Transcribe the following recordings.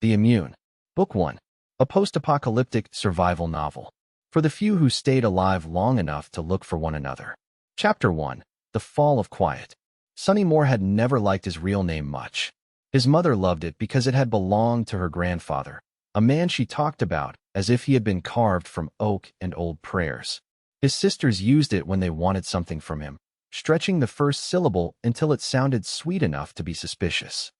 The Immune. Book 1. A post-apocalyptic survival novel. For the few who stayed alive long enough to look for one another. Chapter 1. The Fall of Quiet. Sonny Moore had never liked his real name much. His mother loved it because it had belonged to her grandfather, a man she talked about as if he had been carved from oak and old prayers. His sisters used it when they wanted something from him, stretching the first syllable until it sounded sweet enough to be suspicious.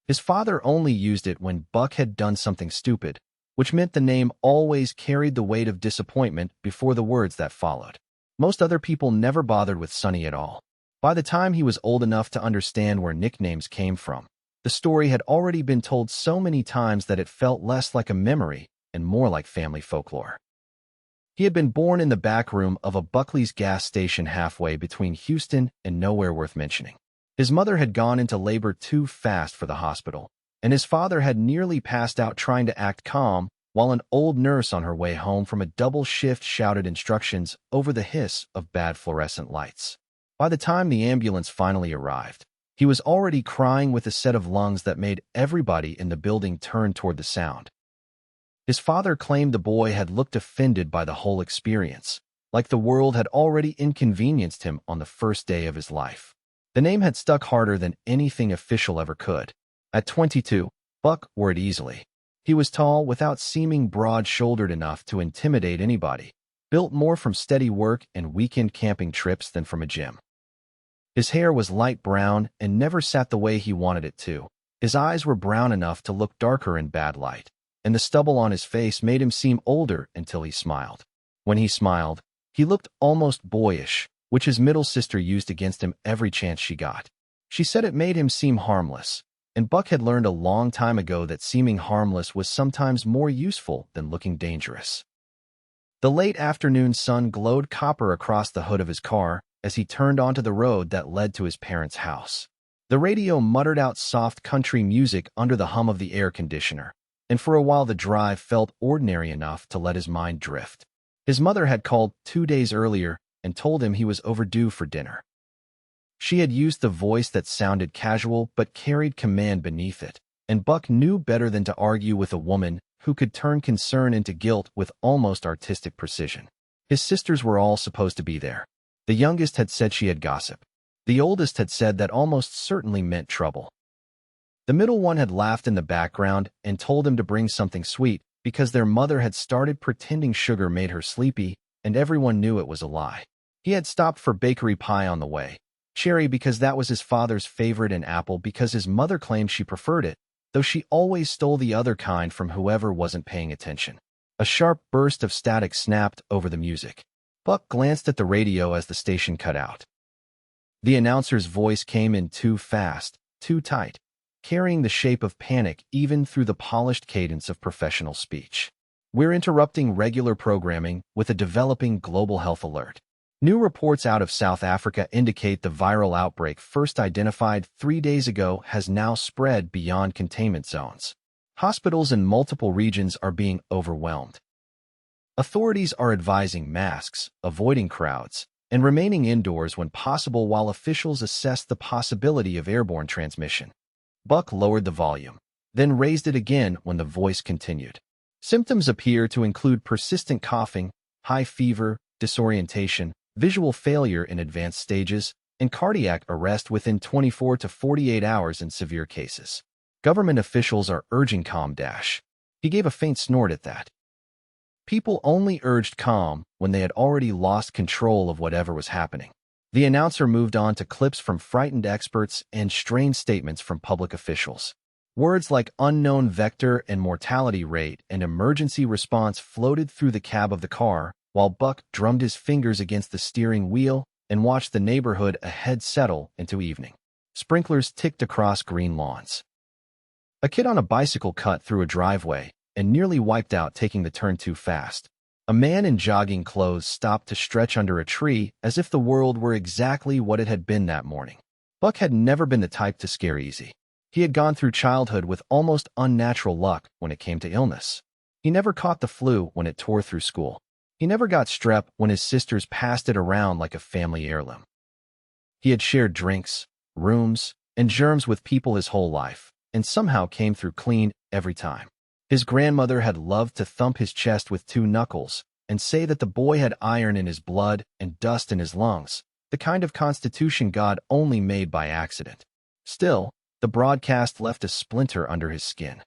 His father only used it when Buck had done something stupid, which meant the name always carried the weight of disappointment before the words that followed. Most other people never bothered with Sonny at all. By the time he was old enough to understand where nicknames came from, the story had already been told so many times that it felt less like a memory and more like family folklore. He had been born in the back room of a Buckley's gas station halfway between Houston and nowhere worth mentioning. His mother had gone into labor too fast for the hospital, and his father had nearly passed out trying to act calm while an old nurse on her way home from a double shift shouted instructions over the hiss of bad fluorescent lights. By the time the ambulance finally arrived, he was already crying with a set of lungs that made everybody in the building turn toward the sound. His father claimed the boy had looked offended by the whole experience, like the world had already inconvenienced him on the first day of his life. The name had stuck harder than anything official ever could. At 22, Buck wore it easily. He was tall without seeming broad-shouldered enough to intimidate anybody, built more from steady work and weekend camping trips than from a gym. His hair was light brown and never sat the way he wanted it to. His eyes were brown enough to look darker in bad light, and the stubble on his face made him seem older until he smiled. When he smiled, he looked almost boyish, which his middle sister used against him every chance she got. She said it made him seem harmless, and Buck had learned a long time ago that seeming harmless was sometimes more useful than looking dangerous. The late afternoon sun glowed copper across the hood of his car as he turned onto the road that led to his parents' house. The radio muttered out soft country music under the hum of the air conditioner, and for a while the drive felt ordinary enough to let his mind drift. His mother had called 2 days earlier and told him he was overdue for dinner. She had used the voice that sounded casual but carried command beneath it, and Buck knew better than to argue with a woman who could turn concern into guilt with almost artistic precision. His sisters were all supposed to be there. The youngest had said she had gossip. The oldest had said that almost certainly meant trouble. The middle one had laughed in the background and told him to bring something sweet because their mother had started pretending sugar made her sleepy, and everyone knew it was a lie. He had stopped for bakery pie on the way. Cherry because that was his father's favorite, and apple because his mother claimed she preferred it, though she always stole the other kind from whoever wasn't paying attention. A sharp burst of static snapped over the music. Buck glanced at the radio as the station cut out. The announcer's voice came in too fast, too tight, carrying the shape of panic even through the polished cadence of professional speech. We're interrupting regular programming with a developing global health alert. New reports out of South Africa indicate the viral outbreak first identified 3 days ago has now spread beyond containment zones. Hospitals in multiple regions are being overwhelmed. Authorities are advising masks, avoiding crowds, and remaining indoors when possible while officials assess the possibility of airborne transmission. Buck lowered the volume, then raised it again when the voice continued. Symptoms appear to include persistent coughing, high fever, disorientation, visual failure in advanced stages, and cardiac arrest within 24 to 48 hours in severe cases. Government officials are urging calm. He gave a faint snort at that. People only urged calm when they had already lost control of whatever was happening. The announcer moved on to clips from frightened experts and strained statements from public officials. Words like unknown vector and mortality rate and emergency response floated through the cab of the car, while Buck drummed his fingers against the steering wheel and watched the neighborhood ahead settle into evening. Sprinklers ticked across green lawns. A kid on a bicycle cut through a driveway and nearly wiped out taking the turn too fast. A man in jogging clothes stopped to stretch under a tree as if the world were exactly what it had been that morning. Buck had never been the type to scare easy. He had gone through childhood with almost unnatural luck when it came to illness. He never caught the flu when it tore through school. He never got strep when his sisters passed it around like a family heirloom. He had shared drinks, rooms, and germs with people his whole life, and somehow came through clean every time. His grandmother had loved to thump his chest with 2 knuckles and say that the boy had iron in his blood and dust in his lungs, the kind of constitution God only made by accident. Still, the broadcast left a splinter under his skin.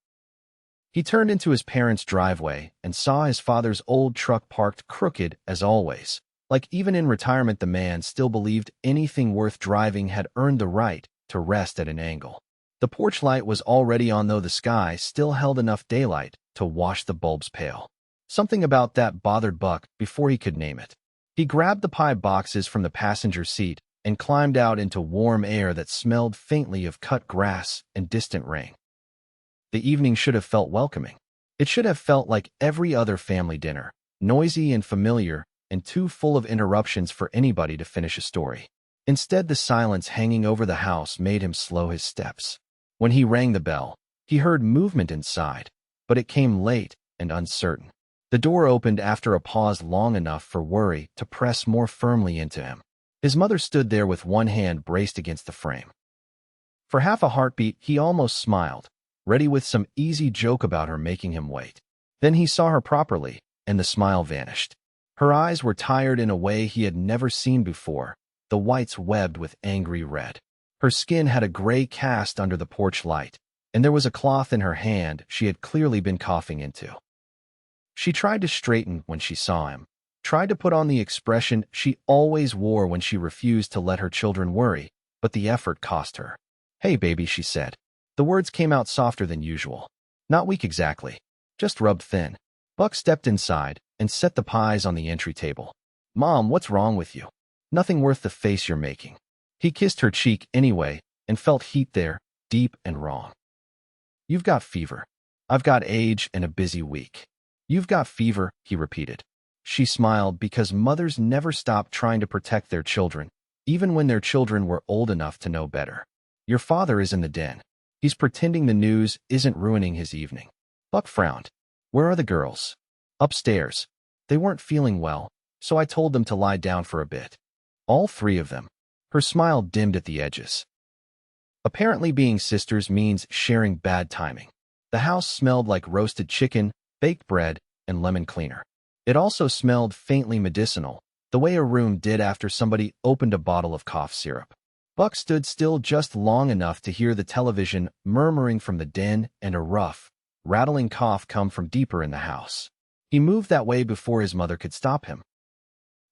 He turned into his parents' driveway and saw his father's old truck parked crooked as always. Like even in retirement, the man still believed anything worth driving had earned the right to rest at an angle. The porch light was already on, though the sky still held enough daylight to wash the bulbs pale. Something about that bothered Buck before he could name it. He grabbed the pie boxes from the passenger seat and climbed out into warm air that smelled faintly of cut grass and distant rain. The evening should have felt welcoming. It should have felt like every other family dinner, noisy and familiar, and too full of interruptions for anybody to finish a story. Instead, the silence hanging over the house made him slow his steps. When he rang the bell, he heard movement inside, but it came late and uncertain. The door opened after a pause long enough for worry to press more firmly into him. His mother stood there with one hand braced against the frame. For half a heartbeat, he almost smiled, ready with some easy joke about her making him wait. Then he saw her properly, and the smile vanished. Her eyes were tired in a way he had never seen before, the whites webbed with angry red. Her skin had a gray cast under the porch light, and there was a cloth in her hand she had clearly been coughing into. She tried to straighten when she saw him, tried to put on the expression she always wore when she refused to let her children worry, but the effort cost her. "Hey, baby," she said. The words came out softer than usual. Not weak exactly, just rubbed thin. Buck stepped inside and set the pies on the entry table. "Mom, what's wrong with you? Nothing worth the face you're making." He kissed her cheek anyway and felt heat there, deep and wrong. "You've got fever. I've got age and a busy week." "You've got fever," he repeated. She smiled because mothers never stopped trying to protect their children, even when their children were old enough to know better. "Your father is in the den. He's pretending the news isn't ruining his evening." Buck frowned. "Where are the girls?" "Upstairs. They weren't feeling well, so I told them to lie down for a bit." "All 3 of them?" Her smile dimmed at the edges. Apparently being sisters means sharing bad timing. The house smelled like roasted chicken, baked bread, and lemon cleaner. It also smelled faintly medicinal, the way a room did after somebody opened a bottle of cough syrup. Buck stood still just long enough to hear the television murmuring from the den and a rough, rattling cough come from deeper in the house. He moved that way before his mother could stop him.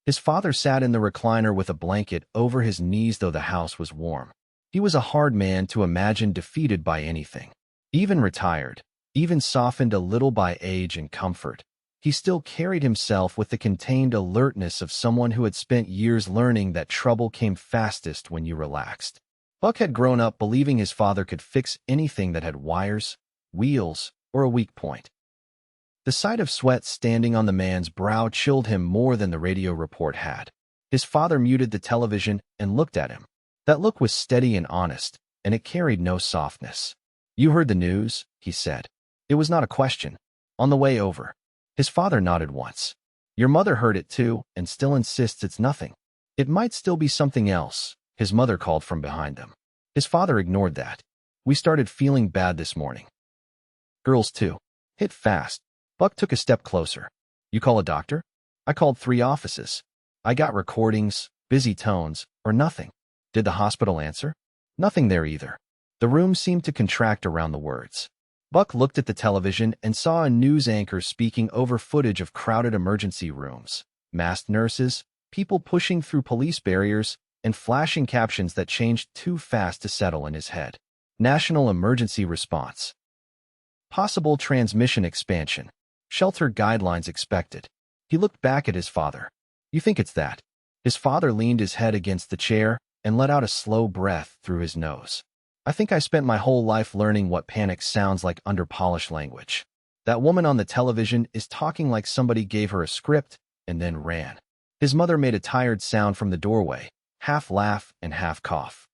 His father sat in the recliner with a blanket over his knees, though the house was warm. He was a hard man to imagine defeated by anything. Even retired, even softened a little by age and comfort, he still carried himself with the contained alertness of someone who had spent years learning that trouble came fastest when you relaxed. Buck had grown up believing his father could fix anything that had wires, wheels, or a weak point. The sight of sweat standing on the man's brow chilled him more than the radio report had. His father muted the television and looked at him. That look was steady and honest, and it carried no softness. "You heard the news?" he said. It was not a question. "On the way over." His father nodded once. "Your mother heard it too, and still insists it's nothing." "It might still be something else," his mother called from behind them. His father ignored that. "We started feeling bad this morning." "Girls too." Hit fast. Buck took a step closer. "You call a doctor?" "I called 3 offices. I got recordings, busy tones, or nothing." "Did the hospital answer?" "Nothing there either." The room seemed to contract around the words. Buck looked at the television and saw a news anchor speaking over footage of crowded emergency rooms, masked nurses, people pushing through police barriers, and flashing captions that changed too fast to settle in his head. National emergency response. Possible transmission expansion. Shelter guidelines expected. He looked back at his father. "You think it's that?" His father leaned his head against the chair and let out a slow breath through his nose. "I think I spent my whole life learning what panic sounds like under polished language. That woman on the television is talking like somebody gave her a script and then ran." His mother made a tired sound from the doorway, half laugh and half cough.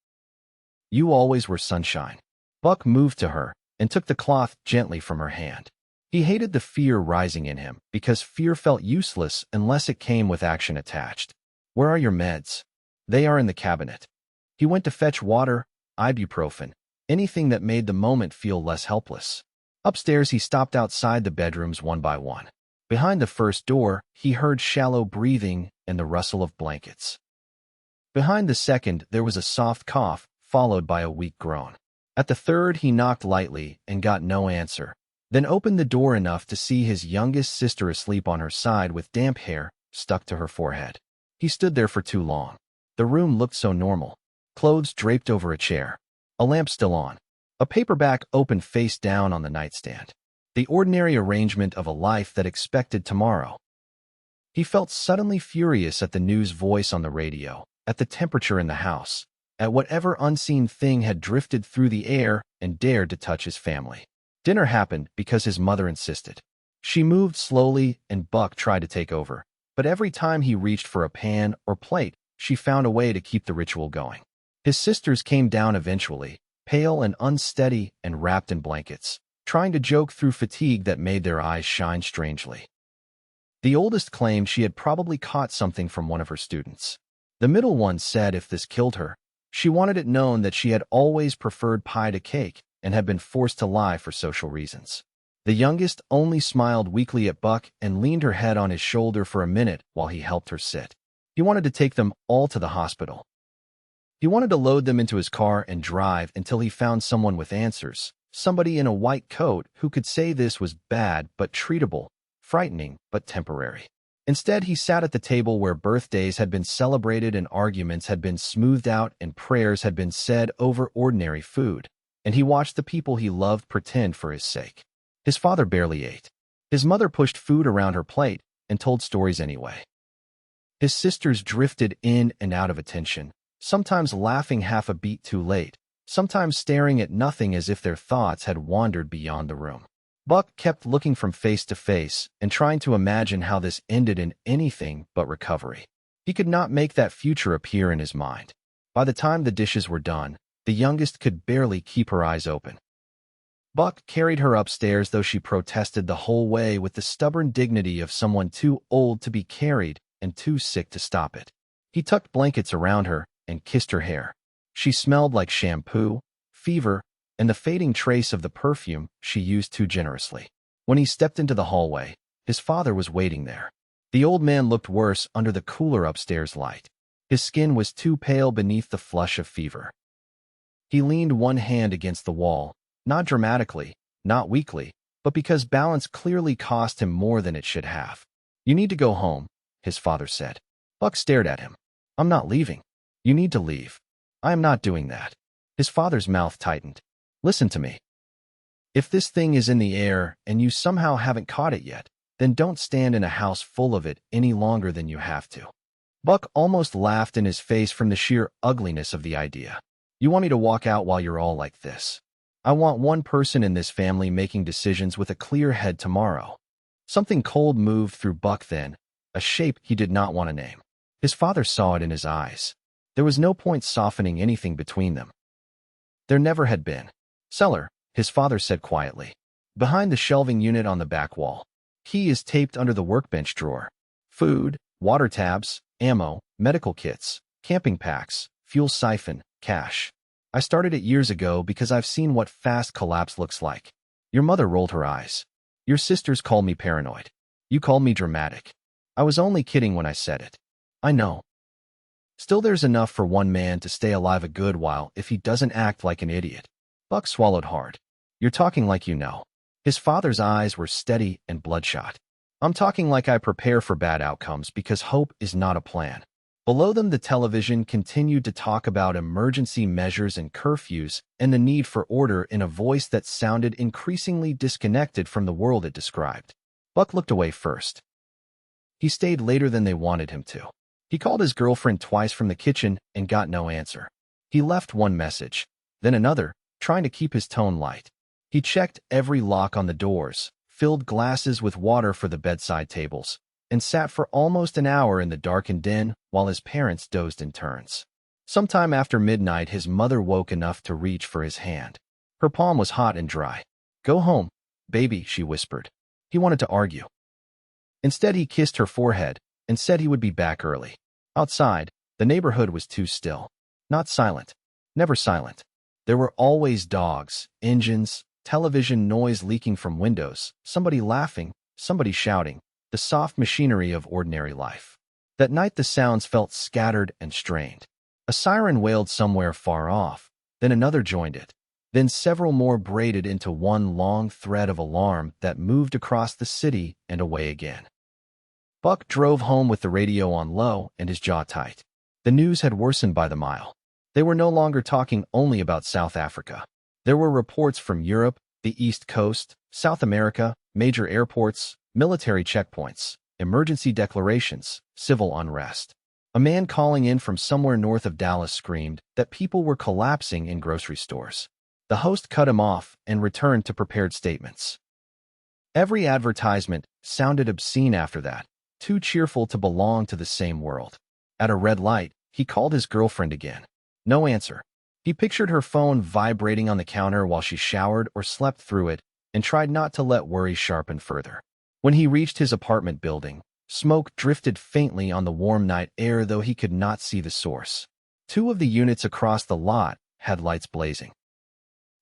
"You always were sunshine." Buck moved to her and took the cloth gently from her hand. He hated the fear rising in him because fear felt useless unless it came with action attached. "Where are your meds?" "They are in the cabinet." He went to fetch water, ibuprofen, anything that made the moment feel less helpless. Upstairs, he stopped outside the bedrooms one by one. Behind the first door, he heard shallow breathing and the rustle of blankets. Behind the second, there was a soft cough, followed by a weak groan. At the third, he knocked lightly and got no answer, then opened the door enough to see his youngest sister asleep on her side with damp hair stuck to her forehead. He stood there for too long. The room looked so normal. Clothes draped over a chair. A lamp still on. A paperback open face down on the nightstand. The ordinary arrangement of a life that expected tomorrow. He felt suddenly furious at the news voice on the radio, at the temperature in the house, at whatever unseen thing had drifted through the air and dared to touch his family. Dinner happened because his mother insisted. She moved slowly and Buck tried to take over, but every time he reached for a pan or plate, she found a way to keep the ritual going. His sisters came down eventually, pale and unsteady and wrapped in blankets, trying to joke through fatigue that made their eyes shine strangely. The oldest claimed she had probably caught something from one of her students. The middle one said if this killed her, she wanted it known that she had always preferred pie to cake and had been forced to lie for social reasons. The youngest only smiled weakly at Buck and leaned her head on his shoulder for a minute while he helped her sit. He wanted to take them all to the hospital. He wanted to load them into his car and drive until he found someone with answers, somebody in a white coat who could say this was bad but treatable, frightening but temporary. Instead, he sat at the table where birthdays had been celebrated and arguments had been smoothed out and prayers had been said over ordinary food, and he watched the people he loved pretend for his sake. His father barely ate. His mother pushed food around her plate and told stories anyway. His sisters drifted in and out of attention, sometimes laughing half a beat too late, sometimes staring at nothing as if their thoughts had wandered beyond the room. Buck kept looking from face to face and trying to imagine how this ended in anything but recovery. He could not make that future appear in his mind. By the time the dishes were done, the youngest could barely keep her eyes open. Buck carried her upstairs, though she protested the whole way with the stubborn dignity of someone too old to be carried and too sick to stop it. He tucked blankets around her and kissed her hair. She smelled like shampoo, fever, and the fading trace of the perfume she used too generously. When he stepped into the hallway, his father was waiting there. The old man looked worse under the cooler upstairs light. His skin was too pale beneath the flush of fever. He leaned one hand against the wall, not dramatically, not weakly, but because balance clearly cost him more than it should have. "You need to go home," his father said. Buck stared at him. "I'm not leaving." "You need to leave." "I am not doing that." His father's mouth tightened. "Listen to me. If this thing is in the air and you somehow haven't caught it yet, then don't stand in a house full of it any longer than you have to." Buck almost laughed in his face from the sheer ugliness of the idea. "You want me to walk out while you're all like this? I want one person in this family making decisions with a clear head tomorrow." Something cold moved through Buck then, a shape he did not want to name. His father saw it in his eyes. There was no point softening anything between them. There never had been. "Cellar," his father said quietly. "Behind the shelving unit on the back wall. Key is taped under the workbench drawer. Food, water tabs, ammo, medical kits, camping packs, fuel siphon, cash. I started it years ago because I've seen what fast collapse looks like." Your mother rolled her eyes. "Your sisters call me paranoid. You called me dramatic. I was only kidding when I said it." "I know." "Still, there's enough for one man to stay alive a good while if he doesn't act like an idiot." Buck swallowed hard. "You're talking like you know." His father's eyes were steady and bloodshot. "I'm talking like I prepare for bad outcomes because hope is not a plan." Below them, the television continued to talk about emergency measures and curfews and the need for order in a voice that sounded increasingly disconnected from the world it described. Buck looked away first. He stayed later than they wanted him to. He called his girlfriend twice from the kitchen and got no answer. He left one message, then another, trying to keep his tone light. He checked every lock on the doors, filled glasses with water for the bedside tables, and sat for almost an hour in the darkened den while his parents dozed in turns. Sometime after midnight, his mother woke enough to reach for his hand. Her palm was hot and dry. "Go home, baby," she whispered. He wanted to argue. Instead, he kissed her forehead and said he would be back early. Outside, the neighborhood was too still. Not silent. Never silent. There were always dogs, engines, television noise leaking from windows, somebody laughing, somebody shouting, the soft machinery of ordinary life. That night the sounds felt scattered and strained. A siren wailed somewhere far off, then another joined it. Then several more braided into one long thread of alarm that moved across the city and away again. Buck drove home with the radio on low and his jaw tight. The news had worsened by the mile. They were no longer talking only about South Africa. There were reports from Europe, the East Coast, South America, major airports, military checkpoints, emergency declarations, civil unrest. A man calling in from somewhere north of Dallas screamed that people were collapsing in grocery stores. The host cut him off and returned to prepared statements. Every advertisement sounded obscene after that, too cheerful to belong to the same world. At a red light, he called his girlfriend again. No answer. He pictured her phone vibrating on the counter while she showered or slept through it and tried not to let worry sharpen further. When he reached his apartment building, smoke drifted faintly on the warm night air, though he could not see the source. 2 of the units across the lot had lights blazing.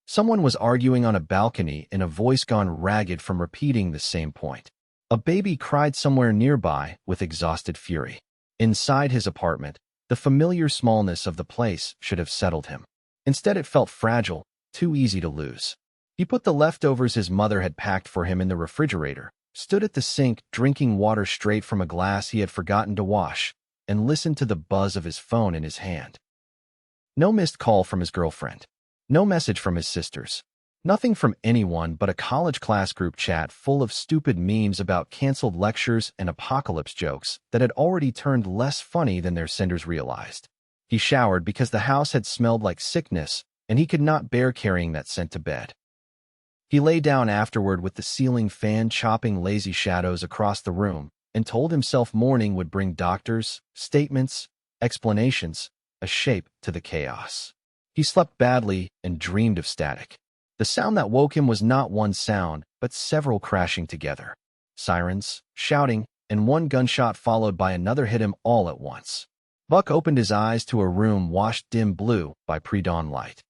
Someone was arguing on a balcony in a voice gone ragged from repeating the same point. A baby cried somewhere nearby with exhausted fury. Inside his apartment, the familiar smallness of the place should have settled him. Instead, it felt fragile, too easy to lose. He put the leftovers his mother had packed for him in the refrigerator, stood at the sink drinking water straight from a glass he had forgotten to wash, and listened to the buzz of his phone in his hand. No missed call from his girlfriend. No message from his sisters. Nothing from anyone but a college class group chat full of stupid memes about canceled lectures and apocalypse jokes that had already turned less funny than their senders realized. He showered because the house had smelled like sickness, and he could not bear carrying that scent to bed. He lay down afterward with the ceiling fan chopping lazy shadows across the room and told himself morning would bring doctors, statements, explanations, a shape to the chaos. He slept badly and dreamed of static. The sound that woke him was not one sound, but several crashing together. Sirens, shouting, and one gunshot followed by another hit him all at once. Buck opened his eyes to a room washed dim blue by pre-dawn light.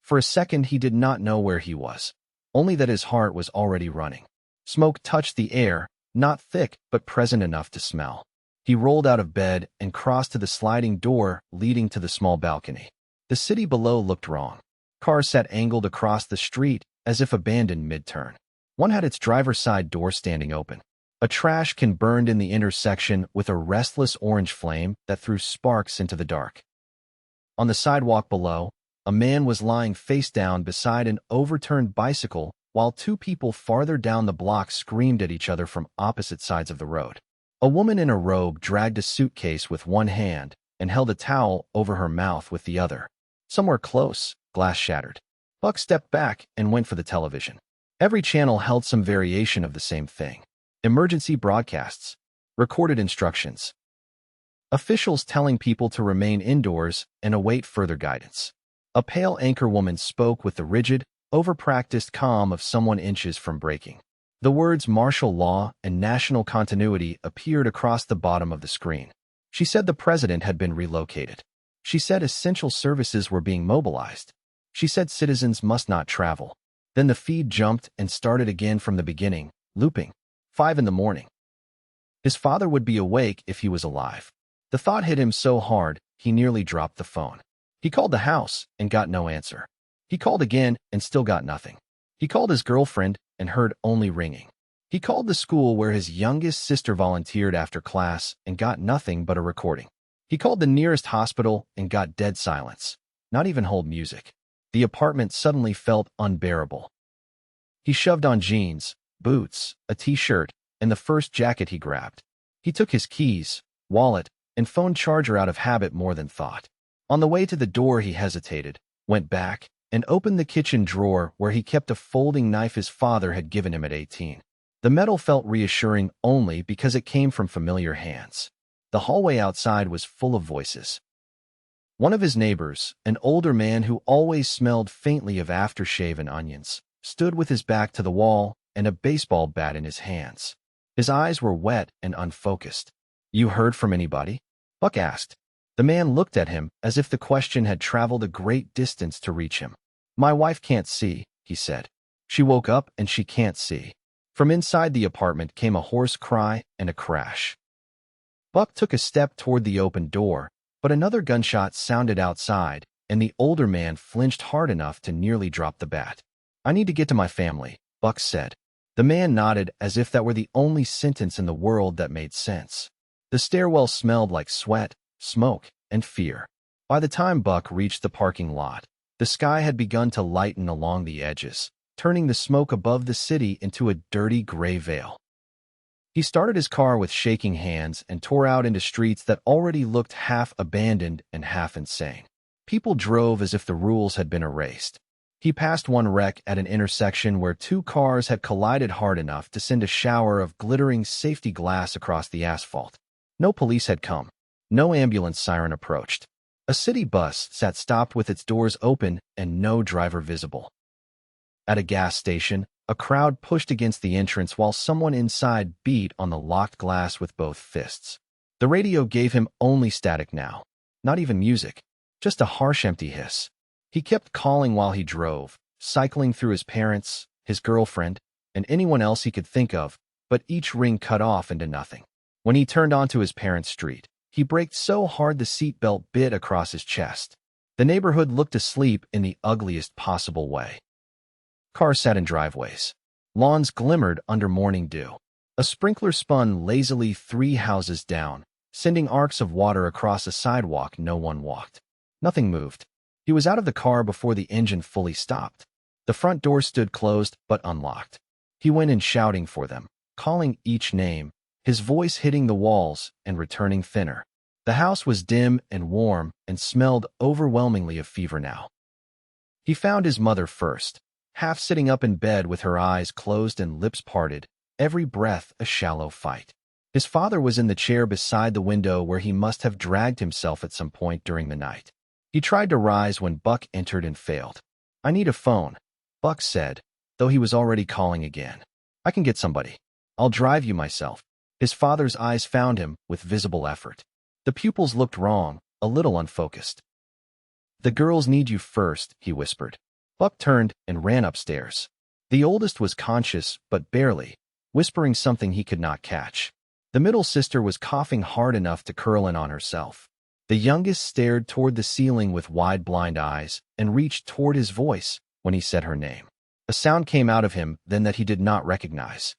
For a second he did not know where he was, only that his heart was already running. Smoke touched the air, not thick but present enough to smell. He rolled out of bed and crossed to the sliding door leading to the small balcony. The city below looked wrong. Cars sat angled across the street as if abandoned mid-turn. One had its driver's side door standing open. A trash can burned in the intersection with a restless orange flame that threw sparks into the dark. On the sidewalk below, a man was lying face down beside an overturned bicycle while 2 people farther down the block screamed at each other from opposite sides of the road. A woman in a robe dragged a suitcase with one hand and held a towel over her mouth with the other. Somewhere close, glass shattered. Buck stepped back and went for the television. Every channel held some variation of the same thing. Emergency broadcasts, recorded instructions, officials telling people to remain indoors and await further guidance. A pale anchorwoman spoke with the rigid, over-practiced calm of someone inches from breaking. The words martial law and national continuity appeared across the bottom of the screen. She said the president had been relocated. She said essential services were being mobilized. She said citizens must not travel. Then the feed jumped and started again from the beginning, looping. 5 in the morning. His father would be awake if he was alive. The thought hit him so hard, he nearly dropped the phone. He called the house and got no answer. He called again and still got nothing. He called his girlfriend and heard only ringing. He called the school where his youngest sister volunteered after class and got nothing but a recording. He called the nearest hospital and got dead silence, not even hold music. The apartment suddenly felt unbearable. He shoved on jeans, boots, a t-shirt, and the first jacket he grabbed. He took his keys, wallet, and phone charger out of habit more than thought. On the way to the door he hesitated, went back, and opened the kitchen drawer where he kept a folding knife his father had given him at 18. The metal felt reassuring only because it came from familiar hands. The hallway outside was full of voices. One of his neighbors, an older man who always smelled faintly of aftershave and onions, stood with his back to the wall and a baseball bat in his hands. His eyes were wet and unfocused. "You heard from anybody?" Buck asked. The man looked at him as if the question had traveled a great distance to reach him. "My wife can't see," he said. "She woke up and she can't see." From inside the apartment came a hoarse cry and a crash. Buck took a step toward the open door, but another gunshot sounded outside, and the older man flinched hard enough to nearly drop the bat. "I need to get to my family," Buck said. The man nodded as if that were the only sentence in the world that made sense. The stairwell smelled like sweat, smoke, and fear. By the time Buck reached the parking lot, the sky had begun to lighten along the edges, turning the smoke above the city into a dirty gray veil. He started his car with shaking hands and tore out into streets that already looked half abandoned and half insane. People drove as if the rules had been erased. He passed one wreck at an intersection where two cars had collided hard enough to send a shower of glittering safety glass across the asphalt. No police had come. No ambulance siren approached. A city bus sat stopped with its doors open and no driver visible. At a gas station, a crowd pushed against the entrance while someone inside beat on the locked glass with both fists. The radio gave him only static now. Not even music. Just a harsh, empty hiss. He kept calling while he drove, cycling through his parents, his girlfriend, and anyone else he could think of, but each ring cut off into nothing. When he turned onto his parents' street, he braked so hard the seatbelt bit across his chest. The neighborhood looked asleep in the ugliest possible way. Cars sat in driveways. Lawns glimmered under morning dew. A sprinkler spun lazily 3 houses down, sending arcs of water across a sidewalk no one walked. Nothing moved. He was out of the car before the engine fully stopped. The front door stood closed but unlocked. He went in shouting for them, calling each name, his voice hitting the walls and returning thinner. The house was dim and warm and smelled overwhelmingly of fever now. He found his mother first, half sitting up in bed with her eyes closed and lips parted, every breath a shallow fight. His father was in the chair beside the window where he must have dragged himself at some point during the night. He tried to rise when Buck entered and failed. "I need a phone," Buck said, though he was already calling again. "I can get somebody. I'll drive you myself." His father's eyes found him with visible effort. The pupils looked wrong, a little unfocused. "The girls need you first," he whispered. Buck turned and ran upstairs. The oldest was conscious, but barely, whispering something he could not catch. The middle sister was coughing hard enough to curl in on herself. The youngest stared toward the ceiling with wide blind eyes and reached toward his voice when he said her name. A sound came out of him then that he did not recognize.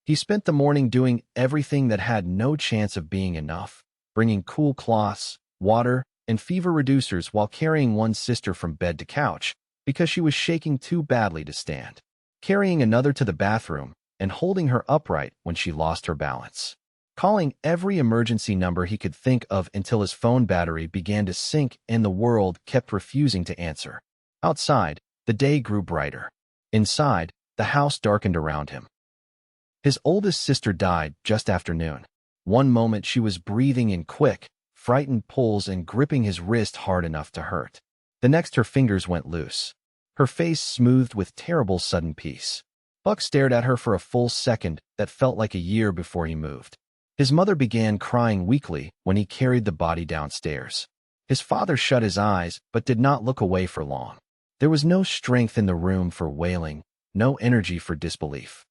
He spent the morning doing everything that had no chance of being enough, bringing cool cloths, water, and fever reducers while carrying one sister from bed to couch because she was shaking too badly to stand, carrying another to the bathroom, and holding her upright when she lost her balance. Calling every emergency number he could think of until his phone battery began to sink and the world kept refusing to answer. Outside, the day grew brighter. Inside, the house darkened around him. His oldest sister died just after noon. One moment she was breathing in quick, frightened pulls and gripping his wrist hard enough to hurt. The next her fingers went loose. Her face smoothed with terrible sudden peace. Buck stared at her for a full second that felt like a year before he moved. His mother began crying weakly when he carried the body downstairs. His father shut his eyes but did not look away for long. There was no strength in the room for wailing, no energy for disbelief.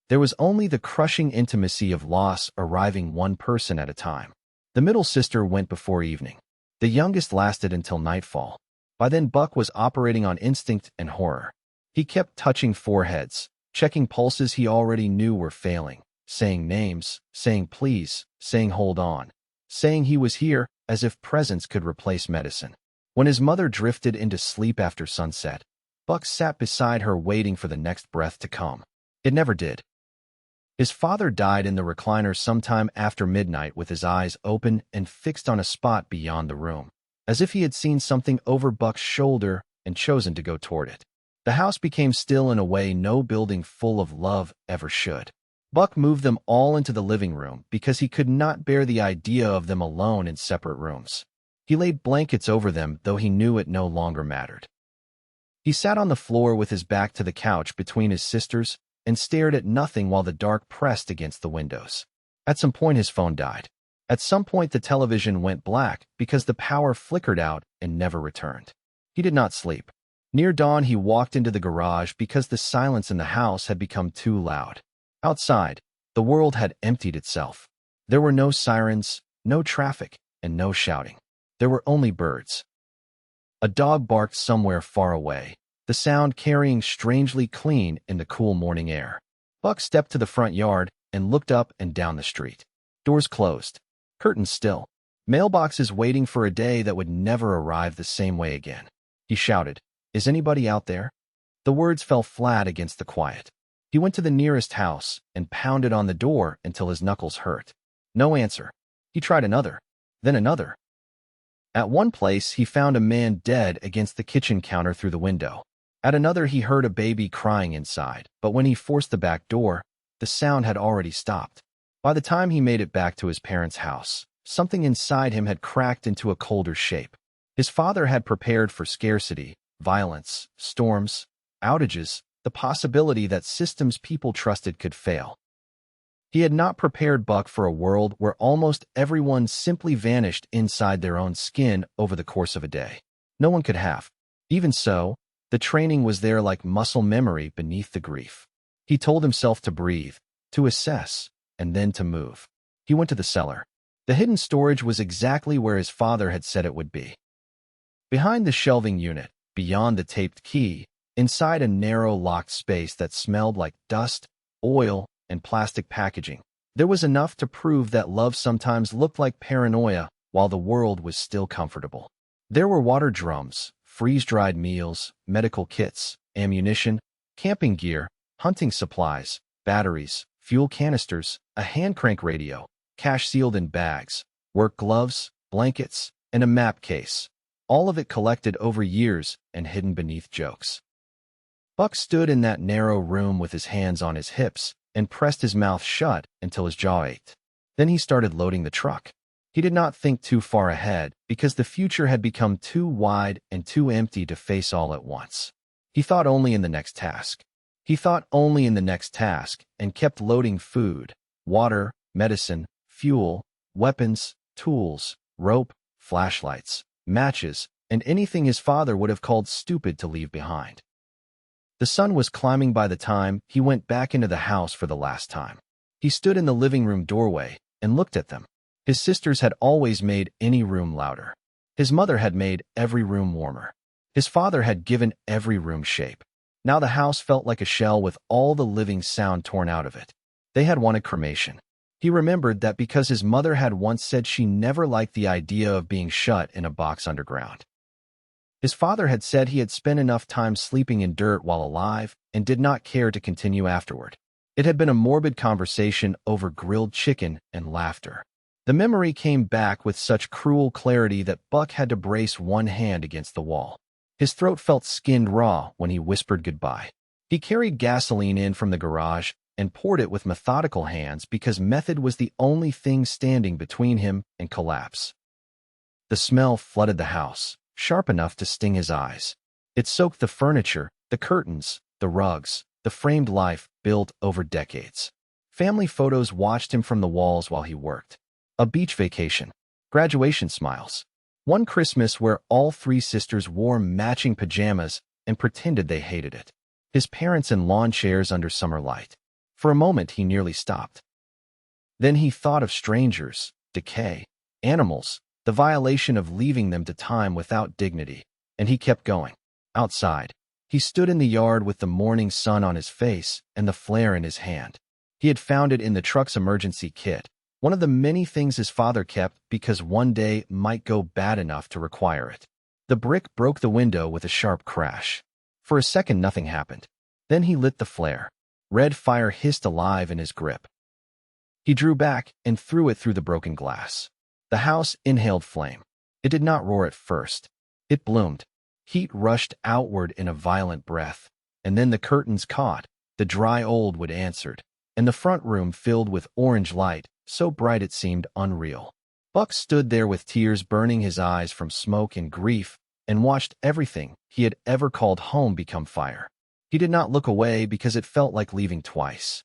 There was only the crushing intimacy of loss arriving one person at a time. The middle sister went before evening. The youngest lasted until nightfall. By then Buck was operating on instinct and horror. He kept touching foreheads, checking pulses he already knew were failing, saying names, saying please, saying hold on, saying he was here as if presence could replace medicine. When his mother drifted into sleep after sunset, Buck sat beside her waiting for the next breath to come. It never did. His father died in the recliner sometime after midnight with his eyes open and fixed on a spot beyond the room, as if he had seen something over Buck's shoulder and chosen to go toward it. The house became still in a way no building full of love ever should. Buck moved them all into the living room because he could not bear the idea of them alone in separate rooms. He laid blankets over them, though he knew it no longer mattered. He sat on the floor with his back to the couch between his sisters and stared at nothing while the dark pressed against the windows. At some point his phone died. At some point, the television went black because the power flickered out and never returned. He did not sleep. Near dawn, he walked into the garage because the silence in the house had become too loud. Outside, the world had emptied itself. There were no sirens, no traffic, and no shouting. There were only birds. A dog barked somewhere far away, the sound carrying strangely clean in the cool morning air. Buck stepped to the front yard and looked up and down the street. Doors closed. Curtains still. Mailboxes waiting for a day that would never arrive the same way again. He shouted, "Is anybody out there?" The words fell flat against the quiet. He went to the nearest house and pounded on the door until his knuckles hurt. No answer. He tried another, then another. At one place, he found a man dead against the kitchen counter through the window. At another, he heard a baby crying inside, but when he forced the back door, the sound had already stopped. By the time he made it back to his parents' house, something inside him had cracked into a colder shape. His father had prepared for scarcity, violence, storms, outages, the possibility that systems people trusted could fail. He had not prepared Buck for a world where almost everyone simply vanished inside their own skin over the course of a day. No one could have. Even so, the training was there like muscle memory beneath the grief. He told himself to breathe, to assess, and then to move. He went to the cellar. The hidden storage was exactly where his father had said it would be. Behind the shelving unit, beyond the taped key, inside a narrow locked space that smelled like dust, oil, and plastic packaging, there was enough to prove that love sometimes looked like paranoia while the world was still comfortable. There were water drums, freeze-dried meals, medical kits, ammunition, camping gear, hunting supplies, batteries, fuel canisters, a hand crank radio, cash sealed in bags, work gloves, blankets, and a map case, all of it collected over years and hidden beneath jokes. Buck stood in that narrow room with his hands on his hips and pressed his mouth shut until his jaw ached. Then he started loading the truck. He did not think too far ahead because the future had become too wide and too empty to face all at once. He thought only in the next task. He thought only in the next task and kept loading food, water, medicine, fuel, weapons, tools, rope, flashlights, matches, and anything his father would have called stupid to leave behind. The sun was climbing by the time he went back into the house for the last time. He stood in the living room doorway and looked at them. His sisters had always made any room louder. His mother had made every room warmer. His father had given every room shape. Now the house felt like a shell with all the living sound torn out of it. They had wanted cremation. He remembered that because his mother had once said she never liked the idea of being shut in a box underground. His father had said he had spent enough time sleeping in dirt while alive and did not care to continue afterward. It had been a morbid conversation over grilled chicken and laughter. The memory came back with such cruel clarity that Buck had to brace one hand against the wall. His throat felt skinned raw when he whispered goodbye. He carried gasoline in from the garage and poured it with methodical hands because method was the only thing standing between him and collapse. The smell flooded the house, sharp enough to sting his eyes. It soaked the furniture, the curtains, the rugs, the framed life built over decades. Family photos watched him from the walls while he worked. A beach vacation, graduation smiles, one Christmas where all three sisters wore matching pajamas and pretended they hated it. His parents in lawn chairs under summer light. For a moment, he nearly stopped. Then he thought of strangers, decay, animals, the violation of leaving them to time without dignity, and he kept going. Outside, he stood in the yard with the morning sun on his face and the flare in his hand. He had found it in the truck's emergency kit, one of the many things his father kept because one day might go bad enough to require it. The brick broke the window with a sharp crash. For a second, nothing happened. Then he lit the flare. Red fire hissed alive in his grip. He drew back and threw it through the broken glass. The house inhaled flame. It did not roar at first. It bloomed. Heat rushed outward in a violent breath, and then the curtains caught, the dry old wood answered, and the front room filled with orange light, so bright it seemed unreal. Buck stood there with tears burning his eyes from smoke and grief and watched everything he had ever called home become fire. He did not look away because it felt like leaving twice.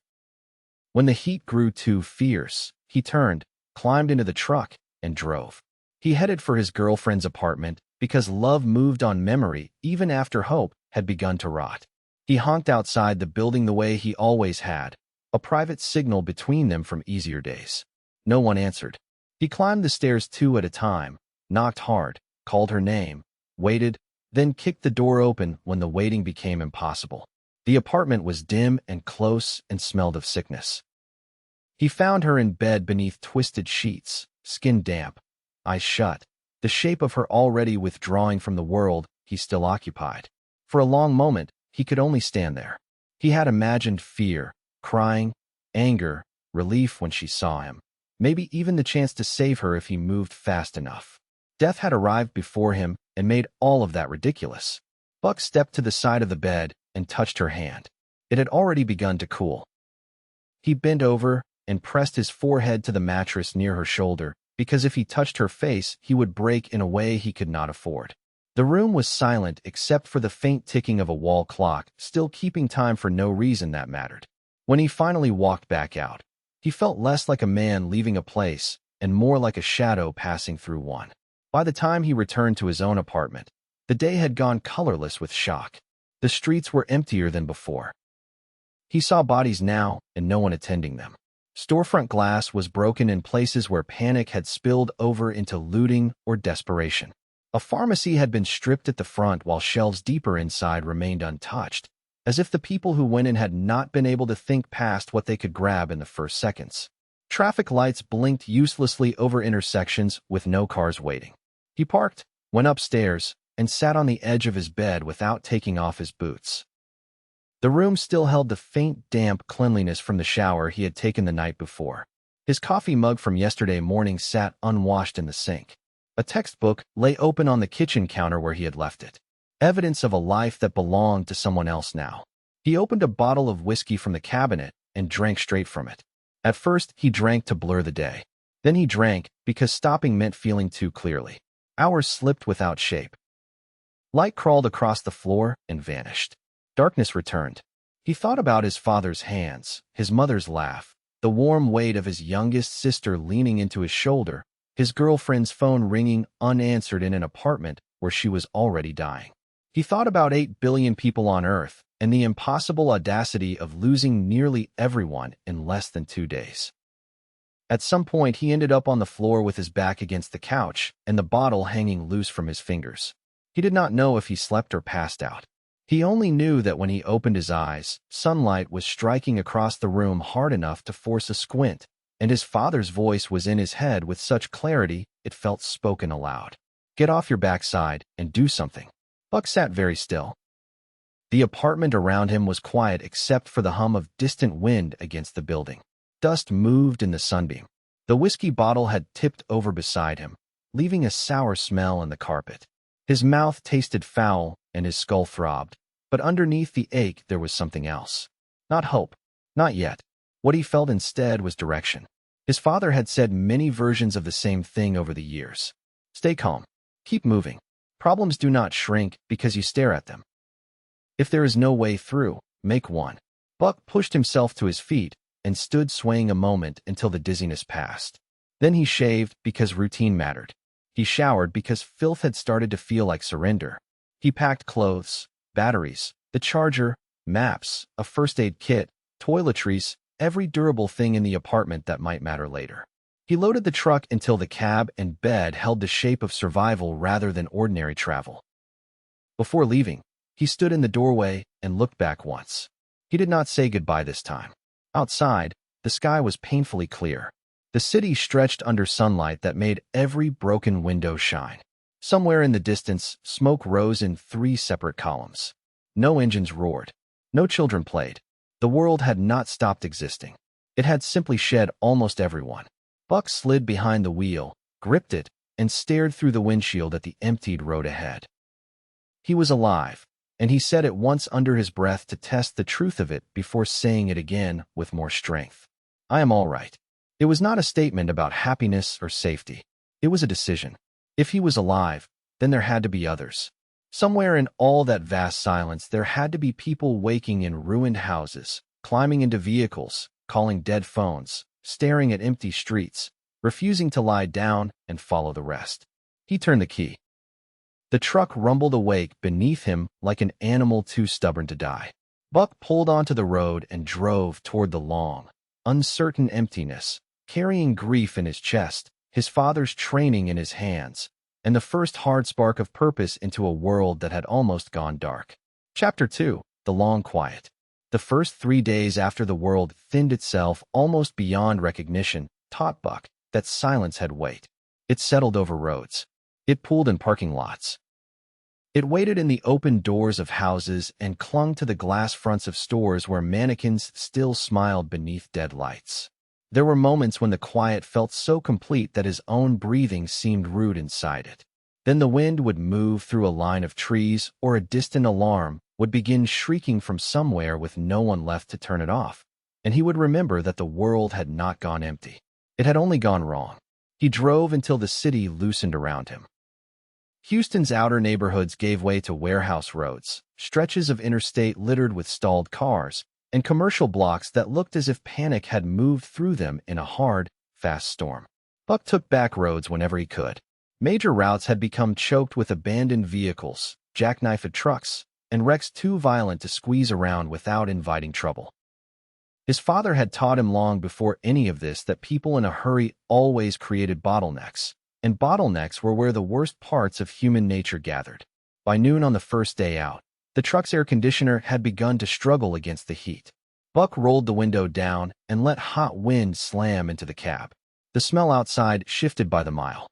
When the heat grew too fierce, he turned, climbed into the truck, and drove. He headed for his girlfriend's apartment because love moved on memory even after hope had begun to rot. He honked outside the building the way he always had, a private signal between them from easier days. No one answered. He climbed the stairs 2 at a time, knocked hard, called her name, waited, then kicked the door open when the waiting became impossible. The apartment was dim and close and smelled of sickness. He found her in bed beneath twisted sheets, skin damp, eyes shut, the shape of her already withdrawing from the world he still occupied. For a long moment, he could only stand there. He had imagined fear, crying, anger, relief when she saw him, maybe even the chance to save her if he moved fast enough. Death had arrived before him and made all of that ridiculous. Buck stepped to the side of the bed and touched her hand. It had already begun to cool. He bent over and pressed his forehead to the mattress near her shoulder, because if he touched her face, he would break in a way he could not afford. The room was silent except for the faint ticking of a wall clock, still keeping time for no reason that mattered. When he finally walked back out, he felt less like a man leaving a place and more like a shadow passing through one. By the time he returned to his own apartment, the day had gone colorless with shock. The streets were emptier than before. He saw bodies now and no one attending them. Storefront glass was broken in places where panic had spilled over into looting or desperation. A pharmacy had been stripped at the front while shelves deeper inside remained untouched, as if the people who went in had not been able to think past what they could grab in the first seconds. Traffic lights blinked uselessly over intersections with no cars waiting. He parked, went upstairs, and sat on the edge of his bed without taking off his boots. The room still held the faint, damp cleanliness from the shower he had taken the night before. His coffee mug from yesterday morning sat unwashed in the sink. A textbook lay open on the kitchen counter where he had left it. Evidence of a life that belonged to someone else now. He opened a bottle of whiskey from the cabinet and drank straight from it. At first, he drank to blur the day. Then he drank because stopping meant feeling too clearly. Hours slipped without shape. Light crawled across the floor and vanished. Darkness returned. He thought about his father's hands, his mother's laugh, the warm weight of his youngest sister leaning into his shoulder, his girlfriend's phone ringing unanswered in an apartment where she was already dying. He thought about 8 billion people on Earth and the impossible audacity of losing nearly everyone in less than 2 days. At some point, he ended up on the floor with his back against the couch and the bottle hanging loose from his fingers. He did not know if he slept or passed out. He only knew that when he opened his eyes, sunlight was striking across the room hard enough to force a squint, and his father's voice was in his head with such clarity it felt spoken aloud. "Get off your backside and do something." Buck sat very still. The apartment around him was quiet except for the hum of distant wind against the building. Dust moved in the sunbeam. The whiskey bottle had tipped over beside him, leaving a sour smell on the carpet. His mouth tasted foul and his skull throbbed, but underneath the ache there was something else. Not hope. Not yet. What he felt instead was direction. His father had said many versions of the same thing over the years. Stay calm. Keep moving. Problems do not shrink because you stare at them. If there is no way through, make one. Buck pushed himself to his feet and stood swaying a moment until the dizziness passed. Then he shaved because routine mattered. He showered because filth had started to feel like surrender. He packed clothes, batteries, the charger, maps, a first aid kit, toiletries, every durable thing in the apartment that might matter later. He loaded the truck until the cab and bed held the shape of survival rather than ordinary travel. Before leaving, he stood in the doorway and looked back once. He did not say goodbye this time. Outside, the sky was painfully clear. The city stretched under sunlight that made every broken window shine. Somewhere in the distance, smoke rose in 3 separate columns. No engines roared. No children played. The world had not stopped existing. It had simply shed almost everyone. Buck slid behind the wheel, gripped it, and stared through the windshield at the emptied road ahead. He was alive, and he said it once under his breath to test the truth of it before saying it again with more strength. "I am all right." It was not a statement about happiness or safety. It was a decision. If he was alive, then there had to be others. Somewhere in all that vast silence, there had to be people waking in ruined houses, climbing into vehicles, calling dead phones, staring at empty streets, refusing to lie down and follow the rest. He turned the key. The truck rumbled awake beneath him like an animal too stubborn to die. Buck pulled onto the road and drove toward the long, uncertain emptiness, carrying grief in his chest, his father's training in his hands, and the first hard spark of purpose into a world that had almost gone dark. Chapter 2. The Long Quiet. The first 3 days after the world thinned itself almost beyond recognition taught Buck that silence had weight. It settled over roads. It pooled in parking lots. It waited in the open doors of houses and clung to the glass fronts of stores where mannequins still smiled beneath dead lights. There were moments when the quiet felt so complete that his own breathing seemed rude inside it. Then the wind would move through a line of trees, or a distant alarm would begin shrieking from somewhere with no one left to turn it off, and he would remember that the world had not gone empty. It had only gone wrong. He drove until the city loosened around him. Houston's outer neighborhoods gave way to warehouse roads, stretches of interstate littered with stalled cars, and commercial blocks that looked as if panic had moved through them in a hard, fast storm. Buck took back roads whenever he could. Major routes had become choked with abandoned vehicles, jackknifed trucks, and wrecks too violent to squeeze around without inviting trouble. His father had taught him long before any of this that people in a hurry always created bottlenecks, and bottlenecks were where the worst parts of human nature gathered. By noon on the first day out, the truck's air conditioner had begun to struggle against the heat. Buck rolled the window down and let hot wind slam into the cab. The smell outside shifted by the mile.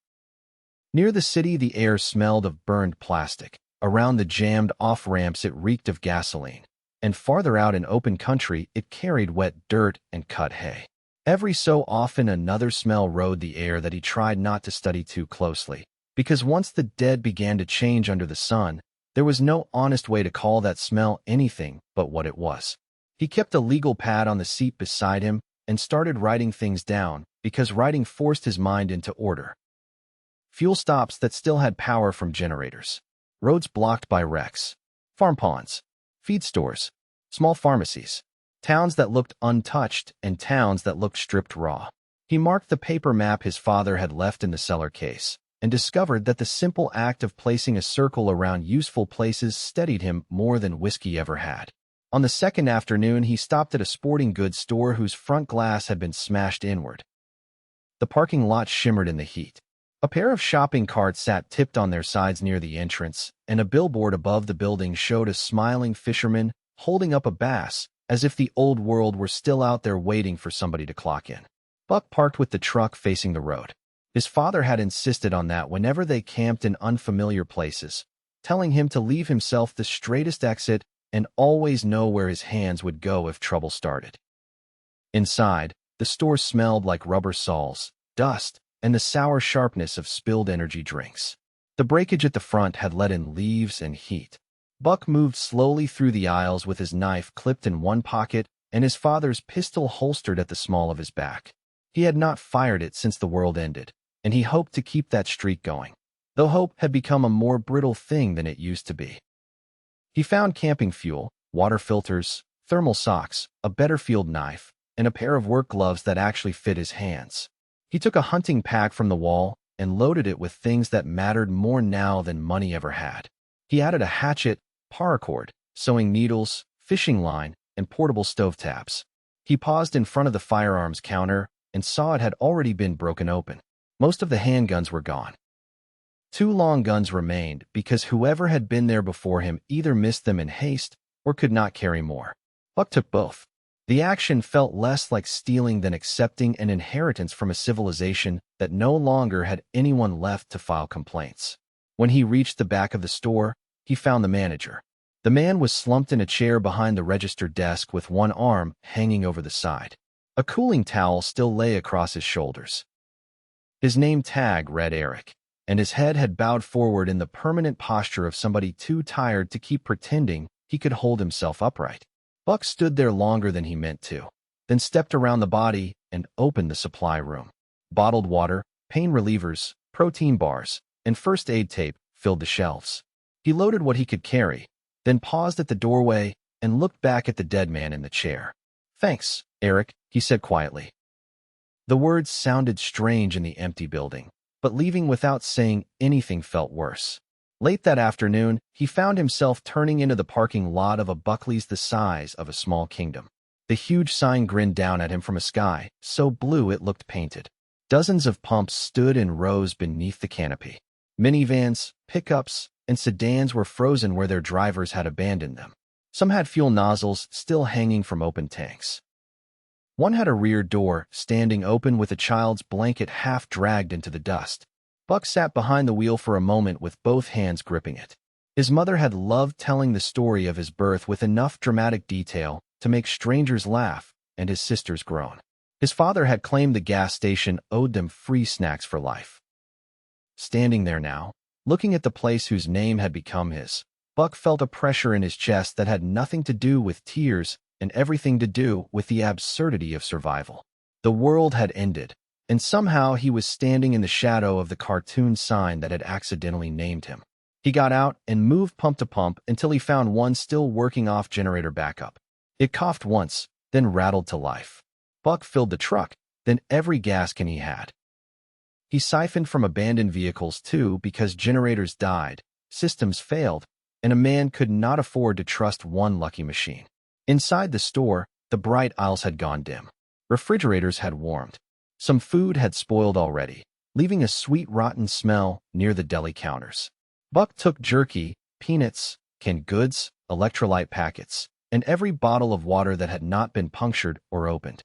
Near the city, the air smelled of burned plastic. Around the jammed off-ramps, it reeked of gasoline. And farther out in open country, it carried wet dirt and cut hay. Every so often another smell rode the air that he tried not to study too closely, because once the dead began to change under the sun, there was no honest way to call that smell anything but what it was. He kept a legal pad on the seat beside him and started writing things down, because writing forced his mind into order. Fuel stops that still had power from generators. Roads blocked by wrecks. Farm ponds. Feed stores. Small pharmacies. Towns that looked untouched and towns that looked stripped raw. He marked the paper map his father had left in the cellar case and discovered that the simple act of placing a circle around useful places steadied him more than whiskey ever had. On the second afternoon, he stopped at a sporting goods store whose front glass had been smashed inward. The parking lot shimmered in the heat. A pair of shopping carts sat tipped on their sides near the entrance, and a billboard above the building showed a smiling fisherman holding up a bass, as if the old world were still out there waiting for somebody to clock in. Buck parked with the truck facing the road. His father had insisted on that whenever they camped in unfamiliar places, telling him to leave himself the straightest exit and always know where his hands would go if trouble started. Inside, the store smelled like rubber soles, dust, and the sour sharpness of spilled energy drinks. The breakage at the front had let in leaves and heat. Buck moved slowly through the aisles with his knife clipped in one pocket and his father's pistol holstered at the small of his back. He had not fired it since the world ended, and he hoped to keep that streak going, though hope had become a more brittle thing than it used to be. He found camping fuel, water filters, thermal socks, a better field knife, and a pair of work gloves that actually fit his hands. He took a hunting pack from the wall and loaded it with things that mattered more now than money ever had. He added a hatchet, paracord, sewing needles, fishing line, and portable stove taps. He paused in front of the firearms counter and saw it had already been broken open. Most of the handguns were gone. 2 long guns remained because whoever had been there before him either missed them in haste or could not carry more. Buck took both. The action felt less like stealing than accepting an inheritance from a civilization that no longer had anyone left to file complaints. When he reached the back of the store, he found the manager. The man was slumped in a chair behind the register desk with one arm hanging over the side. A cooling towel still lay across his shoulders. His name tag read Eric, and his head had bowed forward in the permanent posture of somebody too tired to keep pretending he could hold himself upright. Buck stood there longer than he meant to, then stepped around the body and opened the supply room. Bottled water, pain relievers, protein bars, and first aid tape filled the shelves. He loaded what he could carry, then paused at the doorway and looked back at the dead man in the chair. "Thanks, Eric," he said quietly. The words sounded strange in the empty building, but leaving without saying anything felt worse. Late that afternoon, he found himself turning into the parking lot of a Buckley's the size of a small kingdom. The huge sign grinned down at him from a sky so blue it looked painted. Dozens of pumps stood in rows beneath the canopy. Minivans, pickups, and sedans were frozen where their drivers had abandoned them. Some had fuel nozzles still hanging from open tanks. One had a rear door standing open with a child's blanket half dragged into the dust. Buck sat behind the wheel for a moment with both hands gripping it. His mother had loved telling the story of his birth with enough dramatic detail to make strangers laugh and his sisters groan. His father had claimed the gas station owed them free snacks for life. Standing there now, looking at the place whose name had become his, Buck felt a pressure in his chest that had nothing to do with tears and everything to do with the absurdity of survival. The world had ended, and somehow he was standing in the shadow of the cartoon sign that had accidentally named him. He got out and moved pump to pump until he found one still working off generator backup. It coughed once, then rattled to life. Buck filled the truck, then every gas can he had. He siphoned from abandoned vehicles too because generators died, systems failed, and a man could not afford to trust one lucky machine. Inside the store, the bright aisles had gone dim. Refrigerators had warmed. Some food had spoiled already, leaving a sweet rotten smell near the deli counters. Buck took jerky, peanuts, canned goods, electrolyte packets, and every bottle of water that had not been punctured or opened.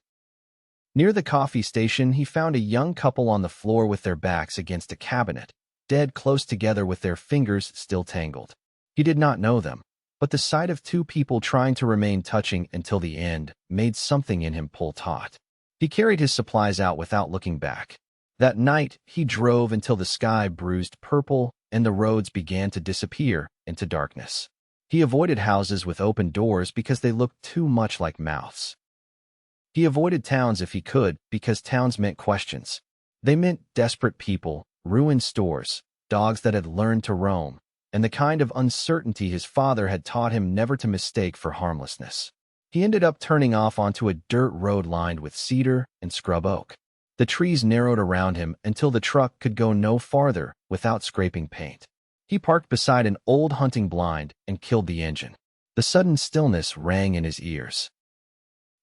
Near the coffee station, he found a young couple on the floor with their backs against a cabinet, dead close together with their fingers still tangled. He did not know them, but the sight of two people trying to remain touching until the end made something in him pull taut. He carried his supplies out without looking back. That night, he drove until the sky bruised purple and the roads began to disappear into darkness. He avoided houses with open doors because they looked too much like mouths. He avoided towns if he could because towns meant questions. They meant desperate people, ruined stores, dogs that had learned to roam, and the kind of uncertainty his father had taught him never to mistake for harmlessness. He ended up turning off onto a dirt road lined with cedar and scrub oak. The trees narrowed around him until the truck could go no farther without scraping paint. He parked beside an old hunting blind and killed the engine. The sudden stillness rang in his ears.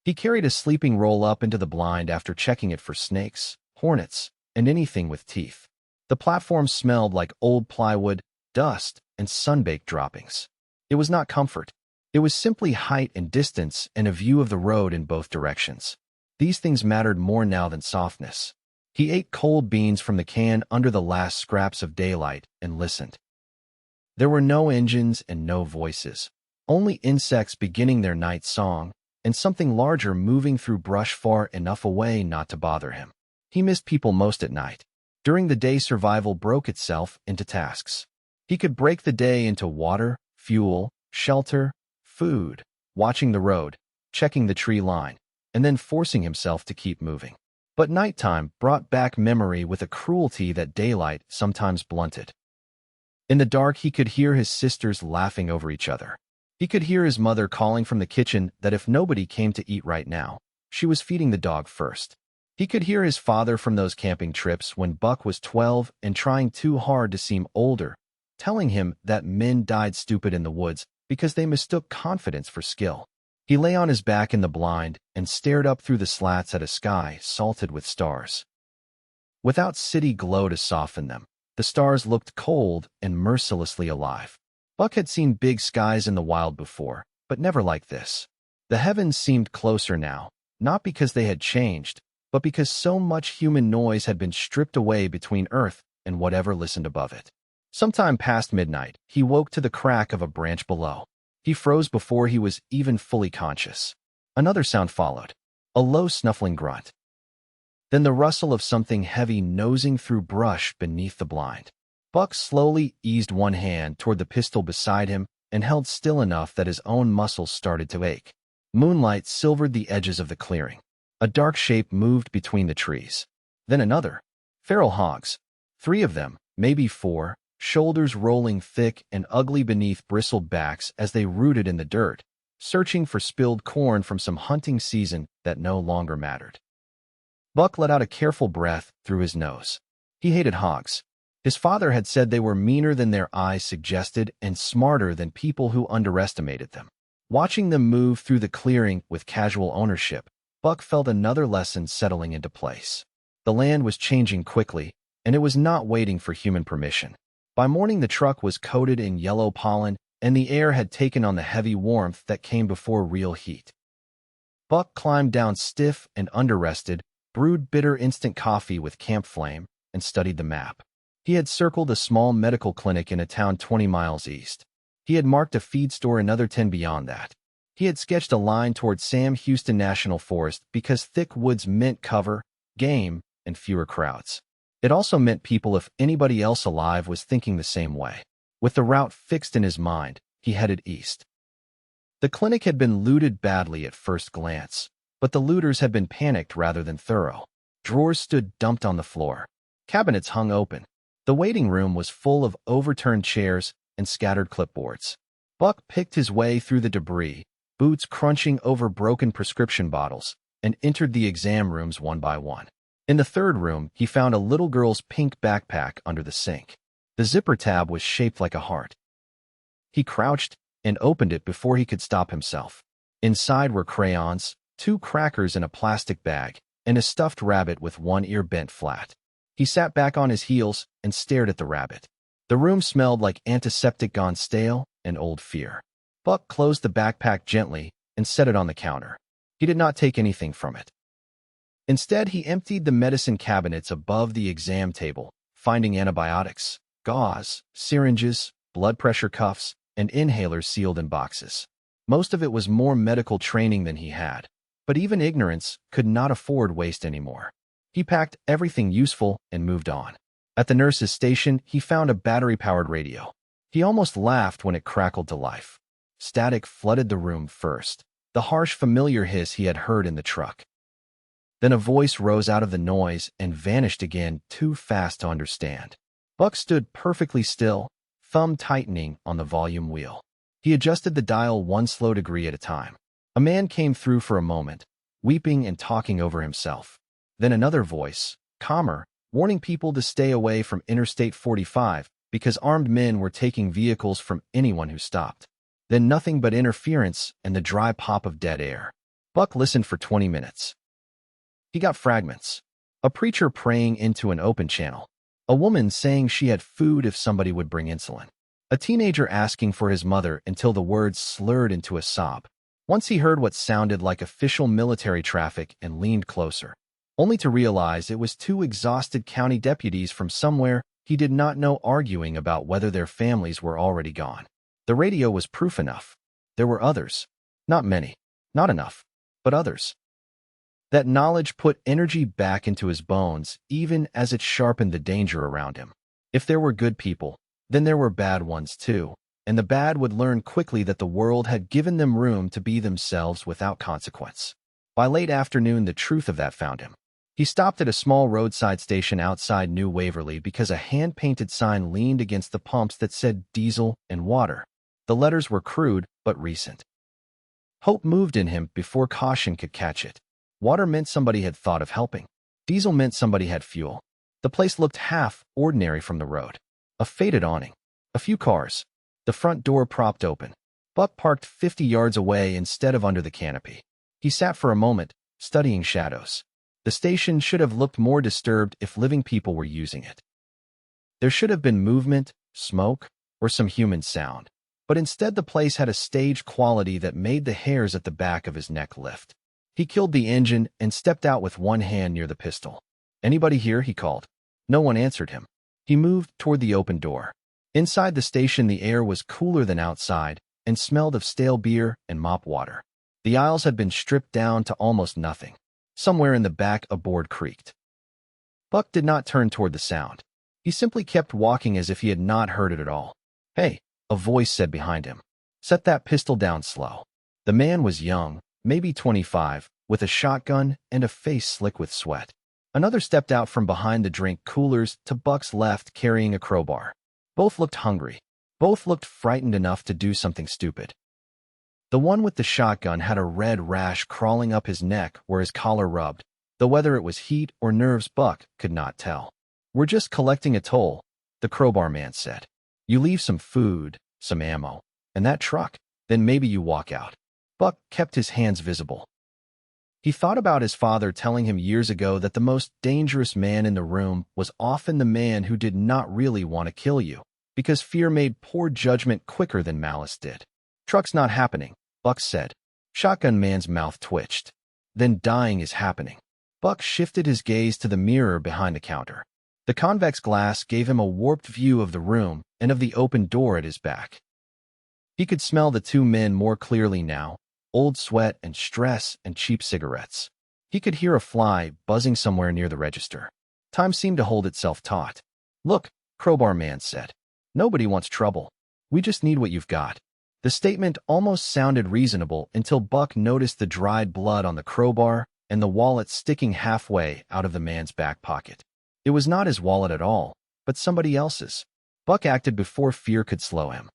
He carried a sleeping roll up into the blind after checking it for snakes, hornets, and anything with teeth. The platform smelled like old plywood, dust, and sunbaked droppings. It was not comfort. It was simply height and distance and a view of the road in both directions. These things mattered more now than softness. He ate cold beans from the can under the last scraps of daylight and listened. There were no engines and no voices, only insects beginning their night song, and something larger moving through brush far enough away not to bother him. He missed people most at night. During the day, survival broke itself into tasks. He could break the day into water, fuel, shelter, food, watching the road, checking the tree line, and then forcing himself to keep moving. But nighttime brought back memory with a cruelty that daylight sometimes blunted. In the dark, he could hear his sisters laughing over each other. He could hear his mother calling from the kitchen that if nobody came to eat right now, she was feeding the dog first. He could hear his father from those camping trips when Buck was 12 and trying too hard to seem older, telling him that men died stupid in the woods because they mistook confidence for skill. He lay on his back in the blind and stared up through the slats at a sky salted with stars. Without city glow to soften them, the stars looked cold and mercilessly alive. Buck had seen big skies in the wild before, but never like this. The heavens seemed closer now, not because they had changed, but because so much human noise had been stripped away between Earth and whatever listened above it. Sometime past midnight, he woke to the crack of a branch below. He froze before he was even fully conscious. Another sound followed, a low snuffling grunt. Then the rustle of something heavy nosing through brush beneath the blind. Buck slowly eased one hand toward the pistol beside him and held still enough that his own muscles started to ache. Moonlight silvered the edges of the clearing. A dark shape moved between the trees. Then another. Feral hogs. 3 of them, maybe 4, shoulders rolling thick and ugly beneath bristled backs as they rooted in the dirt, searching for spilled corn from some hunting season that no longer mattered. Buck let out a careful breath through his nose. He hated hogs. His father had said they were meaner than their eyes suggested and smarter than people who underestimated them. Watching them move through the clearing with casual ownership, Buck felt another lesson settling into place. The land was changing quickly, and it was not waiting for human permission. By morning, the truck was coated in yellow pollen, and the air had taken on the heavy warmth that came before real heat. Buck climbed down stiff and underrested, brewed bitter instant coffee with camp flame, and studied the map. He had circled a small medical clinic in a town 20 miles east. He had marked a feed store another 10 beyond that. He had sketched a line toward Sam Houston National Forest because thick woods meant cover, game, and fewer crowds. It also meant people if anybody else alive was thinking the same way. With the route fixed in his mind, he headed east. The clinic had been looted badly at first glance, but the looters had been panicked rather than thorough. Drawers stood dumped on the floor. Cabinets hung open. The waiting room was full of overturned chairs and scattered clipboards. Buck picked his way through the debris, boots crunching over broken prescription bottles, and entered the exam rooms one by one. In the third room, he found a little girl's pink backpack under the sink. The zipper tab was shaped like a heart. He crouched and opened it before he could stop himself. Inside were crayons, 2 crackers in a plastic bag, and a stuffed rabbit with one ear bent flat. He sat back on his heels and stared at the rabbit. The room smelled like antiseptic gone stale and old fear. Buck closed the backpack gently and set it on the counter. He did not take anything from it. Instead, he emptied the medicine cabinets above the exam table, finding antibiotics, gauze, syringes, blood pressure cuffs, and inhalers sealed in boxes. Most of it was more medical training than he had, but even ignorance could not afford waste anymore. He packed everything useful and moved on. At the nurse's station, he found a battery-powered radio. He almost laughed when it crackled to life. Static flooded the room first, the harsh, familiar hiss he had heard in the truck. Then a voice rose out of the noise and vanished again, too fast to understand. Buck stood perfectly still, thumb tightening on the volume wheel. He adjusted the dial one slow degree at a time. A man came through for a moment, weeping and talking over himself. Then another voice, calmer, warning people to stay away from Interstate 45 because armed men were taking vehicles from anyone who stopped. Then nothing but interference and the dry pop of dead air. Buck listened for 20 minutes. He got fragments. A preacher praying into an open channel. A woman saying she had food if somebody would bring insulin. A teenager asking for his mother until the words slurred into a sob. Once he heard what sounded like official military traffic and leaned closer, only to realize it was 2 exhausted county deputies from somewhere he did not know arguing about whether their families were already gone. The radio was proof enough. There were others. Not many. Not enough. But others. That knowledge put energy back into his bones, even as it sharpened the danger around him. If there were good people, then there were bad ones too, and the bad would learn quickly that the world had given them room to be themselves without consequence. By late afternoon, the truth of that found him. He stopped at a small roadside station outside New Waverly because a hand-painted sign leaned against the pumps that said diesel and water. The letters were crude, but recent. Hope moved in him before caution could catch it. Water meant somebody had thought of helping. Diesel meant somebody had fuel. The place looked half ordinary from the road. A faded awning. A few cars. The front door propped open. Buck parked 50 yards away instead of under the canopy. He sat for a moment, studying shadows. The station should have looked more disturbed if living people were using it. There should have been movement, smoke, or some human sound. But instead the place had a staged quality that made the hairs at the back of his neck lift. He killed the engine and stepped out with one hand near the pistol. "Anybody here?" he called. No one answered him. He moved toward the open door. Inside the station the air was cooler than outside and smelled of stale beer and mop water. The aisles had been stripped down to almost nothing. Somewhere in the back a board creaked. Buck did not turn toward the sound. He simply kept walking as if he had not heard it at all. "Hey," a voice said behind him. "Set that pistol down slow." The man was young, maybe 25, with a shotgun and a face slick with sweat. Another stepped out from behind the drink coolers to Buck's left carrying a crowbar. Both looked hungry. Both looked frightened enough to do something stupid. The one with the shotgun had a red rash crawling up his neck where his collar rubbed, though whether it was heat or nerves Buck could not tell. "We're just collecting a toll," the crowbar man said. "You leave some food, some ammo, and that truck, then maybe you walk out." Buck kept his hands visible. He thought about his father telling him years ago that the most dangerous man in the room was often the man who did not really want to kill you, because fear made poor judgment quicker than malice did. "Truck's not happening," Buck said. Shotgun man's mouth twitched. "Then dying is happening." Buck shifted his gaze to the mirror behind the counter. The convex glass gave him a warped view of the room and of the open door at his back. He could smell the two men more clearly now, old sweat and stress and cheap cigarettes. He could hear a fly buzzing somewhere near the register. Time seemed to hold itself taut. "Look," crowbar man said. "Nobody wants trouble. We just need what you've got." The statement almost sounded reasonable until Buck noticed the dried blood on the crowbar and the wallet sticking halfway out of the man's back pocket. It was not his wallet at all, but somebody else's. Buck acted before fear could slow him.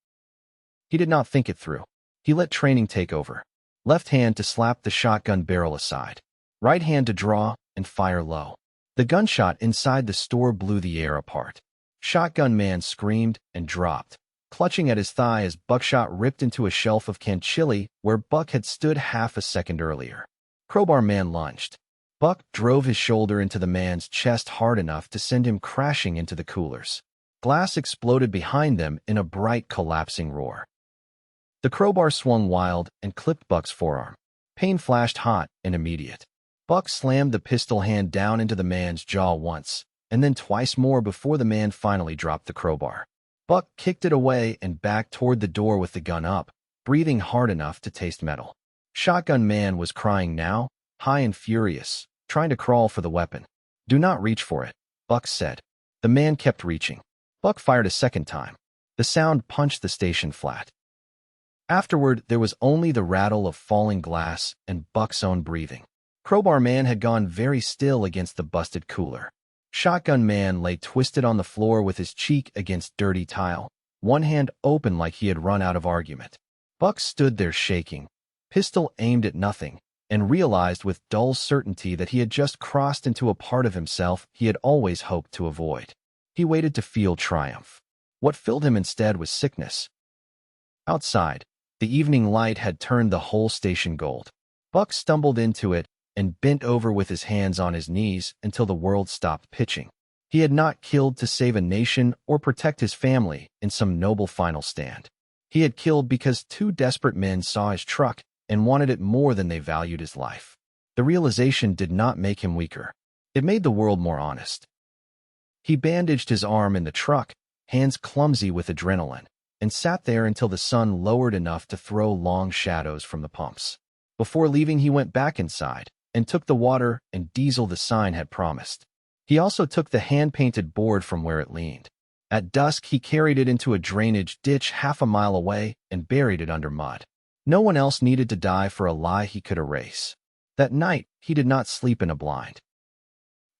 He did not think it through. He let training take over. Left hand to slap the shotgun barrel aside. Right hand to draw and fire low. The gunshot inside the store blew the air apart. Shotgun man screamed and dropped, clutching at his thigh as buckshot ripped into a shelf of canned chili where Buck had stood half a second earlier. Crowbar man lunged. Buck drove his shoulder into the man's chest hard enough to send him crashing into the coolers. Glass exploded behind them in a bright, collapsing roar. The crowbar swung wild and clipped Buck's forearm. Pain flashed hot and immediate. Buck slammed the pistol hand down into the man's jaw once, and then twice more before the man finally dropped the crowbar. Buck kicked it away and backed toward the door with the gun up, breathing hard enough to taste metal. Shotgun man was crying now, high and furious, trying to crawl for the weapon. "Do not reach for it," Buck said. The man kept reaching. Buck fired a second time. The sound punched the station flat. Afterward, there was only the rattle of falling glass and Buck's own breathing. Crowbar man had gone very still against the busted cooler. Shotgun man lay twisted on the floor with his cheek against dirty tile, one hand open like he had run out of argument. Buck stood there shaking, pistol aimed at nothing, and realized with dull certainty that he had just crossed into a part of himself he had always hoped to avoid. He waited to feel triumph. What filled him instead was sickness. Outside, the evening light had turned the whole station gold. Buck stumbled into it and bent over with his hands on his knees until the world stopped pitching. He had not killed to save a nation or protect his family in some noble final stand. He had killed because two desperate men saw his truck and wanted it more than they valued his life. The realization did not make him weaker. It made the world more honest. He bandaged his arm in the truck, hands clumsy with adrenaline, and sat there until the sun lowered enough to throw long shadows from the pumps. Before leaving, he went back inside and took the water and diesel the sign had promised. He also took the hand-painted board from where it leaned. At dusk, he carried it into a drainage ditch half a mile away and buried it under mud. No one else needed to die for a lie he could erase. That night, he did not sleep in a blind.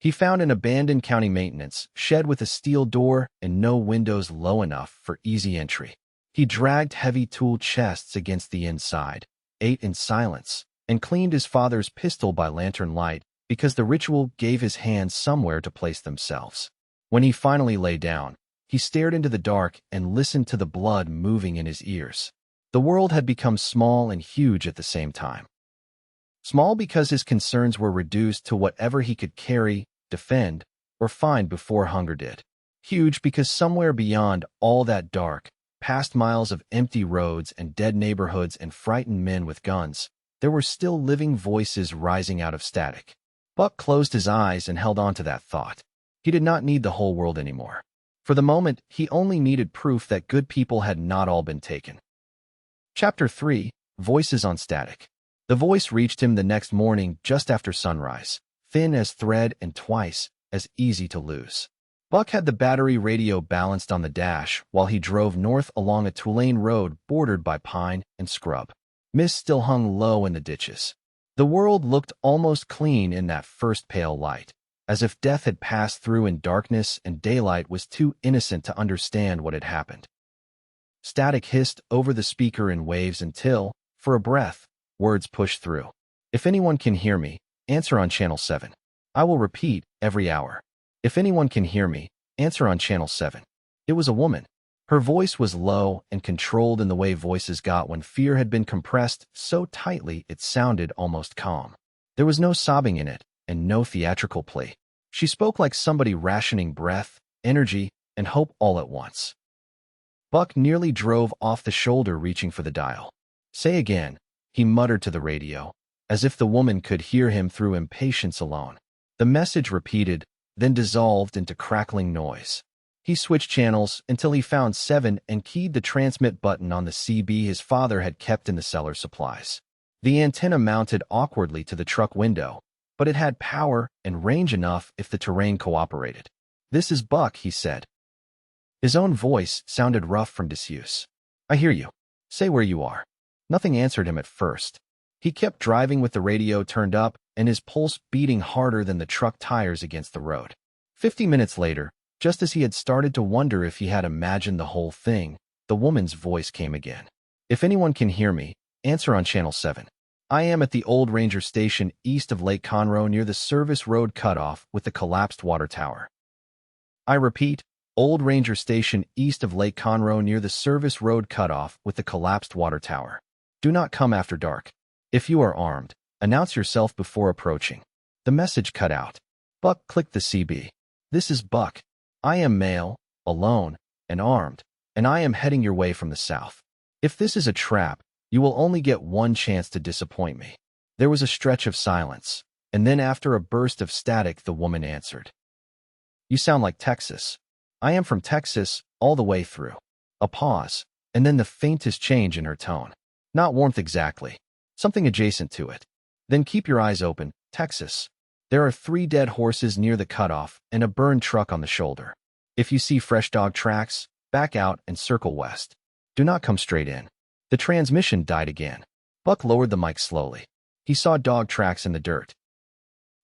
He found an abandoned county maintenance shed with a steel door and no windows low enough for easy entry. He dragged heavy tool chests against the inside, ate in silence, and cleaned his father's pistol by lantern light because the ritual gave his hands somewhere to place themselves. When he finally lay down, he stared into the dark and listened to the blood moving in his ears. The world had become small and huge at the same time. Small because his concerns were reduced to whatever he could carry, defend, or find before hunger did. Huge because somewhere beyond all that dark, past miles of empty roads and dead neighborhoods and frightened men with guns, there were still living voices rising out of static. Buck closed his eyes and held on to that thought. He did not need the whole world anymore. For the moment, he only needed proof that good people had not all been taken. Chapter 3, Voices on Static. The voice reached him the next morning just after sunrise, thin as thread and twice as easy to lose. Buck had the battery radio balanced on the dash while he drove north along a two-lane road bordered by pine and scrub. Mist still hung low in the ditches. The world looked almost clean in that first pale light, as if death had passed through in darkness and daylight was too innocent to understand what had happened. Static hissed over the speaker in waves until, for a breath, words pushed through. "If anyone can hear me, answer on Channel 7. I will repeat every hour. If anyone can hear me, answer on channel 7. It was a woman. Her voice was low and controlled in the way voices got when fear had been compressed so tightly it sounded almost calm. There was no sobbing in it, and no theatrical plea. She spoke like somebody rationing breath, energy, and hope all at once. Buck nearly drove off the shoulder reaching for the dial. Say again, he muttered to the radio, as if the woman could hear him through impatience alone. The message repeated, then dissolved into crackling noise. He switched channels until he found 7 and keyed the transmit button on the CB his father had kept in the cellar supplies. The antenna mounted awkwardly to the truck window, but it had power and range enough if the terrain cooperated. "This is Buck," he said. His own voice sounded rough from disuse. "I hear you. Say where you are." Nothing answered him at first. He kept driving with the radio turned up and his pulse beating harder than the truck tires against the road. 50 minutes later, just as he had started to wonder if he had imagined the whole thing, the woman's voice came again. "If anyone can hear me, answer on channel 7. I am at the old ranger station east of Lake Conroe near the service road cutoff with the collapsed water tower. I repeat, old ranger station east of Lake Conroe near the service road cutoff with the collapsed water tower. Do not come after dark. If you are armed, announce yourself before approaching." The message cut out. Buck clicked the CB. "This is Buck. I am male, alone, and armed, and I am heading your way from the south. If this is a trap, you will only get one chance to disappoint me." There was a stretch of silence, and then after a burst of static the woman answered. "You sound like Texas." "I am from Texas, all the way through." A pause, and then the faintest change in her tone. "Not warmth exactly. Something adjacent to it." "Then keep your eyes open, Texas. There are 3 dead horses near the cutoff and a burned truck on the shoulder. If you see fresh dog tracks, back out and circle west. Do not come straight in." The transmission died again. Buck lowered the mic slowly. He saw dog tracks in the dirt.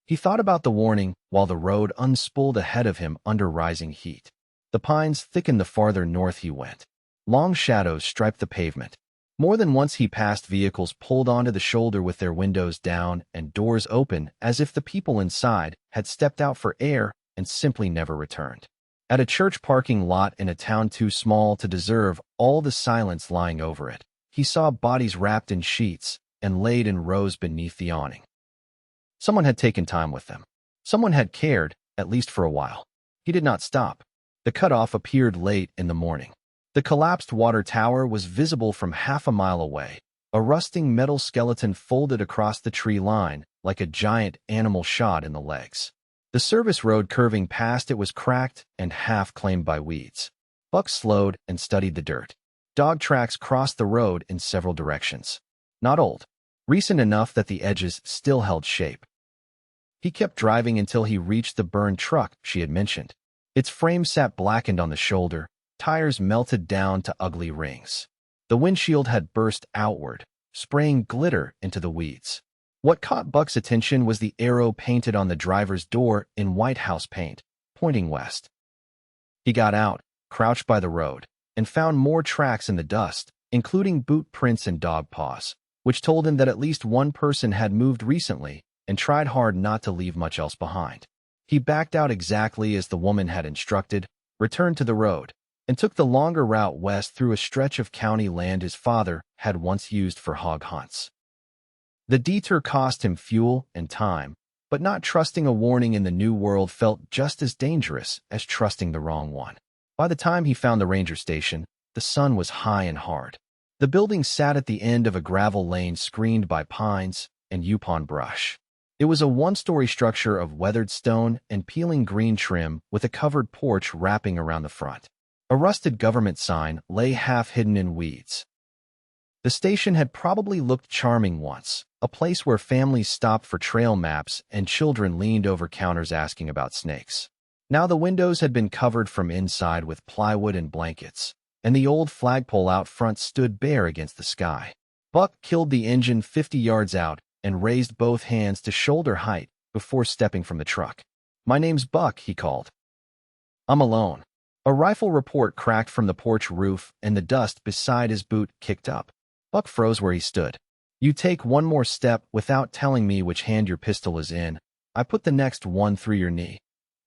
He thought about the warning while the road unspooled ahead of him under rising heat. The pines thickened the farther north he went. Long shadows striped the pavement. More than once he passed vehicles pulled onto the shoulder with their windows down and doors open as if the people inside had stepped out for air and simply never returned. At a church parking lot in a town too small to deserve all the silence lying over it, he saw bodies wrapped in sheets and laid in rows beneath the awning. Someone had taken time with them. Someone had cared, at least for a while. He did not stop. The cutoff appeared late in the morning. The collapsed water tower was visible from half a mile away, a rusting metal skeleton folded across the tree line like a giant animal shot in the legs. The service road curving past it was cracked and half claimed by weeds. Buck slowed and studied the dirt. Dog tracks crossed the road in several directions. Not old. Recent enough that the edges still held shape. He kept driving until he reached the burned truck she had mentioned. Its frame sat blackened on the shoulder, tires melted down to ugly rings. The windshield had burst outward, spraying glitter into the weeds. What caught Buck's attention was the arrow painted on the driver's door in white house paint, pointing west. He got out, crouched by the road, and found more tracks in the dust, including boot prints and dog paws, which told him that at least one person had moved recently and tried hard not to leave much else behind. He backed out exactly as the woman had instructed, returned to the road, and took the longer route west through a stretch of county land his father had once used for hog hunts. The detour cost him fuel and time, but not trusting a warning in the new world felt just as dangerous as trusting the wrong one. By the time he found the ranger station, the sun was high and hard. The building sat at the end of a gravel lane screened by pines and yupon brush. It was a one-story structure of weathered stone and peeling green trim with a covered porch wrapping around the front. A rusted government sign lay half-hidden in weeds. The station had probably looked charming once, a place where families stopped for trail maps and children leaned over counters asking about snakes. Now the windows had been covered from inside with plywood and blankets, and the old flagpole out front stood bare against the sky. Buck killed the engine 50 yards out and raised both hands to shoulder height before stepping from the truck. "My name's Buck," he called. "I'm alone." A rifle report cracked from the porch roof and the dust beside his boot kicked up. Buck froze where he stood. "You take one more step without telling me which hand your pistol is in, I put the next one through your knee,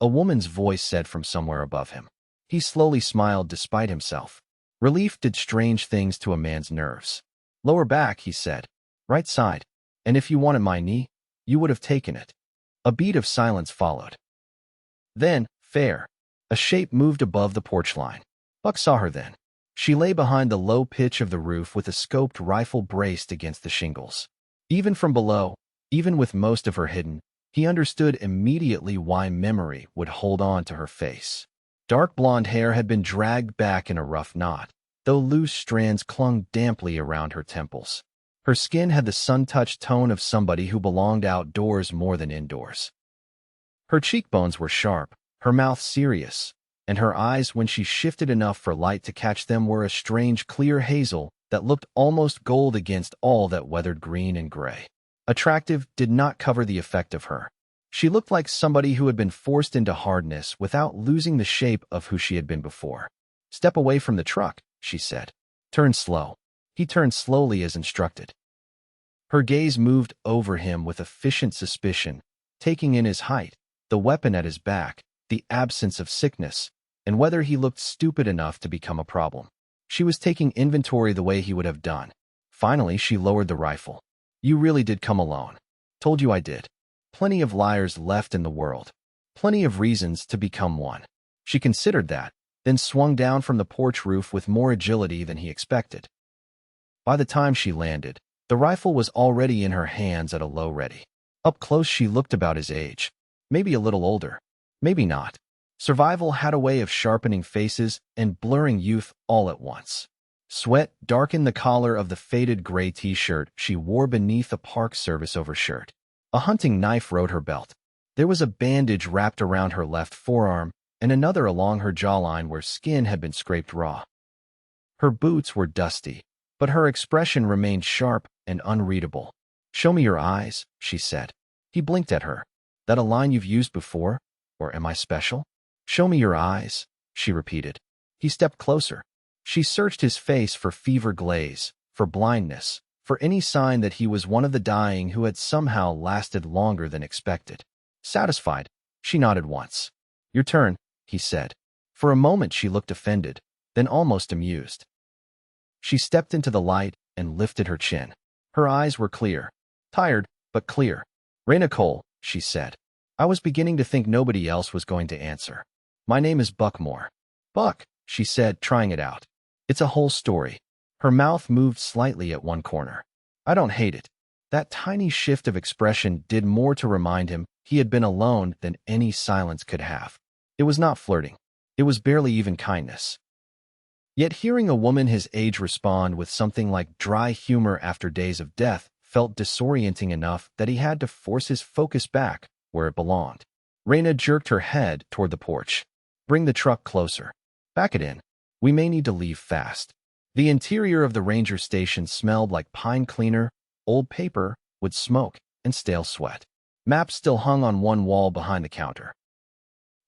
a woman's voice said from somewhere above him. He slowly smiled despite himself. Relief did strange things to a man's nerves. Lower back, he said. Right side. And if you wanted my knee, you would have taken it. A beat of silence followed. Then, fair. A shape moved above the porch line. Buck saw her then. She lay behind the low pitch of the roof with a scoped rifle braced against the shingles. Even from below, even with most of her hidden, he understood immediately why memory would hold on to her face. Dark blonde hair had been dragged back in a rough knot, though loose strands clung damply around her temples. Her skin had the sun-touched tone of somebody who belonged outdoors more than indoors. Her cheekbones were sharp, her mouth serious, and her eyes, when she shifted enough for light to catch them, were a strange clear hazel that looked almost gold against all that weathered green and gray. Attractive did not cover the effect of her. She looked like somebody who had been forced into hardness without losing the shape of who she had been before. Step away from the truck, she said. Turn slow. He turned slowly as instructed. Her gaze moved over him with efficient suspicion, taking in his height, the weapon at his back, the absence of sickness, and whether he looked stupid enough to become a problem. She was taking inventory the way he would have done. Finally, she lowered the rifle. You really did come alone. Told you I did. Plenty of liars left in the world. Plenty of reasons to become one. She considered that, then swung down from the porch roof with more agility than he expected. By the time she landed, the rifle was already in her hands at a low ready. Up close she looked about his age. Maybe a little older. Maybe not. Survival had a way of sharpening faces and blurring youth all at once. Sweat darkened the collar of the faded gray t-shirt she wore beneath a Park Service overshirt. A hunting knife rode her belt. There was a bandage wrapped around her left forearm and another along her jawline where skin had been scraped raw. Her boots were dusty, but her expression remained sharp and unreadable. Show me your eyes, she said. He blinked at her. That a line you've used before? Or am I special? Show me your eyes, she repeated. He stepped closer. She searched his face for fever glaze, for blindness, for any sign that he was one of the dying who had somehow lasted longer than expected. Satisfied, she nodded once. Your turn, he said. For a moment she looked offended, then almost amused. She stepped into the light and lifted her chin. Her eyes were clear. Tired, but clear. Raina Cole, she said. I was beginning to think nobody else was going to answer. My name is Buckmore. Buck, she said, trying it out. It's a whole story. Her mouth moved slightly at one corner. I don't hate it. That tiny shift of expression did more to remind him he had been alone than any silence could have. It was not flirting. It was barely even kindness. Yet hearing a woman his age respond with something like dry humor after days of death felt disorienting enough that he had to force his focus back where it belonged. Raina jerked her head toward the porch. Bring the truck closer. Back it in. We may need to leave fast. The interior of the ranger station smelled like pine cleaner, old paper, wood smoke, and stale sweat. Maps still hung on one wall behind the counter.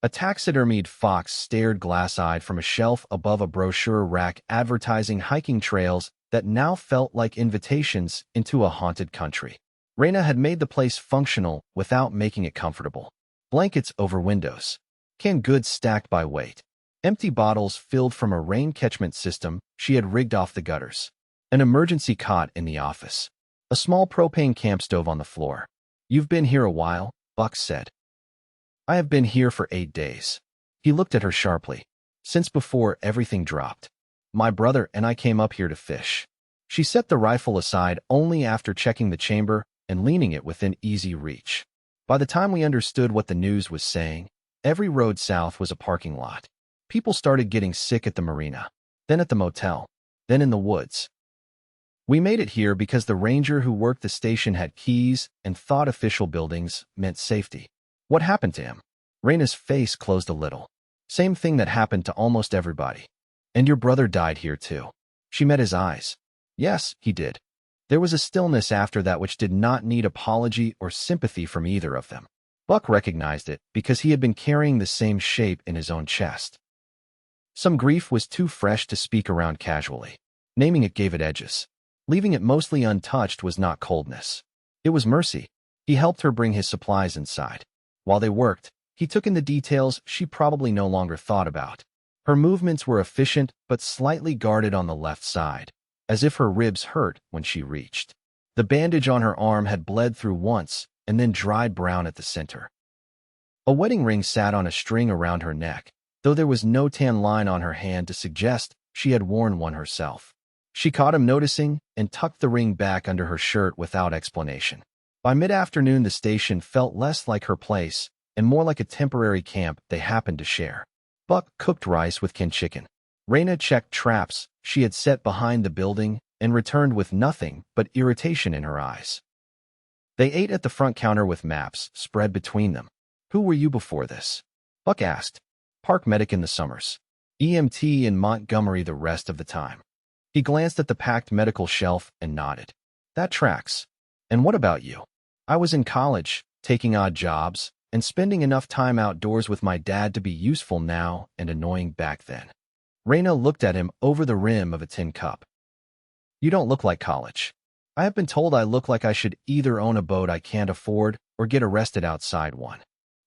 A taxidermied fox stared glass-eyed from a shelf above a brochure rack advertising hiking trails that now felt like invitations into a haunted country. Raina had made the place functional without making it comfortable. Blankets over windows. Canned goods stacked by weight. Empty bottles filled from a rain catchment system she had rigged off the gutters. An emergency cot in the office. A small propane camp stove on the floor. You've been here a while, Buck said. I have been here for 8 days. He looked at her sharply. Since before everything dropped. My brother and I came up here to fish. She set the rifle aside only after checking the chamber and leaning it within easy reach. By the time we understood what the news was saying, every road south was a parking lot. People started getting sick at the marina, then at the motel, then in the woods. We made it here because the ranger who worked the station had keys and thought official buildings meant safety. What happened to him? Raina's face closed a little. Same thing that happened to almost everybody. And your brother died here too. She met his eyes. Yes, he did. There was a stillness after that which did not need apology or sympathy from either of them. Buck recognized it because he had been carrying the same shape in his own chest. Some grief was too fresh to speak around casually. Naming it gave it edges. Leaving it mostly untouched was not coldness. It was mercy. He helped her bring his supplies inside. While they worked, he took in the details she probably no longer thought about. Her movements were efficient but slightly guarded on the left side, as if her ribs hurt when she reached. The bandage on her arm had bled through once and then dried brown at the center. A wedding ring sat on a string around her neck, though there was no tan line on her hand to suggest she had worn one herself. She caught him noticing and tucked the ring back under her shirt without explanation. By mid-afternoon, the station felt less like her place and more like a temporary camp they happened to share. Buck cooked rice with canned chicken. Raina checked traps she had set behind the building and returned with nothing but irritation in her eyes. They ate at the front counter with maps spread between them. "Who were you before this?" Buck asked. "Park medic in the summers. EMT in Montgomery the rest of the time." He glanced at the packed medical shelf and nodded. "That tracks. And what about you?" "I was in college, taking odd jobs, and spending enough time outdoors with my dad to be useful now and annoying back then." Raina looked at him over the rim of a tin cup. "You don't look like college. I have been told I look like I should either own a boat I can't afford or get arrested outside one."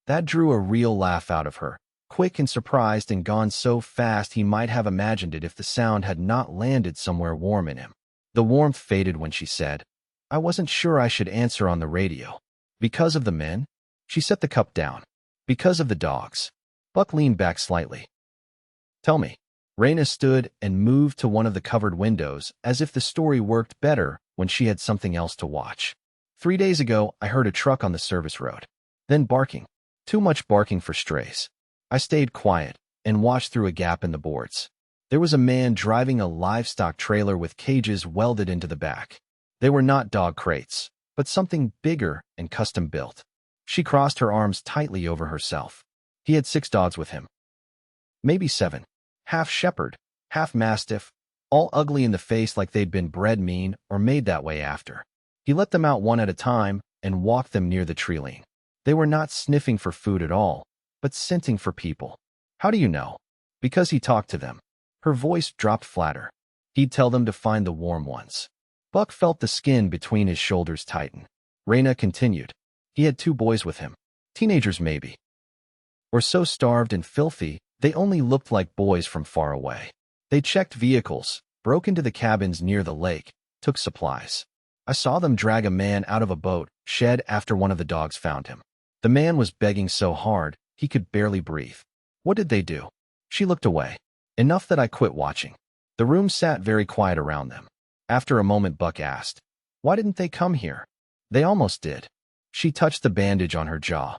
That drew a real laugh out of her, quick and surprised and gone so fast he might have imagined it if the sound had not landed somewhere warm in him. The warmth faded when she said, "I wasn't sure I should answer on the radio." "Because of the men?" She set the cup down. "Because of the dogs." Buck leaned back slightly. "Tell me." Raina stood and moved to one of the covered windows as if the story worked better when she had something else to watch. 3 days ago, I heard a truck on the service road. Then barking. Too much barking for strays. I stayed quiet and watched through a gap in the boards. There was a man driving a livestock trailer with cages welded into the back. They were not dog crates, but something bigger and custom-built. She crossed her arms tightly over herself. He had 6 dogs with him. Maybe 7. Half shepherd, half mastiff, all ugly in the face like they'd been bred mean or made that way after. He let them out one at a time and walked them near the tree line. They were not sniffing for food at all, but scenting for people. "How do you know?" "Because he talked to them." Her voice dropped flatter. "He'd tell them to find the warm ones." Buck felt the skin between his shoulders tighten. Raina continued. "He had 2 boys with him. Teenagers maybe. Or so starved and filthy, they only looked like boys from far away. They checked vehicles, broke into the cabins near the lake, took supplies. I saw them drag a man out of a boat shed after one of the dogs found him. The man was begging so hard, he could barely breathe." "What did they do?" She looked away. "Enough that I quit watching." The room sat very quiet around them. After a moment, Buck asked, "Why didn't they come here?" "They almost did." She touched the bandage on her jaw.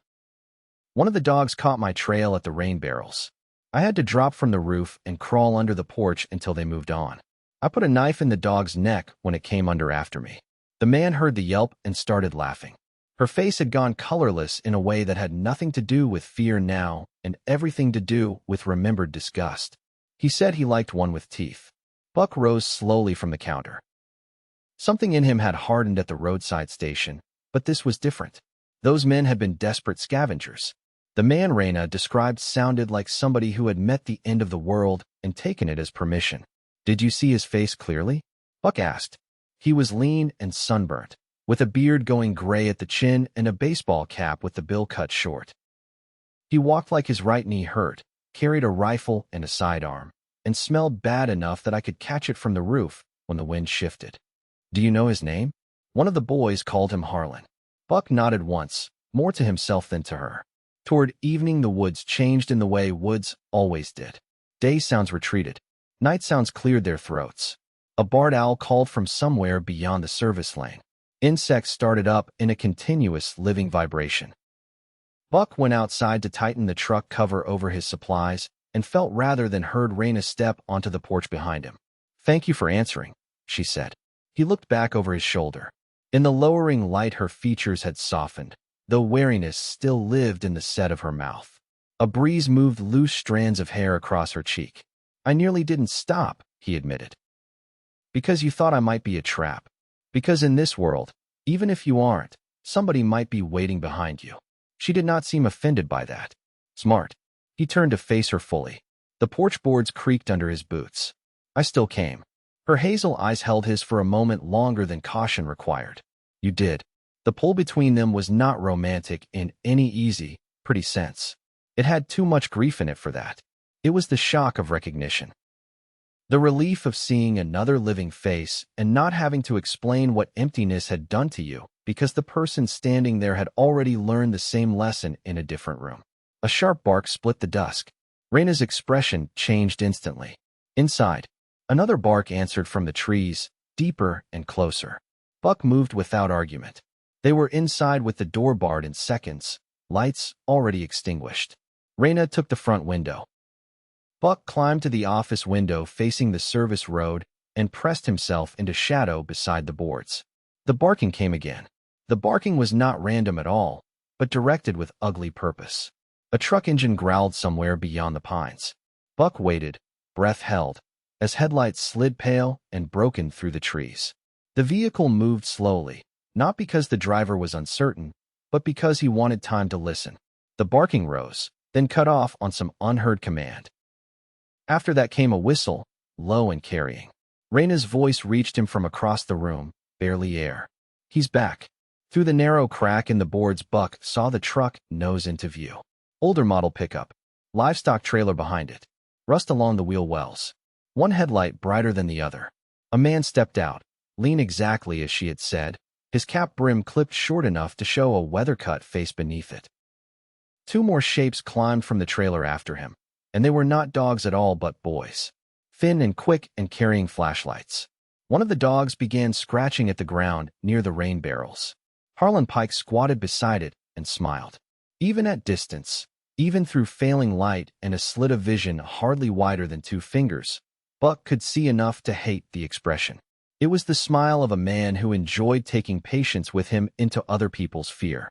"One of the dogs caught my trail at the rain barrels. I had to drop from the roof and crawl under the porch until they moved on. I put a knife in the dog's neck when it came under after me." The man heard the yelp and started laughing. Her face had gone colorless in a way that had nothing to do with fear now and everything to do with remembered disgust. "He said he liked one with teeth." Buck rose slowly from the counter. Something in him had hardened at the roadside station, but this was different. Those men had been desperate scavengers. The man Raina described sounded like somebody who had met the end of the world and taken it as permission. "Did you see his face clearly?" Buck asked. He was lean and sunburnt, with a beard going gray at the chin and a baseball cap with the bill cut short. He walked like his right knee hurt, carried a rifle and a sidearm, and smelled bad enough that I could catch it from the roof when the wind shifted. "Do you know his name?" One of the boys called him Harlan. Buck nodded once, more to himself than to her. Toward evening, the woods changed in the way woods always did. Day sounds retreated. Night sounds cleared their throats. A barred owl called from somewhere beyond the service lane. Insects started up in a continuous living vibration. Buck went outside to tighten the truck cover over his supplies and felt rather than heard Raina step onto the porch behind him. "Thank you for answering," she said. He looked back over his shoulder. In the lowering light, her features had softened, though wariness still lived in the set of her mouth. A breeze moved loose strands of hair across her cheek. "I nearly didn't stop," he admitted. "Because you thought I might be a trap. Because in this world, even if you aren't, somebody might be waiting behind you." She did not seem offended by that. "Smart." He turned to face her fully. The porch boards creaked under his boots. "I still came." Her hazel eyes held his for a moment longer than caution required. "You did." The pull between them was not romantic in any easy, pretty sense. It had too much grief in it for that. It was the shock of recognition. The relief of seeing another living face and not having to explain what emptiness had done to you because the person standing there had already learned the same lesson in a different room. A sharp bark split the dusk. Raina's expression changed instantly. Inside, another bark answered from the trees, deeper and closer. Buck moved without argument. They were inside with the door barred in seconds, lights already extinguished. Raina took the front window. Buck climbed to the office window facing the service road and pressed himself into shadow beside the boards. The barking came again. The barking was not random at all, but directed with ugly purpose. A truck engine growled somewhere beyond the pines. Buck waited, breath held, as headlights slid pale and broken through the trees. The vehicle moved slowly, not because the driver was uncertain, but because he wanted time to listen. The barking rose, then cut off on some unheard command. After that came a whistle, low and carrying. Raina's voice reached him from across the room, barely air. He's back. Through the narrow crack in the boards, Buck saw the truck nose into view. Older model pickup. Livestock trailer behind it. Rust along the wheel wells. One headlight brighter than the other. A man stepped out, lean exactly as she had said, his cap brim clipped short enough to show a weather-cut face beneath it. Two more shapes climbed from the trailer after him, and they were not dogs at all but boys. Thin and quick and carrying flashlights. One of the dogs began scratching at the ground near the rain barrels. Harlan Pike squatted beside it and smiled. Even at distance, even through failing light and a slit of vision hardly wider than 2 fingers, Buck could see enough to hate the expression. It was the smile of a man who enjoyed taking patience with him into other people's fear.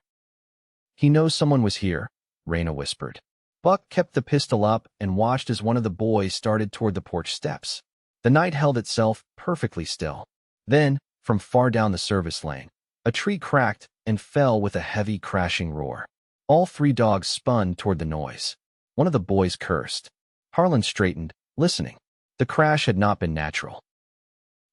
"He knows someone was here," Raina whispered. Buck kept the pistol up and watched as one of the boys started toward the porch steps. The night held itself perfectly still. Then, from far down the service lane, a tree cracked and fell with a heavy crashing roar. All 3 dogs spun toward the noise. One of the boys cursed. Harlan straightened, listening. The crash had not been natural.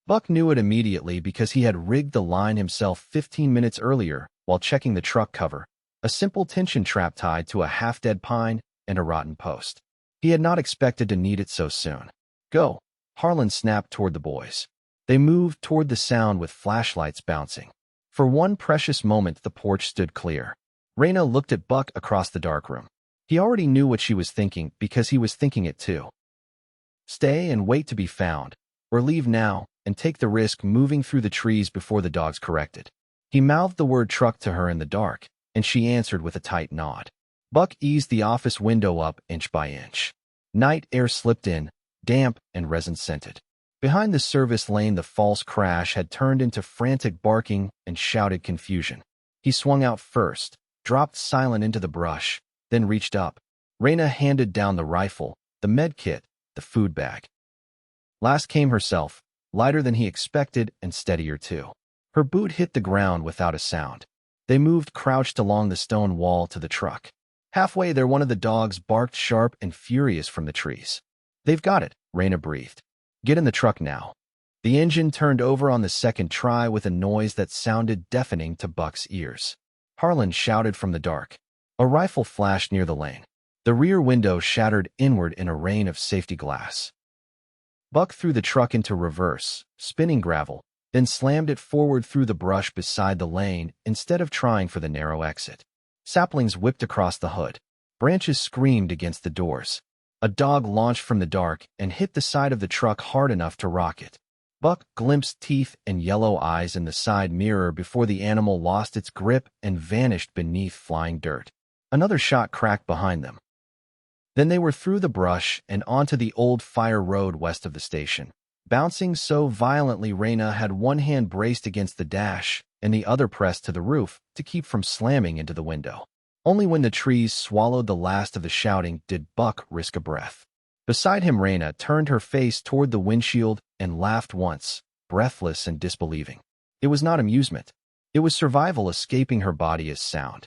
Buck knew it immediately because he had rigged the line himself 15 minutes earlier while checking the truck cover, a simple tension trap tied to a half-dead pine and a rotten post. He had not expected to need it so soon. "Go," Harlan snapped toward the boys. They moved toward the sound with flashlights bouncing. For one precious moment the porch stood clear. Raina looked at Buck across the darkroom. He already knew what she was thinking because he was thinking it too. Stay and wait to be found, or leave now and take the risk moving through the trees before the dogs corrected. He mouthed the word truck to her in the dark, and she answered with a tight nod. Buck eased the office window up inch by inch. Night air slipped in, damp and resin-scented. Behind the service lane the false crash had turned into frantic barking and shouted confusion. He swung out first, dropped silent into the brush, then reached up. Raina handed down the rifle, the med kit, the food bag. Last came herself, lighter than he expected and steadier too. Her boot hit the ground without a sound. They moved crouched along the stone wall to the truck. Halfway there one of the dogs barked sharp and furious from the trees. "They've got it," Raina breathed. "Get in the truck now." The engine turned over on the second try with a noise that sounded deafening to Buck's ears. Harlan shouted from the dark. A rifle flashed near the lane. The rear window shattered inward in a rain of safety glass. Buck threw the truck into reverse, spinning gravel, then slammed it forward through the brush beside the lane instead of trying for the narrow exit. Saplings whipped across the hood. Branches screamed against the doors. A dog launched from the dark and hit the side of the truck hard enough to rock it. Buck glimpsed teeth and yellow eyes in the side mirror before the animal lost its grip and vanished beneath flying dirt. Another shot cracked behind them. Then they were through the brush and onto the old fire road west of the station. Bouncing so violently Raina had one hand braced against the dash and the other pressed to the roof to keep from slamming into the window. Only when the trees swallowed the last of the shouting did Buck risk a breath. Beside him Raina turned her face toward the windshield and laughed once, breathless and disbelieving. It was not amusement. It was survival escaping her body as sound.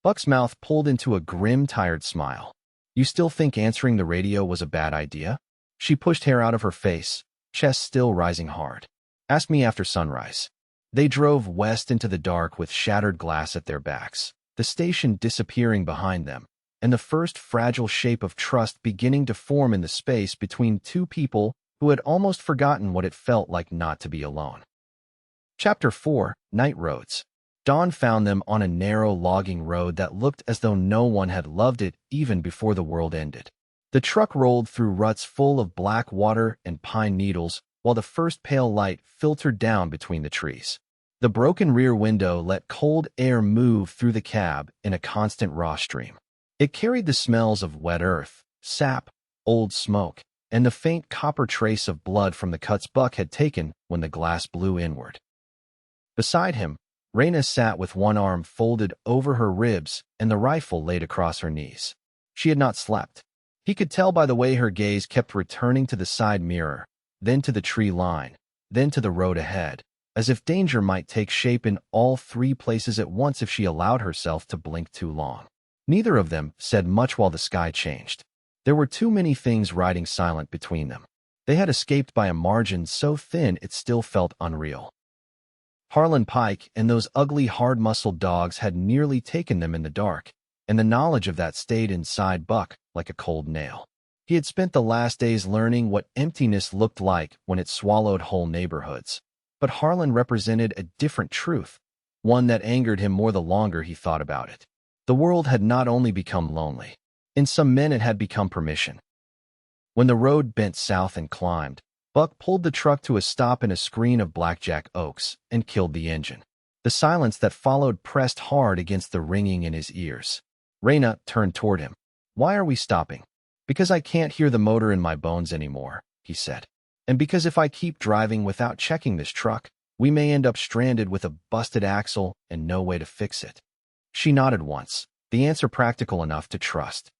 Buck's mouth pulled into a grim, tired smile. "You still think answering the radio was a bad idea?" She pushed hair out of her face, chest still rising hard. "Ask me after sunrise." They drove west into the dark with shattered glass at their backs, the station disappearing behind them, and the first fragile shape of trust beginning to form in the space between two people who had almost forgotten what it felt like not to be alone. Chapter 4: Night Roads. Dawn found them on a narrow logging road that looked as though no one had loved it even before the world ended. The truck rolled through ruts full of black water and pine needles while the first pale light filtered down between the trees. The broken rear window let cold air move through the cab in a constant raw stream. It carried the smells of wet earth, sap, old smoke, and the faint copper trace of blood from the cuts Buck had taken when the glass blew inward. Beside him, Raina sat with one arm folded over her ribs and the rifle laid across her knees. She had not slept. He could tell by the way her gaze kept returning to the side mirror, then to the tree line, then to the road ahead, as if danger might take shape in all three places at once if she allowed herself to blink too long. Neither of them said much while the sky changed. There were too many things riding silent between them. They had escaped by a margin so thin it still felt unreal. Harlan Pike and those ugly, hard-muscled dogs had nearly taken them in the dark, and the knowledge of that stayed inside Buck like a cold nail. He had spent the last days learning what emptiness looked like when it swallowed whole neighborhoods. But Harlan represented a different truth, one that angered him more the longer he thought about it. The world had not only become lonely. In some men it had become permission. When the road bent south and climbed, Buck pulled the truck to a stop in a screen of blackjack oaks and killed the engine. The silence that followed pressed hard against the ringing in his ears. Raina turned toward him. "Why are we stopping?" "Because I can't hear the motor in my bones anymore," he said. "And because if I keep driving without checking this truck, we may end up stranded with a busted axle and no way to fix it." She nodded once, the answer practical enough to trust.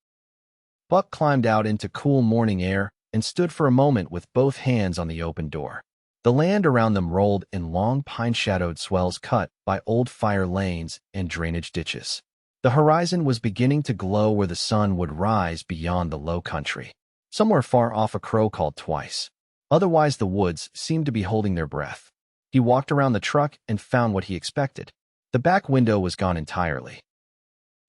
Buck climbed out into cool morning air and stood for a moment with both hands on the open door. The land around them rolled in long pine-shadowed swells cut by old fire lanes and drainage ditches. The horizon was beginning to glow where the sun would rise beyond the low country. Somewhere far off a crow called twice. Otherwise the woods seemed to be holding their breath. He walked around the truck and found what he expected. The back window was gone entirely.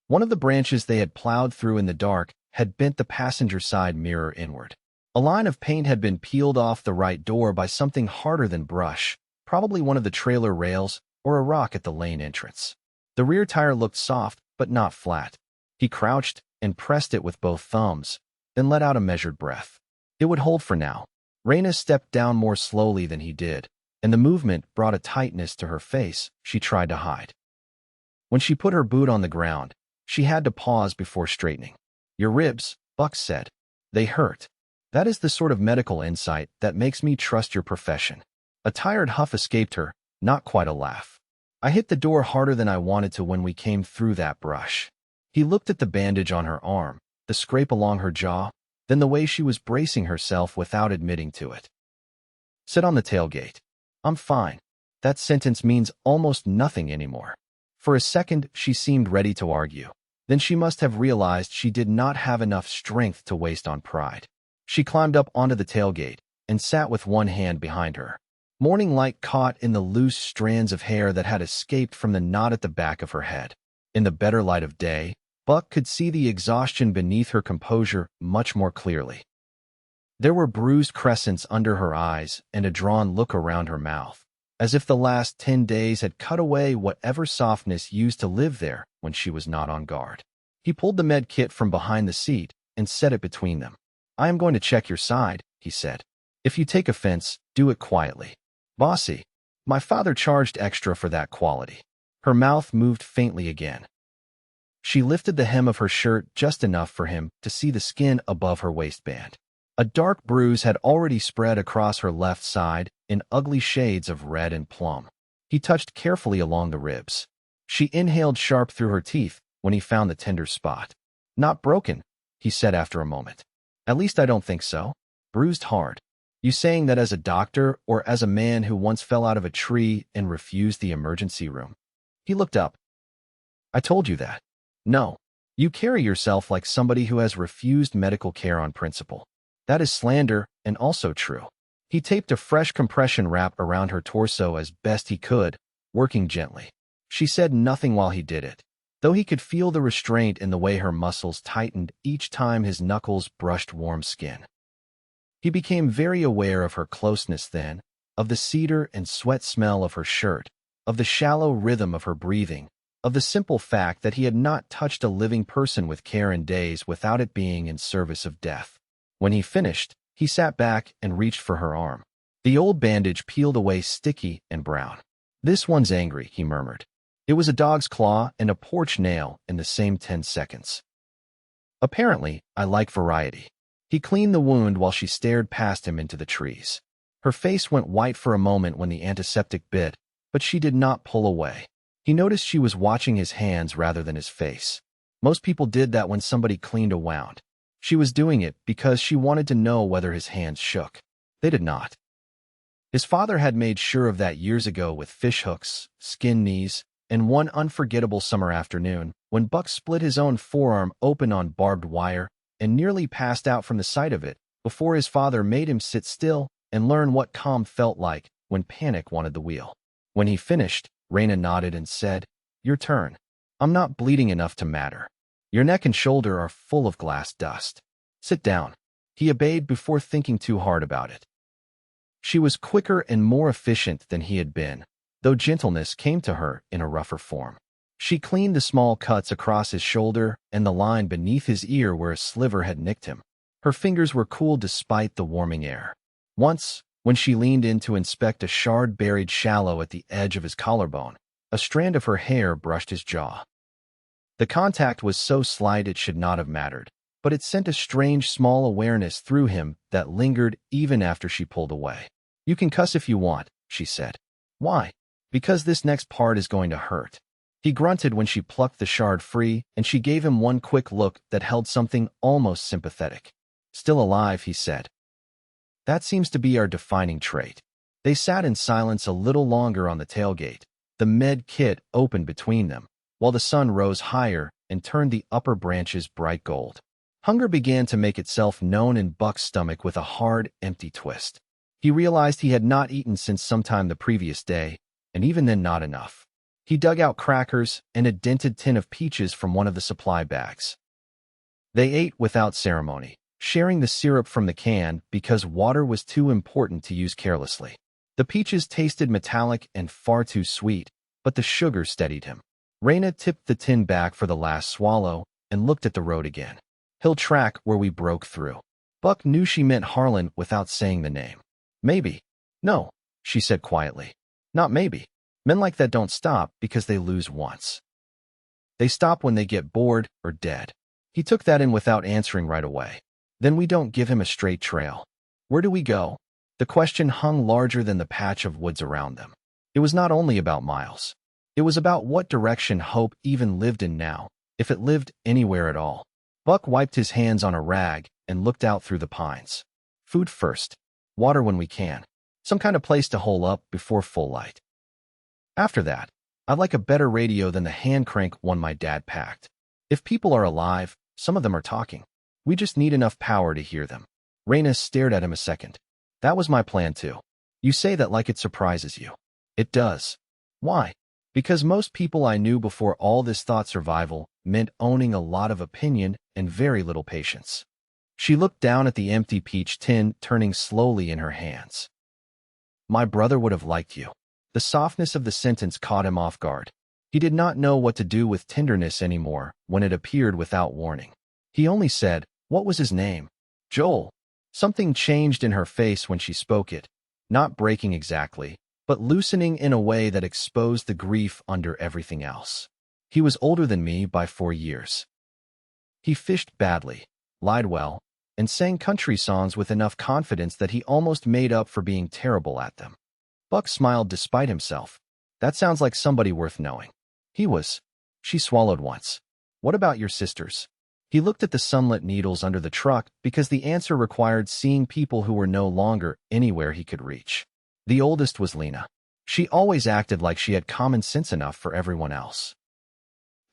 One of the branches they had plowed through in the dark had bent the passenger side mirror inward. A line of paint had been peeled off the right door by something harder than brush, probably one of the trailer rails or a rock at the lane entrance. The rear tire looked soft, but not flat. He crouched and pressed it with both thumbs, then let out a measured breath. It would hold for now. Raina stepped down more slowly than he did, and the movement brought a tightness to her face she tried to hide. When she put her boot on the ground, she had to pause before straightening. "Your ribs," Buck said. "They hurt." "That is the sort of medical insight that makes me trust your profession." A tired huff escaped her, not quite a laugh. "I hit the door harder than I wanted to when we came through that brush." He looked at the bandage on her arm, the scrape along her jaw, then the way she was bracing herself without admitting to it. "Sit on the tailgate." "I'm fine." That sentence means almost nothing anymore. For a second, she seemed ready to argue. Then she must have realized she did not have enough strength to waste on pride. She climbed up onto the tailgate and sat with one hand behind her. Morning light caught in the loose strands of hair that had escaped from the knot at the back of her head. In the better light of day, Buck could see the exhaustion beneath her composure much more clearly. There were bruised crescents under her eyes and a drawn look around her mouth, as if the last 10 days had cut away whatever softness used to live there when she was not on guard. He pulled the med kit from behind the seat and set it between them. "I am going to check your side," he said. "If you take offense, do it quietly." "Bossy. My father charged extra for that quality." Her mouth moved faintly again. She lifted the hem of her shirt just enough for him to see the skin above her waistband. A dark bruise had already spread across her left side in ugly shades of red and plum. He touched carefully along the ribs. She inhaled sharp through her teeth when he found the tender spot. "Not broken," he said after a moment. "At least I don't think so. Bruised hard." "You saying that as a doctor or as a man who once fell out of a tree and refused the emergency room?" He looked up. "I told you that." "No. You carry yourself like somebody who has refused medical care on principle." "That is slander and also true." He taped a fresh compression wrap around her torso as best he could working gently. She said nothing while he did it, though he could feel the restraint in the way her muscles tightened each time his knuckles brushed warm skin. He became very aware of her closeness then, of the cedar and sweat smell of her shirt, of the shallow rhythm of her breathing, of the simple fact that he had not touched a living person with care in days without it being in service of death. When he finished, he sat back and reached for her arm. The old bandage peeled away sticky and brown. "This one's angry," he murmured. It was a dog's claw and a porch nail in the same 10 seconds. "Apparently, I like variety." He cleaned the wound while she stared past him into the trees. Her face went white for a moment when the antiseptic bit, but she did not pull away. He noticed she was watching his hands rather than his face. Most people did that when somebody cleaned a wound. She was doing it because she wanted to know whether his hands shook. They did not. His father had made sure of that years ago with fish hooks, skin knees, and one unforgettable summer afternoon when Buck split his own forearm open on barbed wire and nearly passed out from the sight of it before his father made him sit still and learn what calm felt like when panic wanted the wheel. When he finished, Raina nodded and said, "Your turn. I'm not bleeding enough to matter. Your neck and shoulder are full of glass dust. Sit down." He obeyed before thinking too hard about it. She was quicker and more efficient than he had been, though gentleness came to her in a rougher form. She cleaned the small cuts across his shoulder and the line beneath his ear where a sliver had nicked him. Her fingers were cool despite the warming air. Once, when she leaned in to inspect a shard buried shallow at the edge of his collarbone, a strand of her hair brushed his jaw. The contact was so slight it should not have mattered, but it sent a strange small awareness through him that lingered even after she pulled away. "You can cuss if you want," she said. "Why?" "Because this next part is going to hurt." He grunted when she plucked the shard free, and she gave him one quick look that held something almost sympathetic. "Still alive," he said. "That seems to be our defining trait." They sat in silence a little longer on the tailgate, the med kit open between them, while the sun rose higher and turned the upper branches bright gold. Hunger began to make itself known in Buck's stomach with a hard, empty twist. He realized he had not eaten since sometime the previous day, and even then not enough. He dug out crackers and a dented tin of peaches from one of the supply bags. They ate without ceremony, sharing the syrup from the can because water was too important to use carelessly. The peaches tasted metallic and far too sweet, but the sugar steadied him. Raina tipped the tin back for the last swallow and looked at the road again. "Hill track where we broke through." Buck knew she meant Harlan without saying the name. "Maybe." "No," she said quietly. "Not maybe. Men like that don't stop because they lose once. They stop when they get bored or dead." He took that in without answering right away. "Then we don't give him a straight trail. Where do we go?" The question hung larger than the patch of woods around them. It was not only about miles. It was about what direction hope even lived in now, if it lived anywhere at all. Buck wiped his hands on a rag and looked out through the pines. "Food first. Water when we can. Some kind of place to hole up before full light. After that, I'd like a better radio than the hand crank one my dad packed. If people are alive, some of them are talking. We just need enough power to hear them." Raina stared at him a second. "That was my plan too." "You say that like it surprises you." "It does." "Why?" "Because most people I knew before all this thought survival meant owning a lot of opinion and very little patience." She looked down at the empty peach tin turning slowly in her hands. "My brother would have liked you." The softness of the sentence caught him off guard. He did not know what to do with tenderness anymore when it appeared without warning. He only said, "What was his name?" "Joel." Something changed in her face when she spoke it, not breaking exactly, but loosening in a way that exposed the grief under everything else. "He was older than me by 4 years. He fished badly, lied well, and sang country songs with enough confidence that he almost made up for being terrible at them." Buck smiled despite himself. "That sounds like somebody worth knowing." "He was." She swallowed once. "What about your sisters?" He looked at the sunlit needles under the truck because the answer required seeing people who were no longer anywhere he could reach. The oldest was Lena. She always acted like she had common sense enough for everyone else.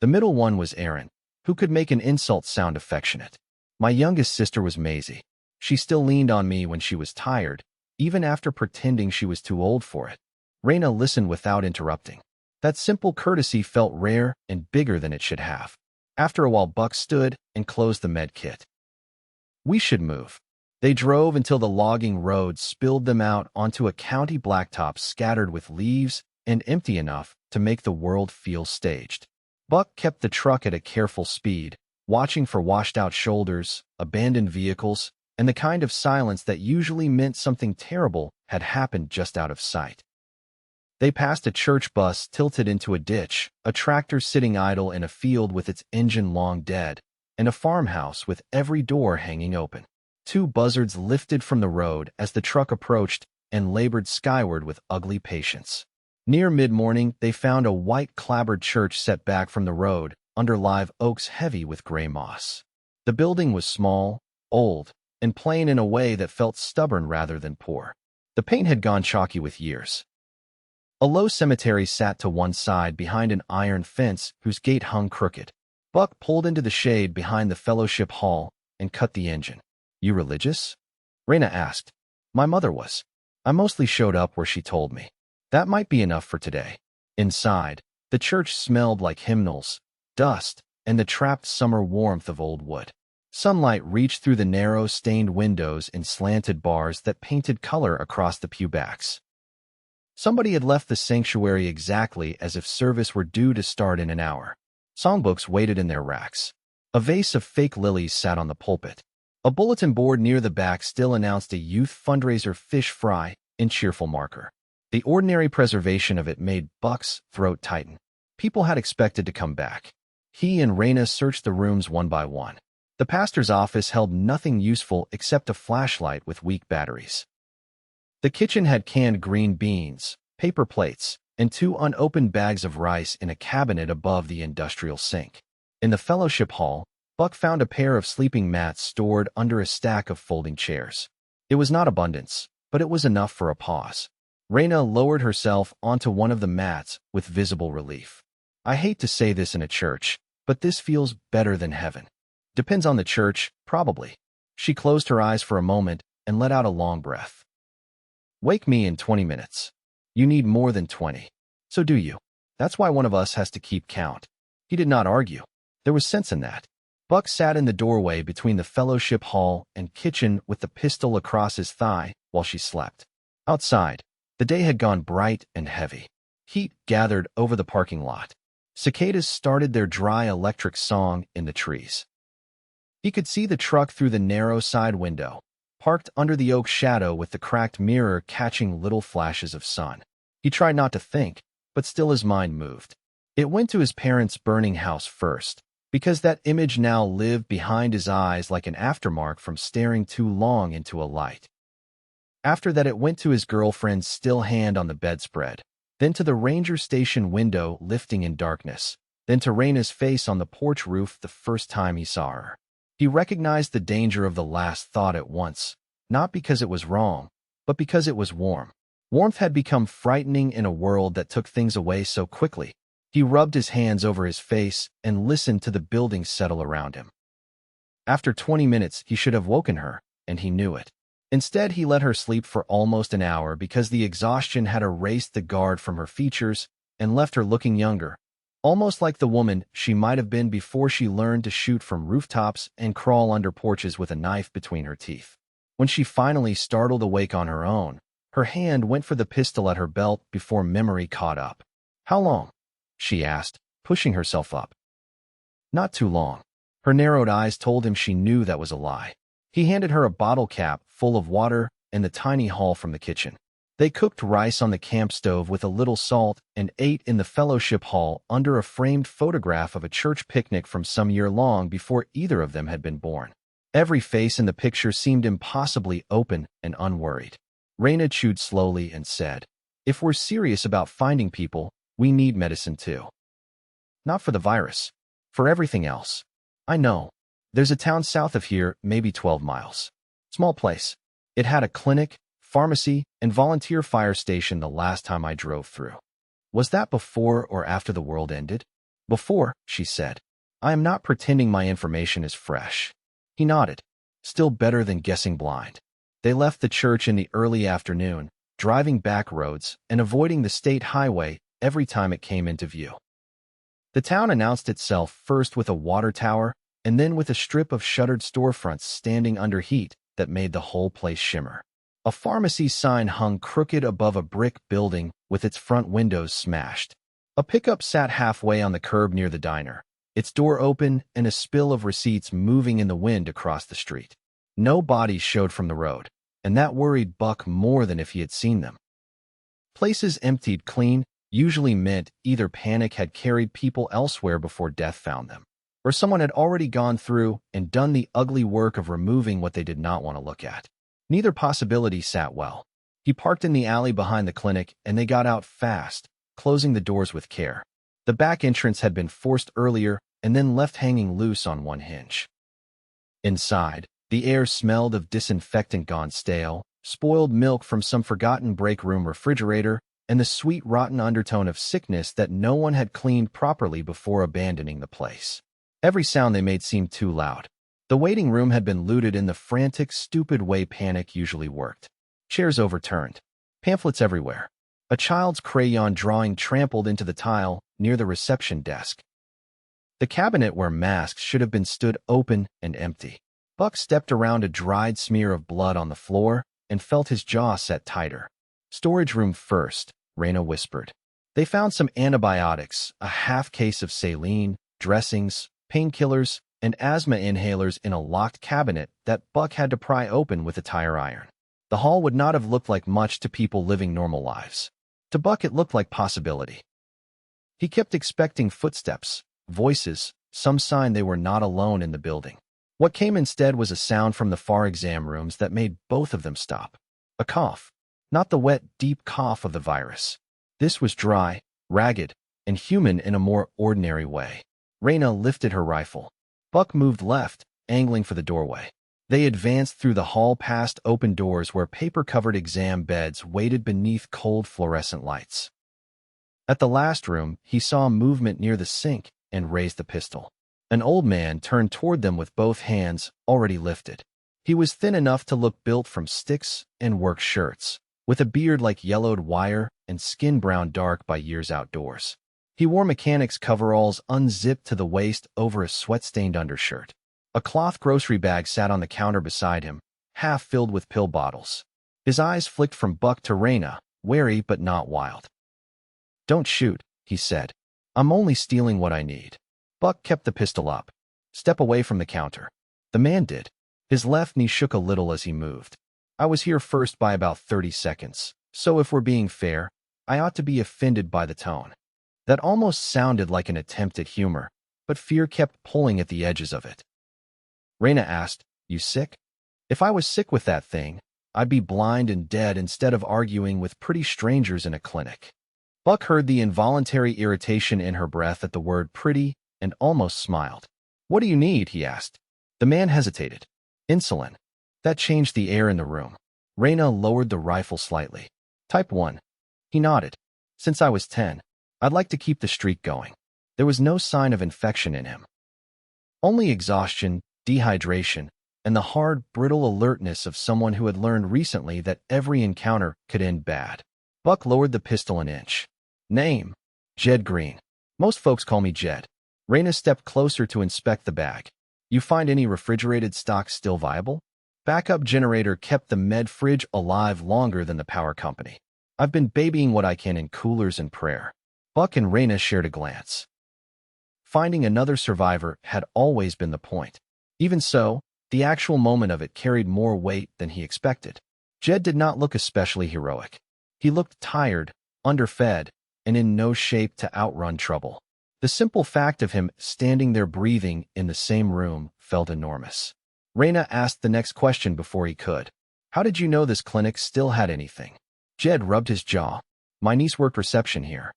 The middle one was Erin, who could make an insult sound affectionate. My youngest sister was Maisie. She still leaned on me when she was tired, even after pretending she was too old for it. Raina listened without interrupting. That simple courtesy felt rare and bigger than it should have. After a while, Buck stood and closed the med kit. We should move. They drove until the logging road spilled them out onto a county blacktop scattered with leaves and empty enough to make the world feel staged. Buck kept the truck at a careful speed, watching for washed-out shoulders, abandoned vehicles, and the kind of silence that usually meant something terrible had happened just out of sight. They passed a church bus tilted into a ditch, a tractor sitting idle in a field with its engine long dead, and a farmhouse with every door hanging open. Two buzzards lifted from the road as the truck approached and labored skyward with ugly patience. Near mid-morning, they found a white clapboard church set back from the road, under live oaks heavy with gray moss. The building was small, old, and plain in a way that felt stubborn rather than poor. The paint had gone chalky with years. A low cemetery sat to one side behind an iron fence whose gate hung crooked. Buck pulled into the shade behind the fellowship hall and cut the engine. You religious? Raina asked. My mother was. I mostly showed up where she told me. That might be enough for today. Inside, the church smelled like hymnals, dust, and the trapped summer warmth of old wood. Sunlight reached through the narrow, stained windows in slanted bars that painted color across the pew backs. Somebody had left the sanctuary exactly as if service were due to start in an hour. Songbooks waited in their racks. A vase of fake lilies sat on the pulpit. A bulletin board near the back still announced a youth fundraiser fish fry in cheerful marker. The ordinary preservation of it made Buck's throat tighten. People had expected to come back. He and Raina searched the rooms one by one. The pastor's office held nothing useful except a flashlight with weak batteries. The kitchen had canned green beans, paper plates, and two unopened bags of rice in a cabinet above the industrial sink. In the fellowship hall, Buck found a pair of sleeping mats stored under a stack of folding chairs. It was not abundance, but it was enough for a pause. Raina lowered herself onto one of the mats with visible relief. I hate to say this in a church, but this feels better than heaven. Depends on the church, probably. She closed her eyes for a moment and let out a long breath. Wake me in 20 minutes. You need more than 20. So do you. That's why one of us has to keep count. He did not argue. There was sense in that. Buck sat in the doorway between the fellowship hall and kitchen with the pistol across his thigh while she slept. Outside, the day had gone bright and heavy. Heat gathered over the parking lot. Cicadas started their dry electric song in the trees. He could see the truck through the narrow side window, parked under the oak shadow with the cracked mirror catching little flashes of sun. He tried not to think, but still his mind moved. It went to his parents' burning house first, because that image now lived behind his eyes like an aftermark from staring too long into a light. After that, it went to his girlfriend's still hand on the bedspread, then to the ranger station window lifting in darkness, then to Raina's face on the porch roof the first time he saw her. He recognized the danger of the last thought at once, not because it was wrong, but because it was warm. Warmth had become frightening in a world that took things away so quickly. He rubbed his hands over his face and listened to the buildings settle around him. After 20 minutes, he should have woken her, and he knew it. Instead, he let her sleep for almost an hour because the exhaustion had erased the guard from her features and left her looking younger, almost like the woman she might have been before she learned to shoot from rooftops and crawl under porches with a knife between her teeth. When she finally startled awake on her own, her hand went for the pistol at her belt before memory caught up. How long? She asked, pushing herself up. Not too long. Her narrowed eyes told him she knew that was a lie. He handed her a bottle cap full of water and the tiny haul from the kitchen. They cooked rice on the camp stove with a little salt and ate in the fellowship hall under a framed photograph of a church picnic from some year long before either of them had been born. Every face in the picture seemed impossibly open and unworried. Raina chewed slowly and said, "If we're serious about finding people, we need medicine too. Not for the virus. For everything else. I know. There's a town south of here, maybe 12 miles. Small place. It had a clinic, pharmacy, and volunteer fire station the last time I drove through." Was that before or after the world ended? Before, she said. I am not pretending my information is fresh. He nodded. Still better than guessing blind. They left the church in the early afternoon, driving back roads and avoiding the state highway every time it came into view. The town announced itself first with a water tower and then with a strip of shuttered storefronts standing under heat that made the whole place shimmer. A pharmacy sign hung crooked above a brick building with its front windows smashed. A pickup sat halfway on the curb near the diner, its door open and a spill of receipts moving in the wind across the street. No bodies showed from the road, and that worried Buck more than if he had seen them. Places emptied clean usually meant either panic had carried people elsewhere before death found them, or someone had already gone through and done the ugly work of removing what they did not want to look at. Neither possibility sat well. He parked in the alley behind the clinic, and they got out fast, closing the doors with care. The back entrance had been forced earlier and then left hanging loose on one hinge. Inside, the air smelled of disinfectant gone stale, spoiled milk from some forgotten break room refrigerator, and the sweet rotten undertone of sickness that no one had cleaned properly before abandoning the place. Every sound they made seemed too loud. The waiting room had been looted in the frantic, stupid way panic usually worked. Chairs overturned. Pamphlets everywhere. A child's crayon drawing trampled into the tile near the reception desk. The cabinet where masks should have been stood open and empty. Buck stepped around a dried smear of blood on the floor and felt his jaw set tighter. "Storage room first," Raina whispered. They found some antibiotics, a half case of saline, dressings, painkillers, and asthma inhalers in a locked cabinet that Buck had to pry open with a tire iron. The hall would not have looked like much to people living normal lives. To Buck it looked like possibility. He kept expecting footsteps, voices, some sign they were not alone in the building. What came instead was a sound from the far exam rooms that made both of them stop. A cough. Not the wet, deep cough of the virus. This was dry, ragged, and human in a more ordinary way. Raina lifted her rifle. Buck moved left, angling for the doorway. They advanced through the hall past open doors where paper-covered exam beds waited beneath cold fluorescent lights. At the last room, he saw movement near the sink and raised the pistol. An old man turned toward them with both hands already lifted. He was thin enough to look built from sticks and work shirts, with a beard like yellowed wire and skin brown dark by years outdoors. He wore mechanics coveralls unzipped to the waist over a sweat-stained undershirt. A cloth grocery bag sat on the counter beside him, half filled with pill bottles. His eyes flicked from Buck to Raina, wary but not wild. "Don't shoot," he said. "I'm only stealing what I need." Buck kept the pistol up. "Step away from the counter." The man did. His left knee shook a little as he moved. "I was here first by about 30 seconds, so if we're being fair, I ought to be offended by the tone." That almost sounded like an attempt at humor, but fear kept pulling at the edges of it. Raina asked, "You sick?" "If I was sick with that thing, I'd be blind and dead instead of arguing with pretty strangers in a clinic." Buck heard the involuntary irritation in her breath at the word pretty and almost smiled. "What do you need?" he asked. The man hesitated. "Insulin." That changed the air in the room. Raina lowered the rifle slightly. "Type 1. He nodded. "Since I was 10. I'd like to keep the streak going." There was no sign of infection in him. Only exhaustion, dehydration, and the hard, brittle alertness of someone who had learned recently that every encounter could end bad. Buck lowered the pistol an inch. "Name?" "Jed Green. Most folks call me Jed." Raina stepped closer to inspect the bag. "You find any refrigerated stock still viable?" Backup generator kept the med fridge alive longer than the power company. "I've been babying what I can in coolers and prayer." Buck and Raina shared a glance. Finding another survivor had always been the point. Even so, the actual moment of it carried more weight than he expected. Jed did not look especially heroic. He looked tired, underfed, and in no shape to outrun trouble. The simple fact of him standing there breathing in the same room felt enormous. Raina asked the next question before he could. "How did you know this clinic still had anything?" Jed rubbed his jaw. "My niece worked reception here."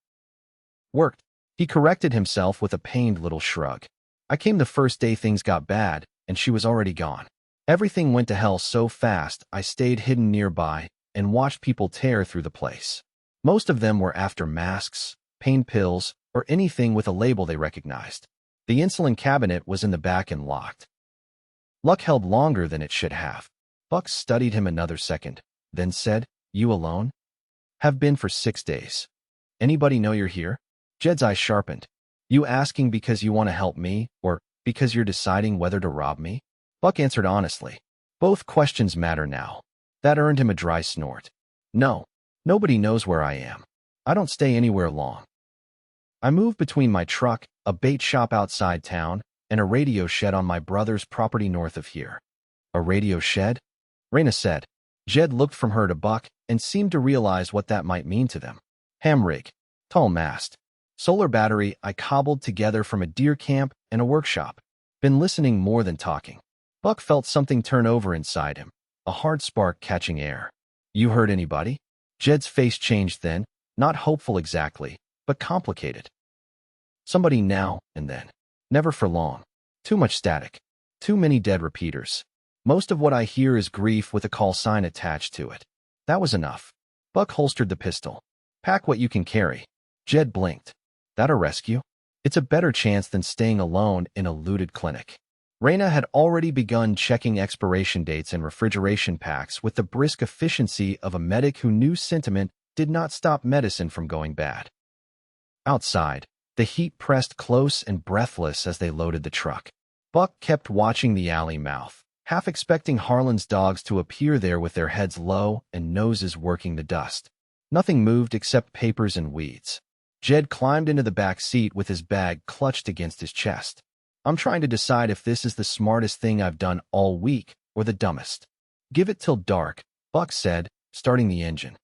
"Worked." He corrected himself with a pained little shrug. "I came the first day things got bad, and she was already gone. Everything went to hell so fast I stayed hidden nearby and watched people tear through the place. Most of them were after masks, pain pills, or anything with a label they recognized. The insulin cabinet was in the back and locked." Luck held longer than it should have. Buck studied him another second, then said, "You alone?" "Have been for 6 days." Anybody know you're here? Jed's eyes sharpened. You asking because you want to help me, or because you're deciding whether to rob me? Buck answered honestly. Both questions matter now. That earned him a dry snort. No, nobody knows where I am. I don't stay anywhere long. I move between my truck, a bait shop outside town, and a radio shed on my brother's property north of here. A radio shed? Raina said. Jed looked from her to Buck and seemed to realize what that might mean to them. Ham rig, tall mast, solar battery I cobbled together from a deer camp and a workshop. Been listening more than talking. Buck felt something turn over inside him, a hard spark catching air. You heard anybody? Jed's face changed then, not hopeful exactly, but complicated. Somebody now and then. Never for long. Too much static. Too many dead repeaters. Most of what I hear is grief with a call sign attached to it. That was enough. Buck holstered the pistol. Pack what you can carry. Jed blinked. That a rescue? It's a better chance than staying alone in a looted clinic. Raina had already begun checking expiration dates and refrigeration packs with the brisk efficiency of a medic who knew sentiment did not stop medicine from going bad. Outside, the heat pressed close and breathless as they loaded the truck. Buck kept watching the alley mouth, half expecting Harlan's dogs to appear there with their heads low and noses working the dust. Nothing moved except papers and weeds. Jed climbed into the back seat with his bag clutched against his chest. I'm trying to decide if this is the smartest thing I've done all week or the dumbest. Give it till dark, Buck said, starting the engine.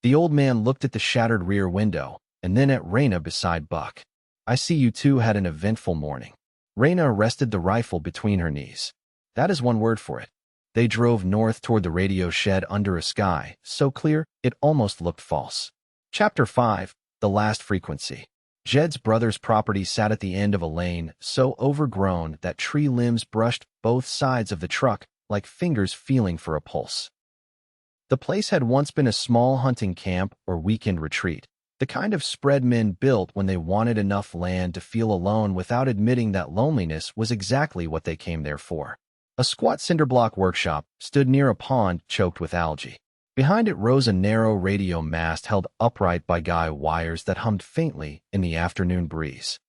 The old man looked at the shattered rear window and then at Raina beside Buck. I see you two had an eventful morning. Raina rested the rifle between her knees. That is one word for it. They drove north toward the radio shed under a sky so clear it almost looked false. Chapter 5, The Last Frequency. Jed's brother's property sat at the end of a lane so overgrown that tree limbs brushed both sides of the truck like fingers feeling for a pulse. The place had once been a small hunting camp or weekend retreat, the kind of spread men built when they wanted enough land to feel alone without admitting that loneliness was exactly what they came there for. A squat cinderblock workshop stood near a pond choked with algae. Behind it rose a narrow radio mast held upright by guy wires that hummed faintly in the afternoon breeze.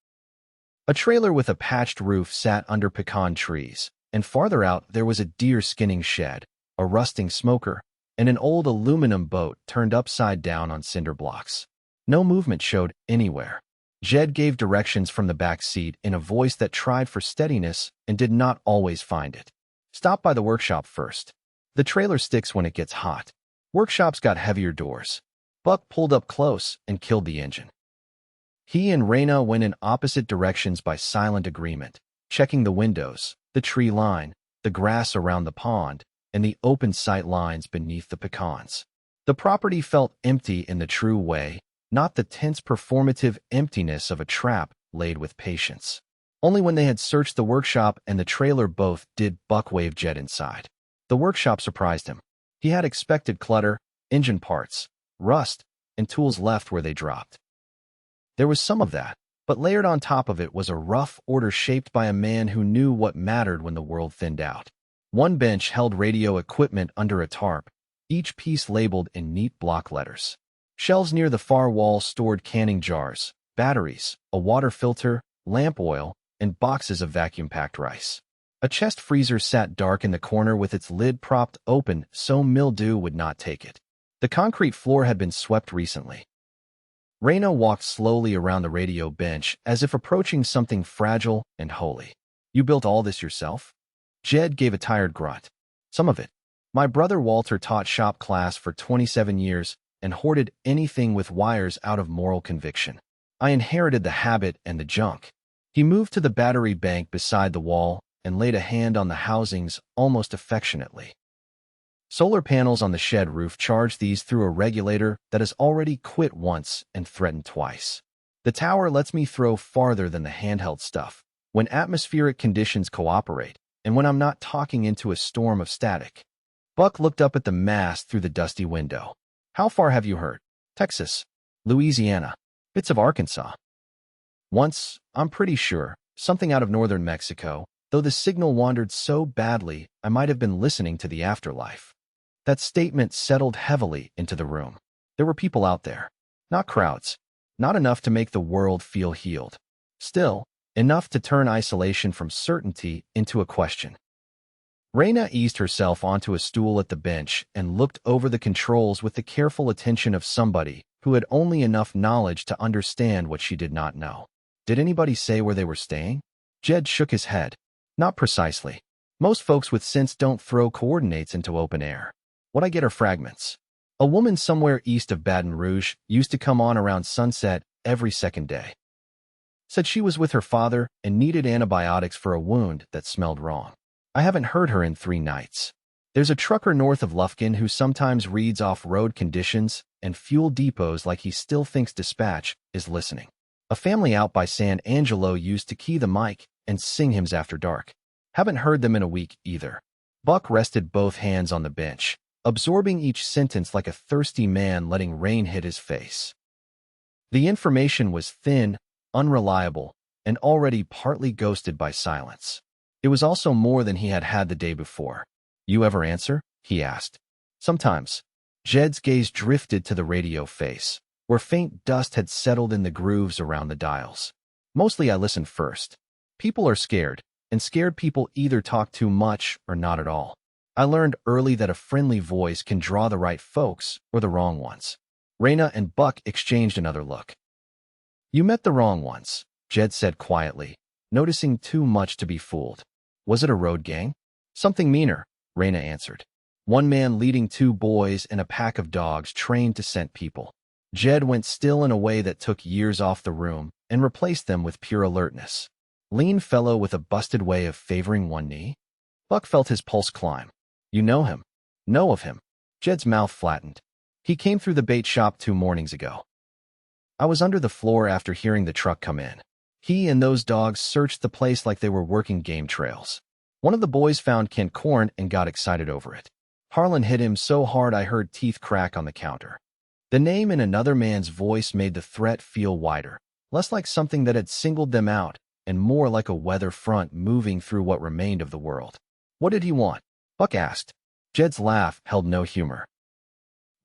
A trailer with a patched roof sat under pecan trees, and farther out there was a deer skinning shed, a rusting smoker, and an old aluminum boat turned upside down on cinder blocks. No movement showed anywhere. Jed gave directions from the back seat in a voice that tried for steadiness and did not always find it. Stop by the workshop first. The trailer sticks when it gets hot. Workshops got heavier doors. Buck pulled up close and killed the engine. He and Raina went in opposite directions by silent agreement, checking the windows, the tree line, the grass around the pond, and the open sight lines beneath the pecans. The property felt empty in the true way, not the tense performative emptiness of a trap laid with patience. Only when they had searched the workshop and the trailer both did Buck wave Jed inside. The workshop surprised him. He had expected clutter, engine parts, rust, and tools left where they dropped. There was some of that, but layered on top of it was a rough order shaped by a man who knew what mattered when the world thinned out. One bench held radio equipment under a tarp, each piece labeled in neat block letters. Shelves near the far wall stored canning jars, batteries, a water filter, lamp oil, and boxes of vacuum-packed rice. A chest freezer sat dark in the corner with its lid propped open so mildew would not take it. The concrete floor had been swept recently. Raina walked slowly around the radio bench as if approaching something fragile and holy. You built all this yourself? Jed gave a tired grunt. Some of it. My brother Walter taught shop class for 27 years and hoarded anything with wires out of moral conviction. I inherited the habit and the junk. He moved to the battery bank beside the wall and laid a hand on the housings almost affectionately. Solar panels on the shed roof charge these through a regulator that has already quit once and threatened twice. The tower lets me throw farther than the handheld stuff, when atmospheric conditions cooperate, and when I'm not talking into a storm of static. Buck looked up at the mast through the dusty window. How far have you heard? Texas, Louisiana, bits of Arkansas. Once, I'm pretty sure, something out of northern Mexico, though the signal wandered so badly I might have been listening to the afterlife. That statement settled heavily into the room. There were people out there. Not crowds. Not enough to make the world feel healed. Still, enough to turn isolation from certainty into a question. Raina eased herself onto a stool at the bench and looked over the controls with the careful attention of somebody who had only enough knowledge to understand what she did not know. Did anybody say where they were staying? Jed shook his head. Not precisely. Most folks with sense don't throw coordinates into open air. What I get are fragments. A woman somewhere east of Baton Rouge used to come on around sunset every second day. Said she was with her father and needed antibiotics for a wound that smelled wrong. I haven't heard her in 3 nights. There's a trucker north of Lufkin who sometimes reads off-road conditions and fuel depots like he still thinks dispatch is listening. A family out by San Angelo used to key the mic and sing hymns after dark. Haven't heard them in a week either. Buck rested both hands on the bench, absorbing each sentence like a thirsty man letting rain hit his face. The information was thin, unreliable, and already partly ghosted by silence. It was also more than he had had the day before. You ever answer? He asked. Sometimes. Jed's gaze drifted to the radio face, where faint dust had settled in the grooves around the dials. Mostly I listen first. People are scared, and scared people either talk too much or not at all. I learned early that a friendly voice can draw the right folks or the wrong ones. Raina and Buck exchanged another look. You met the wrong ones, Jed said quietly, noticing too much to be fooled. Was it a road gang? Something meaner, Raina answered. One man leading 2 boys and a pack of dogs trained to scent people. Jed went still in a way that took years off the room and replaced them with pure alertness. Lean fellow with a busted way of favoring one knee? Buck felt his pulse climb. You know him? Know of him? Jed's mouth flattened. He came through the bait shop 2 mornings ago. I was under the floor after hearing the truck come in. He and those dogs searched the place like they were working game trails. One of the boys found canned corn and got excited over it. Harlan hit him so hard I heard teeth crack on the counter. The name in another man's voice made the threat feel wider, less like something that had singled them out, and more like a weather front moving through what remained of the world. What did he want? Buck asked. Jed's laugh held no humor.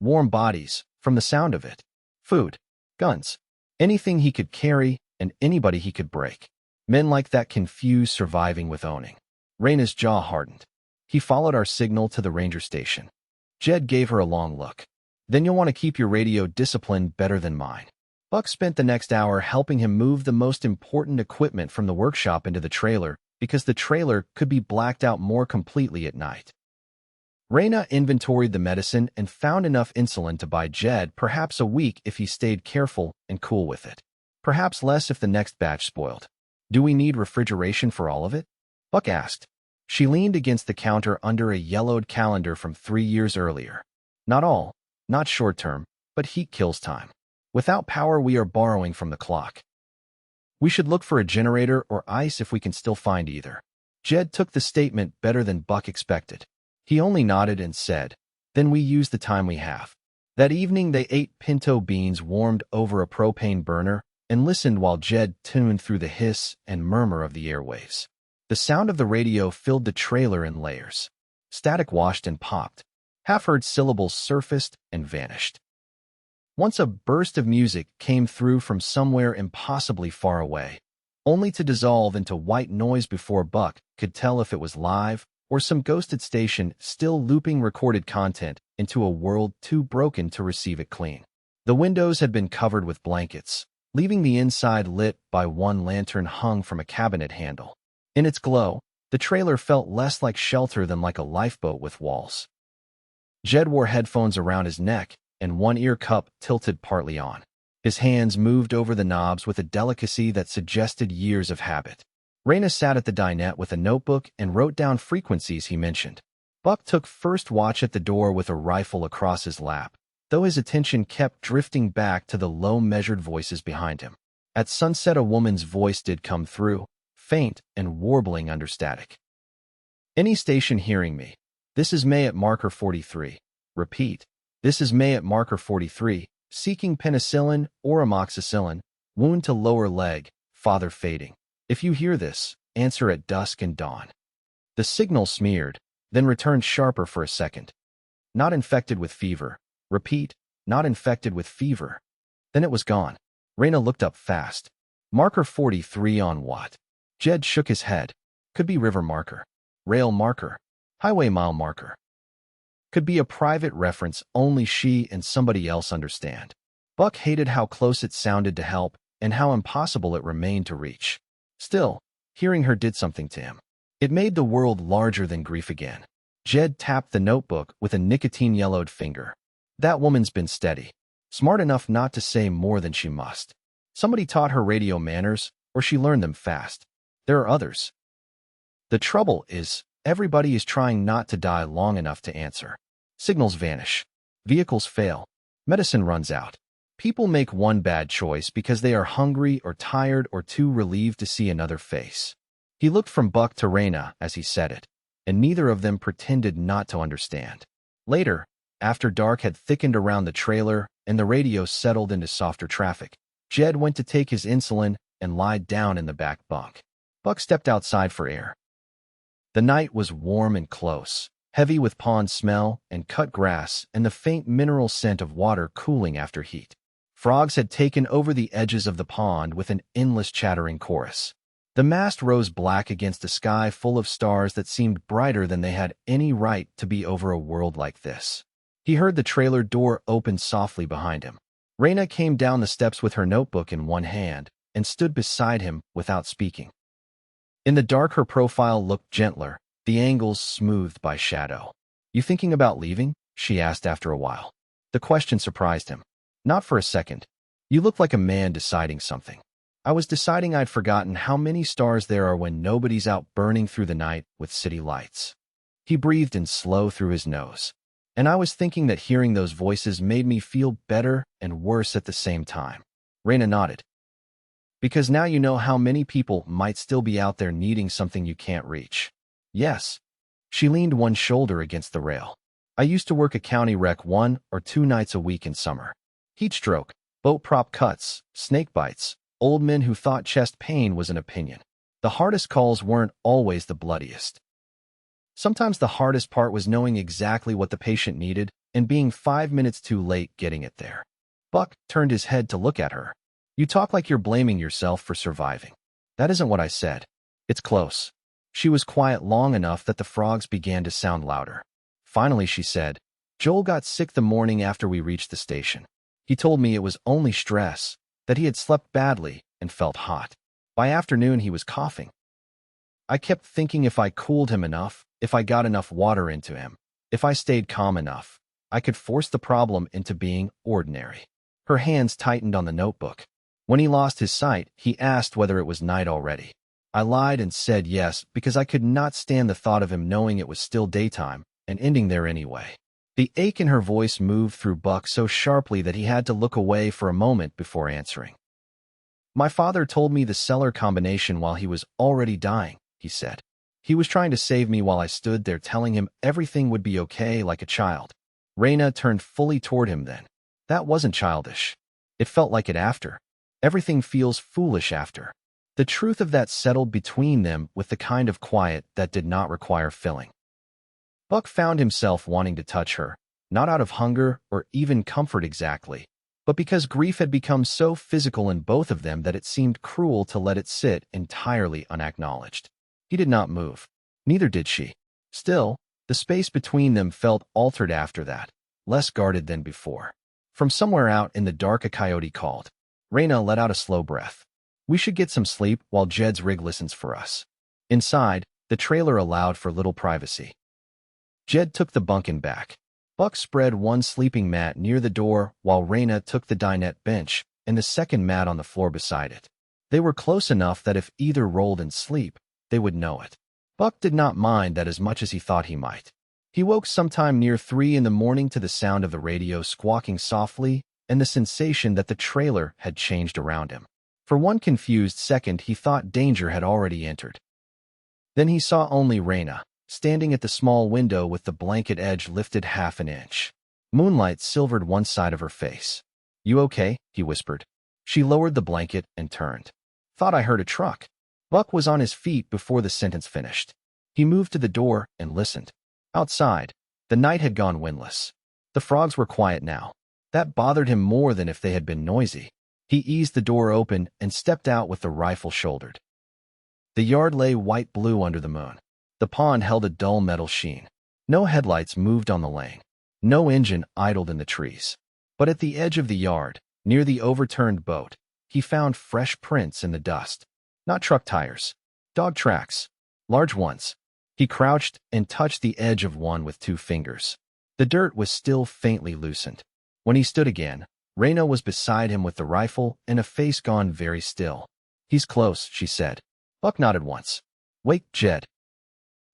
Warm bodies, from the sound of it. Food. Guns. Anything he could carry, and anybody he could break. Men like that confuse surviving with owning. Raina's jaw hardened. He followed our signal to the ranger station. Jed gave her a long look. Then you'll want to keep your radio discipline better than mine. Buck spent the next hour helping him move the most important equipment from the workshop into the trailer because the trailer could be blacked out more completely at night. Raina inventoried the medicine and found enough insulin to buy Jed perhaps a week if he stayed careful and cool with it. Perhaps less if the next batch spoiled. Do we need refrigeration for all of it? Buck asked. She leaned against the counter under a yellowed calendar from 3 years earlier. Not all, not short term, but heat kills time. Without power, we are borrowing from the clock. We should look for a generator or ice if we can still find either. Jed took the statement better than Buck expected. He only nodded and said, then we use the time we have. That evening they ate pinto beans warmed over a propane burner and listened while Jed tuned through the hiss and murmur of the airwaves. The sound of the radio filled the trailer in layers. Static washed and popped. Half-heard syllables surfaced and vanished. Once a burst of music came through from somewhere impossibly far away, only to dissolve into white noise before Buck could tell if it was live or some ghosted station still looping recorded content into a world too broken to receive it clean. The windows had been covered with blankets, leaving the inside lit by one lantern hung from a cabinet handle. In its glow, the trailer felt less like shelter than like a lifeboat with walls. Jed wore headphones around his neck and one ear cup tilted partly on. His hands moved over the knobs with a delicacy that suggested years of habit. Raina sat at the dinette with a notebook and wrote down frequencies he mentioned. Buck took first watch at the door with a rifle across his lap, though his attention kept drifting back to the low measured voices behind him. At sunset a woman's voice did come through, faint and warbling under static. Any station hearing me. This is May at marker 43. Repeat. This is May at marker 43, seeking penicillin or amoxicillin, wound to lower leg, father fading. If you hear this, answer at dusk and dawn. The signal smeared, then returned sharper for a second. Not infected with fever. Repeat, not infected with fever. Then it was gone. Raina looked up fast. Marker 43 on what? Jed shook his head. Could be river marker, rail marker, highway mile marker. Could be a private reference only she and somebody else understand. Buck hated how close it sounded to help and how impossible it remained to reach. Still, hearing her did something to him. It made the world larger than grief again. Jed tapped the notebook with a nicotine-yellowed finger. That woman's been steady. Smart enough not to say more than she must. Somebody taught her radio manners, or she learned them fast. There are others. The trouble is, everybody is trying not to die long enough to answer. Signals vanish. Vehicles fail. Medicine runs out. People make one bad choice because they are hungry or tired or too relieved to see another face. He looked from Buck to Raina as he said it, and neither of them pretended not to understand. Later, after dark had thickened around the trailer and the radio settled into softer traffic, Jed went to take his insulin and lied down in the back bunk. Buck stepped outside for air. The night was warm and close, heavy with pond smell and cut grass and the faint mineral scent of water cooling after heat. Frogs had taken over the edges of the pond with an endless chattering chorus. The mast rose black against a sky full of stars that seemed brighter than they had any right to be over a world like this. He heard the trailer door open softly behind him. Raina came down the steps with her notebook in one hand and stood beside him without speaking. In the dark, her profile looked gentler, the angles smoothed by shadow. "You thinking about leaving?" she asked after a while. The question surprised him. Not for a second. "You look like a man deciding something." "I was deciding I'd forgotten how many stars there are when nobody's out burning through the night with city lights." He breathed in slow through his nose. "And I was thinking that hearing those voices made me feel better and worse at the same time." Raina nodded. "Because now you know how many people might still be out there needing something you can't reach." "Yes." She leaned one shoulder against the rail. "I used to work a county rec 1 or 2 nights a week in summer. Heat stroke, boat prop cuts, snake bites, old men who thought chest pain was an opinion. The hardest calls weren't always the bloodiest. Sometimes the hardest part was knowing exactly what the patient needed and being 5 minutes too late getting it there." Buck turned his head to look at her. "You talk like you're blaming yourself for surviving." "That isn't what I said." "It's close." She was quiet long enough that the frogs began to sound louder. Finally she said, "Joel got sick the morning after we reached the station. He told me it was only stress, that he had slept badly and felt hot. By afternoon he was coughing. I kept thinking if I cooled him enough, if I got enough water into him, if I stayed calm enough, I could force the problem into being ordinary." Her hands tightened on the notebook. "When he lost his sight, he asked whether it was night already. I lied and said yes because I could not stand the thought of him knowing it was still daytime and ending there anyway." The ache in her voice moved through Buck so sharply that he had to look away for a moment before answering. "My father told me the cellar combination while he was already dying," he said. "He was trying to save me while I stood there telling him everything would be okay like a child." Raina turned fully toward him then. "That wasn't childish. It felt like it after. Everything feels foolish after." The truth of that settled between them with the kind of quiet that did not require filling. Buck found himself wanting to touch her, not out of hunger or even comfort exactly, but because grief had become so physical in both of them that it seemed cruel to let it sit entirely unacknowledged. He did not move. Neither did she. Still, the space between them felt altered after that, less guarded than before. From somewhere out in the dark a coyote called. Raina let out a slow breath. "We should get some sleep while Jed's rig listens for us." Inside, the trailer allowed for little privacy. Jed took the bunk in back. Buck spread one sleeping mat near the door while Raina took the dinette bench and the second mat on the floor beside it. They were close enough that if either rolled in sleep, they would know it. Buck did not mind that as much as he thought he might. He woke sometime near 3 in the morning to the sound of the radio squawking softly and the sensation that the trailer had changed around him. For one confused second, he thought danger had already entered. Then he saw only Raina, standing at the small window with the blanket edge lifted half an inch. Moonlight silvered one side of her face. "You okay?" he whispered. She lowered the blanket and turned. "Thought I heard a truck." Buck was on his feet before the sentence finished. He moved to the door and listened. Outside, the night had gone windless. The frogs were quiet now. That bothered him more than if they had been noisy. He eased the door open and stepped out with the rifle shouldered. The yard lay white-blue under the moon. The pond held a dull metal sheen. No headlights moved on the lane. No engine idled in the trees. But at the edge of the yard, near the overturned boat, he found fresh prints in the dust. Not truck tires. Dog tracks. Large ones. He crouched and touched the edge of one with 2 fingers. The dirt was still faintly loosened. When he stood again, Raina was beside him with the rifle and a face gone very still. "He's close," she said. Buck nodded once. "Wake, Jed.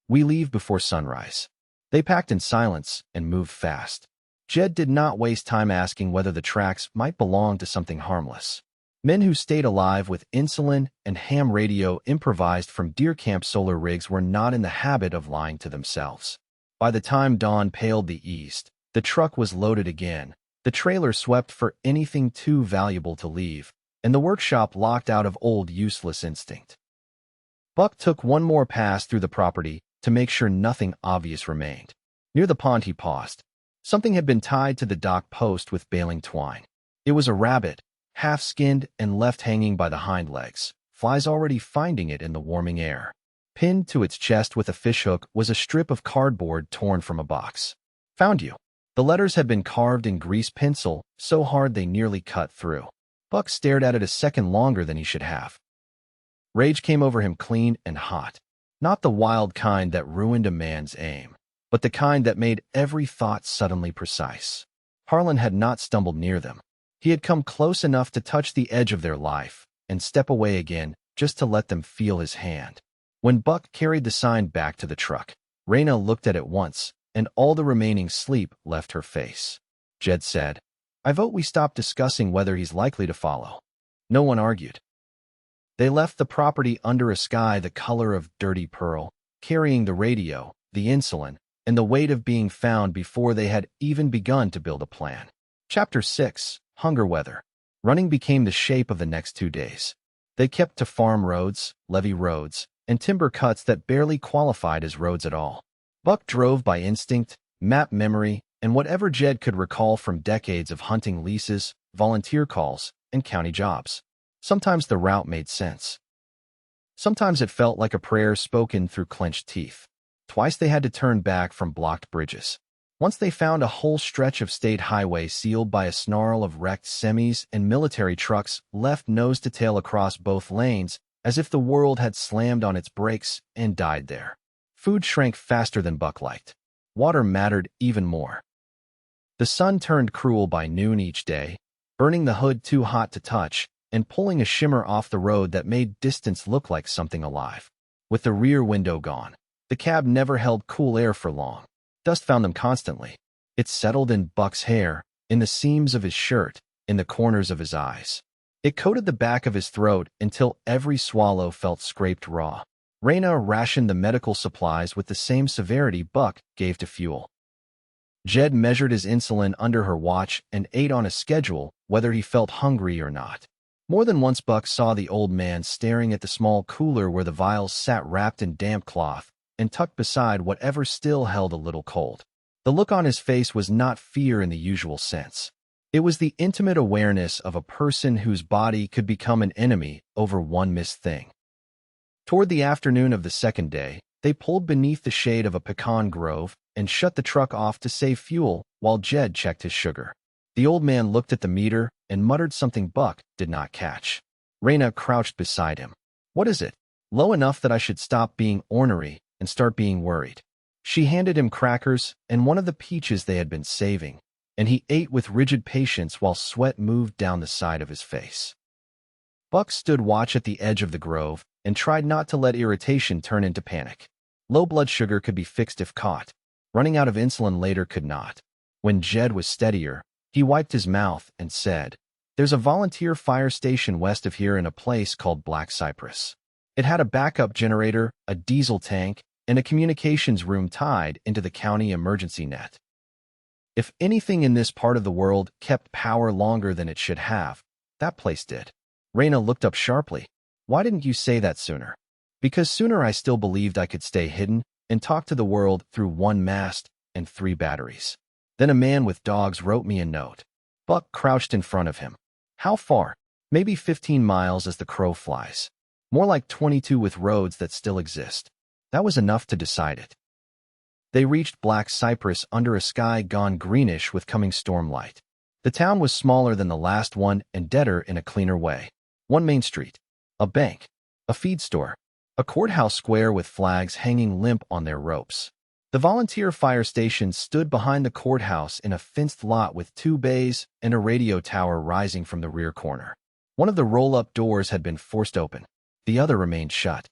We leave before sunrise." They packed in silence and moved fast. Jed did not waste time asking whether the tracks might belong to something harmless. Men who stayed alive with insulin and ham radio improvised from deer camp solar rigs were not in the habit of lying to themselves. By the time dawn paled the east, the truck was loaded again, the trailer swept for anything too valuable to leave, and the workshop locked out of old useless instinct. Buck took one more pass through the property to make sure nothing obvious remained. Near the pond he paused. Something had been tied to the dock post with baling twine. It was a rabbit, half-skinned and left hanging by the hind legs, flies already finding it in the warming air. Pinned to its chest with a fishhook was a strip of cardboard torn from a box. "Found you." The letters had been carved in grease pencil, so hard they nearly cut through. Buck stared at it a second longer than he should have. Rage came over him clean and hot. Not the wild kind that ruined a man's aim, but the kind that made every thought suddenly precise. Harlan had not stumbled near them. He had come close enough to touch the edge of their life and step away again just to let them feel his hand. When Buck carried the sign back to the truck, Raina looked at it once, and all the remaining sleep left her face. Jed said, "I vote we stop discussing whether he's likely to follow." No one argued. They left the property under a sky the color of dirty pearl, carrying the radio, the insulin, and the weight of being found before they had even begun to build a plan. Chapter 6. Hunger Weather. Running became the shape of the next 2 days. They kept to farm roads, levee roads, and timber cuts that barely qualified as roads at all. Buck drove by instinct, map memory, and whatever Jed could recall from decades of hunting leases, volunteer calls, and county jobs. Sometimes the route made sense. Sometimes it felt like a prayer spoken through clenched teeth. Twice they had to turn back from blocked bridges. Once they found a whole stretch of state highway sealed by a snarl of wrecked semis and military trucks left nose to tail across both lanes, as if the world had slammed on its brakes and died there. Food shrank faster than Buck liked. Water mattered even more. The sun turned cruel by noon each day, burning the hood too hot to touch, and pulling a shimmer off the road that made distance look like something alive. With the rear window gone, the cab never held cool air for long. Dust found them constantly. It settled in Buck's hair, in the seams of his shirt, in the corners of his eyes. It coated the back of his throat until every swallow felt scraped raw. Raina rationed the medical supplies with the same severity Buck gave to fuel. Jed measured his insulin under her watch and ate on a schedule whether he felt hungry or not. More than once Buck saw the old man staring at the small cooler where the vials sat wrapped in damp cloth and tucked beside whatever still held a little cold. The look on his face was not fear in the usual sense. It was the intimate awareness of a person whose body could become an enemy over one missed thing. Toward the afternoon of the second day, they pulled beneath the shade of a pecan grove and shut the truck off to save fuel while Jed checked his sugar. The old man looked at the meter and muttered something Buck did not catch. Raina crouched beside him. "What is it? Low enough that I should stop being ornery and start being worried." She handed him crackers and one of the peaches they had been saving, and he ate with rigid patience while sweat moved down the side of his face. Buck stood watch at the edge of the grove and tried not to let irritation turn into panic. Low blood sugar could be fixed if caught. Running out of insulin later could not. When Jed was steadier, he wiped his mouth and said, "There's a volunteer fire station west of here in a place called Black Cypress. It had a backup generator, a diesel tank, and a communications room tied into the county emergency net. If anything in this part of the world kept power longer than it should have, that place did." Raina looked up sharply. "Why didn't you say that sooner?" "Because sooner I still believed I could stay hidden and talk to the world through one mast and 3 batteries. Then a man with dogs wrote me a note." Buck crouched in front of him. How far? Maybe 15 miles as the crow flies. More like 22 with roads that still exist. That was enough to decide it. They reached Black Cypress under a sky gone greenish with coming storm light. The town was smaller than the last one and deader in a cleaner way. One main street, a bank, a feed store, a courthouse square with flags hanging limp on their ropes. The volunteer fire station stood behind the courthouse in a fenced lot with 2 bays and a radio tower rising from the rear corner. One of the roll-up doors had been forced open. The other remained shut.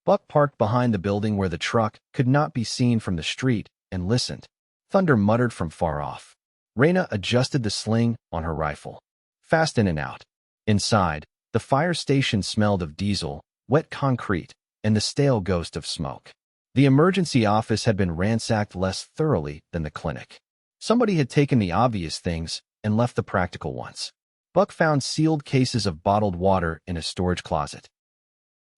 Buck parked behind the building where the truck could not be seen from the street and listened. Thunder muttered from far off. Raina adjusted the sling on her rifle. Fast in and out. Inside, the fire station smelled of diesel, wet concrete, and the stale ghost of smoke. The emergency office had been ransacked less thoroughly than the clinic. Somebody had taken the obvious things and left the practical ones. Buck found sealed cases of bottled water in a storage closet.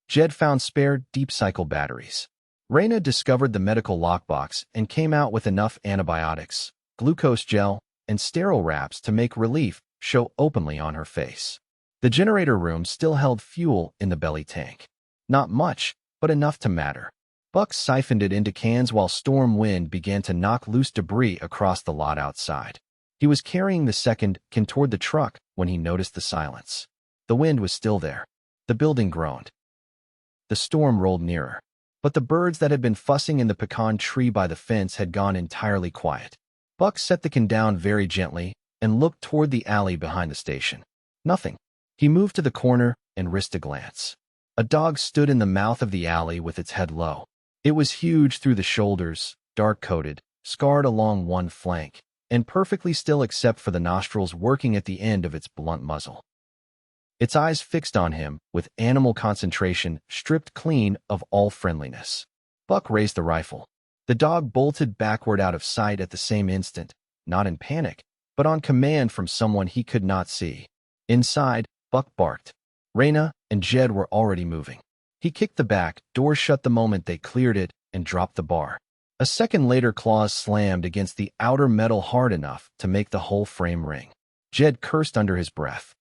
Jed found spare deep-cycle batteries. Raina discovered the medical lockbox and came out with enough antibiotics, glucose gel, and sterile wraps to make relief show openly on her face. The generator room still held fuel in the belly tank. Not much, but enough to matter. Buck siphoned it into cans while storm wind began to knock loose debris across the lot outside. He was carrying the second can toward the truck when he noticed the silence. The wind was still there. The building groaned. The storm rolled nearer. But the birds that had been fussing in the pecan tree by the fence had gone entirely quiet. Buck set the can down very gently and looked toward the alley behind the station. Nothing. He moved to the corner and risked a glance. A dog stood in the mouth of the alley with its head low. It was huge through the shoulders, dark-coated, scarred along one flank, and perfectly still except for the nostrils working at the end of its blunt muzzle. Its eyes fixed on him, with animal concentration stripped clean of all friendliness. Buck raised the rifle. The dog bolted backward out of sight at the same instant, not in panic, but on command from someone he could not see. Inside, Buck barked. Raina and Jed were already moving. He kicked the back door shut the moment they cleared it and dropped the bar. A second later, claws slammed against the outer metal hard enough to make the whole frame ring. Jed cursed under his breath.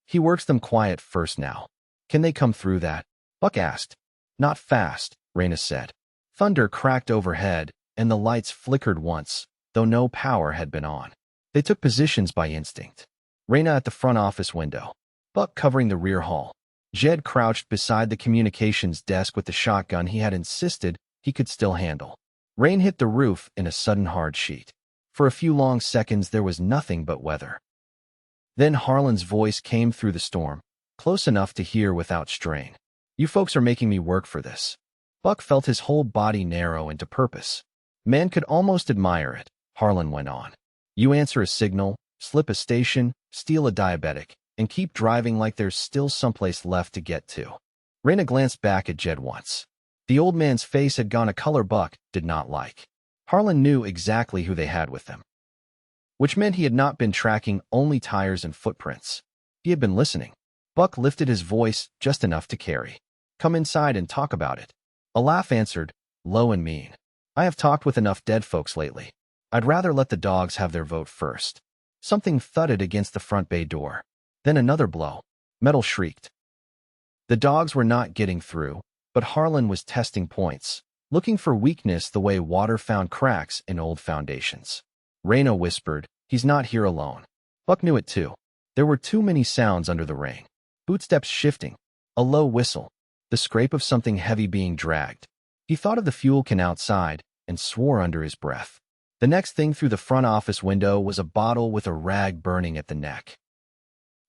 He works them quiet first now. Can they come through that? Buck asked. Not fast, Raina said. Thunder cracked overhead, and the lights flickered once, though no power had been on. They took positions by instinct. Raina at the front office window. Buck covering the rear hall. Jed crouched beside the communications desk with the shotgun he had insisted he could still handle. Rain hit the roof in a sudden hard sheet. For a few long seconds there was nothing but weather. Then Harlan's voice came through the storm, close enough to hear without strain. You folks are making me work for this. Buck felt his whole body narrow into purpose. Man could almost admire it, Harlan went on. You answer a signal, slip a station, steal a diabetic, and keep driving like there's still someplace left to get to. Raina glanced back at Jed once. The old man's face had gone a color Buck did not like. Harlan knew exactly who they had with them, which meant he had not been tracking only tires and footprints. He had been listening. Buck lifted his voice just enough to carry. Come inside and talk about it. A laugh answered, low and mean. I have talked with enough dead folks lately. I'd rather let the dogs have their vote first. Something thudded against the front bay door. Then another blow. Metal shrieked. The dogs were not getting through, but Harlan was testing points, looking for weakness the way water found cracks in old foundations. Raina whispered, he's not here alone. Buck knew it too. There were too many sounds under the rain. Bootsteps shifting. A low whistle. The scrape of something heavy being dragged. He thought of the fuel can outside and swore under his breath. The next thing through the front office window was a bottle with a rag burning at the neck.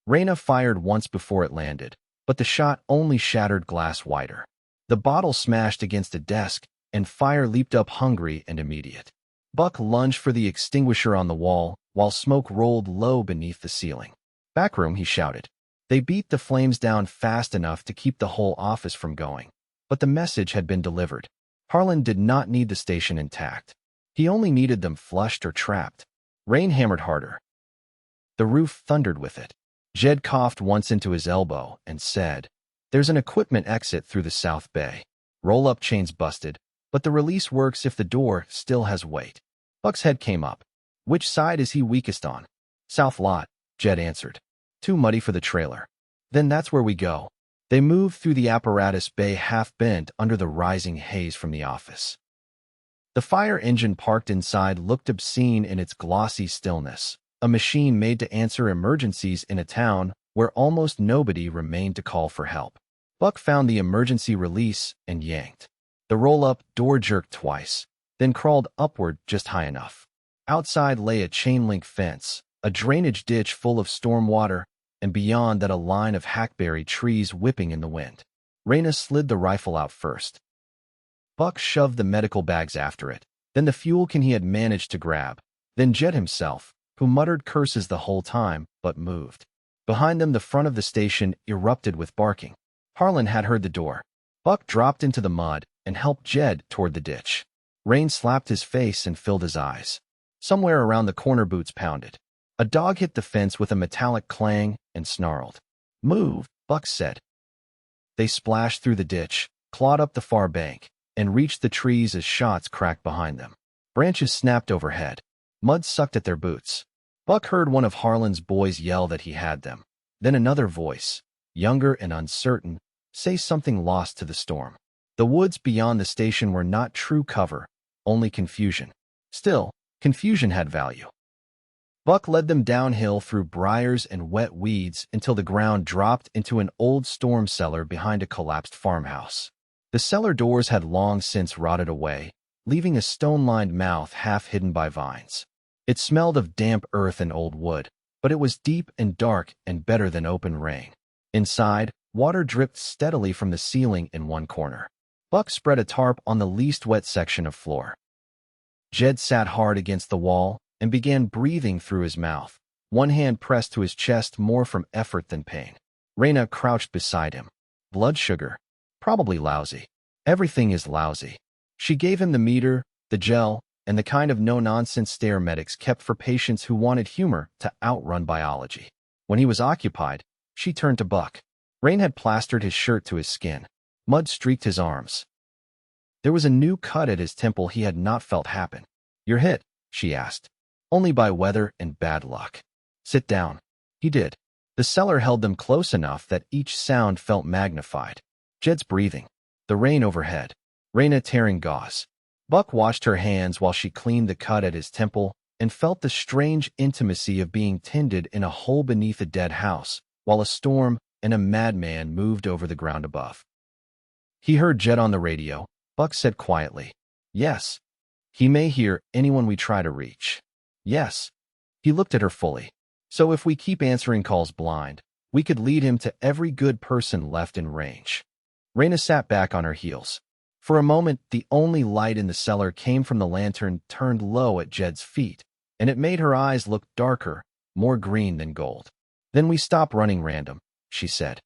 Raina fired once before it landed, but the shot only shattered glass wider. The bottle smashed against a desk, and fire leaped up hungry and immediate. Buck lunged for the extinguisher on the wall, while smoke rolled low beneath the ceiling. Backroom, he shouted. They beat the flames down fast enough to keep the whole office from going. But the message had been delivered. Harlan did not need the station intact. He only needed them flushed or trapped. Rain hammered harder. The roof thundered with it. Jed coughed once into his elbow and said, There's an equipment exit through the south bay. Roll-up chains busted, but the release works if the door still has weight. Buck's head came up. Which side is he weakest on? South lot, Jed answered. Too muddy for the trailer. Then that's where we go. They moved through the apparatus bay half-bent under the rising haze from the office. The fire engine parked inside looked obscene in its glossy stillness, a machine made to answer emergencies in a town where almost nobody remained to call for help. Buck found the emergency release and yanked. The roll-up door jerked twice, then crawled upward just high enough. Outside lay a chain-link fence, a drainage ditch full of storm water, and beyond that a line of hackberry trees whipping in the wind. Raina slid the rifle out first. Buck shoved the medical bags after it, then the fuel can he had managed to grab, then Jed himself, who muttered curses the whole time, but moved. Behind them the front of the station erupted with barking. Harlan had heard the door. Buck dropped into the mud and helped Jed toward the ditch. Rain slapped his face and filled his eyes. Somewhere around the corner boots pounded. A dog hit the fence with a metallic clang and snarled. "Move," Buck said. They splashed through the ditch, clawed up the far bank, and reached the trees as shots cracked behind them. Branches snapped overhead. Mud sucked at their boots. Buck heard one of Harlan's boys yell that he had them. Then another voice, younger and uncertain, say something lost to the storm. The woods beyond the station were not true cover, only confusion. Still, confusion had value. Buck led them downhill through briars and wet weeds until the ground dropped into an old storm cellar behind a collapsed farmhouse. The cellar doors had long since rotted away, leaving a stone-lined mouth half hidden by vines. It smelled of damp earth and old wood, but it was deep and dark and better than open rain. Inside, water dripped steadily from the ceiling in one corner. Buck spread a tarp on the least wet section of floor. Jed sat hard against the wall and began breathing through his mouth, one hand pressed to his chest more from effort than pain. Raina crouched beside him. Blood sugar. Probably lousy. Everything is lousy. She gave him the meter, the gel, and the kind of no-nonsense stare medics kept for patients who wanted humor to outrun biology. When he was occupied, she turned to Buck. Rain had plastered his shirt to his skin. Mud streaked his arms. There was a new cut at his temple he had not felt happen. "You're hit?" she asked. "Only by weather and bad luck." "Sit down." He did. The cellar held them close enough that each sound felt magnified. Jed's breathing. The rain overhead. Raina tearing gauze. Buck washed her hands while she cleaned the cut at his temple and felt the strange intimacy of being tended in a hole beneath a dead house, while a storm and a madman moved over the ground above. He heard Jed on the radio. Buck said quietly, "Yes. He may hear anyone we try to reach." "Yes." He looked at her fully. "So if we keep answering calls blind, we could lead him to every good person left in range." Raina sat back on her heels. For a moment, the only light in the cellar came from the lantern turned low at Jed's feet, and it made her eyes look darker, more green than gold. "Then we stop running random," she said.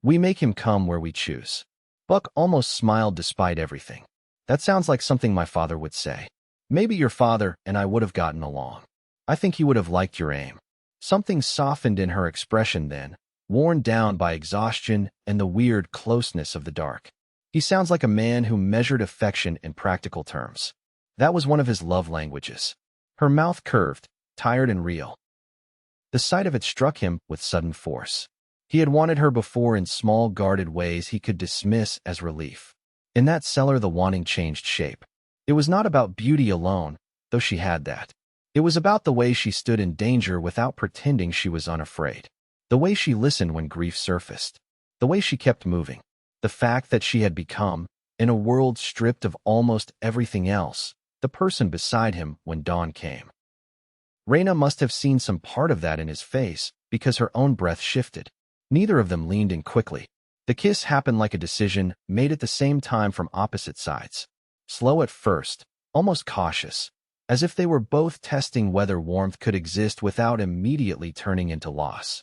"We make him come where we choose." Buck almost smiled despite everything. "That sounds like something my father would say. Maybe your father and I would have gotten along. I think he would have liked your aim." Something softened in her expression then, worn down by exhaustion and the weird closeness of the dark. "He sounds like a man who measured affection in practical terms. That was one of his love languages." Her mouth curved, tired and real. The sight of it struck him with sudden force. He had wanted her before in small, guarded ways he could dismiss as relief. In that cellar, the wanting changed shape. It was not about beauty alone, though she had that. It was about the way she stood in danger without pretending she was unafraid. The way she listened when grief surfaced. The way she kept moving. The fact that she had become, in a world stripped of almost everything else, the person beside him when dawn came. Raina must have seen some part of that in his face because her own breath shifted. Neither of them leaned in quickly. The kiss happened like a decision made at the same time from opposite sides. Slow at first, almost cautious, as if they were both testing whether warmth could exist without immediately turning into loss.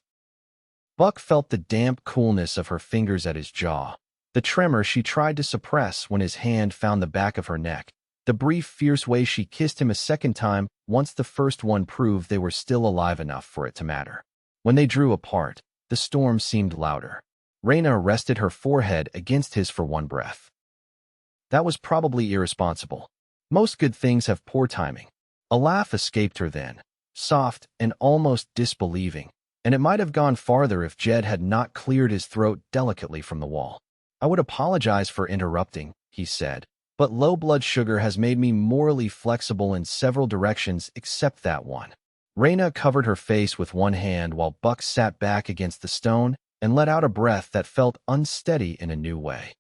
Buck felt the damp coolness of her fingers at his jaw, the tremor she tried to suppress when his hand found the back of her neck, the brief, fierce way she kissed him a second time once the first one proved they were still alive enough for it to matter. When they drew apart, the storm seemed louder. Raina rested her forehead against his for one breath. That was probably irresponsible. Most good things have poor timing. A laugh escaped her then, soft, and almost disbelieving, and it might have gone farther if Jed had not cleared his throat delicately from the wall. "I would apologize for interrupting," he said, "but low blood sugar has made me morally flexible in several directions except that one." Raina covered her face with one hand while Buck sat back against the stone and let out a breath that felt unsteady in a new way.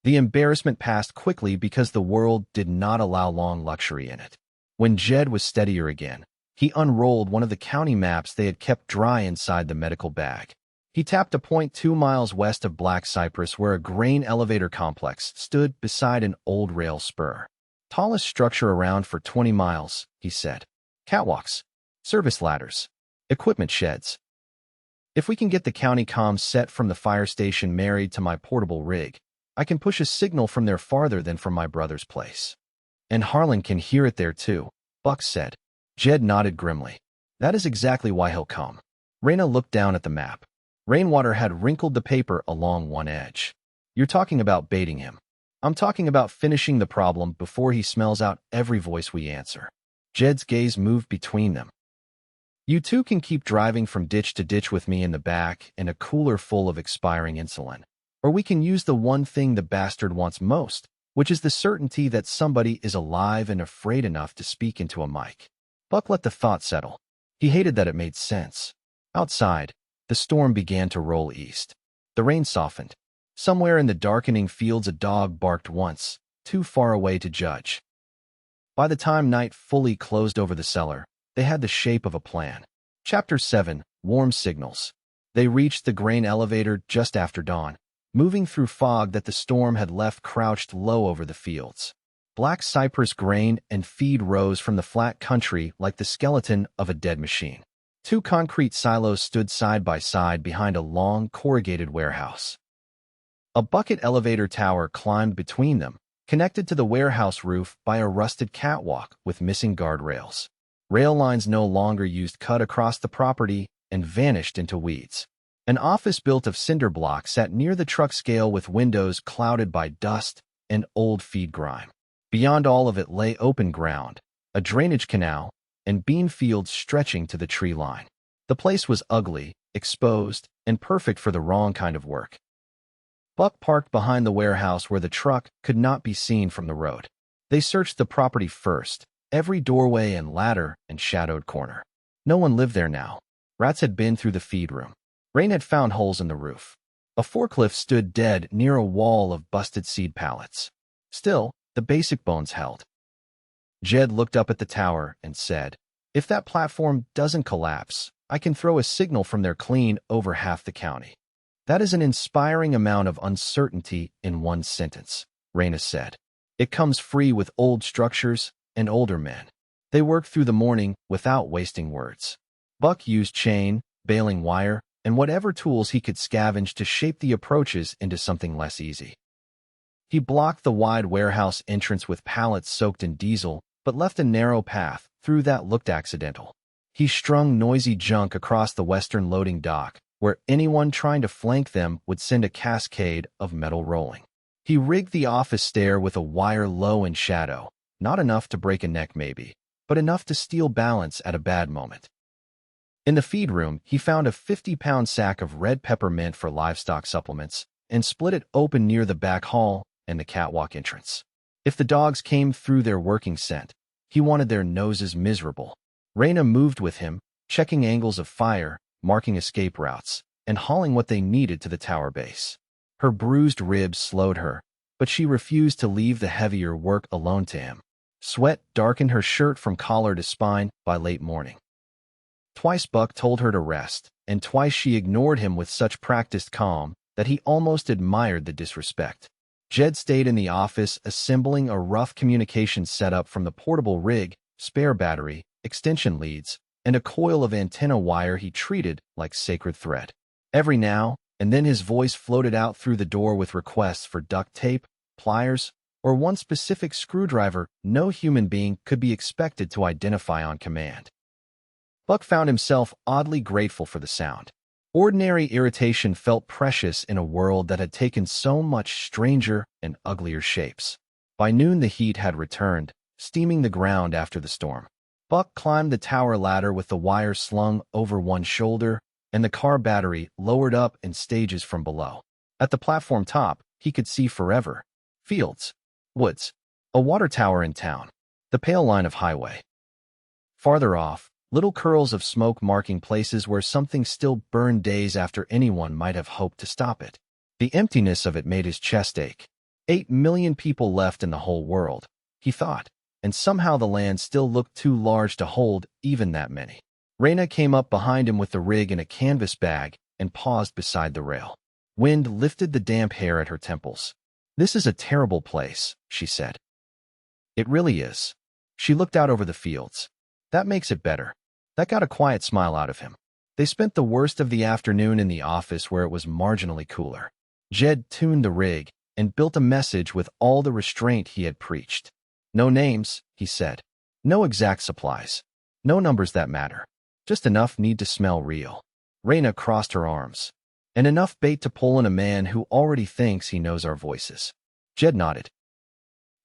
The embarrassment passed quickly because the world did not allow long luxury in it. When Jed was steadier again, he unrolled one of the county maps they had kept dry inside the medical bag. He tapped a point 2 miles west of Black Cypress where a grain elevator complex stood beside an old rail spur. "Tallest structure around for 20 miles, he said. "Catwalks, service ladders, equipment sheds. If we can get the county comms set from the fire station married to my portable rig, I can push a signal from there farther than from my brother's place. And Harlan can hear it there too," Buck said. Jed nodded grimly. "That is exactly why he'll come." Raina looked down at the map. Rainwater had wrinkled the paper along one edge. "You're talking about baiting him. I'm talking about finishing the problem before he smells out every voice we answer." Jed's gaze moved between them. "You two can keep driving from ditch to ditch with me in the back and a cooler full of expiring insulin. Or we can use the one thing the bastard wants most, which is the certainty that somebody is alive and afraid enough to speak into a mic." Buck let the thought settle. He hated that it made sense. Outside, the storm began to roll east. The rain softened. Somewhere in the darkening fields a dog barked once, too far away to judge. By the time night fully closed over the cellar, they had the shape of a plan. Chapter 7, Warm Signals. They reached the grain elevator just after dawn, moving through fog that the storm had left crouched low over the fields. Black cypress grain and feed rose from the flat country like the skeleton of a dead machine. 2 concrete silos stood side by side behind a long, corrugated warehouse. A bucket elevator tower climbed between them, connected to the warehouse roof by a rusted catwalk with missing guardrails. Rail lines no longer used cut across the property and vanished into weeds. An office built of cinder blocks sat near the truck scale with windows clouded by dust and old feed grime. Beyond all of it lay open ground, a drainage canal, and bean fields stretching to the tree line. The place was ugly, exposed, and perfect for the wrong kind of work. Buck parked behind the warehouse where the truck could not be seen from the road. They searched the property first, every doorway and ladder and shadowed corner. No one lived there now. Rats had been through the feed room. Rain had found holes in the roof. A forklift stood dead near a wall of busted seed pallets. Still, the basic bones held. Jed looked up at the tower and said, "If that platform doesn't collapse, I can throw a signal from there clean over half the county." "That is an inspiring amount of uncertainty in one sentence," Raina said. "It comes free with old structures and older men. They work through the morning without wasting words." Buck used chain, baling wire, and whatever tools he could scavenge to shape the approaches into something less easy. He blocked the wide warehouse entrance with pallets soaked in diesel, but left a narrow path through that looked accidental. He strung noisy junk across the western loading dock, where anyone trying to flank them would send a cascade of metal rolling. He rigged the office stair with a wire low in shadow, not enough to break a neck maybe, but enough to steal balance at a bad moment. In the feed room, he found a 50-pound sack of red peppermint for livestock supplements and split it open near the back hall and the catwalk entrance. If the dogs came through their working scent, he wanted their noses miserable. Raina moved with him, checking angles of fire, marking escape routes, and hauling what they needed to the tower base. Her bruised ribs slowed her, but she refused to leave the heavier work alone to him. Sweat darkened her shirt from collar to spine by late morning. Twice Buck told her to rest, and twice she ignored him with such practiced calm that he almost admired the disrespect. Jed stayed in the office assembling a rough communications setup from the portable rig, spare battery, extension leads, and a coil of antenna wire he treated like sacred thread. Every now and then his voice floated out through the door with requests for duct tape, pliers, or one specific screwdriver no human being could be expected to identify on command. Buck found himself oddly grateful for the sound. Ordinary irritation felt precious in a world that had taken so much stranger and uglier shapes. By noon the heat had returned, steaming the ground after the storm. Buck climbed the tower ladder with the wire slung over one shoulder and the car battery lowered up in stages from below. At the platform top, he could see forever. Fields, woods, a water tower in town, the pale line of highway. Farther off, little curls of smoke marking places where something still burned days after anyone might have hoped to stop it. The emptiness of it made his chest ache. 8 million people left in the whole world, he thought, and somehow the land still looked too large to hold even that many. Raina came up behind him with the rig in a canvas bag and paused beside the rail. Wind lifted the damp hair at her temples. "This is a terrible place," she said. "It really is." She looked out over the fields. "That makes it better." That got a quiet smile out of him. They spent the worst of the afternoon in the office where it was marginally cooler. Jed tuned the rig and built a message with all the restraint he had preached. "No names," he said. "No exact supplies. No numbers that matter. Just enough need to smell real." Raina crossed her arms. "And enough bait to pull in a man who already thinks he knows our voices." Jed nodded.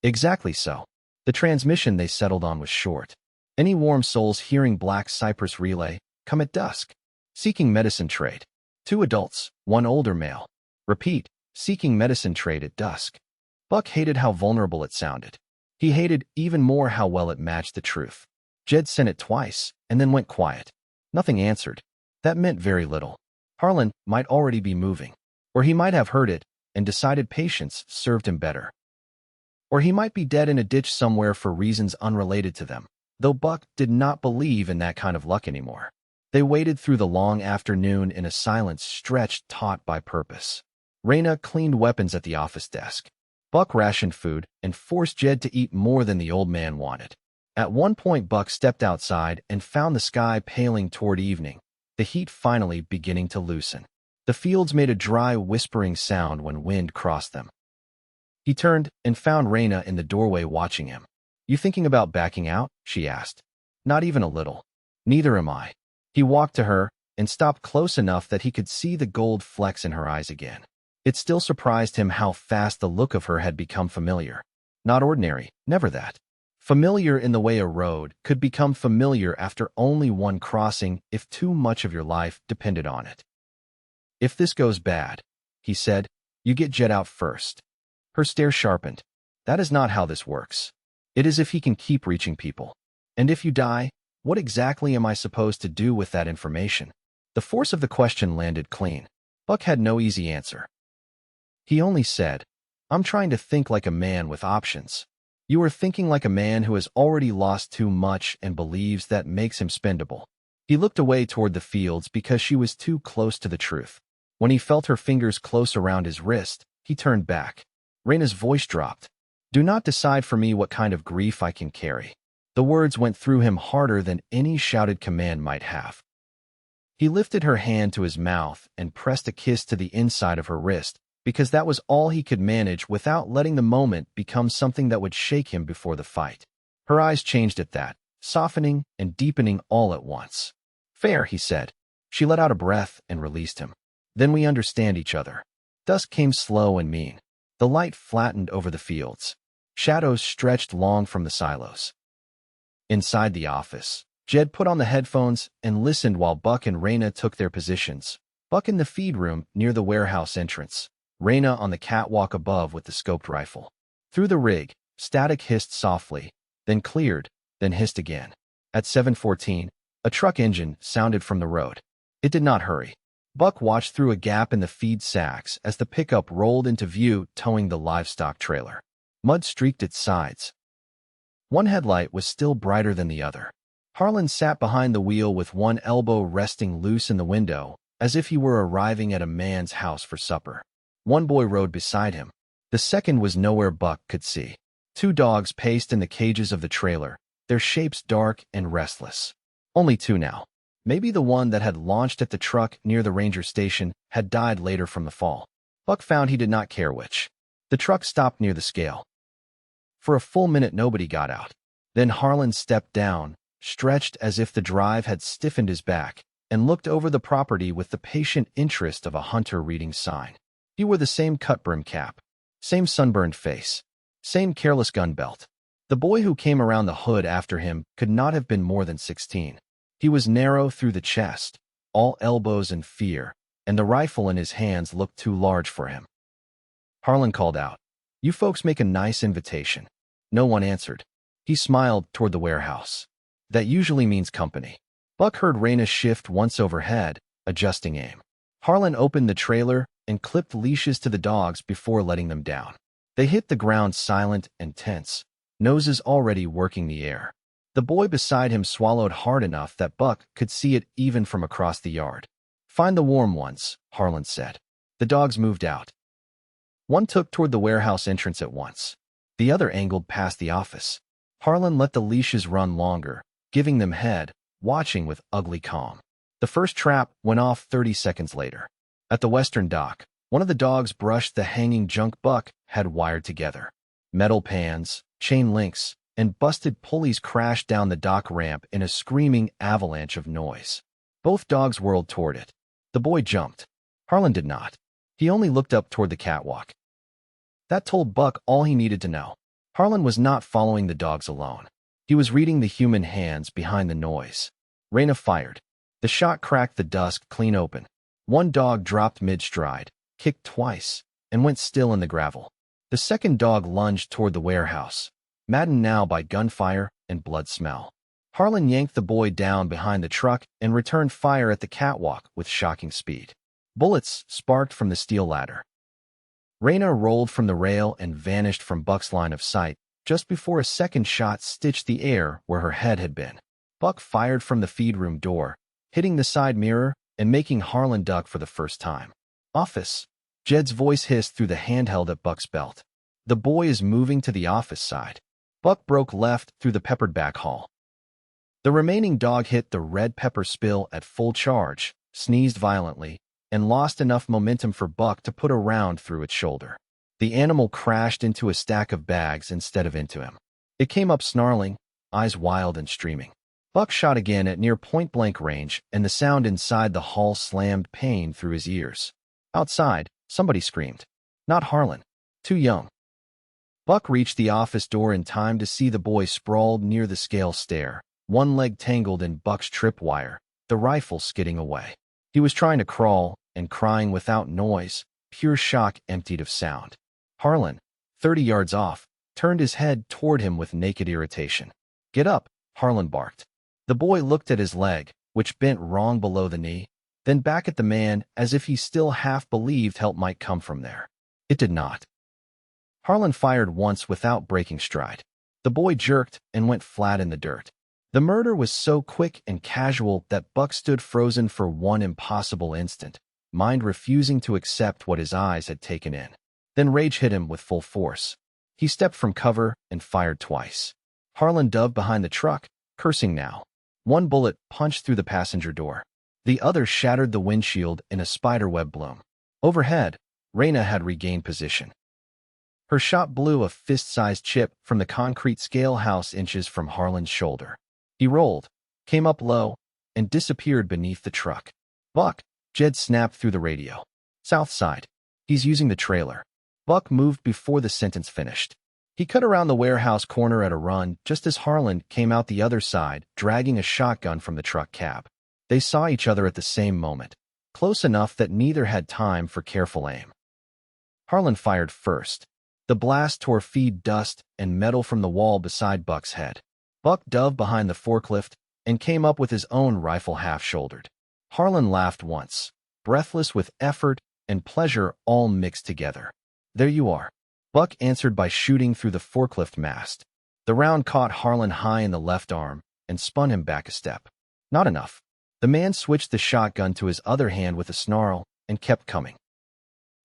"Exactly so." The transmission they settled on was short. "Any warm souls hearing Black Cypress Relay, come at dusk. Seeking medicine trade. 2 adults, 1 older male. Repeat, seeking medicine trade at dusk." Buck hated how vulnerable it sounded. He hated even more how well it matched the truth. Jed sent it twice, and then went quiet. Nothing answered. That meant very little. Harlan might already be moving. Or he might have heard it and decided patience served him better. Or he might be dead in a ditch somewhere for reasons unrelated to them, though Buck did not believe in that kind of luck anymore. They waited through the long afternoon in a silence stretched taut by purpose. Raina cleaned weapons at the office desk. Buck rationed food and forced Jed to eat more than the old man wanted. At one point, Buck stepped outside and found the sky paling toward evening, the heat finally beginning to loosen. The fields made a dry, whispering sound when wind crossed them. He turned and found Raina in the doorway watching him. "You thinking about backing out?" she asked. "Not even a little." "Neither am I." He walked to her and stopped close enough that he could see the gold flecks in her eyes again. It still surprised him how fast the look of her had become familiar. Not ordinary, never that. Familiar in the way a road could become familiar after only one crossing if too much of your life depended on it. "If this goes bad," he said, "you get Jed out first." Her stare sharpened. "That is not how this works. It is if he can keep reaching people. And if you die, what exactly am I supposed to do with that information?" The force of the question landed clean. Buck had no easy answer. He only said, "I'm trying to think like a man with options." "You are thinking like a man who has already lost too much and believes that makes him spendable." He looked away toward the fields because she was too close to the truth. When he felt her fingers close around his wrist, he turned back. Raina's voice dropped. "Do not decide for me what kind of grief I can carry." The words went through him harder than any shouted command might have. He lifted her hand to his mouth and pressed a kiss to the inside of her wrist, because that was all he could manage without letting the moment become something that would shake him before the fight. Her eyes changed at that, softening and deepening all at once. "Fair," he said. She let out a breath and released him. "Then we understand each other." Dusk came slow and mean. The light flattened over the fields. Shadows stretched long from the silos. Inside the office, Jed put on the headphones and listened while Buck and Raina took their positions. Buck in the feed room near the warehouse entrance. Raina on the catwalk above with the scoped rifle. Through the rig, static hissed softly, then cleared, then hissed again. At 7:14, a truck engine sounded from the road. It did not hurry. Buck watched through a gap in the feed sacks as the pickup rolled into view, towing the livestock trailer. Mud streaked its sides. One headlight was still brighter than the other. Harlan sat behind the wheel with one elbow resting loose in the window, as if he were arriving at a man's house for supper. One boy rode beside him. The second was nowhere Buck could see. 2 dogs paced in the cages of the trailer, their shapes dark and restless. Only 2 now. Maybe the one that had launched at the truck near the ranger station had died later from the fall. Buck found he did not care which. The truck stopped near the scale. For a full minute nobody got out. Then Harlan stepped down, stretched as if the drive had stiffened his back, and looked over the property with the patient interest of a hunter reading sign. He wore the same cut-brim cap, same sunburned face, same careless gun belt. The boy who came around the hood after him could not have been more than 16. He was narrow through the chest, all elbows and fear, and the rifle in his hands looked too large for him. Harlan called out, "You folks make a nice invitation." No one answered. He smiled toward the warehouse. That usually means company. Buck heard Raina shift once overhead, adjusting aim. Harlan opened the trailer and clipped leashes to the dogs before letting them down. They hit the ground silent and tense, noses already working the air. The boy beside him swallowed hard enough that Buck could see it even from across the yard. "Find the warm ones," Harlan said. The dogs moved out. One took toward the warehouse entrance at once. The other angled past the office. Harlan let the leashes run longer, giving them head, watching with ugly calm. The first trap went off 30 seconds later. At the western dock, one of the dogs brushed the hanging junk Buck had wired together. Metal pans, chain links, and busted pulleys crashed down the dock ramp in a screaming avalanche of noise. Both dogs whirled toward it. The boy jumped. Harlan did not. He only looked up toward the catwalk. That told Buck all he needed to know. Harlan was not following the dogs alone. He was reading the human hands behind the noise. Raina fired. The shot cracked the dusk clean open. One dog dropped mid-stride, kicked twice, and went still in the gravel. The second dog lunged toward the warehouse, maddened now by gunfire and blood smell. Harlan yanked the boy down behind the truck and returned fire at the catwalk with shocking speed. Bullets sparked from the steel ladder. Raina rolled from the rail and vanished from Buck's line of sight just before a second shot stitched the air where her head had been. Buck fired from the feed room door, hitting the side mirror and making Harlan duck for the first time. "Office," Jed's voice hissed through the handheld at Buck's belt. "The boy is moving to the office side." Buck broke left through the peppered back hall. The remaining dog hit the red pepper spill at full charge, sneezed violently, and lost enough momentum for Buck to put a round through its shoulder. The animal crashed into a stack of bags instead of into him. It came up snarling, eyes wild and streaming. Buck shot again at near point-blank range, and the sound inside the hall slammed pain through his ears. Outside, somebody screamed. Not Harlan. Too young. Buck reached the office door in time to see the boy sprawled near the scale stair, one leg tangled in Buck's tripwire, the rifle skidding away. He was trying to crawl and crying without noise, pure shock emptied of sound. Harlan, 30 yards off, turned his head toward him with naked irritation. "Get up," Harlan barked. The boy looked at his leg, which bent wrong below the knee, then back at the man as if he still half believed help might come from there. It did not. Harlan fired once without breaking stride. The boy jerked and went flat in the dirt. The murder was so quick and casual that Buck stood frozen for one impossible instant, mind refusing to accept what his eyes had taken in. Then rage hit him with full force. He stepped from cover and fired twice. Harlan dove behind the truck, cursing now. One bullet punched through the passenger door. The other shattered the windshield in a spiderweb bloom. Overhead, Raina had regained position. Her shot blew a fist-sized chip from the concrete scale house inches from Harlan's shoulder. He rolled, came up low, and disappeared beneath the truck. "Buck," Jed snapped through the radio. "South side. He's using the trailer." Buck moved before the sentence finished. He cut around the warehouse corner at a run just as Harlan came out the other side, dragging a shotgun from the truck cab. They saw each other at the same moment, close enough that neither had time for careful aim. Harlan fired first. The blast tore feed dust and metal from the wall beside Buck's head. Buck dove behind the forklift and came up with his own rifle half-shouldered. Harlan laughed once, breathless with effort and pleasure all mixed together. "There you are." Buck answered by shooting through the forklift mast. The round caught Harlan high in the left arm and spun him back a step. Not enough. The man switched the shotgun to his other hand with a snarl and kept coming.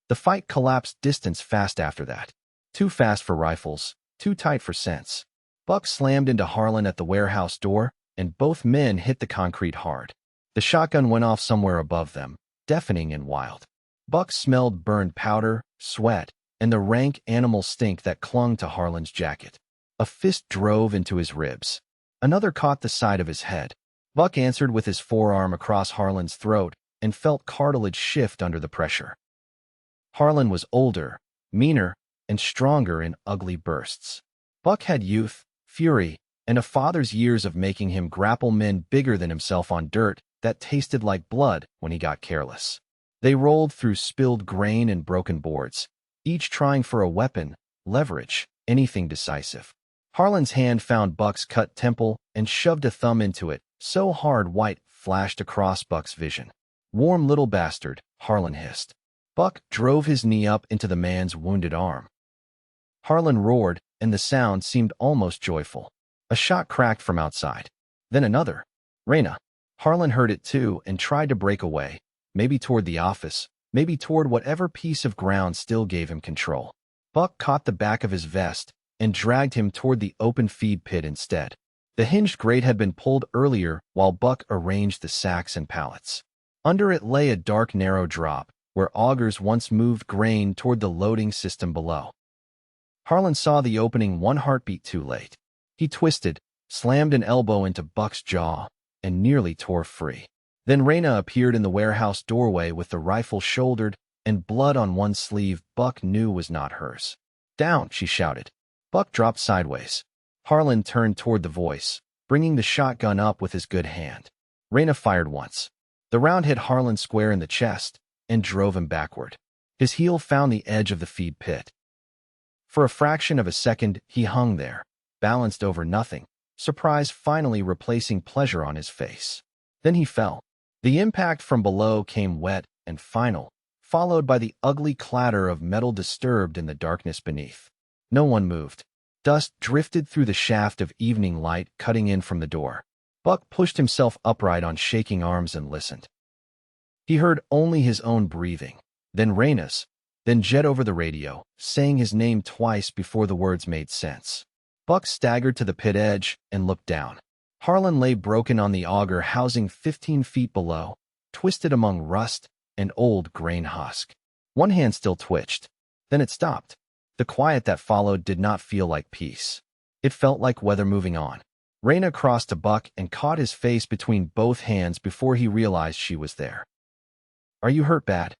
The fight collapsed distance fast after that. Too fast for rifles, too tight for sense. Buck slammed into Harlan at the warehouse door, and both men hit the concrete hard. The shotgun went off somewhere above them, deafening and wild. Buck smelled burned powder, sweat, and the rank animal stink that clung to Harlan's jacket. A fist drove into his ribs. Another caught the side of his head. Buck answered with his forearm across Harlan's throat and felt cartilage shift under the pressure. Harlan was older, meaner, and stronger in ugly bursts. Buck had youth, fury, and a father's years of making him grapple men bigger than himself on dirt that tasted like blood when he got careless. They rolled through spilled grain and broken boards, each trying for a weapon, leverage, anything decisive. Harlan's hand found Buck's cut temple and shoved a thumb into it, so hard white flashed across Buck's vision. "Warm little bastard," Harlan hissed. Buck drove his knee up into the man's wounded arm. Harlan roared, and the sound seemed almost joyful. A shot cracked from outside. Then another. Raina. Harlan heard it too and tried to break away, maybe toward the office, maybe toward whatever piece of ground still gave him control. Buck caught the back of his vest and dragged him toward the open feed pit instead. The hinged grate had been pulled earlier while Buck arranged the sacks and pallets. Under it lay a dark, narrow drop, where augers once moved grain toward the loading system below. Harlan saw the opening one heartbeat too late. He twisted, slammed an elbow into Buck's jaw, and nearly tore free. Then Raina appeared in the warehouse doorway with the rifle shouldered and blood on one sleeve Buck knew was not hers. "Down," she shouted. Buck dropped sideways. Harlan turned toward the voice, bringing the shotgun up with his good hand. Raina fired once. The round hit Harlan square in the chest and drove him backward. His heel found the edge of the feed pit. For a fraction of a second, he hung there, balanced over nothing, surprise finally replacing pleasure on his face. Then he fell. The impact from below came wet and final, followed by the ugly clatter of metal disturbed in the darkness beneath. No one moved. Dust drifted through the shaft of evening light cutting in from the door. Buck pushed himself upright on shaking arms and listened. He heard only his own breathing, then Raina's, then Jed over the radio, saying his name twice before the words made sense. Buck staggered to the pit edge and looked down. Harlan lay broken on the auger housing 15 feet below, twisted among rust and old grain husk. One hand still twitched. Then it stopped. The quiet that followed did not feel like peace. It felt like weather moving on. Raina crossed to Buck and caught his face between both hands before he realized she was there. "Are you hurt bad?"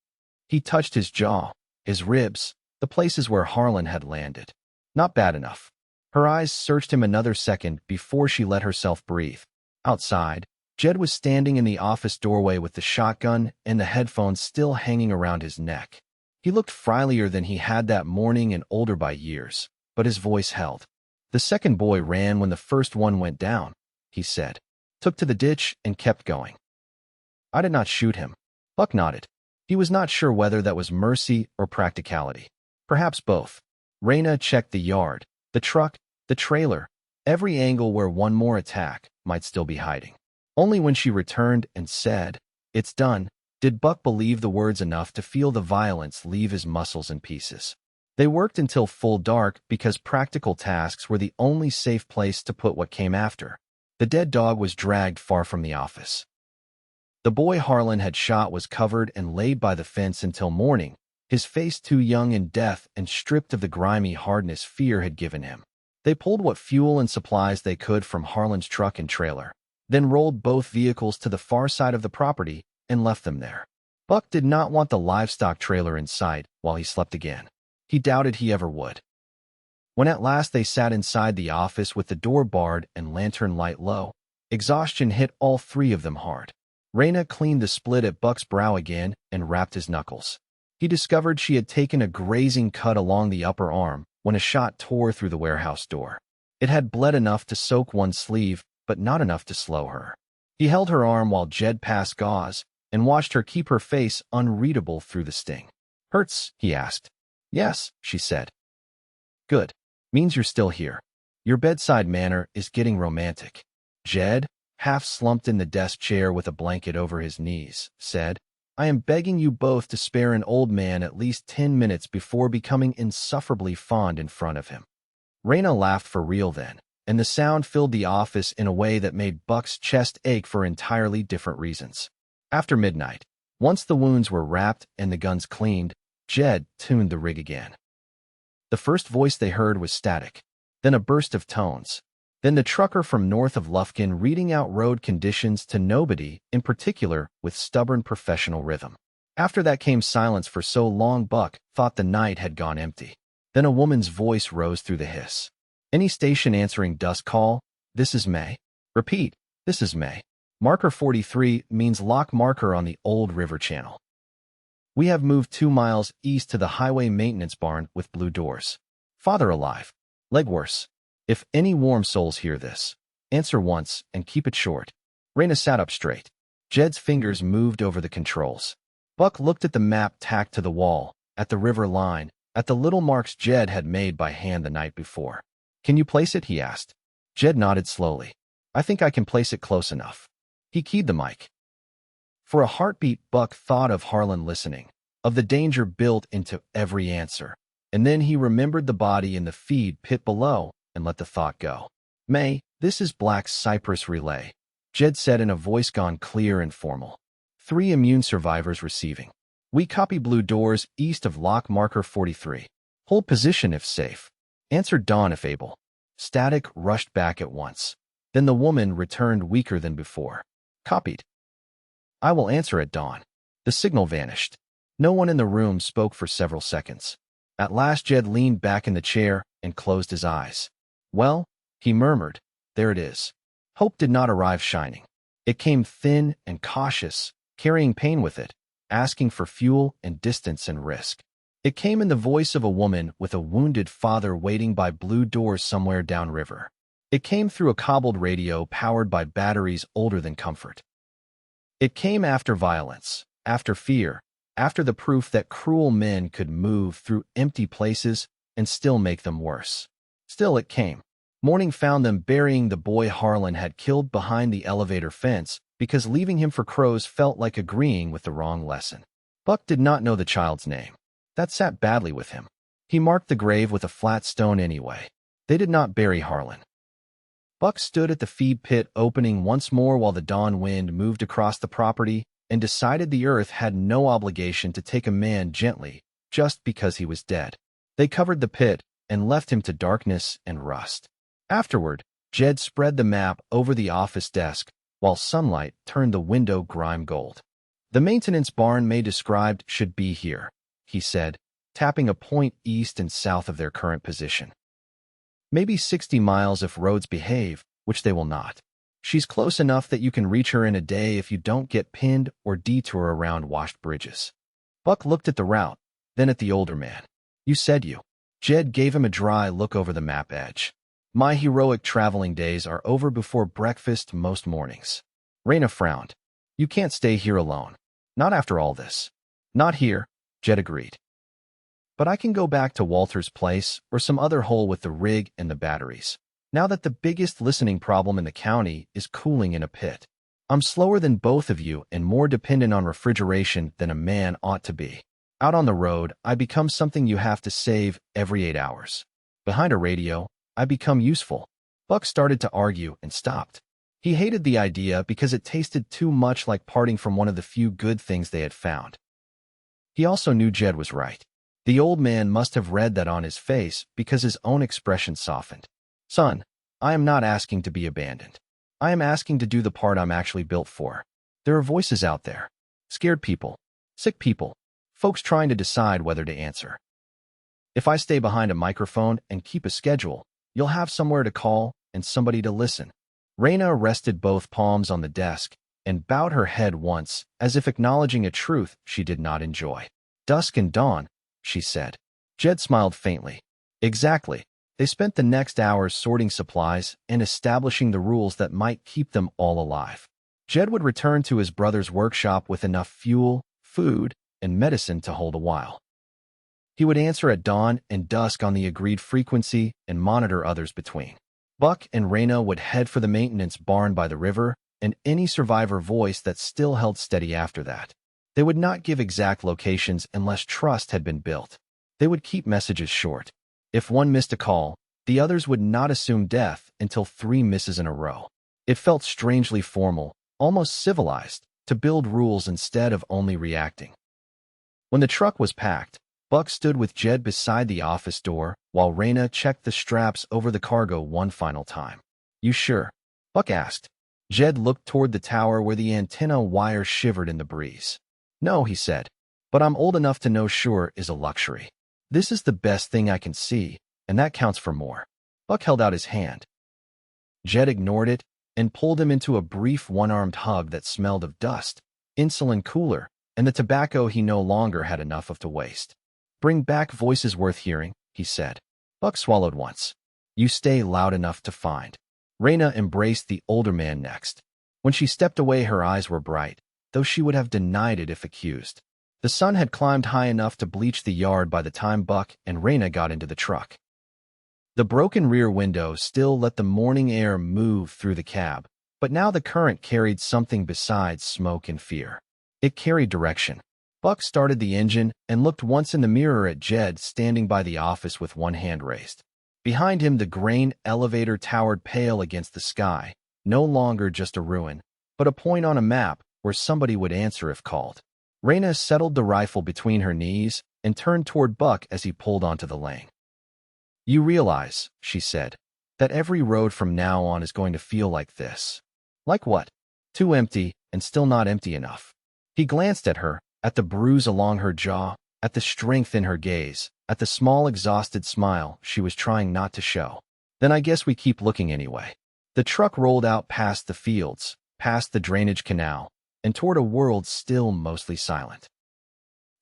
He touched his jaw, his ribs, the places where Harlan had landed. "Not bad enough." Her eyes searched him another second before she let herself breathe. Outside, Jed was standing in the office doorway with the shotgun and the headphones still hanging around his neck. He looked friendlier than he had that morning and older by years, but his voice held. "The second boy ran when the first one went down," he said. "Took to the ditch and kept going. I did not shoot him." Buck nodded. He was not sure whether that was mercy or practicality. Perhaps both. Raina checked the yard, the truck, the trailer, every angle where one more attack might still be hiding. Only when she returned and said, "It's done," did Buck believe the words enough to feel the violence leave his muscles in pieces. They worked until full dark because practical tasks were the only safe place to put what came after. The dead dog was dragged far from the office. The boy Harlan had shot was covered and laid by the fence until morning, his face too young in death and stripped of the grimy hardness fear had given him. They pulled what fuel and supplies they could from Harlan's truck and trailer, then rolled both vehicles to the far side of the property and left them there. Buck did not want the livestock trailer in sight while he slept again. He doubted he ever would. When at last they sat inside the office with the door barred and lantern light low, exhaustion hit all three of them hard. Raina cleaned the split at Buck's brow again and rapped his knuckles. He discovered she had taken a grazing cut along the upper arm when a shot tore through the warehouse door. It had bled enough to soak one sleeve, but not enough to slow her. He held her arm while Jed passed gauze and watched her keep her face unreadable through the sting. "Hurts?" he asked. "Yes," she said. "Good. Means you're still here. Your bedside manner is getting romantic." Jed, half slumped in the desk chair with a blanket over his knees, said, "I am begging you both to spare an old man at least 10 minutes before becoming insufferably fond in front of him." Raina laughed for real then, and the sound filled the office in a way that made Buck's chest ache for entirely different reasons. After midnight, once the wounds were wrapped and the guns cleaned, Jed tuned the rig again. The first voice they heard was static, then a burst of tones, then the trucker from north of Lufkin reading out road conditions to nobody in particular with stubborn professional rhythm. After that came silence for so long Buck thought the night had gone empty. Then a woman's voice rose through the hiss. Any station answering dusk call, this is May. Repeat, this is May. Marker 43 means lock marker on the old river channel. We have moved 2 miles east to the highway maintenance barn with blue doors. Father alive. Leg worse. If any warm souls hear this, answer once and keep it short. Raina sat up straight. Jed's fingers moved over the controls. Buck looked at the map tacked to the wall, at the river line, at the little marks Jed had made by hand the night before. Can you place it? He asked. Jed nodded slowly. I think I can place it close enough. He keyed the mic. For a heartbeat, Buck thought of Harlan listening, of the danger built into every answer. And then he remembered the body in the feed pit below and let the thought go. May, this is Black Cypress Relay, Jed said in a voice gone clear and formal. 3 immune survivors receiving. We copy blue doors east of lock marker 43. Hold position if safe. Answer Dawn if able. Static rushed back at once. Then the woman returned weaker than before. Copied. I will answer at dawn. The signal vanished. No one in the room spoke for several seconds. At last Jed leaned back in the chair and closed his eyes. Well, he murmured, there it is. Hope did not arrive shining. It came thin and cautious, carrying pain with it, asking for fuel and distance and risk. It came in the voice of a woman with a wounded father waiting by blue doors somewhere downriver. It came through a cobbled radio powered by batteries older than comfort. It came after violence, after fear, after the proof that cruel men could move through empty places and still make them worse. Still it came. Morning found them burying the boy Harlan had killed behind the elevator fence because leaving him for crows felt like agreeing with the wrong lesson. Buck did not know the child's name. That sat badly with him. He marked the grave with a flat stone anyway. They did not bury Harlan. Buck stood at the feed pit opening once more while the dawn wind moved across the property and decided the earth had no obligation to take a man gently just because he was dead. They covered the pit and left him to darkness and rust. Afterward, Jed spread the map over the office desk while sunlight turned the window grime gold. The maintenance barn May described should be here, he said, tapping a point east and south of their current position. Maybe 60 miles if roads behave, which they will not. She's close enough that you can reach her in a day if you don't get pinned or detour around washed bridges. Buck looked at the route, then at the older man. You said you. Jed gave him a dry look over the map edge. My heroic traveling days are over before breakfast most mornings. Raina frowned. You can't stay here alone. Not after all this. Not here, Jed agreed. But I can go back to Walter's place or some other hole with the rig and the batteries. Now that the biggest listening problem in the county is cooling in a pit. I'm slower than both of you and more dependent on refrigeration than a man ought to be. Out on the road, I become something you have to save every 8 hours. Behind a radio, I become useful. Buck started to argue and stopped. He hated the idea because it tasted too much like parting from one of the few good things they had found. He also knew Jed was right. The old man must have read that on his face because his own expression softened. Son, I am not asking to be abandoned. I am asking to do the part I'm actually built for. There are voices out there. Scared people. Sick people. Folks trying to decide whether to answer. If I stay behind a microphone and keep a schedule, you'll have somewhere to call and somebody to listen. Raina rested both palms on the desk and bowed her head once as if acknowledging a truth she did not enjoy. Dusk and dawn, she said. Jed smiled faintly. Exactly. They spent the next hours sorting supplies and establishing the rules that might keep them all alive. Jed would return to his brother's workshop with enough fuel, food, and medicine to hold a while. He would answer at dawn and dusk on the agreed frequency and monitor others between. Buck and Raina would head for the maintenance barn by the river and any survivor voice that still held steady after that. They would not give exact locations unless trust had been built. They would keep messages short. If one missed a call, the others would not assume death until 3 misses in a row. It felt strangely formal, almost civilized, to build rules instead of only reacting. When the truck was packed, Buck stood with Jed beside the office door while Raina checked the straps over the cargo one final time. You sure? Buck asked. Jed looked toward the tower where the antenna wire shivered in the breeze. No, he said, but I'm old enough to know sure is a luxury. This is the best thing I can see, and that counts for more. Buck held out his hand. Jed ignored it and pulled him into a brief one-armed hug that smelled of dust, insulin cooler, and the tobacco he no longer had enough of to waste. "Bring back voices worth hearing," he said. Buck swallowed once. "You stay loud enough to find." Raina embraced the older man next. When she stepped away, her eyes were bright, though she would have denied it if accused. The sun had climbed high enough to bleach the yard by the time Buck and Raina got into the truck. The broken rear window still let the morning air move through the cab, but now the current carried something besides smoke and fear. It carried direction. Buck started the engine and looked once in the mirror at Jed standing by the office with one hand raised. Behind him, the grain elevator towered pale against the sky, no longer just a ruin, but a point on a map where somebody would answer if called. Raina settled the rifle between her knees and turned toward Buck as he pulled onto the lane. "You realize," she said, "that every road from now on is going to feel like this." "Like what?" "Too empty and still not empty enough." He glanced at her, at the bruise along her jaw, at the strength in her gaze, at the small exhausted smile she was trying not to show. "Then I guess we keep looking anyway." The truck rolled out past the fields, past the drainage canal, and toward a world still mostly silent.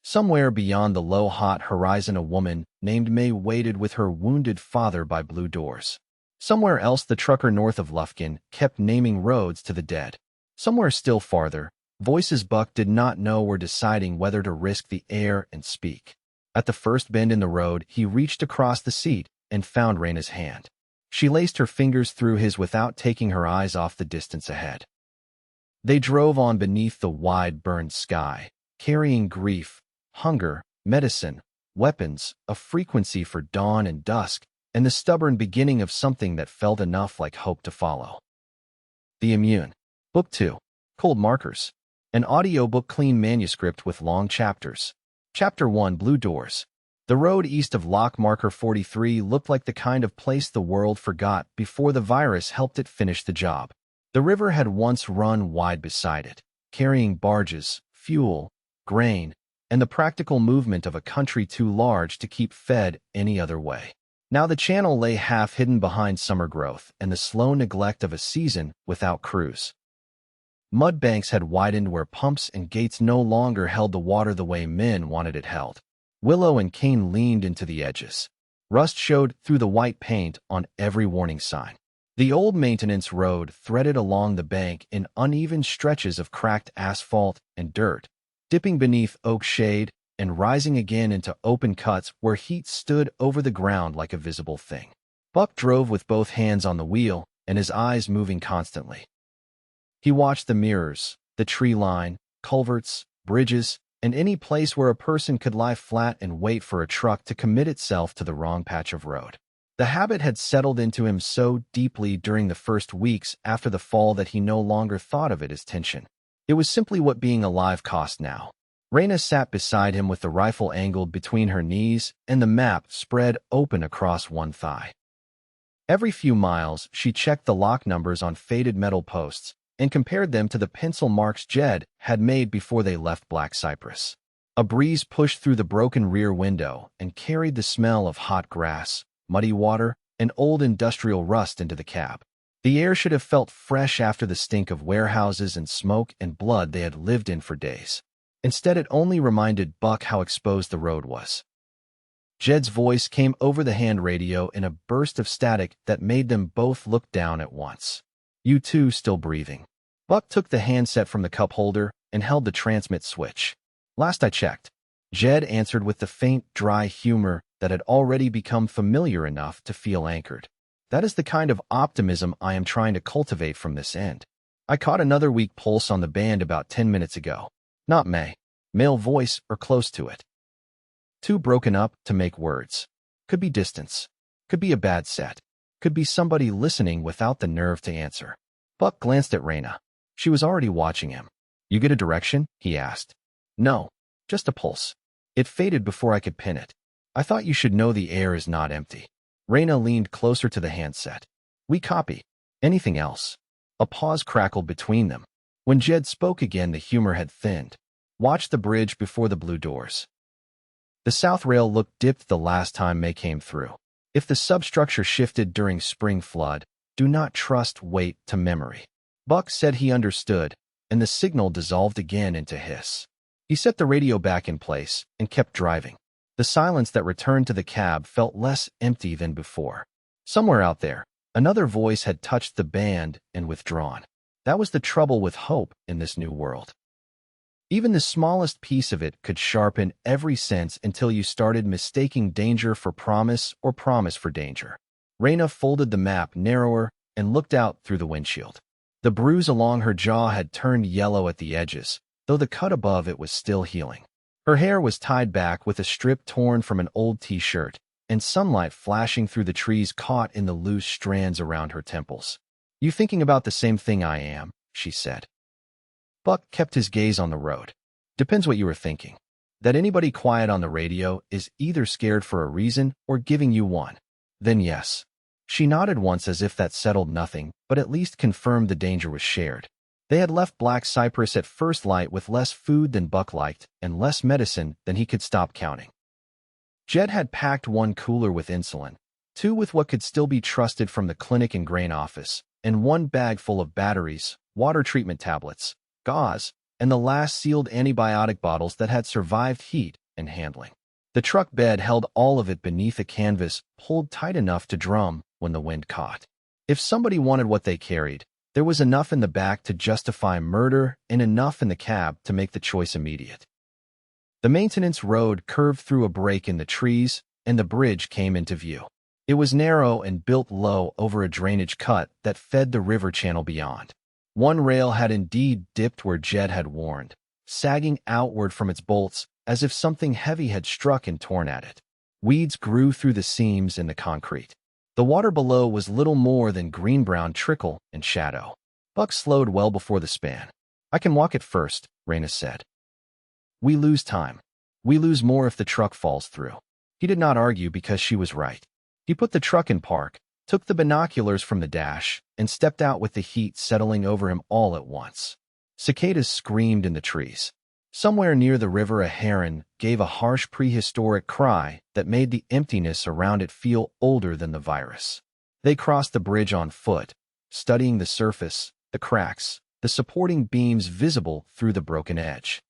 Somewhere beyond the low, hot horizon, a woman named May waited with her wounded father by blue doors. Somewhere else, the trucker north of Lufkin kept naming roads to the dead. Somewhere still farther, voices Buck did not know were deciding whether to risk the air and speak. At the first bend in the road, he reached across the seat and found Raina's hand. She laced her fingers through his without taking her eyes off the distance ahead. They drove on beneath the wide, burned sky, carrying grief, hunger, medicine, weapons, a frequency for dawn and dusk, and the stubborn beginning of something that felt enough like hope to follow. The Immune. Book 2. Cold Markers. An audiobook clean manuscript with long chapters. Chapter 1. Blue Doors. The road east of Lock Marker 43 looked like the kind of place the world forgot before the virus helped it finish the job. The river had once run wide beside it, carrying barges, fuel, grain, and the practical movement of a country too large to keep fed any other way. Now the channel lay half-hidden behind summer growth and the slow neglect of a season without crews. Mud banks had widened where pumps and gates no longer held the water the way men wanted it held. Willow and cane leaned into the edges. Rust showed through the white paint on every warning sign. The old maintenance road threaded along the bank in uneven stretches of cracked asphalt and dirt, dipping beneath oak shade and rising again into open cuts where heat stood over the ground like a visible thing. Buck drove with both hands on the wheel and his eyes moving constantly. He watched the mirrors, the tree line, culverts, bridges, and any place where a person could lie flat and wait for a truck to commit itself to the wrong patch of road. The habit had settled into him so deeply during the first weeks after the fall that he no longer thought of it as tension. It was simply what being alive cost now. Raina sat beside him with the rifle angled between her knees and the map spread open across one thigh. Every few miles, she checked the lock numbers on faded metal posts and compared them to the pencil marks Jed had made before they left Black Cypress. A breeze pushed through the broken rear window and carried the smell of hot grass, muddy water, and old industrial rust into the cab. The air should have felt fresh after the stink of warehouses and smoke and blood they had lived in for days. Instead, it only reminded Buck how exposed the road was. Jed's voice came over the hand radio in a burst of static that made them both look down at once. "You two still breathing?" Buck took the handset from the cup holder and held the transmit switch. "Last I checked." Jed answered with the faint, dry humor that had already become familiar enough to feel anchored. "That is the kind of optimism I am trying to cultivate from this end. I caught another weak pulse on the band about 10 minutes ago. Not May. Male voice or close to it. Too broken up to make words. Could be distance. Could be a bad set. Could be somebody listening without the nerve to answer." Buck glanced at Raina. She was already watching him. "You get a direction?" he asked. "No, just a pulse. It faded before I could pin it. I thought you should know the air is not empty." Raina leaned closer to the handset. "We copy. Anything else?" A pause crackled between them. When Jed spoke again, the humor had thinned. "Watch the bridge before the blue doors." The south rail looked dipped the last time May came through. If the substructure shifted during spring flood, do not trust weight to memory. Buck said he understood, and the signal dissolved again into hiss. He set the radio back in place and kept driving. The silence that returned to the cab felt less empty than before. Somewhere out there, another voice had touched the band and withdrawn. That was the trouble with hope in this new world. Even the smallest piece of it could sharpen every sense until you started mistaking danger for promise or promise for danger. Raina folded the map narrower and looked out through the windshield. The bruise along her jaw had turned yellow at the edges, though the cut above it was still healing. Her hair was tied back with a strip torn from an old t-shirt, and sunlight flashing through the trees caught in the loose strands around her temples. "You thinking about the same thing I am?" she said. Buck kept his gaze on the road. "Depends what you were thinking. That anybody quiet on the radio is either scared for a reason or giving you one. Then yes." She nodded once as if that settled nothing, but at least confirmed the danger was shared. They had left Black Cypress at first light with less food than Buck liked and less medicine than he could stop counting. Jed had packed 1 cooler with insulin, 2 with what could still be trusted from the clinic and grain office, and 1 bag full of batteries, water treatment tablets, gauze, and the last sealed antibiotic bottles that had survived heat and handling. The truck bed held all of it beneath a canvas pulled tight enough to drum when the wind caught. If somebody wanted what they carried, there was enough in the back to justify murder and enough in the cab to make the choice immediate. The maintenance road curved through a break in the trees, and the bridge came into view. It was narrow and built low over a drainage cut that fed the river channel beyond. 1 rail had indeed dipped where Jed had warned, sagging outward from its bolts as if something heavy had struck and torn at it. Weeds grew through the seams in the concrete. The water below was little more than green-brown trickle and shadow. Buck slowed well before the span. "I can walk it first," Raina said. "We lose time. We lose more if the truck falls through." He did not argue because she was right. He put the truck in park, took the binoculars from the dash, and stepped out with the heat settling over him all at once. Cicadas screamed in the trees. Somewhere near the river a heron gave a harsh prehistoric cry that made the emptiness around it feel older than the virus. They crossed the bridge on foot, studying the surface, the cracks, the supporting beams visible through the broken edge.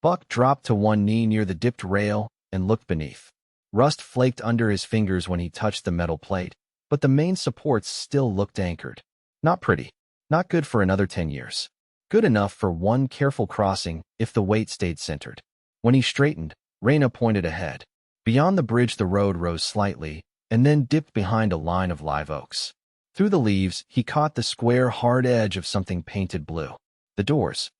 Buck dropped to 1 knee near the dipped rail and looked beneath. Rust flaked under his fingers when he touched the metal plate, but the main supports still looked anchored. Not pretty. Not good for another 10 years. Good enough for 1 careful crossing if the weight stayed centered. When he straightened, Raina pointed ahead. Beyond the bridge the road rose slightly, and then dipped behind a line of live oaks. Through the leaves, he caught the square, hard edge of something painted blue. The doors.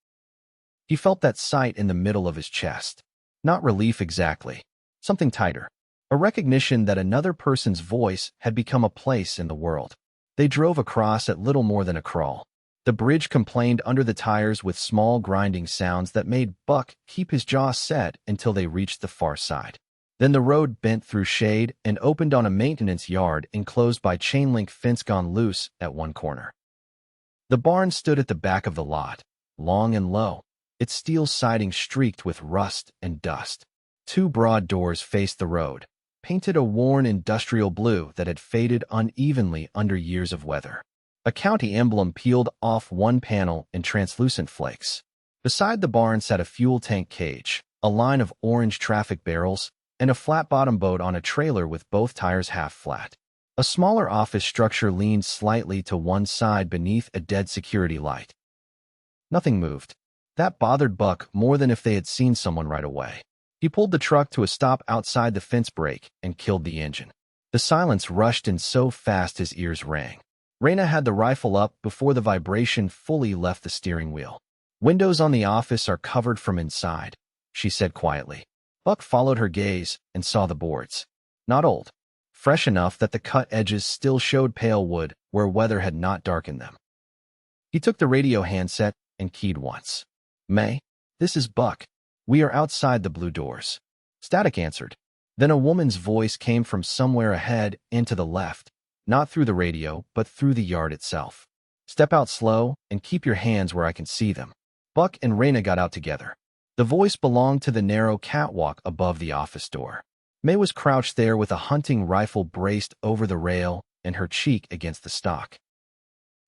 He felt that sight in the middle of his chest. Not relief exactly. Something tighter. A recognition that another person's voice had become a place in the world. They drove across at little more than a crawl. The bridge complained under the tires with small grinding sounds that made Buck keep his jaw set until they reached the far side. Then the road bent through shade and opened on a maintenance yard enclosed by chain-link fence gone loose at 1 corner. The barn stood at the back of the lot, long and low, its steel siding streaked with rust and dust. 2 broad doors faced the road, painted a worn industrial blue that had faded unevenly under years of weather. A county emblem peeled off 1 panel in translucent flakes. Beside the barn sat a fuel tank cage, a line of orange traffic barrels, and a flat-bottom boat on a trailer with both tires half flat. A smaller office structure leaned slightly to one side beneath a dead security light. Nothing moved. That bothered Buck more than if they had seen someone right away. He pulled the truck to a stop outside the fence break and killed the engine. The silence rushed in so fast his ears rang. Raina had the rifle up before the vibration fully left the steering wheel. "Windows on the office are covered from inside," she said quietly. Buck followed her gaze and saw the boards. Not old. Fresh enough that the cut edges still showed pale wood where weather had not darkened them. He took the radio handset and keyed once. "May, this is Buck. We are outside the blue doors." Static answered. Then a woman's voice came from somewhere ahead and to the left. Not through the radio, but through the yard itself. "Step out slow and keep your hands where I can see them." Buck and Raina got out together. The voice belonged to the narrow catwalk above the office door. May was crouched there with a hunting rifle braced over the rail and her cheek against the stock.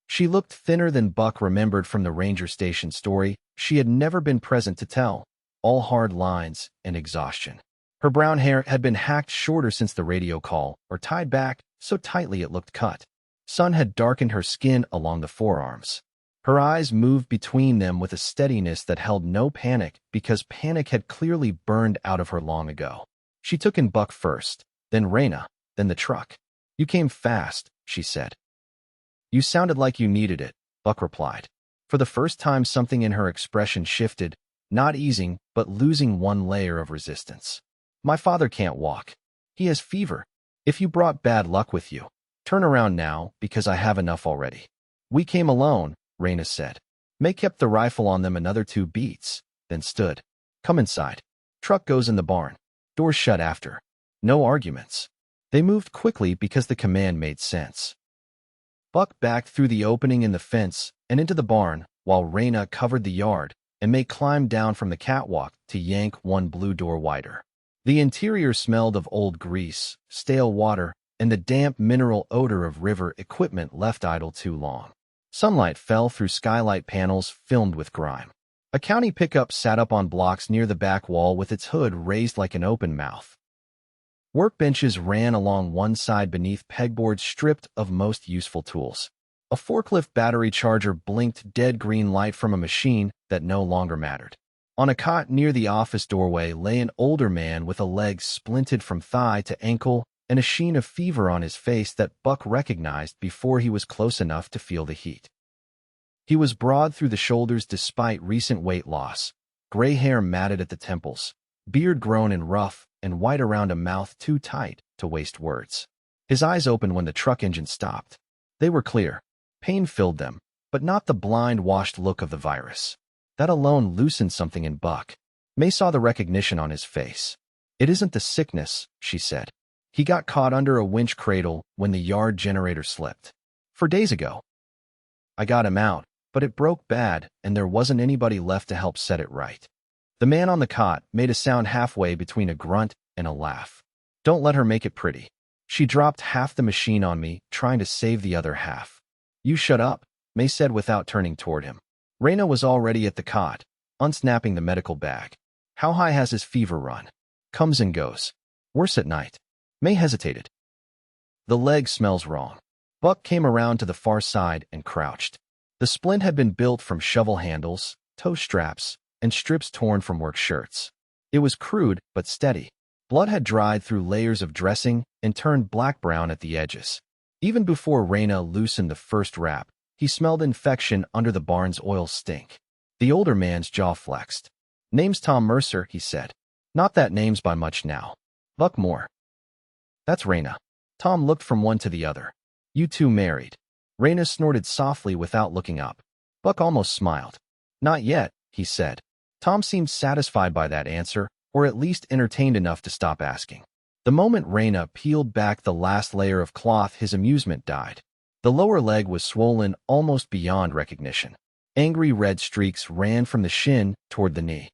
She looked thinner than Buck remembered from the ranger station story she had never been present to tell, all hard lines and exhaustion. Her brown hair had been hacked shorter since the radio call, or tied back so tightly it looked cut. Sun had darkened her skin along the forearms. Her eyes moved between them with a steadiness that held no panic because panic had clearly burned out of her long ago. She took in Buck first, then Raina, then the truck. "You came fast," she said. "You sounded like you needed it," Buck replied. For the first time something in her expression shifted, not easing, but losing one layer of resistance. "My father can't walk. He has fever. If you brought bad luck with you, turn around now, because I have enough already." "We came alone," Raina said. May kept the rifle on them another 2 beats, then stood. "Come inside. Truck goes in the barn. Doors shut after." No arguments. They moved quickly because the command made sense. Buck backed through the opening in the fence and into the barn, while Raina covered the yard, and May climbed down from the catwalk to yank one blue door wider. The interior smelled of old grease, stale water, and the damp mineral odor of river equipment left idle too long. Sunlight fell through skylight panels filmed with grime. A county pickup sat up on blocks near the back wall with its hood raised like an open mouth. Workbenches ran along one side beneath pegboards stripped of most useful tools. A forklift battery charger blinked dead green light from a machine that no longer mattered. On a cot near the office doorway lay an older man with a leg splinted from thigh to ankle and a sheen of fever on his face that Buck recognized before he was close enough to feel the heat. He was broad through the shoulders despite recent weight loss, gray hair matted at the temples, beard grown and rough, and white around a mouth too tight to waste words. His eyes opened when the truck engine stopped. They were clear. Pain filled them, but not the blind, washed look of the virus. That alone loosened something in Buck. May saw the recognition on his face. "It isn't the sickness," she said. "He got caught under a winch cradle when the yard generator slipped. 4 days ago. I got him out, but it broke bad and there wasn't anybody left to help set it right." The man on the cot made a sound halfway between a grunt and a laugh. "Don't let her make it pretty. She dropped half the machine on me, trying to save the other half." "You shut up," May said without turning toward him. Raina was already at the cot, unsnapping the medical bag. "How high has his fever run?" "Comes and goes. Worse at night." May hesitated. "The leg smells wrong." Buck came around to the far side and crouched. The splint had been built from shovel handles, toe straps, and strips torn from work shirts. It was crude but steady. Blood had dried through layers of dressing and turned black-brown at the edges. Even before Raina loosened the first wrap, he smelled infection under the barn's oil stink. The older man's jaw flexed. "Name's Tom Mercer," he said. "Not that name's by much now. Buck Moore." "That's Raina." Tom looked from one to the other. "You two married?" Raina snorted softly without looking up. Buck almost smiled. "Not yet," he said. Tom seemed satisfied by that answer, or at least entertained enough to stop asking. The moment Raina peeled back the last layer of cloth, his amusement died. The lower leg was swollen almost beyond recognition. Angry red streaks ran from the shin toward the knee.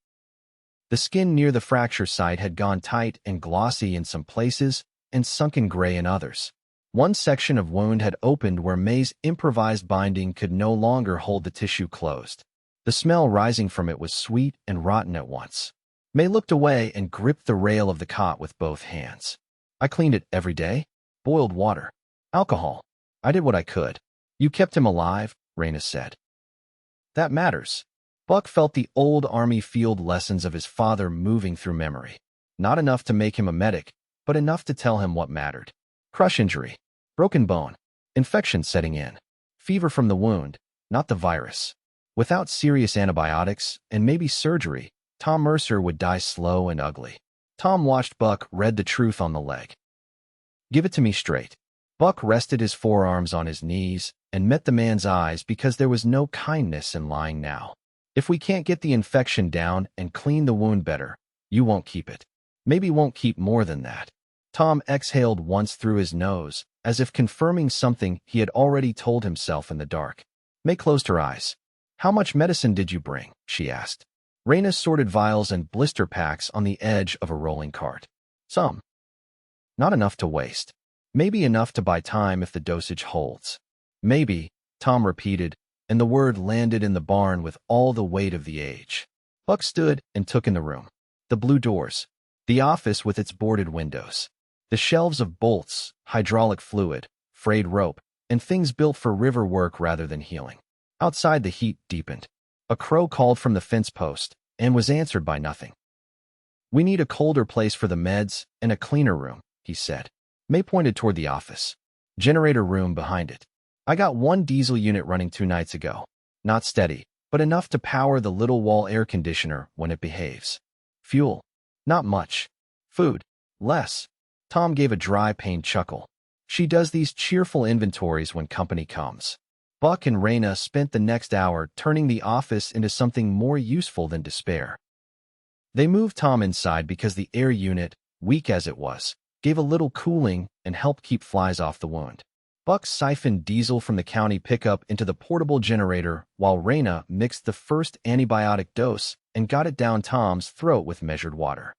The skin near the fracture site had gone tight and glossy in some places and sunken gray in others. One section of wound had opened where May's improvised binding could no longer hold the tissue closed. The smell rising from it was sweet and rotten at once. May looked away and gripped the rail of the cot with both hands. "I cleaned it every day. Boiled water. Alcohol. I did what I could." "You kept him alive," Raina said. "That matters." Buck felt the old army field lessons of his father moving through memory. Not enough to make him a medic, but enough to tell him what mattered. Crush injury. Broken bone. Infection setting in. Fever from the wound, not the virus. Without serious antibiotics, and maybe surgery, Tom Mercer would die slow and ugly. Tom watched Buck read the truth on the leg. "Give it to me straight." Buck rested his forearms on his knees and met the man's eyes because there was no kindness in lying now. "If we can't get the infection down and clean the wound better, you won't keep it. Maybe won't keep more than that." Tom exhaled once through his nose, as if confirming something he had already told himself in the dark. May closed her eyes. "How much medicine did you bring?" she asked. Raina sorted vials and blister packs on the edge of a rolling cart. "Some." Not enough to waste. Maybe enough to buy time if the dosage holds. Maybe, Tom repeated, and the word landed in the barn with all the weight of the age. Buck stood and took in the room. The blue doors. The office with its boarded windows. The shelves of bolts, hydraulic fluid, frayed rope, and things built for river work rather than healing. Outside, the heat deepened. A crow called from the fence post and was answered by nothing. "We need a colder place for the meds and a cleaner room," he said. May pointed toward the office. "Generator room behind it. I got one diesel unit running 2 nights ago. Not steady, but enough to power the little wall air conditioner when it behaves. Fuel? Not much. Food? Less." Tom gave a dry, pained chuckle. "She does these cheerful inventories when company comes." Buck and Raina spent the next hour turning the office into something more useful than despair. They moved Tom inside because the air unit, weak as it was, gave a little cooling and helped keep flies off the wound. Buck siphoned diesel from the county pickup into the portable generator while Raina mixed the first antibiotic dose and got it down Tom's throat with measured water.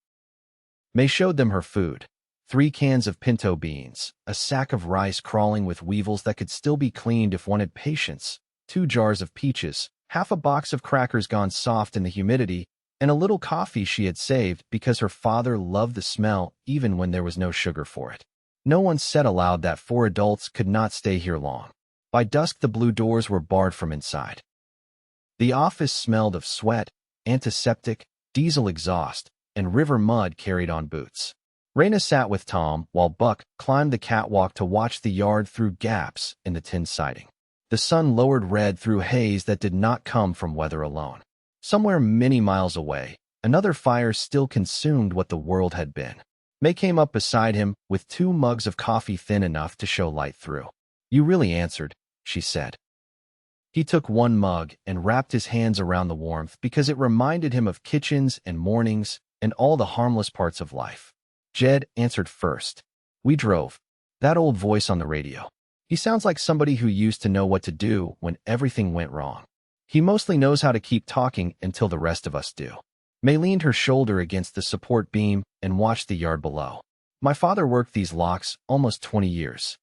May showed them her food. 3 cans of pinto beans, a sack of rice crawling with weevils that could still be cleaned if one had patience, 2 jars of peaches, half a box of crackers gone soft in the humidity, and a little coffee she had saved because her father loved the smell even when there was no sugar for it. No one said aloud that 4 adults could not stay here long. By dusk, the blue doors were barred from inside. The office smelled of sweat, antiseptic, diesel exhaust, and river mud carried on boots. Raina sat with Tom while Buck climbed the catwalk to watch the yard through gaps in the tin siding. The sun lowered red through haze that did not come from weather alone. Somewhere many miles away, another fire still consumed what the world had been. May came up beside him with 2 mugs of coffee thin enough to show light through. "You really answered," she said. He took 1 mug and wrapped his hands around the warmth because it reminded him of kitchens and mornings and all the harmless parts of life. Jed answered first. "We drove." That old voice on the radio. He sounds like somebody who used to know what to do when everything went wrong. He mostly knows how to keep talking until the rest of us do. May leaned her shoulder against the support beam and watched the yard below. "My father worked these locks almost 20 years.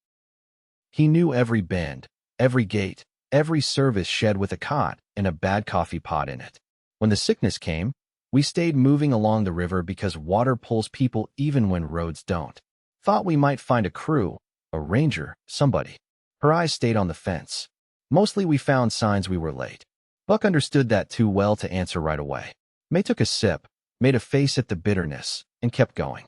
He knew every bend, every gate, every service shed with a cot and a bad coffee pot in it. When the sickness came, we stayed moving along the river because water pulls people even when roads don't. Thought we might find a crew, a ranger, somebody." Her eyes stayed on the fence. "Mostly we found signs we were late." Buck understood that too well to answer right away. May took a sip, made a face at the bitterness, and kept going.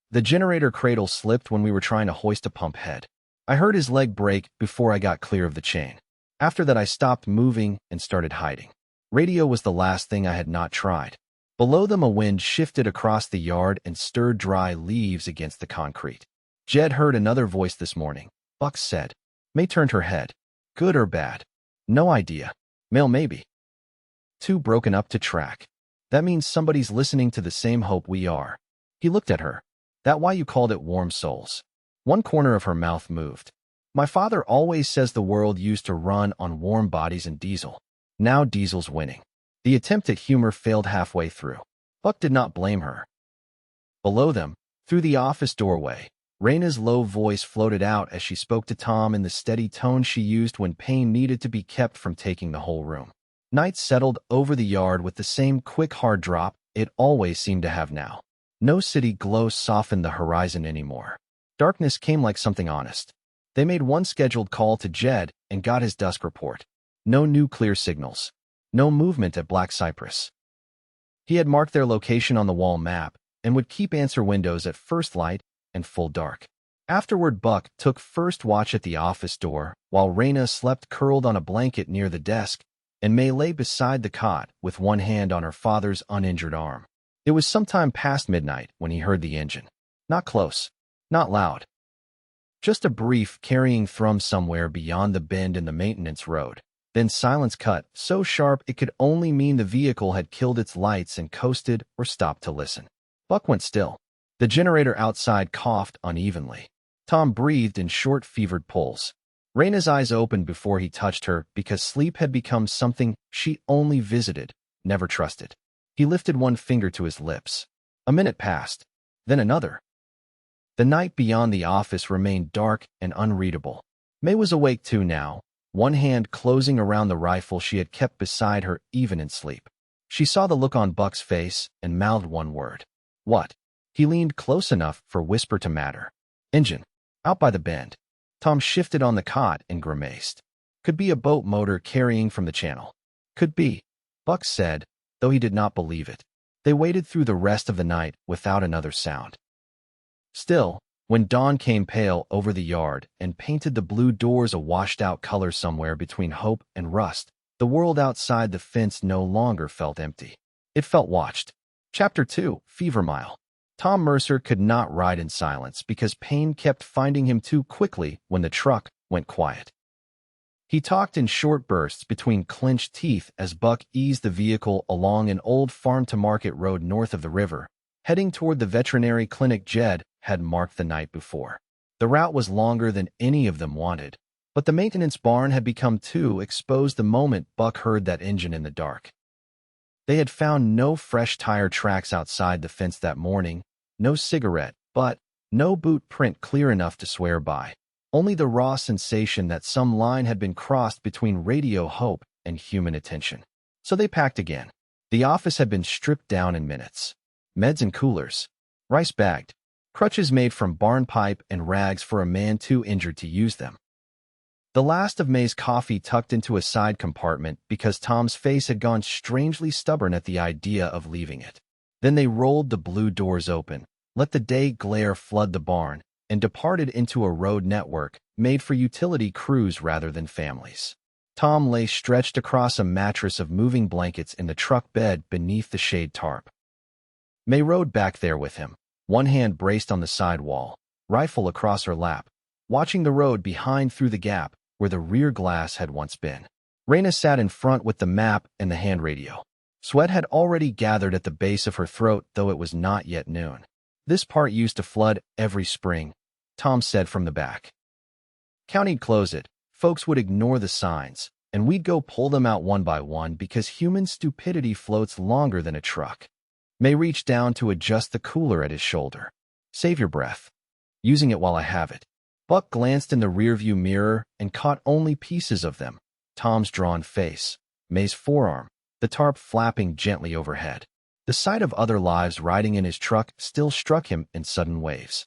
"The generator cradle slipped when we were trying to hoist a pump head. I heard his leg break before I got clear of the chain. After that I stopped moving and started hiding. Radio was the last thing I had not tried. Below them a wind shifted across the yard and stirred dry leaves against the concrete. Jed heard another voice this morning," Buck said. May turned her head. "Good or bad?" "No idea. Male maybe. 2 broken up to track. That means somebody's listening to the same hope we are." He looked at her. "That why you called it warm souls?" One corner of her mouth moved. "My father always says the world used to run on warm bodies and diesel. Now diesel's winning." The attempt at humor failed halfway through. Buck did not blame her. Below them, through the office doorway, Raina's low voice floated out as she spoke to Tom in the steady tone she used when pain needed to be kept from taking the whole room. Night settled over the yard with the same quick hard drop it always seemed to have now. No city glow softened the horizon anymore. Darkness came like something honest. They made one scheduled call to Jed and got his dusk report. No new clear signals. No movement at Black Cypress. He had marked their location on the wall map and would keep answer windows at first light and full dark. Afterward, Buck took first watch at the office door while Raina slept curled on a blanket near the desk and May lay beside the cot with one hand on her father's uninjured arm. It was sometime past midnight when he heard the engine. Not close. Not loud. Just a brief carrying thrum somewhere beyond the bend in the maintenance road. Then silence cut, so sharp it could only mean the vehicle had killed its lights and coasted or stopped to listen. Buck went still. The generator outside coughed unevenly. Tom breathed in short, fevered pulls. Raina's eyes opened before he touched her because sleep had become something she only visited, never trusted. He lifted one finger to his lips. A minute passed. Then another. The night beyond the office remained dark and unreadable. May was awake too now, one hand closing around the rifle she had kept beside her even in sleep. She saw the look on Buck's face and mouthed one word. What? He leaned close enough for whisper to matter. Engine. Out by the bend. Tom shifted on the cot and grimaced. Could be a boat motor carrying from the channel. Could be, Buck said, though he did not believe it. They waited through the rest of the night without another sound. Still, when dawn came pale over the yard and painted the blue doors a washed-out color somewhere between hope and rust, the world outside the fence no longer felt empty. It felt watched. Chapter 2, Fever Mile. Tom Mercer could not ride in silence because pain kept finding him too quickly when the truck went quiet. He talked in short bursts between clenched teeth as Buck eased the vehicle along an old farm-to-market road north of the river, heading toward the veterinary clinic Jed had marked the night before. The route was longer than any of them wanted, but the maintenance barn had become too exposed the moment Buck heard that engine in the dark. They had found no fresh tire tracks outside the fence that morning, no cigarette butt, no boot print clear enough to swear by. Only the raw sensation that some line had been crossed between radio hope and human attention. So they packed again. The office had been stripped down in minutes. Meds and coolers. Rice bagged. Crutches made from barn pipe and rags for a man too injured to use them. The last of May's coffee tucked into a side compartment because Tom's face had gone strangely stubborn at the idea of leaving it. Then they rolled the blue doors open, let the day glare flood the barn, and departed into a road network made for utility crews rather than families. Tom lay stretched across a mattress of moving blankets in the truck bed beneath the shade tarp. May rode back there with him, one hand braced on the side wall, rifle across her lap, watching the road behind through the gap where the rear glass had once been. Raina sat in front with the map and the hand radio. Sweat had already gathered at the base of her throat, though it was not yet noon. This part used to flood every spring, Tom said from the back. County'd close it, folks would ignore the signs, and we'd go pull them out one by one because human stupidity floats longer than a truck. May reached down to adjust the cooler at his shoulder. Save your breath. Using it while I have it. Buck glanced in the rearview mirror and caught only pieces of them. Tom's drawn face, May's forearm, the tarp flapping gently overhead. The sight of other lives riding in his truck still struck him in sudden waves.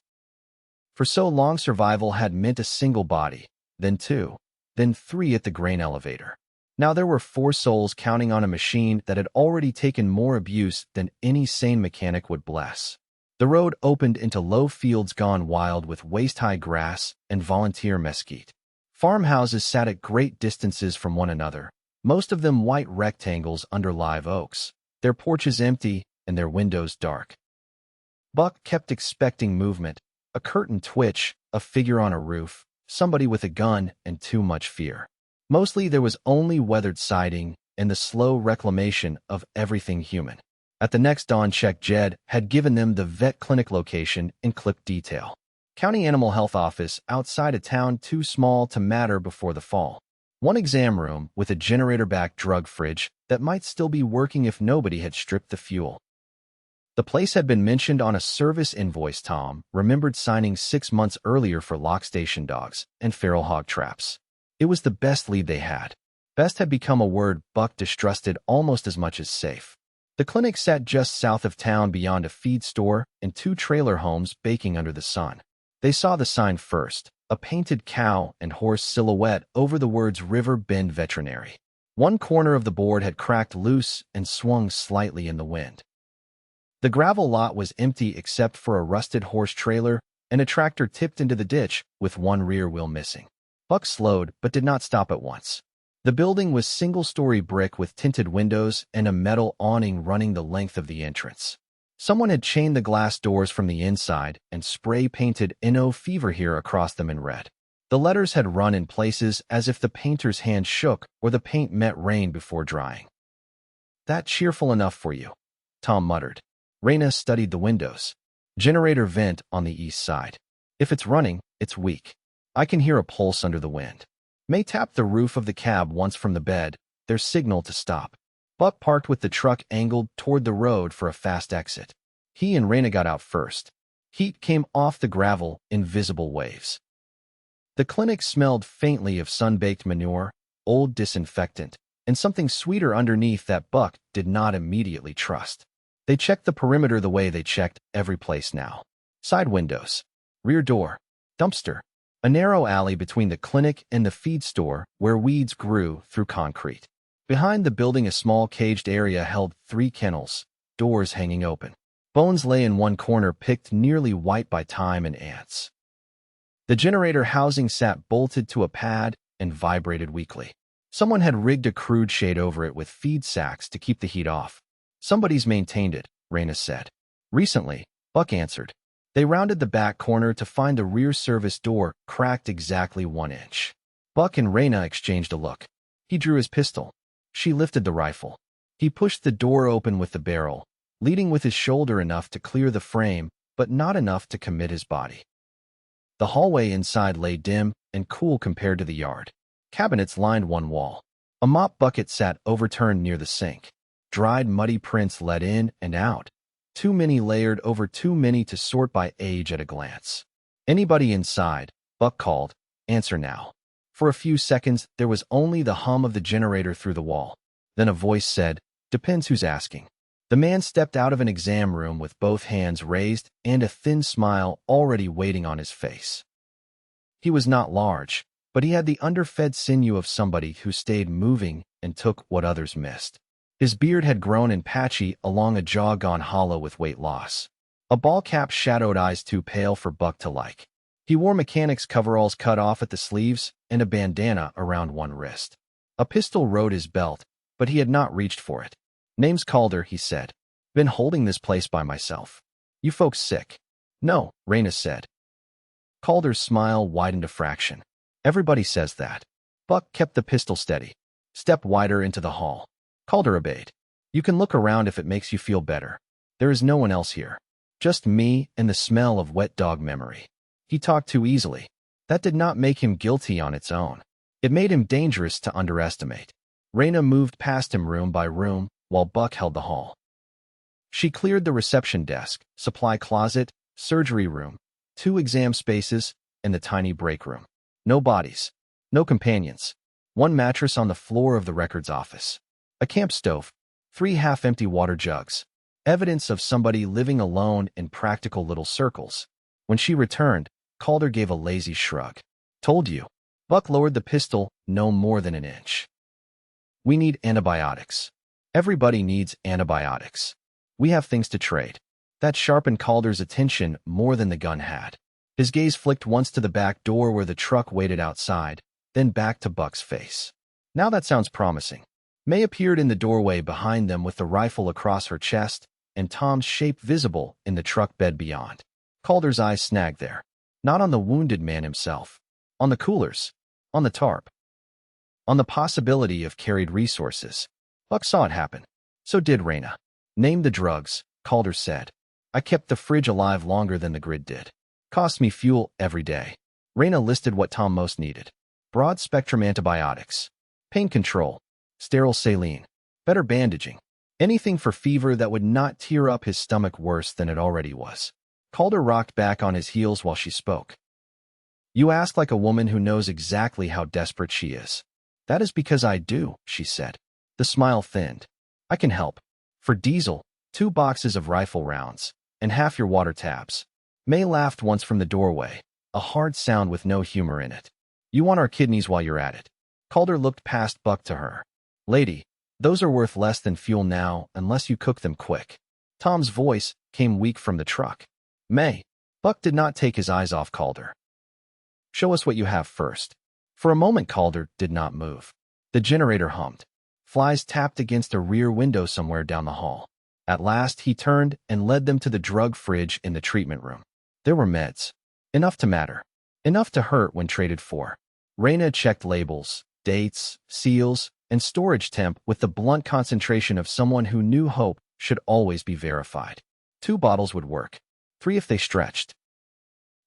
For so long survival had meant a single body, then two, then three at the grain elevator. Now there were 4 souls counting on a machine that had already taken more abuse than any sane mechanic would bless. The road opened into low fields gone wild with waist-high grass and volunteer mesquite. Farmhouses sat at great distances from one another, most of them white rectangles under live oaks, their porches empty and their windows dark. Buck kept expecting movement, a curtain twitch, a figure on a roof, somebody with a gun, and too much fear. Mostly there was only weathered siding and the slow reclamation of everything human. At the next dawn check, Jed had given them the vet clinic location in clipped detail. County Animal Health Office outside a town too small to matter before the fall. One exam room with a generator-backed drug fridge that might still be working if nobody had stripped the fuel. The place had been mentioned on a service invoice Tom remembered signing 6 months earlier for lock station dogs and feral hog traps. It was the best lead they had. Best had become a word Buck distrusted almost as much as safe. The clinic sat just south of town beyond a feed store and 2 trailer homes baking under the sun. They saw the sign first, a painted cow and horse silhouette over the words River Bend Veterinary. One corner of the board had cracked loose and swung slightly in the wind. The gravel lot was empty except for a rusted horse trailer and a tractor tipped into the ditch with one rear wheel missing. Buck slowed but did not stop at once. The building was single-story brick with tinted windows and a metal awning running the length of the entrance. Someone had chained the glass doors from the inside and spray-painted "No Fever Here" across them in red. The letters had run in places as if the painter's hand shook or the paint met rain before drying. "That cheerful enough for you," Tom muttered. Raina studied the windows. Generator vent on the east side. If it's running, it's weak. I can hear a pulse under the wind. May tapped the roof of the cab once from the bed, their signal to stop. Buck parked with the truck angled toward the road for a fast exit. He and Raina got out first. Heat came off the gravel in visible waves. The clinic smelled faintly of sun-baked manure, old disinfectant, and something sweeter underneath that Buck did not immediately trust. They checked the perimeter the way they checked every place now. Side windows, rear door, dumpster, a narrow alley between the clinic and the feed store where weeds grew through concrete. Behind the building, a small caged area held 3 kennels, doors hanging open. Bones lay in one corner, picked nearly white by time and ants. The generator housing sat bolted to a pad and vibrated weakly. Someone had rigged a crude shade over it with feed sacks to keep the heat off. Somebody's maintained it, Raina said. Recently, Buck answered. They rounded the back corner to find the rear service door cracked exactly 1 inch. Buck and Raina exchanged a look. He drew his pistol. She lifted the rifle. He pushed the door open with the barrel, leading with his shoulder enough to clear the frame, but not enough to commit his body. The hallway inside lay dim and cool compared to the yard. Cabinets lined one wall. A mop bucket sat overturned near the sink. Dried, muddy prints led in and out. Too many layered over too many to sort by age at a glance. Anybody inside? Buck called. Answer now. For a few seconds, there was only the hum of the generator through the wall. Then a voice said, "Depends who's asking." The man stepped out of an exam room with both hands raised and a thin smile already waiting on his face. He was not large, but he had the underfed sinew of somebody who stayed moving and took what others missed. His beard had grown and patchy along a jaw gone hollow with weight loss. A ball cap shadowed eyes too pale for Buck to like. He wore mechanics coveralls cut off at the sleeves and a bandana around one wrist. A pistol rode his belt, but he had not reached for it. "Name's Calder," he said. "Been holding this place by myself. You folks sick?" "No," Raina said. Calder's smile widened a fraction. "Everybody says that." Buck kept the pistol steady. "Step wider into the hall." Calder obeyed. "You can look around if it makes you feel better. There is no one else here. Just me and the smell of wet dog memory." He talked too easily. That did not make him guilty on its own. It made him dangerous to underestimate. Raina moved past him room by room, while Buck held the hall. She cleared the reception desk, supply closet, surgery room, 2 exam spaces, and the tiny break room. No bodies. No companions. 1 mattress on the floor of the records office. A camp stove. 3 half-empty water jugs. Evidence of somebody living alone in practical little circles. When she returned, Calder gave a lazy shrug. "Told you." Buck lowered the pistol no more than an inch. "We need antibiotics. Everybody needs antibiotics. We have things to trade." That sharpened Calder's attention more than the gun had. His gaze flicked once to the back door where the truck waited outside, then back to Buck's face. "Now that sounds promising." May appeared in the doorway behind them with the rifle across her chest and Tom's shape visible in the truck bed beyond. Calder's eyes snagged there. Not on the wounded man himself. On the coolers. On the tarp. On the possibility of carried resources. Buck saw it happen. So did Raina. "Name the drugs," Calder said. "I kept the fridge alive longer than the grid did. Cost me fuel every day." Raina listed what Tom most needed. Broad-spectrum antibiotics. Pain control. Sterile saline. Better bandaging. Anything for fever that would not tear up his stomach worse than it already was. Calder rocked back on his heels while she spoke. "You ask like a woman who knows exactly how desperate she is." "That is because I do," she said. The smile thinned. "I can help. For diesel, 2 boxes of rifle rounds, and half your water tabs." May laughed once from the doorway, a hard sound with no humor in it. "You want our kidneys while you're at it." Calder looked past Buck to her. "Lady, those are worth less than fuel now unless you cook them quick." Tom's voice came weak from the truck. "May." Buck did not take his eyes off Calder. "Show us what you have first." For a moment Calder did not move. The generator hummed. Flies tapped against a rear window somewhere down the hall. At last he turned and led them to the drug fridge in the treatment room. There were meds. Enough to matter. Enough to hurt when traded for. Raina checked labels, dates, seals, and storage temp with the blunt concentration of someone who knew hope should always be verified. 2 bottles would work. 3 if they stretched.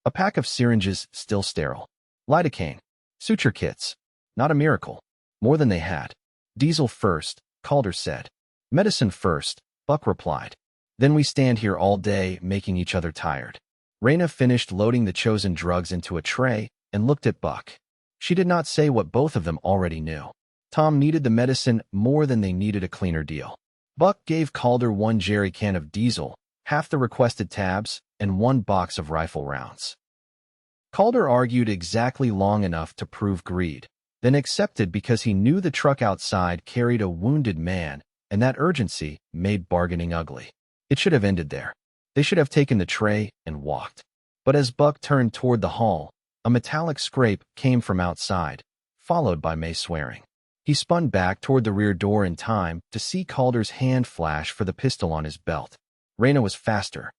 A pack of syringes still sterile. Lidocaine. Suture kits. Not a miracle. More than they had. "Diesel first," Calder said. "Medicine first," Buck replied. "Then we stand here all day making each other tired." Raina finished loading the chosen drugs into a tray and looked at Buck. She did not say what both of them already knew. Tom needed the medicine more than they needed a cleaner deal. Buck gave Calder 1 jerry can of diesel, half the requested tabs, and 1 box of rifle rounds. Calder argued exactly long enough to prove greed, then accepted because he knew the truck outside carried a wounded man, and that urgency made bargaining ugly. It should have ended there. They should have taken the tray and walked. But as Buck turned toward the hall, a metallic scrape came from outside, followed by May swearing. He spun back toward the rear door in time to see Calder's hand flash for the pistol on his belt. Raina was faster.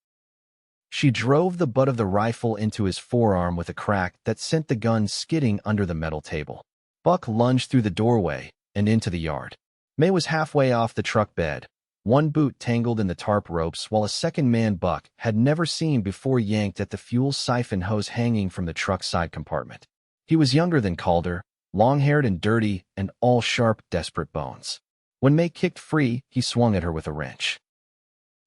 She drove the butt of the rifle into his forearm with a crack that sent the gun skidding under the metal table. Buck lunged through the doorway and into the yard. May was halfway off the truck bed, 1 boot tangled in the tarp ropes, while a second man Buck had never seen before yanked at the fuel siphon hose hanging from the truck's side compartment. He was younger than Calder, long-haired and dirty, and all sharp, desperate bones. When May kicked free, he swung at her with a wrench.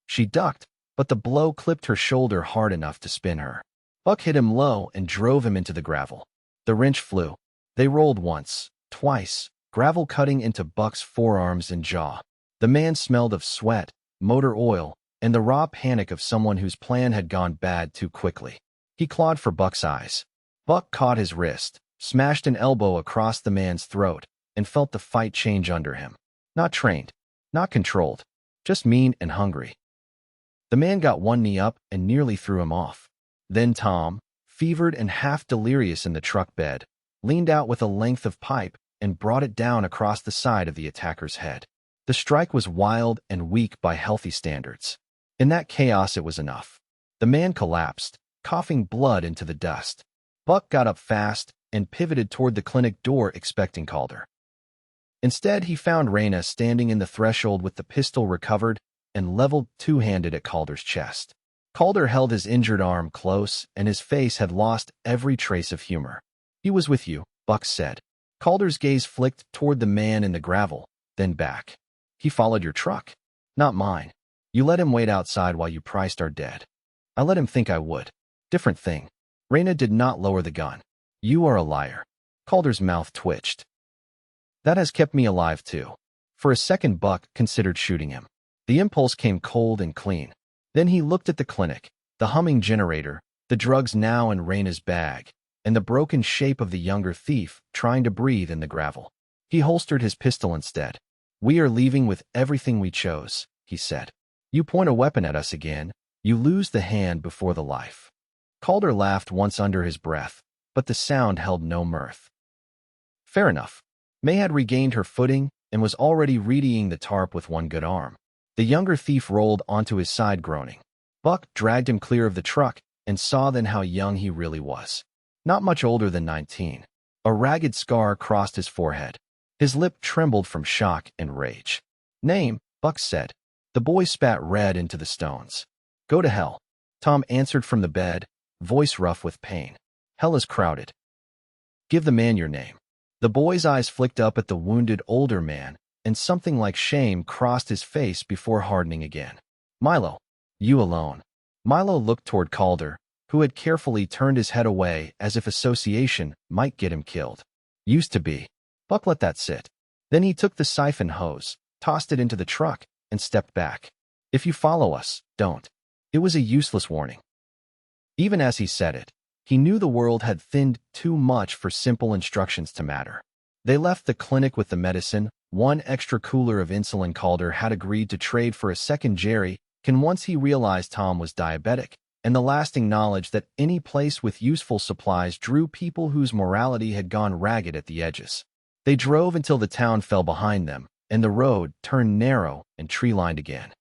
She ducked, but the blow clipped her shoulder hard enough to spin her. Buck hit him low and drove him into the gravel. The wrench flew. They rolled once, twice, gravel cutting into Buck's forearms and jaw. The man smelled of sweat, motor oil, and the raw panic of someone whose plan had gone bad too quickly. He clawed for Buck's eyes. Buck caught his wrist, smashed an elbow across the man's throat, and felt the fight change under him. Not trained, not controlled, just mean and hungry. The man got 1 knee up and nearly threw him off. Then Tom, fevered and half delirious in the truck bed, leaned out with a length of pipe and brought it down across the side of the attacker's head. The strike was wild and weak by healthy standards. In that chaos, it was enough. The man collapsed, coughing blood into the dust. Buck got up fast and pivoted toward the clinic door, expecting Calder. Instead, he found Raina standing in the threshold with the pistol recovered and leveled two-handed at Calder's chest. Calder held his injured arm close, and his face had lost every trace of humor. "He was with you," Buck said. Calder's gaze flicked toward the man in the gravel, then back. "He followed your truck." "Not mine. You let him wait outside while you priced our dead." "I let him think I would." "Different thing." Raina did not lower the gun. "You are a liar." Calder's mouth twitched. "That has kept me alive too." For a second, Buck considered shooting him. The impulse came cold and clean. Then he looked at the clinic, the humming generator, the drugs now in Raina's bag, and the broken shape of the younger thief trying to breathe in the gravel. He holstered his pistol instead. "We are leaving with everything we chose," he said. "You point a weapon at us again, you lose the hand before the life." Calder laughed once under his breath, but the sound held no mirth. Fair enough. May had regained her footing and was already readying the tarp with 1 good arm. The younger thief rolled onto his side, groaning. Buck dragged him clear of the truck and saw then how young he really was. Not much older than 19. A ragged scar crossed his forehead. His lip trembled from shock and rage. "Name," Buck said. The boy spat red into the stones. "Go to hell," Tom answered from the bed, voice rough with pain. "Hell is crowded." "Give the man your name." The boy's eyes flicked up at the wounded older man, and something like shame crossed his face before hardening again. "Milo." "You alone." Milo looked toward Calder, who had carefully turned his head away as if association might get him killed. "Used to be." Buck let that sit. Then he took the siphon hose, tossed it into the truck, and stepped back. "If you follow us, don't." It was a useless warning. Even as he said it, he knew the world had thinned too much for simple instructions to matter. They left the clinic with the medicine, 1 extra cooler of insulin Calder had agreed to trade for a second jerry can once he realized Tom was diabetic, and the lasting knowledge that any place with useful supplies drew people whose morality had gone ragged at the edges. They drove until the town fell behind them, and the road turned narrow and tree-lined again.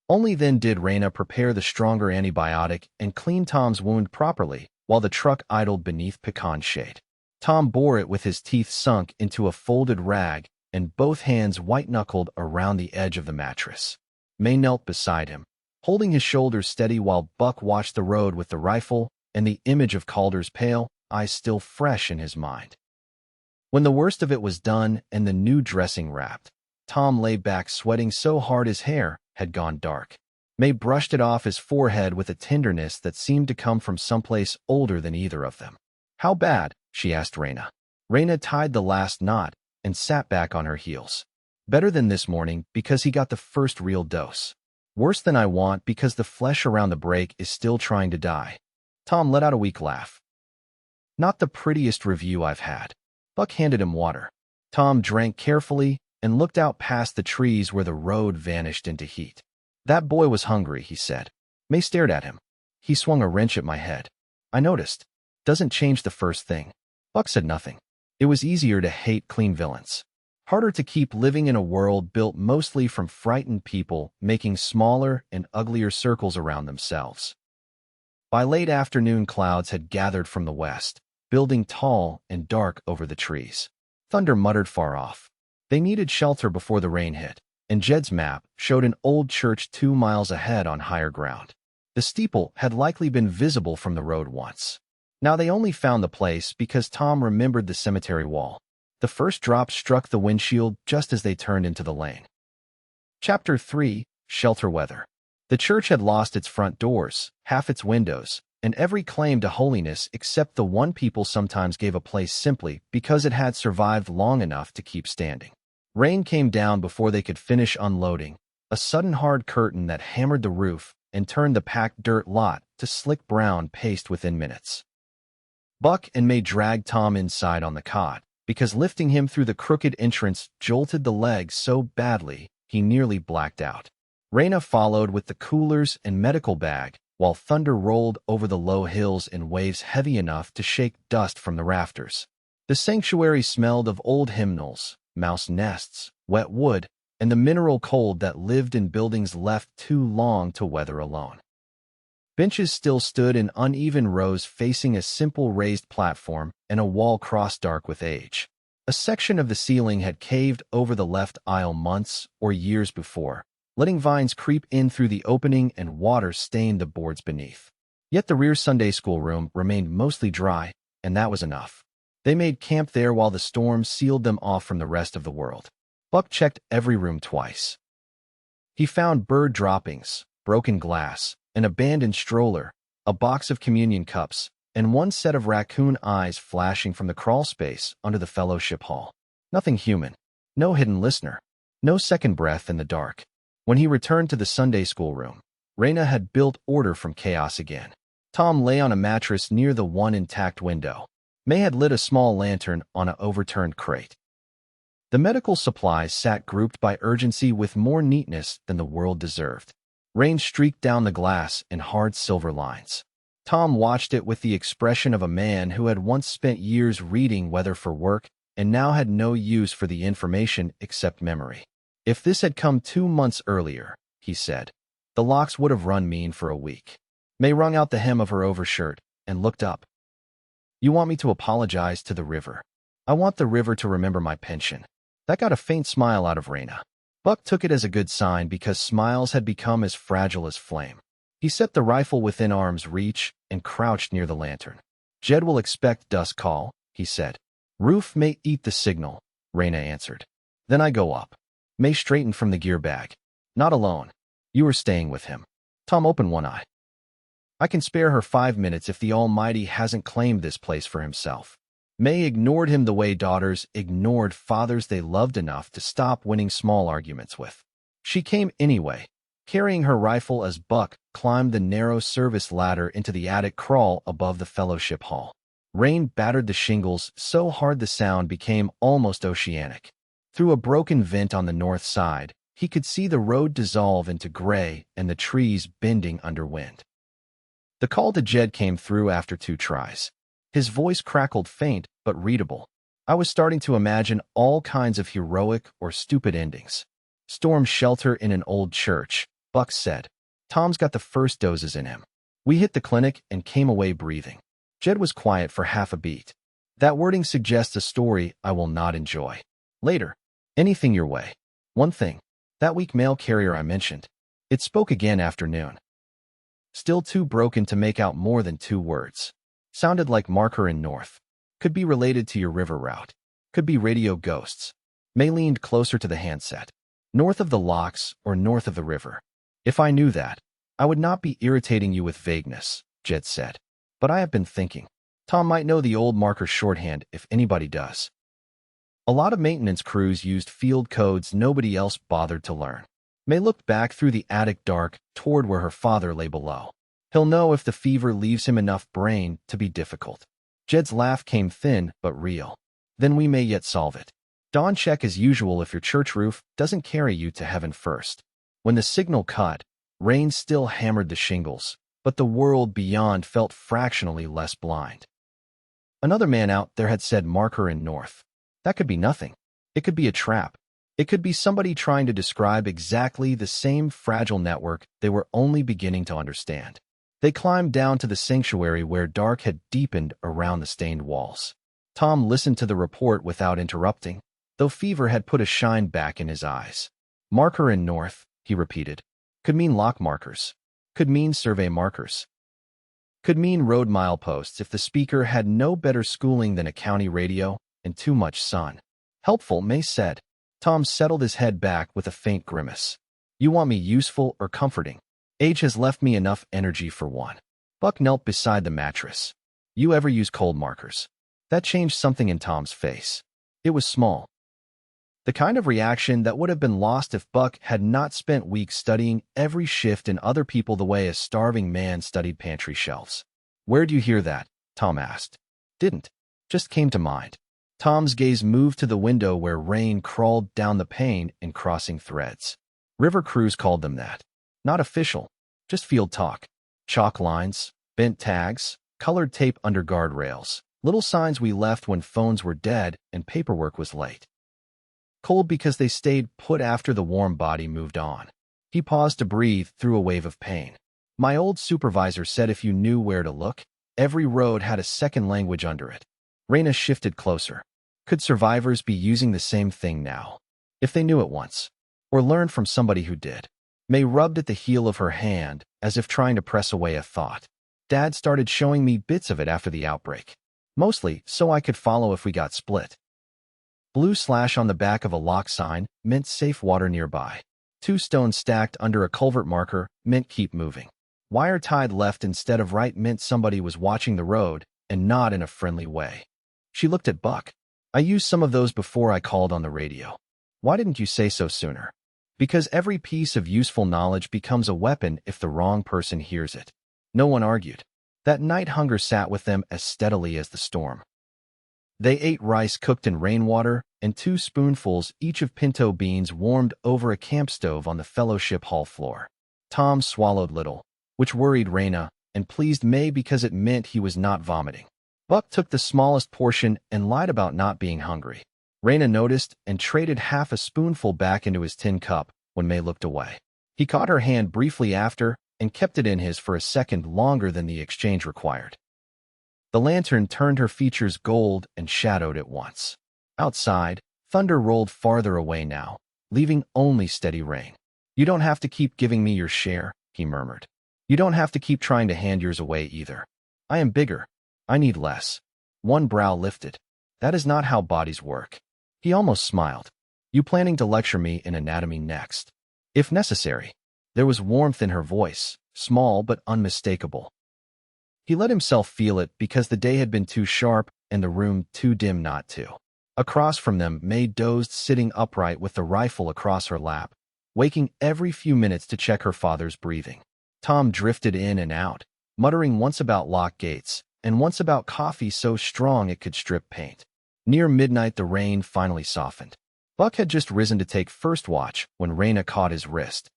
Only then did Raina prepare the stronger antibiotic and clean Tom's wound properly, while the truck idled beneath pecan's shade. Tom bore it with his teeth sunk into a folded rag and both hands white-knuckled around the edge of the mattress. May knelt beside him, holding his shoulders steady while Buck watched the road with the rifle and the image of Calder's pale eyes still fresh in his mind. When the worst of it was done and the new dressing wrapped, Tom lay back sweating so hard his hair had gone dark. May brushed it off his forehead with a tenderness that seemed to come from someplace older than either of them. How bad? She asked Raina. Raina tied the last knot and sat back on her heels. Better than this morning because he got the first real dose. Worse than I want because the flesh around the break is still trying to die. Tom let out a weak laugh. Not the prettiest review I've had. Buck handed him water. Tom drank carefully and looked out past the trees where the road vanished into heat. That boy was hungry, he said. May stared at him. He swung a wrench at my head. I noticed. Doesn't change the first thing. Buck said nothing. It was easier to hate clean villains. Harder to keep living in a world built mostly from frightened people making smaller and uglier circles around themselves. By late afternoon, clouds had gathered from the west, building tall and dark over the trees. Thunder muttered far off. They needed shelter before the rain hit, and Jed's map showed an old church 2 miles ahead on higher ground. The steeple had likely been visible from the road once. Now they only found the place because Tom remembered the cemetery wall. The first drop struck the windshield just as they turned into the lane. Chapter 3, Shelter Weather. The church had lost its front doors, half its windows, and every claim to holiness except the one people sometimes gave a place simply because it had survived long enough to keep standing. Rain came down before they could finish unloading, a sudden hard curtain that hammered the roof and turned the packed dirt lot to slick brown paste within minutes. Buck and May dragged Tom inside on the cot, because lifting him through the crooked entrance jolted the legs so badly he nearly blacked out. Raina followed with the coolers and medical bag, while thunder rolled over the low hills in waves heavy enough to shake dust from the rafters. The sanctuary smelled of old hymnals, mouse nests, wet wood, and the mineral cold that lived in buildings left too long to weather alone. Benches still stood in uneven rows facing a simple raised platform and a wall crossed dark with age. A section of the ceiling had caved over the left aisle months or years before, letting vines creep in through the opening and water stain the boards beneath. Yet the rear Sunday school room remained mostly dry, and that was enough. They made camp there while the storm sealed them off from the rest of the world. Buck checked every room twice. He found bird droppings, broken glass, an abandoned stroller, a box of communion cups, and one set of raccoon eyes flashing from the crawl space under the fellowship hall. Nothing human. No hidden listener. No second breath in the dark. When he returned to the Sunday school room, Raina had built order from chaos again. Tom lay on a mattress near the one intact window. May had lit a small lantern on an overturned crate. The medical supplies sat grouped by urgency with more neatness than the world deserved. Rain streaked down the glass in hard silver lines. Tom watched it with the expression of a man who had once spent years reading weather for work and now had no use for the information except memory. If this had come 2 months earlier, he said, the locks would have run mean for a week. May wrung out the hem of her overshirt and looked up. You want me to apologize to the river? I want the river to remember my pension. That got a faint smile out of Raina. Buck took it as a good sign because smiles had become as fragile as flame. He set the rifle within arm's reach and crouched near the lantern. Jed will expect dusk call, he said. Roof may eat the signal, Raina answered. Then I go up. May straightened from the gear bag. Not alone. You are staying with him. Tom opened one eye. I can spare her 5 minutes if the Almighty hasn't claimed this place for himself. May ignored him the way daughters ignored fathers they loved enough to stop winning small arguments with. She came anyway, carrying her rifle as Buck climbed the narrow service ladder into the attic crawl above the fellowship hall. Rain battered the shingles so hard the sound became almost oceanic. Through a broken vent on the north side, he could see the road dissolve into gray and the trees bending under wind. The call to Jed came through after 2 tries. His voice crackled faint but readable. I was starting to imagine all kinds of heroic or stupid endings. Storm shelter in an old church, Buck said. Tom's got the first doses in him. We hit the clinic and came away breathing. Jed was quiet for half a beat. That wording suggests a story I will not enjoy. Later. Anything your way. One thing. That weak mail carrier I mentioned. It spoke again after noon. Still too broken to make out more than 2 words. Sounded like marker in north. Could be related to your river route. Could be radio ghosts. May leaned closer to the handset. North of the locks or north of the river. If I knew that, I would not be irritating you with vagueness, Jed said. But I have been thinking. Tom might know the old marker shorthand if anybody does. A lot of maintenance crews used field codes nobody else bothered to learn. May looked back through the attic dark toward where her father lay below. He'll know if the fever leaves him enough brain to be difficult. Jed's laugh came thin but real. Then we may yet solve it. Dawn check as usual if your church roof doesn't carry you to heaven first. When the signal cut, rain still hammered the shingles, but the world beyond felt fractionally less blind. Another man out there had said marker in north. That could be nothing. It could be a trap. It could be somebody trying to describe exactly the same fragile network they were only beginning to understand. They climbed down to the sanctuary where dark had deepened around the stained walls. Tom listened to the report without interrupting, though fever had put a shine back in his eyes. Marker in north, he repeated. Could mean lock markers. Could mean survey markers. Could mean road mileposts if the speaker had no better schooling than a county radio and too much sun. Helpful, May said. Tom settled his head back with a faint grimace. You want me useful or comforting? Age has left me enough energy for one. Buck knelt beside the mattress. You ever use cold markers? That changed something in Tom's face. It was small. The kind of reaction that would have been lost if Buck had not spent weeks studying every shift in other people the way a starving man studied pantry shelves. Where'd you hear that? Tom asked. Didn't. Just came to mind. Tom's gaze moved to the window where rain crawled down the pane in crossing threads. River crews called them that. Not official, just field talk. Chalk lines, bent tags, colored tape under guardrails, little signs we left when phones were dead and paperwork was late. Cold because they stayed put after the warm body moved on. He paused to breathe through a wave of pain. My old supervisor said if you knew where to look, every road had a second language under it. Raina shifted closer. Could survivors be using the same thing now? If they knew it once, or learned from somebody who did. May rubbed at the heel of her hand as if trying to press away a thought. Dad started showing me bits of it after the outbreak. Mostly so I could follow if we got split. Blue slash on the back of a lock sign meant safe water nearby. 2 stones stacked under a culvert marker meant keep moving. Wire tied left instead of right meant somebody was watching the road and not in a friendly way. She looked at Buck. I used some of those before I called on the radio. Why didn't you say so sooner? Because every piece of useful knowledge becomes a weapon if the wrong person hears it. No one argued. That night hunger sat with them as steadily as the storm. They ate rice cooked in rainwater and 2 spoonfuls each of pinto beans warmed over a camp stove on the fellowship hall floor. Tom swallowed little, which worried Raina and pleased May because it meant he was not vomiting. Buck took the smallest portion and lied about not being hungry. Raina noticed and traded half a spoonful back into his tin cup when May looked away. He caught her hand briefly after and kept it in his for a second longer than the exchange required. The lantern turned her features gold and shadowed at once. Outside, thunder rolled farther away now, leaving only steady rain. You don't have to keep giving me your share, he murmured. You don't have to keep trying to hand yours away either. I am bigger. I need less. One brow lifted. That is not how bodies work. He almost smiled. You planning to lecture me in anatomy next? If necessary. There was warmth in her voice, small but unmistakable. He let himself feel it because the day had been too sharp and the room too dim not to. Across from them, May dozed sitting upright with the rifle across her lap, waking every few minutes to check her father's breathing. Tom drifted in and out, muttering once about locked gates and once about coffee so strong it could strip paint. Near midnight, the rain finally softened. Buck had just risen to take first watch when Raina caught his wrist.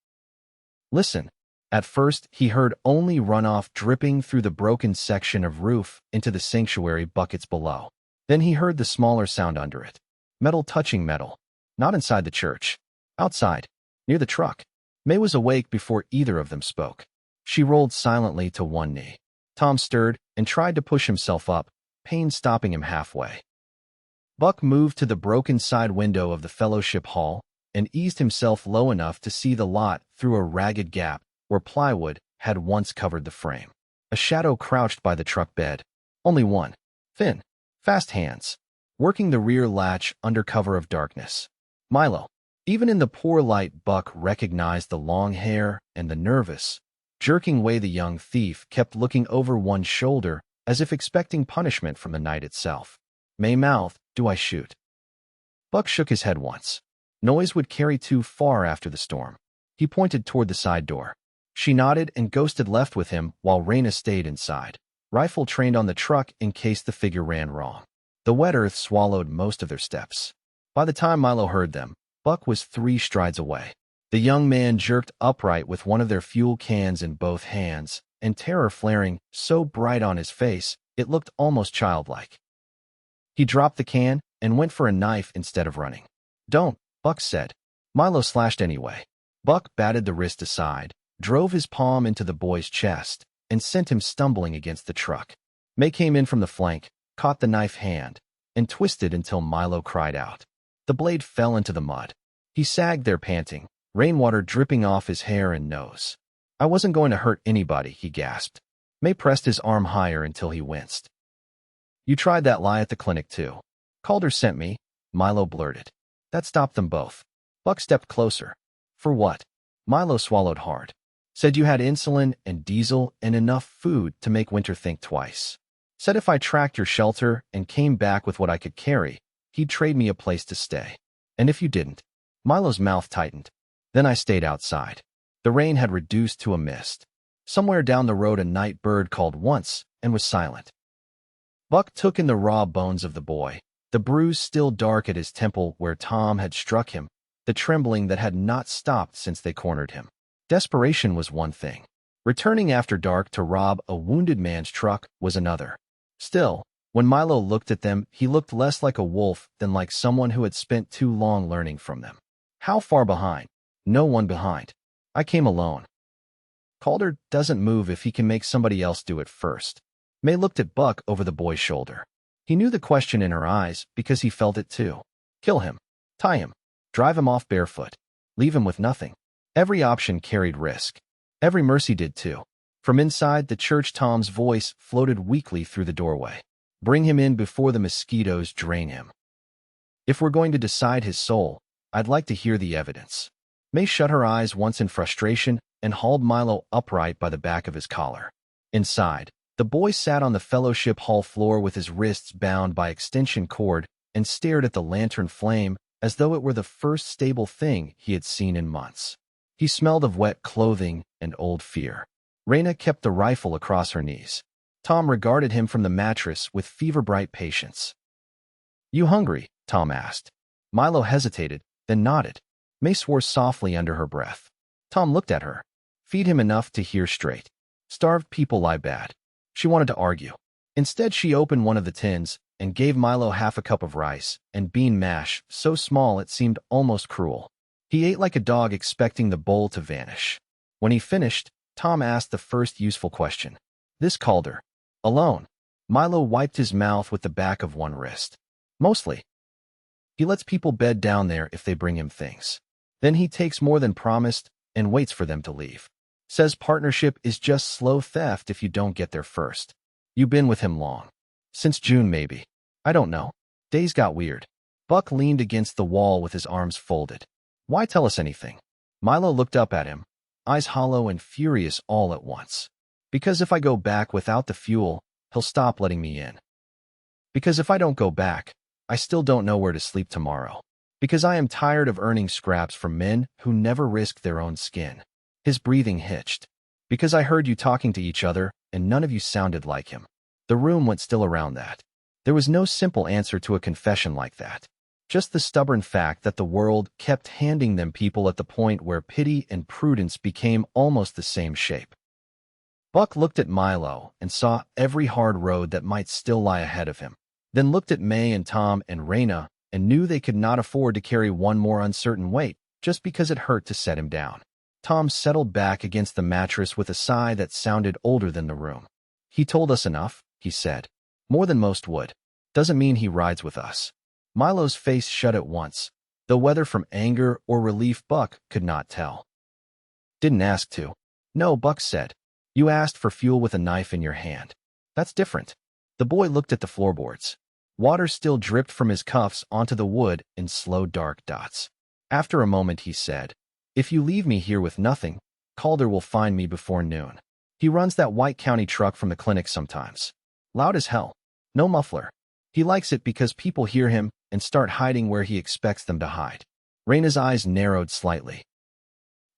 Listen. At first, he heard only runoff dripping through the broken section of roof into the sanctuary buckets below. Then he heard the smaller sound under it. Metal touching metal. Not inside the church. Outside. Near the truck. May was awake before either of them spoke. She rolled silently to one knee. Tom stirred and tried to push himself up, pain stopping him halfway. Buck moved to the broken side window of the fellowship hall and eased himself low enough to see the lot through a ragged gap where plywood had once covered the frame. A shadow crouched by the truck bed. Only one. Thin, fast hands, working the rear latch under cover of darkness. Milo. Even in the poor light, Buck recognized the long hair and the nervous, jerking way the young thief kept looking over one shoulder as if expecting punishment from the night itself. May mouth, "Do I shoot?" Buck shook his head once. Noise would carry too far after the storm. He pointed toward the side door. She nodded and ghosted left with him while Raina stayed inside, rifle trained on the truck in case the figure ran wrong. The wet earth swallowed most of their steps. By the time Milo heard them, Buck was 3 strides away. The young man jerked upright with one of their fuel cans in both hands, and terror flaring so bright on his face it looked almost childlike. He dropped the can and went for a knife instead of running. "Don't," Buck said. Milo slashed anyway. Buck batted the wrist aside, drove his palm into the boy's chest, and sent him stumbling against the truck. May came in from the flank, caught the knife hand, and twisted until Milo cried out. The blade fell into the mud. He sagged there panting, rainwater dripping off his hair and nose. "I wasn't going to hurt anybody," he gasped. May pressed his arm higher until he winced. "You tried that lie at the clinic too." "Calder sent me," Milo blurted. That stopped them both. Buck stepped closer. "For what?" Milo swallowed hard. "Said you had insulin and diesel and enough food to make Winter think twice. Said if I tracked your shelter and came back with what I could carry, he'd trade me a place to stay. And if you didn't..." Milo's mouth tightened. "Then I stayed outside." The rain had reduced to a mist. Somewhere down the road a night bird called once and was silent. Buck took in the raw bones of the boy, the bruise still dark at his temple where Tom had struck him, the trembling that had not stopped since they cornered him. Desperation was one thing. Returning after dark to rob a wounded man's truck was another. Still, when Milo looked at them, he looked less like a wolf than like someone who had spent too long learning from them. "How far behind?" "No one behind. I came alone." "Calder doesn't move if he can make somebody else do it first." May looked at Buck over the boy's shoulder. He knew the question in her eyes because he felt it too. "Kill him. Tie him. Drive him off barefoot. Leave him with nothing." Every option carried risk. Every mercy did too. From inside the church, Tom's voice floated weakly through the doorway. "Bring him in before the mosquitoes drain him. If we're going to decide his soul, I'd like to hear the evidence." May shut her eyes once in frustration and hauled Milo upright by the back of his collar. Inside, the boy sat on the fellowship hall floor with his wrists bound by extension cord and stared at the lantern flame as though it were the first stable thing he had seen in months. He smelled of wet clothing and old fear. Raina kept the rifle across her knees. Tom regarded him from the mattress with fever-bright patience. "You hungry?" Tom asked. Milo hesitated, then nodded. May swore softly under her breath. Tom looked at her. "Feed him enough to hear straight. Starved people lie bad." She wanted to argue. Instead, she opened one of the tins and gave Milo half a cup of rice and bean mash so small it seemed almost cruel. He ate like a dog, expecting the bowl to vanish. When he finished, Tom asked the first useful question. "This Calder alone?" Milo wiped his mouth with the back of one wrist. "Mostly. He lets people bed down there if they bring him things. Then he takes more than promised and waits for them to leave. Says partnership is just slow theft if you don't get there first." "You been with him long?" "Since June, maybe. I don't know. Days got weird." Buck leaned against the wall with his arms folded. "Why tell us anything?" Milo looked up at him, eyes hollow and furious all at once. "Because if I go back without the fuel, he'll stop letting me in. Because if I don't go back, I still don't know where to sleep tomorrow. Because I am tired of earning scraps from men who never risk their own skin." His breathing hitched. "Because I heard you talking to each other, and none of you sounded like him." The room went still around that. There was no simple answer to a confession like that. Just the stubborn fact that the world kept handing them people at the point where pity and prudence became almost the same shape. Buck looked at Milo and saw every hard road that might still lie ahead of him, then looked at May and Tom and Raina and knew they could not afford to carry one more uncertain weight just because it hurt to set him down. Tom settled back against the mattress with a sigh that sounded older than the room. "He told us enough," he said. "More than most would. Doesn't mean he rides with us." Milo's face shut at once, though whether from anger or relief Buck could not tell. "Didn't ask to." "No," Buck said. "You asked for fuel with a knife in your hand. That's different." The boy looked at the floorboards. Water still dripped from his cuffs onto the wood in slow dark dots. After a moment he said, "If you leave me here with nothing, Calder will find me before noon. He runs that White County truck from the clinic sometimes. Loud as hell. No muffler. He likes it because people hear him and start hiding where he expects them to hide." Raina's eyes narrowed slightly.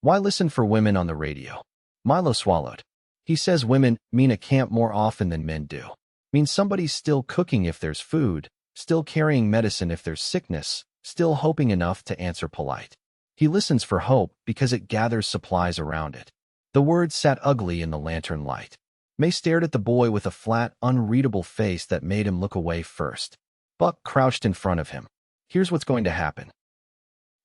"Why listen for women on the radio?" Milo swallowed. "He says women mean a camp more often than men do. Means somebody's still cooking if there's food, still carrying medicine if there's sickness, still hoping enough to answer polite. He listens for hope because it gathers supplies around it." The words sat ugly in the lantern light. May stared at the boy with a flat, unreadable face that made him look away first. Buck crouched in front of him. "Here's what's going to happen.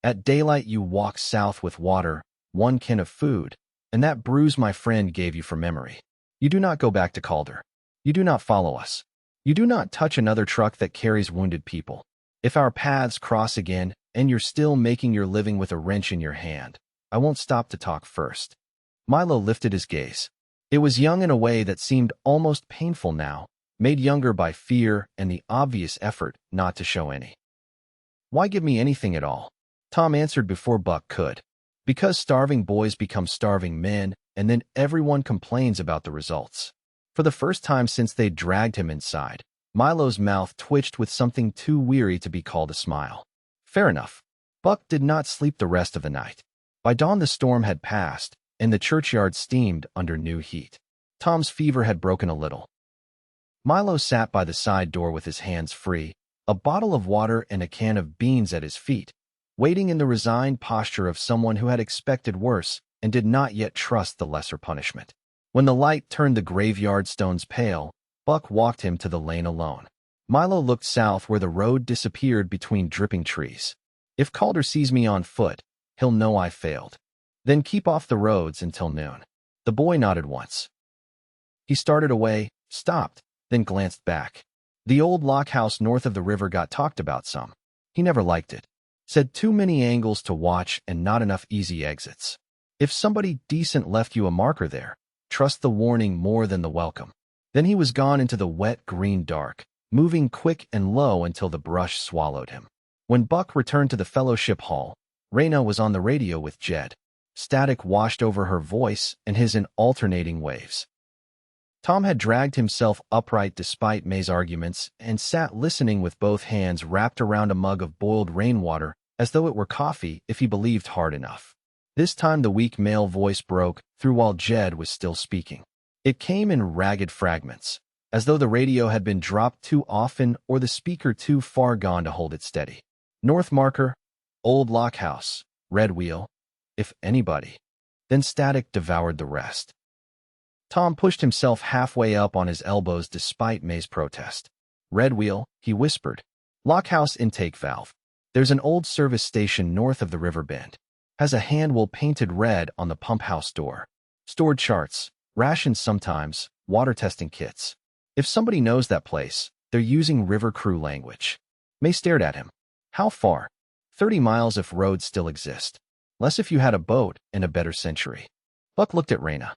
At daylight you walk south with water, 1 can of food, and that bruise my friend gave you for memory. You do not go back to Calder. You do not follow us. You do not touch another truck that carries wounded people. If our paths cross again, and you're still making your living with a wrench in your hand, I won't stop to talk first." Milo lifted his gaze. It was young in a way that seemed almost painful now, made younger by fear and the obvious effort not to show any. "Why give me anything at all?" Tom answered before Buck could. "Because starving boys become starving men, and then everyone complains about the results." For the first time since they'd dragged him inside, Milo's mouth twitched with something too weary to be called a smile. Fair enough. Buck did not sleep the rest of the night. By dawn the storm had passed, and the churchyard steamed under new heat. Tom's fever had broken a little. Milo sat by the side door with his hands free, a bottle of water and a can of beans at his feet, waiting in the resigned posture of someone who had expected worse and did not yet trust the lesser punishment. When the light turned the graveyard stones pale, Buck walked him to the lane alone. Milo looked south where the road disappeared between dripping trees. "If Calder sees me on foot, he'll know I failed. Then keep off the roads until noon." The boy nodded once. He started away, stopped, then glanced back. The old lock house north of the river got talked about some. He never liked it. Said too many angles to watch and not enough easy exits. If somebody decent left you a marker there, trust the warning more than the welcome. Then he was gone into the wet green dark, moving quick and low until the brush swallowed him. When Buck returned to the fellowship hall, Raina was on the radio with Jed. Static washed over her voice and his in alternating waves. Tom had dragged himself upright despite May's arguments and sat listening with both hands wrapped around a mug of boiled rainwater as though it were coffee if he believed hard enough. This time the weak male voice broke through while Jed was still speaking. It came in ragged fragments, as though the radio had been dropped too often or the speaker too far gone to hold it steady. "North marker, old lock house, red wheel, if anybody." Then static devoured the rest. Tom pushed himself halfway up on his elbows despite May's protest. "Red wheel," he whispered. "Lockhouse intake valve. There's an old service station north of the river bend. Has a handle painted red on the pump house door. Stored charts, rations sometimes, water testing kits. If somebody knows that place, they're using river crew language." May stared at him. "How far?" 30 miles if roads still exist. Less if you had a boat and a better century." Buck looked at Raina.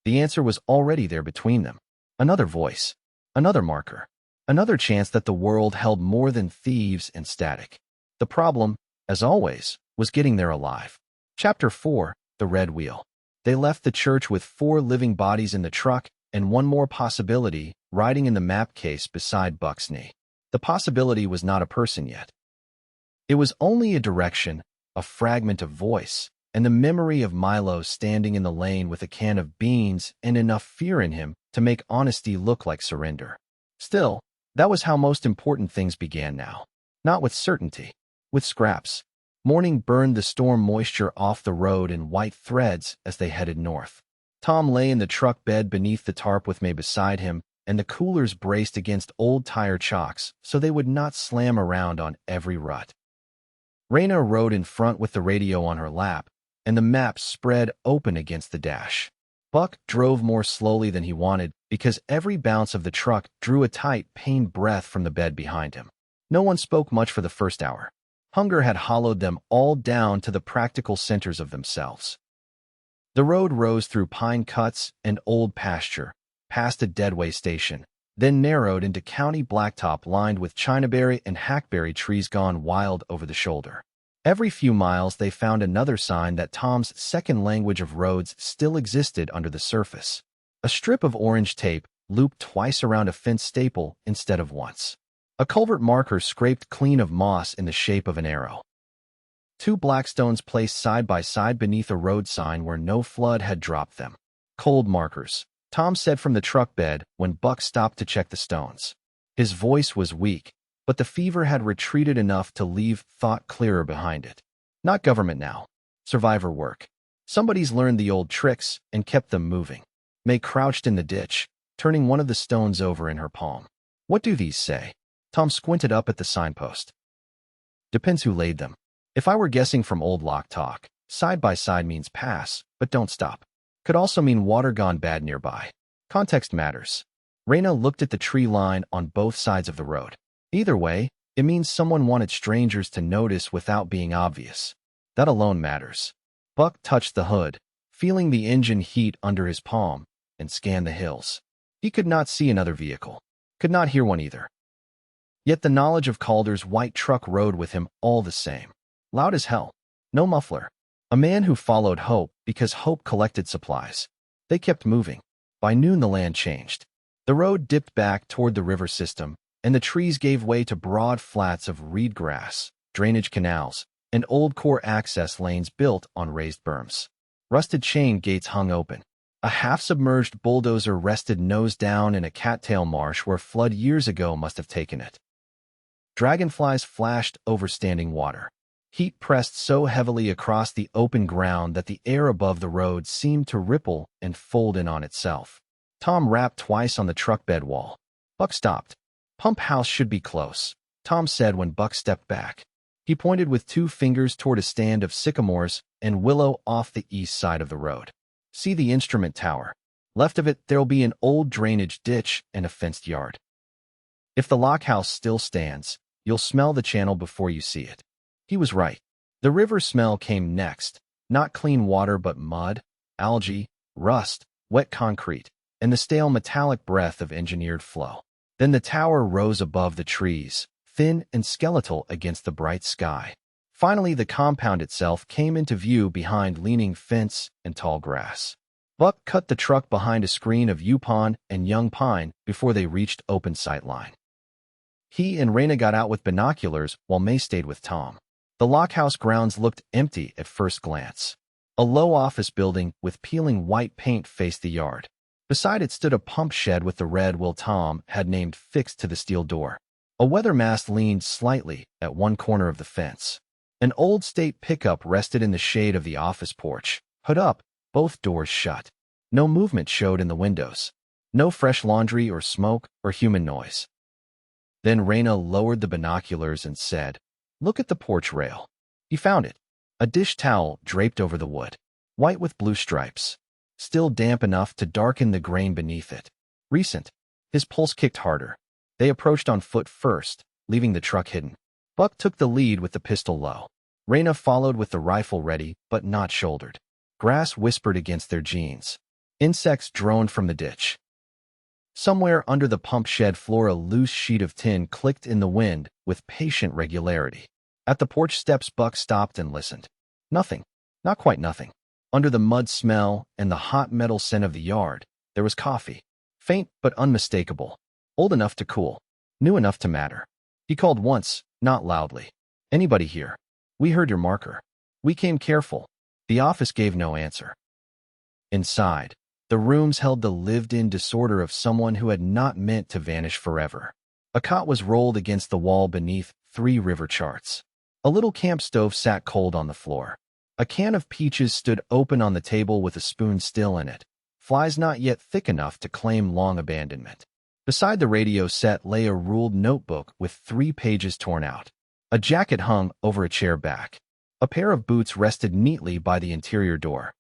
The answer was already there between them. Another voice. Another marker. Another chance that the world held more than thieves and static. The problem, as always, was getting there alive. Chapter 4, The Red Wheel. They left the church with 4 living bodies in the truck and one more possibility riding in the map case beside Buck's knee. The possibility was not a person yet. It was only a direction, a fragment of voice, and the memory of Milo standing in the lane with a can of beans and enough fear in him to make honesty look like surrender. Still, that was how most important things began now. Not with certainty, with scraps. Morning burned the storm moisture off the road in white threads as they headed north. Tom lay in the truck bed beneath the tarp with May beside him, and the coolers braced against old tire chocks so they would not slam around on every rut. Raina rode in front with the radio on her lap, and the map spread open against the dash. Buck drove more slowly than he wanted because every bounce of the truck drew a tight, pained breath from the bed behind him. No one spoke much for the first hour. Hunger had hollowed them all down to the practical centers of themselves. The road rose through pine cuts and old pasture, past a deadway station, then narrowed into county blacktop lined with chinaberry and hackberry trees gone wild over the shoulder. Every few miles they found another sign that Tom's second language of roads still existed under the surface. A strip of orange tape looped twice around a fence staple instead of once. A culvert marker scraped clean of moss in the shape of an arrow. 2 black stones placed side by side beneath a road sign where no flood had dropped them. Cold markers, Tom said from the truck bed when Buck stopped to check the stones. His voice was weak, but the fever had retreated enough to leave thought clearer behind it. Not government now. Survivor work. Somebody's learned the old tricks and kept them moving. May crouched in the ditch, turning one of the stones over in her palm. What do these say? Tom squinted up at the signpost. Depends who laid them. If I were guessing from old lock talk, side by side means pass, but don't stop. Could also mean water gone bad nearby. Context matters. Raina looked at the tree line on both sides of the road. Either way, it means someone wanted strangers to notice without being obvious. That alone matters. Buck touched the hood, feeling the engine heat under his palm, and scanned the hills. He could not see another vehicle. Could not hear one either. Yet the knowledge of Calder's white truck rode with him all the same. Loud as hell. No muffler. A man who followed hope because hope collected supplies. They kept moving. By noon the land changed. The road dipped back toward the river system, and the trees gave way to broad flats of reed grass, drainage canals, and old core access lanes built on raised berms. Rusted chain gates hung open. A half-submerged bulldozer rested nose down in a cattail marsh where flood years ago must have taken it. Dragonflies flashed over standing water. Heat pressed so heavily across the open ground that the air above the road seemed to ripple and fold in on itself. Tom rapped twice on the truck bed wall. Buck stopped. Pump house should be close, Tom said when Buck stepped back. He pointed with 2 fingers toward a stand of sycamores and willow off the east side of the road. See the instrument tower. Left of it, there'll be an old drainage ditch and a fenced yard. If the lock house still stands, you'll smell the channel before you see it. He was right. The river smell came next, not clean water but mud, algae, rust, wet concrete, and the stale metallic breath of engineered flow. Then the tower rose above the trees, thin and skeletal against the bright sky. Finally, the compound itself came into view behind leaning fence and tall grass. Buck cut the truck behind a screen of yupon and young pine before they reached open sight line. He and Raina got out with binoculars while May stayed with Tom. The lockhouse grounds looked empty at first glance. A low office building with peeling white paint faced the yard. Beside it stood a pump shed with the red will Tom had named fixed to the steel door. A weather mast leaned slightly at one corner of the fence. An old state pickup rested in the shade of the office porch. Hood up, both doors shut. No movement showed in the windows. No fresh laundry or smoke or human noise. Then Raina lowered the binoculars and said, "Look at the porch rail." He found it. A dish towel draped over the wood. White with blue stripes. Still damp enough to darken the grain beneath it. Recent. His pulse kicked harder. They approached on foot first, leaving the truck hidden. Buck took the lead with the pistol low. Raina followed with the rifle ready, but not shouldered. Grass whispered against their jeans. Insects droned from the ditch. Somewhere under the pump shed floor a loose sheet of tin clicked in the wind with patient regularity. At the porch steps Buck stopped and listened. Nothing. Not quite nothing. Under the mud smell and the hot metal scent of the yard, there was coffee. Faint but unmistakable. Old enough to cool. New enough to matter. He called once, not loudly. "Anybody here? We heard your marker. We came careful." The office gave no answer. Inside, the rooms held the lived-in disorder of someone who had not meant to vanish forever. A cot was rolled against the wall beneath 3 river charts. A little camp stove sat cold on the floor. A can of peaches stood open on the table with a spoon still in it, flies not yet thick enough to claim long abandonment. Beside the radio set lay a ruled notebook with 3 pages torn out. A jacket hung over a chair back. A pair of boots rested neatly by the interior door.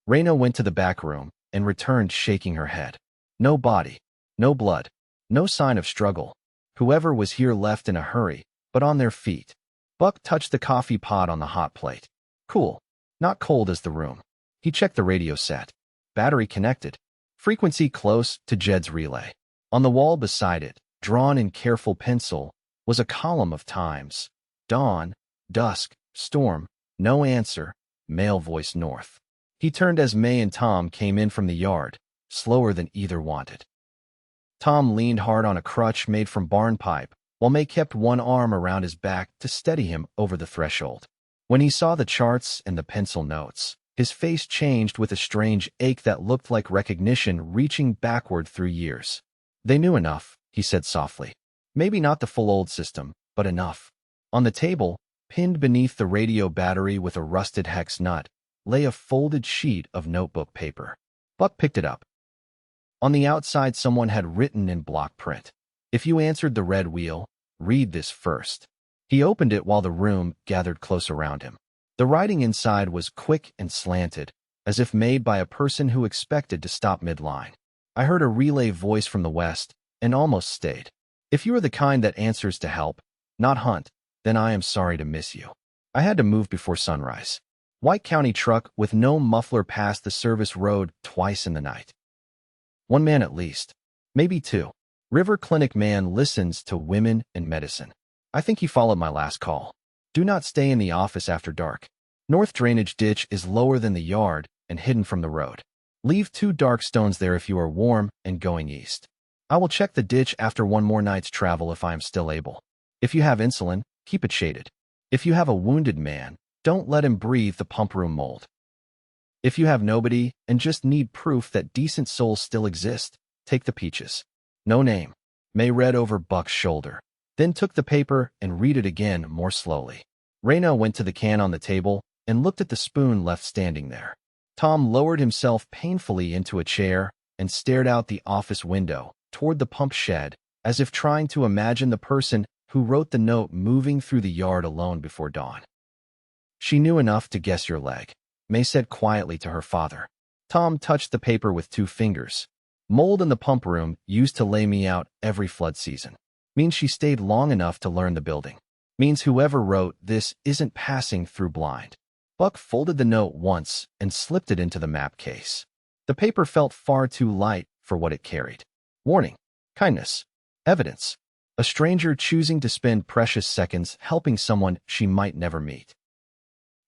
Raina went to the back room and returned shaking her head. No body, no blood, no sign of struggle. Whoever was here left in a hurry, but on their feet. Buck touched the coffee pot on the hot plate. Cool, not cold as the room. He checked the radio set. Battery connected. Frequency close to Jed's relay. On the wall beside it, drawn in careful pencil, was a column of times. Dawn, dusk, Storm. No answer. Male voice north. He turned as May and Tom came in from the yard, slower than either wanted. Tom leaned hard on a crutch made from barn pipe, while May kept one arm around his back to steady him over the threshold. When he saw the charts and the pencil notes, his face changed with a strange ache that looked like recognition reaching backward through years. They knew enough, he said softly. Maybe not the full old system, but enough. On the table, pinned beneath the radio battery with a rusted hex nut, lay a folded sheet of notebook paper. Buck picked it up. On the outside, someone had written in block print, "If you answered the red wheel, read this first." He opened it while the room gathered close around him. The writing inside was quick and slanted, as if made by a person who expected to stop mid-line. I heard a relay voice from the west and almost stayed. "If you are the kind that answers to help, not hunt, then I am sorry to miss you. I had to move before sunrise." White County truck with no muffler passed the service road twice in the night. One man at least, maybe two. River Clinic man listens to women and medicine. I think he followed my last call. Do not stay in the office after dark. North drainage ditch is lower than the yard and hidden from the road. Leave 2 dark stones there if you are warm and going east. I will check the ditch after one more night's travel if I am still able. If you have insulin, keep it shaded. If you have a wounded man, don't let him breathe the pump room mold. If you have nobody and just need proof that decent souls still exist, take the peaches. No name. May read over Buck's shoulder, then took the paper and read it again more slowly. Raina went to the can on the table and looked at the spoon left standing there. Tom lowered himself painfully into a chair and stared out the office window toward the pump shed, as if trying to imagine the person who wrote the note moving through the yard alone before dawn. "She knew enough to guess your leg," May said quietly to her father. Tom touched the paper with 2 fingers. "Mold in the pump room used to lay me out every flood season. Means she stayed long enough to learn the building. Means whoever wrote this isn't passing through blind." Buck folded the note once and slipped it into the map case. The paper felt far too light for what it carried. Warning. Kindness. Evidence. A stranger choosing to spend precious seconds helping someone she might never meet.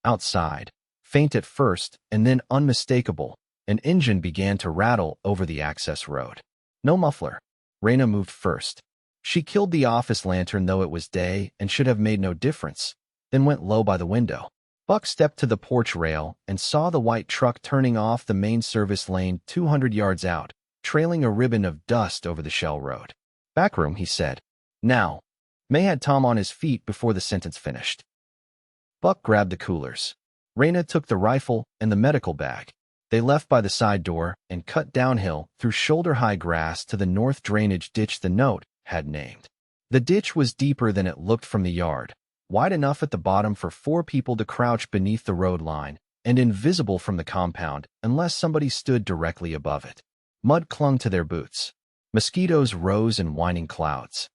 Outside, faint at first and then unmistakable, an engine began to rattle over the access road. No muffler. Raina moved first. She killed the office lantern though it was day and should have made no difference, then went low by the window. Buck stepped to the porch rail and saw the white truck turning off the main service lane 200 yards out, trailing a ribbon of dust over the shell road. "Backroom," he said. "Now." May had Tom on his feet before the sentence finished. Buck grabbed the coolers. Raina took the rifle and the medical bag. They left by the side door and cut downhill through shoulder-high grass to the north drainage ditch the note had named. The ditch was deeper than it looked from the yard, wide enough at the bottom for 4 people to crouch beneath the road line, and invisible from the compound unless somebody stood directly above it. Mud clung to their boots. Mosquitoes rose in whining clouds.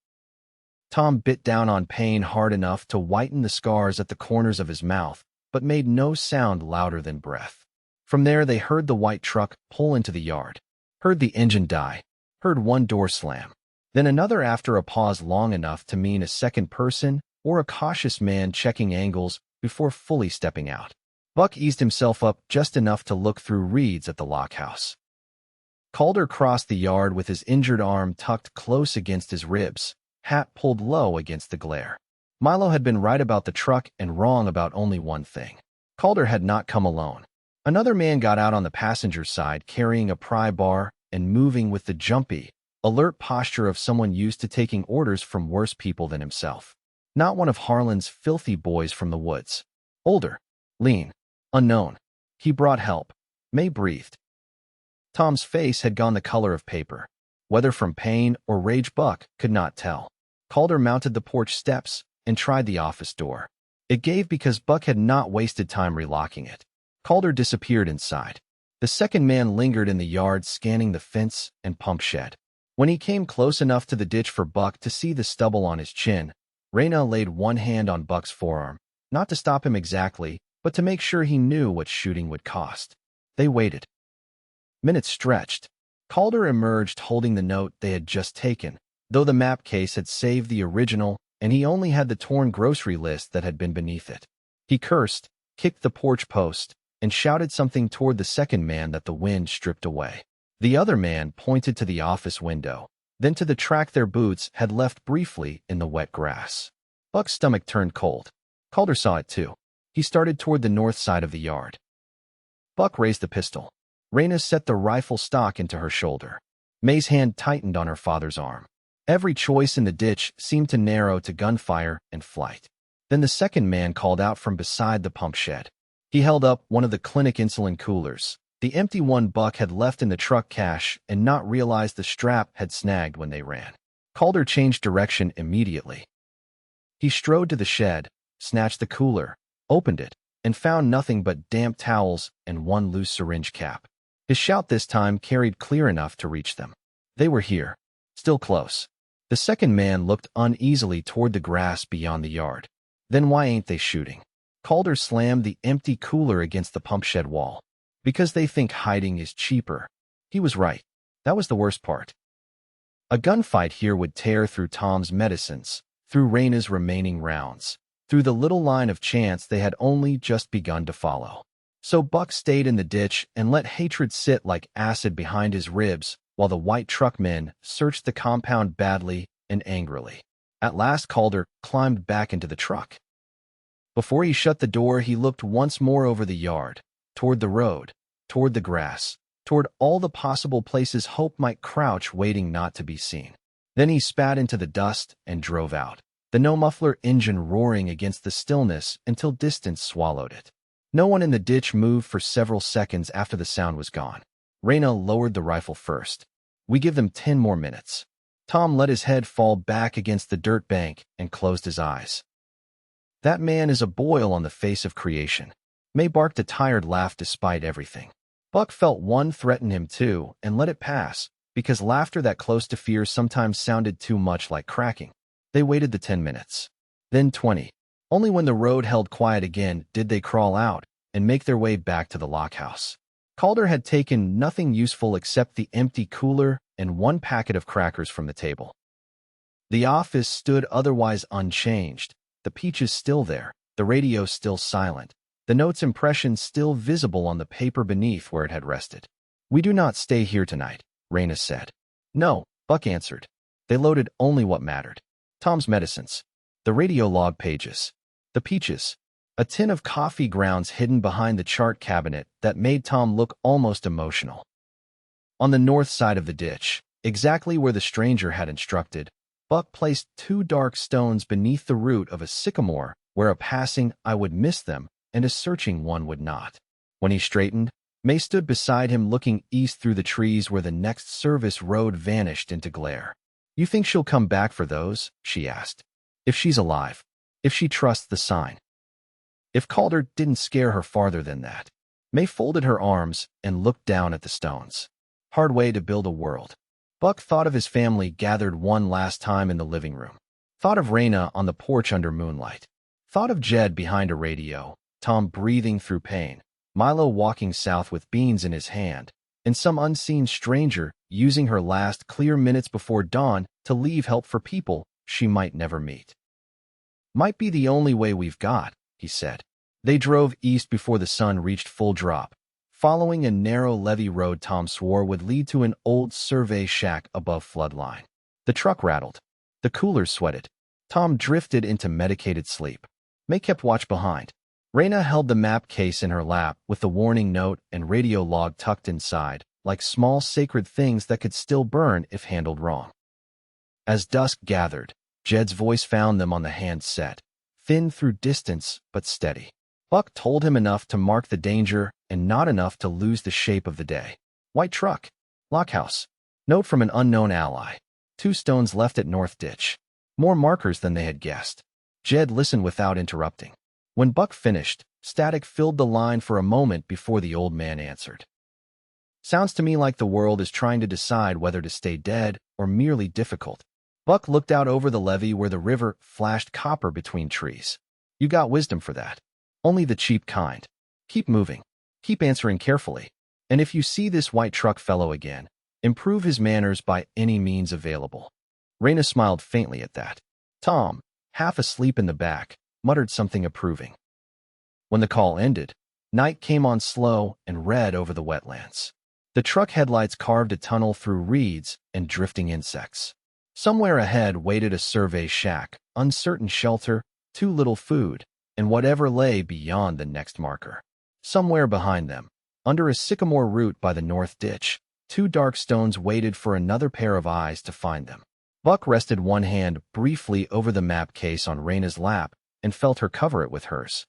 Tom bit down on pain hard enough to whiten the scars at the corners of his mouth, but made no sound louder than breath. From there they heard the white truck pull into the yard, heard the engine die, heard one door slam, then another after a pause long enough to mean a second person or a cautious man checking angles before fully stepping out. Buck eased himself up just enough to look through reeds at the lockhouse. Calder crossed the yard with his injured arm tucked close against his ribs, hat pulled low against the glare. Milo had been right about the truck and wrong about only one thing. Calder had not come alone. Another man got out on the passenger side carrying a pry bar and moving with the jumpy, alert posture of someone used to taking orders from worse people than himself. Not one of Harlan's filthy boys from the woods. Older, lean, unknown. He brought help. May breathed. Tom's face had gone the color of paper. Whether from pain or rage, Buck could not tell. Calder mounted the porch steps and tried the office door. It gave because Buck had not wasted time relocking it. Calder disappeared inside. The second man lingered in the yard scanning the fence and pump shed. When he came close enough to the ditch for Buck to see the stubble on his chin, Raina laid one hand on Buck's forearm, not to stop him exactly, but to make sure he knew what shooting would cost. They waited. Minutes stretched. Calder emerged holding the note they had just taken, though the map case had saved the original and he only had the torn grocery list that had been beneath it. He cursed, kicked the porch post, and shouted something toward the second man that the wind stripped away. The other man pointed to the office window, then to the track their boots had left briefly in the wet grass. Buck's stomach turned cold. Calder saw it too. He started toward the north side of the yard. Buck raised the pistol. Raina set the rifle stock into her shoulder. May's hand tightened on her father's arm. Every choice in the ditch seemed to narrow to gunfire and flight. Then the second man called out from beside the pump shed. He held up one of the clinic insulin coolers, the empty one Buck had left in the truck cache and not realized the strap had snagged when they ran. Calder changed direction immediately. He strode to the shed, snatched the cooler, opened it, and found nothing but damp towels and one loose syringe cap. His shout this time carried clear enough to reach them. They were here, still close. The second man looked uneasily toward the grass beyond the yard. Then why ain't they shooting? Calder slammed the empty cooler against the pump shed wall. Because they think hiding is cheaper. He was right. That was the worst part. A gunfight here would tear through Tom's medicines, through Raina's remaining rounds, through the little line of chance they had only just begun to follow. So Buck stayed in the ditch and let hatred sit like acid behind his ribs while the white truck men searched the compound badly and angrily. At last Calder climbed back into the truck. Before he shut the door, he looked once more over the yard, toward the road, toward the grass, toward all the possible places hope might crouch waiting not to be seen. Then he spat into the dust and drove out, the no-muffler engine roaring against the stillness until distance swallowed it. No one in the ditch moved for several seconds after the sound was gone. Raina lowered the rifle first. We give them 10 more minutes. Tom let his head fall back against the dirt bank and closed his eyes. That man is a boil on the face of creation. May barked a tired laugh despite everything. Buck felt one threaten him too and let it pass, because laughter that close to fear sometimes sounded too much like cracking. They waited the 10 minutes. Then 20. Only when the road held quiet again did they crawl out and make their way back to the lockhouse. Calder had taken nothing useful except the empty cooler and one packet of crackers from the table. The office stood otherwise unchanged, the peaches still there, the radio still silent, the note's impression still visible on the paper beneath where it had rested. We do not stay here tonight, Raina said. No, Buck answered. They loaded only what mattered. Tom's medicines, the radio log pages, the peaches, a tin of coffee grounds hidden behind the chart cabinet that made Tom look almost emotional. On the north side of the ditch, exactly where the stranger had instructed, Buck placed 2 dark stones beneath the root of a sycamore where a passing eye would miss them and a searching one would not. When he straightened, May stood beside him looking east through the trees where the next service road vanished into glare. You think she'll come back for those? She asked. If she's alive. If she trusts the sign. If Calder didn't scare her farther than that. May folded her arms and looked down at the stones. Hard way to build a world. Buck thought of his family gathered one last time in the living room. Thought of Raina on the porch under moonlight. Thought of Jed behind a radio, Tom breathing through pain, Milo walking south with beans in his hand, and some unseen stranger using her last clear minutes before dawn to leave help for people she might never meet. Might be the only way we've got, he said. They drove east before the sun reached full drop, following a narrow levee road Tom swore would lead to an old survey shack above floodline. The truck rattled. The coolers sweated. Tom drifted into medicated sleep. May kept watch behind. Raina held the map case in her lap with the warning note and radio log tucked inside, like small sacred things that could still burn if handled wrong. As dusk gathered, Jed's voice found them on the handset, thin through distance but steady. Buck told him enough to mark the danger and not enough to lose the shape of the day. White truck. Lockhouse. Note from an unknown ally. 2 stones left at North Ditch. More markers than they had guessed. Jed listened without interrupting. When Buck finished, static filled the line for a moment before the old man answered. Sounds to me like the world is trying to decide whether to stay dead or merely difficult. Buck looked out over the levee where the river flashed copper between trees. You got wisdom for that. Only the cheap kind. Keep moving. Keep answering carefully. And if you see this white truck fellow again, improve his manners by any means available. Raina smiled faintly at that. Tom, half asleep in the back, muttered something approving. When the call ended, night came on slow and red over the wetlands. The truck headlights carved a tunnel through reeds and drifting insects. Somewhere ahead waited a survey shack, uncertain shelter, too little food, and whatever lay beyond the next marker. Somewhere behind them, under a sycamore root by the north ditch, two dark stones waited for another pair of eyes to find them. Buck rested one hand briefly over the map case on Raina's lap and felt her cover it with hers.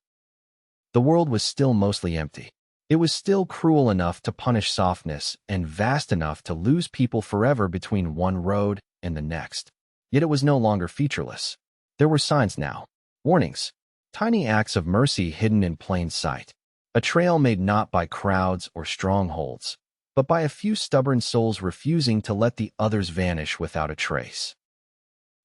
The world was still mostly empty. It was still cruel enough to punish softness and vast enough to lose people forever between one road and the next. Yet it was no longer featureless. There were signs now. Warnings. Tiny acts of mercy hidden in plain sight. A trail made not by crowds or strongholds, but by a few stubborn souls refusing to let the others vanish without a trace.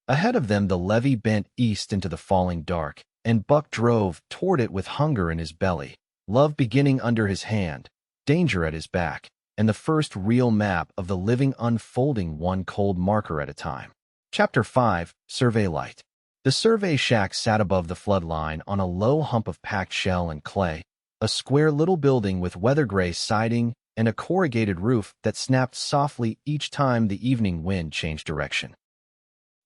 Ahead of them, the levee bent east into the falling dark, and Buck drove toward it with hunger in his belly, love beginning under his hand, danger at his back, and the first real map of the living unfolding one cold marker at a time. Chapter 5, Survey Light. The survey shack sat above the flood line on a low hump of packed shell and clay, a square little building with weather-gray siding and a corrugated roof that snapped softly each time the evening wind changed direction.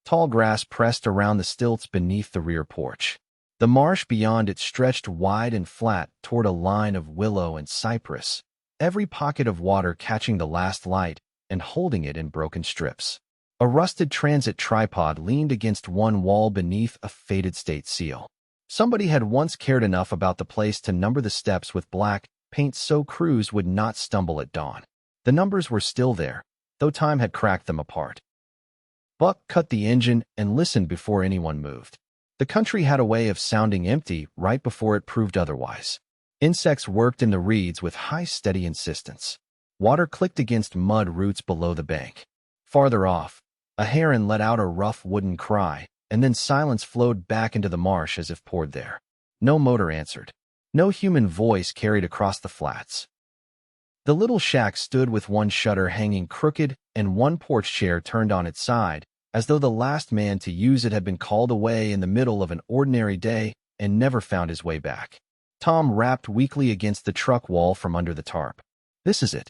Tall grass pressed around the stilts beneath the rear porch. The marsh beyond it stretched wide and flat toward a line of willow and cypress, every pocket of water catching the last light and holding it in broken strips. A rusted transit tripod leaned against one wall beneath a faded state seal. Somebody had once cared enough about the place to number the steps with black paint so crews would not stumble at dawn. The numbers were still there, though time had cracked them apart. Buck cut the engine and listened before anyone moved. The country had a way of sounding empty right before it proved otherwise. Insects worked in the reeds with high, steady insistence. Water clicked against mud roots below the bank. Farther off, a heron let out a rough wooden cry, and then silence flowed back into the marsh as if poured there. No motor answered. No human voice carried across the flats. The little shack stood with one shutter hanging crooked and one porch chair turned on its side, as though the last man to use it had been called away in the middle of an ordinary day and never found his way back. Tom rapped weakly against the truck wall from under the tarp. "This is it."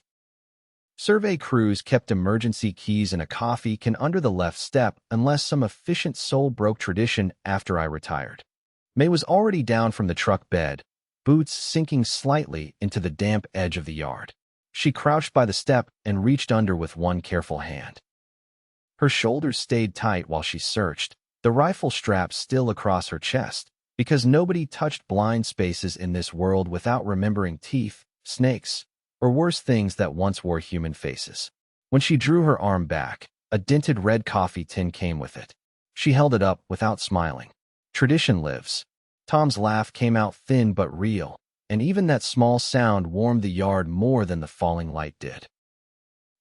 Survey crews kept emergency keys in a coffee can under the left step unless some efficient soul broke tradition after I retired. May was already down from the truck bed, boots sinking slightly into the damp edge of the yard. She crouched by the step and reached under with one careful hand. Her shoulders stayed tight while she searched, the rifle strap still across her chest, because nobody touched blind spaces in this world without remembering teeth, snakes, or worse things that once wore human faces. When she drew her arm back, a dented red coffee tin came with it. She held it up without smiling. Tradition lives. Tom's laugh came out thin but real, and even that small sound warmed the yard more than the falling light did.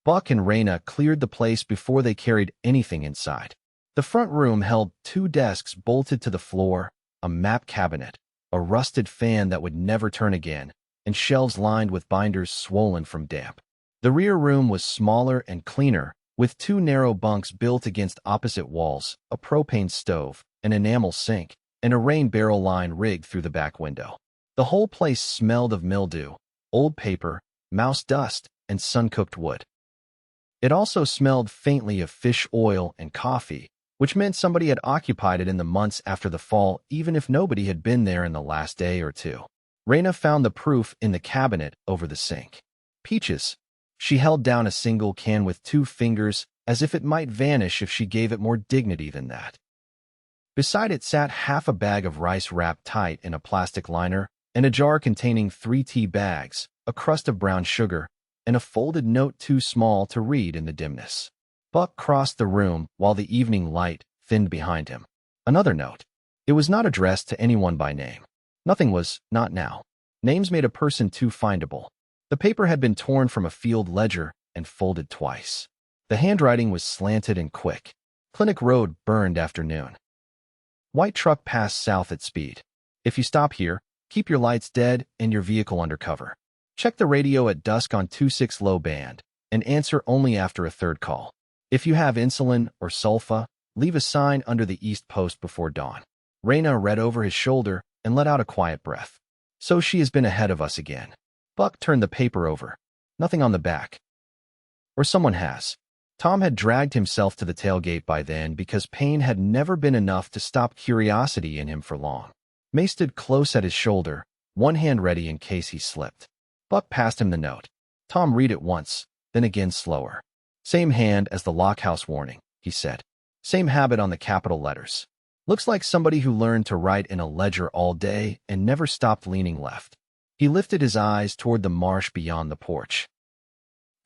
Buck and Raina cleared the place before they carried anything inside. The front room held two desks bolted to the floor, a map cabinet, a rusted fan that would never turn again, and shelves lined with binders swollen from damp. The rear room was smaller and cleaner, with two narrow bunks built against opposite walls, a propane stove, an enamel sink, and a rain barrel line rigged through the back window. The whole place smelled of mildew, old paper, mouse dust, and sun-cooked wood. It also smelled faintly of fish oil and coffee, which meant somebody had occupied it in the months after the fall, even if nobody had been there in the last day or two. Raina found the proof in the cabinet over the sink. Peaches. She held down a single can with two fingers, as if it might vanish if she gave it more dignity than that. Beside it sat half a bag of rice wrapped tight in a plastic liner, and a jar containing 3 tea bags, a crust of brown sugar, and a folded note too small to read in the dimness. Buck crossed the room while the evening light thinned behind him. Another note. It was not addressed to anyone by name. Nothing was, not now. Names made a person too findable. The paper had been torn from a field ledger and folded twice. The handwriting was slanted and quick. Clinic Road burned afternoon. White truck passed south at speed. If you stop here, keep your lights dead and your vehicle under cover. Check the radio at dusk on 26 low band, and answer only after a third call. If you have insulin or sulfa, leave a sign under the east post before dawn. Raina read over his shoulder and let out a quiet breath. So she has been ahead of us again. Buck turned the paper over. Nothing on the back. Or someone has. Tom had dragged himself to the tailgate by then because pain had never been enough to stop curiosity in him for long. May stood close at his shoulder, one hand ready in case he slipped. Buck passed him the note. Tom read it once, then again slower. Same hand as the lockhouse warning, he said. Same habit on the capital letters. Looks like somebody who learned to write in a ledger all day and never stopped leaning left. He lifted his eyes toward the marsh beyond the porch.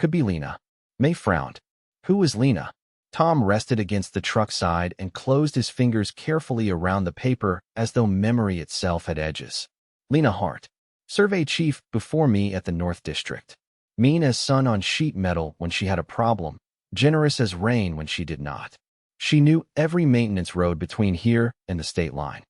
Could be Lena. May frowned. Who was Lena? Tom rested against the truck side and closed his fingers carefully around the paper as though memory itself had edges. Lena Hart. Survey chief before me at the North District. Mean as sun on sheet metal when she had a problem. Generous as rain when she did not. She knew every maintenance road between here and the state line.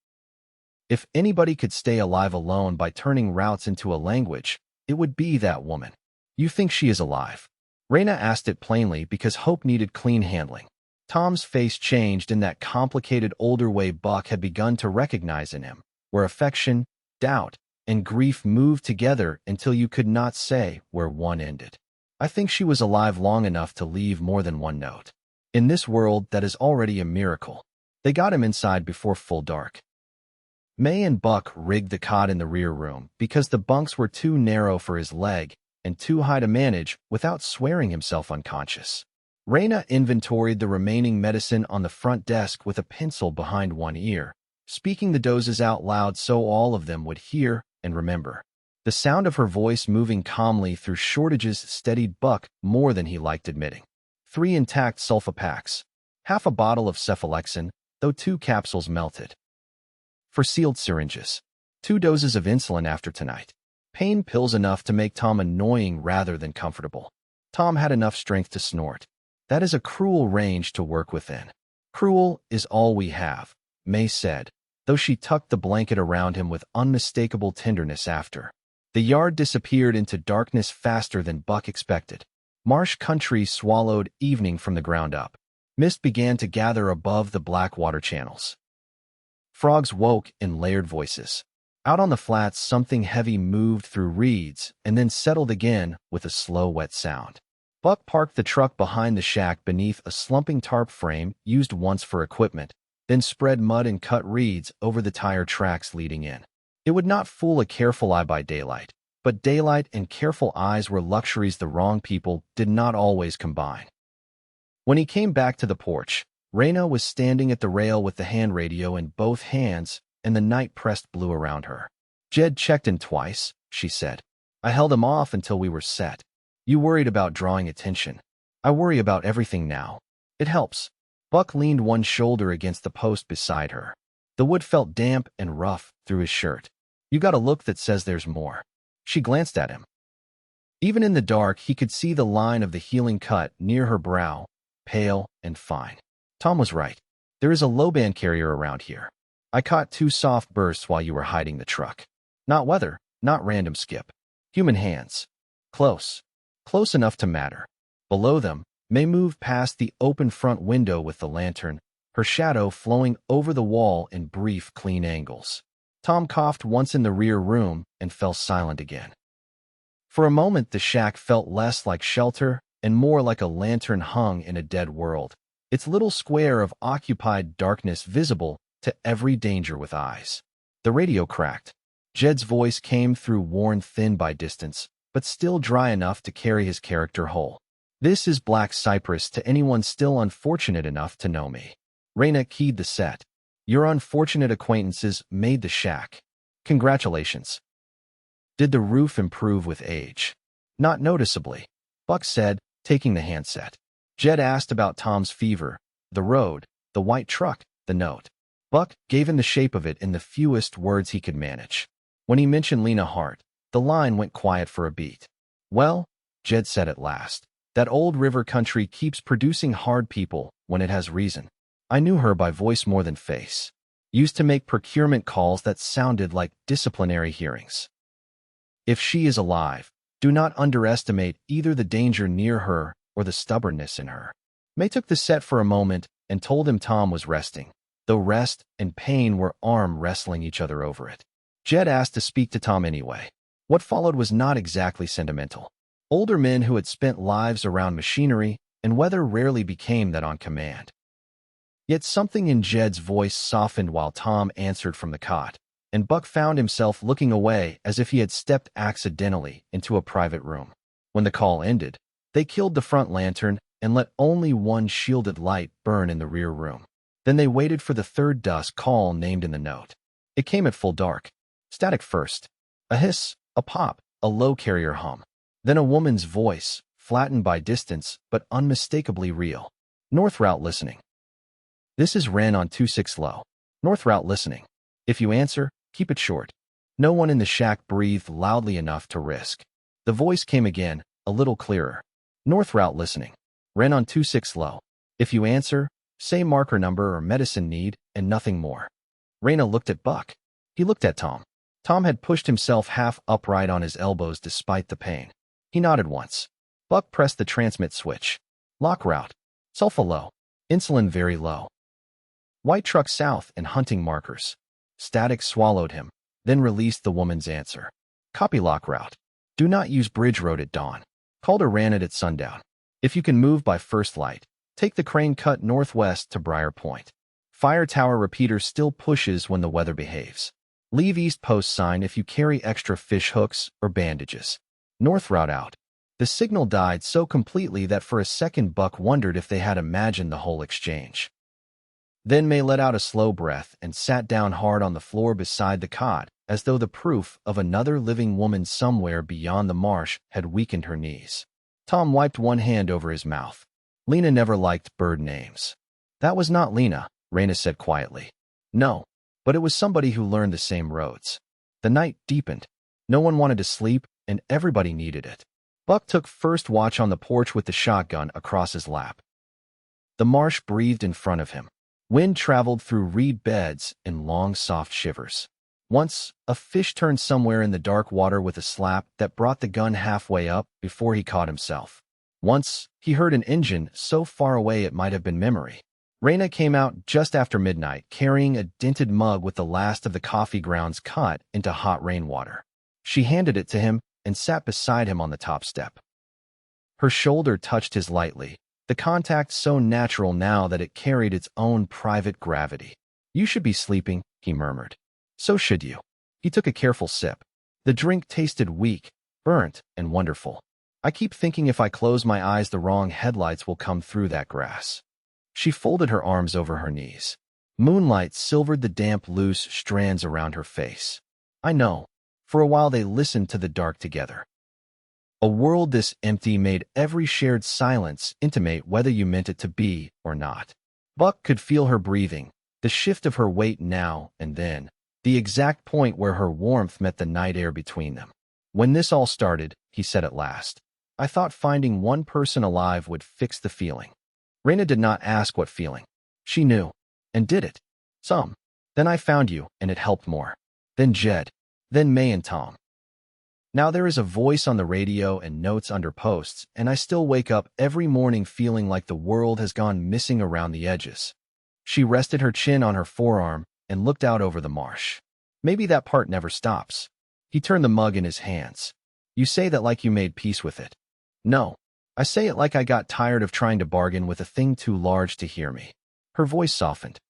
If anybody could stay alive alone by turning routes into a language, it would be that woman. You think she is alive? Raina asked it plainly because Hope needed clean handling. Tom's face changed in that complicated older way Buck had begun to recognize in him, where affection, doubt, and grief moved together until you could not say where one ended. I think she was alive long enough to leave more than one note. In this world that is already a miracle, they got him inside before full dark. May and Buck rigged the cot in the rear room because the bunks were too narrow for his leg and too high to manage without swearing himself unconscious. Raina inventoried the remaining medicine on the front desk with a pencil behind one ear, speaking the doses out loud so all of them would hear and remember. The sound of her voice moving calmly through shortages steadied Buck more than he liked admitting. 3 intact sulfa packs, half a bottle of cephalexin, though 2 capsules melted. For sealed syringes. 2 doses of insulin after tonight. Pain pills enough to make Tom annoying rather than comfortable. Tom had enough strength to snort. That is a cruel range to work within. Cruel is all we have, May said, though she tucked the blanket around him with unmistakable tenderness after. The yard disappeared into darkness faster than Buck expected. Marsh country swallowed evening from the ground up. Mist began to gather above the black water channels. Frogs woke in layered voices. Out on the flats, something heavy moved through reeds and then settled again with a slow, wet sound. Buck parked the truck behind the shack beneath a slumping tarp frame used once for equipment, then spread mud and cut reeds over the tire tracks leading in. It would not fool a careful eye by daylight, but daylight and careful eyes were luxuries the wrong people did not always combine. When he came back to the porch, Raina was standing at the rail with the hand radio in both hands and the night pressed blue around her. Jed checked in twice, she said. I held him off until we were set. You worried about drawing attention. I worry about everything now. It helps. Buck leaned one shoulder against the post beside her. The wood felt damp and rough through his shirt. You got a look that says there's more. She glanced at him. Even in the dark, he could see the line of the healing cut near her brow, pale and fine. Tom was right. There is a low band carrier around here. I caught 2 soft bursts while you were hiding the truck. Not weather, not random skip. Human hands. Close. Close enough to matter. Below them, May moved past the open front window with the lantern, her shadow flowing over the wall in brief, clean angles. Tom coughed once in the rear room and fell silent again. For a moment, the shack felt less like shelter and more like a lantern hung in a dead world, its little square of occupied darkness visible to every danger with eyes. The radio cracked. Jed's voice came through, worn thin by distance, but still dry enough to carry his character whole. This is Black Cypress to anyone still unfortunate enough to know me. Raina keyed the set. Your unfortunate acquaintances made the shack. Congratulations. Did the roof improve with age? Not noticeably, Buck said, taking the handset. Jed asked about Tom's fever, the road, the white truck, the note. Buck gave him the shape of it in the fewest words he could manage. When he mentioned Lena Hart, the line went quiet for a beat. Well, Jed said at last, that old river country keeps producing hard people when it has reason. I knew her by voice more than face. Used to make procurement calls that sounded like disciplinary hearings. If she is alive, do not underestimate either the danger near her or the stubbornness in her. May took the set for a moment and told him Tom was resting, though rest and pain were arm wrestling each other over it. Jed asked to speak to Tom anyway. What followed was not exactly sentimental. Older men who had spent lives around machinery and weather rarely became that on command. Yet something in Jed's voice softened while Tom answered from the cot, and Buck found himself looking away as if he had stepped accidentally into a private room. When the call ended, they killed the front lantern and let only one shielded light burn in the rear room. Then they waited for the third dusk call named in the note. It came at full dark. Static first. A hiss, a pop, a low carrier hum. Then a woman's voice, flattened by distance but unmistakably real. North route listening. This is Ren on 26 low. North route listening. If you answer, keep it short. No one in the shack breathed loudly enough to risk. The voice came again, a little clearer. North route listening. Ren on 26 low. If you answer, say marker number or medicine need, and nothing more. Raina looked at Buck. He looked at Tom. Tom had pushed himself half upright on his elbows despite the pain. He nodded once. Buck pressed the transmit switch. Lock route. Sulfa low. Insulin very low. White truck south and hunting markers. Static swallowed him, then released the woman's answer. Copy lock route. Do not use Bridge Road at dawn. Calder ran it at sundown. If you can move by first light, take the crane cut northwest to Briar Point. Fire tower repeater still pushes when the weather behaves. Leave east post sign if you carry extra fish hooks or bandages. North route out. The signal died so completely that for a second Buck wondered if they had imagined the whole exchange. Then May let out a slow breath and sat down hard on the floor beside the cot, as though the proof of another living woman somewhere beyond the marsh had weakened her knees. Tom wiped one hand over his mouth. Lena never liked bird names. That was not Lena, Raina said quietly. No, but it was somebody who learned the same roads. The night deepened. No one wanted to sleep, and everybody needed it. Buck took first watch on the porch with the shotgun across his lap. The marsh breathed in front of him. Wind traveled through reed beds in long, soft shivers. Once, a fish turned somewhere in the dark water with a slap that brought the gun halfway up before he caught himself. Once, he heard an engine so far away it might have been memory. Raina came out just after midnight, carrying a dented mug with the last of the coffee grounds cut into hot rainwater. She handed it to him and sat beside him on the top step. Her shoulder touched his lightly, the contact so natural now that it carried its own private gravity. You should be sleeping, he murmured. So should you. He took a careful sip. The drink tasted weak, burnt, and wonderful. I keep thinking if I close my eyes the wrong headlights will come through that grass. She folded her arms over her knees. Moonlight silvered the damp, loose strands around her face. I know. For a while they listened to the dark together. A world this empty made every shared silence intimate whether you meant it to be or not. Buck could feel her breathing, the shift of her weight now and then, the exact point where her warmth met the night air between them. When this all started, he said at last, I thought finding one person alive would fix the feeling. Raina did not ask what feeling. She knew, and did it. Some. Then I found you, and it helped more. Then Jed. Then May and Tom. Now there is a voice on the radio and notes under posts, and I still wake up every morning feeling like the world has gone missing around the edges. She rested her chin on her forearm and looked out over the marsh. Maybe that part never stops. He turned the mug in his hands. You say that like you made peace with it. No, I say it like I got tired of trying to bargain with a thing too large to hear me. Her voice softened.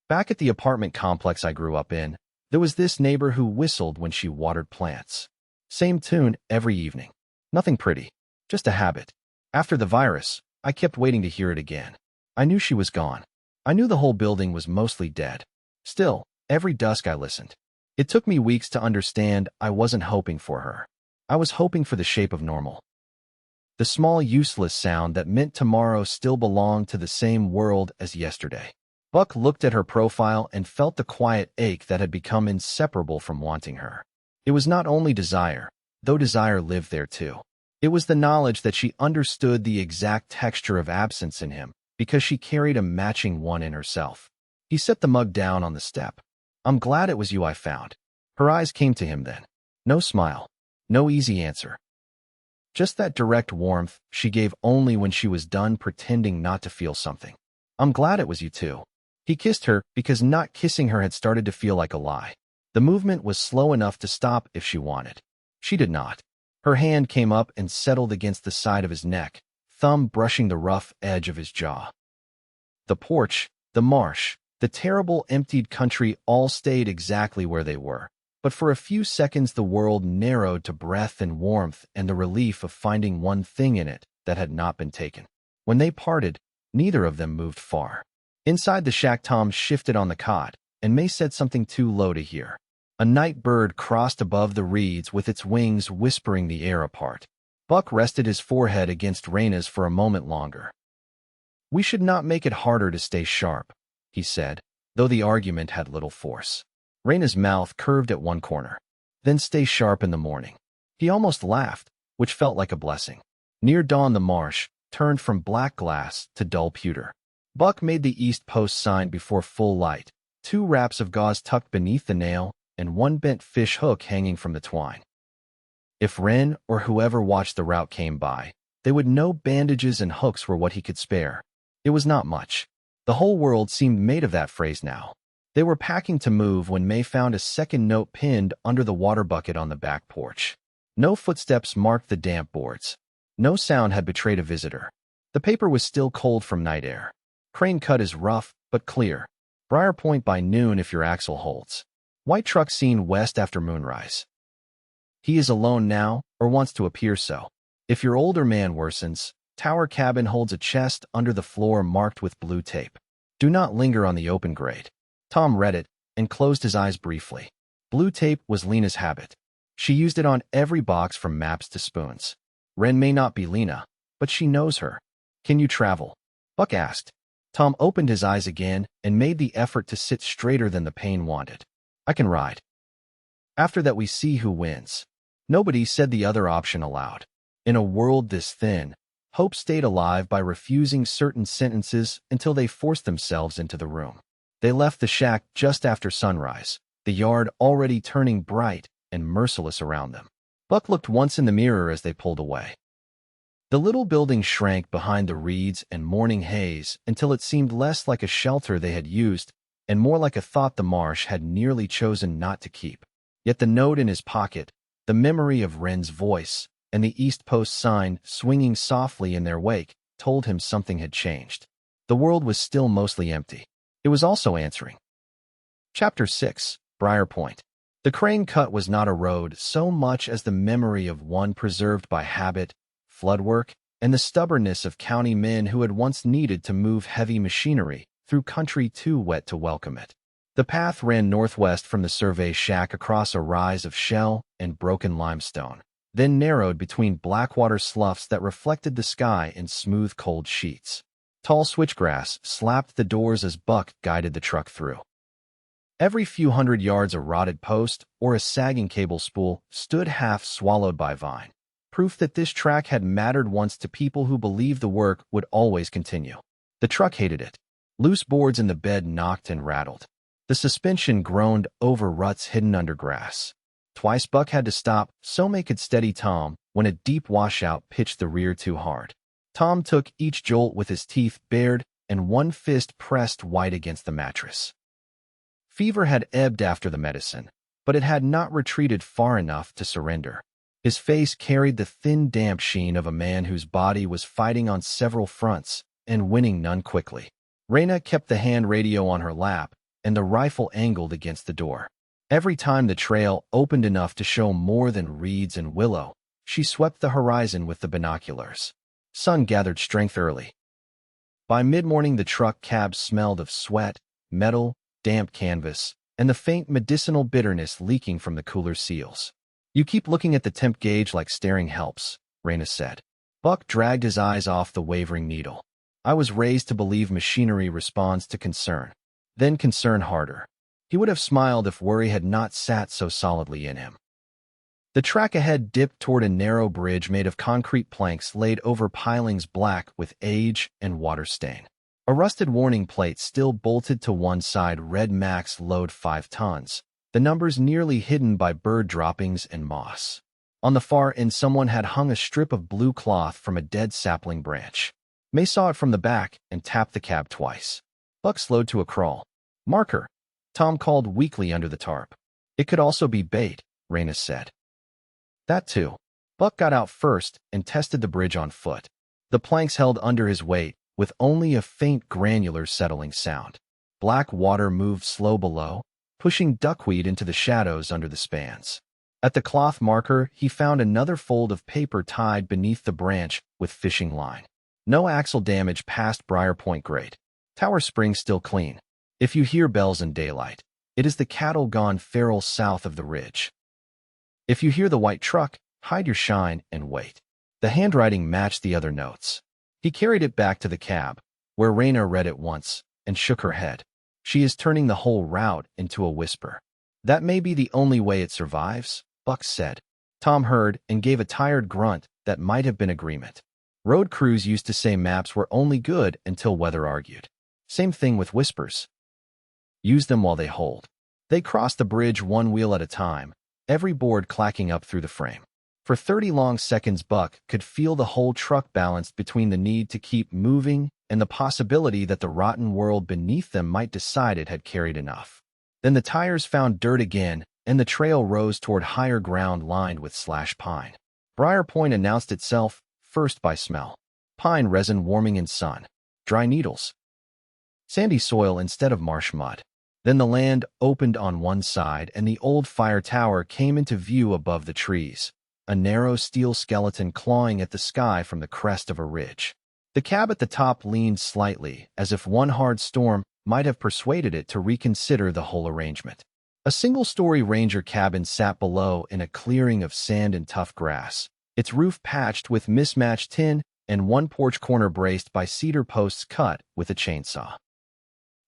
Back at the apartment complex I grew up in, there was this neighbor who whistled when she watered plants. Same tune every evening. Nothing pretty, just a habit. After the virus, I kept waiting to hear it again. I knew she was gone. I knew the whole building was mostly dead. Still, every dusk I listened. It took me weeks to understand I wasn't hoping for her. I was hoping for the shape of normal. The small useless sound that meant tomorrow still belonged to the same world as yesterday. Buck looked at her profile and felt the quiet ache that had become inseparable from wanting her. It was not only desire, though desire lived there too. It was the knowledge that she understood the exact texture of absence in him because she carried a matching one in herself. He set the mug down on the step. I'm glad it was you I found. Her eyes came to him then. No smile. No easy answer. Just that direct warmth she gave only when she was done pretending not to feel something. I'm glad it was you too. He kissed her because not kissing her had started to feel like a lie. The movement was slow enough to stop if she wanted. She did not. Her hand came up and settled against the side of his neck, thumb brushing the rough edge of his jaw. The porch, the marsh, the terrible emptied country all stayed exactly where they were. But for a few seconds the world narrowed to breath and warmth and the relief of finding one thing in it that had not been taken. When they parted, neither of them moved far. Inside the shack, Tom shifted on the cot, and May said something too low to hear. A night bird crossed above the reeds with its wings whispering the air apart. Buck rested his forehead against Raina's for a moment longer. "We should not make it harder to stay sharp," he said, though the argument had little force. Raina's mouth curved at one corner. "Then stay sharp in the morning." He almost laughed, which felt like a blessing. Near dawn the marsh turned from black glass to dull pewter. Buck made the east post sign before full light, 2 wraps of gauze tucked beneath the nail and 1 bent fish hook hanging from the twine. If Wren or whoever watched the route came by, they would know bandages and hooks were what he could spare. It was not much. The whole world seemed made of that phrase now. They were packing to move when May found a second note pinned under the water bucket on the back porch. No footsteps marked the damp boards. No sound had betrayed a visitor. The paper was still cold from night air. Crane cut is rough, but clear. Briar Point by noon if your axle holds. White truck seen west after moonrise. He is alone now, or wants to appear so. If your older man worsens, tower cabin holds a chest under the floor marked with blue tape. Do not linger on the open grate. Tom read it and closed his eyes briefly. Blue tape was Lena's habit. She used it on every box from maps to spoons. Wren may not be Lena, but she knows her. "Can you travel?" Buck asked. Tom opened his eyes again and made the effort to sit straighter than the pain wanted. "I can ride. After that we see who wins." Nobody said the other option aloud. In a world this thin, hope stayed alive by refusing certain sentences until they forced themselves into the room. They left the shack just after sunrise, the yard already turning bright and merciless around them. Buck looked once in the mirror as they pulled away. The little building shrank behind the reeds and morning haze until it seemed less like a shelter they had used and more like a thought the marsh had nearly chosen not to keep. Yet the note in his pocket, the memory of Wren's voice, and the East Post sign swinging softly in their wake told him something had changed. The world was still mostly empty. It was also answering. Chapter 6, Briar Point. The Crane Cut was not a road so much as the memory of one preserved by habit, flood work, and the stubbornness of county men who had once needed to move heavy machinery through country too wet to welcome it. The path ran northwest from the survey shack across a rise of shell and broken limestone, then narrowed between blackwater sloughs that reflected the sky in smooth cold sheets. Tall switchgrass slapped the doors as Buck guided the truck through. Every few hundred yards a rotted post or a sagging cable spool stood half swallowed by vine, proof that this track had mattered once to people who believed the work would always continue. The truck hated it. Loose boards in the bed knocked and rattled. The suspension groaned over ruts hidden under grass. Twice Buck had to stop so May could steady Tom when a deep washout pitched the rear too hard. Tom took each jolt with his teeth bared and one fist pressed white against the mattress. Fever had ebbed after the medicine, but it had not retreated far enough to surrender. His face carried the thin, damp sheen of a man whose body was fighting on several fronts and winning none quickly. Raina kept the hand radio on her lap and the rifle angled against the door. Every time the trail opened enough to show more than reeds and willow, she swept the horizon with the binoculars. Sun gathered strength early. By mid-morning the truck cab smelled of sweat, metal, damp canvas, and the faint medicinal bitterness leaking from the cooler seals. "You keep looking at the temp gauge like staring helps," Raina said. Buck dragged his eyes off the wavering needle. "I was raised to believe machinery responds to concern, then concern harder." He would have smiled if worry had not sat so solidly in him. The track ahead dipped toward a narrow bridge made of concrete planks laid over pilings black with age and water stain. A rusted warning plate still bolted to one side read max load 5 tons, the numbers nearly hidden by bird droppings and moss. On the far end someone had hung a strip of blue cloth from a dead sapling branch. May saw it from the back and tapped the cab twice. Buck slowed to a crawl. "Marker," Tom called weakly under the tarp. It could also be bait, Raina said. That too. Buck got out first and tested the bridge on foot. The planks held under his weight, with only a faint granular settling sound. Black water moved slow below, pushing duckweed into the shadows under the spans. At the cloth marker, he found another fold of paper tied beneath the branch with fishing line. No axle damage past Briar Point Grade. Tower spring still clean. If you hear bells in daylight, it is the cattle gone feral south of the ridge. If you hear the white truck, hide your shine and wait. The handwriting matched the other notes. He carried it back to the cab, where Raina read it once and shook her head. She is turning the whole route into a whisper. That may be the only way it survives, Buck said. Tom heard and gave a tired grunt that might have been agreement. Road crews used to say maps were only good until weather argued. Same thing with whispers. Use them while they hold. They crossed the bridge one wheel at a time, every board clacking up through the frame. For 30 long seconds, Buck could feel the whole truck balanced between the need to keep moving and the possibility that the rotten world beneath them might decide it had carried enough. Then the tires found dirt again, and the trail rose toward higher ground lined with slash pine. Briar Point announced itself, first by smell. Pine resin warming in sun. Dry needles. Sandy soil instead of marsh mud. Then the land opened on one side and the old fire tower came into view above the trees, a narrow steel skeleton clawing at the sky from the crest of a ridge. The cab at the top leaned slightly, as if one hard storm might have persuaded it to reconsider the whole arrangement. A single-story ranger cabin sat below in a clearing of sand and tough grass, its roof patched with mismatched tin and one porch corner braced by cedar posts cut with a chainsaw.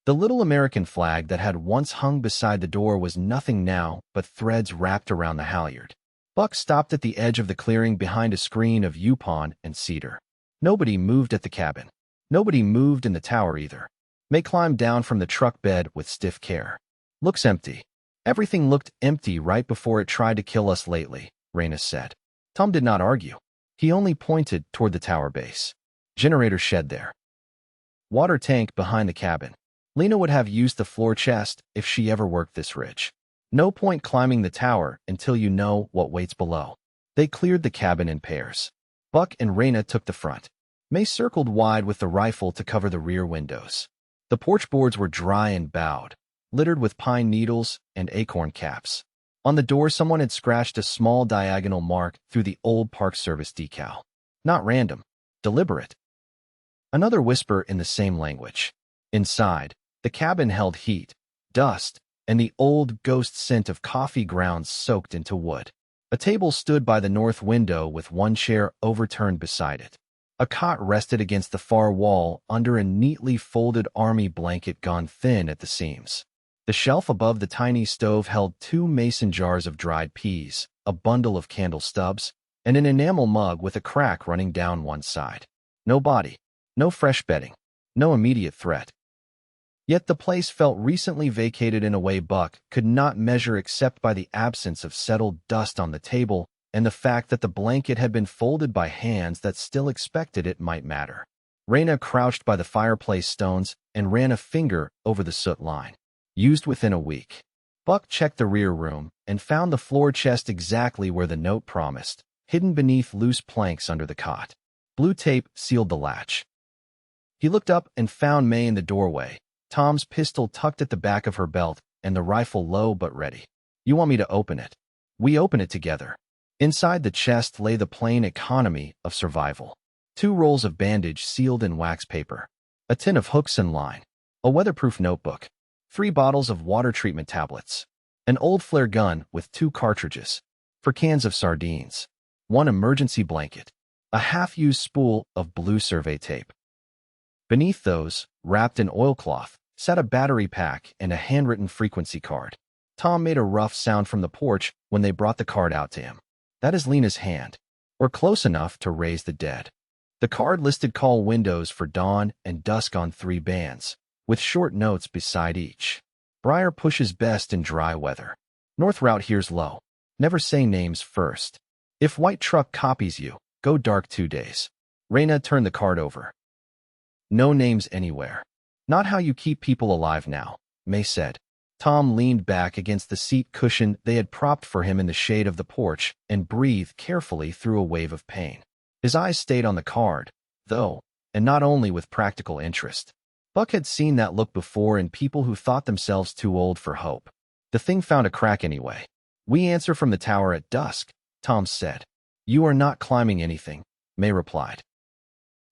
The little American flag that had once hung beside the door was nothing now but threads wrapped around the halyard. Buck stopped at the edge of the clearing behind a screen of yupon and cedar. Nobody moved at the cabin. Nobody moved in the tower either. May climbed down from the truck bed with stiff care. Looks empty. Everything looked empty right before it tried to kill us lately, Raina said. Tom did not argue. He only pointed toward the tower base. Generator shed there. Water tank behind the cabin. Lena would have used the floor chest if she ever worked this ridge. No point climbing the tower until you know what waits below. They cleared the cabin in pairs. Buck and Raina took the front. May circled wide with the rifle to cover the rear windows. The porch boards were dry and bowed, littered with pine needles and acorn caps. On the door, someone had scratched a small diagonal mark through the old Park Service decal. Not random, deliberate. Another whisper in the same language. Inside, the cabin held heat, dust, and the old ghost scent of coffee grounds soaked into wood. A table stood by the north window with one chair overturned beside it. A cot rested against the far wall under a neatly folded army blanket gone thin at the seams. The shelf above the tiny stove held 2 mason jars of dried peas, a bundle of candle stubs, and an enamel mug with a crack running down one side. No body, no fresh bedding, no immediate threat. Yet the place felt recently vacated in a way Buck could not measure except by the absence of settled dust on the table and the fact that the blanket had been folded by hands that still expected it might matter. Raina crouched by the fireplace stones and ran a finger over the soot line. Used within a week. Buck checked the rear room and found the floor chest exactly where the note promised, hidden beneath loose planks under the cot. Blue tape sealed the latch. He looked up and found May in the doorway, Tom's pistol tucked at the back of her belt and the rifle low but ready. You want me to open it? We open it together. Inside the chest lay the plain economy of survival. 2 rolls of bandage sealed in wax paper. A tin of hooks and line. A weatherproof notebook. 3 bottles of water treatment tablets. An old flare gun with 2 cartridges. For cans of sardines. 1 emergency blanket. A half-used spool of blue survey tape. Beneath those, wrapped in oilcloth, sat a battery pack and a handwritten frequency card. Tom made a rough sound from the porch when they brought the card out to him. That is Lena's hand, or close enough to raise the dead. The card listed call windows for dawn and dusk on 3 bands, with short notes beside each. Briar pushes best in dry weather. North route here's low. Never say names first. If white truck copies you, go dark 2 days. Raina turned the card over. No names anywhere. Not how you keep people alive now, May said. Tom leaned back against the seat cushion they had propped for him in the shade of the porch and breathed carefully through a wave of pain. His eyes stayed on the card, though, and not only with practical interest. Buck had seen that look before in people who thought themselves too old for hope. The thing found a crack anyway. "We answer from the tower at dusk," Tom said. "You are not climbing anything," May replied.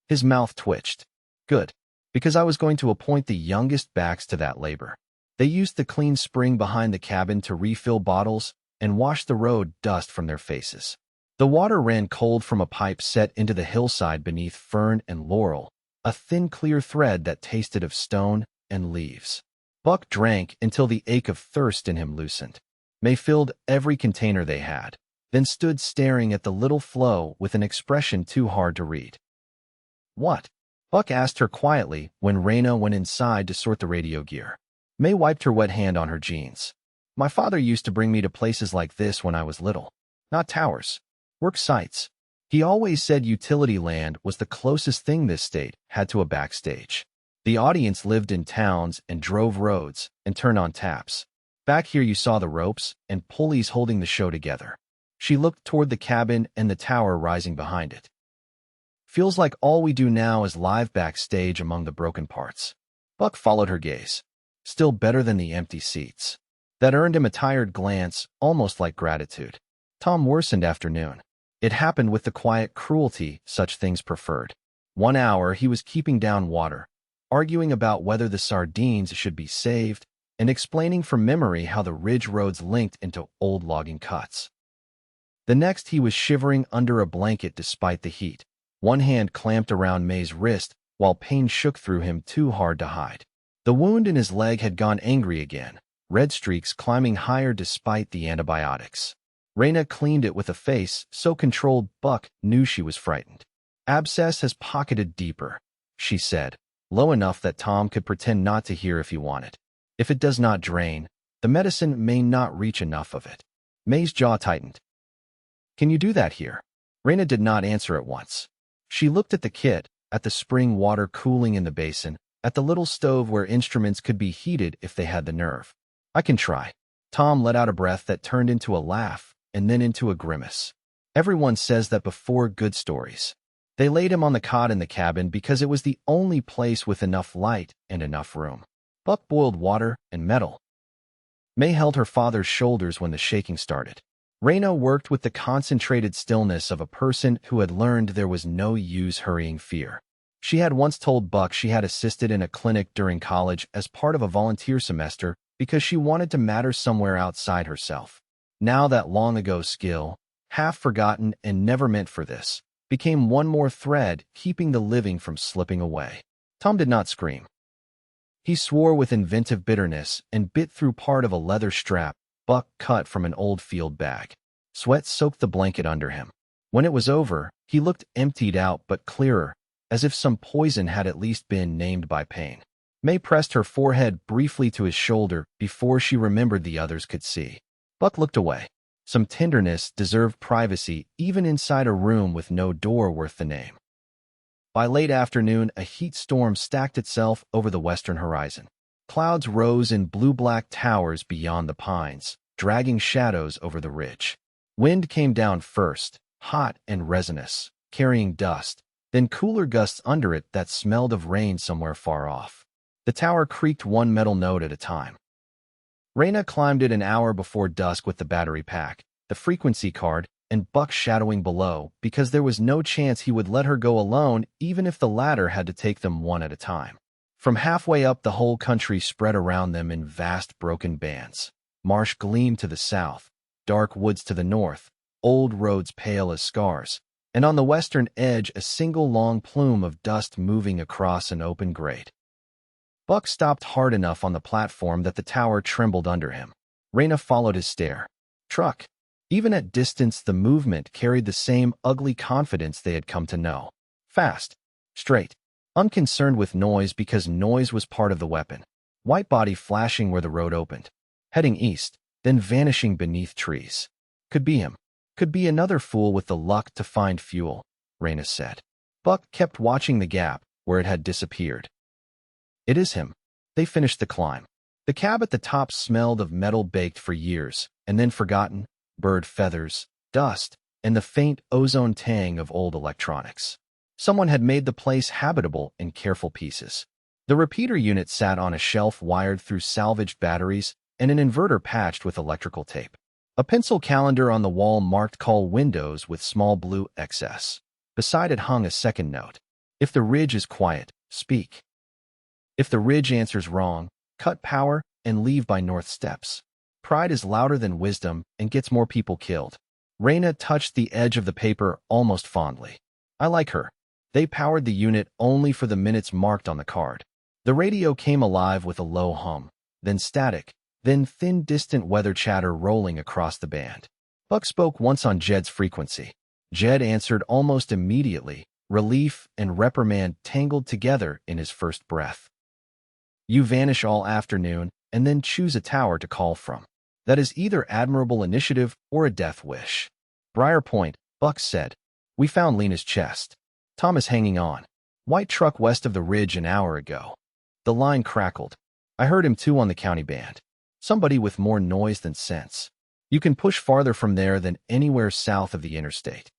His mouth twitched. "Good, because I was going to appoint the youngest backs to that labor." They used the clean spring behind the cabin to refill bottles and wash the road dust from their faces. The water ran cold from a pipe set into the hillside beneath fern and laurel, a thin, clear thread that tasted of stone and leaves. Buck drank until the ache of thirst in him loosened. May filled every container they had, then stood staring at the little flow with an expression too hard to read. "What?" Buck asked her quietly when Raina went inside to sort the radio gear. May wiped her wet hand on her jeans. "My father used to bring me to places like this when I was little. Not towers. Work sites. He always said utility land was the closest thing this state had to a backstage. The audience lived in towns and drove roads and turned on taps. Back here you saw the ropes and pulleys holding the show together." She looked toward the cabin and the tower rising behind it. "Feels like all we do now is live backstage among the broken parts." Buck followed her gaze. Still better than the empty seats. That earned him a tired glance, almost like gratitude. Tom worsened afternoon. It happened with the quiet cruelty such things preferred. 1 hour he was keeping down water, arguing about whether the sardines should be saved, and explaining from memory how the ridge roads linked into old logging cuts. The next he was shivering under a blanket despite the heat, one hand clamped around May's wrist while pain shook through him too hard to hide. The wound in his leg had gone angry again, red streaks climbing higher despite the antibiotics. Raina cleaned it with a face so controlled Buck knew she was frightened. "Abscess has pocketed deeper," she said, low enough that Tom could pretend not to hear if he wanted. "If it does not drain, the medicine may not reach enough of it." May's jaw tightened. "Can you do that here?" Raina did not answer at once. She looked at the kit, at the spring water cooling in the basin, at the little stove where instruments could be heated if they had the nerve. "I can try." Tom let out a breath that turned into a laugh and then into a grimace. "Everyone says that before good stories." They laid him on the cot in the cabin because it was the only place with enough light and enough room. Buck boiled water and metal. May held her father's shoulders when the shaking started. Raina worked with the concentrated stillness of a person who had learned there was no use hurrying fear. She had once told Buck she had assisted in a clinic during college as part of a volunteer semester because she wanted to matter somewhere outside herself. Now that long-ago skill, half forgotten and never meant for this, became one more thread keeping the living from slipping away. Tom did not scream. He swore with inventive bitterness and bit through part of a leather strap Buck cut from an old field bag. Sweat soaked the blanket under him. When it was over, he looked emptied out but clearer, as if some poison had at least been named by pain. May pressed her forehead briefly to his shoulder before she remembered the others could see. Buck looked away. Some tenderness deserved privacy even inside a room with no door worth the name. By late afternoon, a heat storm stacked itself over the western horizon. Clouds rose in blue-black towers beyond the pines, dragging shadows over the ridge. Wind came down first, hot and resinous, carrying dust, then cooler gusts under it that smelled of rain somewhere far off. The tower creaked one metal note at a time. Raina climbed it an hour before dusk with the battery pack, the frequency card, and Buck shadowing below because there was no chance he would let her go alone even if the latter had to take them one at a time. From halfway up, the whole country spread around them in vast broken bands. Marsh gleamed to the south, dark woods to the north, old roads pale as scars, and on the western edge a single long plume of dust moving across an open grate. Buck stopped hard enough on the platform that the tower trembled under him. Raina followed his stare. Truck. Even at distance, the movement carried the same ugly confidence they had come to know. Fast. Straight. Unconcerned with noise because noise was part of the weapon. White body flashing where the road opened. Heading east, then vanishing beneath trees. Could be him. Could be another fool with the luck to find fuel, Raina said. Buck kept watching the gap where it had disappeared. It is him. They finished the climb. The cab at the top smelled of metal baked for years, and then forgotten, bird feathers, dust, and the faint ozone tang of old electronics. Someone had made the place habitable in careful pieces. The repeater unit sat on a shelf wired through salvaged batteries and an inverter patched with electrical tape. A pencil calendar on the wall marked call windows with small blue XS. Beside it hung a second note. If the ridge is quiet, speak. If the ridge answers wrong, cut power and leave by north steps. Pride is louder than wisdom and gets more people killed. Raina touched the edge of the paper almost fondly. I like her. They powered the unit only for the minutes marked on the card. The radio came alive with a low hum, then static, then thin distant weather chatter rolling across the band. Buck spoke once on Jed's frequency. Jed answered almost immediately, relief and reprimand tangled together in his first breath. You vanish all afternoon and then choose a tower to call from. That is either admirable initiative or a death wish. Briar Point, Buck said. We found Lena's chest. Tom is hanging on. White truck west of the ridge an hour ago. The line crackled. I heard him too on the county band. Somebody with more noise than sense. You can push farther from there than anywhere south of the interstate.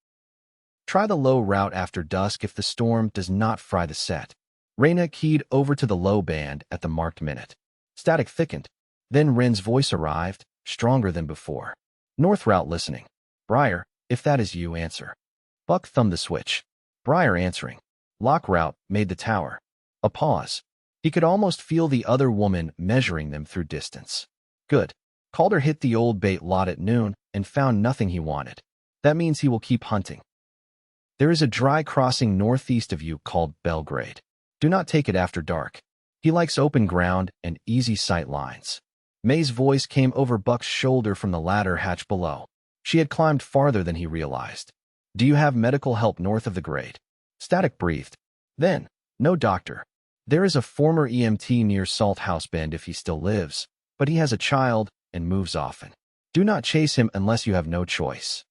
Try the low route after dusk if the storm does not fry the set. Raina keyed over to the low band at the marked minute. Static thickened. Then Wren's voice arrived, stronger than before. North route listening. Briar, if that is you, answer. Buck thumbed the switch. Briar answering. Lock route made the tower. A pause. He could almost feel the other woman measuring them through distance. Good. Calder hit the old bait lot at noon and found nothing he wanted. That means he will keep hunting. There is a dry crossing northeast of you called Belgrade. Do not take it after dark. He likes open ground and easy sight lines. May's voice came over Buck's shoulder from the ladder hatch below. She had climbed farther than he realized. Do you have medical help north of the grade? Static breathed. Then, no doctor. There is a former EMT near Salt House Bend if he still lives, but he has a child and moves often. Do not chase him unless you have no choice.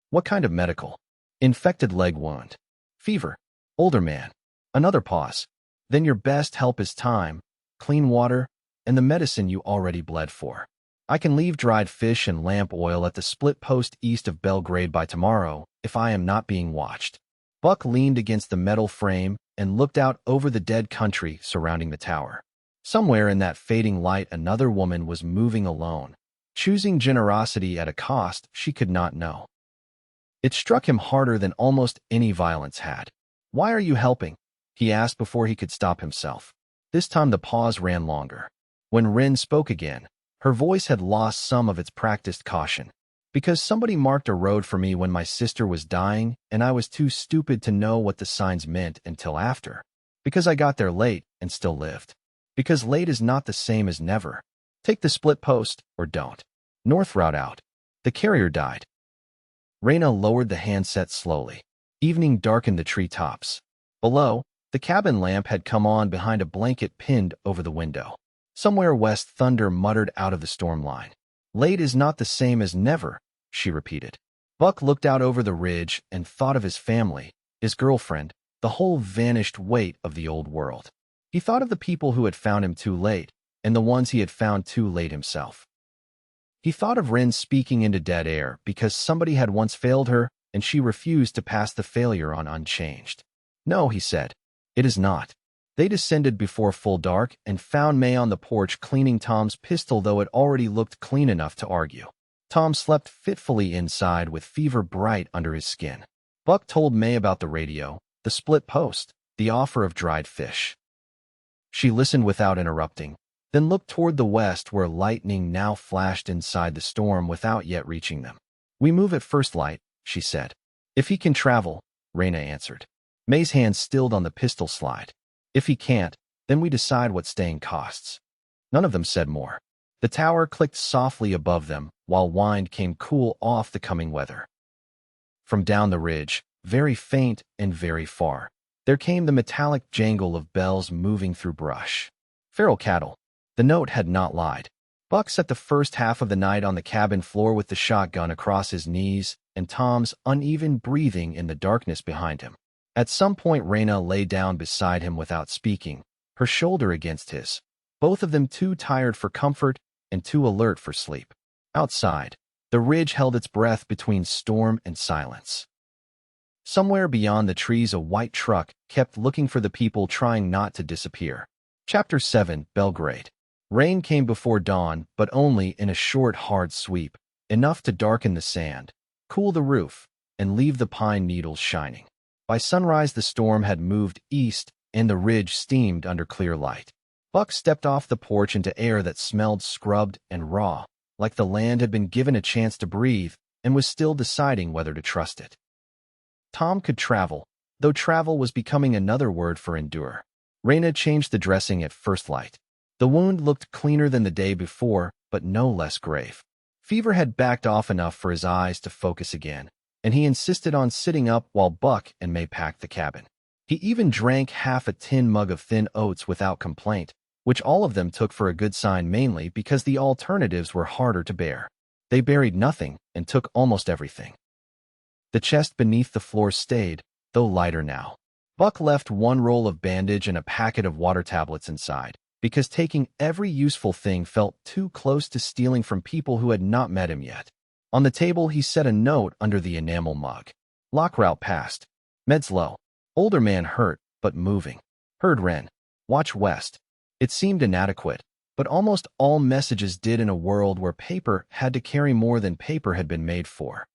What kind of medical? Infected leg wound. Fever. Older man. Another pause. Then your best help is time, clean water, and the medicine you already bled for. I can leave dried fish and lamp oil at the split post east of Belgrade by tomorrow if I am not being watched. Buck leaned against the metal frame and looked out over the dead country surrounding the tower. Somewhere in that fading light another woman was moving alone, choosing generosity at a cost she could not know. It struck him harder than almost any violence had. Why are you helping? He asked before he could stop himself. This time the pause ran longer. When Wren spoke again, her voice had lost some of its practiced caution. Because somebody marked a road for me when my sister was dying, and I was too stupid to know what the signs meant until after. Because I got there late and still lived. Because late is not the same as never. Take the split post, or don't. North route out. The carrier died. Raina lowered the handset slowly. Evening darkened the treetops. Below, the cabin lamp had come on behind a blanket pinned over the window. Somewhere west thunder muttered out of the storm line. Late is not the same as never, she repeated. Buck looked out over the ridge and thought of his family, his girlfriend, the whole vanished weight of the old world. He thought of the people who had found him too late, and the ones he had found too late himself. He thought of Wren speaking into dead air because somebody had once failed her, and she refused to pass the failure on unchanged. No, he said. It is not. They descended before full dark and found May on the porch cleaning Tom's pistol, though it already looked clean enough to argue. Tom slept fitfully inside with fever bright under his skin. Buck told May about the radio, the split post, the offer of dried fish. She listened without interrupting, then looked toward the west where lightning now flashed inside the storm without yet reaching them. We move at first light, she said. If he can travel, Raina answered. May's hand stilled on the pistol slide. If he can't, then we decide what staying costs. None of them said more. The tower clicked softly above them, while wind came cool off the coming weather. From down the ridge, very faint and very far, there came the metallic jangle of bells moving through brush. Feral cattle. The note had not lied. Buck set the first half of the night on the cabin floor with the shotgun across his knees and Tom's uneven breathing in the darkness behind him. At some point Raina lay down beside him without speaking, her shoulder against his. both of them too tired for comfort and too alert for sleep. Outside, the ridge held its breath between storm and silence. Somewhere beyond the trees, a white truck kept looking for the people, trying not to disappear. Chapter 7, Belgrade. Rain came before dawn, but only in a short, hard sweep, enough to darken the sand, cool the roof, and leave the pine needles shining. By sunrise, the storm had moved east, and the ridge steamed under clear light. Buck stepped off the porch into air that smelled scrubbed and raw, like the land had been given a chance to breathe and was still deciding whether to trust it. Tom could travel, though travel was becoming another word for endure. Raina changed the dressing at first light. The wound looked cleaner than the day before, but no less grave. Fever had backed off enough for his eyes to focus again, and he insisted on sitting up while Buck and May packed the cabin. He even drank half a tin mug of thin oats without complaint, which all of them took for a good sign, mainly because the alternatives were harder to bear. They buried nothing and took almost everything. The chest beneath the floor stayed, though lighter now. Buck left one roll of bandage and a packet of water tablets inside, because taking every useful thing felt too close to stealing from people who had not met him yet. On the table, he set a note under the enamel mug. Lock route passed. Meds low. Older man hurt, but moving. Heard Ren. Watch west. It seemed inadequate, but almost all messages did in a world where paper had to carry more than paper had been made for.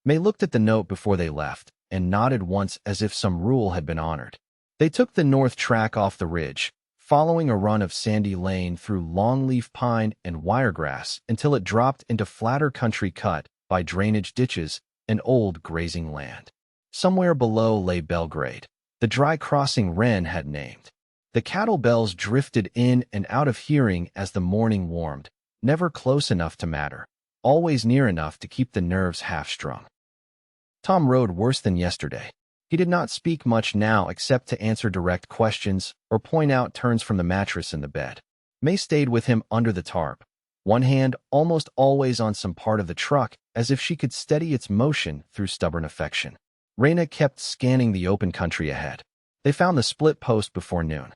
May looked at the note before they left and nodded once as if some rule had been honored. They took the north track off the ridge, following a run of sandy lane through longleaf pine and wiregrass until it dropped into flatter country cut by drainage ditches and old grazing land. Somewhere below lay Belgrade, the dry crossing Ren had named. The cattle bells drifted in and out of hearing as the morning warmed, never close enough to matter, always near enough to keep the nerves half-strung. Tom rode worse than yesterday. He did not speak much now except to answer direct questions or point out turns from the mattress in the bed. May stayed with him under the tarp, one hand almost always on some part of the truck as if she could steady its motion through stubborn affection. Raina kept scanning the open country ahead. They found the split post before noon.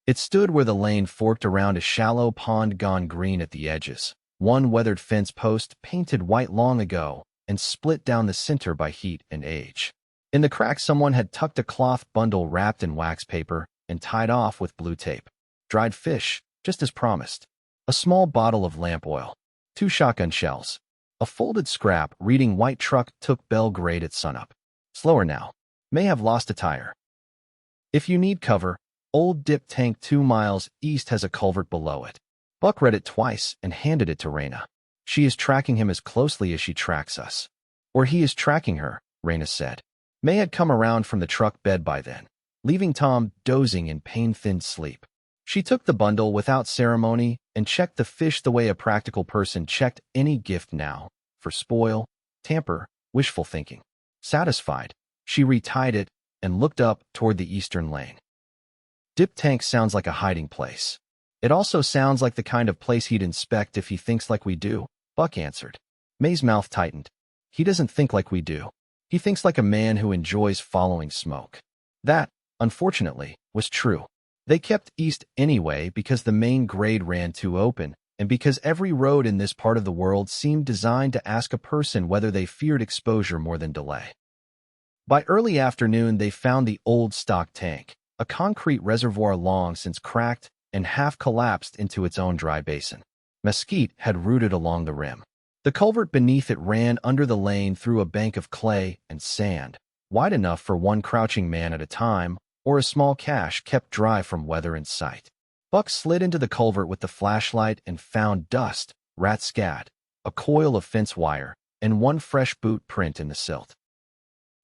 It stood where the lane forked around a shallow pond gone green at the edges, one weathered fence post painted white long ago and split down the center by heat and age. In the crack, someone had tucked a cloth bundle wrapped in wax paper and tied off with blue tape. Dried fish, just as promised. A small bottle of lamp oil. 2 shotgun shells. A folded scrap reading white truck took Belgrade at sunup. Slower now. May have lost a tire. If you need cover, old dip tank 2 miles east has a culvert below it. Buck read it twice and handed it to Raina. She is tracking him as closely as she tracks us. Or he is tracking her, Raina said. May had come around from the truck bed by then, leaving Tom dozing in pain-thinned sleep. She took the bundle without ceremony and checked the fish the way a practical person checked any gift now, for spoil, tamper, wishful thinking. Satisfied, she retied it and looked up toward the eastern lane. Dip tank sounds like a hiding place. It also sounds like the kind of place he'd inspect if he thinks like we do, Buck answered. May's mouth tightened. He doesn't think like we do. He thinks like a man who enjoys following smoke. That, unfortunately, was true. They kept east anyway because the main grade ran too open, and because every road in this part of the world seemed designed to ask a person whether they feared exposure more than delay. By early afternoon, they found the old stock tank, a concrete reservoir long since cracked and half collapsed into its own dry basin. Mesquite had rooted along the rim. The culvert beneath it ran under the lane through a bank of clay and sand, wide enough for one crouching man at a time, or a small cache kept dry from weather and sight. Buck slid into the culvert with the flashlight and found dust, rat scat, a coil of fence wire, and one fresh boot print in the silt.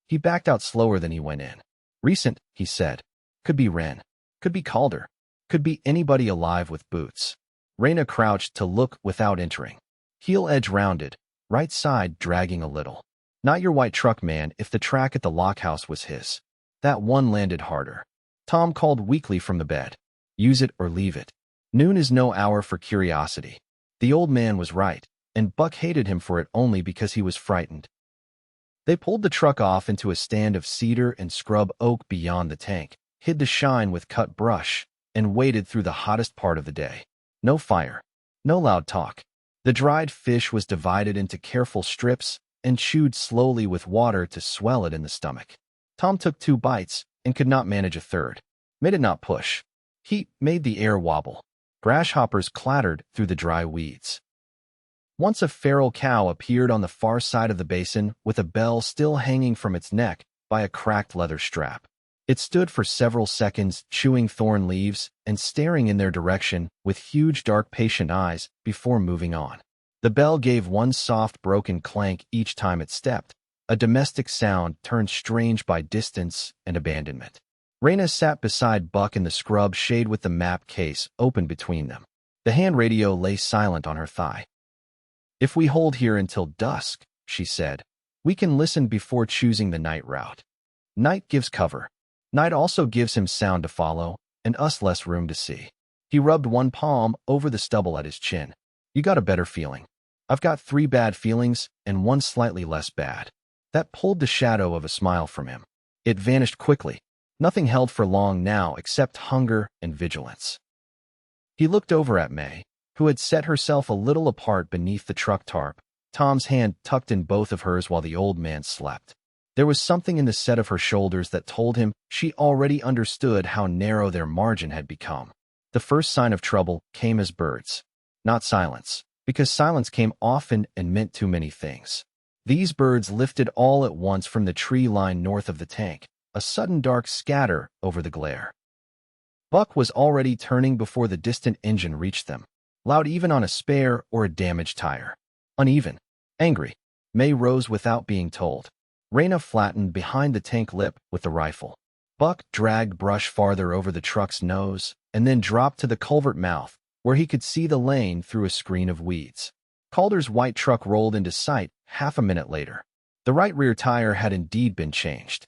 He backed out slower than he went in. Recent, he said. Could be Ren. Could be Calder. Could be anybody alive with boots. Raina crouched to look without entering. Heel edge rounded, right side dragging a little. Not your white truck, man, if the track at the lockhouse was his. That one landed harder. Tom called weakly from the bed. Use it or leave it. Noon is no hour for curiosity. The old man was right, and Buck hated him for it only because he was frightened. They pulled the truck off into a stand of cedar and scrub oak beyond the tank, hid the shine with cut brush, and waded through the hottest part of the day. No fire. No loud talk. The dried fish was divided into careful strips and chewed slowly with water to swell it in the stomach. Tom took 2 bites and could not manage a third. May did not push. Heat made the air wobble. Grasshoppers clattered through the dry weeds. Once a feral cow appeared on the far side of the basin with a bell still hanging from its neck by a cracked leather strap. It stood for several seconds, chewing thorn leaves and staring in their direction with huge dark patient eyes before moving on. The bell gave one soft broken clank each time it stepped, a domestic sound turned strange by distance and abandonment. Raina sat beside Buck in the scrub shade with the map case open between them. The hand radio lay silent on her thigh. "If we hold here until dusk," she said, "we can listen before choosing the night route. Night gives cover. Night also gives him sound to follow, and us less room to see." He rubbed one palm over the stubble at his chin. "You got a better feeling." "I've got 3 bad feelings and 1 slightly less bad." That pulled the shadow of a smile from him. It vanished quickly. Nothing held for long now except hunger and vigilance. He looked over at May, who had set herself a little apart beneath the truck tarp, Tom's hand tucked in both of hers while the old man slept. There was something in the set of her shoulders that told him she already understood how narrow their margin had become. The first sign of trouble came as birds. Not silence, because silence came often and meant too many things. These birds lifted all at once from the tree line north of the tank, a sudden dark scatter over the glare. Buck was already turning before the distant engine reached them, loud even on a spare or a damaged tire. Uneven. Angry. May rose without being told. Raina flattened behind the tank lip with the rifle. Buck dragged brush farther over the truck's nose and then dropped to the culvert mouth, where he could see the lane through a screen of weeds. Calder's white truck rolled into sight half a minute later. The right rear tire had indeed been changed.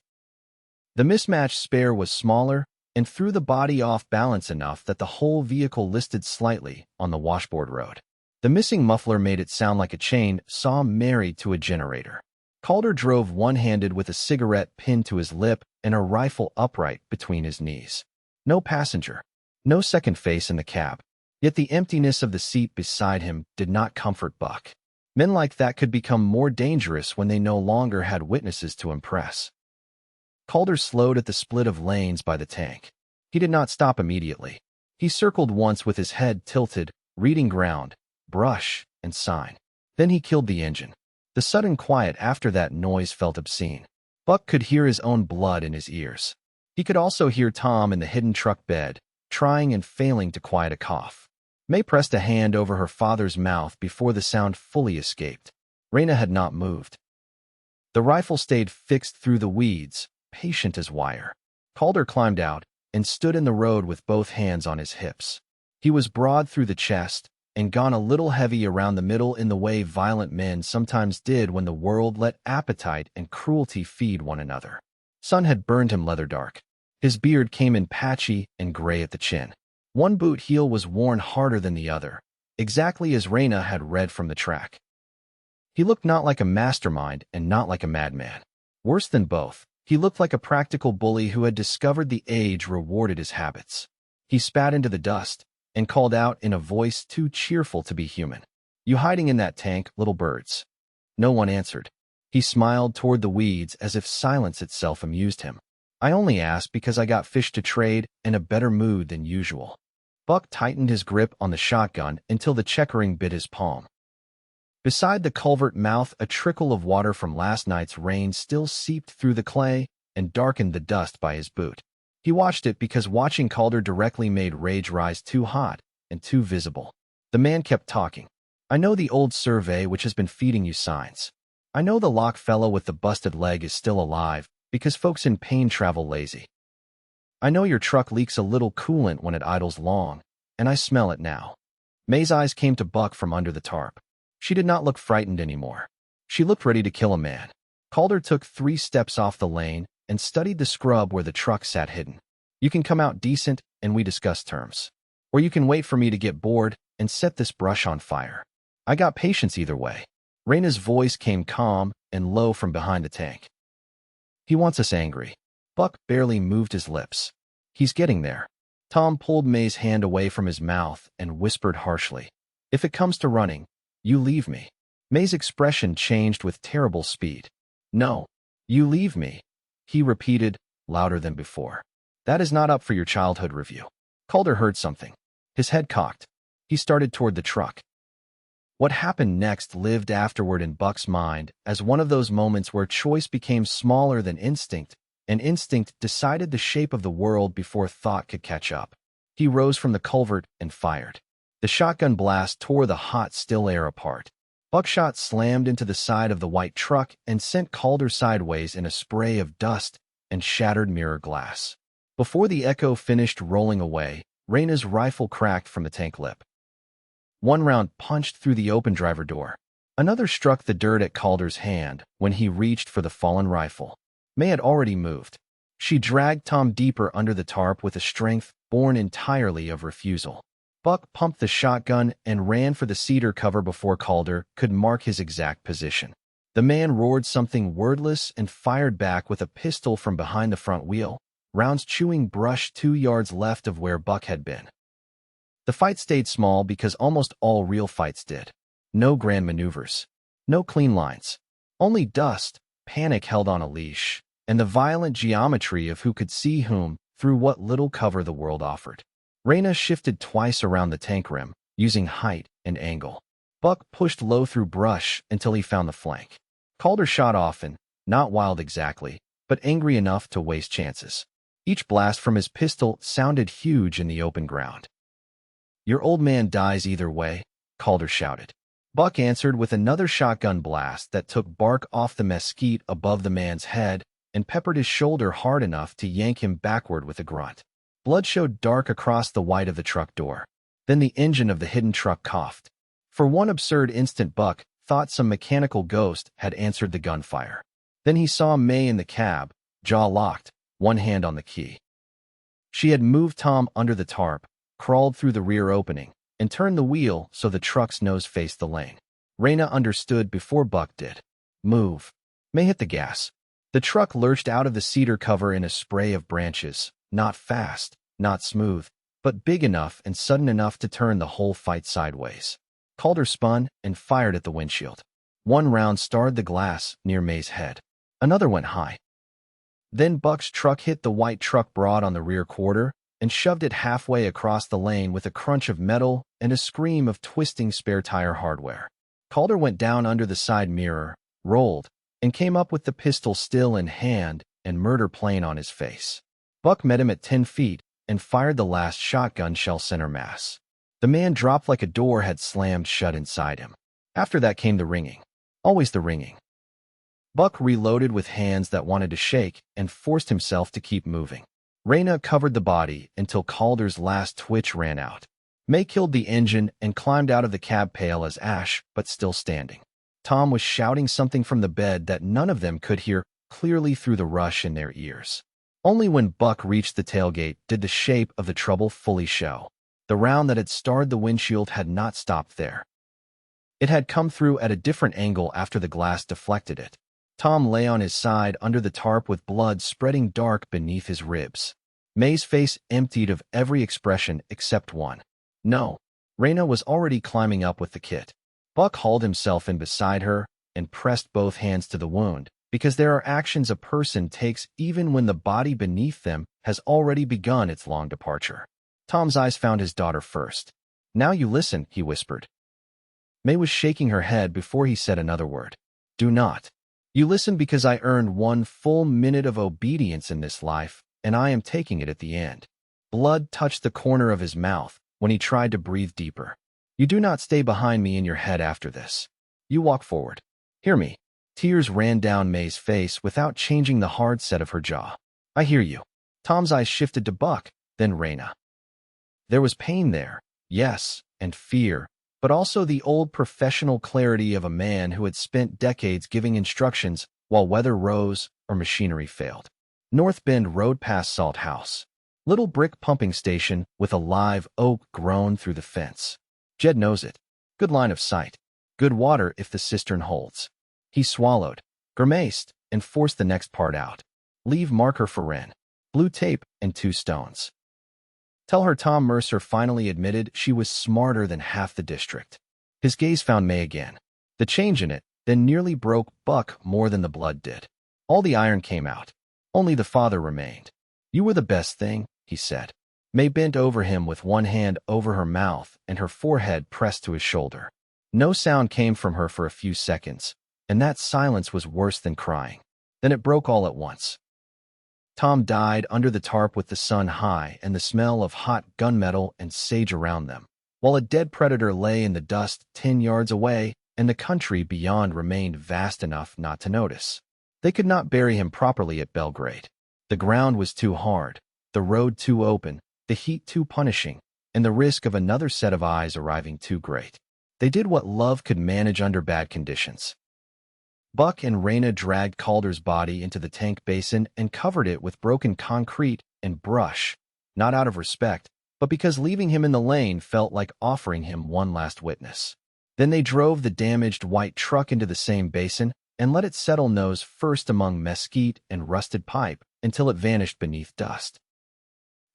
The mismatched spare was smaller and threw the body off balance enough that the whole vehicle listed slightly on the washboard road. The missing muffler made it sound like a chain saw married to a generator. Calder drove one-handed with a cigarette pinned to his lip and a rifle upright between his knees. No passenger. No second face in the cab. Yet the emptiness of the seat beside him did not comfort Buck. Men like that could become more dangerous when they no longer had witnesses to impress. Calder slowed at the split of lanes by the tank. He did not stop immediately. He circled once with his head tilted, reading ground, brush, and sign. Then he killed the engine. The sudden quiet after that noise felt obscene. Buck could hear his own blood in his ears. He could also hear Tom in the hidden truck bed, trying and failing to quiet a cough. May pressed a hand over her father's mouth before the sound fully escaped. Raina had not moved. The rifle stayed fixed through the weeds, patient as wire. Calder climbed out and stood in the road with both hands on his hips. He was broad through the chest and gone a little heavy around the middle in the way violent men sometimes did when the world let appetite and cruelty feed one another. Sun had burned him leather dark. His beard came in patchy and gray at the chin. One boot heel was worn harder than the other, exactly as Raina had read from the track. He looked not like a mastermind and not like a madman. Worse than both, he looked like a practical bully who had discovered the age rewarded his habits. He spat into the dust and called out in a voice too cheerful to be human. "You hiding in that tank, little birds?" No one answered. He smiled toward the weeds as if silence itself amused him. "I only asked because I got fish to trade and a better mood than usual." Buck tightened his grip on the shotgun until the checkering bit his palm. Beside the culvert mouth, a trickle of water from last night's rain still seeped through the clay and darkened the dust by his boot. He watched it because watching Calder directly made rage rise too hot and too visible. The man kept talking. "I know the old survey which has been feeding you signs. I know the lock fellow with the busted leg is still alive because folks in pain travel lazy. I know your truck leaks a little coolant when it idles long, and I smell it now." May's eyes came to Buck from under the tarp. She did not look frightened anymore. She looked ready to kill a man. Calder took 3 steps off the lane and studied the scrub where the truck sat hidden. "You can come out decent and we discuss terms. Or you can wait for me to get bored and set this brush on fire. I got patience either way." Raina's voice came calm and low from behind the tank. "He wants us angry." Buck barely moved his lips. "He's getting there." Tom pulled May's hand away from his mouth and whispered harshly, "If it comes to running, you leave me." May's expression changed with terrible speed. "No, you leave me," he repeated, louder than before. "That is not up for your childhood review." Calder heard something. His head cocked. He started toward the truck. What happened next lived afterward in Buck's mind as one of those moments where choice became smaller than instinct, and instinct decided the shape of the world before thought could catch up. He rose from the culvert and fired. The shotgun blast tore the hot, still air apart. Buckshot slammed into the side of the white truck and sent Calder sideways in a spray of dust and shattered mirror glass. Before the echo finished rolling away, Raina's rifle cracked from the tank lip. One round punched through the open driver door. Another struck the dirt at Calder's hand when he reached for the fallen rifle. May had already moved. She dragged Tom deeper under the tarp with a strength born entirely of refusal. Buck pumped the shotgun and ran for the cedar cover before Calder could mark his exact position. The man roared something wordless and fired back with a pistol from behind the front wheel, rounds chewing brush 2 yards left of where Buck had been. The fight stayed small because almost all real fights did. No grand maneuvers. No clean lines. Only dust, panic held on a leash, and the violent geometry of who could see whom through what little cover the world offered. Raina shifted twice around the tank rim, using height and angle. Buck pushed low through brush until he found the flank. Calder shot often, not wild exactly, but angry enough to waste chances. Each blast from his pistol sounded huge in the open ground. "Your old man dies either way," Calder shouted. Buck answered with another shotgun blast that took bark off the mesquite above the man's head and peppered his shoulder hard enough to yank him backward with a grunt. Blood showed dark across the white of the truck door. Then the engine of the hidden truck coughed. For one absurd instant, Buck thought some mechanical ghost had answered the gunfire. Then he saw May in the cab, jaw locked, one hand on the key. She had moved Tom under the tarp, crawled through the rear opening, and turned the wheel so the truck's nose faced the lane. Raina understood before Buck did. "Move." May hit the gas. The truck lurched out of the cedar cover in a spray of branches, not fast, not smooth, but big enough and sudden enough to turn the whole fight sideways. Calder spun and fired at the windshield. One round starred the glass near May's head. Another went high. Then Buck's truck hit the white truck broad on the rear quarter and shoved it halfway across the lane with a crunch of metal and a scream of twisting spare tire hardware. Calder went down under the side mirror, rolled, and came up with the pistol still in hand and murder plain on his face. Buck met him at 10 feet and fired the last shotgun shell center mass. The man dropped like a door had slammed shut inside him. After that came the ringing. Always the ringing. Buck reloaded with hands that wanted to shake and forced himself to keep moving. Raina covered the body until Calder's last twitch ran out. May killed the engine and climbed out of the cab pale as ash, but still standing. Tom was shouting something from the bed that none of them could hear clearly through the rush in their ears. Only when Buck reached the tailgate did the shape of the trouble fully show. The round that had starred the windshield had not stopped there. It had come through at a different angle after the glass deflected it. Tom lay on his side under the tarp with blood spreading dark beneath his ribs. May's face emptied of every expression except one. No. Raina was already climbing up with the kit. Buck hauled himself in beside her and pressed both hands to the wound, because there are actions a person takes even when the body beneath them has already begun its long departure. Tom's eyes found his daughter first. "Now you listen," he whispered. May was shaking her head before he said another word. "Do not. You listen because I earned 1 full minute of obedience in this life, and I am taking it at the end." Blood touched the corner of his mouth when he tried to breathe deeper. "You do not stay behind me in your head after this. You walk forward. Hear me." Tears ran down May's face without changing the hard set of her jaw. "I hear you." Tom's eyes shifted to Buck, then Raina. There was pain there, yes, and fear, but also the old professional clarity of a man who had spent decades giving instructions while weather rose or machinery failed. North Bend rode past Salt House. Little brick pumping station with a live oak grown through the fence. Jed knows it. Good line of sight. Good water if the cistern holds. He swallowed, grimaced, and forced the next part out. Leave marker for Wren. Blue tape and 2 stones. Tell her Tom Mercer finally admitted she was smarter than half the district. His gaze found May again. The change in it then nearly broke Buck more than the blood did. All the iron came out. Only the father remained. You were the best thing, he said. May bent over him with one hand over her mouth and her forehead pressed to his shoulder. No sound came from her for a few seconds, and that silence was worse than crying. Then it broke all at once. Tom died under the tarp with the sun high and the smell of hot gunmetal and sage around them, while a dead predator lay in the dust 10 yards away, and the country beyond remained vast enough not to notice. They could not bury him properly at Belgrade. The ground was too hard, the road too open, the heat too punishing, and the risk of another set of eyes arriving too great. They did what love could manage under bad conditions. Buck and Raina dragged Calder's body into the tank basin and covered it with broken concrete and brush, not out of respect, but because leaving him in the lane felt like offering him one last witness. Then they drove the damaged white truck into the same basin and let it settle nose first among mesquite and rusted pipe until it vanished beneath dust.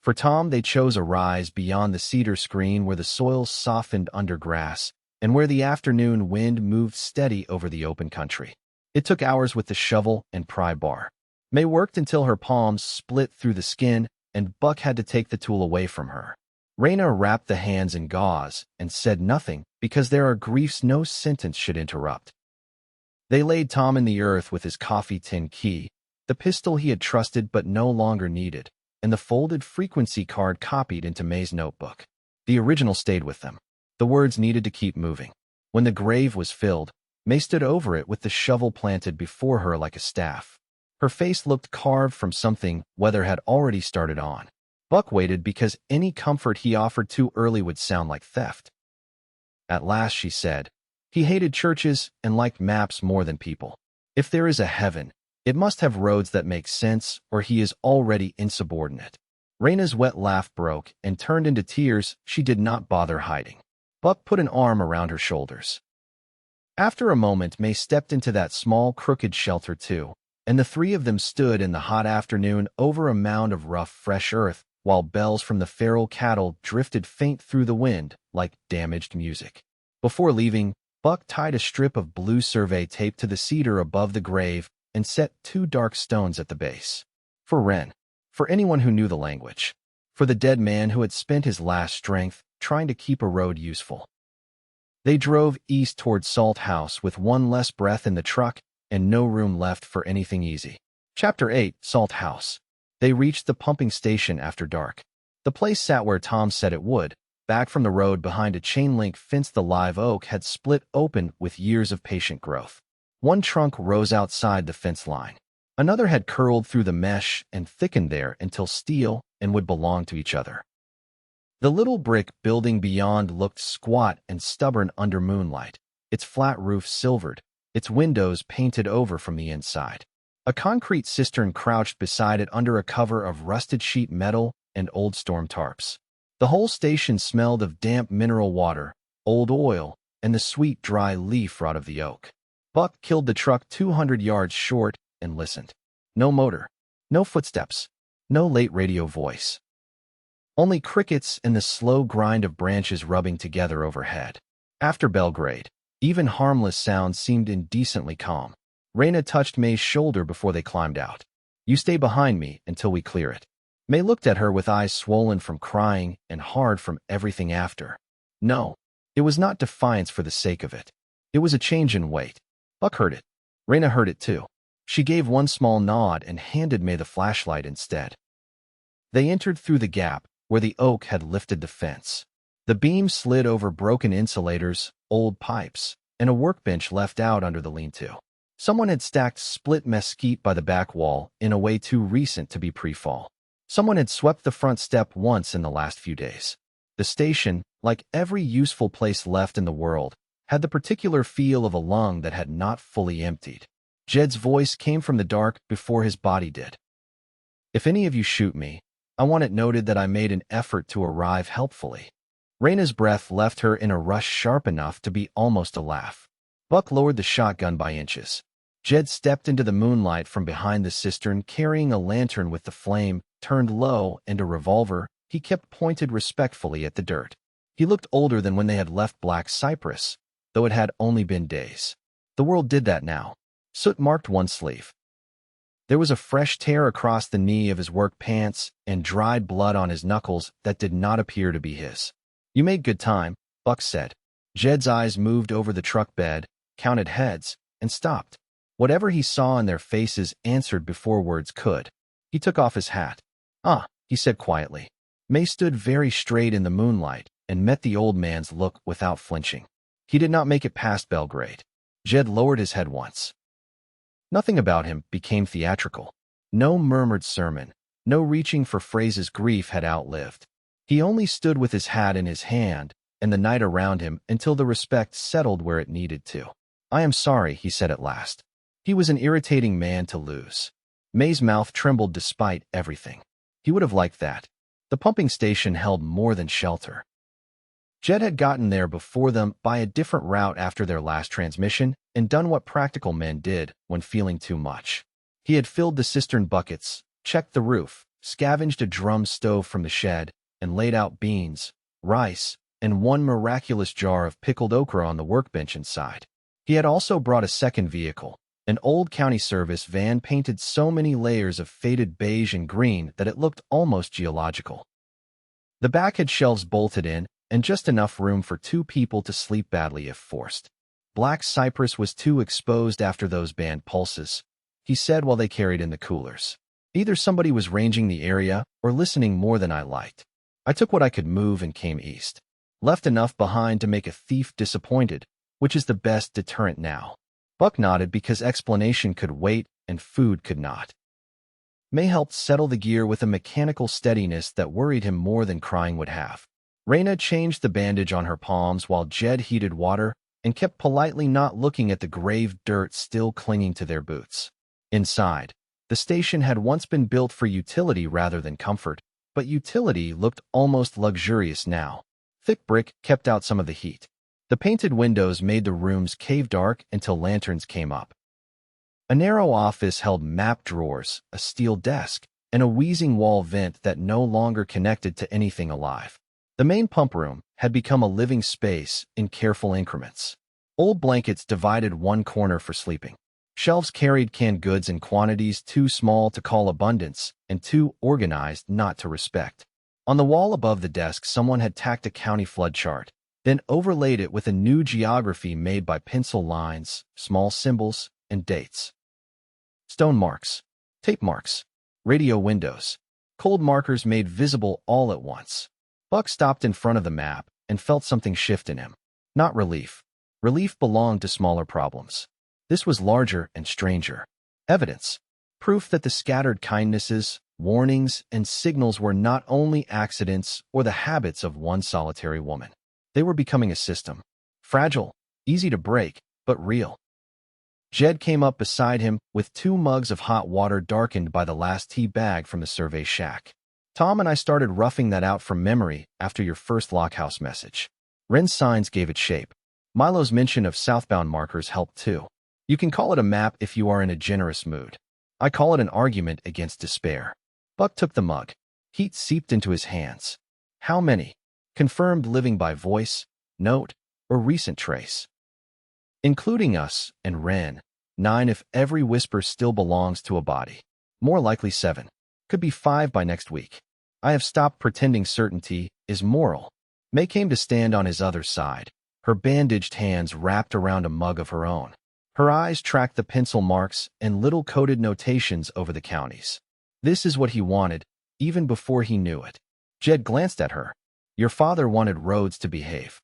For Tom, they chose a rise beyond the cedar screen where the soil softened under grass and where the afternoon wind moved steady over the open country. It took hours with the shovel and pry bar. May worked until her palms split through the skin, and Buck had to take the tool away from her. Raina wrapped the hands in gauze and said nothing because there are griefs no sentence should interrupt. They laid Tom in the earth with his coffee tin key, the pistol he had trusted but no longer needed, and the folded frequency card copied into May's notebook. The original stayed with them. The words needed to keep moving. When the grave was filled, May stood over it with the shovel planted before her like a staff. Her face looked carved from something weather had already started on. Buck waited because any comfort he offered too early would sound like theft. At last she said, he hated churches and liked maps more than people. If there is a heaven, it must have roads that make sense or he is already insubordinate. Raina's wet laugh broke and turned into tears she did not bother hiding. Buck put an arm around her shoulders. After a moment, May stepped into that small, crooked shelter too, and the three of them stood in the hot afternoon over a mound of rough, fresh earth, while bells from the feral cattle drifted faint through the wind like damaged music. Before leaving, Buck tied a strip of blue survey tape to the cedar above the grave and set 2 dark stones at the base. For Wren, for anyone who knew the language, for the dead man who had spent his last strength trying to keep a road useful. They drove east toward Salt House with one less breath in the truck and no room left for anything easy. Chapter 8, Salt House. They reached the pumping station after dark. The place sat where Tom said it would, back from the road behind a chain-link fence the live oak had split open with years of patient growth. One trunk rose outside the fence line. Another had curled through the mesh and thickened there until steel and would belong to each other. The little brick building beyond looked squat and stubborn under moonlight, its flat roof silvered, its windows painted over from the inside. A concrete cistern crouched beside it under a cover of rusted sheet metal and old storm tarps. The whole station smelled of damp mineral water, old oil, and the sweet dry leaf rot of the oak. Buck killed the truck 200 yards short and listened. No motor, no footsteps, no late radio voice. Only crickets and the slow grind of branches rubbing together overhead. After Belgrade, even harmless sounds seemed indecently calm. Raina touched May's shoulder before they climbed out. You stay behind me until we clear it. May looked at her with eyes swollen from crying and hard from everything after. No, it was not defiance for the sake of it. It was a change in weight. Buck heard it. Raina heard it too. She gave one small nod and handed May the flashlight instead. They entered through the gap where the oak had lifted the fence. The beam slid over broken insulators, old pipes, and a workbench left out under the lean-to. Someone had stacked split mesquite by the back wall in a way too recent to be pre-fall. Someone had swept the front step once in the last few days. The station, like every useful place left in the world, had the particular feel of a lung that had not fully emptied. Jed's voice came from the dark before his body did. If any of you shoot me, I want it noted that I made an effort to arrive helpfully. Raina's breath left her in a rush sharp enough to be almost a laugh. Buck lowered the shotgun by inches. Jed stepped into the moonlight from behind the cistern carrying a lantern with the flame turned low and a revolver, He kept pointed respectfully at the dirt. He looked older than when they had left Black Cypress, though it had only been days. The world did that now. Soot marked one sleeve. There was a fresh tear across the knee of his work pants and dried blood on his knuckles that did not appear to be his. "You made good time," Buck said. Jed's eyes moved over the truck bed, counted heads, and stopped. Whatever he saw in their faces answered before words could. He took off his hat. "Ah," he said quietly. May stood very straight in the moonlight and met the old man's look without flinching. He did not make it past Belgrade. Jed lowered his head once. Nothing about him became theatrical. No murmured sermon, no reaching for phrases grief had outlived. He only stood with his hat in his hand and the night around him until the respect settled where it needed to. "I am sorry," he said at last. He was an irritating man to lose. May's mouth trembled despite everything. He would have liked that. The pumping station held more than shelter. Jed had gotten there before them by a different route after their last transmission and done what practical men did when feeling too much. He had filled the cistern buckets, checked the roof, scavenged a drum stove from the shed, and laid out beans, rice, and one miraculous jar of pickled okra on the workbench inside. He had also brought a second vehicle, an old county service van painted so many layers of faded beige and green that it looked almost geological. The back had shelves bolted in, and just enough room for 2 people to sleep badly if forced. Black Cypress was too exposed after those banned pulses, he said while they carried in the coolers. Either somebody was ranging the area or listening more than I liked. I took what I could move and came east. Left enough behind to make a thief disappointed, which is the best deterrent now. Buck nodded because explanation could wait and food could not. May helped settle the gear with a mechanical steadiness that worried him more than crying would have. Raina changed the bandage on her palms while Jed heated water and kept politely not looking at the grave dirt still clinging to their boots. Inside, the station had once been built for utility rather than comfort, but utility looked almost luxurious now. Thick brick kept out some of the heat. The painted windows made the rooms cave dark until lanterns came up. A narrow office held map drawers, a steel desk, and a wheezing wall vent that no longer connected to anything alive. The main pump room had become a living space in careful increments. Old blankets divided one corner for sleeping. Shelves carried canned goods in quantities too small to call abundance and too organized not to respect. On the wall above the desk, someone had tacked a county flood chart, then overlaid it with a new geography made by pencil lines, small symbols, and dates. Stone marks, tape marks, radio windows, cold markers made visible all at once. Buck stopped in front of the map and felt something shift in him. Not relief. Relief belonged to smaller problems. This was larger and stranger. Evidence. Proof that the scattered kindnesses, warnings, and signals were not only accidents or the habits of one solitary woman. They were becoming a system. Fragile, easy to break, but real. Jed came up beside him with 2 mugs of hot water darkened by the last tea bag from the survey shack. "Tom and I started roughing that out from memory after your first lockhouse message. Ren's signs gave it shape. Milo's mention of southbound markers helped too. You can call it a map if you are in a generous mood. I call it an argument against despair." Buck took the mug. Heat seeped into his hands. How many? Confirmed living by voice, note, or recent trace? Including us and Ren, 9 if every whisper still belongs to a body. More likely 7. Could be 5 by next week. I have stopped pretending certainty is moral. May came to stand on his other side, her bandaged hands wrapped around a mug of her own. Her eyes tracked the pencil marks and little coded notations over the counties. This is what he wanted, even before he knew it. Jed glanced at her. Your father wanted roads to behave.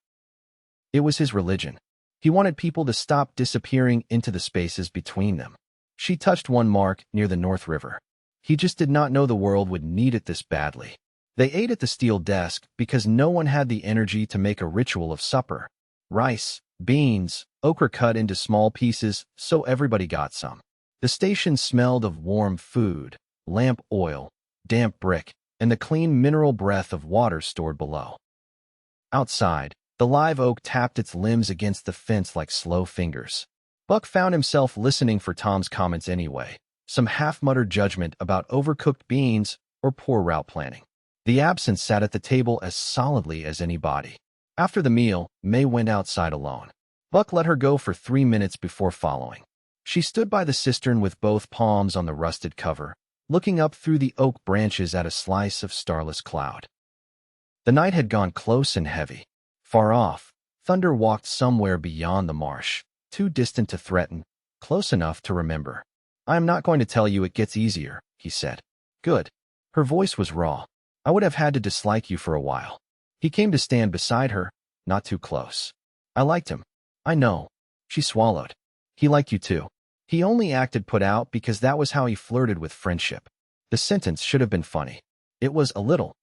It was his religion. He wanted people to stop disappearing into the spaces between them. She touched one mark near the North River. He just did not know the world would need it this badly. They ate at the steel desk because no one had the energy to make a ritual of supper. Rice, beans, okra cut into small pieces so everybody got some. The station smelled of warm food, lamp oil, damp brick, and the clean mineral breath of water stored below. Outside, the live oak tapped its limbs against the fence like slow fingers. Buck found himself listening for Tom's comments anyway, some half-muttered judgment about overcooked beans or poor route planning. The absence sat at the table as solidly as any body. After the meal, May went outside alone. Buck let her go for 3 minutes before following. She stood by the cistern with both palms on the rusted cover, looking up through the oak branches at a slice of starless cloud. The night had gone close and heavy. Far off, thunder walked somewhere beyond the marsh, too distant to threaten, close enough to remember. "I am not going to tell you it gets easier," he said. "Good." Her voice was raw. "I would have had to dislike you for a while." He came to stand beside her, not too close. "I liked him." "I know." She swallowed. "He liked you too." He only acted put out because that was how he flirted with friendship. The sentence should have been funny. It was a little.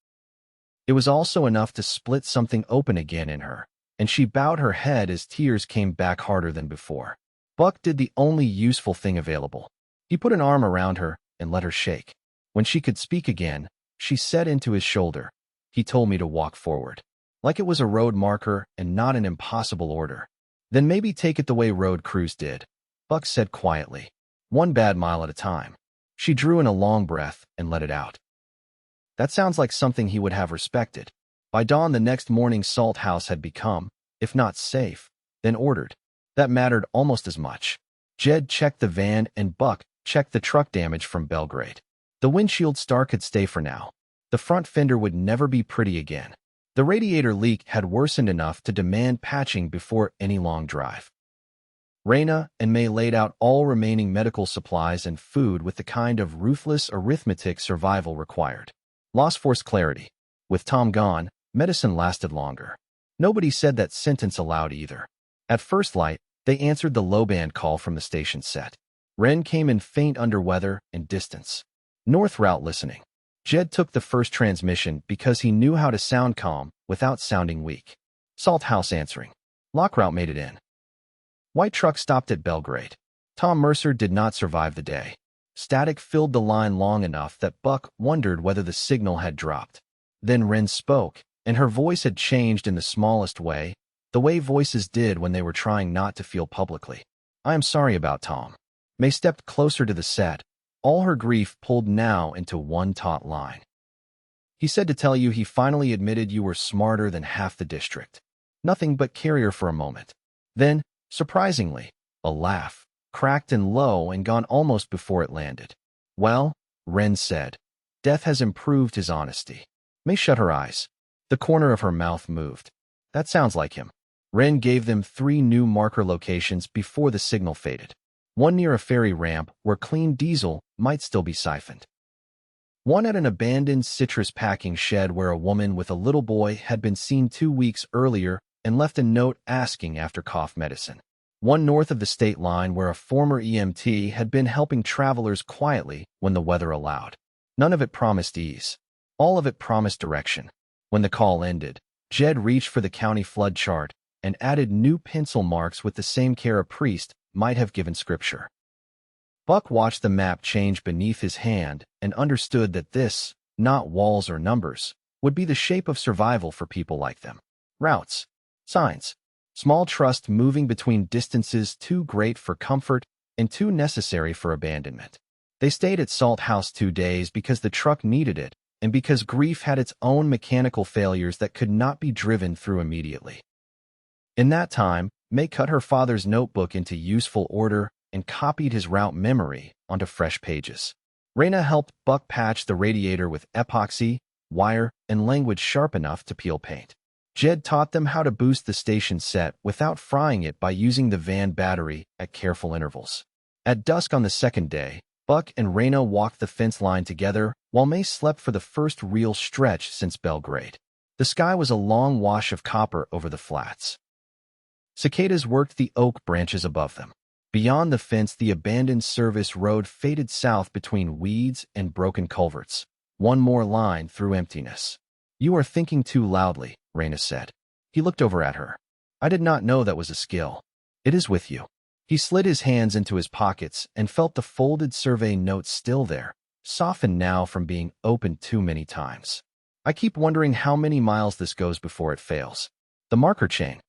It was also enough to split something open again in her, and she bowed her head as tears came back harder than before. Buck did the only useful thing available. He put an arm around her and let her shake. When she could speak again, she said into his shoulder, "He told me to walk forward." Like it was a road marker and not an impossible order. "Then maybe take it the way road crews did," Buck said quietly. "1 bad mile at a time." She drew in a long breath and let it out. That sounds like something he would have respected. By dawn the next morning, Salt House had become, if not safe, then ordered. That mattered almost as much. Jed checked the van and Buck checked the truck damage from Belgrade. The windshield star could stay for now. The front fender would never be pretty again. The radiator leak had worsened enough to demand patching before any long drive. Raina and May laid out all remaining medical supplies and food with the kind of ruthless arithmetic survival required. Loss forced clarity. With Tom gone, medicine lasted longer. Nobody said that sentence aloud either. At first light, they answered the low-band call from the station set. Ren came in faint under weather and distance. North route listening. Jed took the first transmission because he knew how to sound calm without sounding weak. Salt House answering. Lock route made it in. White truck stopped at Belgrade. Tom Mercer did not survive the day. Static filled the line long enough that Buck wondered whether the signal had dropped. Then Ren spoke, and her voice had changed in the smallest way, the way voices did when they were trying not to feel publicly. "I am sorry about Tom." May stepped closer to the set, all her grief pulled now into one taut line. "He said to tell you he finally admitted you were smarter than half the district." Nothing but carrier for a moment. Then, surprisingly, a laugh, cracked and low and gone almost before it landed. "Well," Ren said, "death has improved his honesty." May shut her eyes. The corner of her mouth moved. "That sounds like him." Ren gave them 3 new marker locations before the signal faded. One near a ferry ramp where clean diesel might still be siphoned. One at an abandoned citrus packing shed where a woman with a little boy had been seen 2 weeks earlier and left a note asking after cough medicine. One north of the state line where a former EMT had been helping travelers quietly when the weather allowed. None of it promised ease. All of it promised direction. When the call ended, Jed reached for the county flood chart and added new pencil marks with the same care a priest might have given scripture. Buck watched the map change beneath his hand and understood that this, not walls or numbers, would be the shape of survival for people like them. Routes. Signs. Small trust moving between distances too great for comfort and too necessary for abandonment. They stayed at Salt House 2 days because the truck needed it and because grief had its own mechanical failures that could not be driven through immediately. In that time, May cut her father's notebook into useful order and copied his route memory onto fresh pages. Raina helped Buck patch the radiator with epoxy, wire, and language sharp enough to peel paint. Jed taught them how to boost the station set without frying it by using the van battery at careful intervals. At dusk on the second day, Buck and Raina walked the fence line together while May slept for the first real stretch since Belgrade. The sky was a long wash of copper over the flats. Cicadas worked the oak branches above them. Beyond the fence, the abandoned service road faded south between weeds and broken culverts. One more line through emptiness. "You are thinking too loudly," Raina said. He looked over at her. "I did not know that was a skill." "It is with you." He slid his hands into his pockets and felt the folded survey notes still there, softened now from being opened too many times. "I keep wondering how many miles this goes before it fails." The marker chain.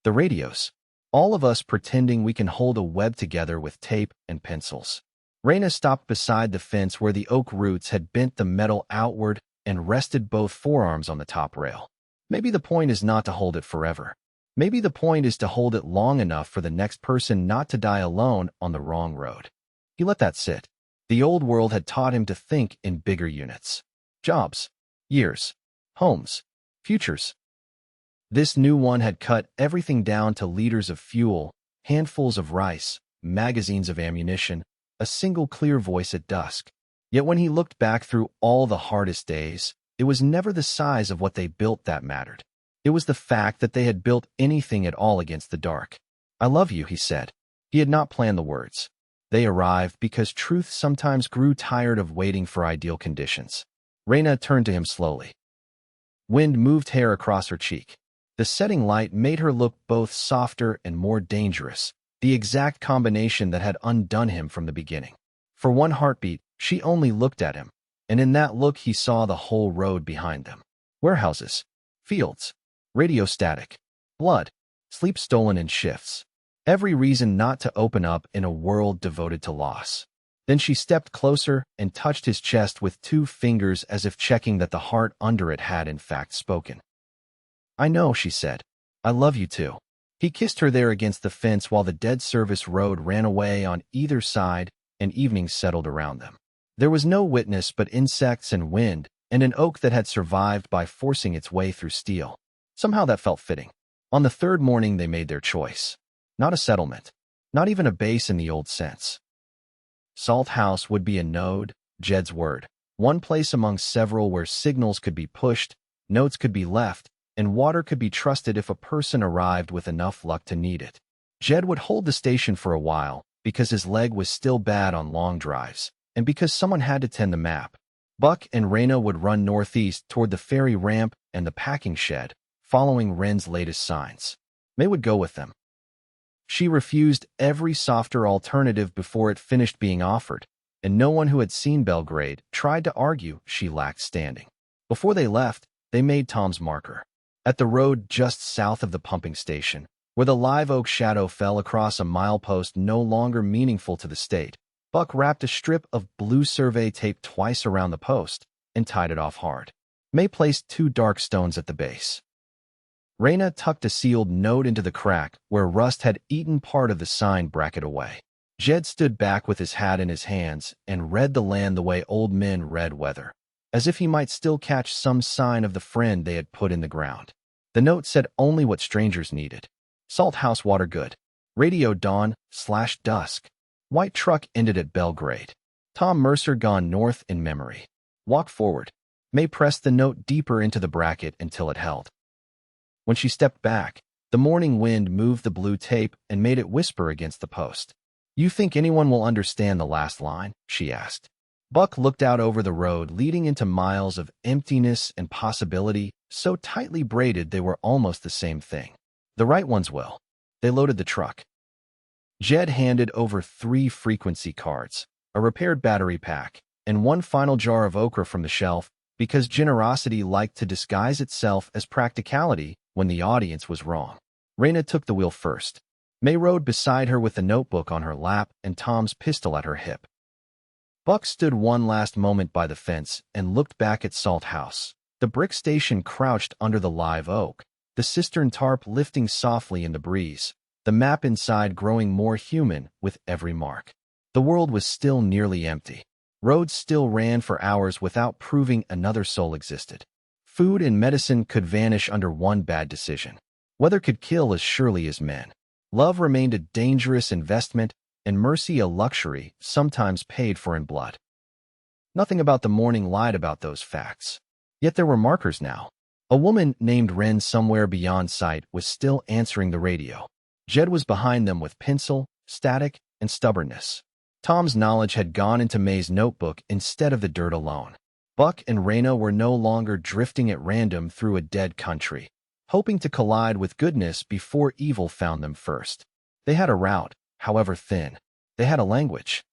The radios. All of us pretending we can hold a web together with tape and pencils. Raina stopped beside the fence where the oak roots had bent the metal outward and rested both forearms on the top rail. Maybe the point is not to hold it forever. Maybe the point is to hold it long enough for the next person not to die alone on the wrong road. He let that sit. The old world had taught him to think in bigger units. Jobs, years, homes, futures. This new one had cut everything down to liters of fuel, handfuls of rice, magazines of ammunition, a single clear voice at dusk. Yet when he looked back through all the hardest days, it was never the size of what they built that mattered. It was the fact that they had built anything at all against the dark. "I love you," he said. He had not planned the words. They arrived because truth sometimes grew tired of waiting for ideal conditions. Raina turned to him slowly. Wind moved hair across her cheek. The setting light made her look both softer and more dangerous, the exact combination that had undone him from the beginning. For one heartbeat, she only looked at him, and in that look he saw the whole road behind them. Warehouses, fields, radio static, blood, sleep stolen in shifts. Every reason not to open up in a world devoted to loss. Then she stepped closer and touched his chest with 2 fingers as if checking that the heart under it had in fact spoken. "I know," she said. "I love you too." He kissed her there against the fence while the dead service road ran away on either side and evening settled around them. There was no witness but insects and wind and an oak that had survived by forcing its way through steel. Somehow that felt fitting. On the 3rd morning they made their choice. Not a settlement. Not even a base in the old sense. Salt House would be a node, Jed's word. One place among several where signals could be pushed, notes could be left, and water could be trusted if a person arrived with enough luck to need it. Jed would hold the station for a while because his leg was still bad on long drives, and because someone had to tend the map. Buck and Raina would run northeast toward the ferry ramp and the packing shed, following Wren's latest signs. May would go with them. She refused every softer alternative before it finished being offered, and no one who had seen Belgrade tried to argue she lacked standing. Before they left, they made Tom's marker. At the road just south of the pumping station, where the live oak shadow fell across a milepost no longer meaningful to the state, Buck wrapped a strip of blue survey tape twice around the post and tied it off hard. May placed 2 dark stones at the base. Raina tucked a sealed note into the crack where rust had eaten part of the sign bracket away. Jed stood back with his hat in his hands and read the land the way old men read weather, as if he might still catch some sign of the friend they had put in the ground. The note said only what strangers needed. Salt House water good. Radio dawn/dusk. White truck ended at Belgrade. Tom Mercer gone north in memory. Walk forward. May pressed the note deeper into the bracket until it held. When she stepped back, the morning wind moved the blue tape and made it whisper against the post. "You think anyone will understand the last line?" she asked. Buck looked out over the road leading into miles of emptiness and possibility, so tightly braided they were almost the same thing. "The right ones will." They loaded the truck. Jed handed over 3 frequency cards, a repaired battery pack, and 1 final jar of okra from the shelf, because generosity liked to disguise itself as practicality when the audience was wrong. Raina took the wheel first. May rode beside her with the notebook on her lap and Tom's pistol at her hip. Buck stood one last moment by the fence and looked back at Salt House. The brick station crouched under the live oak, the cistern tarp lifting softly in the breeze, the map inside growing more human with every mark. The world was still nearly empty. Roads still ran for hours without proving another soul existed. Food and medicine could vanish under one bad decision. Weather could kill as surely as men. Love remained a dangerous investment, and mercy a luxury sometimes paid for in blood. Nothing about the morning lied about those facts. Yet there were markers now. A woman named Wren somewhere beyond sight was still answering the radio. Jed was behind them with pencil, static, and stubbornness. Tom's knowledge had gone into May's notebook instead of the dirt alone. Buck and Raina were no longer drifting at random through a dead country, hoping to collide with goodness before evil found them first. They had a route, however thin. They had a language.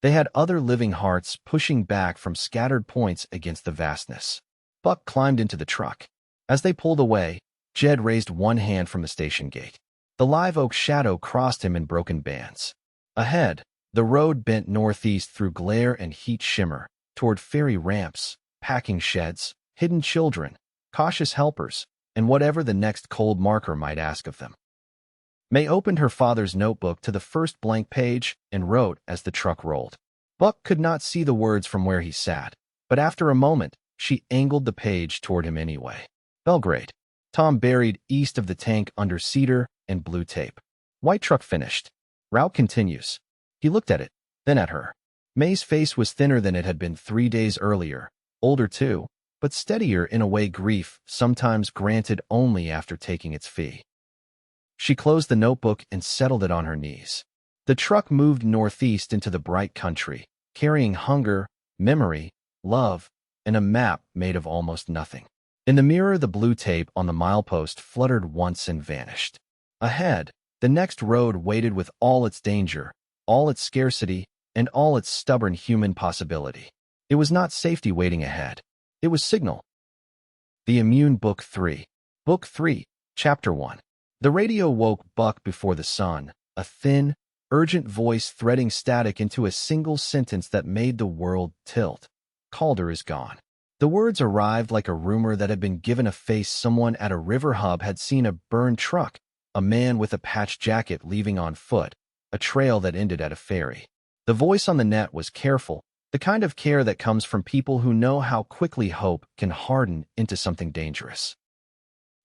They had other living hearts pushing back from scattered points against the vastness. Buck climbed into the truck. As they pulled away, Jed raised one hand from the station gate. The live oak shadow crossed him in broken bands. Ahead, the road bent northeast through glare and heat shimmer, toward ferry ramps, packing sheds, hidden children, cautious helpers, and whatever the next cold marker might ask of them. May opened her father's notebook to the first blank page and wrote as the truck rolled. Buck could not see the words from where he sat, but after a moment, she angled the page toward him anyway. Belgrade. Tom buried east of the tank under cedar and blue tape. White truck finished. Route continues. He looked at it, then at her. May's face was thinner than it had been 3 days earlier, older too, but steadier in a way grief sometimes granted only after taking its fee. She closed the notebook and settled it on her knees. The truck moved northeast into the bright country, carrying hunger, memory, love, and a map made of almost nothing. In the mirror, the blue tape on the milepost fluttered once and vanished. Ahead, the next road waited with all its danger, all its scarcity, and all its stubborn human possibility. It was not safety waiting ahead. It was signal. The Immune Book 3. Book 3, Chapter 1. The radio woke Buck before the sun, a thin, urgent voice threading static into a single sentence that made the world tilt. Calder is gone. The words arrived like a rumor that had been given a face. Someone at a river hub had seen a burned truck, a man with a patched jacket leaving on foot, a trail that ended at a ferry. The voice on the net was careful, the kind of care that comes from people who know how quickly hope can harden into something dangerous.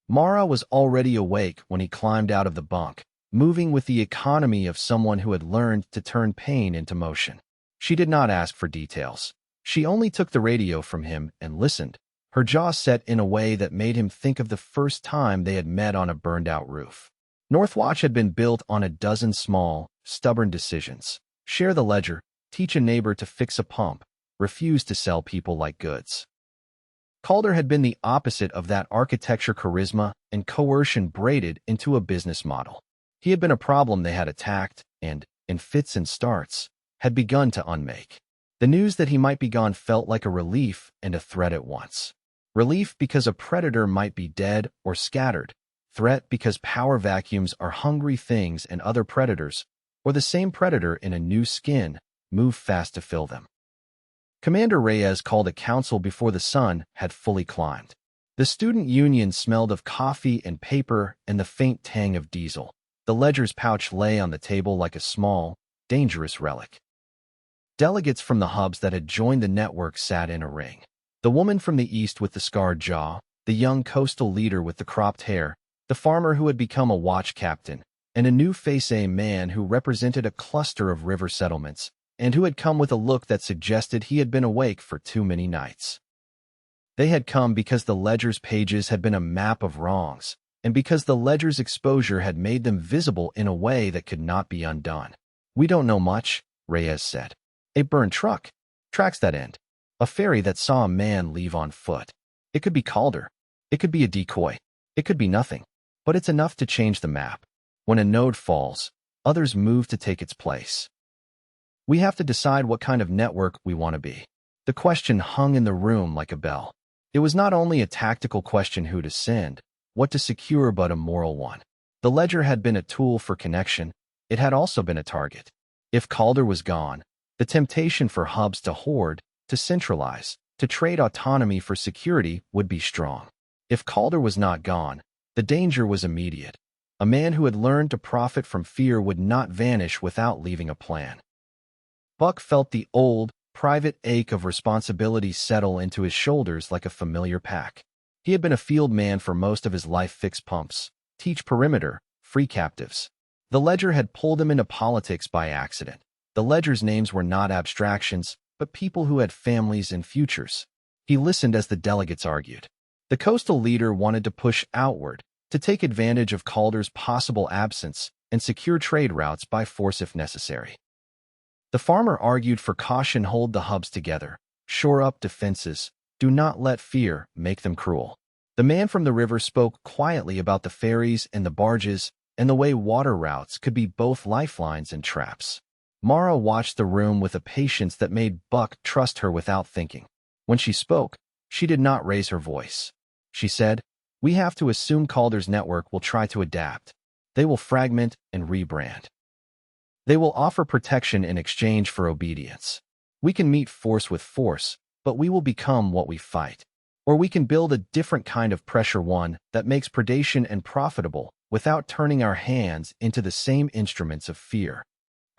Mara was already awake when he climbed out of the bunk, moving with the economy of someone who had learned to turn pain into motion. She did not ask for details. She only took the radio from him and listened, her jaw set in a way that made him think of the first time they had met on a burned-out roof. Northwatch had been built on a dozen small, stubborn decisions. Share the ledger, teach a neighbor to fix a pump, refuse to sell people like goods. Calder had been the opposite of that: architecture, charisma, and coercion braided into a business model. He had been a problem they had attacked and, in fits and starts, had begun to unmake. The news that he might be gone felt like a relief and a threat at once. Relief because a predator might be dead or scattered. Threat because power vacuums are hungry things and other predators, or the same predator in a new skin, move fast to fill them. Commander Reyes called a council before the sun had fully climbed. The student union smelled of coffee and paper and the faint tang of diesel. The ledger's pouch lay on the table like a small, dangerous relic. Delegates from the hubs that had joined the network sat in a ring. The woman from the east with the scarred jaw, the young coastal leader with the cropped hair, the farmer who had become a watch captain, and a new face, a man who represented a cluster of river settlements, and who had come with a look that suggested he had been awake for too many nights. They had come because the ledger's pages had been a map of wrongs, and because the ledger's exposure had made them visible in a way that could not be undone. "We don't know much," Reyes said. "A burned truck. Tracks that end. A ferry that saw a man leave on foot. It could be Calder. It could be a decoy. It could be nothing. But it's enough to change the map. When a node falls, others move to take its place. We have to decide what kind of network we want to be." The question hung in the room like a bell. It was not only a tactical question who to send, what to secure, but a moral one. The ledger had been a tool for connection. It had also been a target. If Calder was gone, the temptation for hubs to hoard, to centralize, to trade autonomy for security would be strong. If Calder was not gone, the danger was immediate. A man who had learned to profit from fear would not vanish without leaving a plan. Buck felt the old, private ache of responsibility settle into his shoulders like a familiar pack. He had been a field man for most of his life: fix pumps, teach perimeter, free captives. The ledger had pulled him into politics by accident. The ledger's names were not abstractions, but people who had families and futures. He listened as the delegates argued. The coastal leader wanted to push outward, to take advantage of Calder's possible absence and secure trade routes by force if necessary. The farmer argued for caution: hold the hubs together, shore up defenses, do not let fear make them cruel. The man from the river spoke quietly about the ferries and the barges and the way water routes could be both lifelines and traps. Mara watched the room with a patience that made Buck trust her without thinking. When she spoke, she did not raise her voice. She said, "We have to assume Calder's network will try to adapt. They will fragment and rebrand. They will offer protection in exchange for obedience. We can meet force with force, but we will become what we fight. Or we can build a different kind of pressure, one that makes predation and profitable without turning our hands into the same instruments of fear.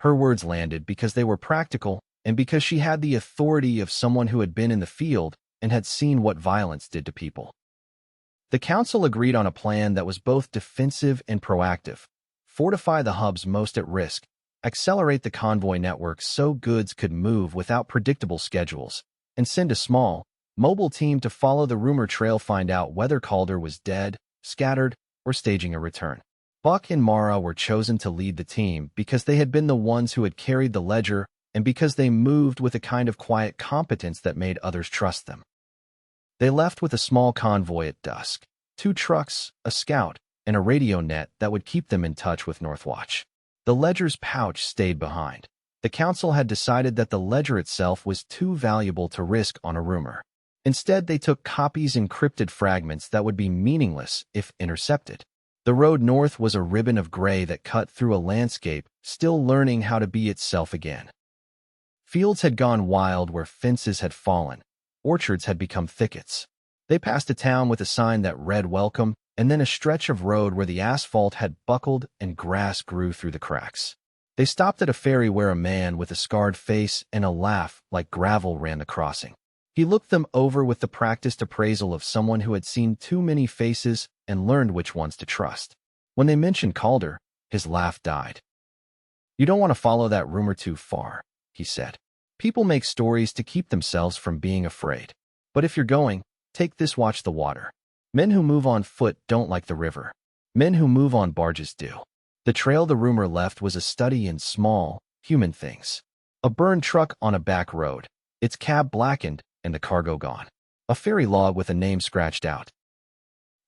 Her words landed because they were practical and because she had the authority of someone who had been in the field and had seen what violence did to people. The council agreed on a plan that was both defensive and proactive. Fortify the hubs most at risk, accelerate the convoy network so goods could move without predictable schedules, and send a small, mobile team to follow the rumor trail, find out whether Calder was dead, scattered, or staging a return. Buck and Mara were chosen to lead the team because they had been the ones who had carried the ledger and because they moved with a kind of quiet competence that made others trust them. They left with a small convoy at dusk, 2 trucks, a scout, and a radio net that would keep them in touch with Northwatch. The ledger's pouch stayed behind. The council had decided that the ledger itself was too valuable to risk on a rumor. Instead, they took copies, encrypted fragments that would be meaningless if intercepted. The road north was a ribbon of gray that cut through a landscape, still learning how to be itself again. Fields had gone wild where fences had fallen. Orchards had become thickets. They passed a town with a sign that read "Welcome," and then a stretch of road where the asphalt had buckled and grass grew through the cracks. They stopped at a ferry where a man with a scarred face and a laugh like gravel ran the crossing. He looked them over with the practiced appraisal of someone who had seen too many faces and learned which ones to trust. When they mentioned Calder, his laugh died. "You don't want to follow that rumor too far," he said. "People make stories to keep themselves from being afraid. But if you're going, take this, watch the water. Men who move on foot don't like the river. Men who move on barges do." The trail the rumor left was a study in small, human things. A burned truck on a back road, its cab blackened and the cargo gone. A ferry log with a name scratched out.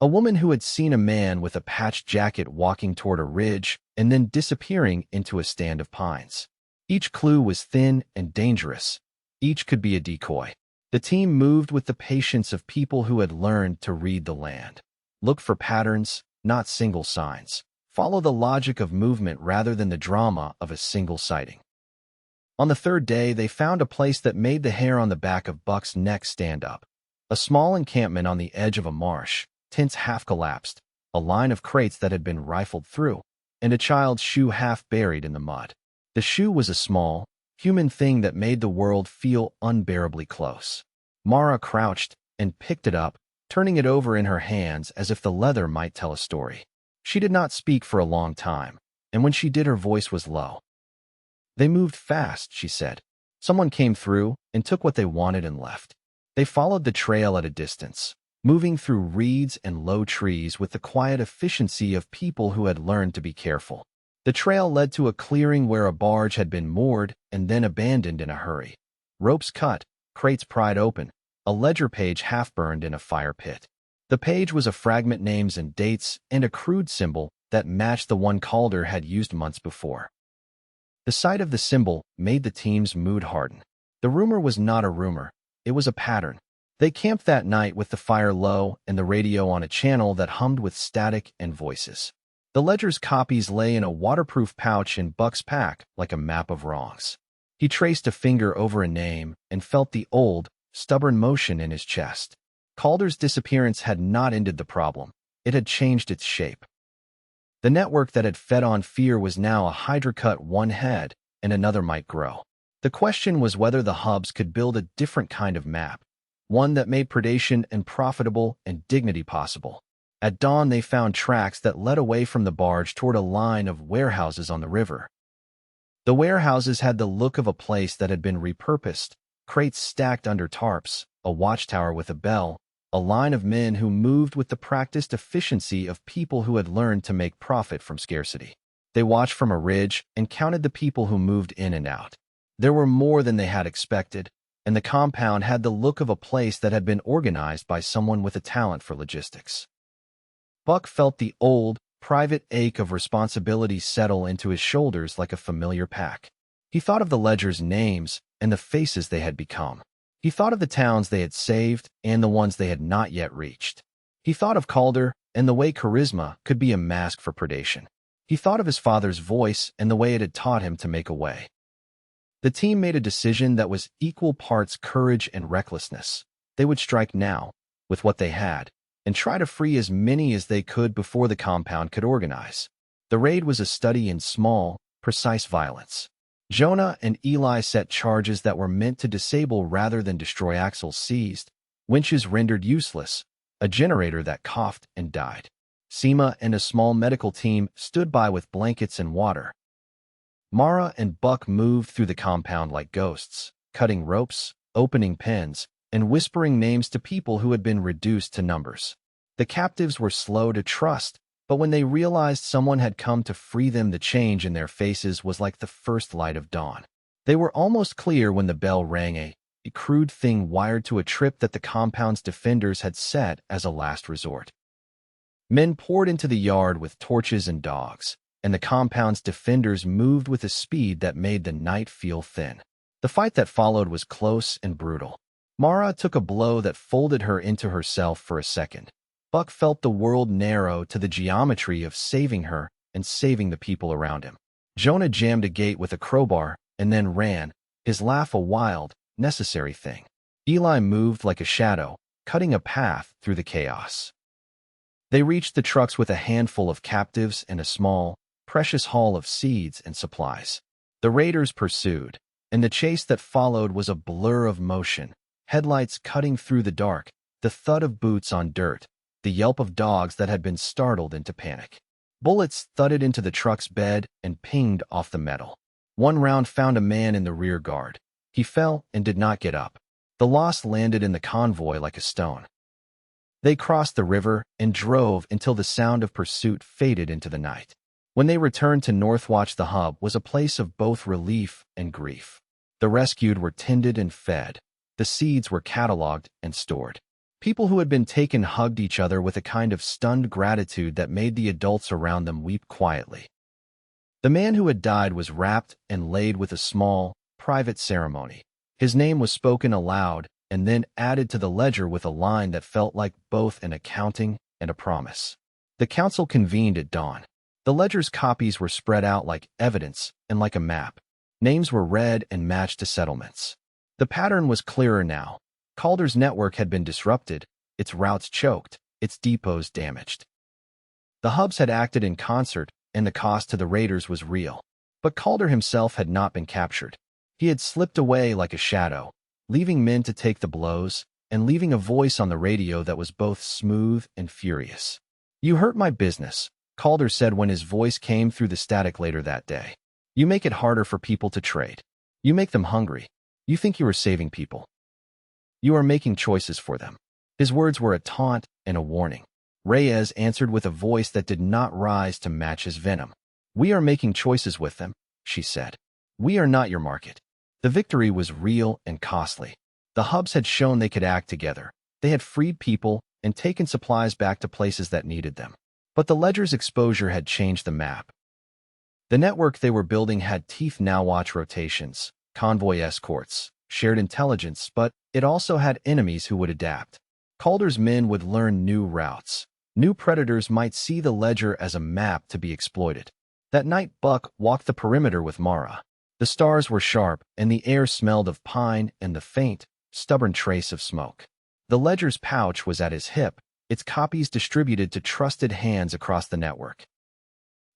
A woman who had seen a man with a patched jacket walking toward a ridge and then disappearing into a stand of pines. Each clue was thin and dangerous. Each could be a decoy. The team moved with the patience of people who had learned to read the land. Look for patterns, not single signs. Follow the logic of movement rather than the drama of a single sighting. On the 3rd day, they found a place that made the hair on the back of Buck's neck stand up. A small encampment on the edge of a marsh, tents half collapsed, a line of crates that had been rifled through, and a child's shoe half buried in the mud. The shoe was a small, human thing that made the world feel unbearably close. Mara crouched and picked it up, turning it over in her hands as if the leather might tell a story. She did not speak for a long time, and when she did, her voice was low. "They moved fast," she said. "Someone came through and took what they wanted and left." They followed the trail at a distance, moving through reeds and low trees with the quiet efficiency of people who had learned to be careful. The trail led to a clearing where a barge had been moored and then abandoned in a hurry. Ropes cut, crates pried open, a ledger page half burned in a fire pit. The page was a fragment, names and dates, and a crude symbol that matched the one Calder had used months before. The sight of the symbol made the team's mood harden. The rumor was not a rumor, it was a pattern. They camped that night with the fire low and the radio on a channel that hummed with static and voices. The ledger's copies lay in a waterproof pouch in Buck's pack like a map of wrongs. He traced a finger over a name and felt the old, stubborn motion in his chest. Calder's disappearance had not ended the problem. It had changed its shape. The network that had fed on fear was now a hydra cut one head, and another might grow. The question was whether the hubs could build a different kind of map, one that made predation and profitable and dignity possible. At dawn, they found tracks that led away from the barge toward a line of warehouses on the river. The warehouses had the look of a place that had been repurposed, crates stacked under tarps, a watchtower with a bell, a line of men who moved with the practiced efficiency of people who had learned to make profit from scarcity. They watched from a ridge and counted the people who moved in and out. There were more than they had expected, and the compound had the look of a place that had been organized by someone with a talent for logistics. Buck felt the old, private ache of responsibility settle into his shoulders like a familiar pack. He thought of the ledger's names and the faces they had become. He thought of the towns they had saved and the ones they had not yet reached. He thought of Calder and the way charisma could be a mask for predation. He thought of his father's voice and the way it had taught him to make a way. The team made a decision that was equal parts courage and recklessness. They would strike now, with what they had, and try to free as many as they could before the compound could organize. The raid was a study in small, precise violence. Jonah and Eli set charges that were meant to disable rather than destroy. Axles seized, winches rendered useless, a generator that coughed and died. Seema and a small medical team stood by with blankets and water. Mara and Buck moved through the compound like ghosts, cutting ropes, opening pens, and whispering names to people who had been reduced to numbers. The captives were slow to trust, but when they realized someone had come to free them, the change in their faces was like the first light of dawn. They were almost clear when the bell rang, a crude thing wired to a trip that the compound's defenders had set as a last resort. Men poured into the yard with torches and dogs, and the compound's defenders moved with a speed that made the night feel thin. The fight that followed was close and brutal. Mara took a blow that folded her into herself for a second. Buck felt the world narrow to the geometry of saving her and saving the people around him. Jonah jammed a gate with a crowbar and then ran, his laugh a wild, necessary thing. Eli moved like a shadow, cutting a path through the chaos. They reached the trucks with a handful of captives and a small, precious haul of seeds and supplies. The raiders pursued, and the chase that followed was a blur of motion, headlights cutting through the dark, the thud of boots on dirt, the yelp of dogs that had been startled into panic. Bullets thudded into the truck's bed and pinged off the metal. One round found a man in the rear guard. He fell and did not get up. The loss landed in the convoy like a stone. They crossed the river and drove until the sound of pursuit faded into the night. When they returned to Northwatch, the hub was a place of both relief and grief. The rescued were tended and fed. The seeds were cataloged and stored. People who had been taken hugged each other with a kind of stunned gratitude that made the adults around them weep quietly. The man who had died was wrapped and laid with a small, private ceremony. His name was spoken aloud and then added to the ledger with a line that felt like both an accounting and a promise. The council convened at dawn. The ledger's copies were spread out like evidence and like a map. Names were read and matched to settlements. The pattern was clearer now. Calder's network had been disrupted, its routes choked, its depots damaged. The hubs had acted in concert, and the cost to the raiders was real. But Calder himself had not been captured. He had slipped away like a shadow, leaving men to take the blows, and leaving a voice on the radio that was both smooth and furious. "You hurt my business," Calder said when his voice came through the static later that day. "You make it harder for people to trade. You make them hungry. You think you are saving people. You are making choices for them." His words were a taunt and a warning. Reyes answered with a voice that did not rise to match his venom. "We are making choices with them," she said. "We are not your market." The victory was real and costly. The hubs had shown they could act together. They had freed people and taken supplies back to places that needed them. But the ledger's exposure had changed the map. The network they were building had teeth now watch rotations, convoy escorts, shared intelligence, but it also had enemies who would adapt. Calder's men would learn new routes. New predators might see the ledger as a map to be exploited. That night, Buck walked the perimeter with Mara. The stars were sharp, and the air smelled of pine and the faint, stubborn trace of smoke. The ledger's pouch was at his hip, its copies distributed to trusted hands across the network.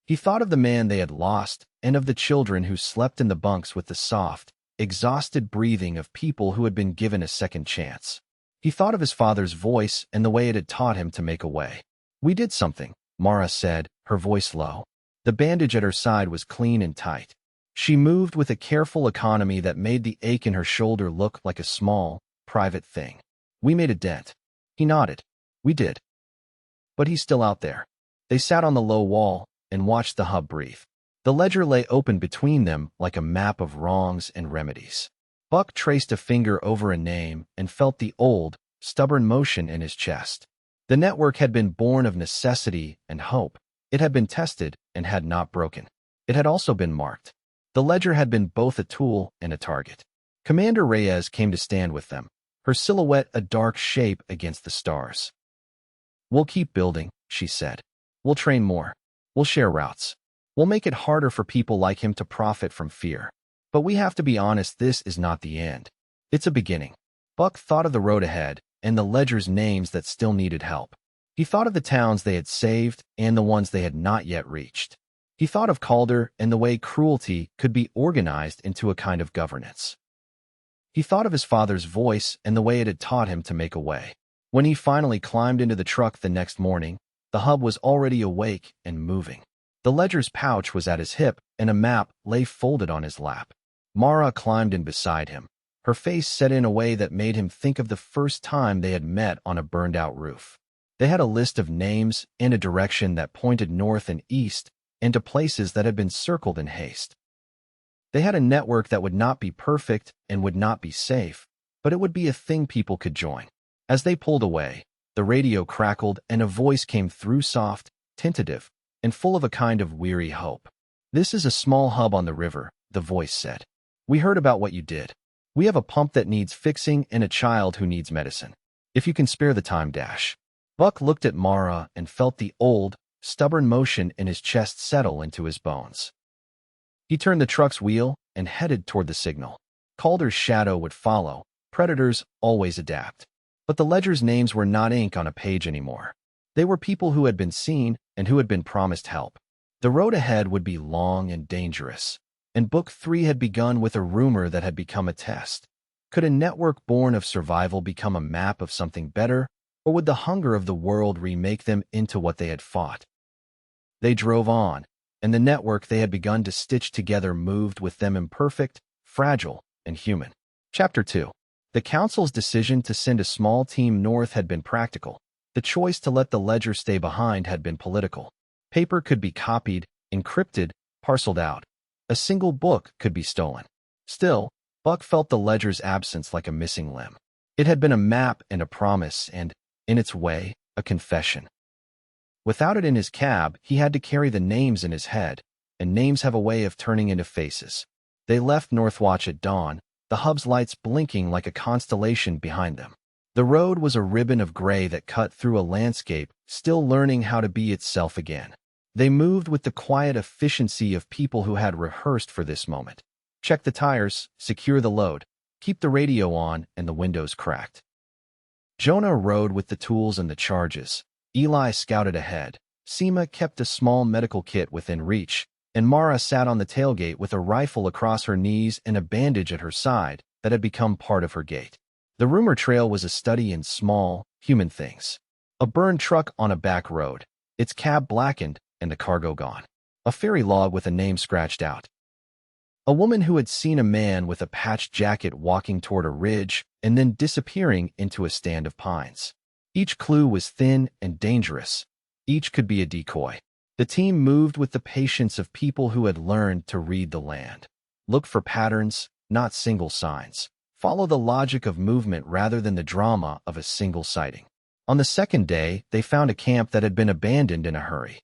He thought of the man they had lost and of the children who slept in the bunks with the soft, exhausted breathing of people who had been given a second chance. He thought of his father's voice and the way it had taught him to make a way. "We did something," Mara said, her voice low. The bandage at her side was clean and tight. She moved with a careful economy that made the ache in her shoulder look like a small, private thing. "We made a dent." He nodded. "We did. But he's still out there." They sat on the low wall and watched the hub breathe. The ledger lay open between them like a map of wrongs and remedies. Buck traced a finger over a name and felt the old, stubborn motion in his chest. The network had been born of necessity and hope. It had been tested and had not broken. It had also been marked. The ledger had been both a tool and a target. Commander Reyes came to stand with them, her silhouette a dark shape against the stars. "We'll keep building," she said. "We'll train more. We'll share routes. We'll make it harder for people like him to profit from fear." But we have to be honest, this is not the end. It's a beginning. Buck thought of the road ahead and the ledger's names that still needed help. He thought of the towns they had saved and the ones they had not yet reached. He thought of Calder and the way cruelty could be organized into a kind of governance. He thought of his father's voice and the way it had taught him to make a way. When he finally climbed into the truck the next morning, the hub was already awake and moving. The ledger's pouch was at his hip and a map lay folded on his lap. Mara climbed in beside him, her face set in a way that made him think of the first time they had met on a burned-out roof. They had a list of names and a direction that pointed north and east and to places that had been circled in haste. They had a network that would not be perfect and would not be safe, but it would be a thing people could join. As they pulled away, the radio crackled and a voice came through, soft, tentative, and full of a kind of weary hope. "This is a small hub on the river," the voice said. "We heard about what you did. We have a pump that needs fixing and a child who needs medicine. If you can spare the time, dash." Buck looked at Mara and felt the old, stubborn motion in his chest settle into his bones. He turned the truck's wheel and headed toward the signal. Calder's shadow would follow. Predators always adapt. But the ledger's names were not ink on a page anymore. They were people who had been seen and who had been promised help. The road ahead would be long and dangerous, and Book 3 had begun with a rumor that had become a test. Could a network born of survival become a map of something better, or would the hunger of the world remake them into what they had fought? They drove on, and the network they had begun to stitch together moved with them, imperfect, fragile, and human. Chapter 2. The Council's decision to send a small team north had been practical. The choice to let the ledger stay behind had been political. Paper could be copied, encrypted, parceled out. A single book could be stolen. Still, Buck felt the ledger's absence like a missing limb. It had been a map and a promise and, in its way, a confession. Without it in his cab, he had to carry the names in his head, and names have a way of turning into faces. They left Northwatch at dawn, the hub's lights blinking like a constellation behind them. The road was a ribbon of gray that cut through a landscape, still learning how to be itself again. They moved with the quiet efficiency of people who had rehearsed for this moment. Check the tires, secure the load, keep the radio on, and the windows cracked. Jonah rode with the tools and the charges. Eli scouted ahead. Seema kept a small medical kit within reach, and Mara sat on the tailgate with a rifle across her knees and a bandage at her side that had become part of her gait. The rumor trail was a study in small, human things. A burned truck on a back road, its cab blackened and the cargo gone. A ferry log with a name scratched out. A woman who had seen a man with a patched jacket walking toward a ridge and then disappearing into a stand of pines. Each clue was thin and dangerous. Each could be a decoy. The team moved with the patience of people who had learned to read the land. Look for patterns, not single signs. Follow the logic of movement rather than the drama of a single sighting. On the second day, they found a camp that had been abandoned in a hurry.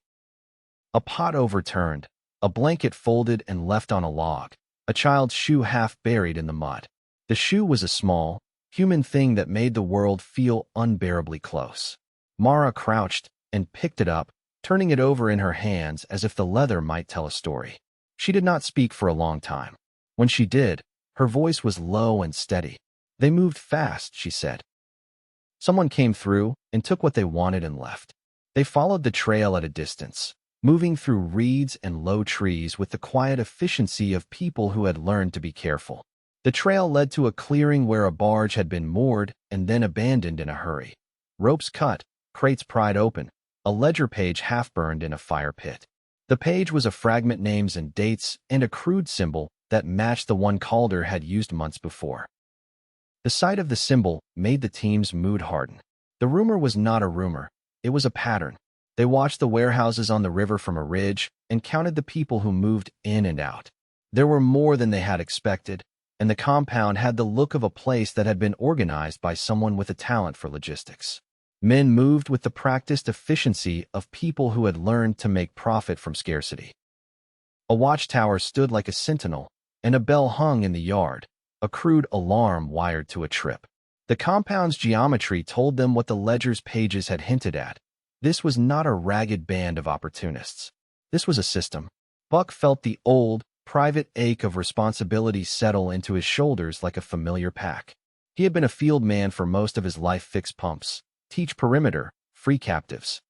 A pot overturned, a blanket folded and left on a log, a child's shoe half buried in the mud. The shoe was a small, human thing that made the world feel unbearably close. Mara crouched and picked it up, turning it over in her hands as if the leather might tell a story. She did not speak for a long time. When she did, her voice was low and steady. "They moved fast," she said. Someone came through and took what they wanted and left. They followed the trail at a distance, moving through reeds and low trees with the quiet efficiency of people who had learned to be careful. The trail led to a clearing where a barge had been moored and then abandoned in a hurry. Ropes cut, crates pried open, a ledger page half-burned in a fire pit. The page was a fragment, names and dates, and a crude symbol that matched the one Calder had used months before. The sight of the symbol made the team's mood harden. The rumor was not a rumor, it was a pattern. They watched the warehouses on the river from a ridge and counted the people who moved in and out. There were more than they had expected, and the compound had the look of a place that had been organized by someone with a talent for logistics. Men moved with the practiced efficiency of people who had learned to make profit from scarcity. A watchtower stood like a sentinel, and a bell hung in the yard, a crude alarm wired to a trip. The compound's geometry told them what the ledger's pages had hinted at. This was not a ragged band of opportunists. This was a system. Buck felt the old, private ache of responsibility settle into his shoulders like a familiar pack. He had been a field man for most of his life, fix pumps, teach perimeter, free captives.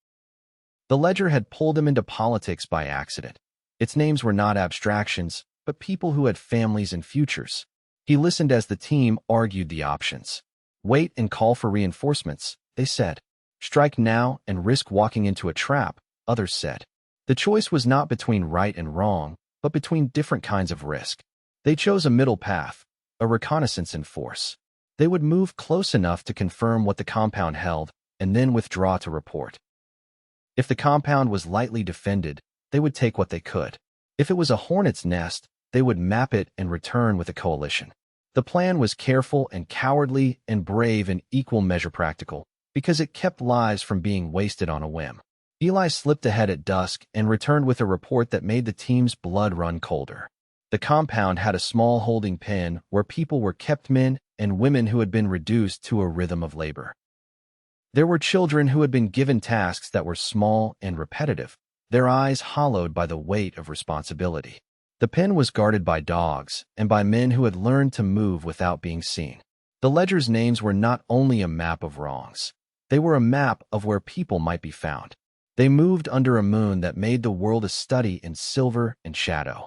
The ledger had pulled him into politics by accident. Its names were not abstractions, but people who had families and futures. He listened as the team argued the options. Wait and call for reinforcements, they said. Strike now and risk walking into a trap, others said. The choice was not between right and wrong, but between different kinds of risk. They chose a middle path, a reconnaissance in force. They would move close enough to confirm what the compound held, and then withdraw to report. If the compound was lightly defended, they would take what they could. If it was a hornet's nest, they would map it and return with a coalition. The plan was careful and cowardly and brave in equal measure practical, because it kept lives from being wasted on a whim. Eli slipped ahead at dusk and returned with a report that made the team's blood run colder. The compound had a small holding pen where people were kept, men and women who had been reduced to a rhythm of labor. There were children who had been given tasks that were small and repetitive, their eyes hollowed by the weight of responsibility. The pen was guarded by dogs and by men who had learned to move without being seen. The ledger's names were not only a map of wrongs. They were a map of where people might be found. They moved under a moon that made the world a study in silver and shadow.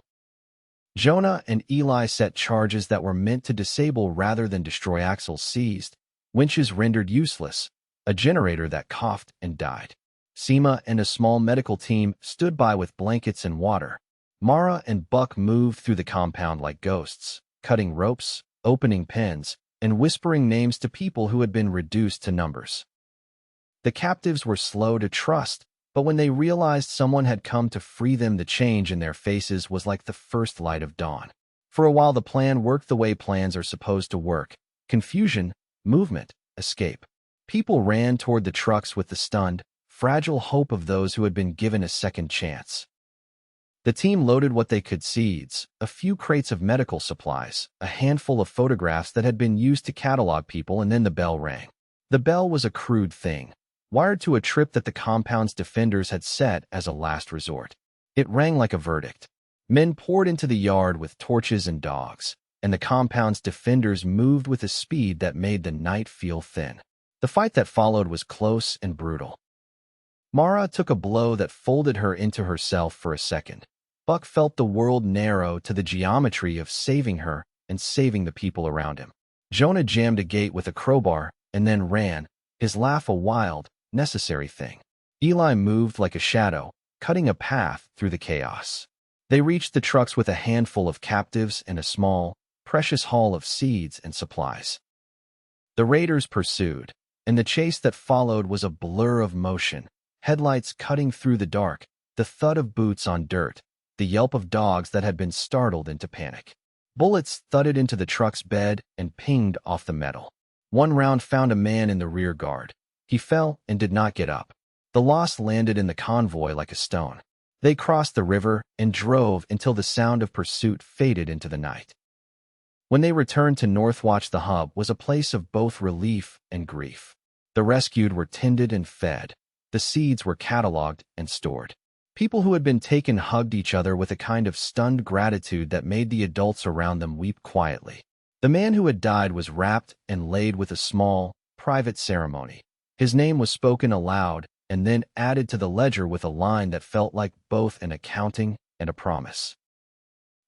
Jonah and Eli set charges that were meant to disable rather than destroy. Axles seized, winches rendered useless, a generator that coughed and died. Seema and a small medical team stood by with blankets and water. Mara and Buck moved through the compound like ghosts, cutting ropes, opening pens, and whispering names to people who had been reduced to numbers. The captives were slow to trust, but when they realized someone had come to free them, the change in their faces was like the first light of dawn. For a while the plan worked the way plans are supposed to work: confusion, movement, escape. People ran toward the trucks with the stunned, fragile hope of those who had been given a second chance. The team loaded what they could: seeds, a few crates of medical supplies, a handful of photographs that had been used to catalog people, and then the bell rang. The bell was a crude thing, wired to a trip that the compound's defenders had set as a last resort. It rang like a verdict. Men poured into the yard with torches and dogs, and the compound's defenders moved with a speed that made the night feel thin. The fight that followed was close and brutal. Mara took a blow that folded her into herself for a second. Buck felt the world narrow to the geometry of saving her and saving the people around him. Jonah jammed a gate with a crowbar and then ran, his laugh a wild, necessary thing. Eli moved like a shadow, cutting a path through the chaos. They reached the trucks with a handful of captives and a small, precious haul of seeds and supplies. The raiders pursued, and the chase that followed was a blur of motion, headlights cutting through the dark, the thud of boots on dirt, the yelp of dogs that had been startled into panic. Bullets thudded into the truck's bed and pinged off the metal. One round found a man in the rear guard. He fell and did not get up. The loss landed in the convoy like a stone. They crossed the river and drove until the sound of pursuit faded into the night. When they returned to Northwatch, the hub was a place of both relief and grief. The rescued were tended and fed. The seeds were cataloged and stored. People who had been taken hugged each other with a kind of stunned gratitude that made the adults around them weep quietly. The man who had died was wrapped and laid with a small, private ceremony. His name was spoken aloud and then added to the ledger with a line that felt like both an accounting and a promise.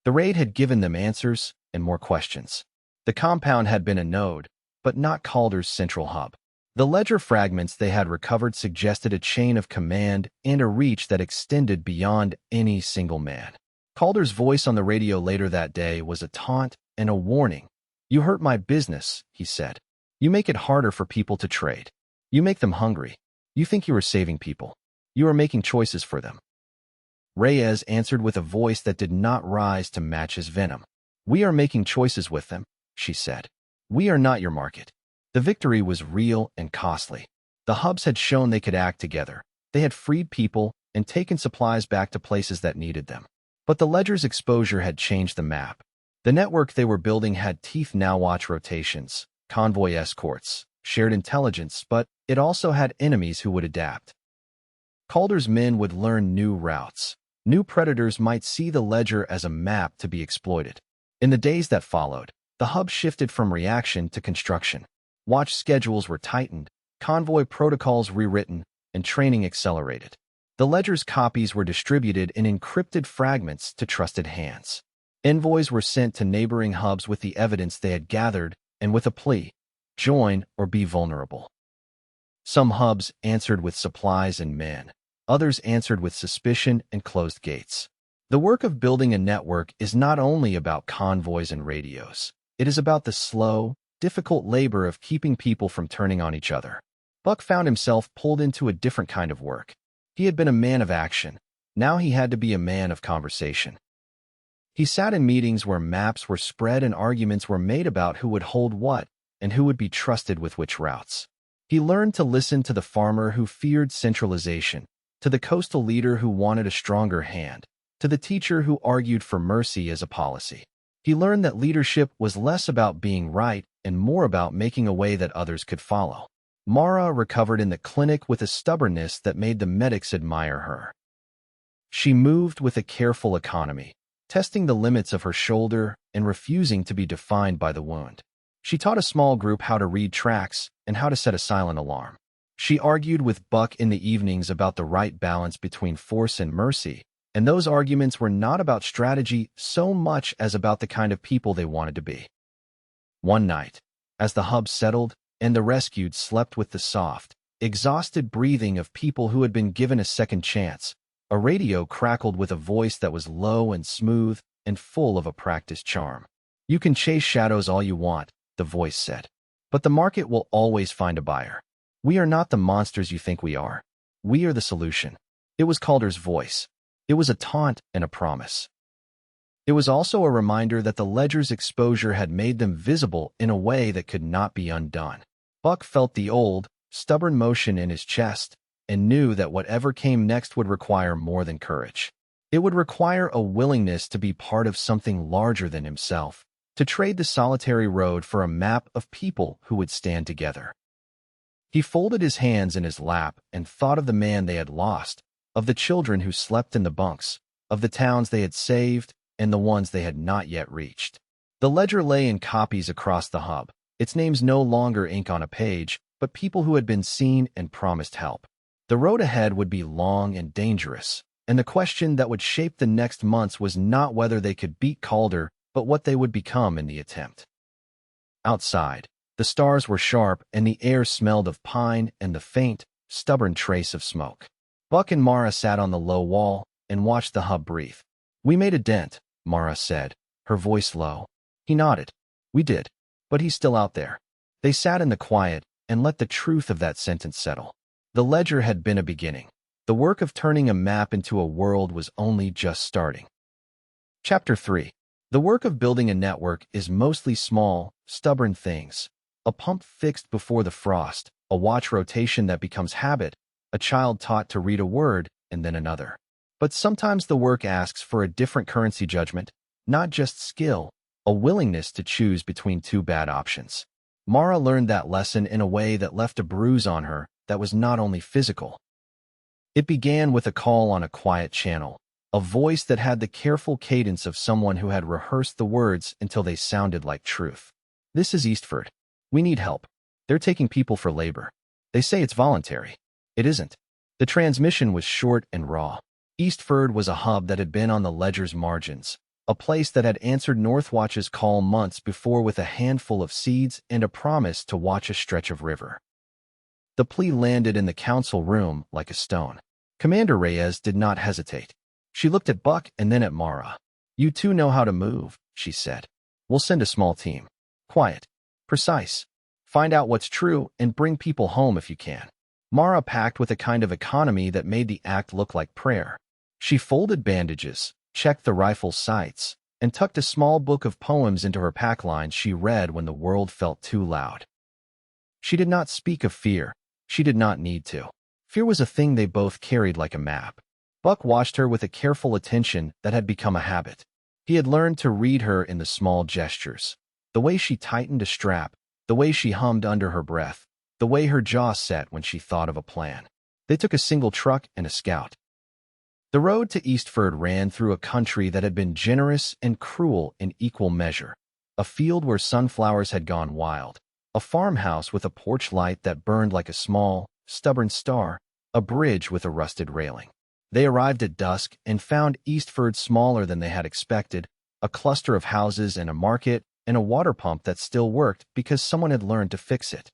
The raid had given them answers and more questions. The compound had been a node, but not Calder's central hub. The ledger fragments they had recovered suggested a chain of command and a reach that extended beyond any single man. Calder's voice on the radio later that day was a taunt and a warning. "You hurt my business," he said. "You make it harder for people to trade. You make them hungry. You think you are saving people. You are making choices for them." Reyes answered with a voice that did not rise to match his venom. "We are making choices with them," she said. "We are not your market." The victory was real and costly. The hubs had shown they could act together. They had freed people and taken supplies back to places that needed them. But the ledger's exposure had changed the map. The network they were building had teeth: now watch rotations, convoy escorts, shared intelligence, but it also had enemies who would adapt. Calder's men would learn new routes. New predators might see the ledger as a map to be exploited. In the days that followed, the hub shifted from reaction to construction. Watch schedules were tightened, convoy protocols rewritten, and training accelerated. The ledger's copies were distributed in encrypted fragments to trusted hands. Envoys were sent to neighboring hubs with the evidence they had gathered and with a plea: join or be vulnerable. Some hubs answered with supplies and men. Others answered with suspicion and closed gates. The work of building a network is not only about convoys and radios. It is about the slow, difficult labor of keeping people from turning on each other. Buck found himself pulled into a different kind of work. He had been a man of action. Now he had to be a man of conversation. He sat in meetings where maps were spread and arguments were made about who would hold what and who would be trusted with which routes. He learned to listen to the farmer who feared centralization, to the coastal leader who wanted a stronger hand, to the teacher who argued for mercy as a policy. He learned that leadership was less about being right and more about making a way that others could follow. Mara recovered in the clinic with a stubbornness that made the medics admire her. She moved with a careful economy, testing the limits of her shoulder and refusing to be defined by the wound. She taught a small group how to read tracks and how to set a silent alarm. She argued with Buck in the evenings about the right balance between force and mercy, and those arguments were not about strategy so much as about the kind of people they wanted to be. One night, as the hub settled and the rescued slept with the soft, exhausted breathing of people who had been given a second chance, a radio crackled with a voice that was low and smooth and full of a practiced charm. "You can chase shadows all you want," the voice said, "but the market will always find a buyer. We are not the monsters you think we are. We are the solution." It was Calder's voice. It was a taunt and a promise. It was also a reminder that the ledger's exposure had made them visible in a way that could not be undone. Buck felt the old, stubborn motion in his chest and knew that whatever came next would require more than courage. It would require a willingness to be part of something larger than himself, to trade the solitary road for a map of people who would stand together. He folded his hands in his lap and thought of the man they had lost, of the children who slept in the bunks, of the towns they had saved, and the ones they had not yet reached. The ledger lay in copies across the hub, its names no longer ink on a page, but people who had been seen and promised help. The road ahead would be long and dangerous, and the question that would shape the next months was not whether they could beat Calder, but what they would become in the attempt. Outside, the stars were sharp and the air smelled of pine and the faint, stubborn trace of smoke. Buck and Mara sat on the low wall and watched the hub breathe. "We made a dent," Mara said, her voice low. He nodded. "We did. But he's still out there." They sat in the quiet and let the truth of that sentence settle. The ledger had been a beginning. The work of turning a map into a world was only just starting. Chapter 3. The work of building a network is mostly small, stubborn things. A pump fixed before the frost, a watch rotation that becomes habit, a child taught to read a word and then another. But sometimes the work asks for a different currency judgment, not just skill, a willingness to choose between two bad options. Mara learned that lesson in a way that left a bruise on her that was not only physical. It began with a call on a quiet channel, a voice that had the careful cadence of someone who had rehearsed the words until they sounded like truth. "This is Eastford. We need help. They're taking people for labor. They say it's voluntary. It isn't." The transmission was short and raw. Eastford was a hub that had been on the ledger's margins, a place that had answered Northwatch's call months before with a handful of seeds and a promise to watch a stretch of river. The plea landed in the council room like a stone. Commander Reyes did not hesitate. She looked at Buck and then at Mara. "You two know how to move," she said. "We'll send a small team. Quiet. Precise. Find out what's true and bring people home if you can." Mara packed with a kind of economy that made the act look like prayer. She folded bandages, checked the rifle's sights, and tucked a small book of poems into her pack line she read when the world felt too loud. She did not speak of fear. She did not need to. Fear was a thing they both carried like a map. Buck watched her with a careful attention that had become a habit. He had learned to read her in the small gestures. The way she tightened a strap, the way she hummed under her breath, the way her jaw set when she thought of a plan. They took a single truck and a scout. The road to Eastford ran through a country that had been generous and cruel in equal measure. A field where sunflowers had gone wild, a farmhouse with a porch light that burned like a small, stubborn star, a bridge with a rusted railing. They arrived at dusk and found Eastford smaller than they had expected, a cluster of houses and a market and a water pump that still worked because someone had learned to fix it.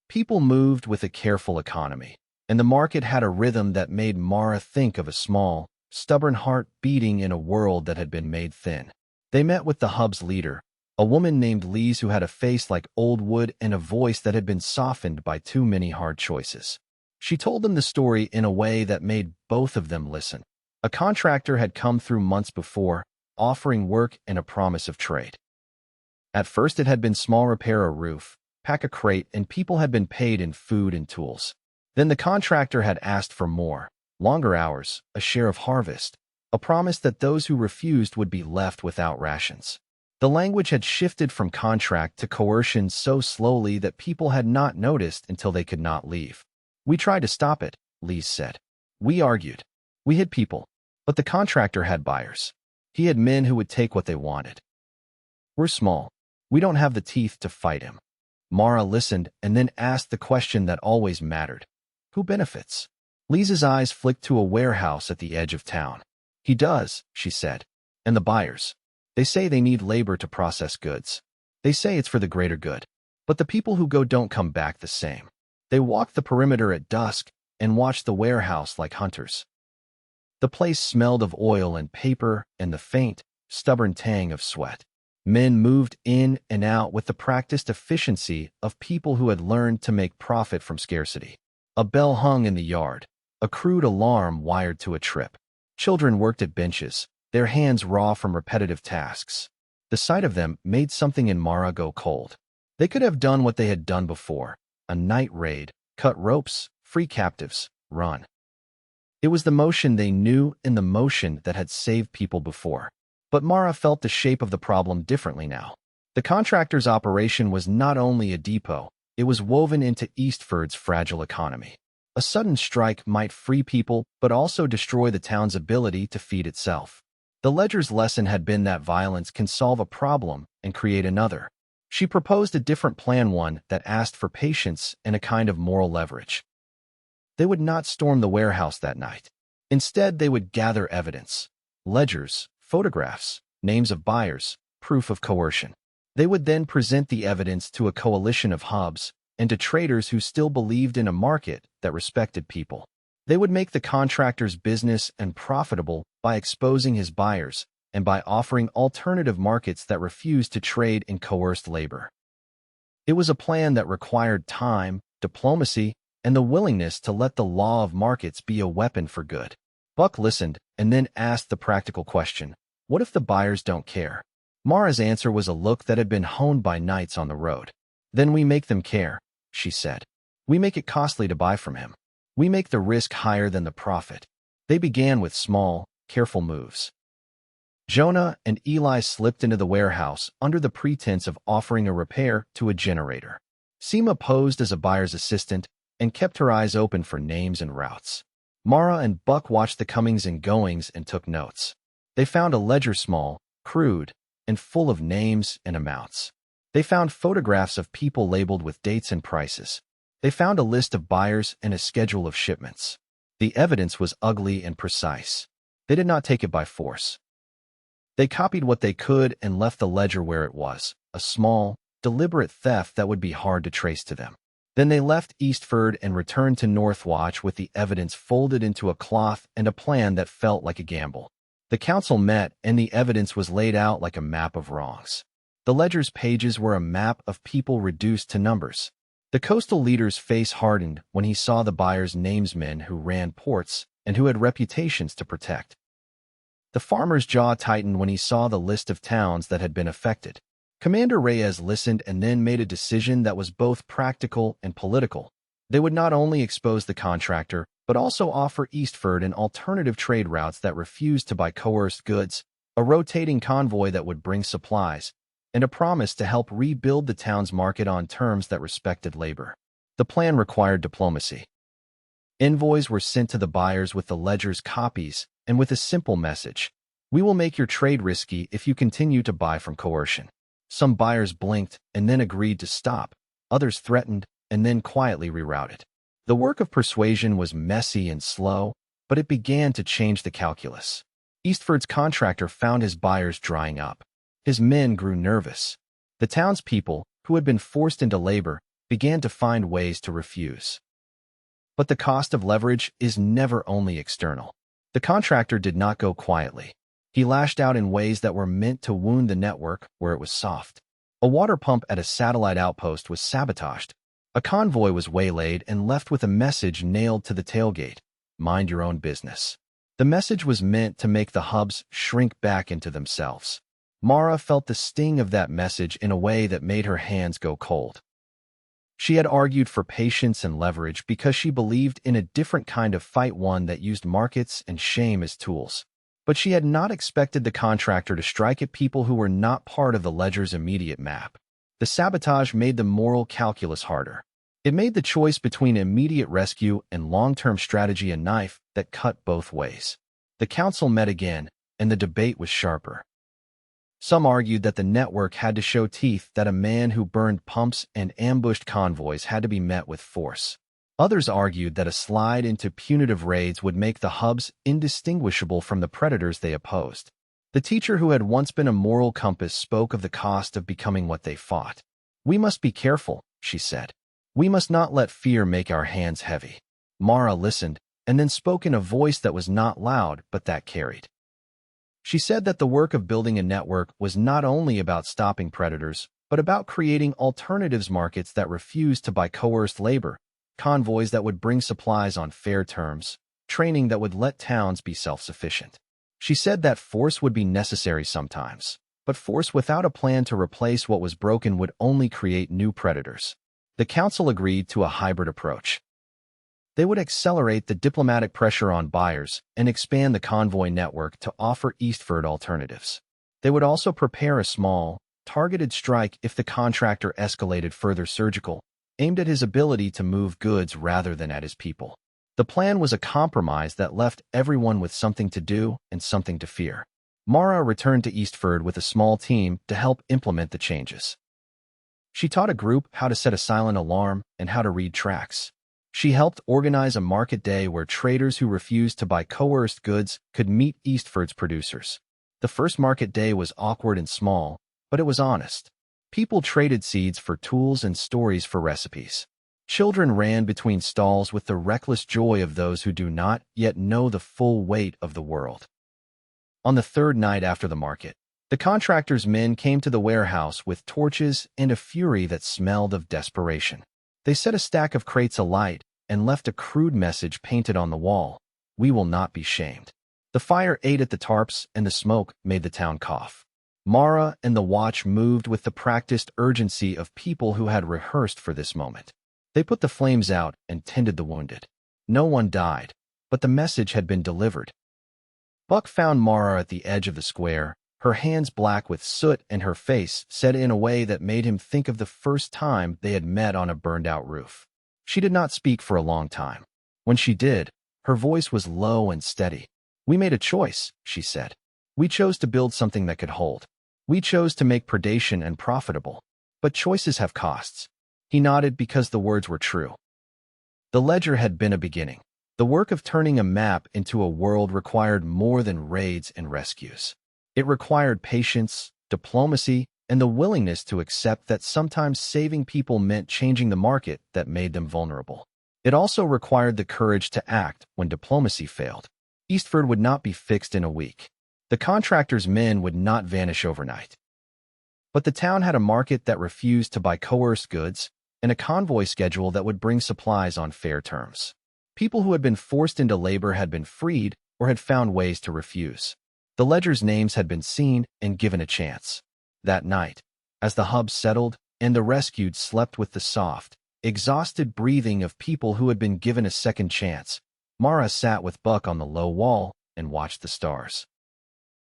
People moved with a careful economy, and the market had a rhythm that made Mara think of a small, stubborn heart beating in a world that had been made thin. They met with the hub's leader, a woman named Lise who had a face like old wood and a voice that had been softened by too many hard choices. She told them the story in a way that made both of them listen. A contractor had come through months before, offering work and a promise of trade. At first it had been small: repair a roof, pack a crate, and people had been paid in food and tools. Then the contractor had asked for more, longer hours, a share of harvest, a promise that those who refused would be left without rations. The language had shifted from contract to coercion so slowly that people had not noticed until they could not leave. "We tried to stop it," Lise said. "We argued. We hid people. But the contractor had buyers. He had men who would take what they wanted. We're small. We don't have the teeth to fight him." Mara listened and then asked the question that always mattered. Who benefits? Lisa's eyes flicked to a warehouse at the edge of town. "He does," she said. "And the buyers. They say they need labor to process goods. They say it's for the greater good. But the people who go don't come back the same. They walk the perimeter at dusk and watch the warehouse like hunters." The place smelled of oil and paper and the faint, stubborn tang of sweat. Men moved in and out with the practiced efficiency of people who had learned to make profit from scarcity. A bell hung in the yard, a crude alarm wired to a trip. Children worked at benches, their hands raw from repetitive tasks. The sight of them made something in Mara go cold. They could have done what they had done before: a night raid, cut ropes, free captives, run. It was the motion they knew and the motion that had saved people before. But Mara felt the shape of the problem differently now. The contractor's operation was not only a depot, it was woven into Eastford's fragile economy. A sudden strike might free people, but also destroy the town's ability to feed itself. The ledger's lesson had been that violence can solve a problem and create another. She proposed a different plan, one that asked for patience and a kind of moral leverage. They would not storm the warehouse that night. Instead, they would gather evidence: ledgers, photographs, names of buyers, proof of coercion. They would then present the evidence to a coalition of hubs and to traders who still believed in a market that respected people. They would make the contractor's business unprofitable by exposing his buyers and by offering alternative markets that refused to trade in coerced labor. It was a plan that required time, diplomacy, and the willingness to let the law of markets be a weapon for good. Buck listened and then asked the practical question: what if the buyers don't care? Mara's answer was a look that had been honed by nights on the road. "Then we make them care," she said. "We make it costly to buy from him. We make the risk higher than the profit." They began with small, careful moves. Jonah and Eli slipped into the warehouse under the pretense of offering a repair to a generator. Seema posed as a buyer's assistant and kept her eyes open for names and routes. Mara and Buck watched the comings and goings and took notes. They found a ledger small, crude, and full of names and amounts. They found photographs of people labeled with dates and prices. They found a list of buyers and a schedule of shipments. The evidence was ugly and precise. They did not take it by force. They copied what they could and left the ledger where it was, a small, deliberate theft that would be hard to trace to them. Then they left Eastford and returned to Northwatch with the evidence folded into a cloth and a plan that felt like a gamble. The council met and the evidence was laid out like a map of wrongs. The ledger's pages were a map of people reduced to numbers. The coastal leader's face hardened when he saw the buyers' names: men who ran ports and who had reputations to protect. The farmer's jaw tightened when he saw the list of towns that had been affected. Commander Reyes listened and then made a decision that was both practical and political. They would not only expose the contractor, but also offer Eastford an alternative trade routes that refused to buy coerced goods, a rotating convoy that would bring supplies, and a promise to help rebuild the town's market on terms that respected labor. The plan required diplomacy. Envoys were sent to the buyers with the ledger's copies and with a simple message: "We will make your trade risky if you continue to buy from coercion." Some buyers blinked and then agreed to stop. Others threatened and then quietly rerouted. The work of persuasion was messy and slow, but it began to change the calculus. Eastford's contractor found his buyers drying up. His men grew nervous. The townspeople, who had been forced into labor, began to find ways to refuse. But the cost of leverage is never only external. The contractor did not go quietly. He lashed out in ways that were meant to wound the network where it was soft. A water pump at a satellite outpost was sabotaged. A convoy was waylaid and left with a message nailed to the tailgate: "Mind your own business." The message was meant to make the hubs shrink back into themselves. Mara felt the sting of that message in a way that made her hands go cold. She had argued for patience and leverage because she believed in a different kind of fight, one that used markets and shame as tools. But she had not expected the contractor to strike at people who were not part of the ledger's immediate map. The sabotage made the moral calculus harder. It made the choice between immediate rescue and long-term strategy a knife that cut both ways. The council met again, and the debate was sharper. Some argued that the network had to show teeth, that a man who burned pumps and ambushed convoys had to be met with force. Others argued that a slide into punitive raids would make the hubs indistinguishable from the predators they opposed. The teacher who had once been a moral compass spoke of the cost of becoming what they fought. "We must be careful," she said. "We must not let fear make our hands heavy." Mara listened, and then spoke in a voice that was not loud, but that carried. She said that the work of building a network was not only about stopping predators, but about creating alternatives, markets that refused to buy coerced labor, convoys that would bring supplies on fair terms, training that would let towns be self-sufficient. She said that force would be necessary sometimes, but force without a plan to replace what was broken would only create new predators. The council agreed to a hybrid approach. They would accelerate the diplomatic pressure on buyers and expand the convoy network to offer Eastford alternatives. They would also prepare a small, targeted strike if the contractor escalated further, surgical, aimed at his ability to move goods rather than at his people. The plan was a compromise that left everyone with something to do and something to fear. Mara returned to Eastford with a small team to help implement the changes. She taught a group how to set a silent alarm and how to read tracks. She helped organize a market day where traders who refused to buy coerced goods could meet Eastford's producers. The first market day was awkward and small, but it was honest. People traded seeds for tools and stories for recipes. Children ran between stalls with the reckless joy of those who do not yet know the full weight of the world. On the third night after the market, the contractor's men came to the warehouse with torches and a fury that smelled of desperation. They set a stack of crates alight and left a crude message painted on the wall: "We will not be shamed." The fire ate at the tarps and the smoke made the town cough. Mara and the watch moved with the practiced urgency of people who had rehearsed for this moment. They put the flames out and tended the wounded. No one died, but the message had been delivered. Buck found Mara at the edge of the square, her hands black with soot and her face set in a way that made him think of the first time they had met on a burned-out roof. She did not speak for a long time. When she did, her voice was low and steady. "We made a choice," she said. "We chose to build something that could hold. We chose to make predation and profitable. But choices have costs." He nodded because the words were true. The ledger had been a beginning. The work of turning a map into a world required more than raids and rescues. It required patience, diplomacy, and the willingness to accept that sometimes saving people meant changing the market that made them vulnerable. It also required the courage to act when diplomacy failed. Eastford would not be fixed in a week. The contractor's men would not vanish overnight. But the town had a market that refused to buy coerced goods and a convoy schedule that would bring supplies on fair terms. People who had been forced into labor had been freed or had found ways to refuse. The ledger's names had been seen and given a chance. That night, as the hub settled and the rescued slept with the soft, exhausted breathing of people who had been given a second chance, Mara sat with Buck on the low wall and watched the stars.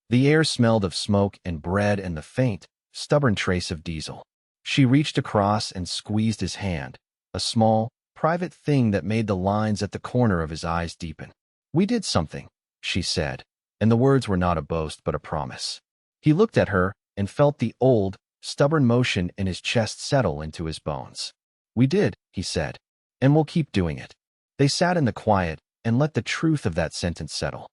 The air smelled of smoke and bread and the faint, stubborn trace of diesel. She reached across and squeezed his hand, a small, private thing that made the lines at the corner of his eyes deepen. "We did something," she said, and the words were not a boast but a promise. He looked at her and felt the old, stubborn motion in his chest settle into his bones. "We did," he said, "and we'll keep doing it." They sat in the quiet and let the truth of that sentence settle.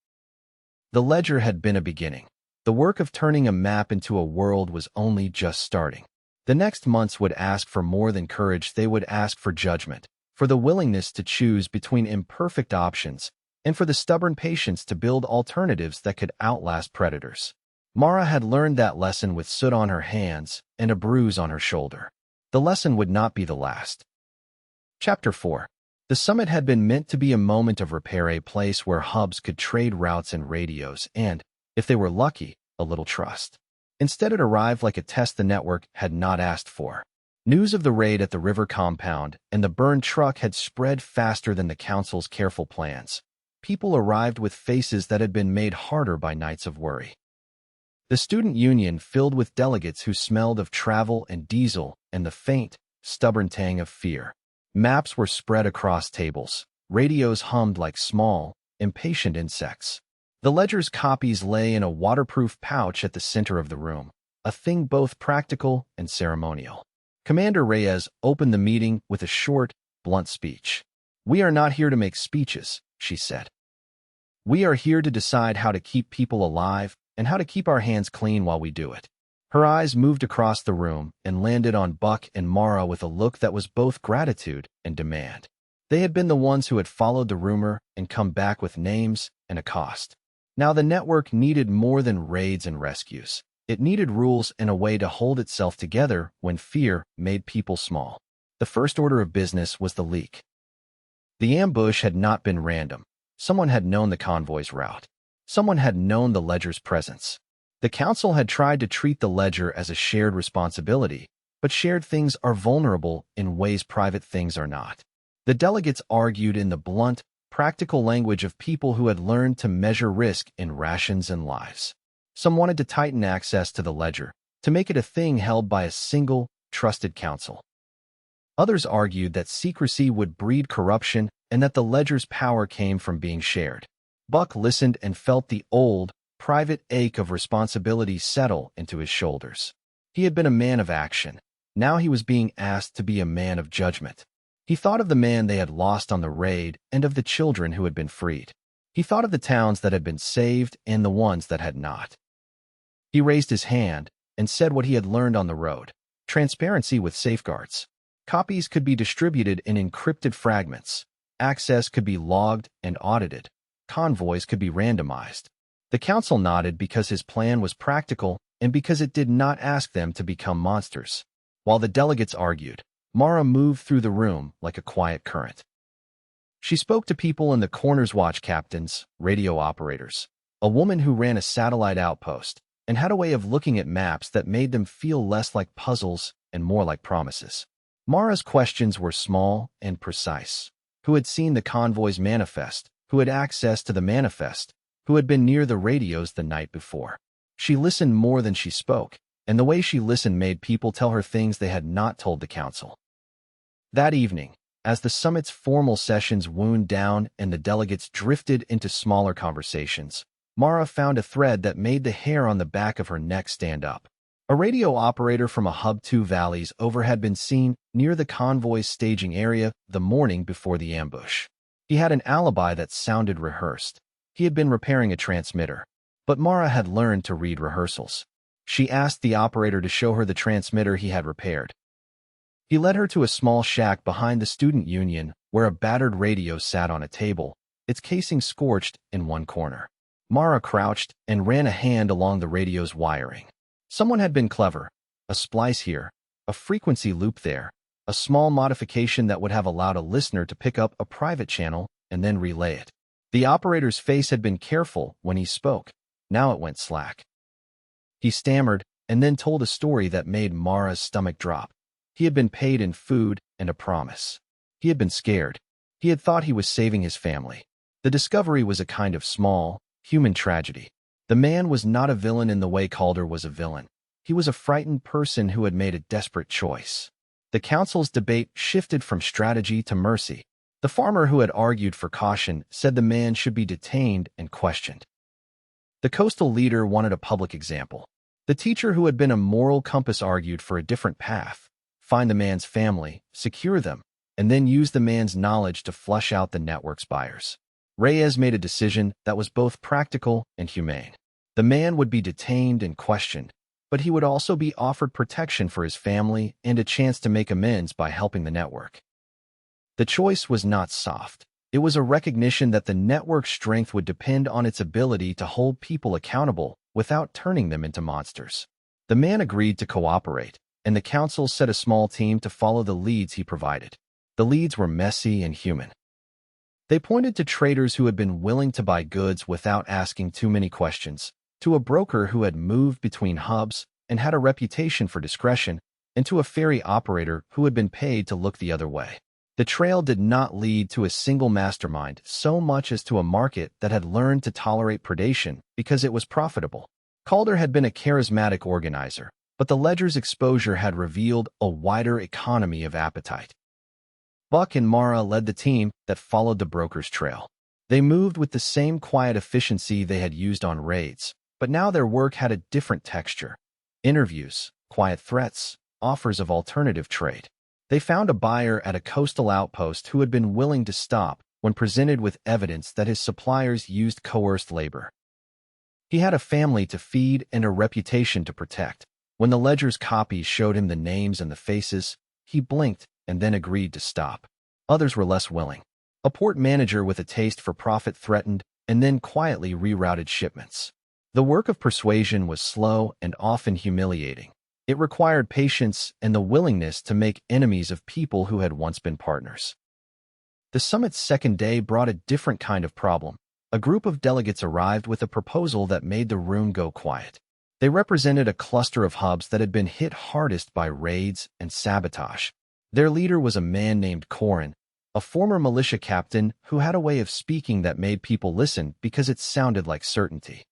The ledger had been a beginning. The work of turning a map into a world was only just starting. The next months would ask for more than courage. They would ask for judgment, for the willingness to choose between imperfect options, and for the stubborn patience to build alternatives that could outlast predators. Mara had learned that lesson with soot on her hands and a bruise on her shoulder. The lesson would not be the last. Chapter 4. The summit had been meant to be a moment of repair, a place where hubs could trade routes and radios and, if they were lucky, a little trust. Instead, it arrived like a test the network had not asked for. News of the raid at the river compound and the burned truck had spread faster than the council's careful plans. People arrived with faces that had been made harder by nights of worry. The student union filled with delegates who smelled of travel and diesel and the faint, stubborn tang of fear. Maps were spread across tables. Radios hummed like small, impatient insects. The ledger's copies lay in a waterproof pouch at the center of the room, a thing both practical and ceremonial. Commander Reyes opened the meeting with a short, blunt speech. "We are not here to make speeches," she said. "We are here to decide how to keep people alive and how to keep our hands clean while we do it." Her eyes moved across the room and landed on Buck and Mara with a look that was both gratitude and demand. They had been the ones who had followed the rumor and come back with names and a cost. Now the network needed more than raids and rescues. It needed rules and a way to hold itself together when fear made people small. The first order of business was the leak. The ambush had not been random. Someone had known the convoy's route. Someone had known the ledger's presence. The council had tried to treat the ledger as a shared responsibility, but shared things are vulnerable in ways private things are not. The delegates argued in the blunt, practical language of people who had learned to measure risk in rations and lives. Some wanted to tighten access to the ledger, to make it a thing held by a single, trusted council. Others argued that secrecy would breed corruption and that the ledger's power came from being shared. Buck listened and felt the old, private ache of responsibility settle into his shoulders. He had been a man of action. Now he was being asked to be a man of judgment. He thought of the man they had lost on the raid and of the children who had been freed. He thought of the towns that had been saved and the ones that had not. He raised his hand and said what he had learned on the road. Transparency with safeguards. Copies could be distributed in encrypted fragments. Access could be logged and audited. Convoys could be randomized. The council nodded because his plan was practical and because it did not ask them to become monsters. While the delegates argued, Mara moved through the room like a quiet current. She spoke to people in the corners, watch captains, radio operators, a woman who ran a satellite outpost, and had a way of looking at maps that made them feel less like puzzles and more like promises. Mara's questions were small and precise. Who had seen the convoy's manifest? Who had access to the manifest? Who had been near the radios the night before? She listened more than she spoke, and the way she listened made people tell her things they had not told the council. That evening, as the summit's formal sessions wound down and the delegates drifted into smaller conversations, Mara found a thread that made the hair on the back of her neck stand up. A radio operator from a hub 2 valleys over had been seen near the convoy's staging area the morning before the ambush. He had an alibi that sounded rehearsed. He had been repairing a transmitter, but Mara had learned to read rehearsals. She asked the operator to show her the transmitter he had repaired. He led her to a small shack behind the student union where a battered radio sat on a table, its casing scorched in one corner. Mara crouched and ran a hand along the radio's wiring. Someone had been clever. A splice here, a frequency loop there, a small modification that would have allowed a listener to pick up a private channel and then relay it. The operator's face had been careful when he spoke. Now it went slack. He stammered and then told a story that made Mara's stomach drop. He had been paid in food and a promise. He had been scared. He had thought he was saving his family. The discovery was a kind of small, human tragedy. The man was not a villain in the way Calder was a villain. He was a frightened person who had made a desperate choice. The council's debate shifted from strategy to mercy. The farmer who had argued for caution said the man should be detained and questioned. The coastal leader wanted a public example. The teacher who had been a moral compass argued for a different path: find the man's family, secure them, and then use the man's knowledge to flush out the network's buyers. Reyes made a decision that was both practical and humane. The man would be detained and questioned, but he would also be offered protection for his family and a chance to make amends by helping the network. The choice was not soft. It was a recognition that the network's strength would depend on its ability to hold people accountable without turning them into monsters. The man agreed to cooperate, and the council set a small team to follow the leads he provided. The leads were messy and human. They pointed to traders who had been willing to buy goods without asking too many questions, to a broker who had moved between hubs and had a reputation for discretion, and to a ferry operator who had been paid to look the other way. The trail did not lead to a single mastermind so much as to a market that had learned to tolerate predation because it was profitable. Calder had been a charismatic organizer, but the ledger's exposure had revealed a wider economy of appetite. Buck and Mara led the team that followed the broker's trail. They moved with the same quiet efficiency they had used on raids, but now their work had a different texture. Interviews, quiet threats, offers of alternative trade. They found a buyer at a coastal outpost who had been willing to stop when presented with evidence that his suppliers used coerced labor. He had a family to feed and a reputation to protect. When the ledger's copies showed him the names and the faces, he blinked and then agreed to stop. Others were less willing. A port manager with a taste for profit threatened and then quietly rerouted shipments. The work of persuasion was slow and often humiliating. It required patience and the willingness to make enemies of people who had once been partners. The summit's second day brought a different kind of problem. A group of delegates arrived with a proposal that made the room go quiet. They represented a cluster of hubs that had been hit hardest by raids and sabotage. Their leader was a man named Corin, a former militia captain who had a way of speaking that made people listen because it sounded like certainty.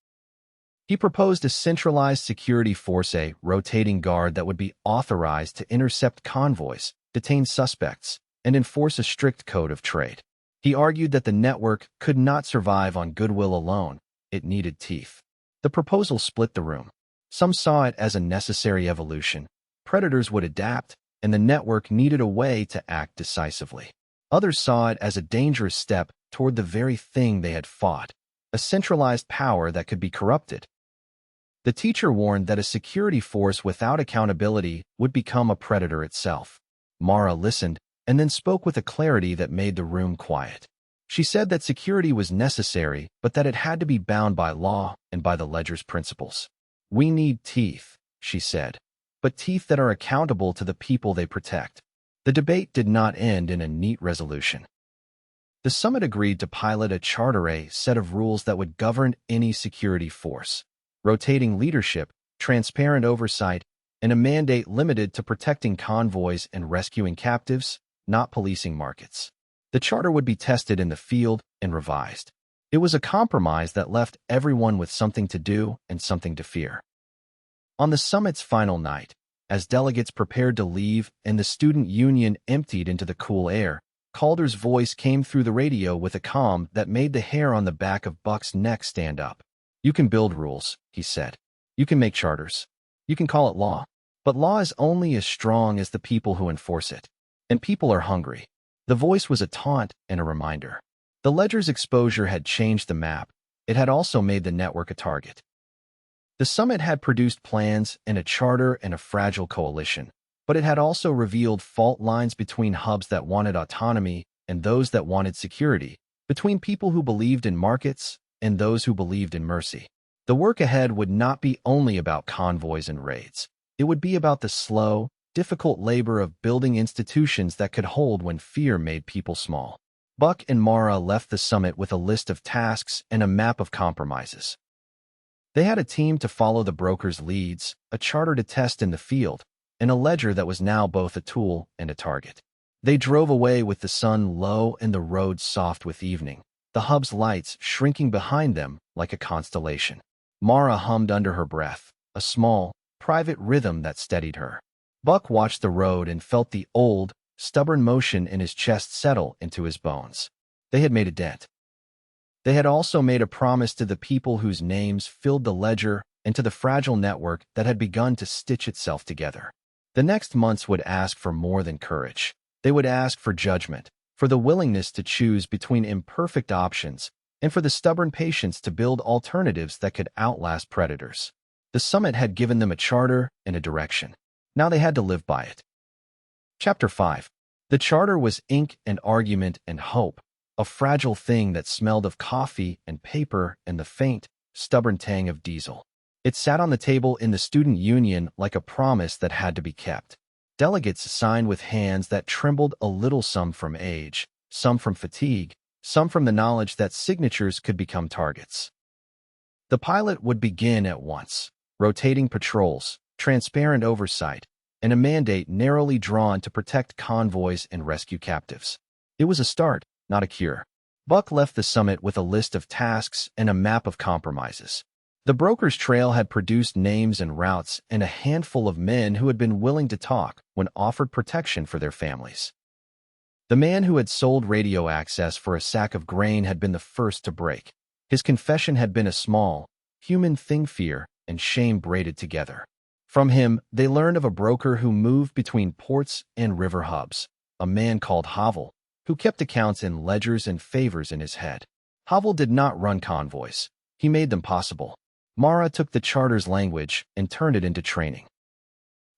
He proposed a centralized security force, a rotating guard that would be authorized to intercept convoys, detain suspects, and enforce a strict code of trade. He argued that the network could not survive on goodwill alone. It needed teeth. The proposal split the room. Some saw it as a necessary evolution. Predators would adapt, and the network needed a way to act decisively. Others saw it as a dangerous step toward the very thing they had fought, a centralized power that could be corrupted. The teacher warned that a security force without accountability would become a predator itself. Mara listened and then spoke with a clarity that made the room quiet. She said that security was necessary, but that it had to be bound by law and by the ledger's principles. "We need teeth," she said, "but teeth that are accountable to the people they protect." The debate did not end in a neat resolution. The summit agreed to pilot a charter, a set of rules that would govern any security force. Rotating leadership, transparent oversight, and a mandate limited to protecting convoys and rescuing captives, not policing markets. The charter would be tested in the field and revised. It was a compromise that left everyone with something to do and something to fear. On the summit's final night, as delegates prepared to leave and the student union emptied into the cool air, Calder's voice came through the radio with a calm that made the hair on the back of Buck's neck stand up. "You can build rules," he said. "You can make charters. You can call it law. But law is only as strong as the people who enforce it. And people are hungry." The voice was a taunt and a reminder. The ledger's exposure had changed the map. It had also made the network a target. The summit had produced plans and a charter and a fragile coalition, but it had also revealed fault lines between hubs that wanted autonomy and those that wanted security, between people who believed in markets and those who believed in mercy. The work ahead would not be only about convoys and raids. It would be about the slow, difficult labor of building institutions that could hold when fear made people small. Buck and Mara left the summit with a list of tasks and a map of compromises. They had a team to follow the broker's leads, a charter to test in the field, and a ledger that was now both a tool and a target. They drove away with the sun low and the road soft with evening, the hub's lights shrinking behind them like a constellation. Mara hummed under her breath, a small, private rhythm that steadied her. Buck watched the road and felt the old, stubborn motion in his chest settle into his bones. They had made a dent. They had also made a promise to the people whose names filled the ledger and to the fragile network that had begun to stitch itself together. The next months would ask for more than courage. They would ask for judgment, for the willingness to choose between imperfect options, and for the stubborn patience to build alternatives that could outlast predators. The summit had given them a charter and a direction. Now they had to live by it. Chapter 5. The charter was ink and argument and hope, a fragile thing that smelled of coffee and paper and the faint, stubborn tang of diesel. It sat on the table in the student union like a promise that had to be kept. Delegates signed with hands that trembled a little, some from age, some from fatigue, some from the knowledge that signatures could become targets. The pilot would begin at once, rotating patrols, transparent oversight, and a mandate narrowly drawn to protect convoys and rescue captives. It was a start, not a cure. Buck left the summit with a list of tasks and a map of compromises. The broker's trail had produced names and routes and a handful of men who had been willing to talk when offered protection for their families. The man who had sold radio access for a sack of grain had been the first to break. His confession had been a small, human thing, fear and shame braided together. From him, they learned of a broker who moved between ports and river hubs, a man called Havel, who kept accounts in ledgers and favors in his head. Havel did not run convoys. He made them possible. Mara took the charter's language and turned it into training.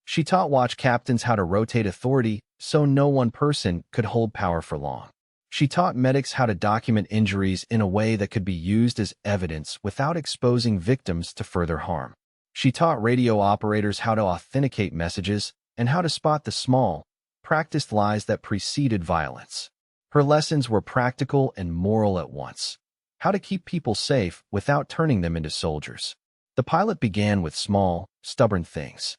She taught watch captains how to rotate authority so no one person could hold power for long. She taught medics how to document injuries in a way that could be used as evidence without exposing victims to further harm. She taught radio operators how to authenticate messages and how to spot the small, practiced lies that preceded violence. Her lessons were practical and moral at once. How to keep people safe without turning them into soldiers. The pilot began with small, stubborn things.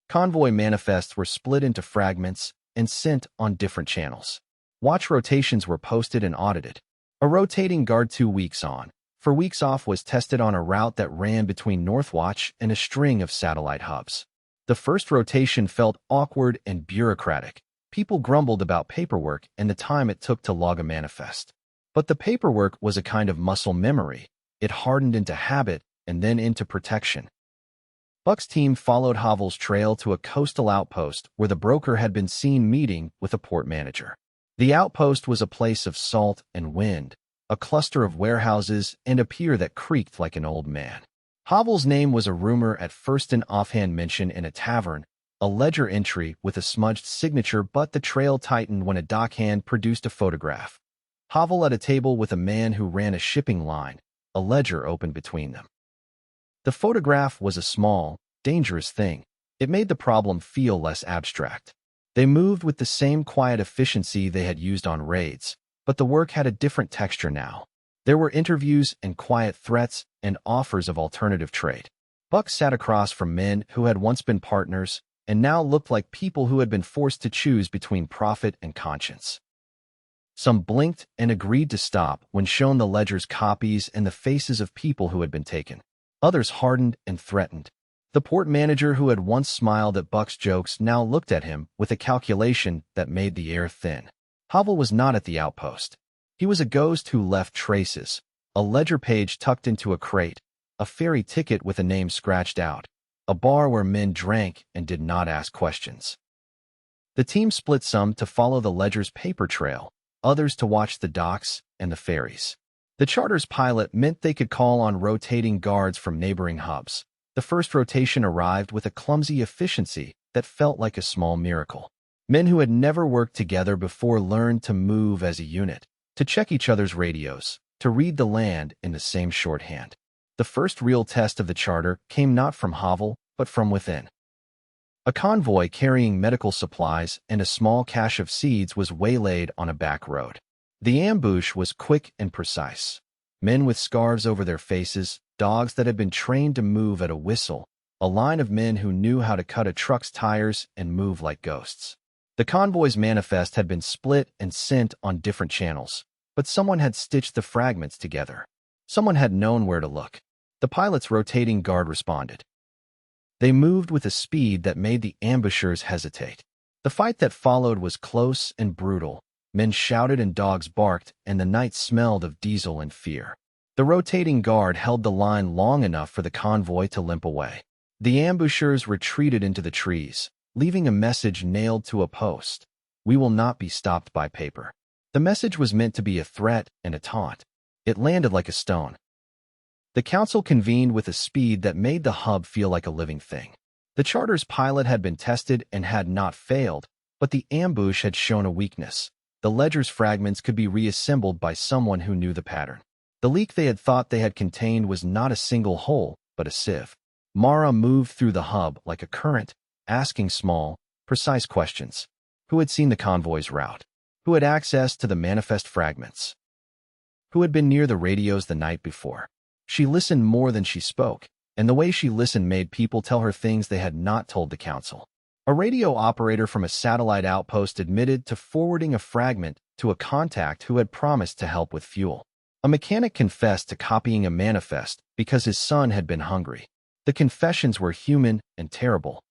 Convoy manifests were split into fragments and sent on different channels. Watch rotations were posted and audited. A rotating guard 2 weeks on, for weeks off was tested on a route that ran between Northwatch and a string of satellite hubs. The first rotation felt awkward and bureaucratic. People grumbled about paperwork and the time it took to log a manifest. But the paperwork was a kind of muscle memory. It hardened into habit and then into protection. Buck's team followed Havel's trail to a coastal outpost where the broker had been seen meeting with a port manager. The outpost was a place of salt and wind, a cluster of warehouses and a pier that creaked like an old man. Havel's name was a rumor at first, an offhand mention in a tavern, a ledger entry with a smudged signature, but the trail tightened when a dockhand produced a photograph. Havel at a table with a man who ran a shipping line, a ledger open between them. The photograph was a small, dangerous thing. It made the problem feel less abstract. They moved with the same quiet efficiency they had used on raids, but the work had a different texture now. There were interviews and quiet threats and offers of alternative trade. Buck sat across from men who had once been partners and now looked like people who had been forced to choose between profit and conscience. Some blinked and agreed to stop when shown the ledger's copies and the faces of people who had been taken. Others hardened and threatened. The port manager who had once smiled at Buck's jokes now looked at him with a calculation that made the air thin. Havel was not at the outpost. He was a ghost who left traces, a ledger page tucked into a crate, a ferry ticket with a name scratched out, a bar where men drank and did not ask questions. The team split, some to follow the ledger's paper trail, others to watch the docks and the ferries. The charter's pilot meant they could call on rotating guards from neighboring hubs. The first rotation arrived with a clumsy efficiency that felt like a small miracle. Men who had never worked together before learned to move as a unit, to check each other's radios, to read the land in the same shorthand. The first real test of the charter came not from Havel, but from within. A convoy carrying medical supplies and a small cache of seeds was waylaid on a back road. The ambush was quick and precise. Men with scarves over their faces, dogs that had been trained to move at a whistle, a line of men who knew how to cut a truck's tires and move like ghosts. The convoy's manifest had been split and sent on different channels, but someone had stitched the fragments together. Someone had known where to look. The pilot's rotating guard responded. They moved with a speed that made the ambushers hesitate. The fight that followed was close and brutal. Men shouted and dogs barked, and the night smelled of diesel and fear. The rotating guard held the line long enough for the convoy to limp away. The ambushers retreated into the trees, leaving a message nailed to a post. "We will not be stopped by paper." The message was meant to be a threat and a taunt. It landed like a stone. The council convened with a speed that made the hub feel like a living thing. The charter's pilot had been tested and had not failed, but the ambush had shown a weakness. The ledger's fragments could be reassembled by someone who knew the pattern. The leak they had thought they had contained was not a single hole, but a sieve. Mara moved through the hub like a current, asking small, precise questions. Who had seen the convoy's route? Who had access to the manifest fragments? Who had been near the radios the night before? She listened more than she spoke, and the way she listened made people tell her things they had not told the council. A radio operator from a satellite outpost admitted to forwarding a fragment to a contact who had promised to help with fuel. A mechanic confessed to copying a manifest because his son had been hungry. The confessions were human and terrible.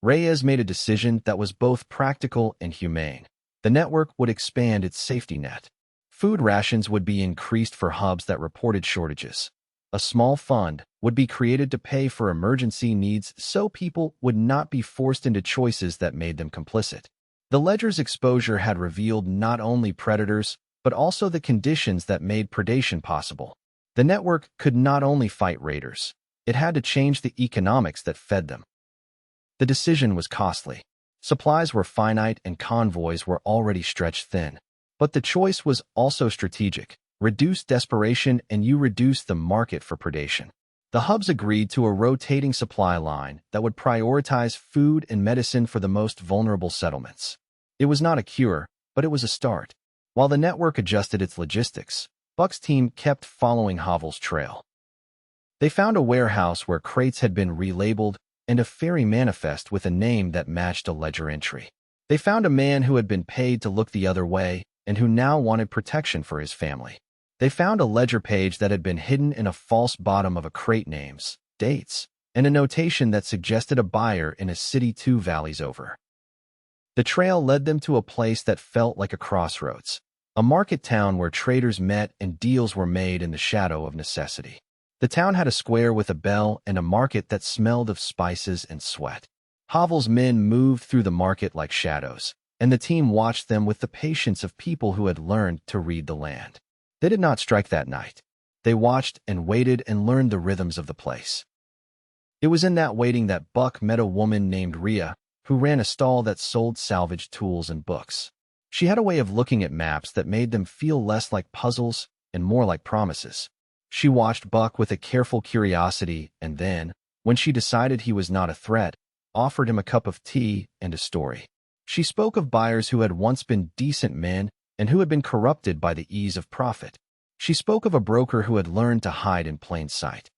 Reyes made a decision that was both practical and humane. The network would expand its safety net. Food rations would be increased for hubs that reported shortages. A small fund would be created to pay for emergency needs so people would not be forced into choices that made them complicit. The ledger's exposure had revealed not only predators, but also the conditions that made predation possible. The network could not only fight raiders, it had to change the economics that fed them. The decision was costly. Supplies were finite and convoys were already stretched thin. But the choice was also strategic. Reduce desperation and you reduce the market for predation. The hubs agreed to a rotating supply line that would prioritize food and medicine for the most vulnerable settlements. It was not a cure, but it was a start. While the network adjusted its logistics, Buck's team kept following Havel's trail. They found a warehouse where crates had been relabeled and a ferry manifest with a name that matched a ledger entry. They found a man who had been paid to look the other way and who now wanted protection for his family. They found a ledger page that had been hidden in a false bottom of a crate names, dates, and a notation that suggested a buyer in a city 2 valleys over. The trail led them to a place that felt like a crossroads, a market town where traders met and deals were made in the shadow of necessity. The town had a square with a bell and a market that smelled of spices and sweat. Havel's men moved through the market like shadows, and the team watched them with the patience of people who had learned to read the land. They did not strike that night. They watched and waited and learned the rhythms of the place. It was in that waiting that Buck met a woman named Rhea, who ran a stall that sold salvaged tools and books. She had a way of looking at maps that made them feel less like puzzles and more like promises. She watched Buck with a careful curiosity and then, when she decided he was not a threat, offered him a cup of tea and a story. She spoke of buyers who had once been decent men and who had been corrupted by the ease of profit. She spoke of a broker who had learned to hide in plain sight.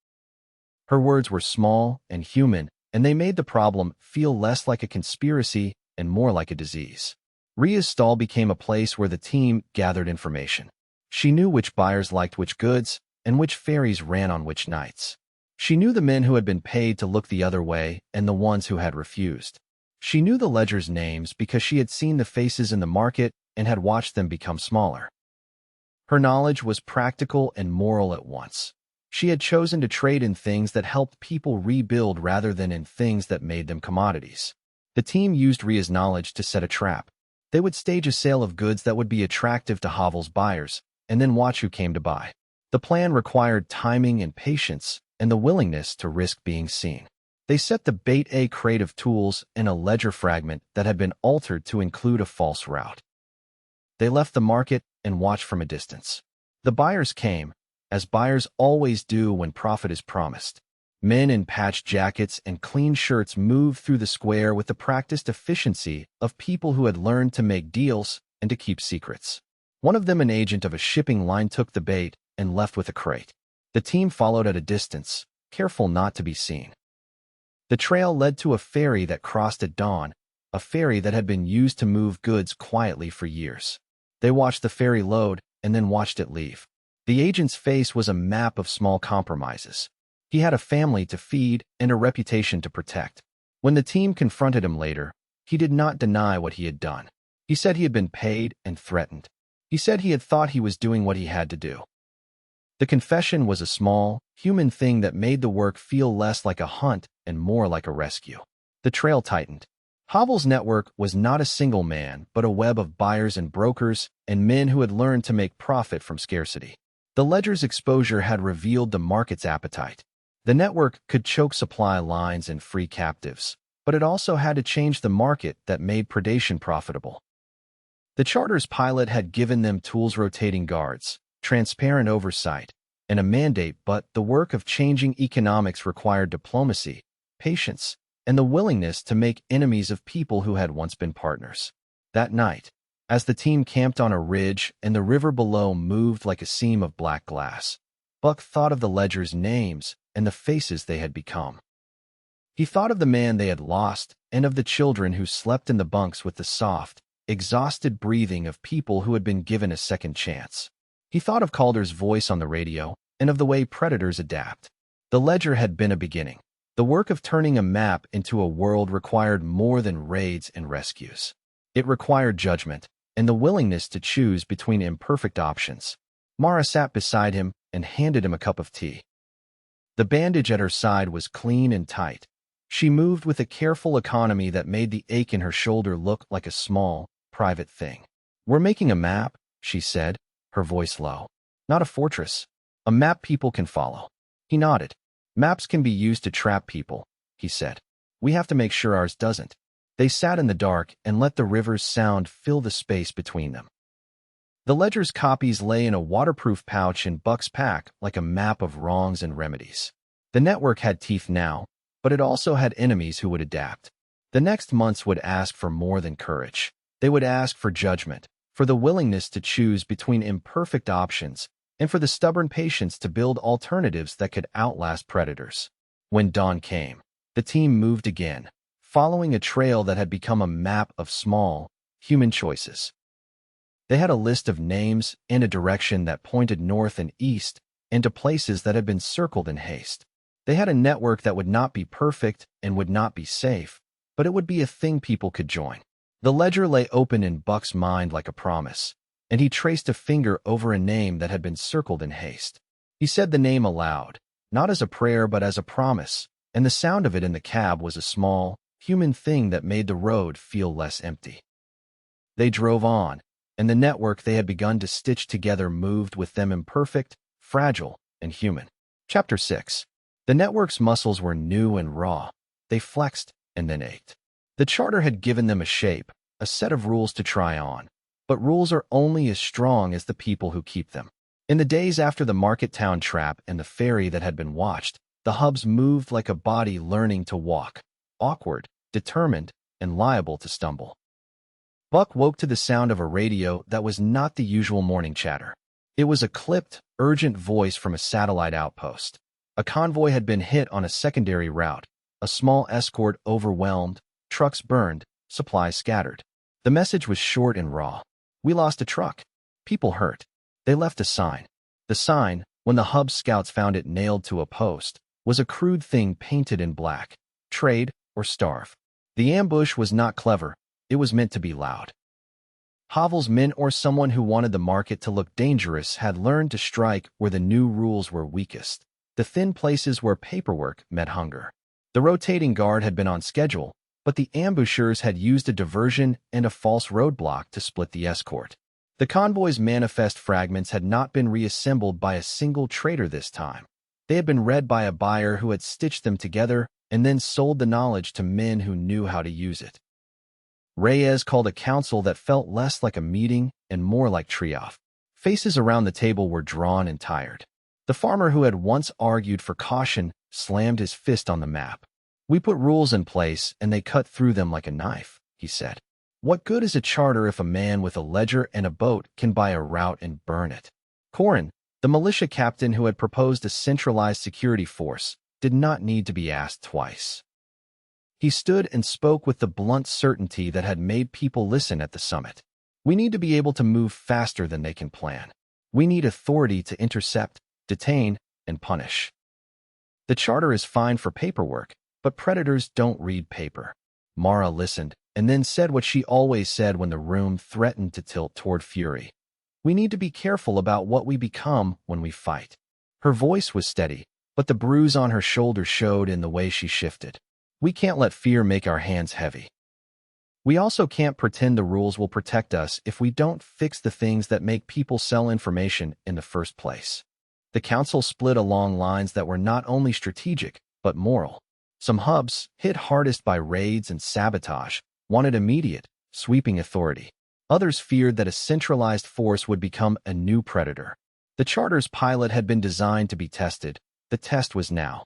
Her words were small and human, and they made the problem feel less like a conspiracy and more like a disease. Rhea's stall became a place where the team gathered information. She knew which buyers liked which goods and which ferries ran on which nights. She knew the men who had been paid to look the other way and the ones who had refused. She knew the ledger's names because she had seen the faces in the market and had watched them become smaller. Her knowledge was practical and moral at once. She had chosen to trade in things that helped people rebuild rather than in things that made them commodities. The team used Rhea's knowledge to set a trap. They would stage a sale of goods that would be attractive to Havel's buyers, and then watch who came to buy. The plan required timing and patience, and the willingness to risk being seen. They set the bait a crate of tools and a ledger fragment that had been altered to include a false route. They left the market and watched from a distance. The buyers came, as buyers always do when profit is promised. Men in patched jackets and clean shirts moved through the square with the practiced efficiency of people who had learned to make deals and to keep secrets. One of them, an agent of a shipping line, took the bait and left with a crate. The team followed at a distance, careful not to be seen. The trail led to a ferry that crossed at dawn, a ferry that had been used to move goods quietly for years. They watched the ferry load and then watched it leave. The agent's face was a map of small compromises. He had a family to feed and a reputation to protect. When the team confronted him later, he did not deny what he had done. He said he had been paid and threatened. He said he had thought he was doing what he had to do. The confession was a small, human thing that made the work feel less like a hunt and more like a rescue. The trail tightened. Havel's network was not a single man, but a web of buyers and brokers and men who had learned to make profit from scarcity. The ledger's exposure had revealed the market's appetite. The network could choke supply lines and free captives, but it also had to change the market that made predation profitable. The charter's pilot had given them tools, rotating guards, transparent oversight, and a mandate, but the work of changing economics required diplomacy, patience, and the willingness to make enemies of people who had once been partners. That night, as the team camped on a ridge and the river below moved like a seam of black glass, Buck thought of the ledger's names and the faces they had become. He thought of the man they had lost and of the children who slept in the bunks with the soft, exhausted breathing of people who had been given a second chance. He thought of Calder's voice on the radio and of the way predators adapt. The ledger had been a beginning. The work of turning a map into a world required more than raids and rescues. It required judgment and the willingness to choose between imperfect options. Mara sat beside him and handed him a cup of tea. The bandage at her side was clean and tight. She moved with a careful economy that made the ache in her shoulder look like a small, private thing. "We're making a map," she said, her voice low. "Not a fortress. A map people can follow." He nodded. "Maps can be used to trap people," he said. "We have to make sure ours doesn't." They sat in the dark and let the river's sound fill the space between them. The ledger's copies lay in a waterproof pouch in Buck's pack like a map of wrongs and remedies. The network had teeth now, but it also had enemies who would adapt. The next months would ask for more than courage. They would ask for judgment, for the willingness to choose between imperfect options, and for the stubborn patience to build alternatives that could outlast predators. When dawn came, the team moved again, following a trail that had become a map of small, human choices. They had a list of names and a direction that pointed north and east, and to places that had been circled in haste. They had a network that would not be perfect and would not be safe, but it would be a thing people could join. The ledger lay open in Buck's mind like a promise, and he traced a finger over a name that had been circled in haste. He said the name aloud, not as a prayer but as a promise, and the sound of it in the cab was a small, human thing that made the road feel less empty. They drove on, and the network they had begun to stitch together moved with them, imperfect, fragile, and human. Chapter 6. The network's muscles were new and raw. They flexed and then ached. The charter had given them a shape, a set of rules to try on, but rules are only as strong as the people who keep them. In the days after the market town trap and the ferry that had been watched, the hubs moved like a body learning to walk, awkward, determined, and liable to stumble. Buck woke to the sound of a radio that was not the usual morning chatter. It was a clipped, urgent voice from a satellite outpost. A convoy had been hit on a secondary route, a small escort overwhelmed, trucks burned, supplies scattered. The message was short and raw. "We lost a truck. People hurt." They left a sign. The sign, when the hub scouts found it nailed to a post, was a crude thing painted in black: "Trade or starve." The ambush was not clever. It was meant to be loud. Havel's men, or someone who wanted the market to look dangerous, had learned to strike where the new rules were weakest, the thin places where paperwork met hunger. The rotating guard had been on schedule, but the ambushers had used a diversion and a false roadblock to split the escort. The convoy's manifest fragments had not been reassembled by a single trader this time. They had been read by a buyer who had stitched them together and then sold the knowledge to men who knew how to use it. Reyes called a council that felt less like a meeting and more like trioff. Faces around the table were drawn and tired. The farmer who had once argued for caution slammed his fist on the map. "We put rules in place and they cut through them like a knife," he said. "What good is a charter if a man with a ledger and a boat can buy a route and burn it?" Corin, the militia captain who had proposed a centralized security force, did not need to be asked twice. He stood and spoke with the blunt certainty that had made people listen at the summit. "We need to be able to move faster than they can plan. We need authority to intercept, detain, and punish." The charter is fine for paperwork, but predators don't read paper. Mara listened, and then said what she always said when the room threatened to tilt toward fury. We need to be careful about what we become when we fight. Her voice was steady, but the bruise on her shoulder showed in the way she shifted. We can't let fear make our hands heavy. We also can't pretend the rules will protect us if we don't fix the things that make people sell information in the first place. The council split along lines that were not only strategic, but moral. Some hubs, hit hardest by raids and sabotage, wanted immediate, sweeping authority. Others feared that a centralized force would become a new predator. The charter's pilot had been designed to be tested. The test was now.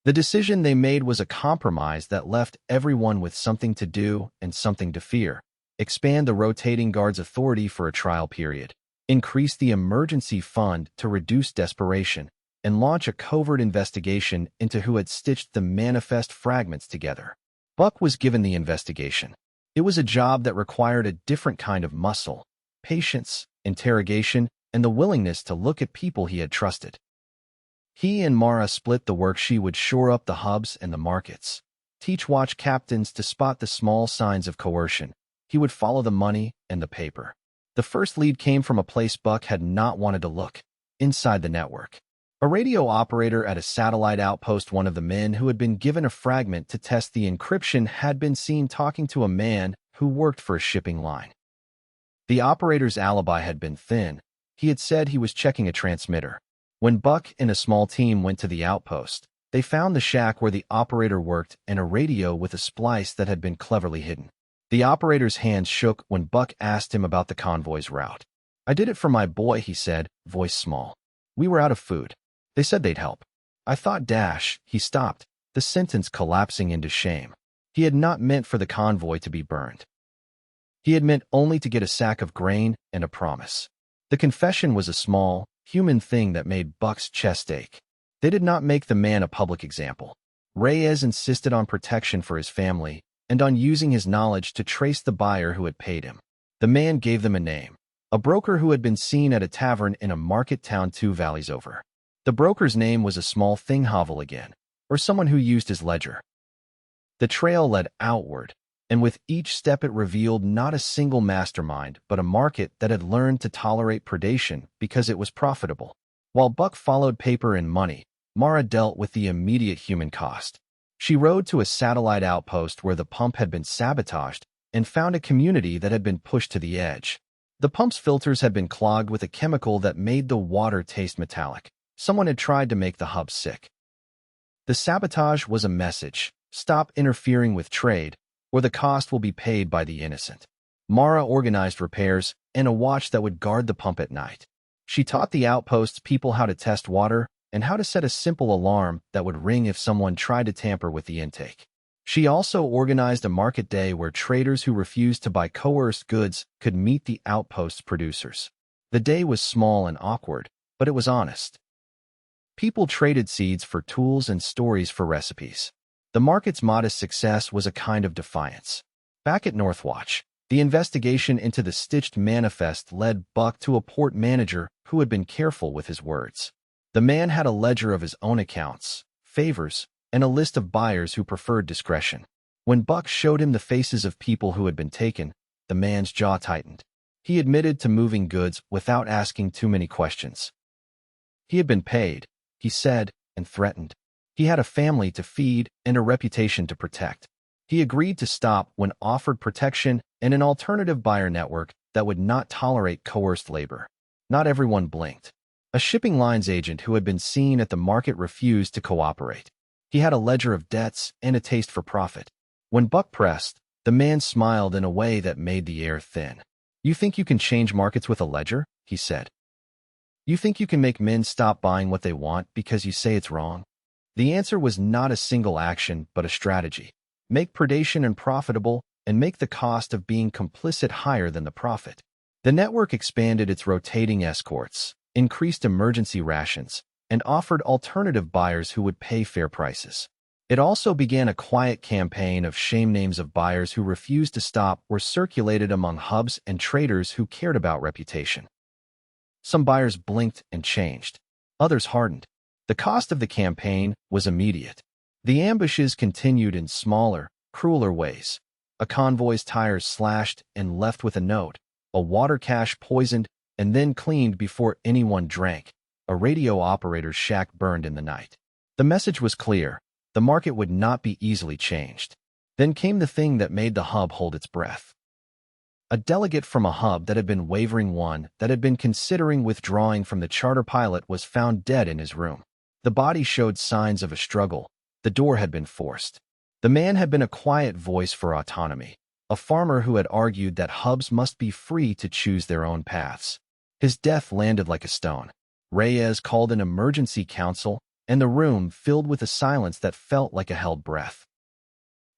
The decision they made was a compromise that left everyone with something to do and something to fear. Expand the rotating guard's authority for a trial period. Increase the emergency fund to reduce desperation, and launch a covert investigation into who had stitched the manifest fragments together. Buck was given the investigation. It was a job that required a different kind of muscle, patience, interrogation, and the willingness to look at people he had trusted. He and Mara split the work. She would shore up the hubs and the markets, teach watch captains to spot the small signs of coercion. He would follow the money and the paper. The first lead came from a place Buck had not wanted to look, inside the network. A radio operator at a satellite outpost, one of the men who had been given a fragment to test the encryption, had been seen talking to a man who worked for a shipping line. The operator's alibi had been thin. He had said he was checking a transmitter. When Buck and a small team went to the outpost, they found the shack where the operator worked and a radio with a splice that had been cleverly hidden. The operator's hands shook when Buck asked him about the convoy's route. I did it for my boy, he said, voice small. We were out of food. They said they'd help. I thought he stopped, the sentence collapsing into shame. He had not meant for the convoy to be burned. He had meant only to get a sack of grain and a promise. The confession was a small, human thing that made Buck's chest ache. They did not make the man a public example. Reyes insisted on protection for his family and on using his knowledge to trace the buyer who had paid him. The man gave them a name, a broker who had been seen at a tavern in a market town 2 valleys over. The broker's name was a small thing hovel again, or someone who used his ledger. The trail led outward, and with each step it revealed not a single mastermind, but a market that had learned to tolerate predation because it was profitable. While Buck followed paper and money, Mara dealt with the immediate human cost. She rode to a satellite outpost where the pump had been sabotaged and found a community that had been pushed to the edge. The pump's filters had been clogged with a chemical that made the water taste metallic. Someone had tried to make the hub sick. The sabotage was a message: stop interfering with trade, or the cost will be paid by the innocent. Mara organized repairs and a watch that would guard the pump at night. She taught the outpost's people how to test water and how to set a simple alarm that would ring if someone tried to tamper with the intake. She also organized a market day where traders who refused to buy coerced goods could meet the outpost's producers. The day was small and awkward, but it was honest. People traded seeds for tools and stories for recipes. The market's modest success was a kind of defiance. Back at Northwatch, the investigation into the stitched manifest led Buck to a port manager who had been careful with his words. The man had a ledger of his own accounts, favors, and a list of buyers who preferred discretion. When Buck showed him the faces of people who had been taken, the man's jaw tightened. He admitted to moving goods without asking too many questions. He had been paid, he said, and threatened. He had a family to feed and a reputation to protect. He agreed to stop when offered protection and an alternative buyer network that would not tolerate coerced labor. Not everyone blinked. A shipping lines agent who had been seen at the market refused to cooperate. He had a ledger of debts and a taste for profit. When Buck pressed, the man smiled in a way that made the air thin. You think you can change markets with a ledger? He said. You think you can make men stop buying what they want because you say it's wrong? The answer was not a single action, but a strategy. Make predation unprofitable and make the cost of being complicit higher than the profit. The network expanded its rotating escorts, increased emergency rations, and offered alternative buyers who would pay fair prices. It also began a quiet campaign of shame names of buyers who refused to stop were circulated among hubs and traders who cared about reputation. Some buyers blinked and changed. Others hardened. The cost of the campaign was immediate. The ambushes continued in smaller, crueler ways. A convoy's tires slashed and left with a note, a water cache poisoned and then cleaned before anyone drank, a radio operator's shack burned in the night. The message was clear. The market would not be easily changed. Then came the thing that made the hub hold its breath. A delegate from a hub that had been wavering, one that had been considering withdrawing from the charter pilot, was found dead in his room. The body showed signs of a struggle. The door had been forced. The man had been a quiet voice for autonomy, a farmer who had argued that hubs must be free to choose their own paths. His death landed like a stone. Reyes called an emergency council, and the room filled with a silence that felt like a held breath.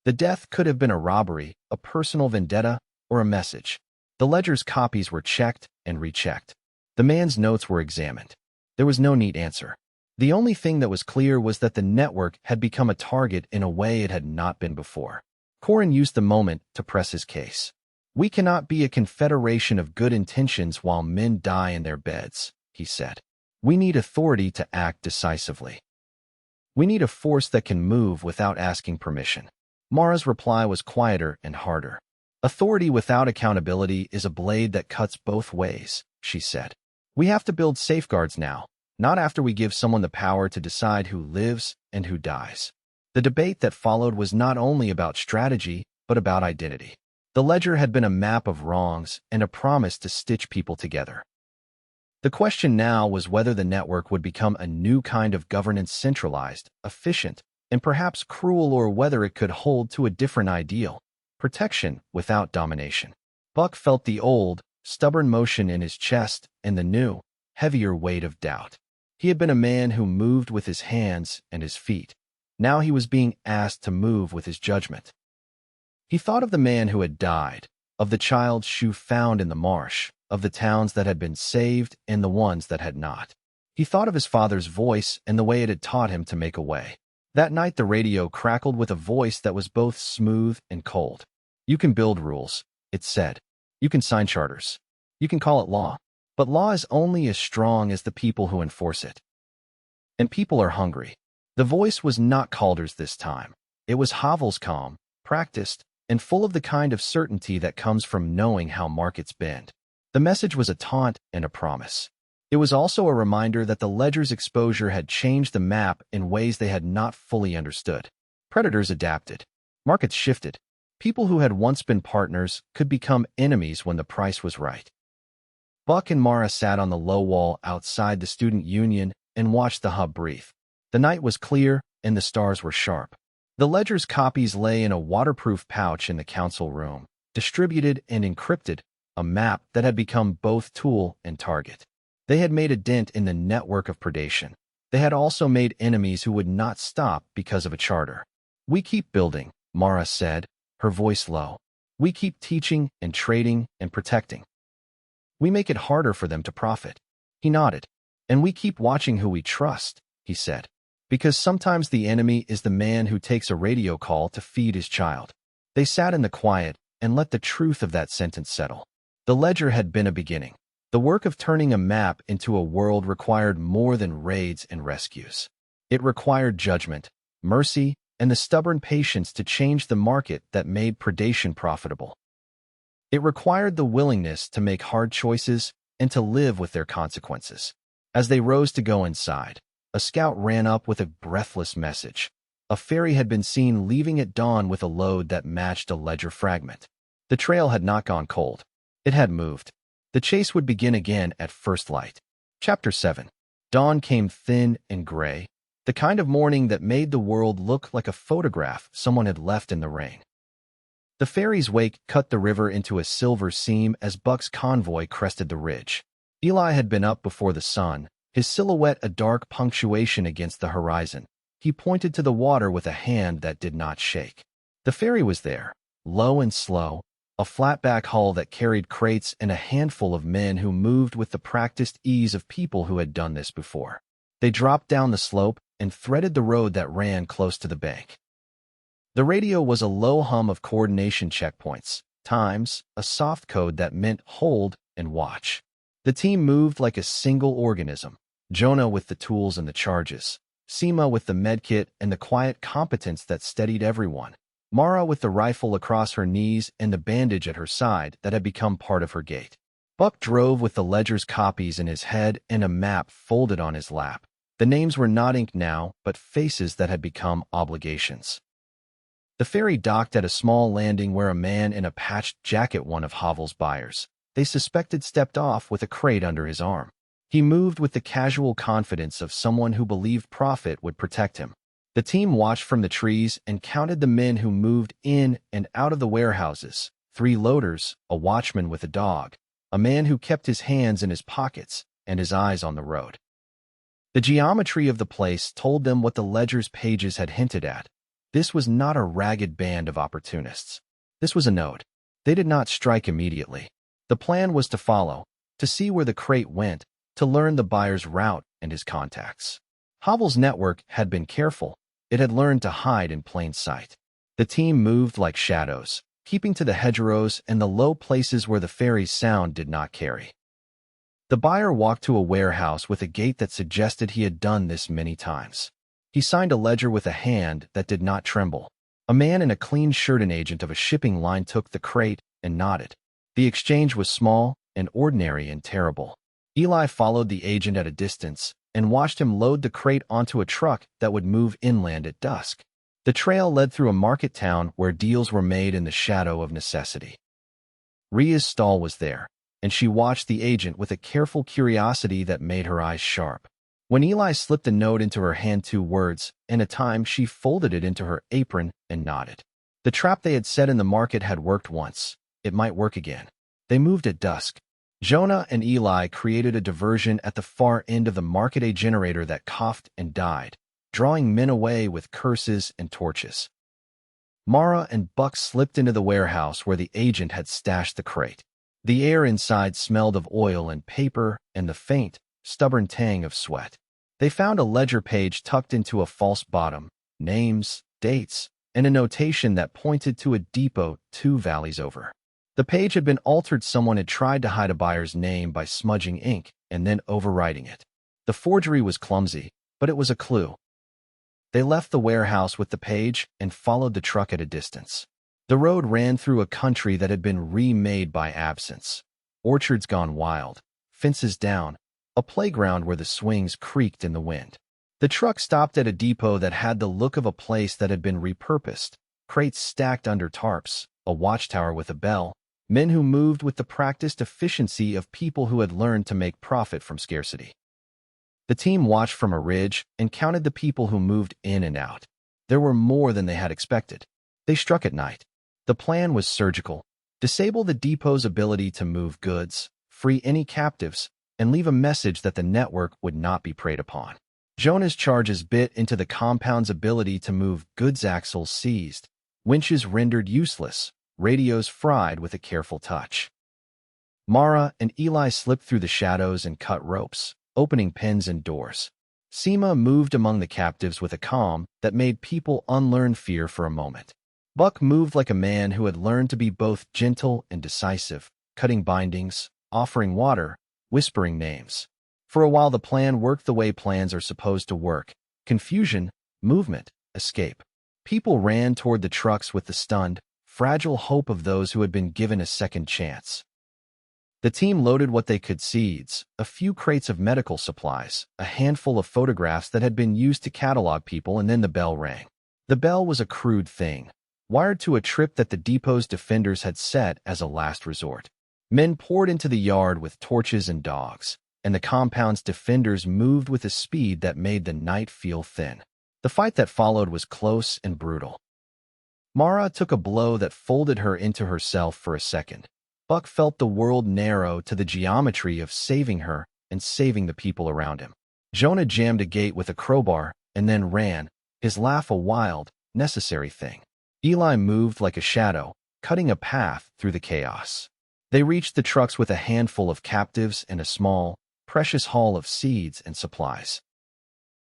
The death could have been a robbery, a personal vendetta, or a message. The ledger's copies were checked and rechecked. The man's notes were examined. There was no neat answer. The only thing that was clear was that the network had become a target in a way it had not been before. Corin used the moment to press his case. "We cannot be a confederation of good intentions while men die in their beds," he said. "We need authority to act decisively. We need a force that can move without asking permission." Mara's reply was quieter and harder. "Authority without accountability is a blade that cuts both ways," she said. "We have to build safeguards now, not after we give someone the power to decide who lives and who dies." The debate that followed was not only about strategy, but about identity. The ledger had been a map of wrongs and a promise to stitch people together. The question now was whether the network would become a new kind of governance, centralized, efficient, and perhaps cruel, or whether it could hold to a different ideal, protection without domination. Buck felt the old, stubborn motion in his chest and the new, heavier weight of doubt. He had been a man who moved with his hands and his feet. Now he was being asked to move with his judgment. He thought of the man who had died, of the child's shoe found in the marsh, of the towns that had been saved and the ones that had not. He thought of his father's voice and the way it had taught him to make a way. That night the radio crackled with a voice that was both smooth and cold. "You can build rules," it said. "You can sign charters. You can call it law. But law is only as strong as the people who enforce it. And people are hungry." The voice was not Calder's this time. It was Havel's, calm, practiced, and full of the kind of certainty that comes from knowing how markets bend. The message was a taunt and a promise. It was also a reminder that the ledger's exposure had changed the map in ways they had not fully understood. Predators adapted. Markets shifted. People who had once been partners could become enemies when the price was right. Buck and Mara sat on the low wall outside the student union and watched the hub breathe. The night was clear and the stars were sharp. The ledger's copies lay in a waterproof pouch in the council room, distributed and encrypted, a map that had become both tool and target. They had made a dent in the network of predation. They had also made enemies who would not stop because of a charter. "We keep building," Mara said, her voice low. "We keep teaching and trading and protecting. We make it harder for them to profit." He nodded. "And we keep watching who we trust," he said. "Because sometimes the enemy is the man who takes a radio call to feed his child." They sat in the quiet and let the truth of that sentence settle. The ledger had been a beginning. The work of turning a map into a world required more than raids and rescues. It required judgment, mercy, and the stubborn patience to change the market that made predation profitable. It required the willingness to make hard choices and to live with their consequences. As they rose to go inside, a scout ran up with a breathless message. A ferry had been seen leaving at dawn with a load that matched a ledger fragment. The trail had not gone cold. It had moved. The chase would begin again at first light. Chapter 7. Dawn came thin and gray, the kind of morning that made the world look like a photograph someone had left in the rain. The ferry's wake cut the river into a silver seam as Buck's convoy crested the ridge. Eli had been up before the sun, his silhouette a dark punctuation against the horizon. He pointed to the water with a hand that did not shake. The ferry was there, low and slow, a flatback hull that carried crates and a handful of men who moved with the practiced ease of people who had done this before. They dropped down the slope and threaded the road that ran close to the bank. The radio was a low hum of coordination checkpoints, times, a soft code that meant hold and watch. The team moved like a single organism. Jonah with the tools and the charges, Seema with the medkit and the quiet competence that steadied everyone, Mara with the rifle across her knees and the bandage at her side that had become part of her gait. Buck drove with the ledger's copies in his head and a map folded on his lap. The names were not ink now, but faces that had become obligations. The ferry docked at a small landing where a man in a patched jacket, one of Havel's buyers, they suspected, stepped off with a crate under his arm. He moved with the casual confidence of someone who believed profit would protect him. The team watched from the trees and counted the men who moved in and out of the warehouses: 3 loaders, a watchman with a dog, a man who kept his hands in his pockets and his eyes on the road. The geometry of the place told them what the ledger's pages had hinted at. This was not a ragged band of opportunists. This was a node. They did not strike immediately. The plan was to follow, to see where the crate went, to learn the buyer's route and his contacts. Havel's network had been careful. It had learned to hide in plain sight. The team moved like shadows, keeping to the hedgerows and the low places where the ferry's sound did not carry. The buyer walked to a warehouse with a gait that suggested he had done this many times. He signed a ledger with a hand that did not tremble. A man in a clean shirt, an agent of a shipping line, took the crate and nodded. The exchange was small and ordinary and terrible. Eli followed the agent at a distance and watched him load the crate onto a truck that would move inland at dusk. The trail led through a market town where deals were made in the shadow of necessity. Ria's stall was there, and she watched the agent with a careful curiosity that made her eyes sharp. When Eli slipped a note into her hand, 2 words, and a time, she folded it into her apron and nodded. The trap they had set in the market had worked once. It might work again. They moved at dusk. Jonah and Eli created a diversion at the far end of the market, a generator that coughed and died, drawing men away with curses and torches. Mara and Buck slipped into the warehouse where the agent had stashed the crate. The air inside smelled of oil and paper and the faint, stubborn tang of sweat. They found a ledger page tucked into a false bottom, names, dates, and a notation that pointed to a depot 2 valleys over. The page had been altered. Someone had tried to hide a buyer's name by smudging ink and then overwriting it. The forgery was clumsy, but it was a clue. They left the warehouse with the page and followed the truck at a distance. The road ran through a country that had been remade by absence. Orchards gone wild, fences down, a playground where the swings creaked in the wind. The truck stopped at a depot that had the look of a place that had been repurposed. Crates stacked under tarps, a watchtower with a bell, men who moved with the practiced efficiency of people who had learned to make profit from scarcity. The team watched from a ridge and counted the people who moved in and out. There were more than they had expected. They struck at night. The plan was surgical: disable the depot's ability to move goods, free any captives, and leave a message that the network would not be preyed upon. Jonah's charges bit into the compound's ability to move goods, axles seized, winches rendered useless, radios fried with a careful touch. Mara and Eli slipped through the shadows and cut ropes, opening pens and doors. Seema moved among the captives with a calm that made people unlearn fear for a moment. Buck moved like a man who had learned to be both gentle and decisive, cutting bindings, offering water, whispering names. For a while the plan worked the way plans are supposed to work: confusion, movement, escape. People ran toward the trucks with the stunned, fragile hope of those who had been given a second chance. The team loaded what they could: seeds, a few crates of medical supplies, a handful of photographs that had been used to catalog people, and then the bell rang. The bell was a crude thing, wired to a trip that the depot's defenders had set as a last resort. Men poured into the yard with torches and dogs, and the compound's defenders moved with a speed that made the night feel thin. The fight that followed was close and brutal. Mara took a blow that folded her into herself for a second. Buck felt the world narrow to the geometry of saving her and saving the people around him. Jonah jammed a gate with a crowbar and then ran, his laugh a wild, necessary thing. Eli moved like a shadow, cutting a path through the chaos. They reached the trucks with a handful of captives and a small, precious haul of seeds and supplies.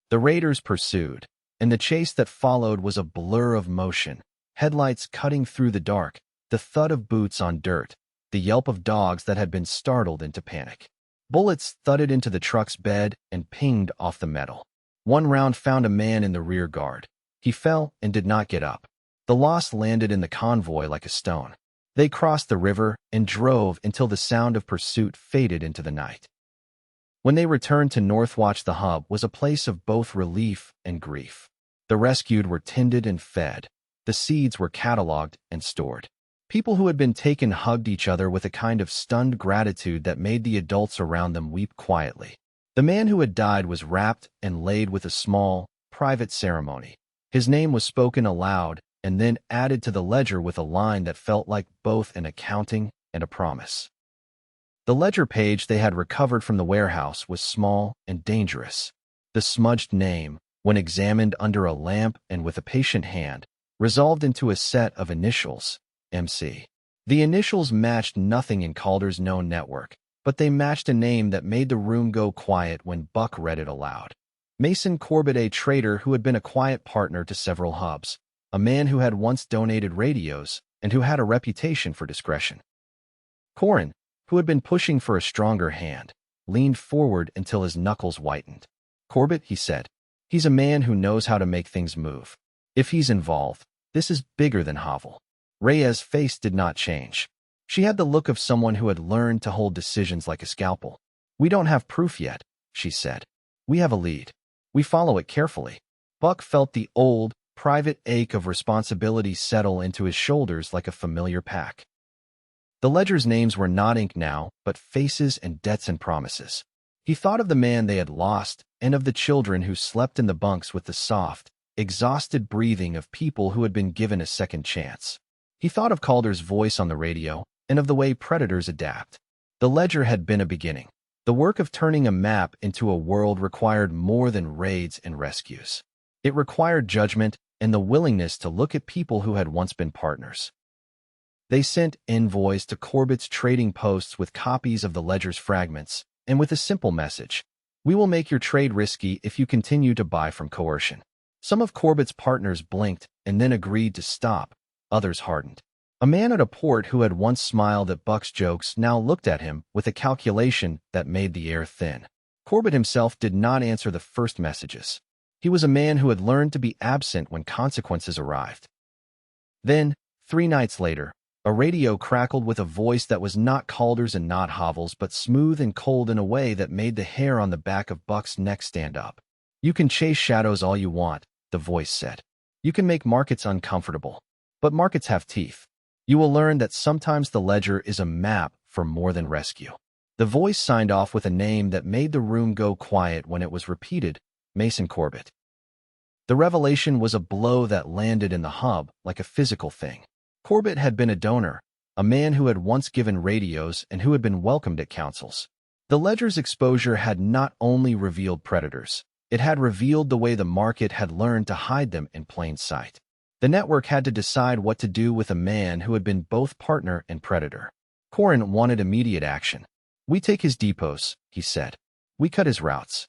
The raiders pursued, and the chase that followed was a blur of motion: headlights cutting through the dark, the thud of boots on dirt, the yelp of dogs that had been startled into panic. Bullets thudded into the truck's bed and pinged off the metal. One round found a man in the rear guard. He fell and did not get up. The loss landed in the convoy like a stone. They crossed the river and drove until the sound of pursuit faded into the night. When they returned to Northwatch, the hub was a place of both relief and grief. The rescued were tended and fed. The seeds were cataloged and stored. People who had been taken hugged each other with a kind of stunned gratitude that made the adults around them weep quietly. The man who had died was wrapped and laid with a small, private ceremony. His name was spoken aloud and then added to the ledger with a line that felt like both an accounting and a promise. The ledger page they had recovered from the warehouse was small and dangerous. The smudged name, when examined under a lamp and with a patient hand, resolved into a set of initials, MC. The initials matched nothing in Calder's known network, but they matched a name that made the room go quiet when Buck read it aloud. Mason Corbett, a trader who had been a quiet partner to several hubs, a man who had once donated radios and who had a reputation for discretion. Corin, who had been pushing for a stronger hand, leaned forward until his knuckles whitened. "Corbett," he said, "he's a man who knows how to make things move. If he's involved, this is bigger than Havel." Raya's face did not change. She had the look of someone who had learned to hold decisions like a scalpel. "We don't have proof yet," she said. "We have a lead. We follow it carefully." Buck felt the old, private ache of responsibility settle into his shoulders like a familiar pack. The ledger's names were not ink now, but faces and debts and promises. He thought of the man they had lost and of the children who slept in the bunks with the soft, exhausted breathing of people who had been given a second chance. He thought of Calder's voice on the radio and of the way predators adapt. The ledger had been a beginning. The work of turning a map into a world required more than raids and rescues. It required judgment and the willingness to look at people who had once been partners. They sent envoys to Corbett's trading posts with copies of the ledger's fragments, and with a simple message: "We will make your trade risky if you continue to buy from coercion." Some of Corbett's partners blinked and then agreed to stop. Others hardened. A man at a port who had once smiled at Buck's jokes now looked at him with a calculation that made the air thin. Corbett himself did not answer the first messages. He was a man who had learned to be absent when consequences arrived. Then, 3 nights later, a radio crackled with a voice that was not Calder's and not Havel's, but smooth and cold in a way that made the hair on the back of Buck's neck stand up. "You can chase shadows all you want," the voice said. "You can make markets uncomfortable. But markets have teeth. You will learn that sometimes the ledger is a map for more than rescue." The voice signed off with a name that made the room go quiet when it was repeated: Mason Corbett. The revelation was a blow that landed in the hub like a physical thing. Corbett had been a donor, a man who had once given radios and who had been welcomed at councils. The ledger's exposure had not only revealed predators, it had revealed the way the market had learned to hide them in plain sight. The network had to decide what to do with a man who had been both partner and predator. Corin wanted immediate action. "We take his depots," he said. "We cut his routes.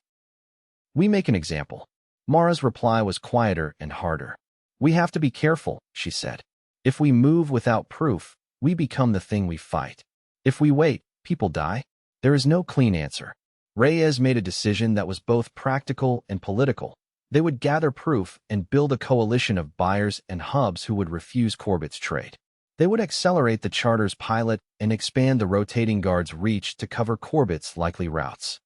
We make an example." Mara's reply was quieter and harder. "We have to be careful," she said. "If we move without proof, we become the thing we fight. If we wait, people die." There is no clean answer. Reyes made a decision that was both practical and political. They would gather proof and build a coalition of buyers and hubs who would refuse Corbett's trade. They would accelerate the charter's pilot and expand the rotating guard's reach to cover Corbett's likely routes.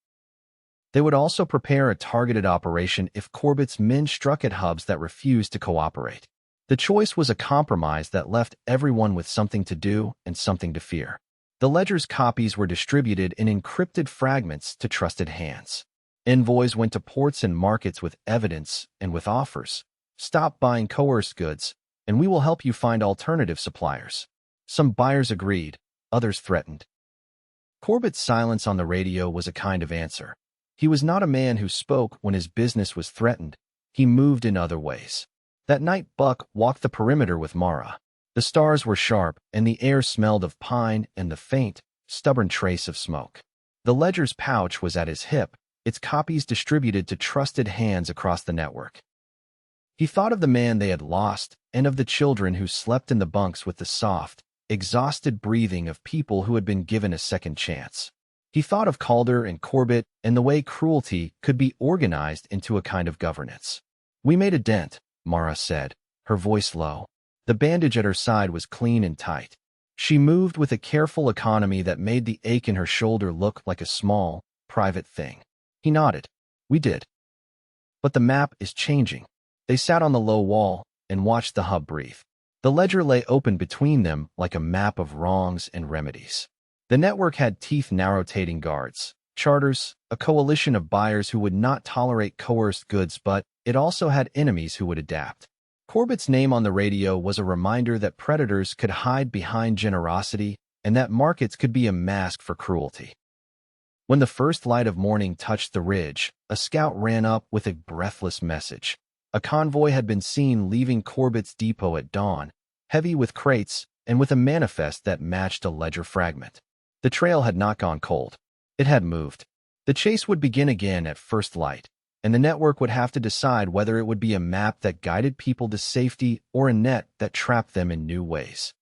They would also prepare a targeted operation if Corbett's men struck at hubs that refused to cooperate. The choice was a compromise that left everyone with something to do and something to fear. The ledger's copies were distributed in encrypted fragments to trusted hands. Envoys went to ports and markets with evidence and with offers. "Stop buying coerced goods, and we will help you find alternative suppliers." Some buyers agreed, others threatened. Corbett's silence on the radio was a kind of answer. He was not a man who spoke when his business was threatened. He moved in other ways. That night, Buck walked the perimeter with Mara. The stars were sharp, and the air smelled of pine and the faint, stubborn trace of smoke. The ledger's pouch was at his hip, its copies distributed to trusted hands across the network. He thought of the man they had lost and of the children who slept in the bunks with the soft, exhausted breathing of people who had been given a second chance. He thought of Calder and Corbett and the way cruelty could be organized into a kind of governance. "We made a dent," Mara said, her voice low. The bandage at her side was clean and tight. She moved with a careful economy that made the ache in her shoulder look like a small, private thing. He nodded. "We did. But the map is changing." They sat on the low wall and watched the hub breathe. The ledger lay open between them like a map of wrongs and remedies. The network had teeth-narrow-tating guards, charters, a coalition of buyers who would not tolerate coerced goods, but it also had enemies who would adapt. Corbett's name on the radio was a reminder that predators could hide behind generosity and that markets could be a mask for cruelty. When the first light of morning touched the ridge, a scout ran up with a breathless message. A convoy had been seen leaving Corbett's depot at dawn, heavy with crates and with a manifest that matched a ledger fragment. The trail had not gone cold. It had moved. The chase would begin again at first light, and the network would have to decide whether it would be a map that guided people to safety or a net that trapped them in new ways.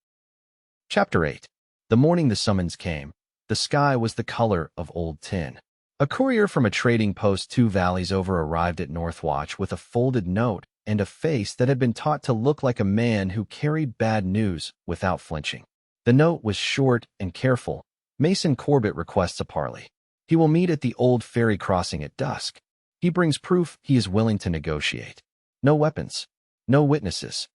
Chapter 8. The morning the summons came, the sky was the color of old tin. A courier from a trading post 2 valleys over arrived at Northwatch with a folded note and a face that had been taught to look like a man who carried bad news without flinching. The note was short and careful. "Mason Corbett requests a parley. He will meet at the old ferry crossing at dusk. He brings proof he is willing to negotiate. No weapons. No witnesses."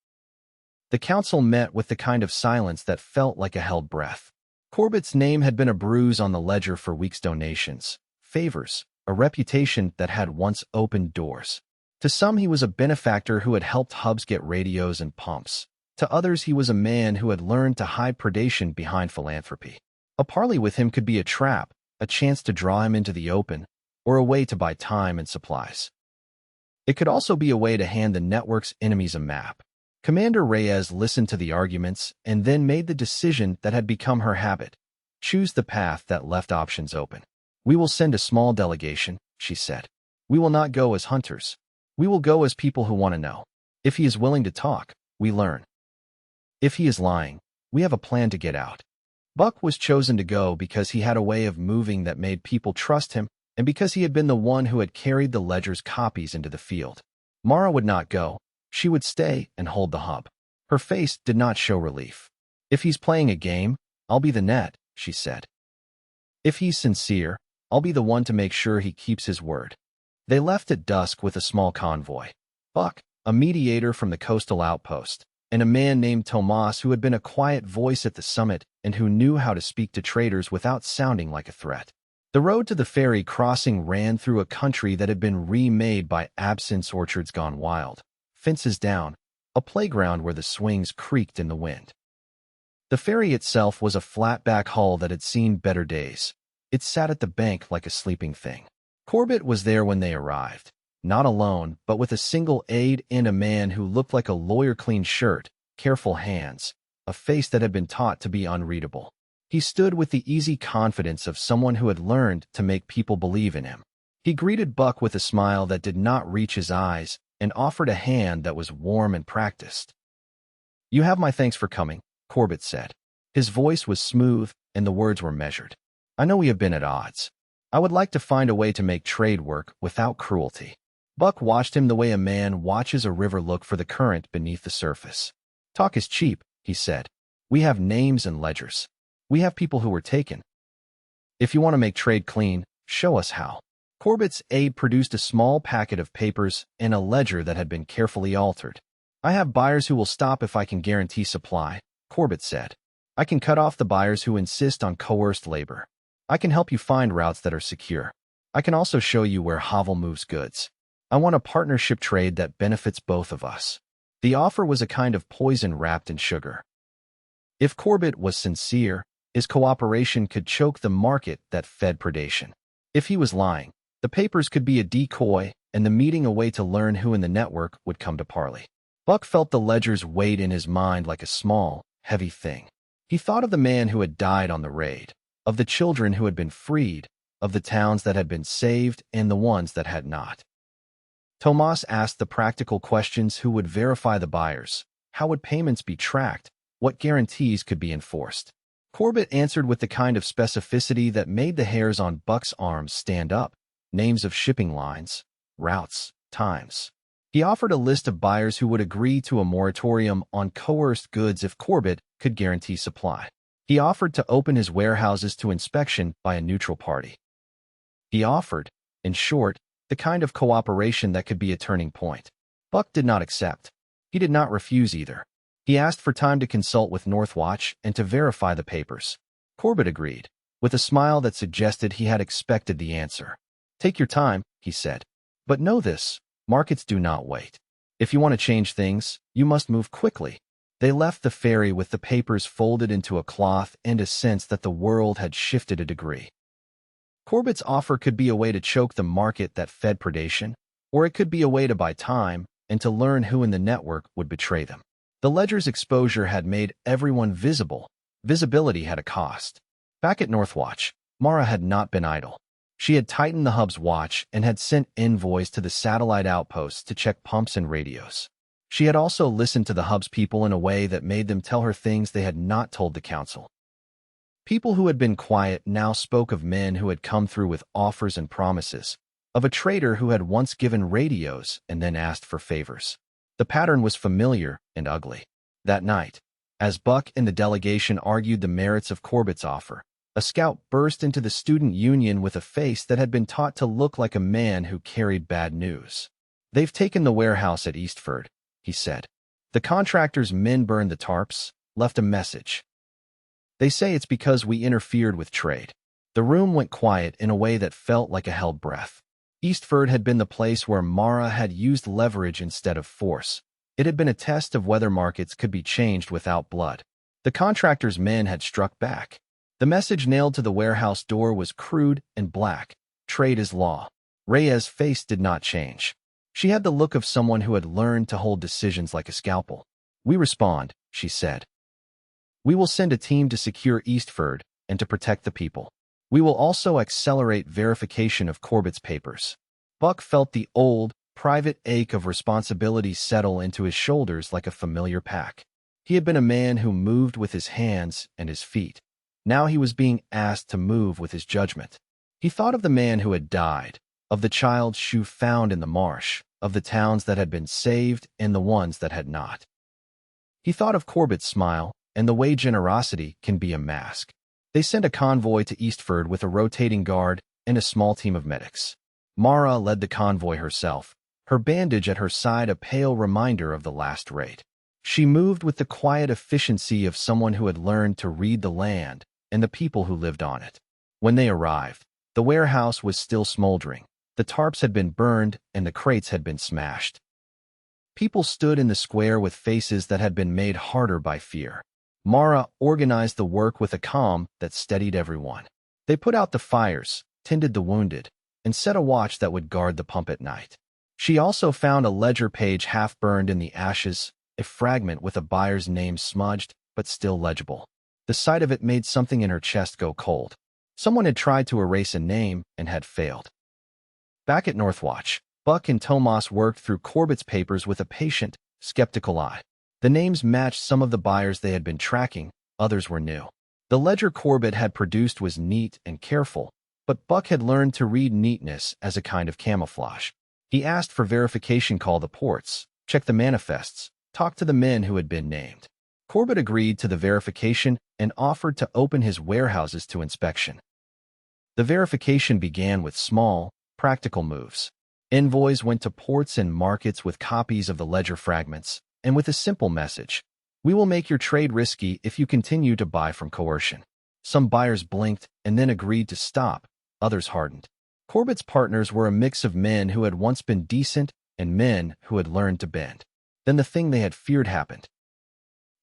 The council met with the kind of silence that felt like a held breath. Corbett's name had been a bruise on the ledger for weeks' donations, favors, a reputation that had once opened doors. To some he was a benefactor who had helped hubs get radios and pumps. To others he was a man who had learned to hide predation behind philanthropy. A parley with him could be a trap, a chance to draw him into the open, or a way to buy time and supplies. It could also be a way to hand the network's enemies a map. Commander Reyes listened to the arguments and then made the decision that had become her habit. Choose the path that left options open. "We will send a small delegation," she said. "We will not go as hunters. We will go as people who want to know. If he is willing to talk, we learn. If he is lying, we have a plan to get out." Buck was chosen to go because he had a way of moving that made people trust him and because he had been the one who had carried the ledger's copies into the field. Mara would not go. She would stay and hold the hub. Her face did not show relief. "If he's playing a game, I'll be the net," she said. "If he's sincere, I'll be the one to make sure he keeps his word." They left at dusk with a small convoy. Buck, a mediator from the coastal outpost, and a man named Tomas who had been a quiet voice at the summit and who knew how to speak to traders without sounding like a threat. The road to the ferry crossing ran through a country that had been remade by absinthe orchards gone wild. Fences down, a playground where the swings creaked in the wind. The ferry itself was a flat-back hull that had seen better days. It sat at the bank like a sleeping thing. Corbett was there when they arrived, not alone, but with a single aide and a man who looked like a lawyer-clean shirt, careful hands, a face that had been taught to be unreadable. He stood with the easy confidence of someone who had learned to make people believe in him. He greeted Buck with a smile that did not reach his eyes and offered a hand that was warm and practiced. "You have my thanks for coming," Corbett said. His voice was smooth and the words were measured. "I know we have been at odds. I would like to find a way to make trade work without cruelty." Buck watched him the way a man watches a river look for the current beneath the surface. "Talk is cheap," he said. "We have names and ledgers. We have people who were taken. If you want to make trade clean, show us how." Corbett's aide produced a small packet of papers and a ledger that had been carefully altered. "I have buyers who will stop if I can guarantee supply," Corbett said. "I can cut off the buyers who insist on coerced labor. I can help you find routes that are secure. I can also show you where Havel moves goods. I want a partnership trade that benefits both of us." The offer was a kind of poison wrapped in sugar. If Corbett was sincere, his cooperation could choke the market that fed predation. If he was lying, the papers could be a decoy and the meeting a way to learn who in the network would come to parley. Buck felt the ledger's weight in his mind like a small, heavy thing. He thought of the man who had died on the raid, of the children who had been freed, of the towns that had been saved and the ones that had not. Tomas asked the practical questions: who would verify the buyers? How would payments be tracked? What guarantees could be enforced? Corbett answered with the kind of specificity that made the hairs on Buck's arms stand up. Names of shipping lines, routes, times. He offered a list of buyers who would agree to a moratorium on coerced goods if Corbett could guarantee supply. He offered to open his warehouses to inspection by a neutral party. He offered, in short, the kind of cooperation that could be a turning point. Buck did not accept. He did not refuse either. He asked for time to consult with Northwatch and to verify the papers. Corbett agreed, with a smile that suggested he had expected the answer. "Take your time," he said. "But know this, markets do not wait. If you want to change things, you must move quickly." They left the ferry with the papers folded into a cloth and a sense that the world had shifted a degree. Corbett's offer could be a way to choke the market that fed predation, or it could be a way to buy time and to learn who in the network would betray them. The ledger's exposure had made everyone visible. Visibility had a cost. Back at Northwatch, Mara had not been idle. She had tightened the hub's watch and had sent envoys to the satellite outposts to check pumps and radios. She had also listened to the hub's people in a way that made them tell her things they had not told the council. People who had been quiet now spoke of men who had come through with offers and promises, of a trader who had once given radios and then asked for favors. The pattern was familiar and ugly. That night, as Buck and the delegation argued the merits of Corbett's offer, a scout burst into the student union with a face that had been taught to look like a man who carried bad news. "They've taken the warehouse at Eastford," he said. "The contractor's men burned the tarps, left a message. They say it's because we interfered with trade." The room went quiet in a way that felt like a held breath. Eastford had been the place where Mara had used leverage instead of force. It had been a test of whether markets could be changed without blood. The contractor's men had struck back. The message nailed to the warehouse door was crude and black. "Trade is law." Reyes' face did not change. She had the look of someone who had learned to hold decisions like a scalpel. "We respond," she said. "We will send a team to secure Eastford and to protect the people. We will also accelerate verification of Corbett's papers." Buck felt the old, private ache of responsibility settle into his shoulders like a familiar pack. He had been a man who moved with his hands and his feet. Now he was being asked to move with his judgment. He thought of the man who had died, of the child's shoe found in the marsh, of the towns that had been saved and the ones that had not. He thought of Corbett's smile and the way generosity can be a mask. They sent a convoy to Eastford with a rotating guard and a small team of medics. Mara led the convoy herself, her bandage at her side a pale reminder of the last raid. She moved with the quiet efficiency of someone who had learned to read the land and the people who lived on it. When they arrived, the warehouse was still smoldering. The tarps had been burned and the crates had been smashed. People stood in the square with faces that had been made harder by fear. Mara organized the work with a calm that steadied everyone. They put out the fires, tended the wounded, and set a watch that would guard the pump at night. She also found a ledger page half burned in the ashes, a fragment with a buyer's name smudged, but still legible. The sight of it made something in her chest go cold. Someone had tried to erase a name and had failed. Back at Northwatch, Buck and Tomas worked through Corbett's papers with a patient, skeptical eye. The names matched some of the buyers they had been tracking, others were new. The ledger Corbett had produced was neat and careful, but Buck had learned to read neatness as a kind of camouflage. He asked for verification, call the ports, check the manifests, talk to the men who had been named. Corbett agreed to the verification and offered to open his warehouses to inspection. The verification began with small, practical moves. Envoys went to ports and markets with copies of the ledger fragments, and with a simple message: "We will make your trade risky if you continue to buy from coercion." Some buyers blinked and then agreed to stop, others hardened. Corbett's partners were a mix of men who had once been decent and men who had learned to bend. Then the thing they had feared happened.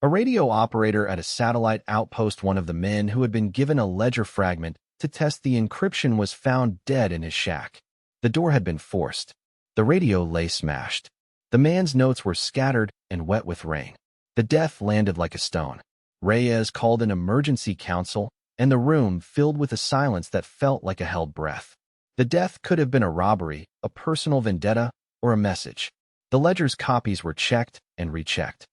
A radio operator at a satellite outpost, one of the men who had been given a ledger fragment to test the encryption, was found dead in his shack. The door had been forced. The radio lay smashed. The man's notes were scattered and wet with rain. The death landed like a stone. Reyes called an emergency council, and the room filled with a silence that felt like a held breath. The death could have been a robbery, a personal vendetta, or a message. The ledger's copies were checked and rechecked.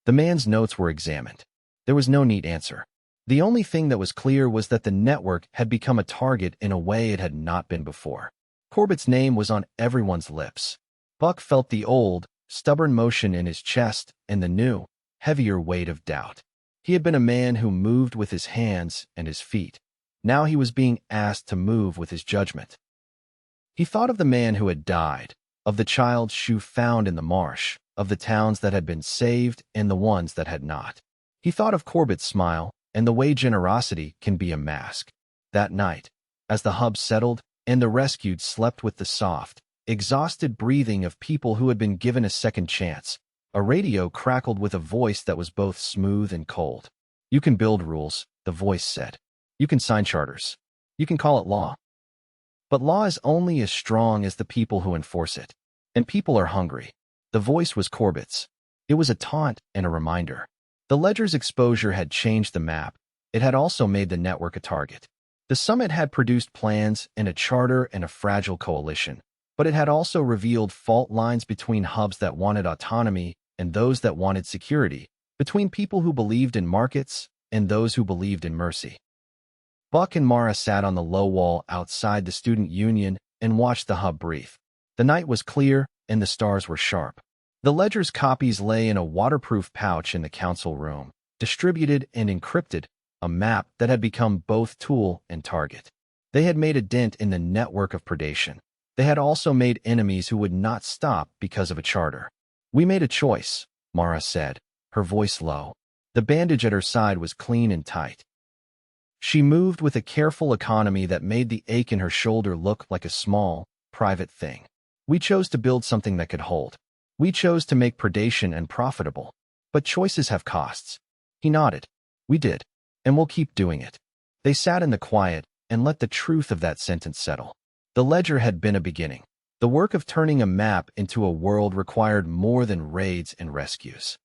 The man's notes were examined. There was no neat answer. The only thing that was clear was that the network had become a target in a way it had not been before. Corbett's name was on everyone's lips. Buck felt the old, stubborn motion in his chest and the new, heavier weight of doubt. He had been a man who moved with his hands and his feet. Now he was being asked to move with his judgment. He thought of the man who had died, of the child's shoe found in the marsh, of the towns that had been saved and the ones that had not. He thought of Corbett's smile and the way generosity can be a mask. That night, as the hub settled and the rescued slept with the soft, exhausted breathing of people who had been given a second chance, a radio crackled with a voice that was both smooth and cold. "You can build rules," the voice said. "You can sign charters. You can call it law. But law is only as strong as the people who enforce it. And people are hungry." The voice was Corbett's. It was a taunt and a reminder. The ledger's exposure had changed the map. It had also made the network a target. The summit had produced plans and a charter and a fragile coalition, but it had also revealed fault lines between hubs that wanted autonomy and those that wanted security, between people who believed in markets and those who believed in mercy. Buck and Mara sat on the low wall outside the student union and watched the hub breathe. The night was clear and the stars were sharp. The ledger's copies lay in a waterproof pouch in the council room, distributed and encrypted, a map that had become both tool and target. They had made a dent in the network of predation. They had also made enemies who would not stop because of a charter. "We made a choice," Mara said, her voice low. The bandage at her side was clean and tight. She moved with a careful economy that made the ache in her shoulder look like a small, private thing. "We chose to build something that could hold. We chose to make predation unprofitable. But choices have costs." He nodded. "We did. And we'll keep doing it." They sat in the quiet and let the truth of that sentence settle. The ledger had been a beginning. The work of turning a map into a world required more than raids and rescues.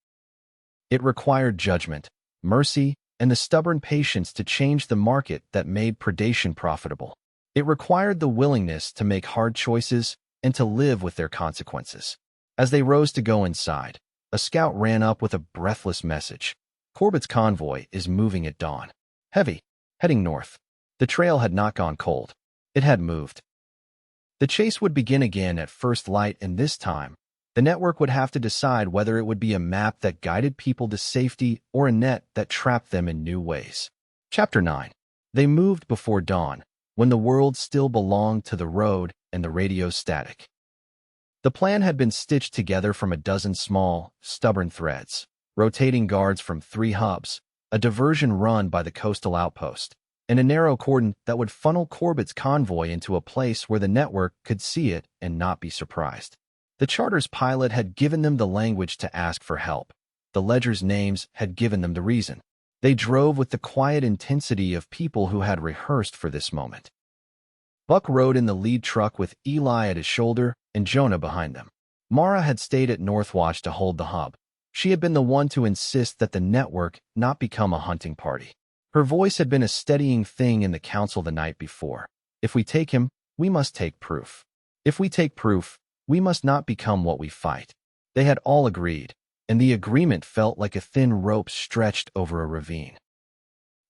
It required judgment, mercy, and the stubborn patience to change the market that made predation profitable. It required the willingness to make hard choices and to live with their consequences. As they rose to go inside, a scout ran up with a breathless message. "Corbett's convoy is moving at dawn. Heavy, heading north." The trail had not gone cold. It had moved. The chase would begin again at first light, and this time, the network would have to decide whether it would be a map that guided people to safety or a net that trapped them in new ways. Chapter 9. They moved before dawn, when the world still belonged to the road and the radio's static. The plan had been stitched together from a dozen small, stubborn threads, rotating guards from 3 hubs, a diversion run by the coastal outpost, and a narrow cordon that would funnel Corbett's convoy into a place where the network could see it and not be surprised. The charter's pilot had given them the language to ask for help. The ledger's names had given them the reason. They drove with the quiet intensity of people who had rehearsed for this moment. Buck rode in the lead truck with Eli at his shoulder and Jonah behind them. Mara had stayed at Northwatch to hold the hub. She had been the one to insist that the network not become a hunting party. Her voice had been a steadying thing in the council the night before. "If we take him, we must take proof. If we take proof, we must not become what we fight." They had all agreed, and the agreement felt like a thin rope stretched over a ravine.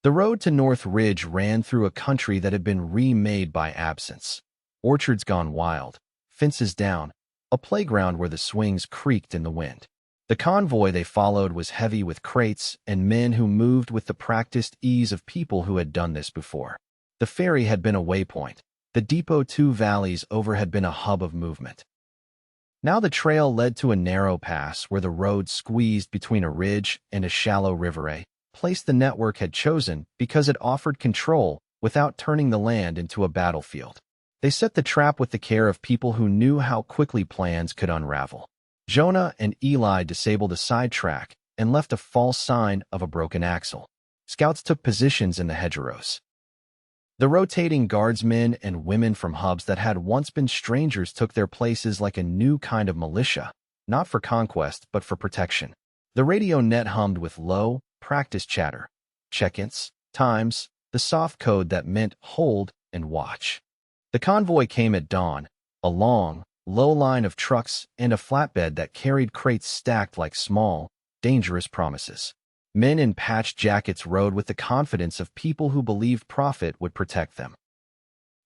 The road to North Ridge ran through a country that had been remade by absence. Orchards gone wild, fences down, a playground where the swings creaked in the wind. The convoy they followed was heavy with crates and men who moved with the practiced ease of people who had done this before. The ferry had been a waypoint. The depot 2 valleys over had been a hub of movement. Now the trail led to a narrow pass where the road squeezed between a ridge and a shallow river, a place the network had chosen because it offered control without turning the land into a battlefield. They set the trap with the care of people who knew how quickly plans could unravel. Jonah and Eli disabled a sidetrack and left a false sign of a broken axle. Scouts took positions in the hedgerows. The rotating guardsmen and women from hubs that had once been strangers took their places like a new kind of militia, not for conquest but for protection. The radio net hummed with low, practice chatter, check-ins, times, the soft code that meant hold and watch. The convoy came at dawn, a long, low line of trucks and a flatbed that carried crates stacked like small, dangerous promises. Men in patched jackets rode with the confidence of people who believed profit would protect them.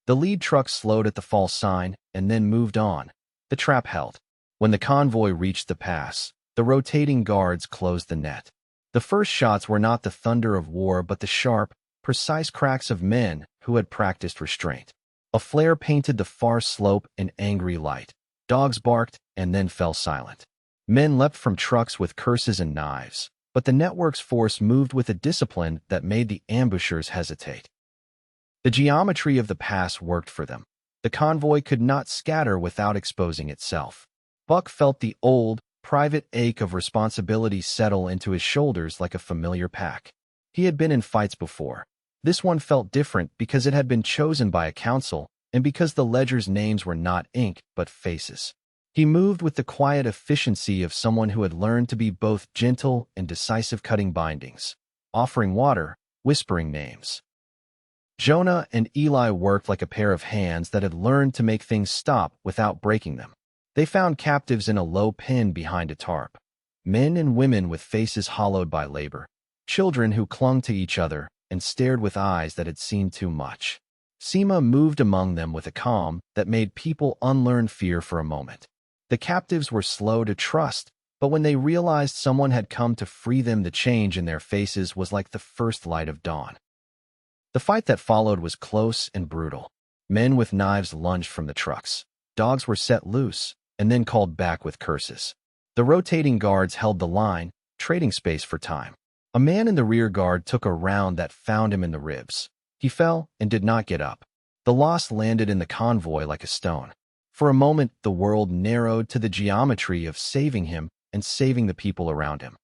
The lead truck slowed at the false sign and then moved on. The trap held. When the convoy reached the pass, the rotating guards closed the net. The first shots were not the thunder of war but the sharp, precise cracks of men who had practiced restraint. A flare painted the far slope in angry light. Dogs barked and then fell silent. Men leapt from trucks with curses and knives, but the network's force moved with a discipline that made the ambushers hesitate. The geometry of the pass worked for them. The convoy could not scatter without exposing itself. Buck felt the old, private ache of responsibility settle into his shoulders like a familiar pack. He had been in fights before. This one felt different because it had been chosen by a council and because the ledger's names were not ink but faces. He moved with the quiet efficiency of someone who had learned to be both gentle and decisive, cutting bindings, offering water, whispering names. Jonah and Eli worked like a pair of hands that had learned to make things stop without breaking them. They found captives in a low pen behind a tarp. Men and women with faces hollowed by labor. Children who clung to each other and stared with eyes that had seen too much. Seema moved among them with a calm that made people unlearn fear for a moment. The captives were slow to trust, but when they realized someone had come to free them, the change in their faces was like the first light of dawn. The fight that followed was close and brutal. Men with knives lunged from the trucks. Dogs were set loose and then called back with curses. The rotating guards held the line, trading space for time. A man in the rear guard took a round that found him in the ribs. He fell and did not get up. The loss landed in the convoy like a stone. For a moment, the world narrowed to the geometry of saving him and saving the people around him.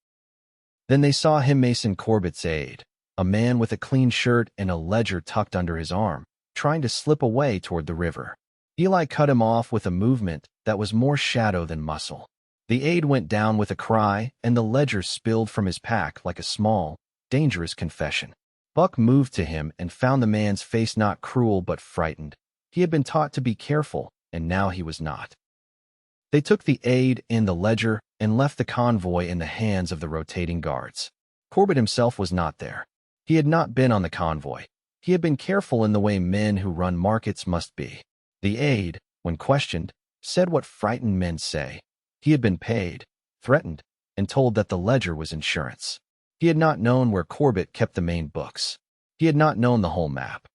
Then they saw him, Mason Corbett's aide, a man with a clean shirt and a ledger tucked under his arm, trying to slip away toward the river. Eli cut him off with a movement that was more shadow than muscle. The aide went down with a cry, and the ledger spilled from his pack like a small, dangerous confession. Buck moved to him and found the man's face not cruel but frightened. He had been taught to be careful, and now he was not. They took the aide and the ledger and left the convoy in the hands of the rotating guards. Corbett himself was not there. He had not been on the convoy. He had been careful in the way men who run markets must be. The aide, when questioned, said what frightened men say. He had been paid, threatened, and told that the ledger was insurance. He had not known where Corbett kept the main books. He had not known the whole map.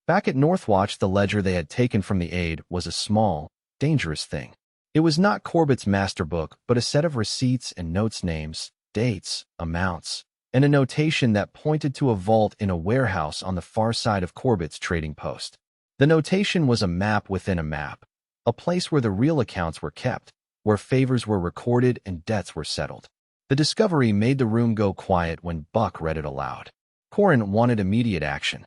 Back at Northwatch, the ledger they had taken from the aide was a small, dangerous thing. It was not Corbett's master book, but a set of receipts and notes, names, dates, amounts, and a notation that pointed to a vault in a warehouse on the far side of Corbett's trading post. The notation was a map within a map, a place where the real accounts were kept, where favors were recorded and debts were settled. The discovery made the room go quiet when Buck read it aloud. Corin wanted immediate action.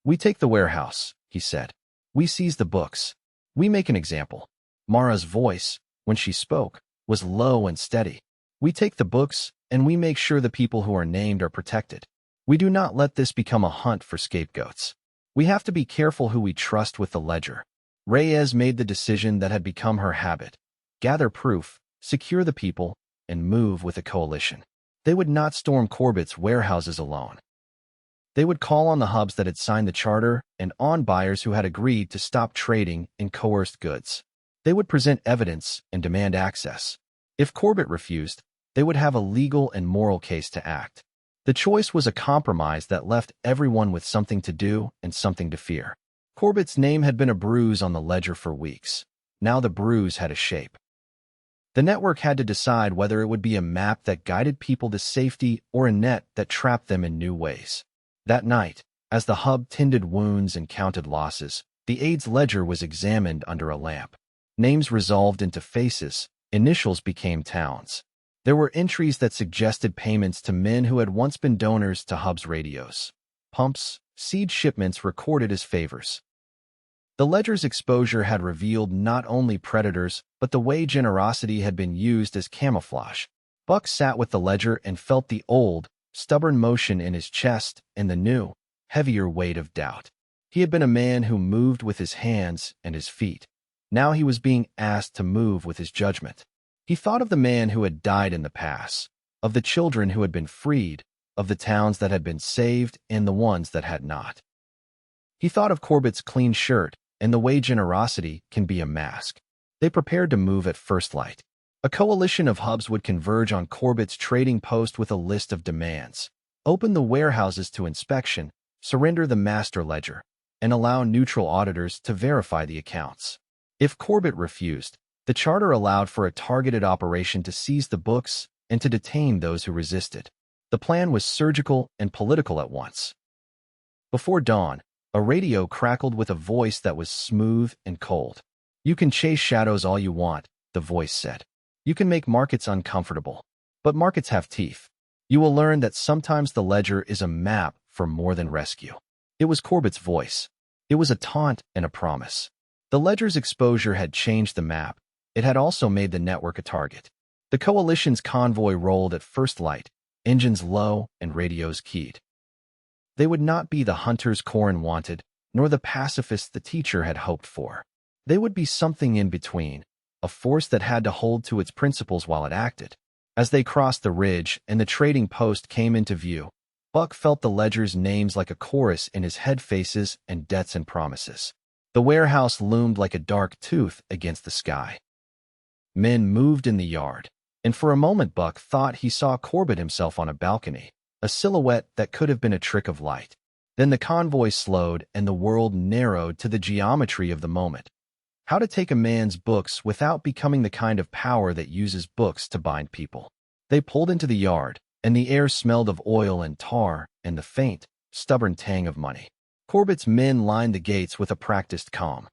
"We take the warehouse," he said. "We seize the books. We make an example." Mara's voice, when she spoke, was low and steady. "We take the books, and we make sure the people who are named are protected. We do not let this become a hunt for scapegoats. We have to be careful who we trust with the ledger." Reyes made the decision that had become her habit. Gather proof, secure the people, and move with a coalition. They would not storm Corbett's warehouses alone. They would call on the hubs that had signed the charter and on buyers who had agreed to stop trading in coerced goods. They would present evidence and demand access. If Corbett refused, they would have a legal and moral case to act. The choice was a compromise that left everyone with something to do and something to fear. Corbett's name had been a bruise on the ledger for weeks. Now the bruise had a shape. The network had to decide whether it would be a map that guided people to safety or a net that trapped them in new ways. That night, as the hub tended wounds and counted losses, the aide's ledger was examined under a lamp. Names resolved into faces, initials became towns. There were entries that suggested payments to men who had once been donors to hub's radios. Pumps, seed shipments recorded as favors. The ledger's exposure had revealed not only predators, but the way generosity had been used as camouflage. Buck sat with the ledger and felt the old, stubborn motion in his chest and the new, heavier weight of doubt. He had been a man who moved with his hands and his feet. Now he was being asked to move with his judgment. He thought of the man who had died in the pass, of the children who had been freed, of the towns that had been saved, and the ones that had not. He thought of Corbett's clean shirt and the way generosity can be a mask. They prepared to move at first light. A coalition of hubs would converge on Corbett's trading post with a list of demands. Open the warehouses to inspection, surrender the master ledger, and allow neutral auditors to verify the accounts. If Corbett refused, the charter allowed for a targeted operation to seize the books and to detain those who resisted. The plan was surgical and political at once. Before dawn, a radio crackled with a voice that was smooth and cold. "You can chase shadows all you want," the voice said. "You can make markets uncomfortable. But markets have teeth. You will learn that sometimes the ledger is a map for more than rescue." It was Corbett's voice. It was a taunt and a promise. The ledger's exposure had changed the map. It had also made the network a target. The coalition's convoy rolled at first light, engines low and radios keyed. They would not be the hunters Corin wanted, nor the pacifists the teacher had hoped for. They would be something in between, a force that had to hold to its principles while it acted. As they crossed the ridge and the trading post came into view, Buck felt the ledger's names like a chorus in his head, faces and debts and promises. The warehouse loomed like a dark tooth against the sky. Men moved in the yard, and for a moment Buck thought he saw Corbett himself on a balcony, a silhouette that could have been a trick of light. Then the convoy slowed and the world narrowed to the geometry of the moment. How to take a man's books without becoming the kind of power that uses books to bind people. They pulled into the yard, and the air smelled of oil and tar and the faint, stubborn tang of money. Corbett's men lined the gates with a practiced calm.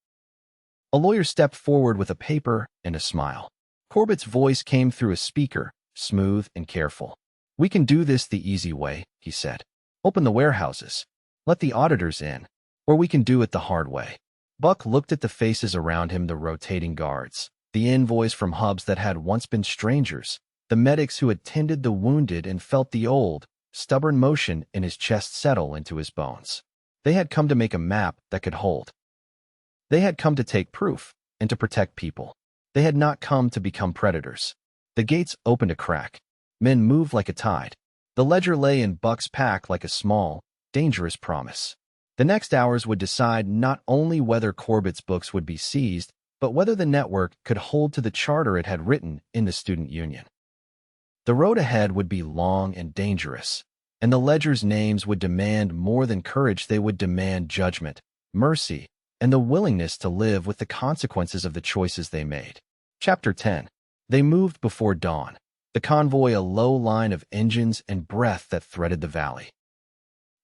A lawyer stepped forward with a paper and a smile. Corbett's voice came through a speaker, smooth and careful. "We can do this the easy way," he said. "Open the warehouses. Let the auditors in. Or we can do it the hard way." Buck looked at the faces around him, the rotating guards, the envoys from hubs that had once been strangers, the medics who had tended the wounded, and felt the old, stubborn motion in his chest settle into his bones. They had come to make a map that could hold. They had come to take proof and to protect people. They had not come to become predators. The gates opened a crack. Men moved like a tide. The ledger lay in Buck's pack like a small, dangerous promise. The next hours would decide not only whether Corbett's books would be seized, but whether the network could hold to the charter it had written in the student union. The road ahead would be long and dangerous, and the ledger's names would demand more than courage. They would demand judgment, mercy, and the willingness to live with the consequences of the choices they made. Chapter 10. They moved before dawn, the convoy a low line of engines and breath that threaded the valley.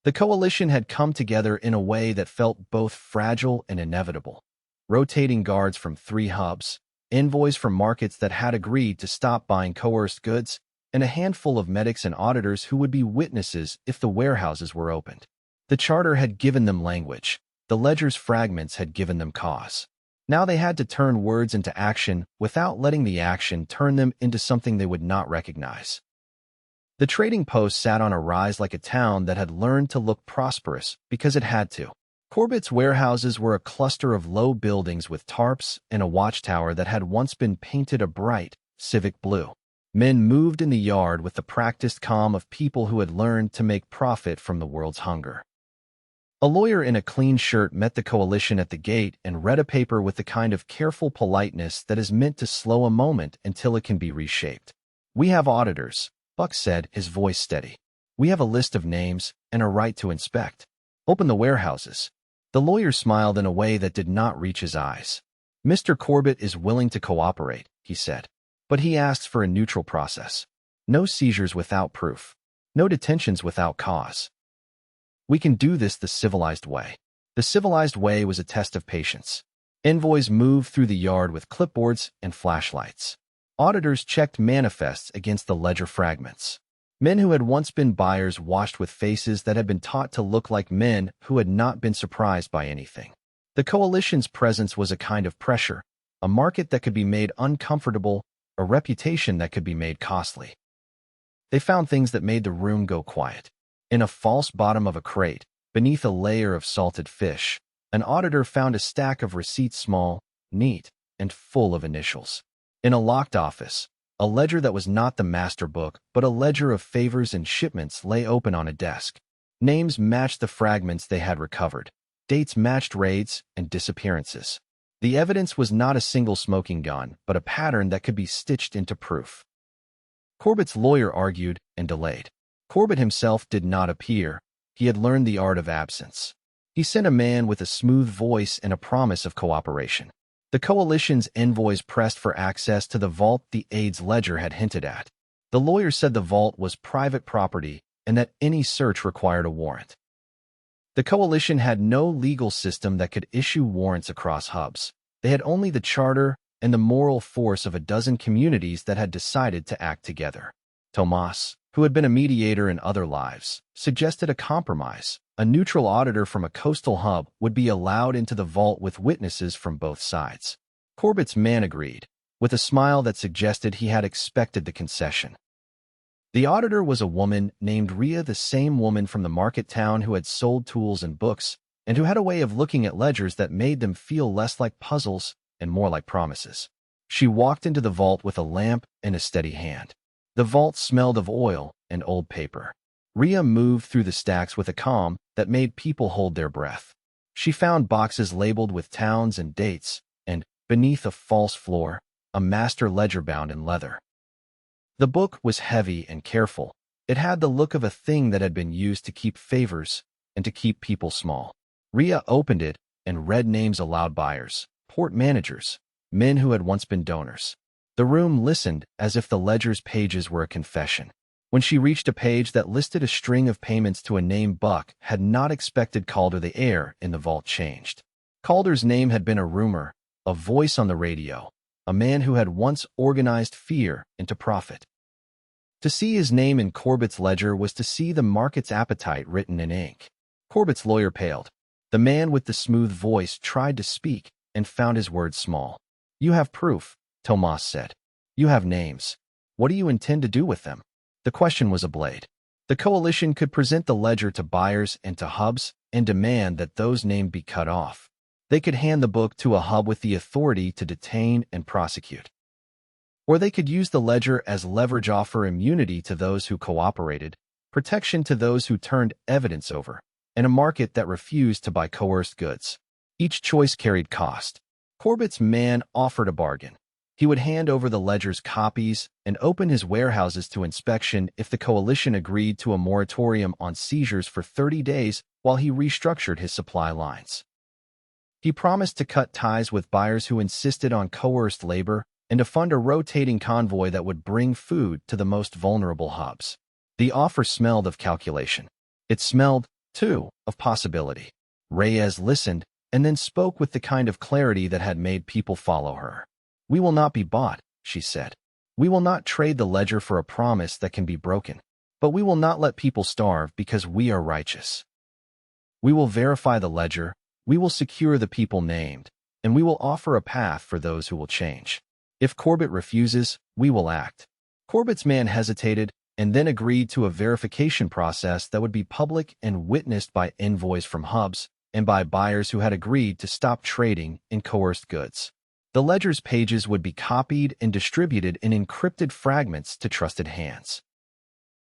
The coalition had come together in a way that felt both fragile and inevitable. Rotating guards from 3 hubs, envoys from markets that had agreed to stop buying coerced goods, and a handful of medics and auditors who would be witnesses if the warehouses were opened. The charter had given them language. The ledger's fragments had given them cause. Now they had to turn words into action without letting the action turn them into something they would not recognize. The trading post sat on a rise like a town that had learned to look prosperous because it had to. Corbett's warehouses were a cluster of low buildings with tarps and a watchtower that had once been painted a bright, civic blue. Men moved in the yard with the practiced calm of people who had learned to make profit from the world's hunger. A lawyer in a clean shirt met the coalition at the gate and read a paper with the kind of careful politeness that is meant to slow a moment until it can be reshaped. "We have auditors," Buck said, his voice steady. "We have a list of names and a right to inspect. Open the warehouses." The lawyer smiled in a way that did not reach his eyes. "Mr. Corbett is willing to cooperate," he said. "But he asks for a neutral process. No seizures without proof. No detentions without cause. We can do this the civilized way." The civilized way was a test of patience. Envoys moved through the yard with clipboards and flashlights. Auditors checked manifests against the ledger fragments. Men who had once been buyers watched with faces that had been taught to look like men who had not been surprised by anything. The coalition's presence was a kind of pressure, a market that could be made uncomfortable, a reputation that could be made costly. They found things that made the room go quiet. In a false bottom of a crate, beneath a layer of salted fish, an auditor found a stack of receipts, small, neat, and full of initials. In a locked office, A ledger that was not the master book, but a ledger of favors and shipments lay open on a desk. Names matched the fragments they had recovered. Dates matched raids and disappearances. The evidence was not a single smoking gun, but a pattern that could be stitched into proof. Corbett's lawyer argued and delayed. Corbett himself did not appear. He had learned the art of absence. He sent a man with a smooth voice and a promise of cooperation. The coalition's envoys pressed for access to the vault the aide's ledger had hinted at. The lawyer said the vault was private property and that any search required a warrant. The coalition had no legal system that could issue warrants across hubs. They had only the charter and the moral force of a dozen communities that had decided to act together. Tomas, who had been a mediator in other lives, suggested a compromise. A neutral auditor from a coastal hub would be allowed into the vault with witnesses from both sides. Corbett's man agreed, with a smile that suggested he had expected the concession. The auditor was a woman named Raina, the same woman from the market town who had sold tools and books, and who had a way of looking at ledgers that made them feel less like puzzles and more like promises. She walked into the vault with a lamp and a steady hand. The vault smelled of oil and old paper. Raina moved through the stacks with a calm that made people hold their breath. She found boxes labeled with towns and dates, and, beneath a false floor, a master ledger bound in leather. The book was heavy and careful. It had the look of a thing that had been used to keep favors and to keep people small. Raina opened it and read names aloud: buyers, port managers, men who had once been donors. The room listened as if the ledger's pages were a confession. When she reached a page that listed a string of payments to a name Buck had not expected Calder, the air in the vault changed. Calder's name had been a rumor, a voice on the radio, a man who had once organized fear into profit. To see his name in Corbett's ledger was to see the market's appetite written in ink. Corbett's lawyer paled. The man with the smooth voice tried to speak and found his words small. "You have proof," Tomas said. "You have names. What do you intend to do with them?" The question was a blade. The coalition could present the ledger to buyers and to hubs and demand that those named be cut off. They could hand the book to a hub with the authority to detain and prosecute. Or they could use the ledger as leverage, offer immunity to those who cooperated, protection to those who turned evidence over, and a market that refused to buy coerced goods. Each choice carried cost. Corbett's man offered a bargain. He would hand over the ledger's copies and open his warehouses to inspection if the coalition agreed to a moratorium on seizures for 30 days while he restructured his supply lines. He promised to cut ties with buyers who insisted on coerced labor and to fund a rotating convoy that would bring food to the most vulnerable hubs. The offer smelled of calculation. It smelled, too, of possibility. Reyes listened and then spoke with the kind of clarity that had made people follow her. "We will not be bought," she said. "We will not trade the ledger for a promise that can be broken. But we will not let people starve because we are righteous. We will verify the ledger, we will secure the people named, and we will offer a path for those who will change. If Corbett refuses, we will act." Corbett's man hesitated and then agreed to a verification process that would be public and witnessed by envoys from hubs and by buyers who had agreed to stop trading in coerced goods. The ledger's pages would be copied and distributed in encrypted fragments to trusted hands.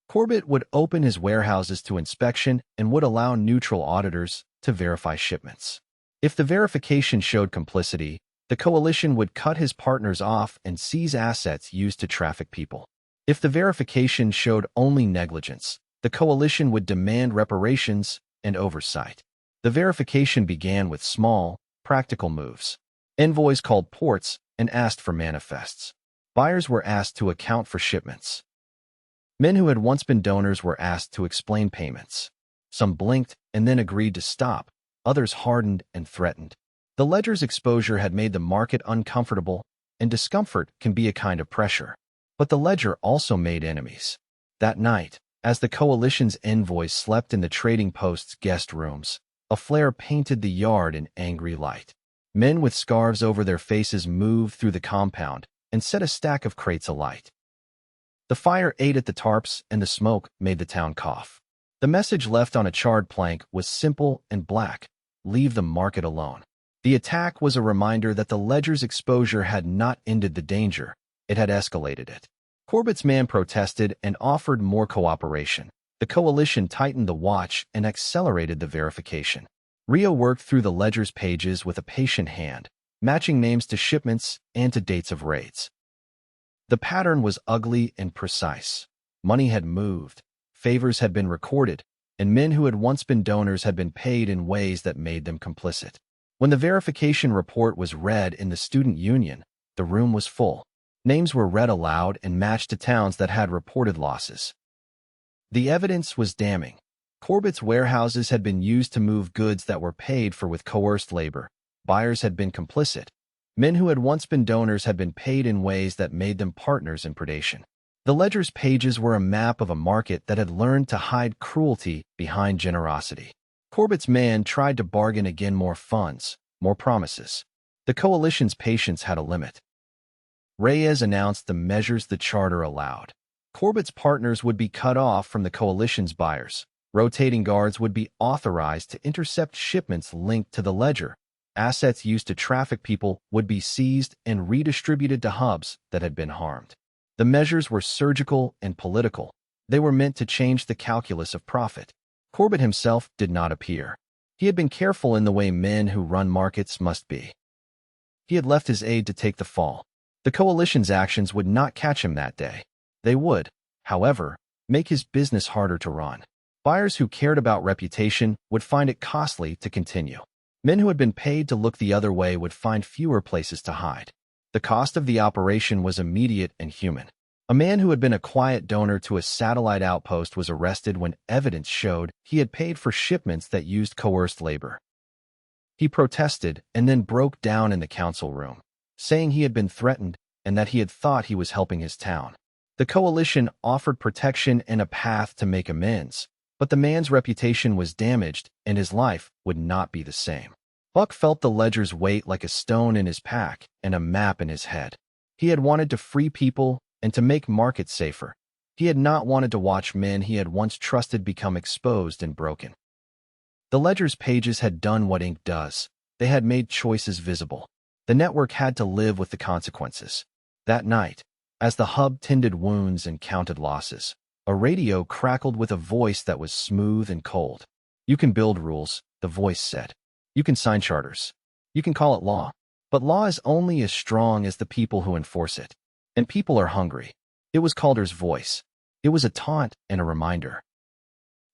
Corbett would open his warehouses to inspection and would allow neutral auditors to verify shipments. If the verification showed complicity, the coalition would cut his partners off and seize assets used to traffic people. If the verification showed only negligence, the coalition would demand reparations and oversight. The verification began with small, practical moves. Envoys called ports and asked for manifests. Buyers were asked to account for shipments. Men who had once been donors were asked to explain payments. Some blinked and then agreed to stop. Others hardened and threatened. The ledger's exposure had made the market uncomfortable, and discomfort can be a kind of pressure. But the ledger also made enemies. That night, as the coalition's envoys slept in the trading post's guest rooms, a flare painted the yard in angry light. Men with scarves over their faces moved through the compound and set a stack of crates alight. The fire ate at the tarps and the smoke made the town cough. The message left on a charred plank was simple and black: leave the market alone. The attack was a reminder that the ledger's exposure had not ended the danger, it had escalated it. Corbett's man protested and offered more cooperation. The coalition tightened the watch and accelerated the verification. Rio worked through the ledger's pages with a patient hand, matching names to shipments and to dates of raids. The pattern was ugly and precise. Money had moved, favors had been recorded, and men who had once been donors had been paid in ways that made them complicit. When the verification report was read in the student union, the room was full. Names were read aloud and matched to towns that had reported losses. The evidence was damning. Corbett's warehouses had been used to move goods that were paid for with coerced labor. Buyers had been complicit. Men who had once been donors had been paid in ways that made them partners in predation. The ledger's pages were a map of a market that had learned to hide cruelty behind generosity. Corbett's man tried to bargain again more funds, more promises. The coalition's patience had a limit. Reyes announced the measures the charter allowed. Corbett's partners would be cut off from the coalition's buyers. Rotating guards would be authorized to intercept shipments linked to the ledger. Assets used to traffic people would be seized and redistributed to hubs that had been harmed. The measures were surgical and political. They were meant to change the calculus of profit. Corbett himself did not appear. He had been careful in the way men who run markets must be. He had left his aide to take the fall. The coalition's actions would not catch him that day. They would, however, make his business harder to run. Buyers who cared about reputation would find it costly to continue. Men who had been paid to look the other way would find fewer places to hide. The cost of the operation was immediate and human. A man who had been a quiet donor to a satellite outpost was arrested when evidence showed he had paid for shipments that used coerced labor. He protested and then broke down in the council room, saying he had been threatened and that he had thought he was helping his town. The coalition offered protection and a path to make amends, but the man's reputation was damaged and his life would not be the same. Buck felt the ledger's weight like a stone in his pack and a map in his head. He had wanted to free people and to make markets safer. He had not wanted to watch men he had once trusted become exposed and broken. The ledger's pages had done what ink does. They had made choices visible. The network had to live with the consequences. That night, as the hub tended wounds and counted losses, a radio crackled with a voice that was smooth and cold. "You can build rules," the voice said. "You can sign charters. You can call it law. But law is only as strong as the people who enforce it. And people are hungry." It was Calder's voice. It was a taunt and a reminder.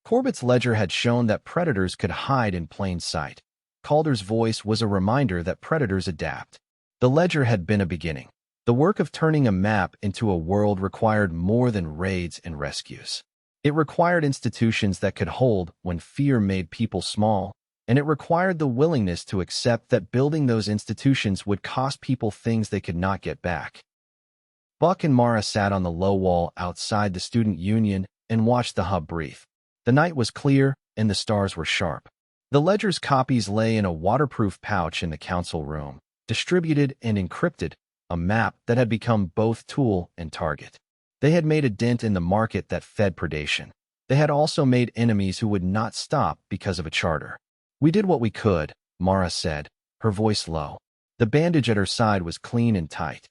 Corbett's ledger had shown that predators could hide in plain sight. Calder's voice was a reminder that predators adapt. The ledger had been a beginning. The work of turning a map into a world required more than raids and rescues. It required institutions that could hold when fear made people small, and it required the willingness to accept that building those institutions would cost people things they could not get back. Buck and Mara sat on the low wall outside the student union and watched the hub breathe. The night was clear and the stars were sharp. The ledger's copies lay in a waterproof pouch in the council room, distributed and encrypted, a map that had become both tool and target. They had made a dent in the market that fed predation. They had also made enemies who would not stop because of a charter. "We did what we could," Mara said, her voice low. The bandage at her side was clean and tight.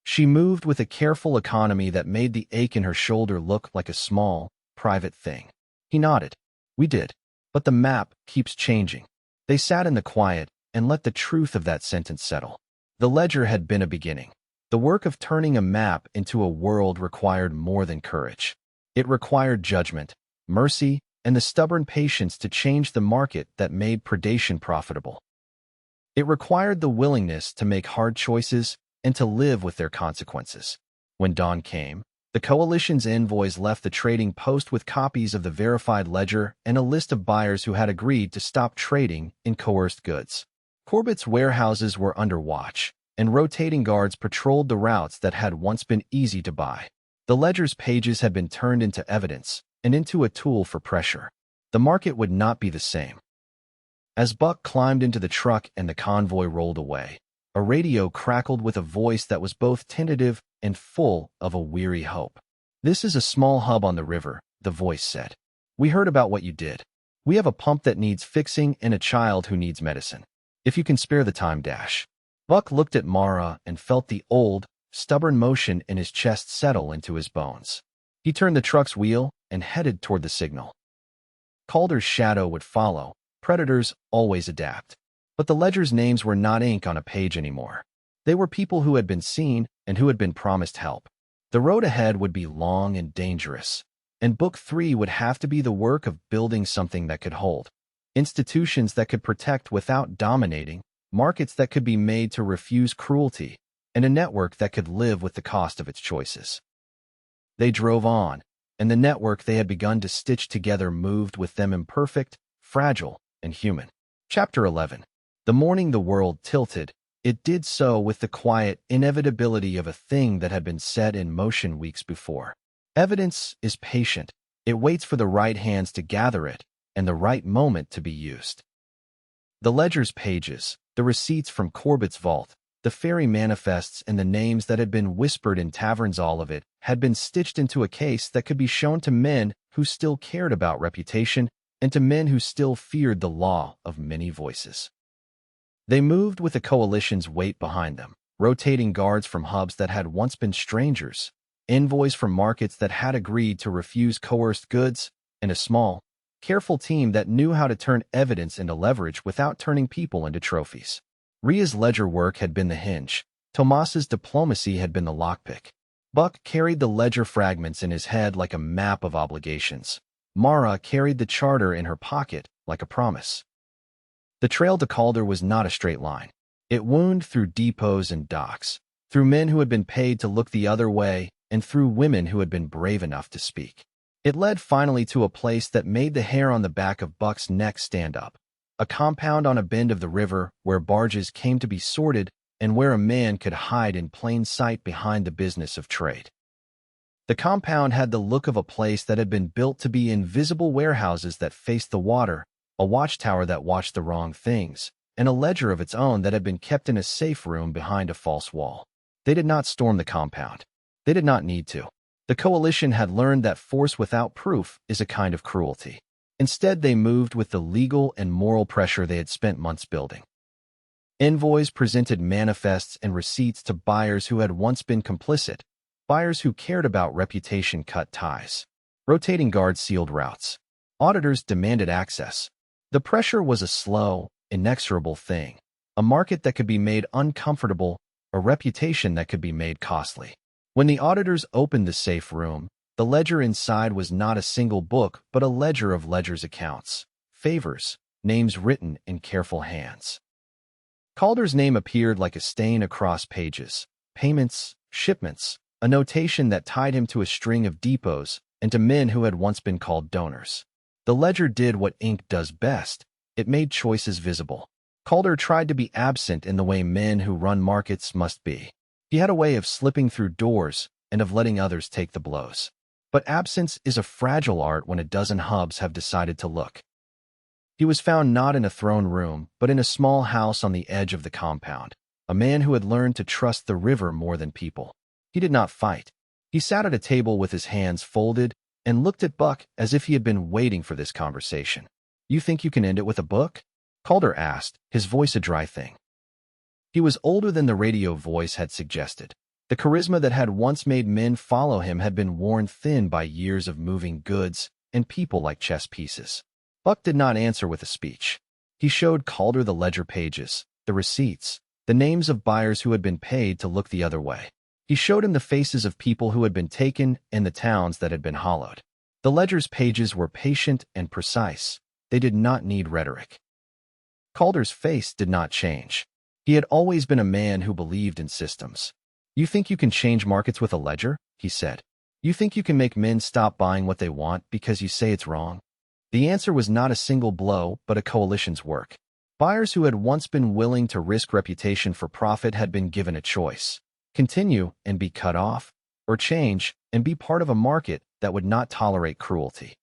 She moved with a careful economy that made the ache in her shoulder look like a small, private thing. He nodded. "We did. But the map keeps changing." They sat in the quiet and let the truth of that sentence settle. The ledger had been a beginning. The work of turning a map into a world required more than courage. It required judgment, mercy, and the stubborn patience to change the market that made predation profitable. It required the willingness to make hard choices and to live with their consequences. When dawn came, the coalition's envoys left the trading post with copies of the verified ledger and a list of buyers who had agreed to stop trading in coerced goods. Corbett's warehouses were under watch, and rotating guards patrolled the routes that had once been easy to buy. The ledger's pages had been turned into evidence and into a tool for pressure. The market would not be the same. As Buck climbed into the truck and the convoy rolled away, a radio crackled with a voice that was both tentative and full of a weary hope. "This is a small hub on the river," the voice said. "We heard about what you did. We have a pump that needs fixing and a child who needs medicine. If you can spare the time dash." Buck looked at Mara and felt the old, stubborn motion in his chest settle into his bones. He turned the truck's wheel and headed toward the signal. Calder's shadow would follow. Predators always adapt. But the ledger's names were not ink on a page anymore. They were people who had been seen and who had been promised help. The road ahead would be long and dangerous, and Book 3 would have to be the work of building something that could hold. Institutions that could protect without dominating, markets that could be made to refuse cruelty, and a network that could live with the cost of its choices. They drove on, and the network they had begun to stitch together moved with them imperfect, fragile, and human. Chapter 11. The morning the world tilted, it did so with the quiet inevitability of a thing that had been set in motion weeks before. Evidence is patient. It waits for the right hands to gather it and the right moment to be used. The ledger's pages, the receipts from Corbett's vault, the fairy manifests and the names that had been whispered in taverns, all of it had been stitched into a case that could be shown to men who still cared about reputation and to men who still feared the law of many voices. They moved with the coalition's weight behind them, rotating guards from hubs that had once been strangers, envoys from markets that had agreed to refuse coerced goods, and a small, careful team that knew how to turn evidence into leverage without turning people into trophies. Ria's ledger work had been the hinge. Tomas's diplomacy had been the lockpick. Buck carried the ledger fragments in his head like a map of obligations. Mara carried the charter in her pocket like a promise. The trail to Calder was not a straight line. It wound through depots and docks, through men who had been paid to look the other way, and through women who had been brave enough to speak. It led finally to a place that made the hair on the back of Buck's neck stand up. A compound on a bend of the river where barges came to be sorted and where a man could hide in plain sight behind the business of trade. The compound had the look of a place that had been built to be invisible warehouses that faced the water, a watchtower that watched the wrong things, and a ledger of its own that had been kept in a safe room behind a false wall. They did not storm the compound. They did not need to. The coalition had learned that force without proof is a kind of cruelty. Instead, they moved with the legal and moral pressure they had spent months building. Envoys presented manifests and receipts to buyers who had once been complicit, buyers who cared about reputation cut ties. Rotating guards sealed routes. Auditors demanded access. The pressure was a slow, inexorable thing, a market that could be made uncomfortable, a reputation that could be made costly. When the auditors opened the safe room, the ledger inside was not a single book, but a ledger of ledger's accounts, favors, names written in careful hands. Calder's name appeared like a stain across pages, payments, shipments, a notation that tied him to a string of depots and to men who had once been called donors. The ledger did what ink does best. It made choices visible. Calder tried to be absent in the way men who run markets must be. He had a way of slipping through doors and of letting others take the blows. But absence is a fragile art when a dozen hubs have decided to look. He was found not in a throne room, but in a small house on the edge of the compound, a man who had learned to trust the river more than people. He did not fight. He sat at a table with his hands folded and looked at Buck as if he had been waiting for this conversation. "You think you can end it with a book?" Calder asked, his voice a dry thing. He was older than the radio voice had suggested. The charisma that had once made men follow him had been worn thin by years of moving goods and people like chess pieces. Buck did not answer with a speech. He showed Calder the ledger pages, the receipts, the names of buyers who had been paid to look the other way. He showed him the faces of people who had been taken and the towns that had been hollowed. The ledger's pages were patient and precise. They did not need rhetoric. Calder's face did not change. He had always been a man who believed in systems. "You think you can change markets with a ledger?" he said. "You think you can make men stop buying what they want because you say it's wrong?" The answer was not a single blow, but a coalition's work. Buyers who had once been willing to risk reputation for profit had been given a choice: continue and be cut off, or change and be part of a market that would not tolerate cruelty.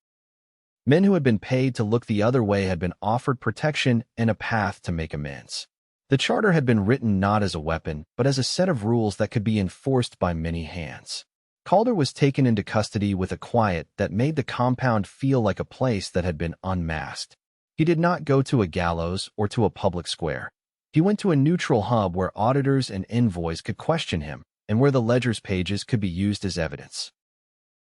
Men who had been paid to look the other way had been offered protection and a path to make amends. The charter had been written not as a weapon, but as a set of rules that could be enforced by many hands. Calder was taken into custody with a quiet that made the compound feel like a place that had been unmasked. He did not go to a gallows or to a public square. He went to a neutral hub where auditors and envoys could question him, and where the ledger's pages could be used as evidence.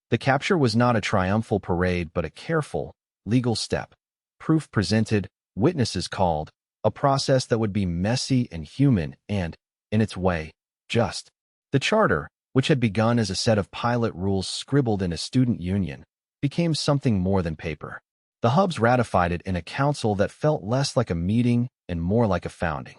The capture was not a triumphal parade but a careful, legal step. Proof presented, witnesses called, a process that would be messy and human and, in its way, just. The charter, which had begun as a set of pilot rules scribbled in a student union, became something more than paper. The hubs ratified it in a council that felt less like a meeting and more like a founding.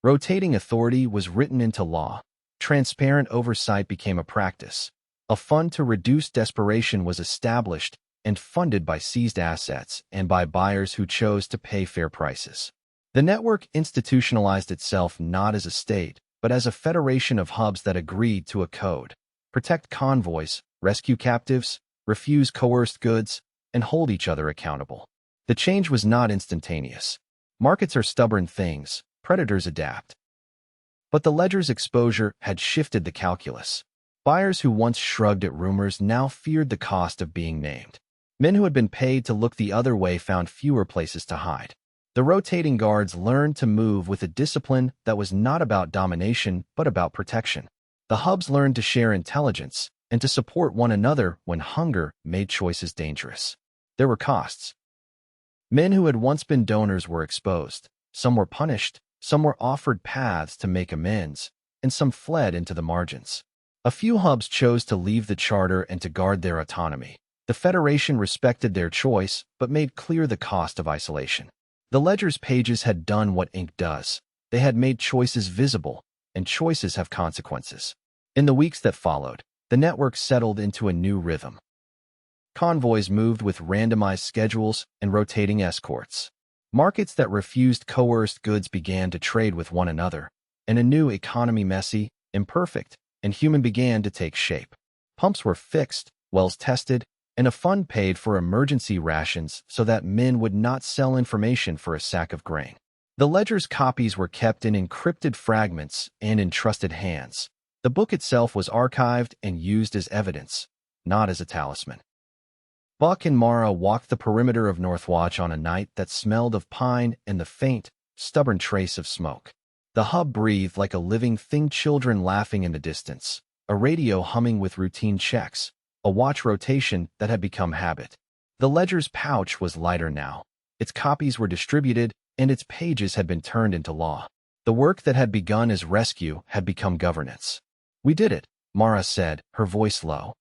Rotating authority was written into law. Transparent oversight became a practice. A fund to reduce desperation was established and funded by seized assets and by buyers who chose to pay fair prices. The network institutionalized itself not as a state, but as a federation of hubs that agreed to a code: protect convoys, rescue captives, refuse coerced goods, and hold each other accountable. The change was not instantaneous. Markets are stubborn things, predators adapt. But the ledger's exposure had shifted the calculus. Buyers who once shrugged at rumors now feared the cost of being named. Men who had been paid to look the other way found fewer places to hide. The rotating guards learned to move with a discipline that was not about domination but about protection. The hubs learned to share intelligence and to support one another when hunger made choices dangerous. There were costs. Men who had once been donors were exposed. Some were punished, some were offered paths to make amends, and some fled into the margins. A few hubs chose to leave the charter and to guard their autonomy. The Federation respected their choice, but made clear the cost of isolation. The ledger's pages had done what ink does. They had made choices visible, and choices have consequences. In the weeks that followed, the network settled into a new rhythm. Convoys moved with randomized schedules and rotating escorts. Markets that refused coerced goods began to trade with one another, and a new economy, messy, imperfect, and human, began to take shape. Pumps were fixed, wells tested, and a fund paid for emergency rations so that men would not sell information for a sack of grain. The ledger's copies were kept in encrypted fragments and in trusted hands. The book itself was archived and used as evidence, not as a talisman. Buck and Mara walked the perimeter of Northwatch on a night that smelled of pine and the faint, stubborn trace of smoke. The hub breathed like a living thing, children laughing in the distance, a radio humming with routine checks, a watch rotation that had become habit. The ledger's pouch was lighter now. Its copies were distributed, and its pages had been turned into law. The work that had begun as rescue had become governance. "We did it," Mara said, her voice low.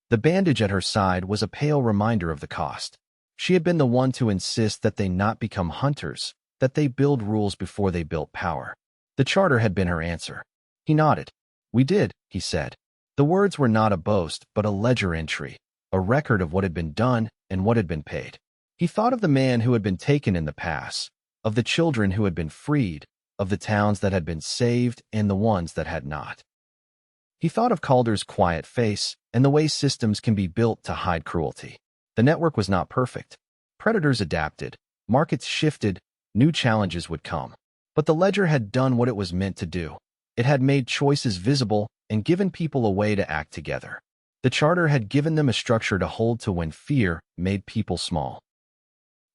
The bandage at her side was a pale reminder of the cost. She had been the one to insist that they not become hunters, that they build rules before they built power. The charter had been her answer. He nodded. "We did," he said. The words were not a boast, but a ledger entry, a record of what had been done and what had been paid. He thought of the man who had been taken in the past, of the children who had been freed, of the towns that had been saved and the ones that had not. He thought of Calder's quiet face and the way systems can be built to hide cruelty. The network was not perfect. Predators adapted, markets shifted, new challenges would come. But the ledger had done what it was meant to do. It had made choices visible and given people a way to act together. The charter had given them a structure to hold to when fear made people small.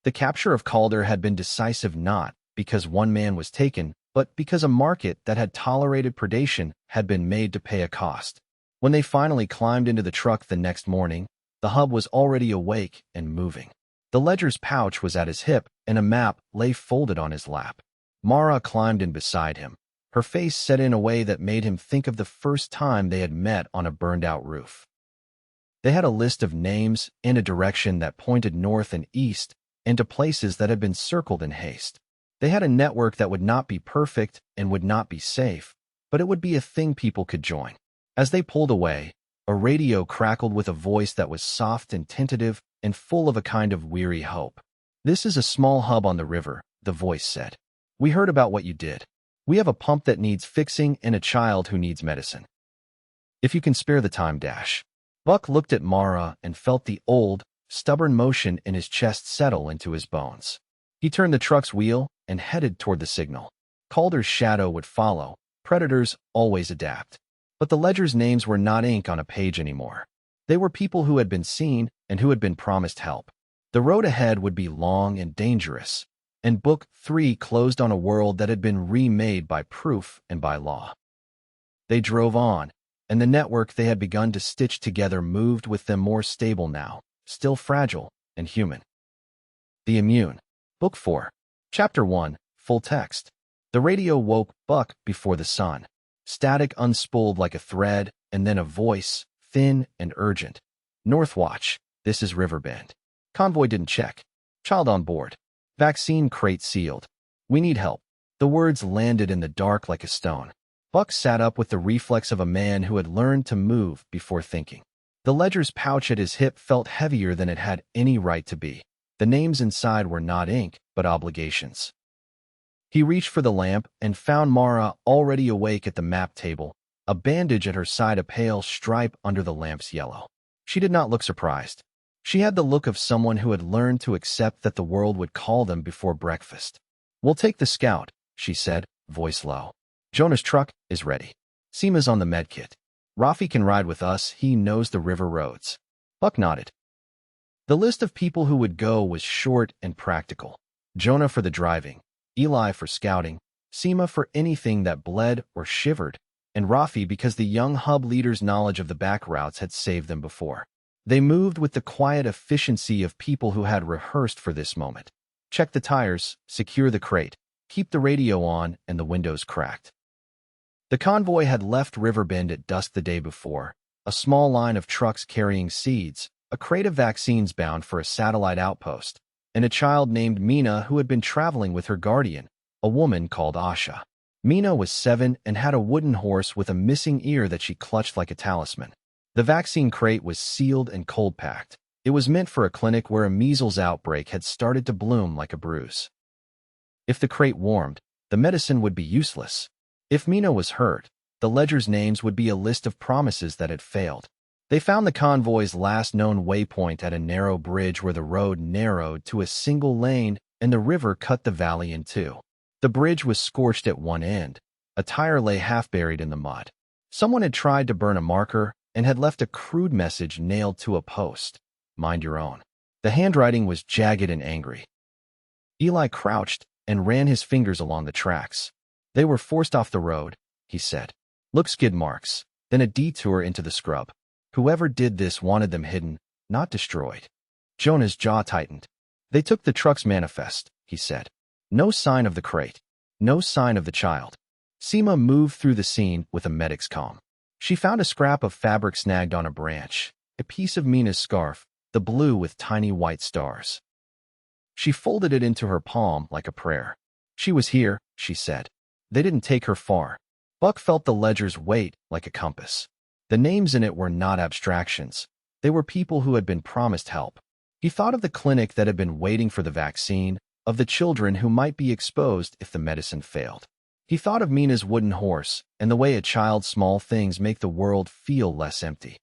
The capture of Calder had been decisive not because one man was taken, but because a market that had tolerated predation had been made to pay a cost. When they finally climbed into the truck the next morning, the hub was already awake and moving. The ledger's pouch was at his hip, and a map lay folded on his lap. Mara climbed in beside him, her face set in a way that made him think of the first time they had met on a burned-out roof. They had a list of names and a direction that pointed north and east, and to places that had been circled in haste. They had a network that would not be perfect and would not be safe, but it would be a thing people could join. As they pulled away, a radio crackled with a voice that was soft and tentative and full of a kind of weary hope. "This is a small hub on the river," the voice said. "We heard about what you did. We have a pump that needs fixing and a child who needs medicine. If you can spare the time, dash." Buck looked at Mara and felt the old, stubborn motion in his chest settle into his bones. He turned the truck's wheel and headed toward the signal. Calder's shadow would follow. Predators always adapt. But the ledger's names were not ink on a page anymore. They were people who had been seen and who had been promised help. The road ahead would be long and dangerous, and Book 3 closed on a world that had been remade by proof and by law. They drove on, and the network they had begun to stitch together moved with them, more stable now, still fragile and human. The Immune. Book 4. Chapter 1. Full text. The radio woke Buck before the sun. Static unspooled like a thread, and then a voice, thin and urgent. Northwatch, this is Riverbend. Convoy didn't check. Child on board. Vaccine crate sealed. We need help. The words landed in the dark like a stone. Buck sat up with the reflex of a man who had learned to move before thinking. The ledger's pouch at his hip felt heavier than it had any right to be. The names inside were not ink, but obligations. He reached for the lamp and found Mara already awake at the map table, a bandage at her side, a pale stripe under the lamp's yellow. She did not look surprised. She had the look of someone who had learned to accept that the world would call them before breakfast. "We'll take the Scout," she said, voice low. "Jonah's truck is ready. Seema's on the medkit. Rafi can ride with us, he knows the river roads." Buck nodded. The list of people who would go was short and practical. Jonah for the driving, Eli for scouting, Seema for anything that bled or shivered, and Rafi because the young hub leader's knowledge of the back routes had saved them before. They moved with the quiet efficiency of people who had rehearsed for this moment. Check the tires, secure the crate, keep the radio on, and the windows cracked. The convoy had left Riverbend at dusk the day before, a small line of trucks carrying seeds, a crate of vaccines bound for a satellite outpost, and a child named Mina who had been traveling with her guardian, a woman called Asha. Mina was 7 and had a wooden horse with a missing ear that she clutched like a talisman. The vaccine crate was sealed and cold-packed. It was meant for a clinic where a measles outbreak had started to bloom like a bruise. If the crate warmed, the medicine would be useless. If Mina was hurt, the ledger's names would be a list of promises that had failed. They found the convoy's last known waypoint at a narrow bridge where the road narrowed to a single lane and the river cut the valley in two. The bridge was scorched at one end. A tire lay half buried in the mud. Someone had tried to burn a marker and had left a crude message nailed to a post. "Mind your own." The handwriting was jagged and angry. Eli crouched and ran his fingers along the tracks. "They were forced off the road," he said. "Look, skid marks, then a detour into the scrub. Whoever did this wanted them hidden, not destroyed." Jonah's jaw tightened. "They took the truck's manifest," he said. "No sign of the crate. No sign of the child." Seema moved through the scene with a medic's calm. She found a scrap of fabric snagged on a branch, a piece of Mina's scarf, the blue with tiny white stars. She folded it into her palm like a prayer. "She was here," she said. "They didn't take her far." Buck felt the ledger's weight like a compass. The names in it were not abstractions. They were people who had been promised help. He thought of the clinic that had been waiting for the vaccine, of the children who might be exposed if the medicine failed. He thought of Mina's wooden horse and the way a child's small things make the world feel less empty.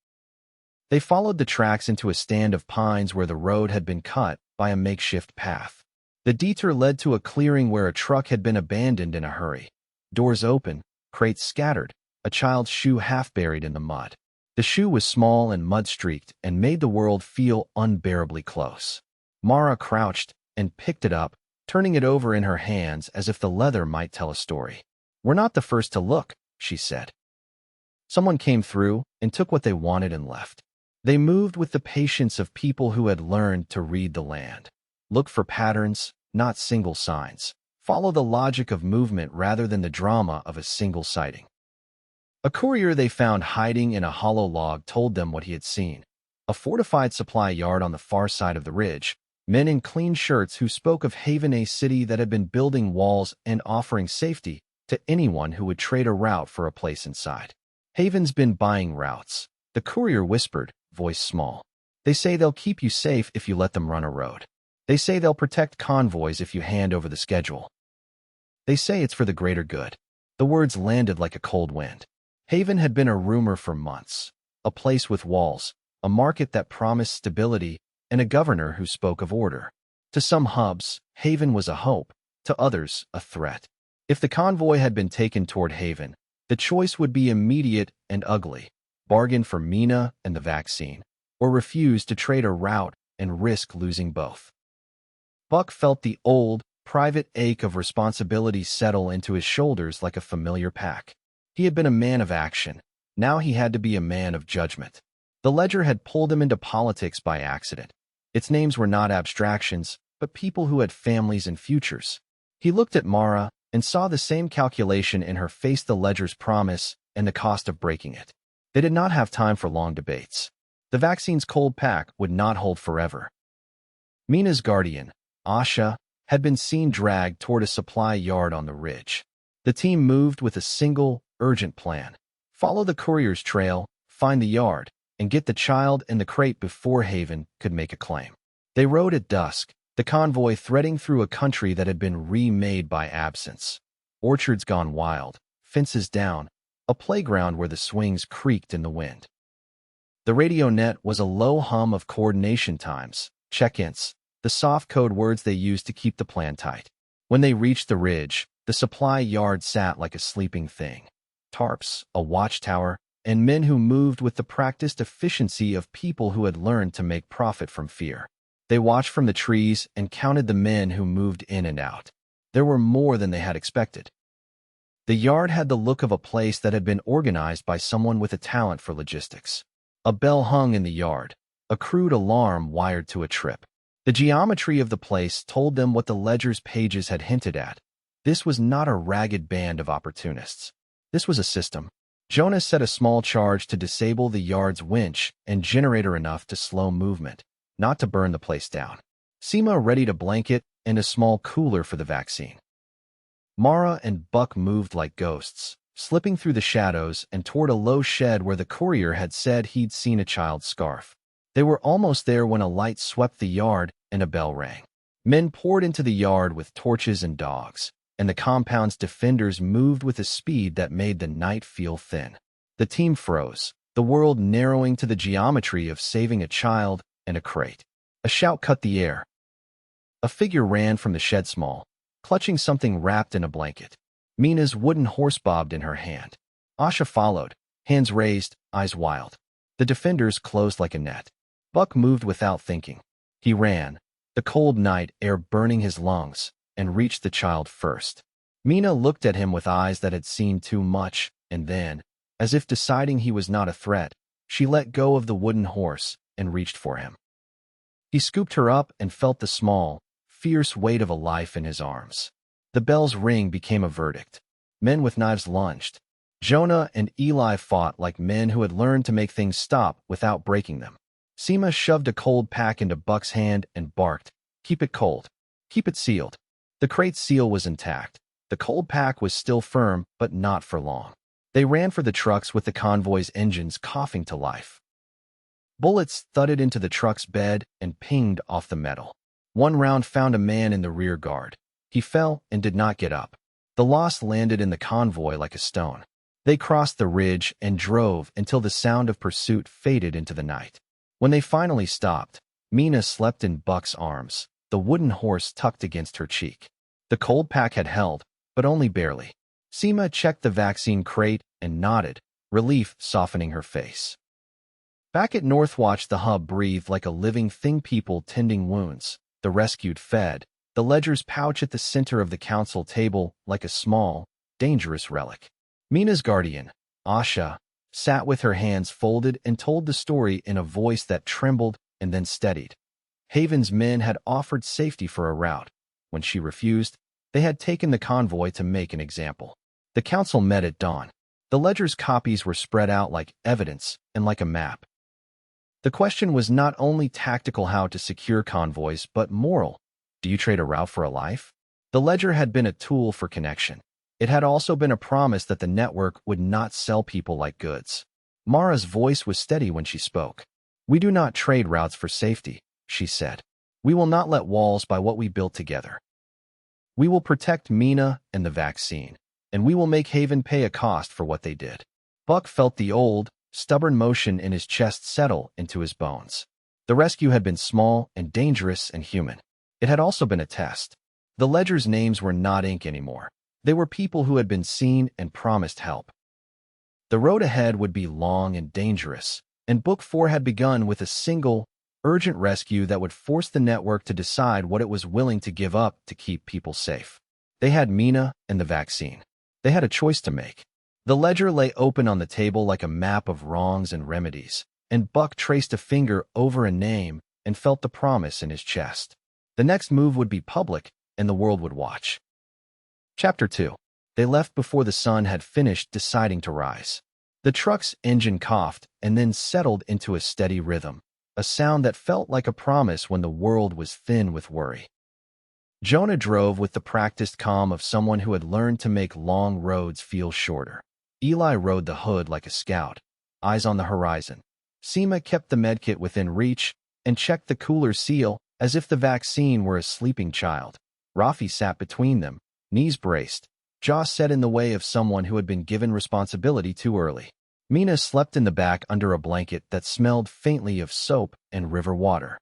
They followed the tracks into a stand of pines where the road had been cut by a makeshift path. The detour led to a clearing where a truck had been abandoned in a hurry. Doors open, crates scattered, a child's shoe half buried in the mud. The shoe was small and mud-streaked and made the world feel unbearably close. Mara crouched and picked it up, turning it over in her hands as if the leather might tell a story. "We're not the first to look," she said. Someone came through and took what they wanted and left. They moved with the patience of people who had learned to read the land. Look for patterns, not single signs. Follow the logic of movement rather than the drama of a single sighting. A courier they found hiding in a hollow log told them what he had seen. A fortified supply yard on the far side of the ridge. Men in clean shirts who spoke of Haven, a city that had been building walls and offering safety to anyone who would trade a route for a place inside. "Haven's been buying routes," the courier whispered, voice small. "They say they'll keep you safe if you let them run a road. They say they'll protect convoys if you hand over the schedule. They say it's for the greater good." The words landed like a cold wind. Haven had been a rumor for months, a place with walls, a market that promised stability, and a governor who spoke of order. To some hubs, Haven was a hope, to others, a threat. If the convoy had been taken toward Haven, the choice would be immediate and ugly: bargain for Mina and the vaccine, or refuse to trade a route and risk losing both. Buck felt the old, private ache of responsibility settle into his shoulders like a familiar pack. He had been a man of action. Now he had to be a man of judgment. The ledger had pulled him into politics by accident. Its names were not abstractions, but people who had families and futures. He looked at Mara and saw the same calculation in her face, the ledger's promise and the cost of breaking it. They did not have time for long debates. The vaccine's cold pack would not hold forever. Mina's guardian, Asha, had been seen dragged toward a supply yard on the ridge. The team moved with a single, urgent plan. Follow the courier's trail, find the yard, and get the child and the crate before Haven could make a claim. They rode at dusk, the convoy threading through a country that had been remade by absence. Orchards gone wild, fences down, a playground where the swings creaked in the wind. The radio net was a low hum of coordination times, check-ins, the soft code words they used to keep the plan tight. When they reached the ridge, the supply yard sat like a sleeping thing. Tarps, a watchtower, and men who moved with the practiced efficiency of people who had learned to make profit from fear. They watched from the trees and counted the men who moved in and out. There were more than they had expected. The yard had the look of a place that had been organized by someone with a talent for logistics. A bell hung in the yard, a crude alarm wired to a trip. The geometry of the place told them what the ledger's pages had hinted at. This was not a ragged band of opportunists. This was a system. Jonas set a small charge to disable the yard's winch and generator enough to slow movement, not to burn the place down. Seema readied a blanket and a small cooler for the vaccine. Mara and Buck moved like ghosts, slipping through the shadows and toward a low shed where the courier had said he'd seen a child's scarf. They were almost there when a light swept the yard and a bell rang. Men poured into the yard with torches and dogs, and the compound's defenders moved with a speed that made the night feel thin. The team froze, the world narrowing to the geometry of saving a child and a crate. A shout cut the air. A figure ran from the shed, small, clutching something wrapped in a blanket. Mina's wooden horse bobbed in her hand. Asha followed, hands raised, eyes wild. The defenders closed like a net. Buck moved without thinking. He ran, the cold night air burning his lungs, and reached the child first. Mina looked at him with eyes that had seen too much, and then, as if deciding he was not a threat, she let go of the wooden horse and reached for him. He scooped her up and felt the small, fierce weight of a life in his arms. The bell's ring became a verdict. Men with knives lunged. Jonah and Eli fought like men who had learned to make things stop without breaking them. Seema shoved a cold pack into Buck's hand and barked, "Keep it cold. Keep it sealed." The crate's seal was intact. The cold pack was still firm, but not for long. They ran for the trucks with the convoy's engines coughing to life. Bullets thudded into the truck's bed and pinged off the metal. One round found a man in the rear guard. He fell and did not get up. The loss landed in the convoy like a stone. They crossed the ridge and drove until the sound of pursuit faded into the night. When they finally stopped, Mina slept in Buck's arms, the wooden horse tucked against her cheek. The cold pack had held, but only barely. Seema checked the vaccine crate and nodded, relief softening her face. Back at Northwatch, the hub breathed like a living thing, people tending wounds, the rescued fed, the ledger's pouch at the center of the council table like a small, dangerous relic. Mina's guardian, Asha, sat with her hands folded and told the story in a voice that trembled and then steadied. Haven's men had offered safety for a route. When she refused, they had taken the convoy to make an example. The council met at dawn. The ledger's copies were spread out like evidence and like a map. The question was not only tactical, how to secure convoys, but moral. Do you trade a route for a life? The ledger had been a tool for connection. It had also been a promise that the network would not sell people like goods. Mara's voice was steady when she spoke. "We do not trade routes for safety," she said. "We will not let walls by what we built together. We will protect Mina and the vaccine, and we will make Haven pay a cost for what they did." Buck felt the old, stubborn motion in his chest settle into his bones. The rescue had been small and dangerous and human. It had also been a test. The ledger's names were not ink anymore. They were people who had been seen and promised help. The road ahead would be long and dangerous, and Book 4 had begun with a single, urgent rescue that would force the network to decide what it was willing to give up to keep people safe. They had Mina and the vaccine. They had a choice to make. The ledger lay open on the table like a map of wrongs and remedies, and Buck traced a finger over a name and felt the promise in his chest. The next move would be public, and the world would watch. Chapter 2. They left before the sun had finished deciding to rise. The truck's engine coughed and then settled into a steady rhythm, a sound that felt like a promise when the world was thin with worry. Jonah drove with the practiced calm of someone who had learned to make long roads feel shorter. Eli rode the hood like a scout, eyes on the horizon. Seema kept the medkit within reach and checked the cooler seal as if the vaccine were a sleeping child. Rafi sat between them, knees braced, jaw set in the way of someone who had been given responsibility too early. Mina slept in the back under a blanket that smelled faintly of soap and river water.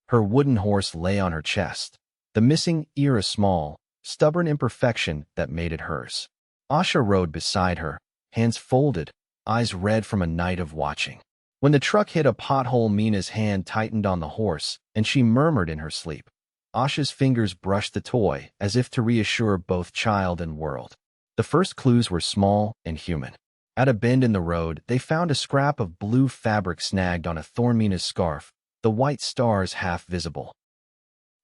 Her wooden horse lay on her chest, the missing ear a small, stubborn imperfection that made it hers. Asha rode beside her, hands folded, eyes red from a night of watching. When the truck hit a pothole, Mina's hand tightened on the horse, and she murmured in her sleep. Asha's fingers brushed the toy, as if to reassure both child and world. The first clues were small and human. At a bend in the road, they found a scrap of blue fabric snagged on a thorn Mina's scarf, the white stars half visible.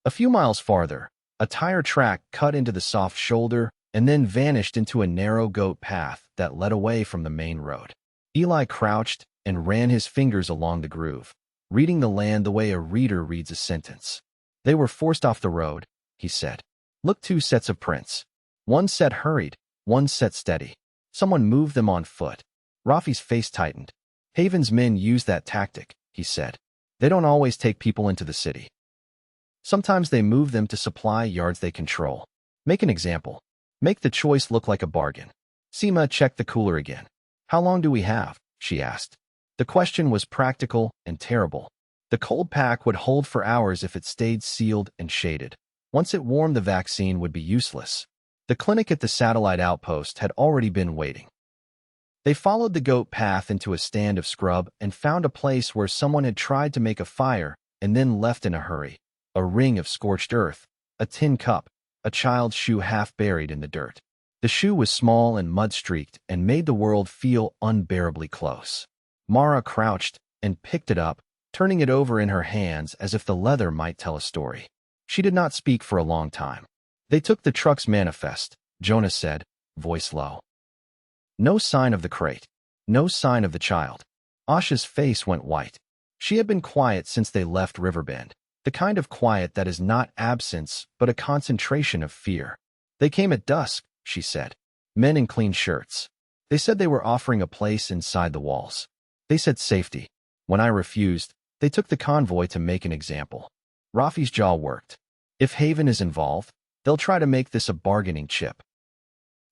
A few miles farther, a tire track cut into the soft shoulder and then vanished into a narrow goat path that led away from the main road. Eli crouched and ran his fingers along the groove, reading the land the way a reader reads a sentence. They were forced off the road, he said. Look, 2 sets of prints. One set hurried, one set steady. Someone moved them on foot. Rafi's face tightened. Haven's men use that tactic, he said. They don't always take people into the city. Sometimes they move them to supply yards they control. Make an example. Make the choice look like a bargain. Seema checked the cooler again. How long do we have? She asked. The question was practical and terrible. The cold pack would hold for hours if it stayed sealed and shaded. Once it warmed, the vaccine would be useless. The clinic at the satellite outpost had already been waiting. They followed the goat path into a stand of scrub and found a place where someone had tried to make a fire and then left in a hurry. A ring of scorched earth, a tin cup, a child's shoe half buried in the dirt. The shoe was small and mud-streaked and made the world feel unbearably close. Mara crouched and picked it up, turning it over in her hands as if the leather might tell a story. She did not speak for a long time. They took the truck's manifest, Jonah said, voice low. No sign of the crate. No sign of the child. Asha's face went white. She had been quiet since they left Riverbend, the kind of quiet that is not absence but a concentration of fear. They came at dusk, she said. Men in clean shirts. They said they were offering a place inside the walls. They said safety. When I refused, they took the convoy to make an example. Rafi's jaw worked. If Haven is involved, they'll try to make this a bargaining chip.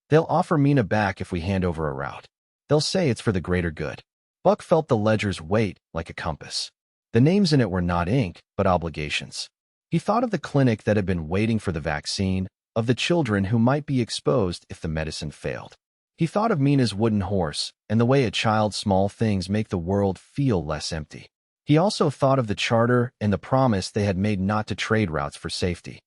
They'll offer Mina back if we hand over a route. They'll say it's for the greater good. Buck felt the ledger's weight like a compass. The names in it were not ink, but obligations. He thought of the clinic that had been waiting for the vaccine, of the children who might be exposed if the medicine failed. He thought of Mina's wooden horse and the way a child's small things make the world feel less empty. He also thought of the charter and the promise they had made not to trade routes for safety.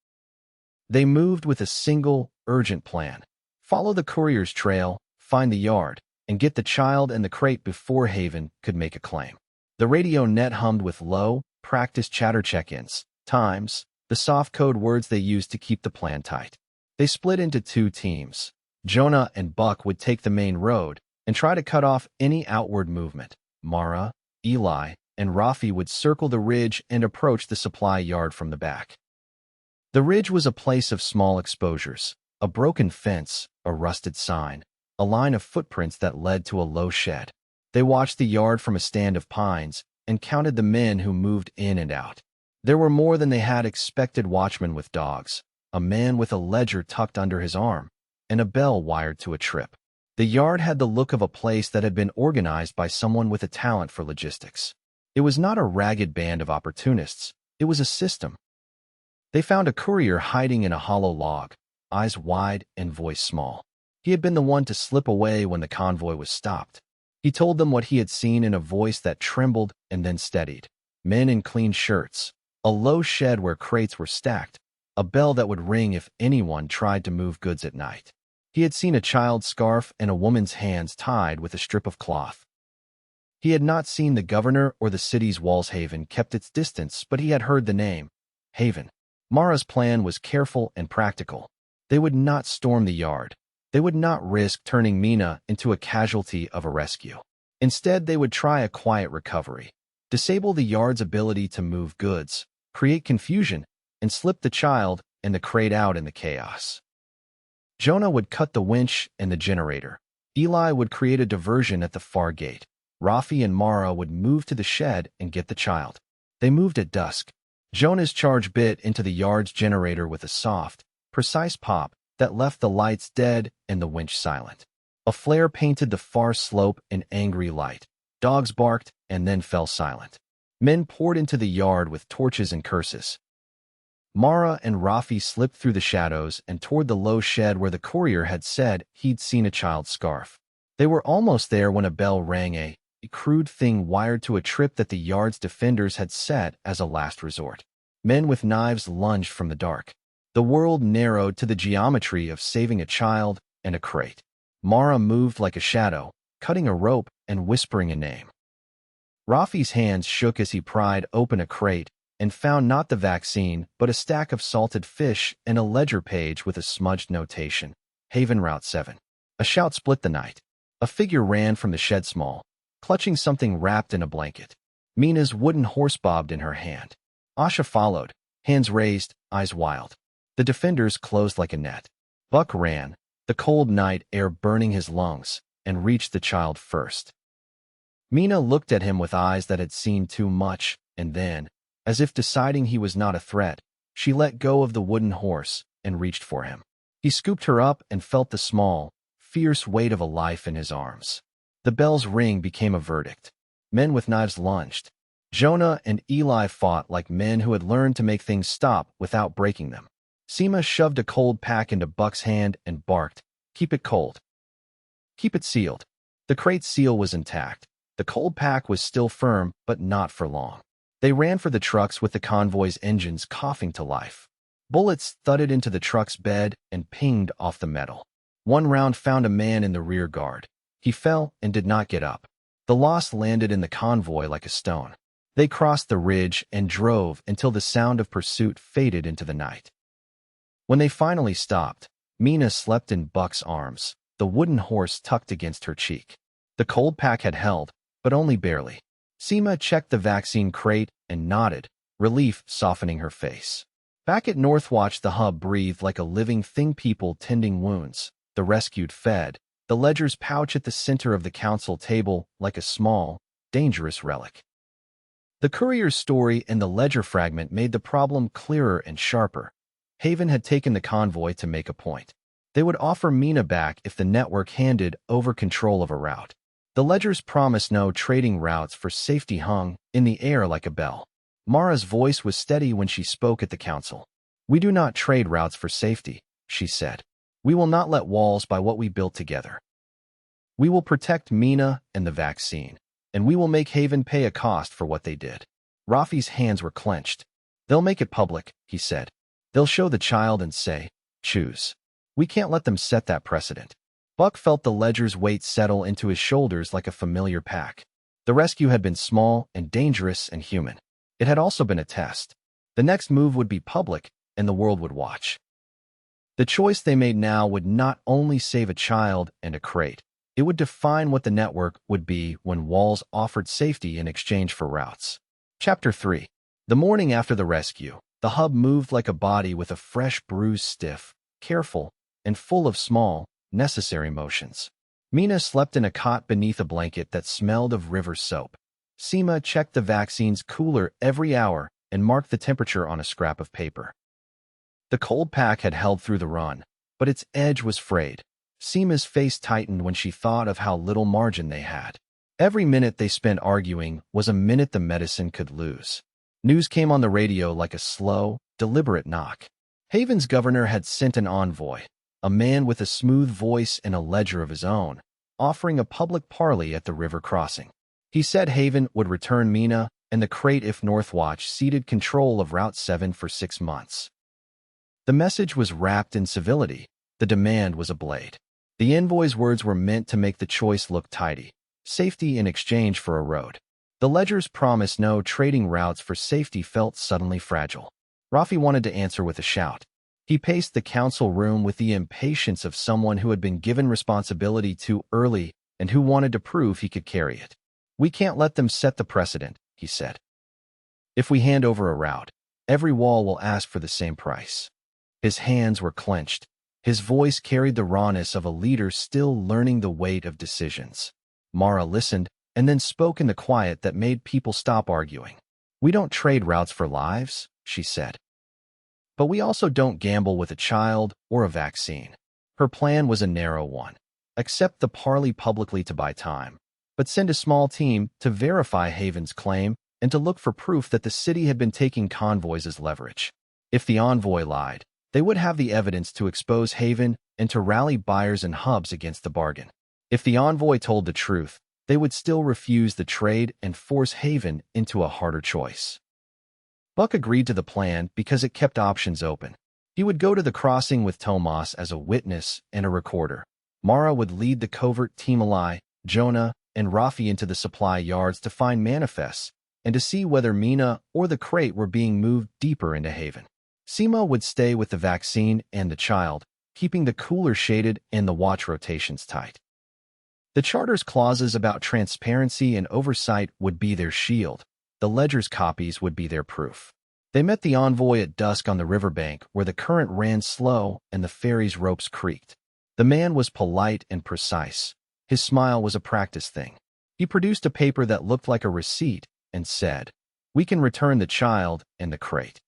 They moved with a single, urgent plan. Follow the courier's trail, find the yard, and get the child and the crate before Haven could make a claim. The radio net hummed with low, practiced chatter check-ins, times, the soft code words they used to keep the plan tight. They split into 2 teams. Jonah and Buck would take the main road and try to cut off any outward movement. Mara, Eli, and Rafi would circle the ridge and approach the supply yard from the back. The ridge was a place of small exposures, a broken fence, a rusted sign, a line of footprints that led to a low shed. They watched the yard from a stand of pines and counted the men who moved in and out. There were more than they had expected: watchmen with dogs, a man with a ledger tucked under his arm, and a bell wired to a trip. The yard had the look of a place that had been organized by someone with a talent for logistics. It was not a ragged band of opportunists. It was a system. They found a courier hiding in a hollow log, eyes wide and voice small. He had been the one to slip away when the convoy was stopped. He told them what he had seen in a voice that trembled and then steadied. Men in clean shirts, a low shed where crates were stacked, a bell that would ring if anyone tried to move goods at night. He had seen a child's scarf and a woman's hands tied with a strip of cloth. He had not seen the governor or the city's walls. Haven kept its distance, but he had heard the name. Haven. Mara's plan was careful and practical. They would not storm the yard. They would not risk turning Mina into a casualty of a rescue. Instead, they would try a quiet recovery, disable the yard's ability to move goods, create confusion, and slip the child and the crate out in the chaos. Jonah would cut the winch and the generator. Eli would create a diversion at the far gate. Rafi and Mara would move to the shed and get the child. They moved at dusk. Jonah's charge bit into the yard's generator with a soft, precise pop that left the lights dead and the winch silent. A flare painted the far slope in angry light. Dogs barked and then fell silent. Men poured into the yard with torches and curses. Mara and Rafi slipped through the shadows and toward the low shed where the courier had said he'd seen a child's scarf. They were almost there when a bell rang, a crude thing wired to a trip that the yard's defenders had set as a last resort. Men with knives lunged from the dark. The world narrowed to the geometry of saving a child and a crate. Mara moved like a shadow, cutting a rope and whispering a name. Rafi's hands shook as he pried open a crate and found not the vaccine, but a stack of salted fish and a ledger page with a smudged notation. Haven Route 7. A shout split the night. A figure ran from the shed small, clutching something wrapped in a blanket. Mina's wooden horse bobbed in her hand. Asha followed, hands raised, eyes wild. The defenders closed like a net. Buck ran, the cold night air burning his lungs, and reached the child first. Mina looked at him with eyes that had seen too much, and then, as if deciding he was not a threat, she let go of the wooden horse and reached for him. He scooped her up and felt the small, fierce weight of a life in his arms. The bell's ring became a verdict. Men with knives lunged. Jonah and Eli fought like men who had learned to make things stop without breaking them. Seema shoved a cold pack into Buck's hand and barked, "Keep it cold. Keep it sealed." The crate's seal was intact. The cold pack was still firm, but not for long. They ran for the trucks with the convoy's engines coughing to life. Bullets thudded into the truck's bed and pinged off the metal. One round found a man in the rear guard. He fell and did not get up. The loss landed in the convoy like a stone. They crossed the ridge and drove until the sound of pursuit faded into the night. When they finally stopped, Mina slept in Buck's arms, the wooden horse tucked against her cheek. The cold pack had held, but only barely. Seema checked the vaccine crate and nodded, relief softening her face. Back at Northwatch, the hub breathed like a living thing, people tending wounds, the rescued fed, the ledger's pouch at the center of the council table like a small, dangerous relic. The courier's story and the ledger fragment made the problem clearer and sharper. Haven had taken the convoy to make a point. They would offer Mina back if the network handed over control of a route. The ledger's promise no trading routes for safety hung in the air like a bell. Mara's voice was steady when she spoke at the council. "We do not trade routes for safety," she said. "We will not let walls by what we built together. We will protect Mina and the vaccine, and we will make Haven pay a cost for what they did." Rafi's hands were clenched. "They'll make it public," he said. "They'll show the child and say, 'Choose.' We can't let them set that precedent." Buck felt the ledger's weight settle into his shoulders like a familiar pack. The rescue had been small and dangerous and human. It had also been a test. The next move would be public, and the world would watch. The choice they made now would not only save a child and a crate, it would define what the network would be when walls offered safety in exchange for routes. Chapter 3. The morning after the rescue, the hub moved like a body with a fresh bruise, stiff, careful, and full of small, necessary motions. Mina slept in a cot beneath a blanket that smelled of river soap. Seema checked the vaccine's cooler every hour and marked the temperature on a scrap of paper. The cold pack had held through the run, but its edge was frayed. Seema's face tightened when she thought of how little margin they had. Every minute they spent arguing was a minute the medicine could lose. News came on the radio like a slow, deliberate knock. Haven's governor had sent an envoy, a man with a smooth voice and a ledger of his own, offering a public parley at the river crossing. He said Haven would return Mina and the crate if Northwatch ceded control of Route 7 for 6 months. The message was wrapped in civility. The demand was a blade. The envoy's words were meant to make the choice look tidy. Safety in exchange for a road. The ledger's promise no trading routes for safety felt suddenly fragile. Rafi wanted to answer with a shout. He paced the council room with the impatience of someone who had been given responsibility too early and who wanted to prove he could carry it. We can't let them set the precedent, he said. If we hand over a route, every wall will ask for the same price. His hands were clenched. His voice carried the rawness of a leader still learning the weight of decisions. Mara listened and then spoke in the quiet that made people stop arguing. We don't trade routes for lives, she said. But we also don't gamble with a child or a vaccine. Her plan was a narrow one. Accept the parley publicly to buy time, but send a small team to verify Haven's claim and to look for proof that the city had been taking convoys as leverage. If the envoy lied, they would have the evidence to expose Haven and to rally buyers and hubs against the bargain. If the envoy told the truth, they would still refuse the trade and force Haven into a harder choice. Buck agreed to the plan because it kept options open. He would go to the crossing with Tomas as a witness and a recorder. Mara would lead the covert team Eli, Jonah, and Rafi into the supply yards to find manifests and to see whether Mina or the crate were being moved deeper into Haven. Seema would stay with the vaccine and the child, keeping the cooler shaded and the watch rotations tight. The charter's clauses about transparency and oversight would be their shield. The ledger's copies would be their proof. They met the envoy at dusk on the riverbank where the current ran slow and the ferry's ropes creaked. The man was polite and precise. His smile was a practice thing. He produced a paper that looked like a receipt and said, "We can return the child and the crate.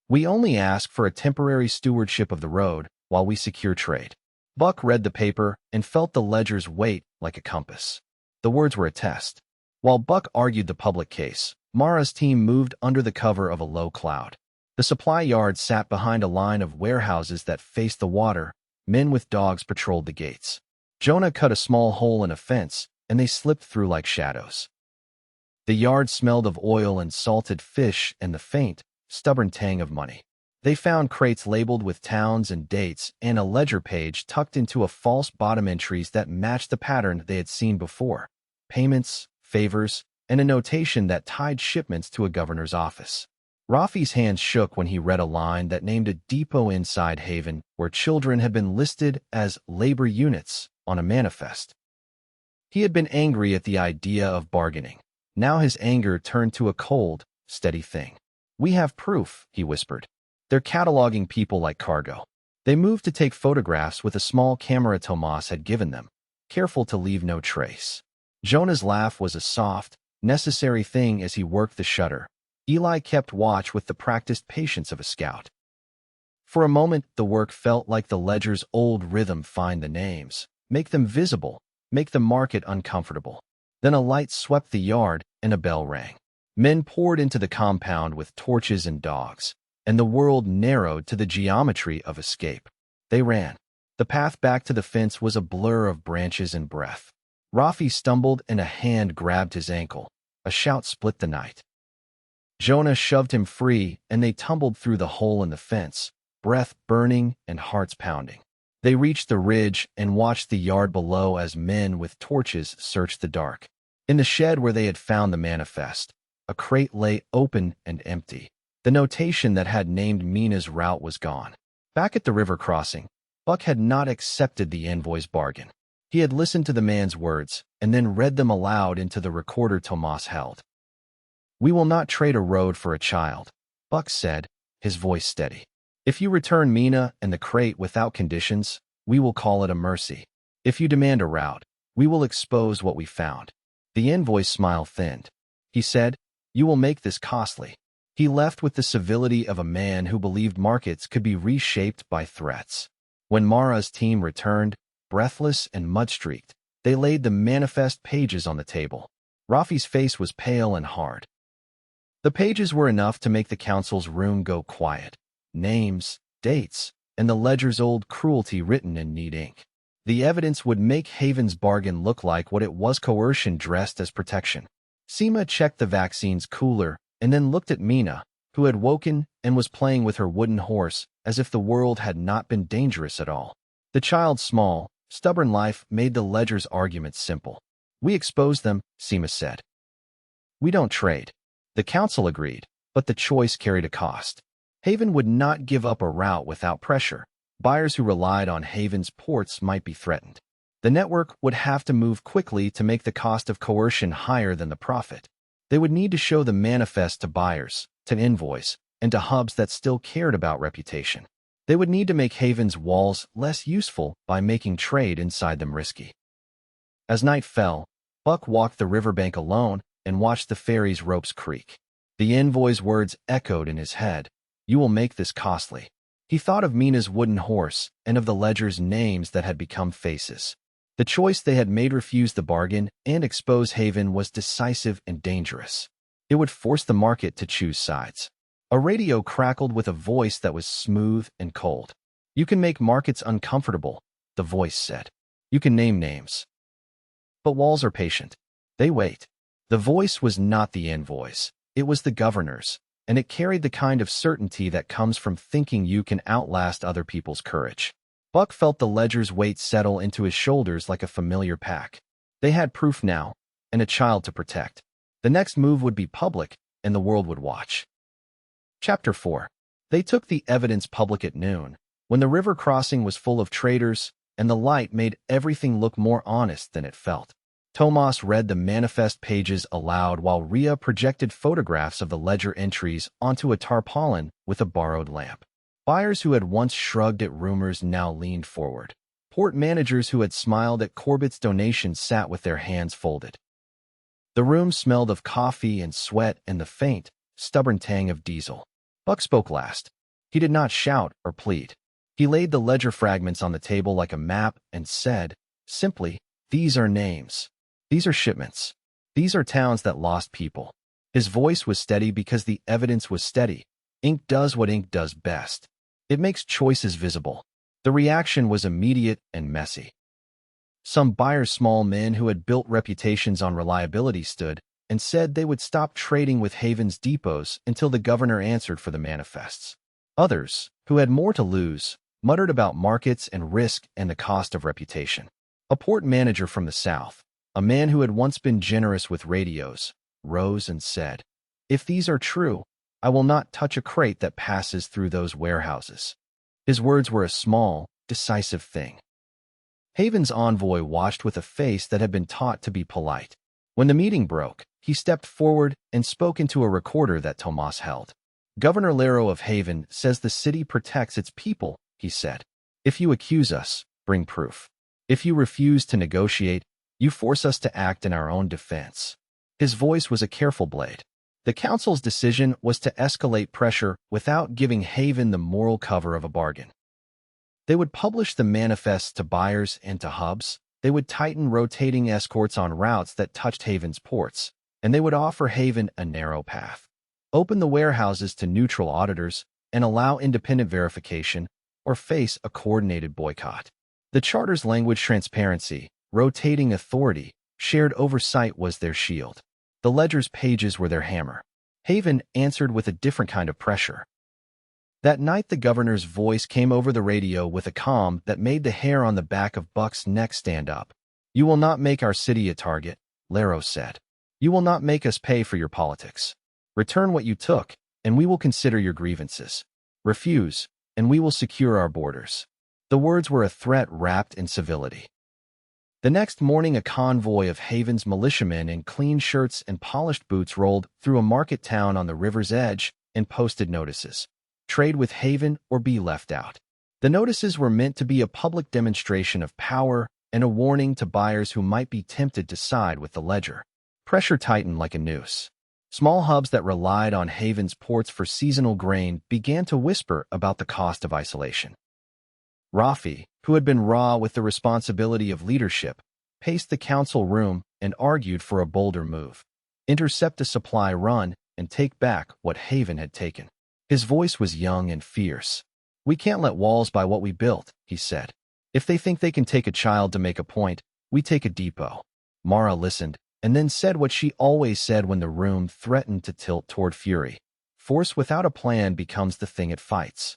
We only ask for a temporary stewardship of the road while we secure trade." Buck read the paper and felt the ledger's weight like a compass. The words were a test. While Buck argued the public case, Mara's team moved under the cover of a low cloud. The supply yard sat behind a line of warehouses that faced the water. Men with dogs patrolled the gates. Jonah cut a small hole in a fence, and they slipped through like shadows. The yard smelled of oil and salted fish and the faint, stubborn tang of money. They found crates labeled with towns and dates and a ledger page tucked into a false bottom entries that matched the pattern they had seen before. Payments, favors, and a notation that tied shipments to a governor's office. Rafi's hands shook when he read a line that named a depot inside Haven where children had been listed as labor units on a manifest. He had been angry at the idea of bargaining. Now his anger turned to a cold, steady thing. "We have proof," he whispered. "They're cataloging people like cargo." They moved to take photographs with a small camera Tomas had given them, careful to leave no trace. Jonah's laugh was a soft, necessary thing as he worked the shutter. Eli kept watch with the practiced patience of a scout. For a moment, the work felt like the ledger's old rhythm: find the names, make them visible, make the market uncomfortable. Then a light swept the yard and a bell rang. Men poured into the compound with torches and dogs, and the world narrowed to the geometry of escape. They ran. The path back to the fence was a blur of branches and breath. Rafi stumbled and a hand grabbed his ankle. A shout split the night. Jonah shoved him free, and they tumbled through the hole in the fence, breath burning and hearts pounding. They reached the ridge and watched the yard below as men with torches searched the dark. In the shed where they had found the manifest, a crate lay open and empty. The notation that had named Mina's route was gone. Back at the river crossing, Buck had not accepted the envoy's bargain. He had listened to the man's words and then read them aloud into the recorder Tomas held. "We will not trade a road for a child," Buck said, his voice steady. "If you return Mina and the crate without conditions, we will call it a mercy. If you demand a route, we will expose what we found." The envoy's smile thinned. He said, "You will make this costly." He left with the civility of a man who believed markets could be reshaped by threats. When Mara's team returned, breathless and mud-streaked, they laid the manifest pages on the table. Rafi's face was pale and hard. The pages were enough to make the council's room go quiet. Names, dates, and the ledger's old cruelty written in neat ink. The evidence would make Haven's bargain look like what it was: coercion dressed as protection. Seema checked the vaccine's cooler and then looked at Mina, who had woken and was playing with her wooden horse as if the world had not been dangerous at all. The child's small, stubborn life made the ledger's arguments simple. We expose them, Seamus said. We don't trade. The council agreed, but the choice carried a cost. Haven would not give up a route without pressure. Buyers who relied on Haven's ports might be threatened. The network would have to move quickly to make the cost of coercion higher than the profit. They would need to show the manifest to buyers, to invoice, and to hubs that still cared about reputation. They would need to make Haven's walls less useful by making trade inside them risky. As night fell, Buck walked the riverbank alone and watched the ferry's ropes creak. The envoy's words echoed in his head. You will make this costly. He thought of Mina's wooden horse and of the ledger's names that had become faces. The choice they had made refuse the bargain and expose Haven was decisive and dangerous. It would force the market to choose sides. A radio crackled with a voice that was smooth and cold. You can make markets uncomfortable, the voice said. You can name names. But walls are patient. They wait. The voice was not the envoy's. It was the governor's, and it carried the kind of certainty that comes from thinking you can outlast other people's courage. Buck felt the ledger's weight settle into his shoulders like a familiar pack. They had proof now, and a child to protect. The next move would be public, and the world would watch. Chapter 4. They took the evidence public at noon, when the river crossing was full of traders, and the light made everything look more honest than it felt. Tomas read the manifest pages aloud while Rhea projected photographs of the ledger entries onto a tarpaulin with a borrowed lamp. Buyers who had once shrugged at rumors now leaned forward. Port managers who had smiled at Corbett's donation sat with their hands folded. The room smelled of coffee and sweat and the faint, stubborn tang of diesel. Buck spoke last. He did not shout or plead. He laid the ledger fragments on the table like a map and said, simply, these are names. These are shipments. These are towns that lost people. His voice was steady because the evidence was steady. Ink does what ink does best. It makes choices visible. The reaction was immediate and messy. Some buyers, small men who had built reputations on reliability, stood and said they would stop trading with Haven's depots until the governor answered for the manifests. Others, who had more to lose, muttered about markets and risk and the cost of reputation. A port manager from the south, a man who had once been generous with radios, rose and said, if these are true, I will not touch a crate that passes through those warehouses. His words were a small, decisive thing. Haven's envoy watched with a face that had been taught to be polite. When the meeting broke, he stepped forward and spoke into a recorder that Tomas held. Governor Lero of Haven says the city protects its people, he said. If you accuse us, bring proof. If you refuse to negotiate, you force us to act in our own defense. His voice was a careful blade. The council's decision was to escalate pressure without giving Haven the moral cover of a bargain. They would publish the manifests to buyers and to hubs. They would tighten rotating escorts on routes that touched Haven's ports, and they would offer Haven a narrow path. Open the warehouses to neutral auditors and allow independent verification, or face a coordinated boycott. The charter's language: transparency, rotating authority, shared oversight was their shield. The ledger's pages were their hammer. Haven answered with a different kind of pressure. That night the governor's voice came over the radio with a calm that made the hair on the back of Buck's neck stand up. You will not make our city a target, Lero said. You will not make us pay for your politics. Return what you took, and we will consider your grievances. Refuse, and we will secure our borders. The words were a threat wrapped in civility. The next morning a convoy of Haven's militiamen in clean shirts and polished boots rolled through a market town on the river's edge and posted notices. Trade with Haven or be left out. The notices were meant to be a public demonstration of power and a warning to buyers who might be tempted to side with the ledger. Pressure tightened like a noose. Small hubs that relied on Haven's ports for seasonal grain began to whisper about the cost of isolation. Rafi, who had been raw with the responsibility of leadership, paced the council room and argued for a bolder move. Intercept a supply run and take back what Haven had taken. His voice was young and fierce. We can't let walls buy what we built, he said. If they think they can take a child to make a point, we take a depot. Mara listened, and then said what she always said when the room threatened to tilt toward fury. Force without a plan becomes the thing it fights.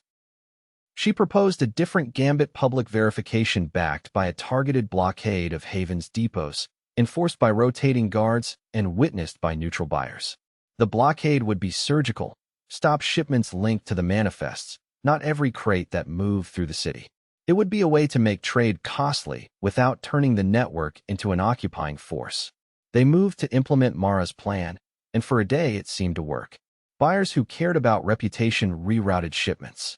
She proposed a different gambit: public verification backed by a targeted blockade of Haven's depots, enforced by rotating guards and witnessed by neutral buyers. The blockade would be surgical, stop shipments linked to the manifests, not every crate that moved through the city. It would be a way to make trade costly without turning the network into an occupying force. They moved to implement Mara's plan, and for a day it seemed to work. Buyers who cared about reputation rerouted shipments.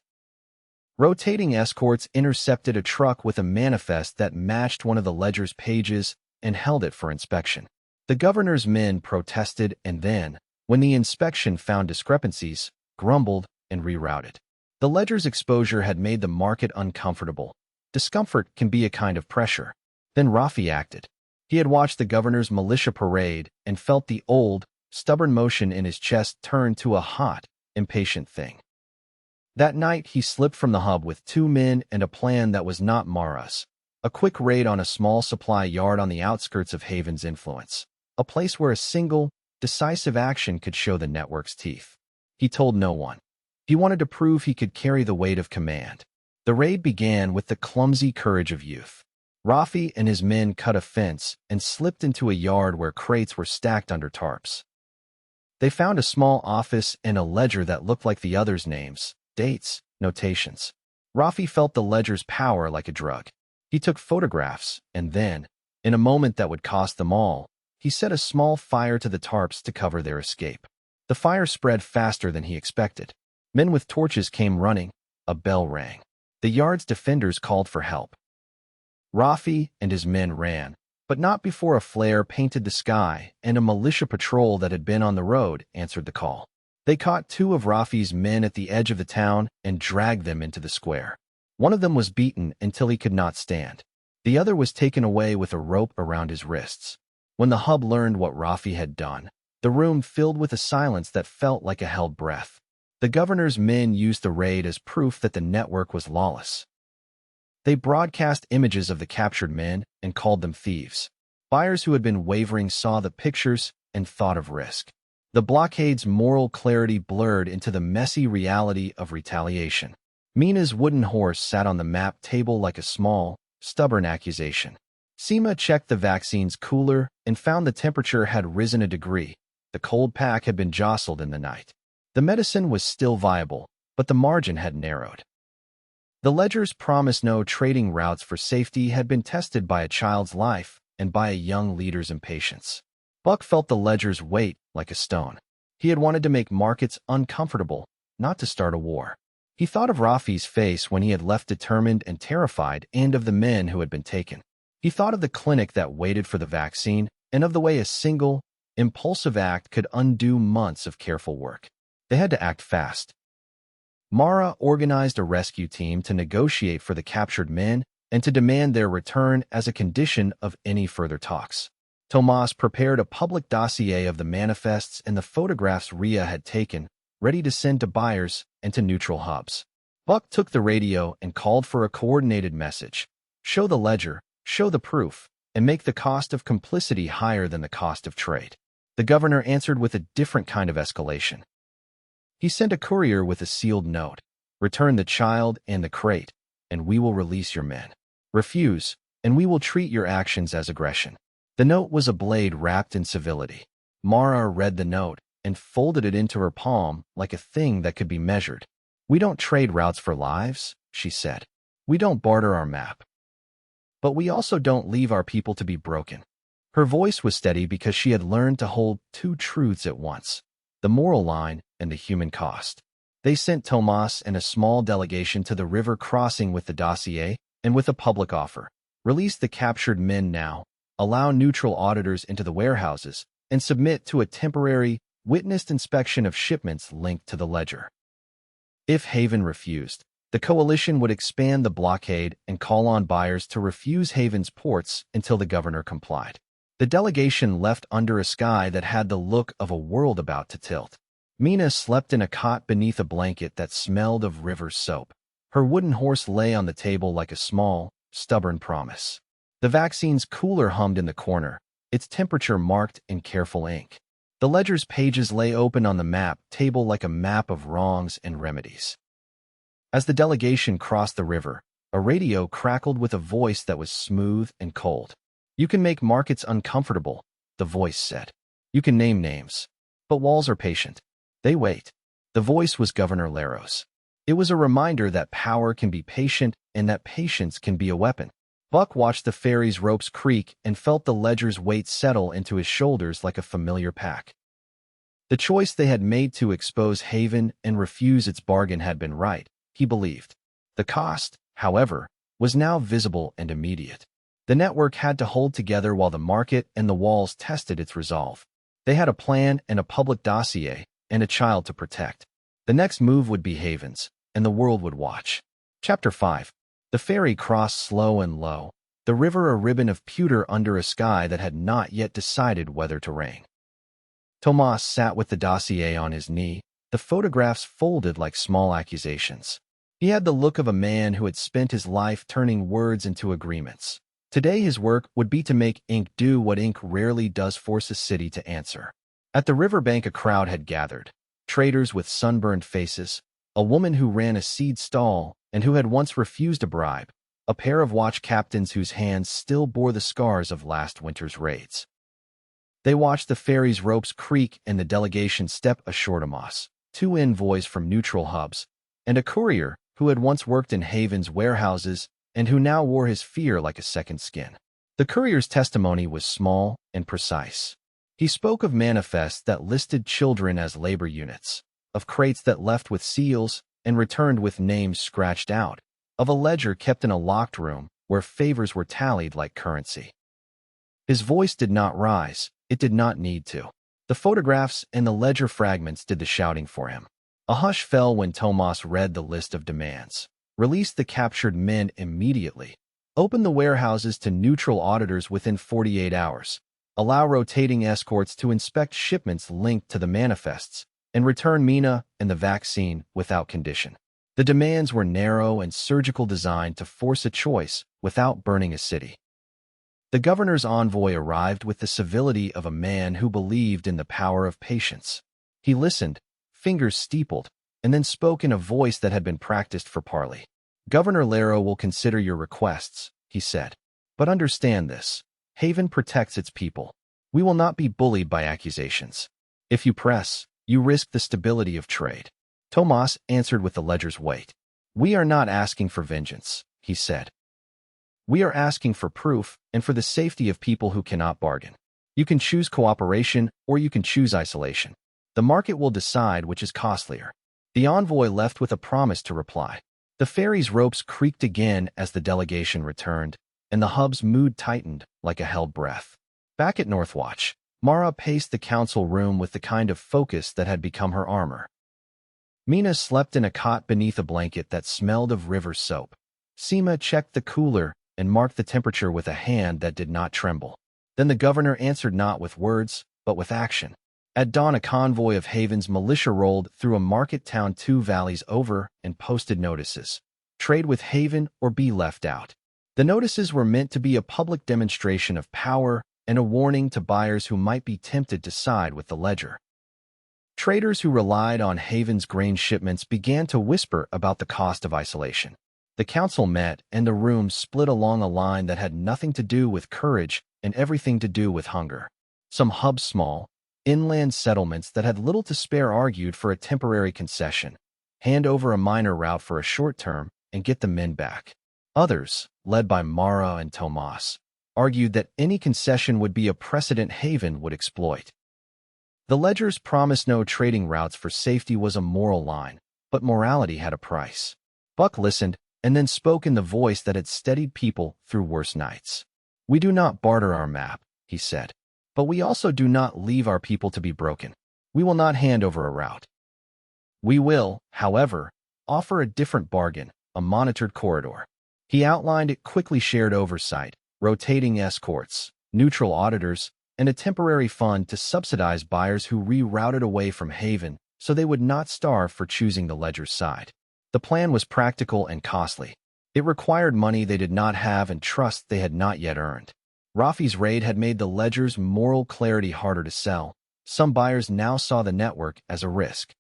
Rotating escorts intercepted a truck with a manifest that matched one of the ledger's pages and held it for inspection. The governor's men protested and then, when the inspection found discrepancies, grumbled and rerouted. The ledger's exposure had made the market uncomfortable. Discomfort can be a kind of pressure. Then Rafi acted. He had watched the governor's militia parade and felt the old, stubborn motion in his chest turn to a hot, impatient thing. That night he slipped from the hub with 2 men and a plan that was not Mara's. A quick raid on a small supply yard on the outskirts of Haven's influence. A place where a single, decisive action could show the network's teeth. He told no one. He wanted to prove he could carry the weight of command. The raid began with the clumsy courage of youth. Rafi and his men cut a fence and slipped into a yard where crates were stacked under tarps. They found a small office and a ledger that looked like the others' names, dates, notations. Rafi felt the ledger's power like a drug. He took photographs, and then, in a moment that would cost them all, he set a small fire to the tarps to cover their escape. The fire spread faster than he expected. Men with torches came running. A bell rang. The yard's defenders called for help. Rafi and his men ran, but not before a flare painted the sky and a militia patrol that had been on the road answered the call. They caught 2 of Rafi's men at the edge of the town and dragged them into the square. One of them was beaten until he could not stand. The other was taken away with a rope around his wrists. When the hub learned what Rafi had done, the room filled with a silence that felt like a held breath. The governor's men used the raid as proof that the network was lawless. They broadcast images of the captured men and called them thieves. Buyers who had been wavering saw the pictures and thought of risk. The blockade's moral clarity blurred into the messy reality of retaliation. Mina's wooden horse sat on the map table like a small, stubborn accusation. Seema checked the vaccine's cooler and found the temperature had risen a degree. The cold pack had been jostled in the night. The medicine was still viable, but the margin had narrowed. The ledger's promise no trading routes for safety had been tested by a child's life and by a young leader's impatience. Buck felt the ledger's weight like a stone. He had wanted to make markets uncomfortable, not to start a war. He thought of Rafi's face when he had left determined and terrified, and of the men who had been taken. He thought of the clinic that waited for the vaccine, and of the way a single, impulsive act could undo months of careful work. They had to act fast. Mara organized a rescue team to negotiate for the captured men and to demand their return as a condition of any further talks. Tomas prepared a public dossier of the manifests and the photographs Ria had taken, ready to send to buyers and to neutral hubs. Buck took the radio and called for a coordinated message. Show the ledger, show the proof, and make the cost of complicity higher than the cost of trade. The governor answered with a different kind of escalation. He sent a courier with a sealed note. Return the child and the crate, and we will release your men. Refuse, and we will treat your actions as aggression. The note was a blade wrapped in civility. Mara read the note and folded it into her palm like a thing that could be measured. We don't trade routes for lives, she said. We don't barter our map. But we also don't leave our people to be broken. Her voice was steady because she had learned to hold 2 truths at once, the moral line and the human cost. They sent Tomas and a small delegation to the river crossing with the dossier and with a public offer. Release the captured men now, allow neutral auditors into the warehouses, and submit to a temporary, witnessed inspection of shipments linked to the ledger. If Haven refused, the coalition would expand the blockade and call on buyers to refuse Haven's ports until the governor complied. The delegation left under a sky that had the look of a world about to tilt. Mina slept in a cot beneath a blanket that smelled of river soap. Her wooden horse lay on the table like a small, stubborn promise. The vaccine's cooler hummed in the corner, its temperature marked in careful ink. The ledger's pages lay open on the map table like a map of wrongs and remedies. As the delegation crossed the river, a radio crackled with a voice that was smooth and cold. "You can make markets uncomfortable," the voice said. "You can name names. But walls are patient. They wait." The voice was Governor Laros. It was a reminder that power can be patient and that patience can be a weapon. Buck watched the ferry's ropes creak and felt the ledger's weight settle into his shoulders like a familiar pack. The choice they had made to expose Haven and refuse its bargain had been right, he believed. The cost, however, was now visible and immediate. The network had to hold together while the market and the walls tested its resolve. They had a plan and a public dossier and a child to protect. The next move would be Haven's, and the world would watch. Chapter 5. The ferry crossed slow and low, the river a ribbon of pewter under a sky that had not yet decided whether to rain. Tomas sat with the dossier on his knee, the photographs folded like small accusations. He had the look of a man who had spent his life turning words into agreements. Today his work would be to make ink do what ink rarely does: force a city to answer. At the riverbank a crowd had gathered. Traders with sunburned faces, a woman who ran a seed stall and who had once refused a bribe, a pair of watch captains whose hands still bore the scars of last winter's raids. They watched the ferry's ropes creak and the delegation step ashore. Tomas, 2 envoys from neutral hubs, and a courier who had once worked in Haven's warehouses and who now wore his fear like a second skin. The courier's testimony was small and precise. He spoke of manifests that listed children as labor units, of crates that left with seals and returned with names scratched out, of a ledger kept in a locked room where favors were tallied like currency. His voice did not rise. It did not need to. The photographs and the ledger fragments did the shouting for him. A hush fell when Tomas read the list of demands. Release the captured men immediately. Open the warehouses to neutral auditors within 48 hours. Allow rotating escorts to inspect shipments linked to the manifests, and return Mina and the vaccine without condition. The demands were narrow and surgical, designed to force a choice without burning a city. The governor's envoy arrived with the civility of a man who believed in the power of patience. He listened, fingers steepled, and then spoke in a voice that had been practiced for parley. "Governor Laro will consider your requests," he said. "But understand this. Haven protects its people. We will not be bullied by accusations. If you press, you risk the stability of trade." Tomas answered with the ledger's weight. "We are not asking for vengeance," he said. "We are asking for proof and for the safety of people who cannot bargain. You can choose cooperation or you can choose isolation. The market will decide which is costlier." The envoy left with a promise to reply. The ferry's ropes creaked again as the delegation returned, and the hub's mood tightened like a held breath. Back at Northwatch, Mara paced the council room with the kind of focus that had become her armor. Mina slept in a cot beneath a blanket that smelled of river soap. Seema checked the cooler and marked the temperature with a hand that did not tremble. Then the governor answered, not with words, but with action. At dawn, a convoy of Haven's militia rolled through a market town 2 valleys over and posted notices. Trade with Haven or be left out. The notices were meant to be a public demonstration of power and a warning to buyers who might be tempted to side with the ledger. Traders who relied on Haven's grain shipments began to whisper about the cost of isolation. The council met, and the room split along a line that had nothing to do with courage and everything to do with hunger. Some hubs, small, inland settlements that had little to spare, argued for a temporary concession, hand over a minor route for a short term, and get the men back. Others, led by Mara and Tomas, argued that any concession would be a precedent Haven would exploit. The ledger's promise no trading routes for safety was a moral line, but morality had a price. Buck listened, and then spoke in the voice that had steadied people through worse nights. "We do not barter our map," he said. "But we also do not leave our people to be broken. We will not hand over a route. We will, however, offer a different bargain, a monitored corridor." He outlined it: quickly shared oversight, rotating escorts, neutral auditors, and a temporary fund to subsidize buyers who rerouted away from Haven so they would not starve for choosing the ledger's side. The plan was practical and costly. It required money they did not have and trust they had not yet earned. Rafi's raid had made the ledger's moral clarity harder to sell. Some buyers now saw the network as a risk.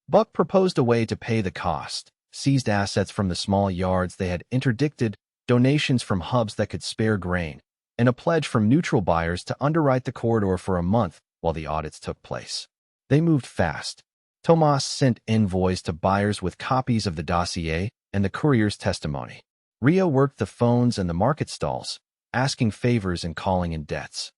Buck proposed a way to pay the cost: seized assets from the small yards they had interdicted, donations from hubs that could spare grain, and a pledge from neutral buyers to underwrite the corridor for a month while the audits took place. They moved fast. Tomas sent envoys to buyers with copies of the dossier and the courier's testimony. Ria worked the phones and the market stalls, asking favors and calling in debts.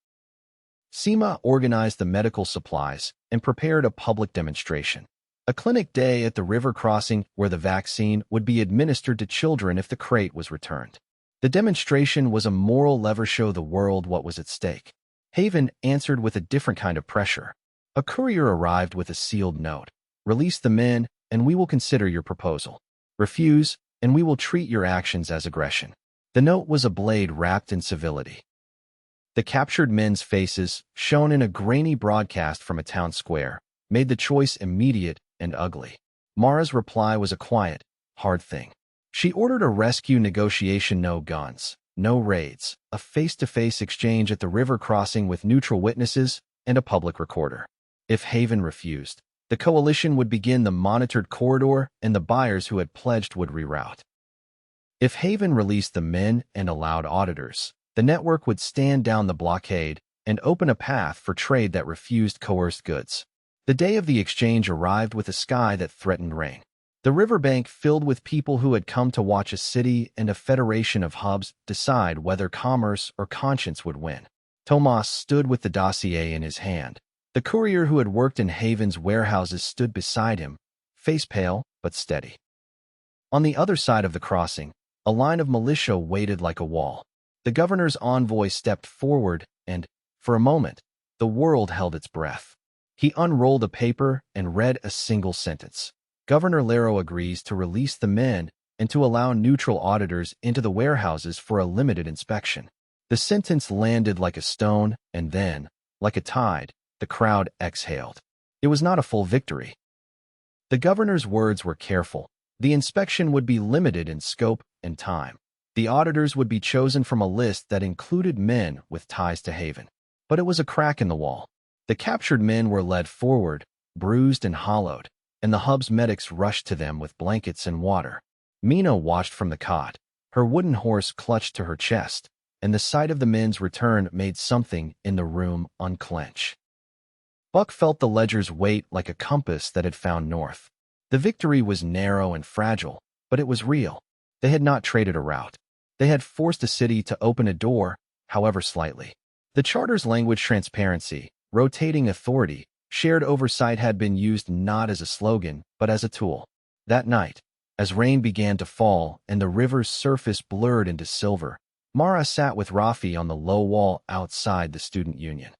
Seema organized the medical supplies and prepared a public demonstration. A clinic day at the river crossing where the vaccine would be administered to children if the crate was returned. The demonstration was a moral lever to show the world what was at stake. Haven answered with a different kind of pressure. A courier arrived with a sealed note. Release the men, and we will consider your proposal. Refuse, and we will treat your actions as aggression. The note was a blade wrapped in civility. The captured men's faces, shown in a grainy broadcast from a town square, made the choice immediate and ugly. Mara's reply was a quiet, hard thing. She ordered a rescue negotiation, no guns, no raids, a face-to-face exchange at the river crossing with neutral witnesses and a public recorder. If Haven refused, the coalition would begin the monitored corridor and the buyers who had pledged would reroute. If Haven released the men and allowed auditors, the network would stand down the blockade and open a path for trade that refused coerced goods. The day of the exchange arrived with a sky that threatened rain. The riverbank filled with people who had come to watch a city and a federation of hubs decide whether commerce or conscience would win. Tomas stood with the dossier in his hand. The courier who had worked in Haven's warehouses stood beside him, face pale but steady. On the other side of the crossing, a line of militia waited like a wall. The governor's envoy stepped forward and, for a moment, the world held its breath. He unrolled a paper and read a single sentence. Governor Lero agrees to release the men and to allow neutral auditors into the warehouses for a limited inspection. The sentence landed like a stone, and then, like a tide, the crowd exhaled. It was not a full victory. The governor's words were careful. The inspection would be limited in scope and time. The auditors would be chosen from a list that included men with ties to Haven. But it was a crack in the wall. The captured men were led forward, bruised and hollowed, and the hub's medics rushed to them with blankets and water. Mina watched from the cot, her wooden horse clutched to her chest, and the sight of the men's return made something in the room unclench. Buck felt the ledger's weight like a compass that had found north. The victory was narrow and fragile, but it was real. They had not traded a route. They had forced a city to open a door, however slightly. The charter's language transparency, rotating authority, shared oversight had been used not as a slogan, but as a tool. That night, as rain began to fall and the river's surface blurred into silver, Mara sat with Rafi on the low wall outside the student union.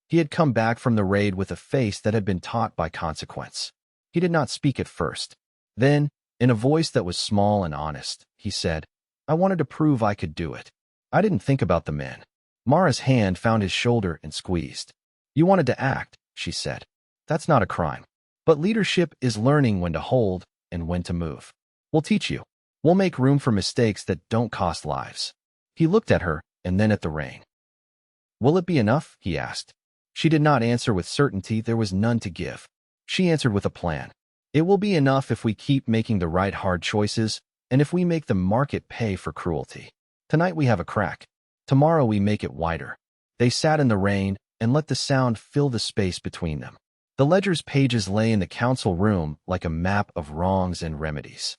He had come back from the raid with a face that had been taught by consequence. He did not speak at first. Then, in a voice that was small and honest, he said, "I wanted to prove I could do it. I didn't think about the men." Mara's hand found his shoulder and squeezed. "You wanted to act," she said. "That's not a crime. But leadership is learning when to hold and when to move. We'll teach you. We'll make room for mistakes that don't cost lives." He looked at her and then at the rain. "Will it be enough?" he asked. She did not answer with certainty. There was none to give. She answered with a plan. "It will be enough if we keep making the right hard choices and if we make the market pay for cruelty. Tonight we have a crack. Tomorrow we make it wider." They sat in the rain and let the sound fill the space between them. The ledger's pages lay in the council room like a map of wrongs and remedies.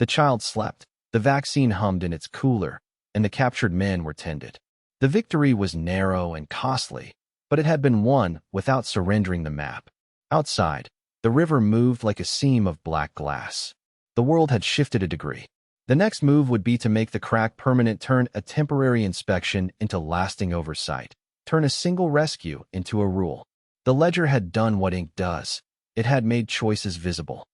The child slept, the vaccine hummed in its cooler, and the captured men were tended. The victory was narrow and costly, but it had been won without surrendering the map. Outside, the river moved like a seam of black glass. The world had shifted a degree. The next move would be to make the crack permanent, turn a temporary inspection into lasting oversight, turn a single rescue into a rule. The ledger had done what ink does. It had made choices visible.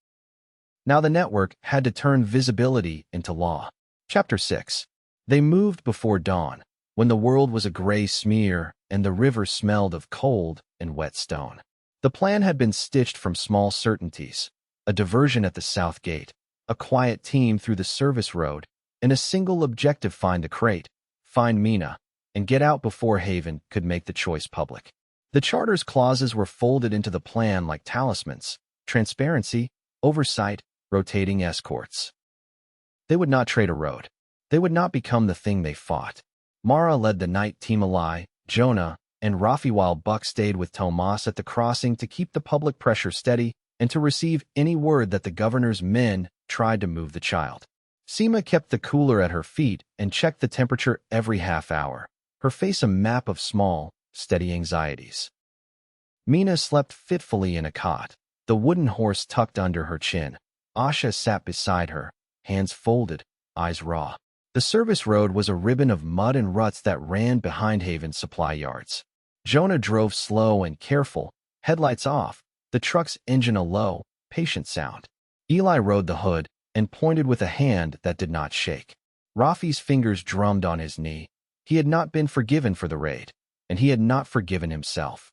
Now the network had to turn visibility into law. Chapter 6. They moved before dawn, when the world was a gray smear and the river smelled of cold and wet stone. The plan had been stitched from small certainties: a diversion at the south gate, a quiet team through the service road, and a single objective: find the crate, find Mina, and get out before Haven could make the choice public. The charter's clauses were folded into the plan like talismans: transparency, oversight, rotating escorts. They would not trade a road. They would not become the thing they fought. Mara led the night team Eli, Jonah, and Rafi while Buck stayed with Tomas at the crossing to keep the public pressure steady and to receive any word that the governor's men tried to move the child. Seema kept the cooler at her feet and checked the temperature every half hour, her face a map of small, steady anxieties. Mina slept fitfully in a cot, the wooden horse tucked under her chin. Asha sat beside her, hands folded, eyes raw. The service road was a ribbon of mud and ruts that ran behind Haven's supply yards. Jonah drove slow and careful, headlights off, the truck's engine a low, patient sound. Eli rode the hood and pointed with a hand that did not shake. Rafi's fingers drummed on his knee. He had not been forgiven for the raid, and he had not forgiven himself.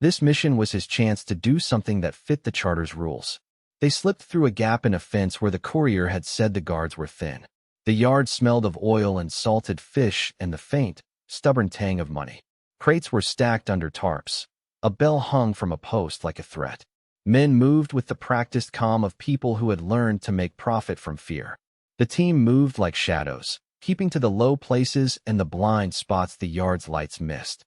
This mission was his chance to do something that fit the charter's rules. They slipped through a gap in a fence where the courier had said the guards were thin. The yard smelled of oil and salted fish and the faint, stubborn tang of money. Crates were stacked under tarps. A bell hung from a post like a threat. Men moved with the practiced calm of people who had learned to make profit from fear. The team moved like shadows, keeping to the low places and the blind spots the yard's lights missed.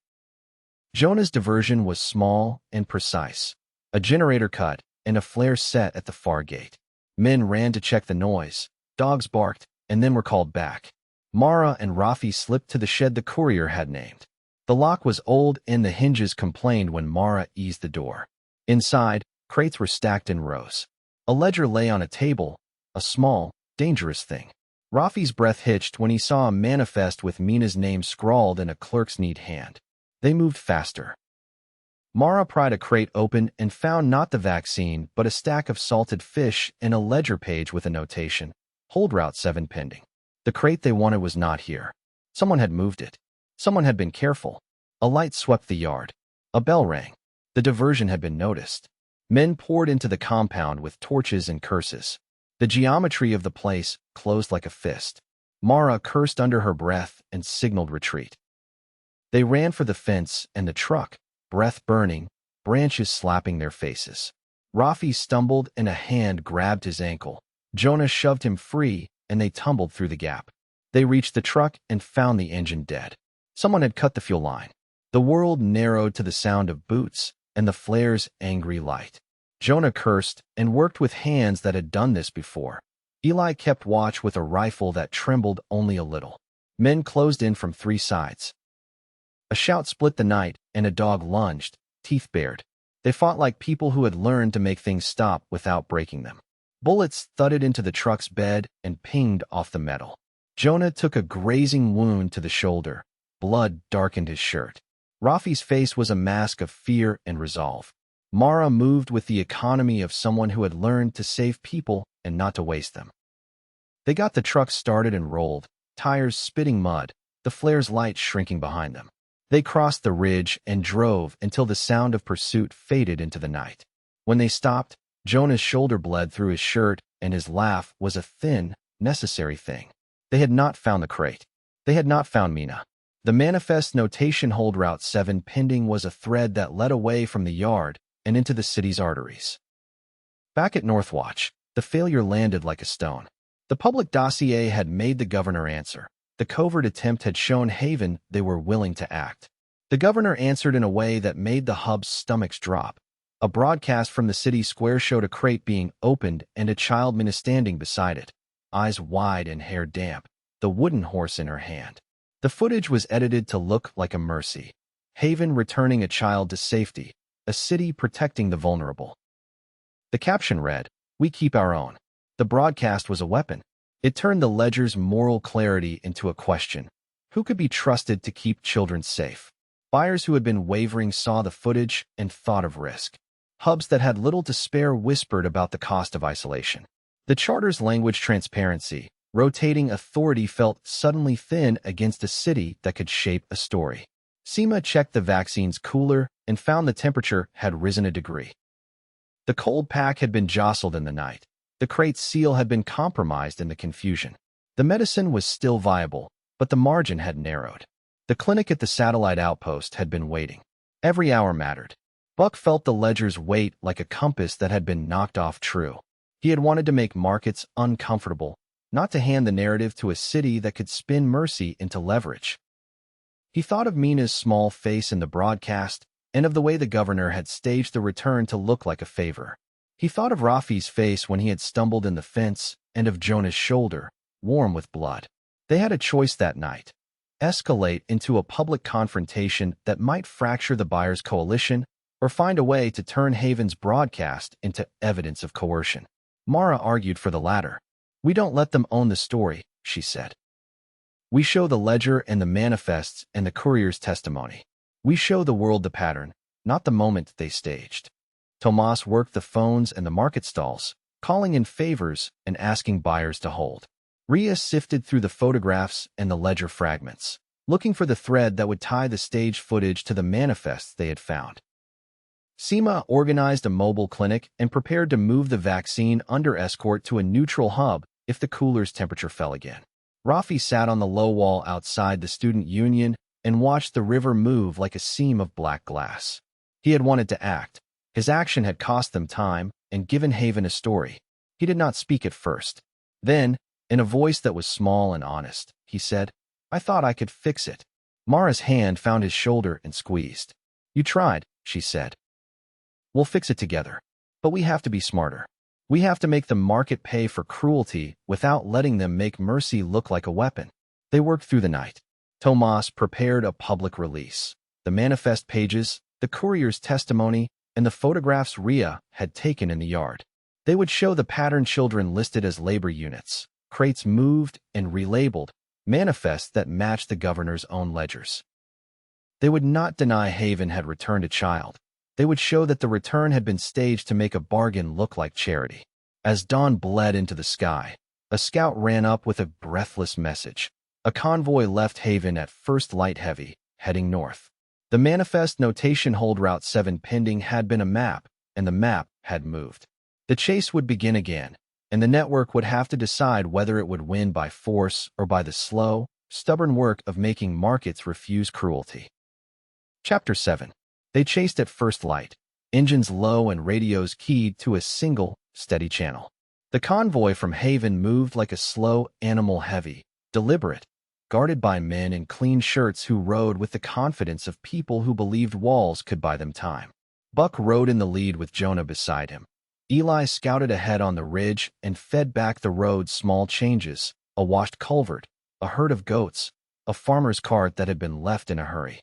Jonah's diversion was small and precise. A generator cut and a flare set at the far gate. Men ran to check the noise. Dogs barked and then were called back. Mara and Rafi slipped to the shed the courier had named. The lock was old and the hinges complained when Mara eased the door. Inside, crates were stacked in rows. A ledger lay on a table, a small, dangerous thing. Rafi's breath hitched when he saw a manifest with Mina's name scrawled in a clerk's neat hand. They moved faster. Mara pried a crate open and found not the vaccine but a stack of salted fish and a ledger page with a notation, Hold Route 7 pending. The crate they wanted was not here. Someone had moved it. Someone had been careful. A light swept the yard. A bell rang. The diversion had been noticed. Men poured into the compound with torches and curses. The geometry of the place closed like a fist. Mara cursed under her breath and signaled retreat. They ran for the fence and the truck, breath burning, branches slapping their faces. Rafi stumbled and a hand grabbed his ankle. Jonah shoved him free and they tumbled through the gap. They reached the truck and found the engine dead. Someone had cut the fuel line. The world narrowed to the sound of boots and the flare's angry light. Jonah cursed and worked with hands that had done this before. Eli kept watch with a rifle that trembled only a little. Men closed in from three sides. A shout split the night and a dog lunged, teeth bared. They fought like people who had learned to make things stop without breaking them. Bullets thudded into the truck's bed and pinged off the metal. Jonah took a grazing wound to the shoulder. Blood darkened his shirt. Rafi's face was a mask of fear and resolve. Mara moved with the economy of someone who had learned to save people and not to waste them. They got the truck started and rolled, tires spitting mud, the flare's light shrinking behind them. They crossed the ridge and drove until the sound of pursuit faded into the night. When they stopped, Jonah's shoulder bled through his shirt and his laugh was a thin, necessary thing. They had not found the crate. They had not found Mina. The manifest notation Hold Route 7 pending was a thread that led away from the yard and into the city's arteries. Back at Northwatch, the failure landed like a stone. The public dossier had made the governor answer. The covert attempt had shown Haven they were willing to act. The governor answered in a way that made the hub's stomachs drop. A broadcast from the city square showed a crate being opened and a child Mina standing beside it, eyes wide and hair damp, the wooden horse in her hand. The footage was edited to look like a mercy. Haven returning a child to safety, a city protecting the vulnerable. The caption read, "We keep our own." The broadcast was a weapon. It turned the ledger's moral clarity into a question. Who could be trusted to keep children safe? Buyers who had been wavering saw the footage and thought of risk. Hubs that had little to spare whispered about the cost of isolation. The charter's language transparency, rotating authority felt suddenly thin against a city that could shape a story. Seema checked the vaccine's cooler and found the temperature had risen a degree. The cold pack had been jostled in the night. The crate's seal had been compromised in the confusion. The medicine was still viable, but the margin had narrowed. The clinic at the satellite outpost had been waiting. Every hour mattered. Buck felt the ledger's weight like a compass that had been knocked off true. He had wanted to make markets uncomfortable, not to hand the narrative to a city that could spin mercy into leverage. He thought of Mina's small face in the broadcast and of the way the governor had staged the return to look like a favor. He thought of Rafi's face when he had stumbled in the fence and of Jonah's shoulder, warm with blood. They had a choice that night: escalate into a public confrontation that might fracture the buyers' coalition, or find a way to turn Haven's broadcast into evidence of coercion. Mara argued for the latter. "We don't let them own the story," she said. "We show the ledger and the manifests and the courier's testimony. We show the world the pattern, not the moment they staged." Tomas worked the phones and the market stalls, calling in favors and asking buyers to hold. Ria sifted through the photographs and the ledger fragments, looking for the thread that would tie the stage footage to the manifests they had found. Seema organized a mobile clinic and prepared to move the vaccine under escort to a neutral hub if the cooler's temperature fell again. Rafi sat on the low wall outside the student union and watched the river move like a seam of black glass. He had wanted to act. His action had cost them time and given Haven a story. He did not speak at first. Then, in a voice that was small and honest, he said, "I thought I could fix it." Mara's hand found his shoulder and squeezed. "You tried," she said. "We'll fix it together. But we have to be smarter. We have to make the market pay for cruelty without letting them make mercy look like a weapon." They worked through the night. Tomas prepared a public release: the manifest pages, the courier's testimony, and the photographs Ria had taken in the yard. They would show the pattern children listed as labor units, crates moved and relabeled, manifests that matched the governor's own ledgers. They would not deny Haven had returned a child. They would show that the return had been staged to make a bargain look like charity. As dawn bled into the sky, a scout ran up with a breathless message. A convoy left Haven at first light heavy, heading north. The manifest notation hold Route 7 pending had been a map, and the map had moved. The chase would begin again, and the network would have to decide whether it would win by force or by the slow, stubborn work of making markets refuse cruelty. Chapter 7. They chased at first light, engines low and radios keyed to a single, steady channel. The convoy from Haven moved like a slow animal, heavy, deliberate, guarded by men in clean shirts who rode with the confidence of people who believed walls could buy them time. Buck rode in the lead with Jonah beside him. Eli scouted ahead on the ridge and fed back the road's small changes: a washed culvert, a herd of goats, a farmer's cart that had been left in a hurry.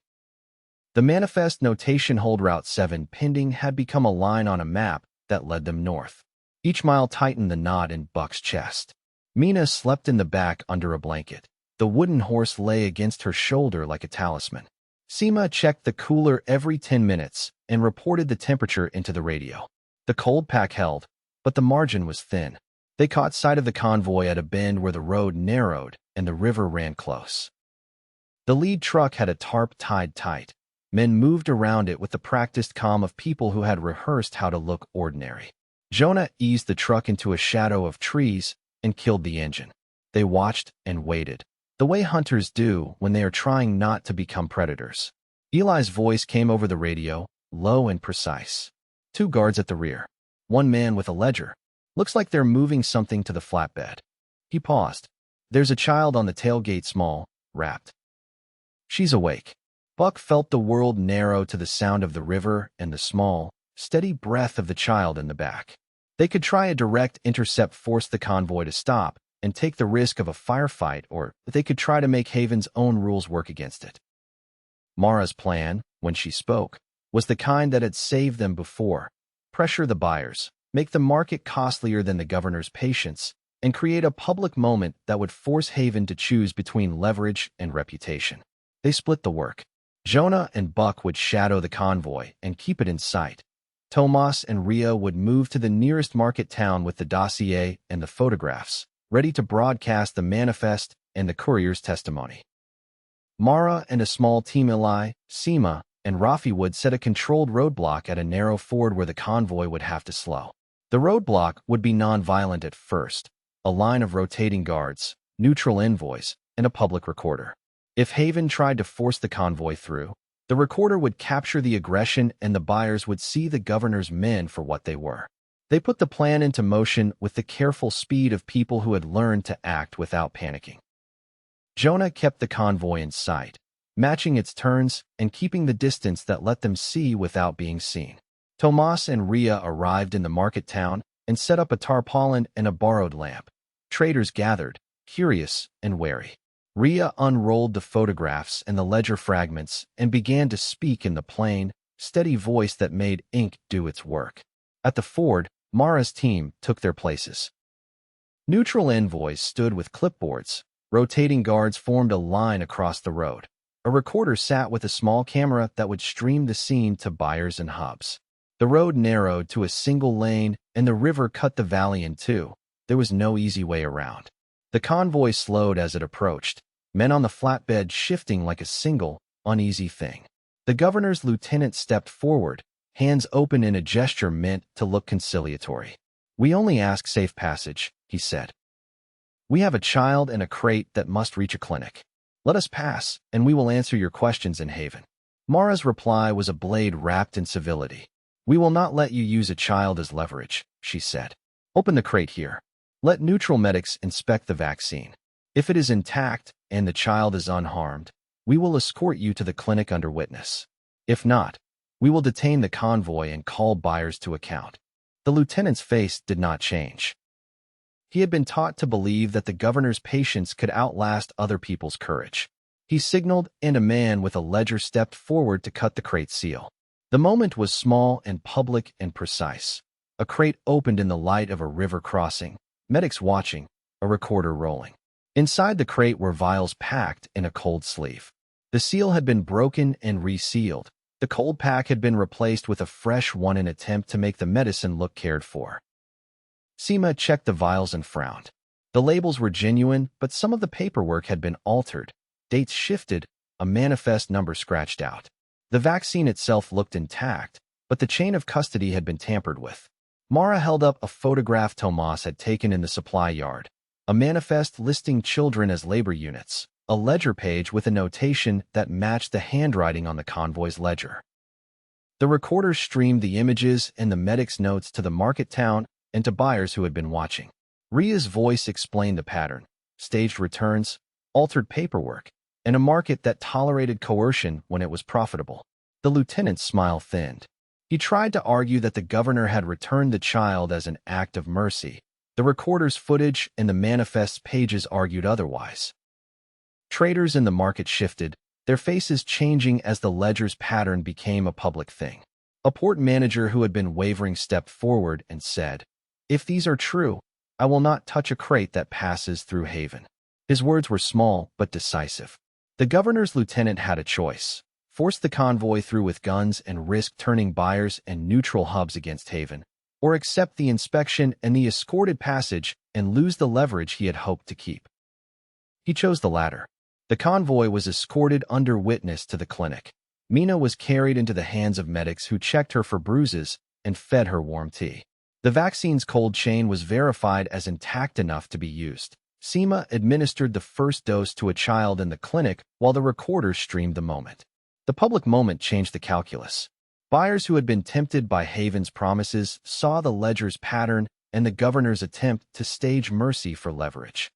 The manifest notation hold Route 7 pending had become a line on a map that led them north. Each mile tightened the knot in Buck's chest. Mina slept in the back under a blanket. The wooden horse lay against her shoulder like a talisman. Seema checked the cooler every 10 minutes and reported the temperature into the radio. The cold pack held, but the margin was thin. They caught sight of the convoy at a bend where the road narrowed and the river ran close. The lead truck had a tarp tied tight. Men moved around it with the practiced calm of people who had rehearsed how to look ordinary. Jonah eased the truck into a shadow of trees and killed the engine. They watched and waited, the way hunters do when they are trying not to become predators. Eli's voice came over the radio, low and precise. 2 guards at the rear. 1 man with a ledger. Looks like they're moving something to the flatbed. He paused. There's a child on the tailgate, small, wrapped. She's awake. Buck felt the world narrow to the sound of the river and the small, steady breath of the child in the back. They could try a direct intercept, force the convoy to stop, and take the risk of a firefight, or they could try to make Haven's own rules work against it. Mara's plan, when she spoke, was the kind that had saved them before: pressure the buyers, make the market costlier than the governor's patience, and create a public moment that would force Haven to choose between leverage and reputation. They split the work. Jonah and Buck would shadow the convoy and keep it in sight. Tomas and Ria would move to the nearest market town with the dossier and the photographs, ready to broadcast the manifest and the courier's testimony. Mara and a small team, Eli, Seema, and Rafi, would set a controlled roadblock at a narrow ford where the convoy would have to slow. The roadblock would be non-violent at first: a line of rotating guards, neutral envoys, and a public recorder. If Haven tried to force the convoy through, the recorder would capture the aggression and the buyers would see the governor's men for what they were. They put the plan into motion with the careful speed of people who had learned to act without panicking. Jonah kept the convoy in sight, matching its turns and keeping the distance that let them see without being seen. Tomas and Rhea arrived in the market town and set up a tarpaulin and a borrowed lamp. Traders gathered, curious and wary. Rhea unrolled the photographs and the ledger fragments and began to speak in the plain, steady voice that made ink do its work. At the ford, Mara's team took their places. Neutral envoys stood with clipboards. Rotating guards formed a line across the road. A recorder sat with a small camera that would stream the scene to buyers and hubs. The road narrowed to a single lane, and the river cut the valley in two. There was no easy way around. The convoy slowed as it approached, men on the flatbed shifting like a single, uneasy thing. The governor's lieutenant stepped forward, hands open in a gesture meant to look conciliatory. "We only ask safe passage," he said. "We have a child and a crate that must reach a clinic. Let us pass, and we will answer your questions in Haven." Mara's reply was a blade wrapped in civility. "We will not let you use a child as leverage," she said. "Open the crate here. Let neutral medics inspect the vaccine. If it is intact and the child is unharmed, we will escort you to the clinic under witness. If not, we will detain the convoy and call buyers to account." The lieutenant's face did not change. He had been taught to believe that the governor's patience could outlast other people's courage. He signaled, and a man with a ledger stepped forward to cut the crate seal. The moment was small and public and precise. A crate opened in the light of a river crossing, medics watching, a recorder rolling. Inside the crate were vials packed in a cold sleeve. The seal had been broken and resealed. The cold pack had been replaced with a fresh one in an attempt to make the medicine look cared for. Seema checked the vials and frowned. The labels were genuine, but some of the paperwork had been altered. Dates shifted, a manifest number scratched out. The vaccine itself looked intact, but the chain of custody had been tampered with. Mara held up a photograph Tomas had taken in the supply yard, a manifest listing children as labor units, a ledger page with a notation that matched the handwriting on the convoy's ledger. The recorder streamed the images and the medic's notes to the market town and to buyers who had been watching. Rhea's voice explained the pattern: staged returns, altered paperwork, and a market that tolerated coercion when it was profitable. The lieutenant's smile thinned. He tried to argue that the governor had returned the child as an act of mercy. The recorder's footage and the manifest's pages argued otherwise. Traders in the market shifted, their faces changing as the ledger's pattern became a public thing. A port manager who had been wavering stepped forward and said, "If these are true, I will not touch a crate that passes through Haven." His words were small but decisive. The governor's lieutenant had a choice: force the convoy through with guns and risk turning buyers and neutral hubs against Haven, or accept the inspection and the escorted passage and lose the leverage he had hoped to keep. He chose the latter. The convoy was escorted under witness to the clinic. Mina was carried into the hands of medics who checked her for bruises and fed her warm tea. The vaccine's cold chain was verified as intact enough to be used. Seema administered the first dose to a child in the clinic while the recorder streamed the moment. The public moment changed the calculus. Buyers who had been tempted by Haven's promises saw the ledger's pattern and the governor's attempt to stage mercy for leverage.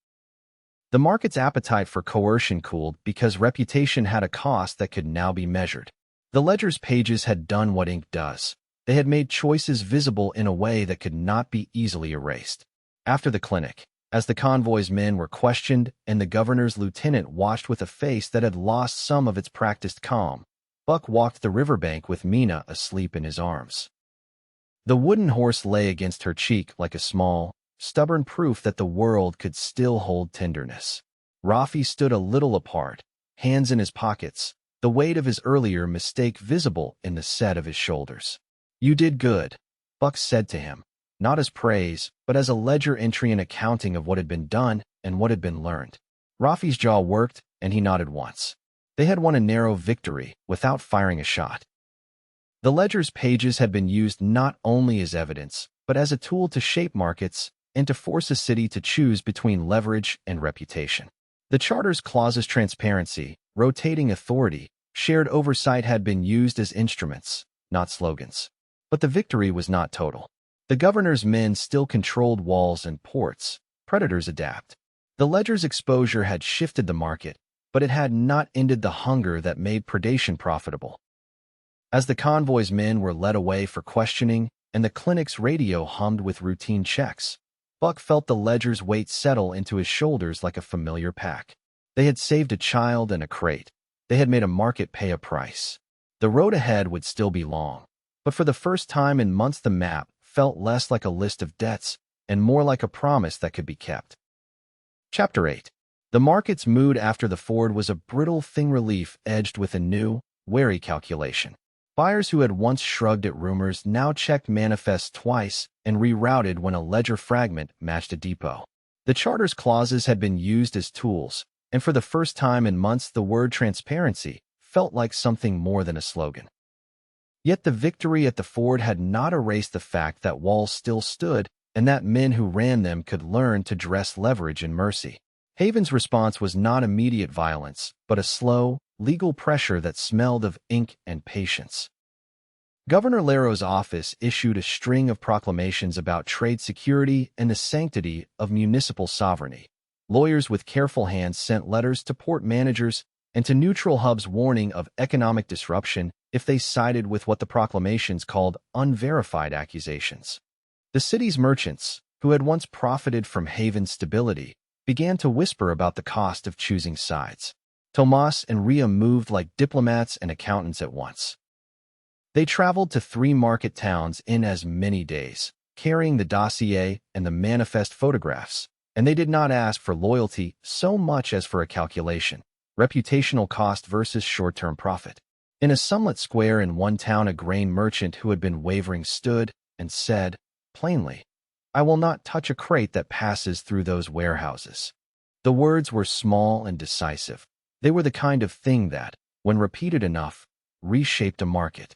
The market's appetite for coercion cooled because reputation had a cost that could now be measured. The ledger's pages had done what ink does. They had made choices visible in a way that could not be easily erased. After the clinic, as the convoy's men were questioned and the governor's lieutenant watched with a face that had lost some of its practiced calm, Buck walked the riverbank with Mina asleep in his arms. The wooden horse lay against her cheek like a small, stubborn proof that the world could still hold tenderness. Rafi stood a little apart, hands in his pockets, the weight of his earlier mistake visible in the set of his shoulders. "You did good," Buck said to him, not as praise, but as a ledger entry and accounting of what had been done and what had been learned. Rafi's jaw worked, and he nodded once. They had won a narrow victory without firing a shot. The ledger's pages had been used not only as evidence, but as a tool to shape markets and to force a city to choose between leverage and reputation. The charter's clauses: transparency, rotating authority, shared oversight had been used as instruments, not slogans. But the victory was not total. The governor's men still controlled walls and ports. Predators adapt. The ledger's exposure had shifted the market, but it had not ended the hunger that made predation profitable. As the convoy's men were led away for questioning and the clinic's radio hummed with routine checks, Buck felt the ledger's weight settle into his shoulders like a familiar pack. They had saved a child and a crate. They had made a market pay a price. The road ahead would still be long, but for the first time in months the map felt less like a list of debts and more like a promise that could be kept. Chapter 8. The market's mood after the Ford was a brittle thing, relief edged with a new, wary calculation. Buyers who had once shrugged at rumors now checked manifests twice and rerouted when a ledger fragment matched a depot. The charter's clauses had been used as tools, and for the first time in months the word transparency felt like something more than a slogan. Yet the victory at the Ford had not erased the fact that walls still stood and that men who ran them could learn to dress leverage in mercy. Haven's response was not immediate violence, but a slow, legal pressure that smelled of ink and patience. Governor Laro's office issued a string of proclamations about trade security and the sanctity of municipal sovereignty. Lawyers with careful hands sent letters to port managers and to neutral hubs warning of economic disruption if they sided with what the proclamations called unverified accusations. The city's merchants, who had once profited from Haven's stability, began to whisper about the cost of choosing sides. Tomas and Ria moved like diplomats and accountants at once. They traveled to 3 market towns in as many days, carrying the dossier and the manifest photographs, and they did not ask for loyalty so much as for a calculation, reputational cost versus short-term profit. In a sunlit square in one town, a grain merchant who had been wavering stood and said, plainly, "I will not touch a crate that passes through those warehouses." The words were small and decisive. They were the kind of thing that, when repeated enough, reshaped a market.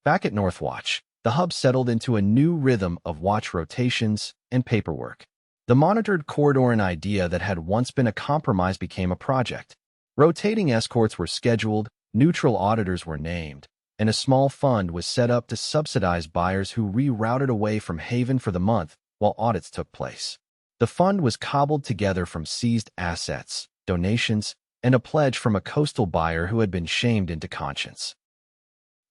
Back at Northwatch, the hub settled into a new rhythm of watch rotations and paperwork. The monitored corridor, an idea that had once been a compromise, became a project. Rotating escorts were scheduled, neutral auditors were named, and a small fund was set up to subsidize buyers who rerouted away from Haven for the month while audits took place. The fund was cobbled together from seized assets, donations, and a pledge from a coastal buyer who had been shamed into conscience.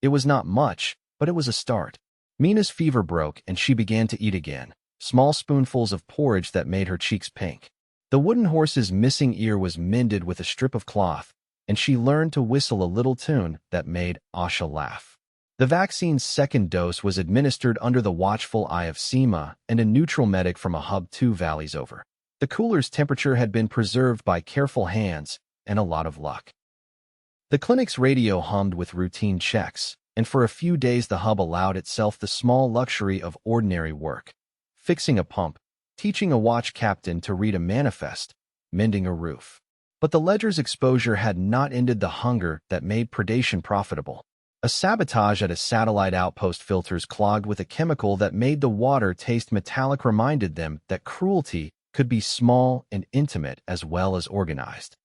It was not much, but it was a start. Mina's fever broke and she began to eat again, small spoonfuls of porridge that made her cheeks pink. The wooden horse's missing ear was mended with a strip of cloth, and she learned to whistle a little tune that made Asha laugh. The vaccine's second dose was administered under the watchful eye of Seema and a neutral medic from a hub 2 valleys over. The cooler's temperature had been preserved by careful hands and a lot of luck. The clinic's radio hummed with routine checks, and for a few days the hub allowed itself the small luxury of ordinary work. Fixing a pump, teaching a watch captain to read a manifest, mending a roof. But the ledger's exposure had not ended the hunger that made predation profitable. A sabotage at a satellite outpost, filters clogged with a chemical that made the water taste metallic, reminded them that cruelty could be small and intimate as well as organized.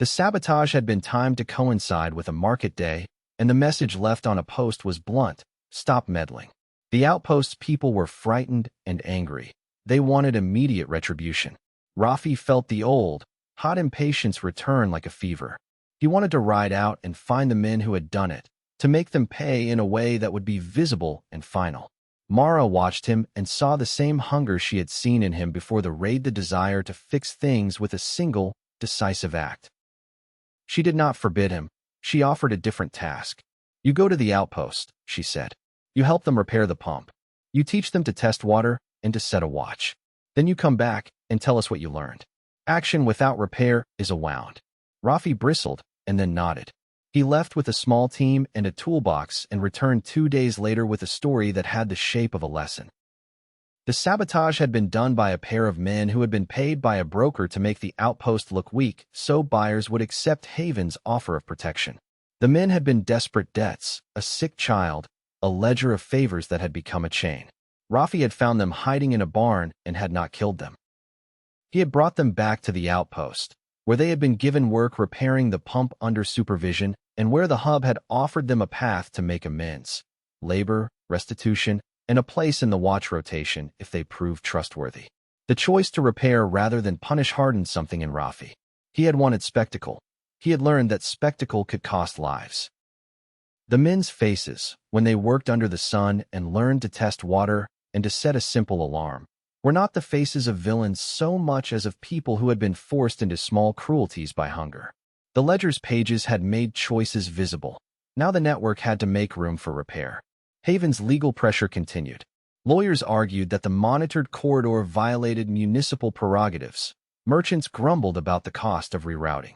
The sabotage had been timed to coincide with a market day, and the message left on a post was blunt: stop meddling. The outpost's people were frightened and angry. They wanted immediate retribution. Rafi felt the old, hot impatience return like a fever. He wanted to ride out and find the men who had done it, to make them pay in a way that would be visible and final. Mara watched him and saw the same hunger she had seen in him before the raid, the desire to fix things with a single, decisive act. She did not forbid him. She offered a different task. "You go to the outpost," she said. "You help them repair the pump. You teach them to test water and to set a watch. Then you come back and tell us what you learned. Action without repair is a wound." Rafi bristled and then nodded. He left with a small team and a toolbox and returned 2 days later with a story that had the shape of a lesson. The sabotage had been done by a pair of men who had been paid by a broker to make the outpost look weak so buyers would accept Haven's offer of protection. The men had been desperate debts, a sick child, a ledger of favors that had become a chain. Rafi had found them hiding in a barn and had not killed them. He had brought them back to the outpost, where they had been given work repairing the pump under supervision and where the hub had offered them a path to make amends. Labor, restitution, and a place in the watch rotation if they proved trustworthy. The choice to repair rather than punish hardened something in Rafi. He had wanted spectacle. He had learned that spectacle could cost lives. The men's faces, when they worked under the sun and learned to test water and to set a simple alarm, were not the faces of villains so much as of people who had been forced into small cruelties by hunger. The ledger's pages had made choices visible. Now the network had to make room for repair. Haven's legal pressure continued. Lawyers argued that the monitored corridor violated municipal prerogatives. Merchants grumbled about the cost of rerouting.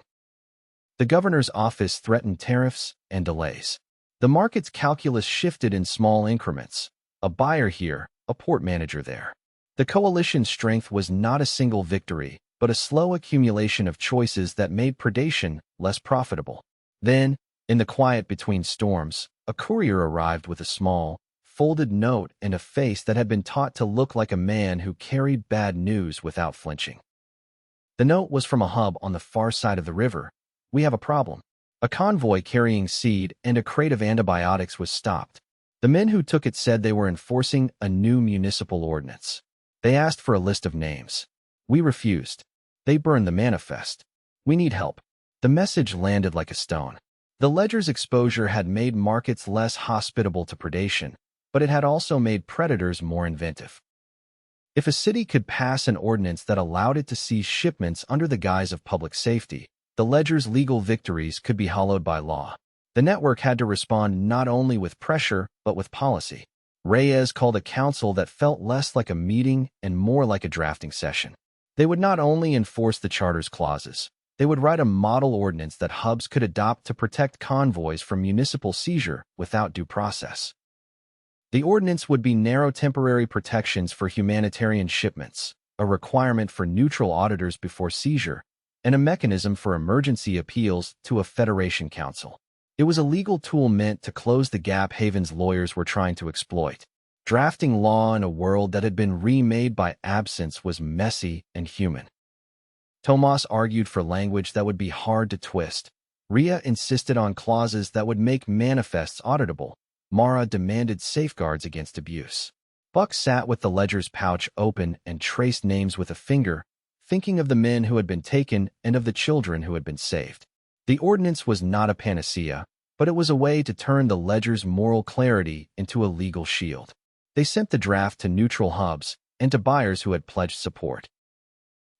The governor's office threatened tariffs and delays. The market's calculus shifted in small increments. A buyer here, a port manager there. The coalition's strength was not a single victory, but a slow accumulation of choices that made predation less profitable. Then, in the quiet between storms, a courier arrived with a small, folded note and a face that had been taught to look like a man who carried bad news without flinching. The note was from a hub on the far side of the river. "We have a problem." A convoy carrying seed and a crate of antibiotics was stopped. The men who took it said they were enforcing a new municipal ordinance. They asked for a list of names. We refused. They burned the manifest. "We need help." The message landed like a stone. The ledger's exposure had made markets less hospitable to predation, but it had also made predators more inventive. If a city could pass an ordinance that allowed it to seize shipments under the guise of public safety, the ledger's legal victories could be hollowed by law. The network had to respond not only with pressure, but with policy. Reyes called a council that felt less like a meeting and more like a drafting session. They would not only enforce the charter's clauses, they would write a model ordinance that hubs could adopt to protect convoys from municipal seizure without due process. The ordinance would be narrow temporary protections for humanitarian shipments, a requirement for neutral auditors before seizure, and a mechanism for emergency appeals to a Federation Council. It was a legal tool meant to close the gap Haven's lawyers were trying to exploit. Drafting law in a world that had been remade by absence was messy and human. Tomas argued for language that would be hard to twist. Ria insisted on clauses that would make manifests auditable. Mara demanded safeguards against abuse. Buck sat with the ledger's pouch open and traced names with a finger, thinking of the men who had been taken and of the children who had been saved. The ordinance was not a panacea, but it was a way to turn the ledger's moral clarity into a legal shield. They sent the draft to neutral hubs and to buyers who had pledged support.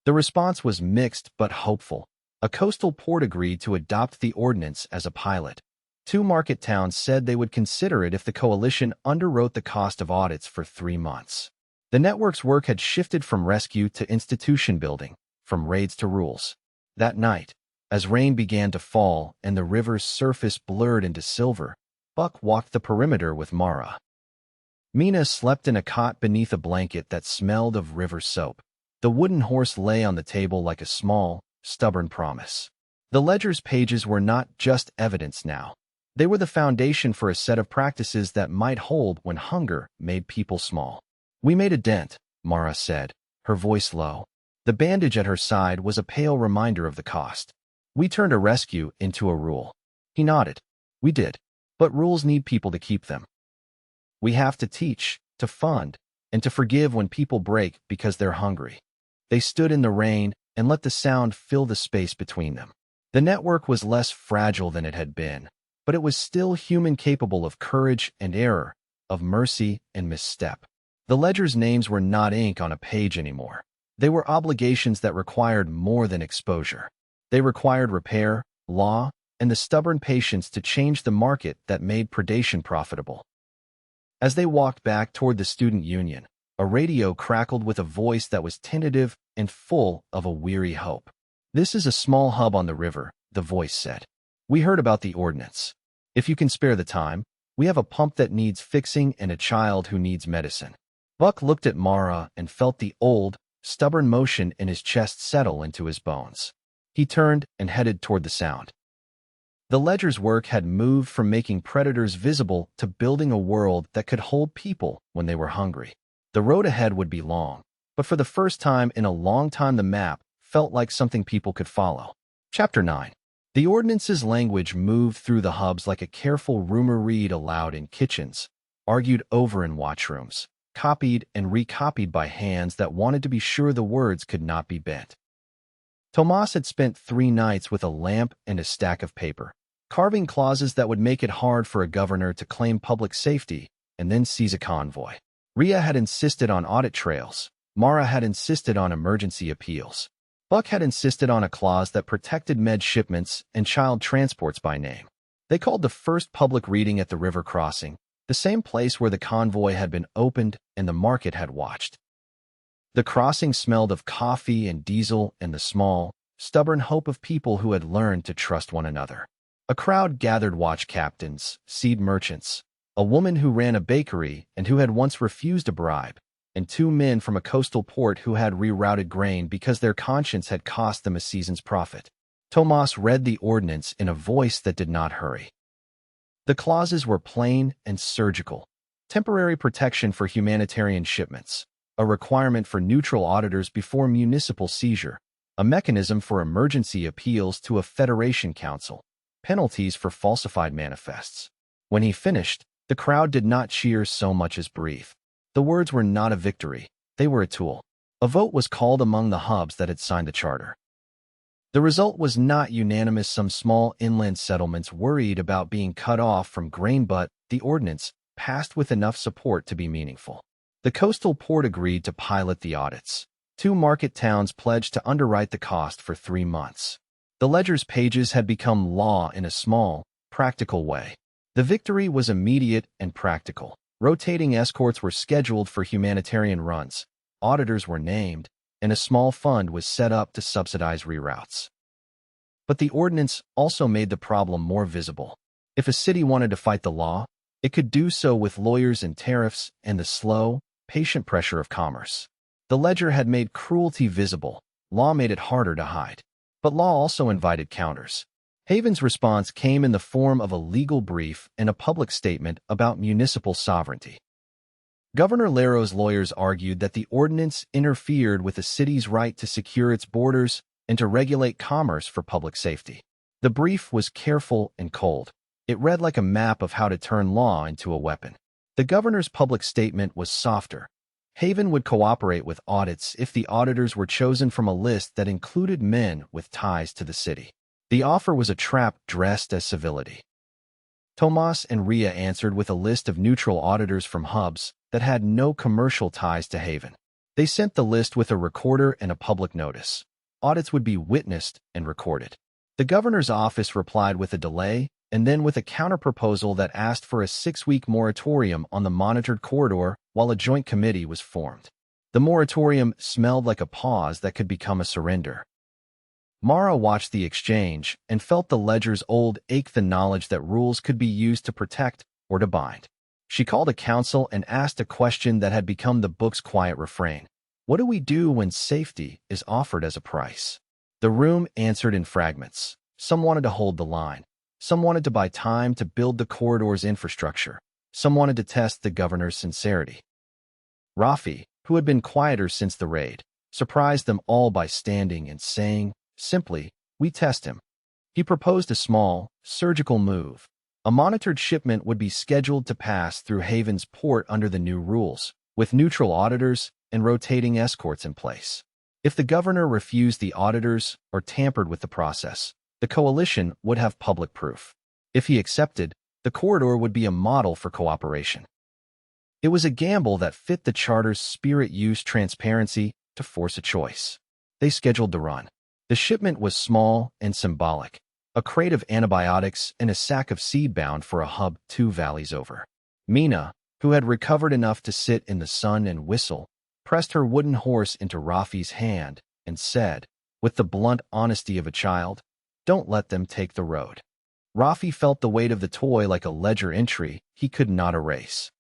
The response was mixed but hopeful. A coastal port agreed to adopt the ordinance as a pilot. 2 market towns said they would consider it if the coalition underwrote the cost of audits for 3 months. The network's work had shifted from rescue to institution building, from raids to rules. That night, as rain began to fall and the river's surface blurred into silver, Buck walked the perimeter with Mara. Mina slept in a cot beneath a blanket that smelled of river soap. The wooden horse lay on the table like a small, stubborn promise. The ledger's pages were not just evidence now. They were the foundation for a set of practices that might hold when hunger made people small. "We made a dent," Mara said, her voice low. The bandage at her side was a pale reminder of the cost. "We turned a rescue into a rule." He nodded. "We did. But rules need people to keep them. We have to teach, to fund, and to forgive when people break because they're hungry." They stood in the rain and let the sound fill the space between them. The network was less fragile than it had been, but it was still human, capable of courage and error, of mercy and misstep. The ledger's names were not ink on a page anymore. They were obligations that required more than exposure. They required repair, law, and the stubborn patience to change the market that made predation profitable. As they walked back toward the student union, a radio crackled with a voice that was tentative and full of a weary hope. "This is a small hub on the river," the voice said. "We heard about the ordinance. If you can spare the time, we have a pump that needs fixing and a child who needs medicine." Buck looked at Mara and felt the old, stubborn motion in his chest settle into his bones. He turned and headed toward the sound. The ledger's work had moved from making predators visible to building a world that could hold people when they were hungry. The road ahead would be long, but for the first time in a long time the map felt like something people could follow. Chapter 9. The ordinance's language moved through the hubs like a careful rumor read aloud in kitchens. argued over in watchrooms, copied and recopied by hands that wanted to be sure the words could not be bent. Tomas had spent 3 nights with a lamp and a stack of paper, carving clauses that would make it hard for a governor to claim public safety and then seize a convoy. Ria had insisted on audit trails. Mara had insisted on emergency appeals. Buck had insisted on a clause that protected med shipments and child transports by name. They called the first public reading at the river crossing, the same place where the convoy had been opened and the market had watched. The crossing smelled of coffee and diesel and the small, stubborn hope of people who had learned to trust one another. A crowd gathered watch captains, seed merchants, a woman who ran a bakery and who had once refused a bribe, and 2 men from a coastal port who had rerouted grain because their conscience had cost them a season's profit. Tomas read the ordinance in a voice that did not hurry. The clauses were plain and surgical. Temporary protection for humanitarian shipments, a requirement for neutral auditors before municipal seizure, a mechanism for emergency appeals to a federation council, penalties for falsified manifests. When he finished, the crowd did not cheer so much as breathe. The words were not a victory, they were a tool. A vote was called among the hubs that had signed the charter. The result was not unanimous. Some small inland settlements worried about being cut off from grain, but the ordinance passed with enough support to be meaningful. The coastal port agreed to pilot the audits. 2 market towns pledged to underwrite the cost for 3 months. The ledger's pages had become law in a small, practical way. The victory was immediate and practical. Rotating escorts were scheduled for humanitarian runs, auditors were named, and a small fund was set up to subsidize reroutes. But the ordinance also made the problem more visible. If a city wanted to fight the law, it could do so with lawyers and tariffs and the slow, patient pressure of commerce. The ledger had made cruelty visible. Law made it harder to hide. But law also invited counters. Haven's response came in the form of a legal brief and a public statement about municipal sovereignty. Governor Laro's lawyers argued that the ordinance interfered with the city's right to secure its borders and to regulate commerce for public safety. The brief was careful and cold. It read like a map of how to turn law into a weapon. The governor's public statement was softer. Haven would cooperate with audits if the auditors were chosen from a list that included men with ties to the city. The offer was a trap dressed as civility. Tomas and Ria answered with a list of neutral auditors from hubs that had no commercial ties to Haven. They sent the list with a recorder and a public notice. Audits would be witnessed and recorded. The governor's office replied with a delay and then with a counterproposal that asked for a 6-week moratorium on the monitored corridor while a joint committee was formed. The moratorium smelled like a pause that could become a surrender. Mara watched the exchange and felt the ledger's old ache, the knowledge that rules could be used to protect or to bind. She called a council and asked a question that had become the book's quiet refrain. What do we do when safety is offered as a price? The room answered in fragments. Some wanted to hold the line. Some wanted to buy time to build the corridor's infrastructure. Some wanted to test the governor's sincerity. Rafi, who had been quieter since the raid, surprised them all by standing and saying, simply, "We test him." He proposed a small, surgical move. A monitored shipment would be scheduled to pass through Haven's port under the new rules, with neutral auditors and rotating escorts in place. If the governor refused the auditors or tampered with the process, the coalition would have public proof. If he accepted, the corridor would be a model for cooperation. It was a gamble that fit the charter's spirit, used transparency to force a choice. They scheduled the run. The shipment was small and symbolic, a crate of antibiotics and a sack of seed bound for a hub 2 valleys over. Mina, who had recovered enough to sit in the sun and whistle, pressed her wooden horse into Rafi's hand and said, with the blunt honesty of a child, "Don't let them take the road." Rafi felt the weight of the toy like a ledger entry he could not erase.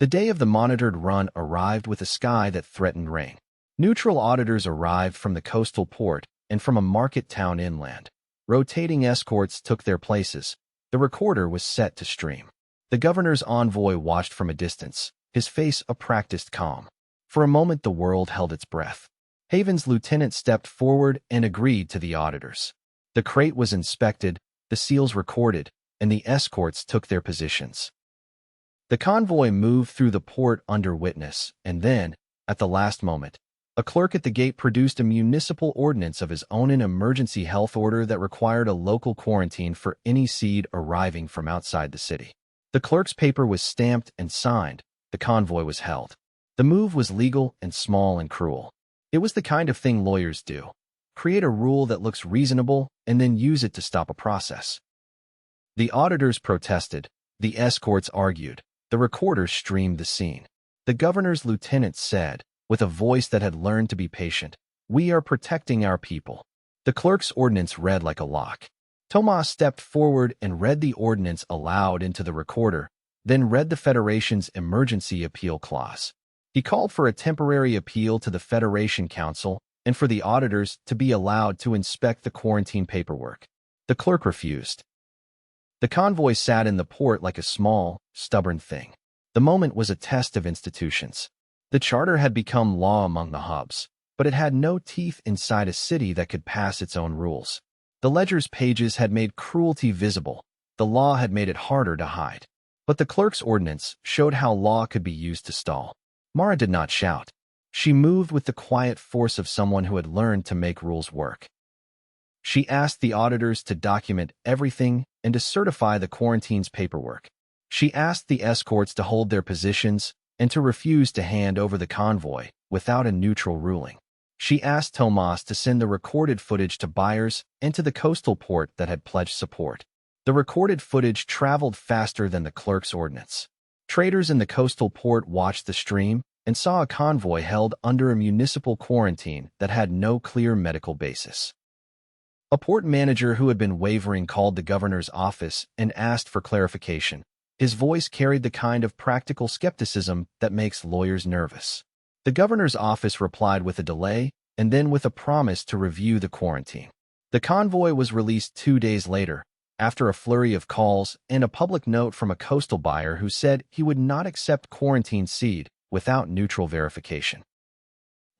The day of the monitored run arrived with a sky that threatened rain. Neutral auditors arrived from the coastal port and from a market town inland. Rotating escorts took their places. The recorder was set to stream. The governor's envoy watched from a distance, his face a practiced calm. For a moment the world held its breath. Haven's lieutenant stepped forward and agreed to the auditors. The crate was inspected, the seals recorded, and the escorts took their positions. The convoy moved through the port under witness, and then, at the last moment, a clerk at the gate produced a municipal ordinance of his own, an emergency health order that required a local quarantine for any seed arriving from outside the city. The clerk's paper was stamped and signed. The convoy was held. The move was legal and small and cruel. It was the kind of thing lawyers do. Create a rule that looks reasonable and then use it to stop a process. The auditors protested. The escorts argued. The recorders streamed the scene. The governor's lieutenant said, with a voice that had learned to be patient, "We are protecting our people." The clerk's ordinance read like a lock. Tomas stepped forward and read the ordinance aloud into the recorder, then read the Federation's emergency appeal clause. He called for a temporary appeal to the Federation Council and for the auditors to be allowed to inspect the quarantine paperwork. The clerk refused. The convoy sat in the port like a small, stubborn thing. The moment was a test of institutions. The charter had become law among the hubs, but it had no teeth inside a city that could pass its own rules. The ledger's pages had made cruelty visible. The law had made it harder to hide. But the clerk's ordinance showed how law could be used to stall. Mara did not shout. She moved with the quiet force of someone who had learned to make rules work. She asked the auditors to document everything and to certify the quarantine's paperwork. She asked the escorts to hold their positions and to refuse to hand over the convoy without a neutral ruling. She asked Tomas to send the recorded footage to buyers and to the coastal port that had pledged support. The recorded footage traveled faster than the clerk's ordinance. Traders in the coastal port watched the stream and saw a convoy held under a municipal quarantine that had no clear medical basis. A port manager who had been wavering called the governor's office and asked for clarification. His voice carried the kind of practical skepticism that makes lawyers nervous. The governor's office replied with a delay and then with a promise to review the quarantine. The convoy was released 2 days later, after a flurry of calls and a public note from a coastal buyer who said he would not accept quarantine seed without neutral verification.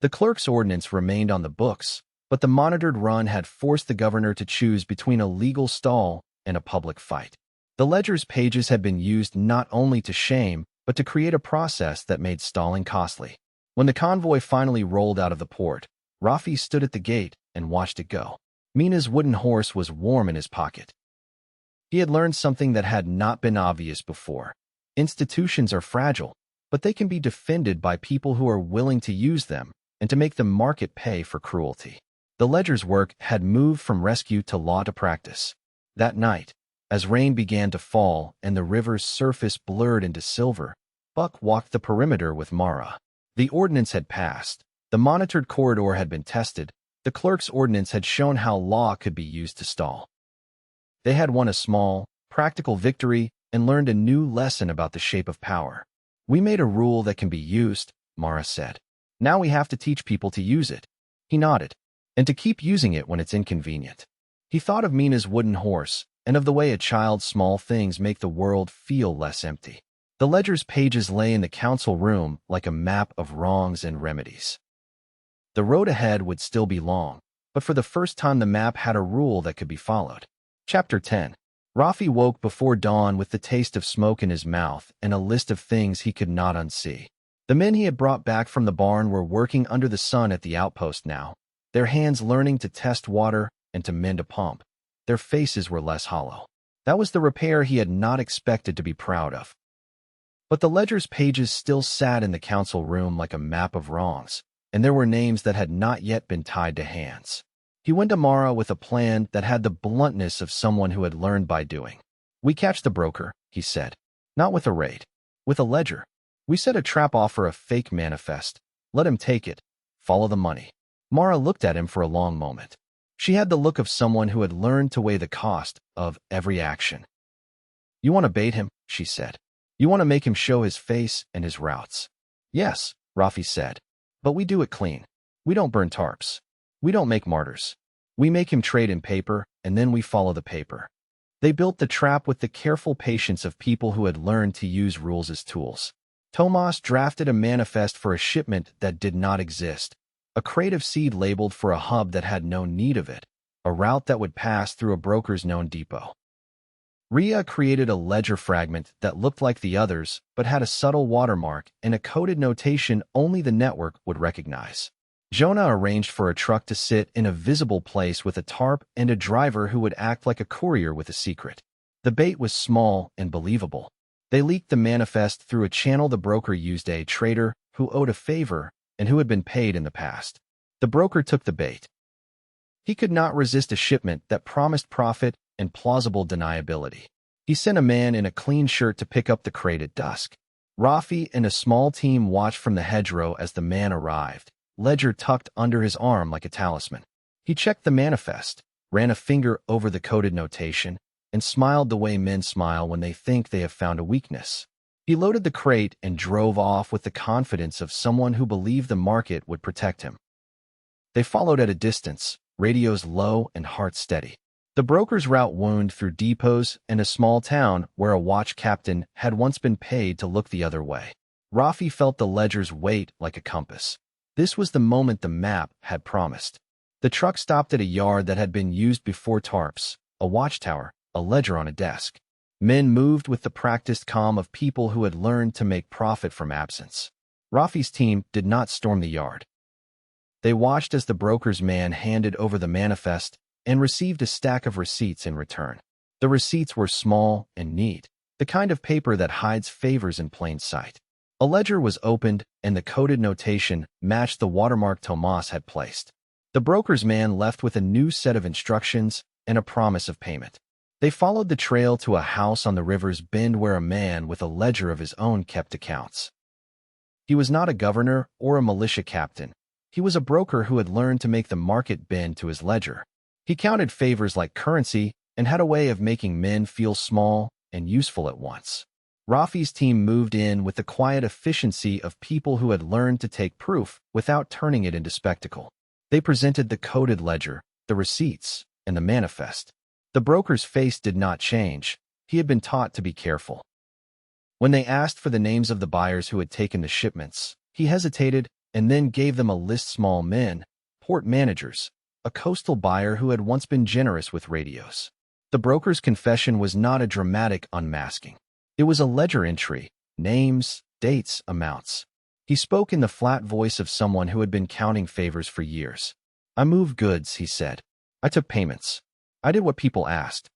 The clerk's ordinance remained on the books, but the monitored run had forced the governor to choose between a legal stall and a public fight. The ledger's pages had been used not only to shame, but to create a process that made stalling costly. When the convoy finally rolled out of the port, Rafi stood at the gate and watched it go. Mina's wooden horse was warm in his pocket. He had learned something that had not been obvious before. Institutions are fragile, but they can be defended by people who are willing to use them and to make the market pay for cruelty. The ledger's work had moved from rescue to law to practice. That night, as rain began to fall and the river's surface blurred into silver, Buck walked the perimeter with Mara. The ordinance had passed. The monitored corridor had been tested. The clerk's ordinance had shown how law could be used to stall. They had won a small, practical victory and learned a new lesson about the shape of power. "We made a rule that can be used," Mara said. "Now we have to teach people to use it." He nodded. "And to keep using it when it's inconvenient." He thought of Mina's wooden horse and of the way a child's small things make the world feel less empty. The ledger's pages lay in the council room like a map of wrongs and remedies. The road ahead would still be long, but for the first time the map had a rule that could be followed. Chapter 10. Rafi woke before dawn with the taste of smoke in his mouth and a list of things he could not unsee. The men he had brought back from the barn were working under the sun at the outpost now, their hands learning to test water and to mend a pump. Their faces were less hollow. That was the repair he had not expected to be proud of. But the ledger's pages still sat in the council room like a map of wrongs, and there were names that had not yet been tied to hands. He went to Mara with a plan that had the bluntness of someone who had learned by doing. "We catch the broker," he said. "Not with a raid. With a ledger. We set a trap offer a fake manifest. Let him take it. Follow the money." Mara looked at him for a long moment. She had the look of someone who had learned to weigh the cost of every action. "You want to bait him," she said. "You want to make him show his face and his routes." "Yes," Rafi said. "But we do it clean. We don't burn tarps. We don't make martyrs. We make him trade in paper, and then we follow the paper." They built the trap with the careful patience of people who had learned to use rules as tools. Tomas drafted a manifest for a shipment that did not exist, a crate of seed labeled for a hub that had no need of it, a route that would pass through a broker's known depot. Rhea created a ledger fragment that looked like the others but had a subtle watermark and a coded notation only the network would recognize. Jonah arranged for a truck to sit in a visible place with a tarp and a driver who would act like a courier with a secret. The bait was small and believable. They leaked the manifest through a channel the broker used, a trader who owed a favor and who had been paid in the past. The broker took the bait. He could not resist a shipment that promised profit and plausible deniability. He sent a man in a clean shirt to pick up the crate at dusk. Rafi and a small team watched from the hedgerow as the man arrived, ledger tucked under his arm like a talisman. He checked the manifest, ran a finger over the coded notation, and smiled the way men smile when they think they have found a weakness. He loaded the crate and drove off with the confidence of someone who believed the market would protect him. They followed at a distance, radios low and hearts steady. The broker's route wound through depots and a small town where a watch captain had once been paid to look the other way. Rafi felt the ledger's weight like a compass. This was the moment the map had promised. The truck stopped at a yard that had been used before, tarps, a watchtower, a ledger on a desk. Men moved with the practiced calm of people who had learned to make profit from absence. Rafi's team did not storm the yard. They watched as the broker's man handed over the manifest and received a stack of receipts in return. The receipts were small and neat, the kind of paper that hides favors in plain sight. A ledger was opened, and the coded notation matched the watermark Tomas had placed. The broker's man left with a new set of instructions and a promise of payment. They followed the trail to a house on the river's bend where a man with a ledger of his own kept accounts. He was not a governor or a militia captain. He was a broker who had learned to make the market bend to his ledger. He counted favors like currency and had a way of making men feel small and useful at once. Rafi's team moved in with the quiet efficiency of people who had learned to take proof without turning it into spectacle. They presented the coded ledger, the receipts, and the manifest. The broker's face did not change. He had been taught to be careful. When they asked for the names of the buyers who had taken the shipments, he hesitated and then gave them a list: small men, port managers, a coastal buyer who had once been generous with radios. The broker's confession was not a dramatic unmasking. It was a ledger entry, names, dates, amounts. He spoke in the flat voice of someone who had been counting favors for years. I moved goods, he said. I took payments. I did what people asked.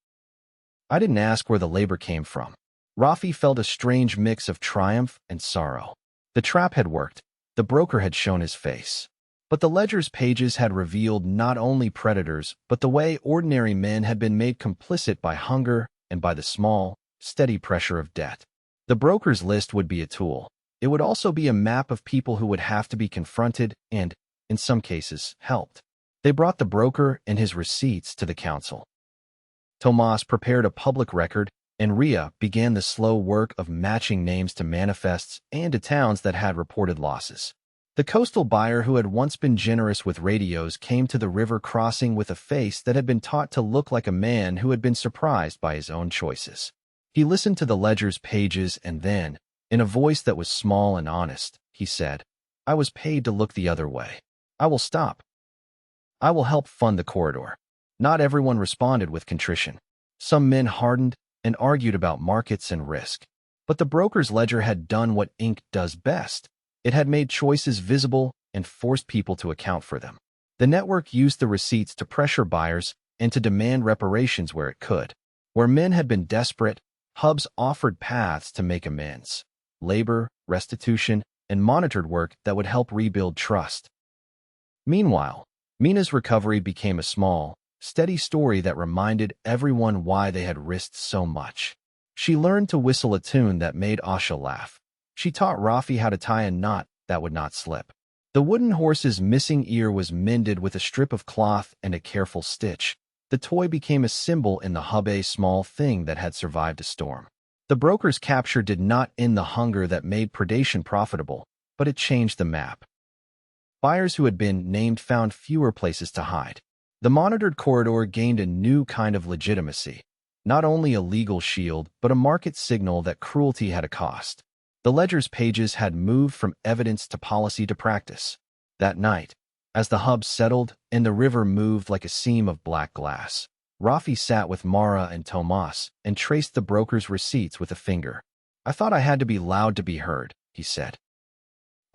I didn't ask where the labor came from. Rafi felt a strange mix of triumph and sorrow. The trap had worked. The broker had shown his face. But the ledger's pages had revealed not only predators, but the way ordinary men had been made complicit by hunger and by the small, steady pressure of debt. The broker's list would be a tool. It would also be a map of people who would have to be confronted and, in some cases, helped. They brought the broker and his receipts to the council. Tomas prepared a public record, and Rhea began the slow work of matching names to manifests and to towns that had reported losses. The coastal buyer who had once been generous with radios came to the river crossing with a face that had been taught to look like a man who had been surprised by his own choices. He listened to the ledger's pages and then, in a voice that was small and honest, he said, I was paid to look the other way. I will stop. I will help fund the corridor. Not everyone responded with contrition. Some men hardened and argued about markets and risk. But the broker's ledger had done what ink does best. It had made choices visible and forced people to account for them. The network used the receipts to pressure buyers and to demand reparations where it could. Where men had been desperate, hubs offered paths to make amends: labor, restitution, and monitored work that would help rebuild trust. Meanwhile, Mina's recovery became a small, steady story that reminded everyone why they had risked so much. She learned to whistle a tune that made Asha laugh. She taught Rafi how to tie a knot that would not slip. The wooden horse's missing ear was mended with a strip of cloth and a careful stitch. The toy became a symbol in the hub, a small thing that had survived a storm. The broker's capture did not end the hunger that made predation profitable, but it changed the map. Buyers who had been named found fewer places to hide. The monitored corridor gained a new kind of legitimacy, not only a legal shield, but a market signal that cruelty had a cost. The ledger's pages had moved from evidence to policy to practice. That night, as the hub settled and the river moved like a seam of black glass, Rafi sat with Mara and Tomas and traced the broker's receipts with a finger. I thought I had to be loud to be heard, he said.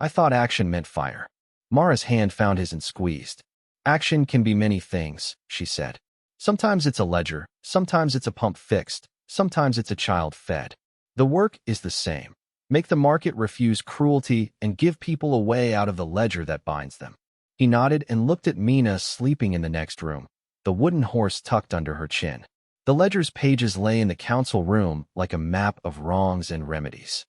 I thought action meant fire. Mara's hand found his and squeezed. Action can be many things, she said. Sometimes it's a ledger, sometimes it's a pump fixed, sometimes it's a child fed. The work is the same. Make the market refuse cruelty and give people a way out of the ledger that binds them. He nodded and looked at Mina sleeping in the next room, the wooden horse tucked under her chin. The ledger's pages lay in the council room like a map of wrongs and remedies.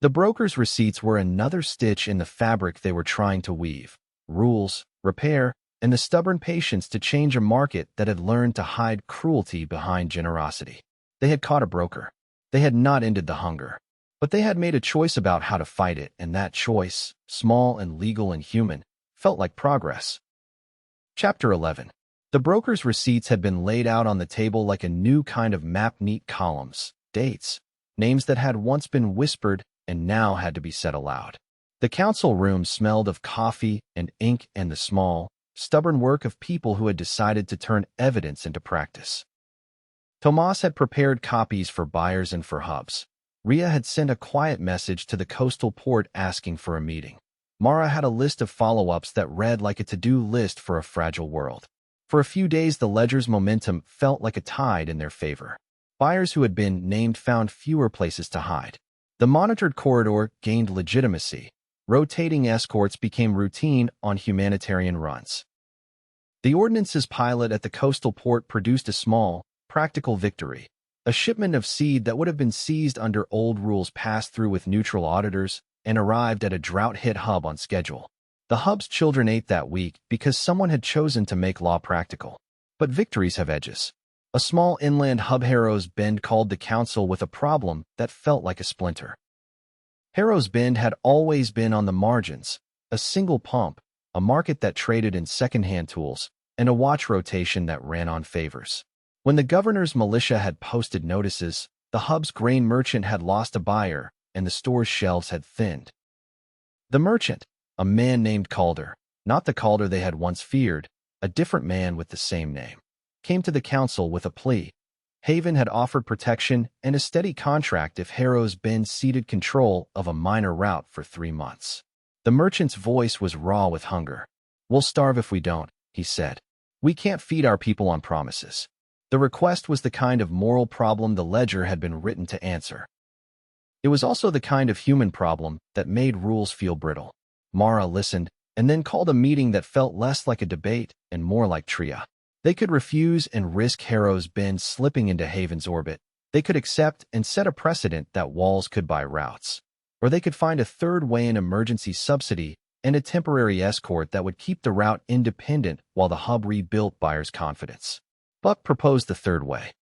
The broker's receipts were another stitch in the fabric they were trying to weave. Rules, repair, and the stubborn patience to change a market that had learned to hide cruelty behind generosity. They had caught a broker. They had not ended the hunger. But they had made a choice about how to fight it, and that choice, small and legal and human, felt like progress. Chapter 11. The broker's receipts had been laid out on the table like a new kind of map, neat columns, dates, names that had once been whispered and now had to be said aloud. The council room smelled of coffee and ink and the small, stubborn work of people who had decided to turn evidence into practice. Tomas had prepared copies for buyers and for hubs. Ria had sent a quiet message to the coastal port asking for a meeting. Mara had a list of follow-ups that read like a to-do list for a fragile world. For a few days, the ledger's momentum felt like a tide in their favor. Buyers who had been named found fewer places to hide. The monitored corridor gained legitimacy. Rotating escorts became routine on humanitarian runs. The ordnance's pilot at the coastal port produced a small, practical victory. A shipment of seed that would have been seized under old rules passed through with neutral auditors and arrived at a drought-hit hub on schedule. The hub's children ate that week because someone had chosen to make law practical. But victories have edges. A small inland hub, Harrow's Bend, called the council with a problem that felt like a splinter. Harrow's Bend had always been on the margins, a single pump, a market that traded in second-hand tools, and a watch rotation that ran on favors. When the governor's militia had posted notices, the hub's grain merchant had lost a buyer, and the store's shelves had thinned. The merchant, a man named Calder, not the Calder they had once feared, a different man with the same name, came to the council with a plea. Haven had offered protection and a steady contract if Harrow's Bend ceded control of a minor route for 3 months. The merchant's voice was raw with hunger. "We'll starve if we don't," he said. "We can't feed our people on promises." The request was the kind of moral problem the ledger had been written to answer. It was also the kind of human problem that made rules feel brittle. Mara listened, and then called a meeting that felt less like a debate and more like tria. They could refuse and risk Harrow's Bend slipping into Haven's orbit. They could accept and set a precedent that walls could buy routes. Or they could find a third way, an emergency subsidy and a temporary escort that would keep the route independent while the hub rebuilt buyers' confidence. Buck proposed the third way.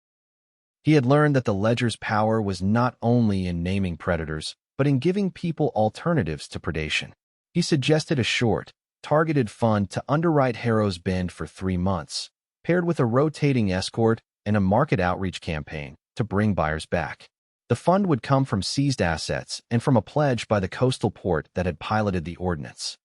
He had learned that the ledger's power was not only in naming predators, but in giving people alternatives to predation. He suggested a short, targeted fund to underwrite Harrow's Bend for 3 months, paired with a rotating escort and a market outreach campaign to bring buyers back. The fund would come from seized assets and from a pledge by the coastal port that had piloted the ordinance.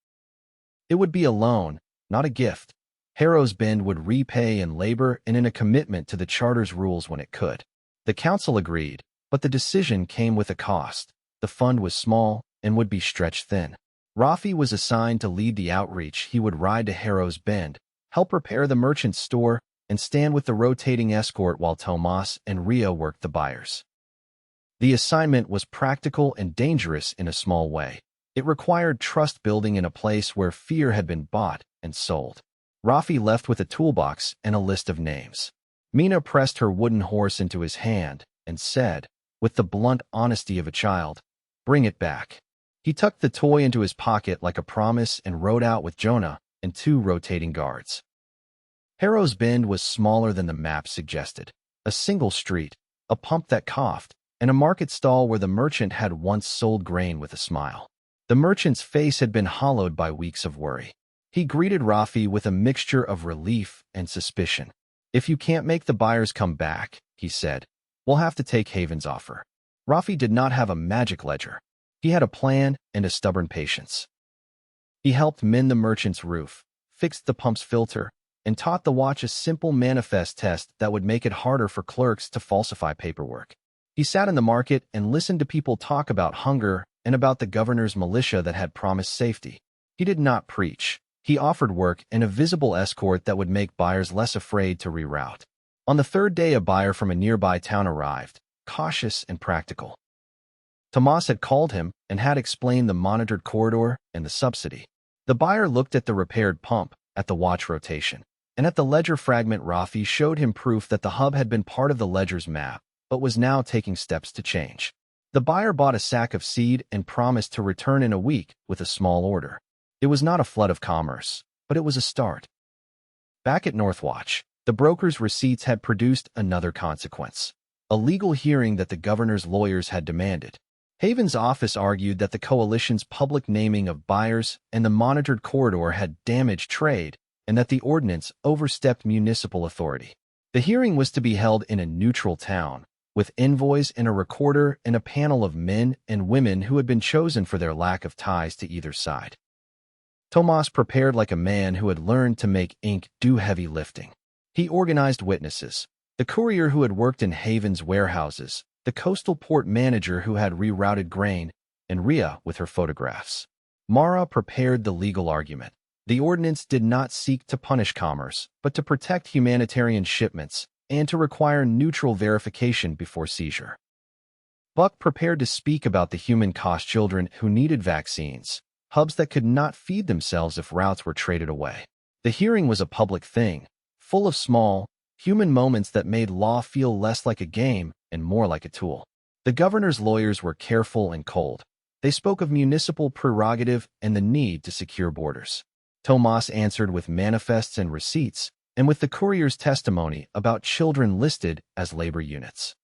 It would be a loan, not a gift. Harrow's Bend would repay in labor and in a commitment to the charter's rules when it could. The council agreed, but the decision came with a cost. The fund was small and would be stretched thin. Rafi was assigned to lead the outreach. He would ride to Harrow's Bend, help repair the merchant's store, and stand with the rotating escort while Tomas and Ria worked the buyers. The assignment was practical and dangerous in a small way. It required trust building in a place where fear had been bought and sold. Rafi left with a toolbox and a list of names. Mina pressed her wooden horse into his hand and said, with the blunt honesty of a child, "Bring it back." He tucked the toy into his pocket like a promise and rode out with Jonah and 2 rotating guards. Harrow's Bend was smaller than the map suggested. A single street, a pump that coughed, and a market stall where the merchant had once sold grain with a smile. The merchant's face had been hollowed by weeks of worry. He greeted Rafi with a mixture of relief and suspicion. "If you can't make the buyers come back," he said, "we'll have to take Haven's offer." Rafi did not have a magic ledger. He had a plan and a stubborn patience. He helped mend the merchant's roof, fixed the pump's filter, and taught the watch a simple manifest test that would make it harder for clerks to falsify paperwork. He sat in the market and listened to people talk about hunger and about the governor's militia that had promised safety. He did not preach. He offered work and a visible escort that would make buyers less afraid to reroute. On the third day, a buyer from a nearby town arrived, cautious and practical. Tomas had called him and had explained the monitored corridor and the subsidy. The buyer looked at the repaired pump, at the watch rotation, and at the ledger fragment. Rafi showed him proof that the hub had been part of the ledger's map, but was now taking steps to change. The buyer bought a sack of seed and promised to return in a week with a small order. It was not a flood of commerce, but it was a start. Back at Northwatch, the broker's receipts had produced another consequence, a legal hearing that the governor's lawyers had demanded. Haven's office argued that the coalition's public naming of buyers and the monitored corridor had damaged trade, and that the ordinance overstepped municipal authority. The hearing was to be held in a neutral town, with envoys and a recorder and a panel of men and women who had been chosen for their lack of ties to either side. Tomas prepared like a man who had learned to make ink do heavy lifting. He organized witnesses, the courier who had worked in Haven's warehouses, the coastal port manager who had rerouted grain, and Ria with her photographs. Mara prepared the legal argument. The ordinance did not seek to punish commerce, but to protect humanitarian shipments and to require neutral verification before seizure. Buck prepared to speak about the human cost children who needed vaccines, hubs that could not feed themselves if routes were traded away. The hearing was a public thing, full of small, human moments that made law feel less like a game and more like a tool. The governor's lawyers were careful and cold. They spoke of municipal prerogative and the need to secure borders. Tomas answered with manifests and receipts, and with the courier's testimony about children listed as labor units.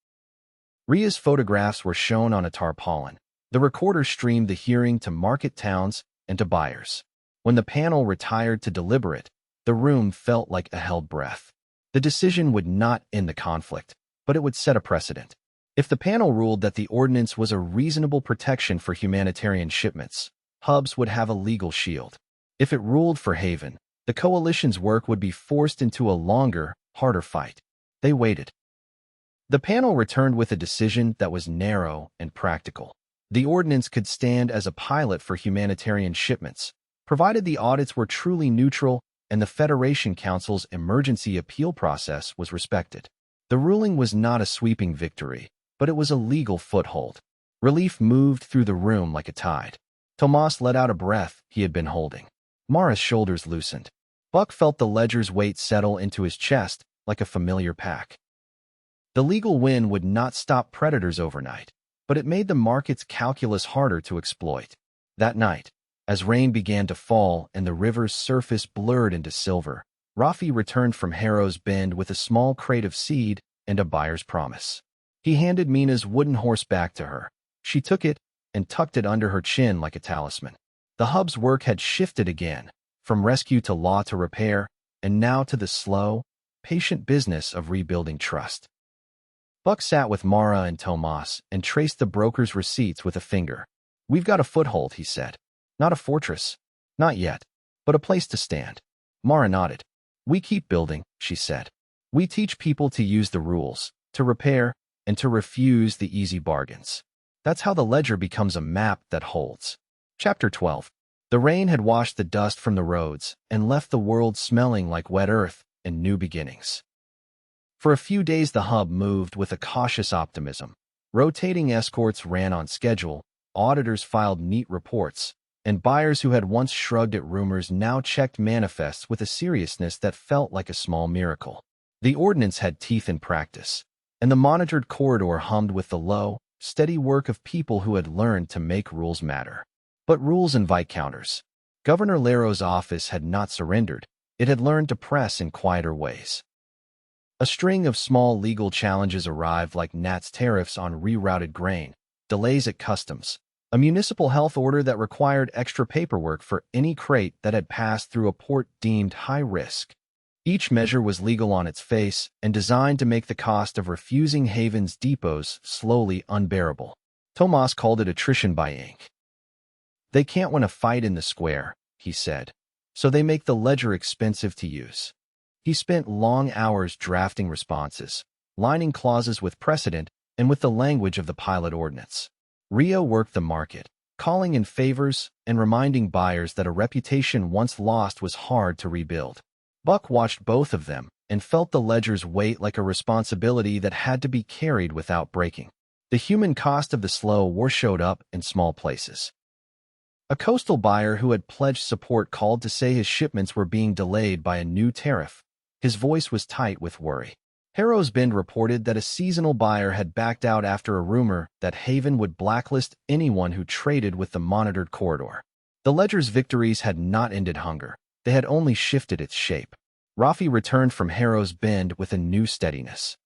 Ria's photographs were shown on a tarpaulin. The recorder streamed the hearing to market towns and to buyers. When the panel retired to deliberate, the room felt like a held breath. The decision would not end the conflict, but it would set a precedent. If the panel ruled that the ordinance was a reasonable protection for humanitarian shipments, hubs would have a legal shield. If it ruled for Haven, the coalition's work would be forced into a longer, harder fight. They waited. The panel returned with a decision that was narrow and practical. The ordinance could stand as a pilot for humanitarian shipments, provided the audits were truly neutral and the Federation Council's emergency appeal process was respected. The ruling was not a sweeping victory, but it was a legal foothold. Relief moved through the room like a tide. Tomas let out a breath he had been holding. Mara's shoulders loosened. Buck felt the ledger's weight settle into his chest like a familiar pack. The legal win would not stop predators overnight, but it made the market's calculus harder to exploit. That night, as rain began to fall and the river's surface blurred into silver, Rafi returned from Harrow's Bend with a small crate of seed and a buyer's promise. He handed Mina's wooden horse back to her. She took it and tucked it under her chin like a talisman. The hub's work had shifted again, from rescue to law to repair, and now to the slow, patient business of rebuilding trust. Buck sat with Mara and Tomas and traced the broker's receipts with a finger. "We've got a foothold," he said. "Not a fortress. Not yet. But a place to stand." Mara nodded. "We keep building," she said. "We teach people to use the rules, to repair, and to refuse the easy bargains. That's how the ledger becomes a map that holds." Chapter 12. The rain had washed the dust from the roads and left the world smelling like wet earth and new beginnings. For a few days the hub moved with a cautious optimism. Rotating escorts ran on schedule, auditors filed neat reports, and buyers who had once shrugged at rumors now checked manifests with a seriousness that felt like a small miracle. The ordinance had teeth in practice, and the monitored corridor hummed with the low, steady work of people who had learned to make rules matter. But rules invite counters. Governor Laro's office had not surrendered. It had learned to press in quieter ways. A string of small legal challenges arrived like gnats tariffs on rerouted grain, delays at customs, a municipal health order that required extra paperwork for any crate that had passed through a port deemed high risk. Each measure was legal on its face and designed to make the cost of refusing Haven's depots slowly unbearable. Tomas called it attrition by ink. "They can't win a fight in the square," he said, "so they make the ledger expensive to use." He spent long hours drafting responses, lining clauses with precedent and with the language of the pilot ordinance. Rio worked the market, calling in favors and reminding buyers that a reputation once lost was hard to rebuild. Buck watched both of them and felt the ledger's weight like a responsibility that had to be carried without breaking. The human cost of the slow war showed up in small places. A coastal buyer who had pledged support called to say his shipments were being delayed by a new tariff. His voice was tight with worry. Harrow's Bend reported that a seasonal buyer had backed out after a rumor that Haven would blacklist anyone who traded with the monitored corridor. The ledger's victories had not ended hunger. They had only shifted its shape. Rafi returned from Harrow's Bend with a new steadiness.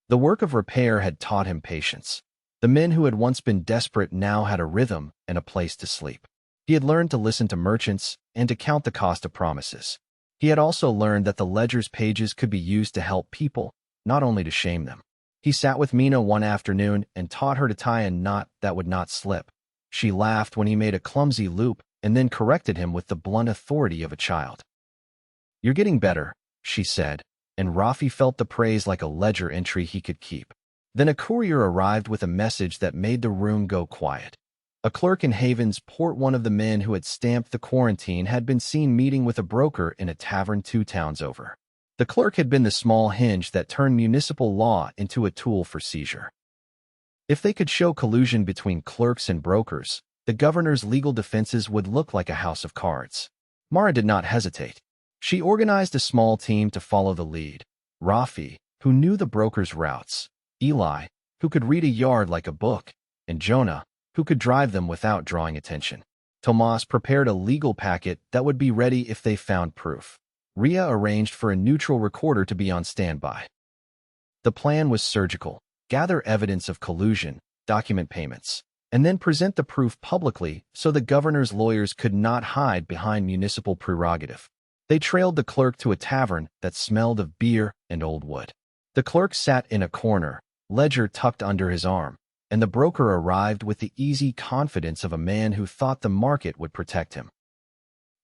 The work of repair had taught him patience. The men who had once been desperate now had a rhythm and a place to sleep. He had learned to listen to merchants and to count the cost of promises. He had also learned that the ledger's pages could be used to help people, not only to shame them. He sat with Mina one afternoon and taught her to tie a knot that would not slip. She laughed when he made a clumsy loop and then corrected him with the blunt authority of a child. "You're getting better," she said, and Rafi felt the praise like a ledger entry he could keep. Then a courier arrived with a message that made the room go quiet. A clerk in Haven's port, one of the men who had stamped the quarantine, had been seen meeting with a broker in a tavern 2 towns over. The clerk had been the small hinge that turned municipal law into a tool for seizure. If they could show collusion between clerks and brokers, the governor's legal defenses would look like a house of cards. Mara did not hesitate. She organized a small team to follow the lead. Rafi, who knew the broker's routes, Eli, who could read a yard like a book, and Jonah, who could drive them without drawing attention. Tomas prepared a legal packet that would be ready if they found proof. Ria arranged for a neutral recorder to be on standby. The plan was surgical: gather evidence of collusion, document payments, and then present the proof publicly so the governor's lawyers could not hide behind municipal prerogative. They trailed the clerk to a tavern that smelled of beer and old wood. The clerk sat in a corner, ledger tucked under his arm, and the broker arrived with the easy confidence of a man who thought the market would protect him.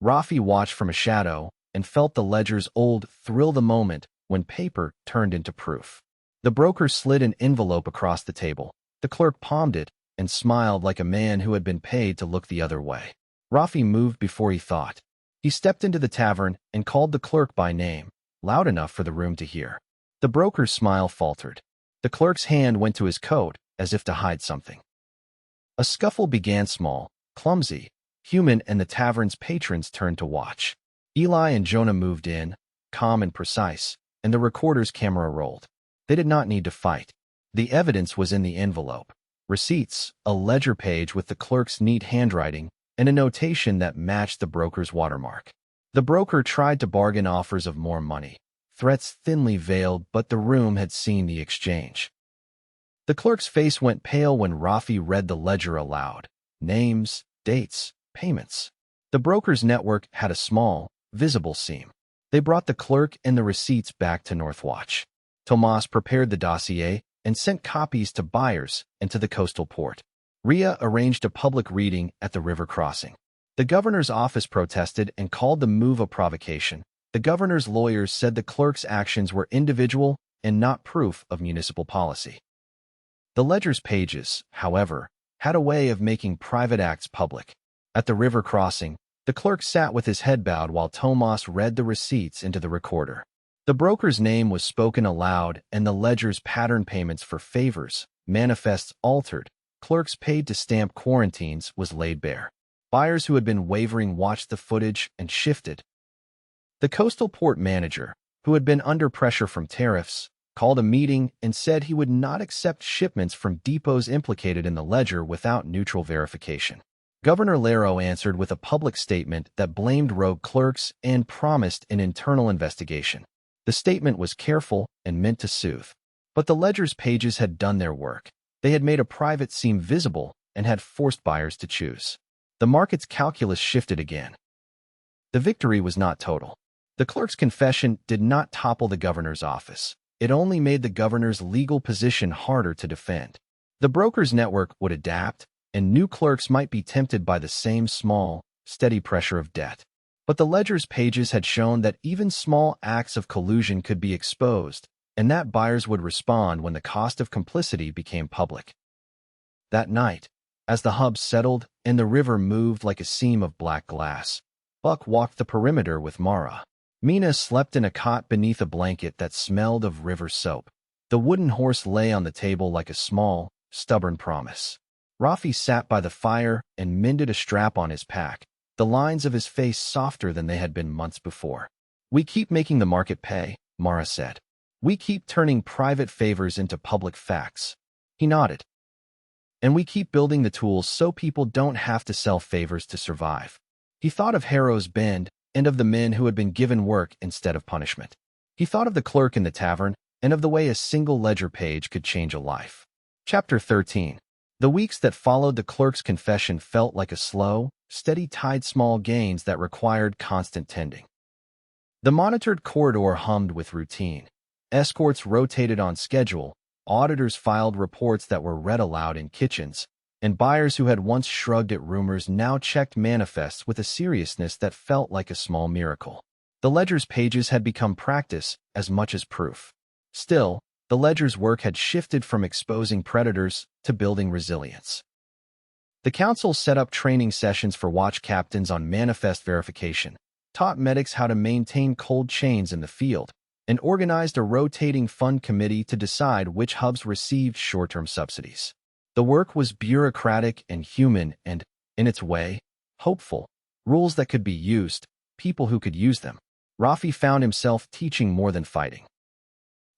Rafi watched from a shadow and felt the ledger's old thrill the moment when paper turned into proof. The broker slid an envelope across the table. The clerk palmed it and smiled like a man who had been paid to look the other way. Rafi moved before he thought. He stepped into the tavern and called the clerk by name, loud enough for the room to hear. The broker's smile faltered. The clerk's hand went to his coat, as if to hide something. A scuffle began, small, clumsy, human, and the tavern's patrons turned to watch. Eli and Jonah moved in, calm and precise, and the recorder's camera rolled. They did not need to fight. The evidence was in the envelope. Receipts, a ledger page with the clerk's neat handwriting, and a notation that matched the broker's watermark. The broker tried to bargain offers of more money, threats thinly veiled, but the room had seen the exchange. The clerk's face went pale when Rafi read the ledger aloud. Names, dates, payments. The broker's network had a small, visible seam. They brought the clerk and the receipts back to Northwatch. Tomas prepared the dossier and sent copies to buyers and to the coastal port. Ria arranged a public reading at the river crossing. The governor's office protested and called the move a provocation. The governor's lawyers said the clerk's actions were individual and not proof of municipal policy. The ledger's pages, however, had a way of making private acts public. At the river crossing, the clerk sat with his head bowed while Tomas read the receipts into the recorder. The broker's name was spoken aloud, and the ledger's pattern payments for favors, manifests altered, clerks paid to stamp quarantines was laid bare. Buyers who had been wavering watched the footage and shifted. The coastal port manager, who had been under pressure from tariffs, called a meeting and said he would not accept shipments from depots implicated in the ledger without neutral verification. Governor Lero answered with a public statement that blamed rogue clerks and promised an internal investigation. The statement was careful and meant to soothe. But the ledger's pages had done their work. They had made a private seem visible and had forced buyers to choose. The market's calculus shifted again. The victory was not total. The clerk's confession did not topple the governor's office. It only made the governor's legal position harder to defend. The broker's network would adapt, and new clerks might be tempted by the same small, steady pressure of debt. But the ledger's pages had shown that even small acts of collusion could be exposed, and that buyers would respond when the cost of complicity became public. That night, as the hub settled and the river moved like a seam of black glass, Buck walked the perimeter with Mara. Mina slept in a cot beneath a blanket that smelled of river soap. The wooden horse lay on the table like a small, stubborn promise. Rafi sat by the fire and mended a strap on his pack, the lines of his face softer than they had been months before. "We keep making the market pay," Mara said. "We keep turning private favors into public facts." He nodded. "And we keep building the tools so people don't have to sell favors to survive." He thought of Harrow's Bend and of the men who had been given work instead of punishment. He thought of the clerk in the tavern and of the way a single ledger page could change a life. Chapter 13. The weeks that followed the clerk's confession felt like a slow, steady tide, small gains that required constant tending. The monitored corridor hummed with routine. Escorts rotated on schedule, auditors filed reports that were read aloud in kitchens, and buyers who had once shrugged at rumors now checked manifests with a seriousness that felt like a small miracle. The ledger's pages had become practice as much as proof. Still, the ledger's work had shifted from exposing predators to building resilience. The council set up training sessions for watch captains on manifest verification, taught medics how to maintain cold chains in the field, and organized a rotating fund committee to decide which hubs received short-term subsidies. The work was bureaucratic and human and, in its way, hopeful. Rules that could be used, people who could use them. Rafi found himself teaching more than fighting.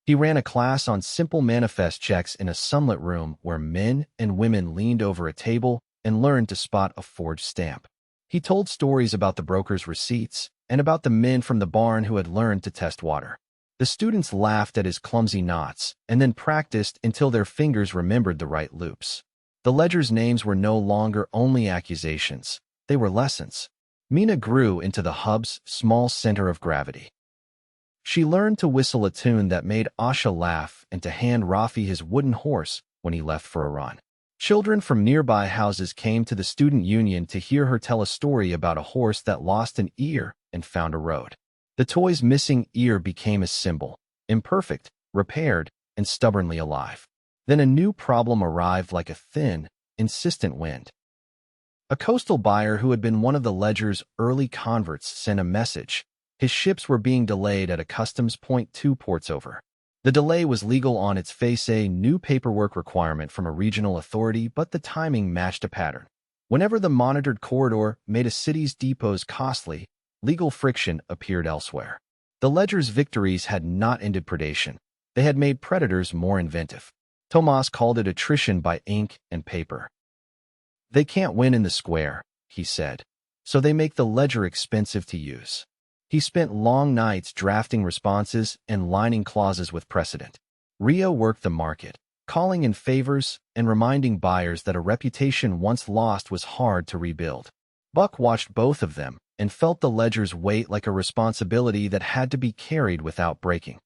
He ran a class on simple manifest checks in a sunlit room where men and women leaned over a table and learned to spot a forged stamp. He told stories about the broker's receipts and about the men from the barn who had learned to test water. The students laughed at his clumsy knots and then practiced until their fingers remembered the right loops. The ledger's names were no longer only accusations, they were lessons. Mina grew into the hub's small center of gravity. She learned to whistle a tune that made Asha laugh and to hand Rafi his wooden horse when he left for a run. Children from nearby houses came to the student union to hear her tell a story about a horse that lost an ear and found a road. The toy's missing ear became a symbol, imperfect, repaired, and stubbornly alive. Then a new problem arrived like a thin, insistent wind. A coastal buyer who had been one of the ledger's early converts sent a message. His ships were being delayed at a customs point 2 ports over. The delay was legal on its face, a new paperwork requirement from a regional authority, but the timing matched a pattern. Whenever the monitored corridor made a city's depots costly, legal friction appeared elsewhere. The ledger's victories had not ended predation. They had made predators more inventive. Tomas called it attrition by ink and paper. "They can't win in the square," he said, "so they make the ledger expensive to use." He spent long nights drafting responses and lining clauses with precedent. Rio worked the market, calling in favors and reminding buyers that a reputation once lost was hard to rebuild. Buck watched both of them and felt the ledger's weight like a responsibility that had to be carried without breaking.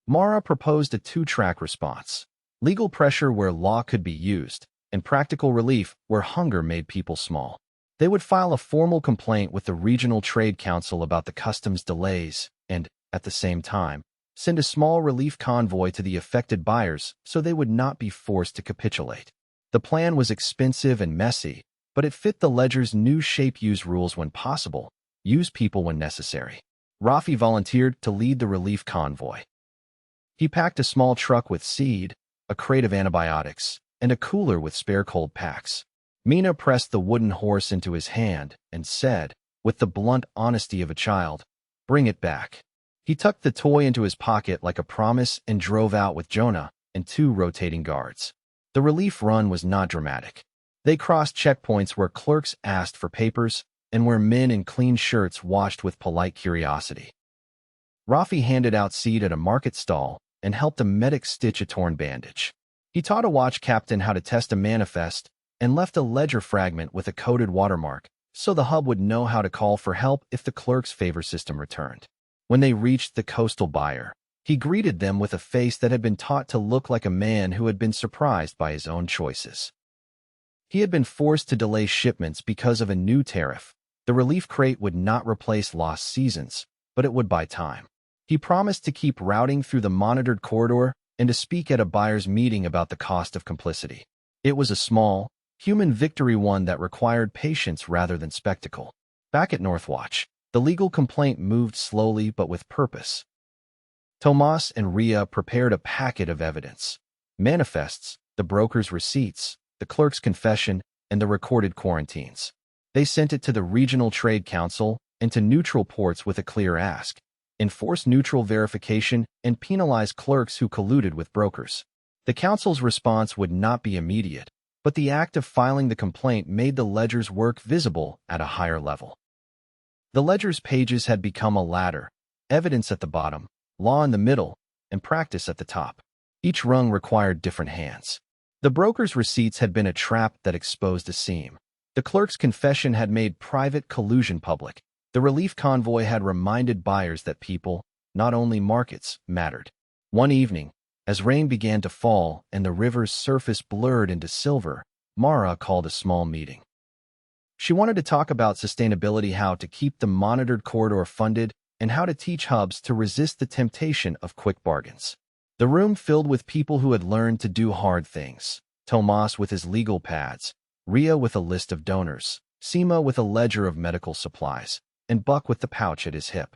Mara proposed a 2-track response: legal pressure where law could be used, and practical relief where hunger made people small. They would file a formal complaint with the Regional Trade Council about the customs delays and, at the same time, send a small relief convoy to the affected buyers so they would not be forced to capitulate. The plan was expensive and messy, but it fit the ledger's new shape: use rules when possible, use people when necessary. Rafi volunteered to lead the relief convoy. He packed a small truck with seed, a crate of antibiotics, and a cooler with spare cold packs. Mina pressed the wooden horse into his hand and said, with the blunt honesty of a child, "Bring it back." He tucked the toy into his pocket like a promise and drove out with Jonah and 2 rotating guards. The relief run was not dramatic. They crossed checkpoints where clerks asked for papers and where men in clean shirts watched with polite curiosity. Rafi handed out seed at a market stall and helped a medic stitch a torn bandage. He taught a watch captain how to test a manifest and left a ledger fragment with a coded watermark so the hub would know how to call for help if the clerk's favor system returned. When they reached the coastal buyer, he greeted them with a face that had been taught to look like a man who had been surprised by his own choices. He had been forced to delay shipments because of a new tariff, The relief crate would not replace lost seasons, but it would buy time. He promised to keep routing through the monitored corridor and to speak at a buyer's meeting about the cost of complicity. It was a small, human victory, one that required patience rather than spectacle. Back at Northwatch, the legal complaint moved slowly but with purpose. Tomas and Ria prepared a packet of evidence: manifests, the broker's receipts, the clerk's confession, and the recorded quarantines. They sent it to the Regional Trade Council and to neutral ports with a clear ask: enforce neutral verification and penalize clerks who colluded with brokers. The council's response would not be immediate, but the act of filing the complaint made the ledger's work visible at a higher level. The ledger's pages had become a ladder: evidence at the bottom, law in the middle, and practice at the top. Each rung required different hands. The broker's receipts had been a trap that exposed a seam. The clerk's confession had made private collusion public. The relief convoy had reminded buyers that people, not only markets, mattered. One evening, as rain began to fall and the river's surface blurred into silver, Mara called a small meeting. She wanted to talk about sustainability, how to keep the monitored corridor funded, and how to teach hubs to resist the temptation of quick bargains. The room filled with people who had learned to do hard things: Tomas with his legal pads, Ria with a list of donors, Seema with a ledger of medical supplies, and Buck with the pouch at his hip.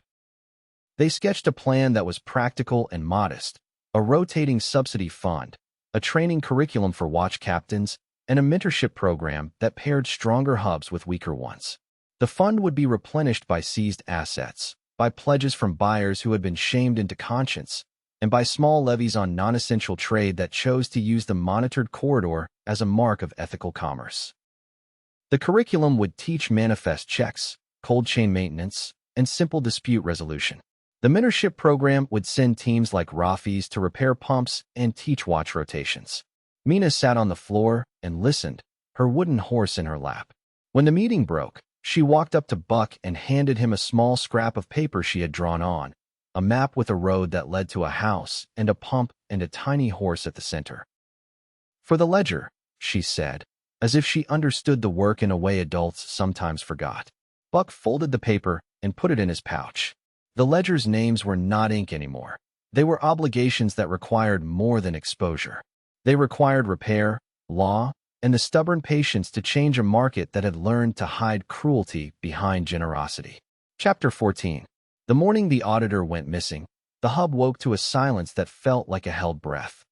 They sketched a plan that was practical and modest: a rotating subsidy fund, a training curriculum for watch captains, and a mentorship program that paired stronger hubs with weaker ones. The fund would be replenished by seized assets, by pledges from buyers who had been shamed into conscience, and by small levies on non-essential trade that chose to use the monitored corridor as a mark of ethical commerce. The curriculum would teach manifest checks, cold chain maintenance, and simple dispute resolution. The mentorship program would send teams like Rafi's to repair pumps and teach watch rotations. Mina sat on the floor and listened, her wooden horse in her lap. When the meeting broke, she walked up to Buck and handed him a small scrap of paper she had drawn on, a map with a road that led to a house and a pump and a tiny horse at the center. "For the ledger," she said, as if she understood the work in a way adults sometimes forgot. Buck folded the paper and put it in his pouch. The ledger's names were not ink anymore. They were obligations that required more than exposure. They required repair, law, and the stubborn patience to change a market that had learned to hide cruelty behind generosity. Chapter 14. The morning the auditor went missing, the hub woke to a silence that felt like a held breath.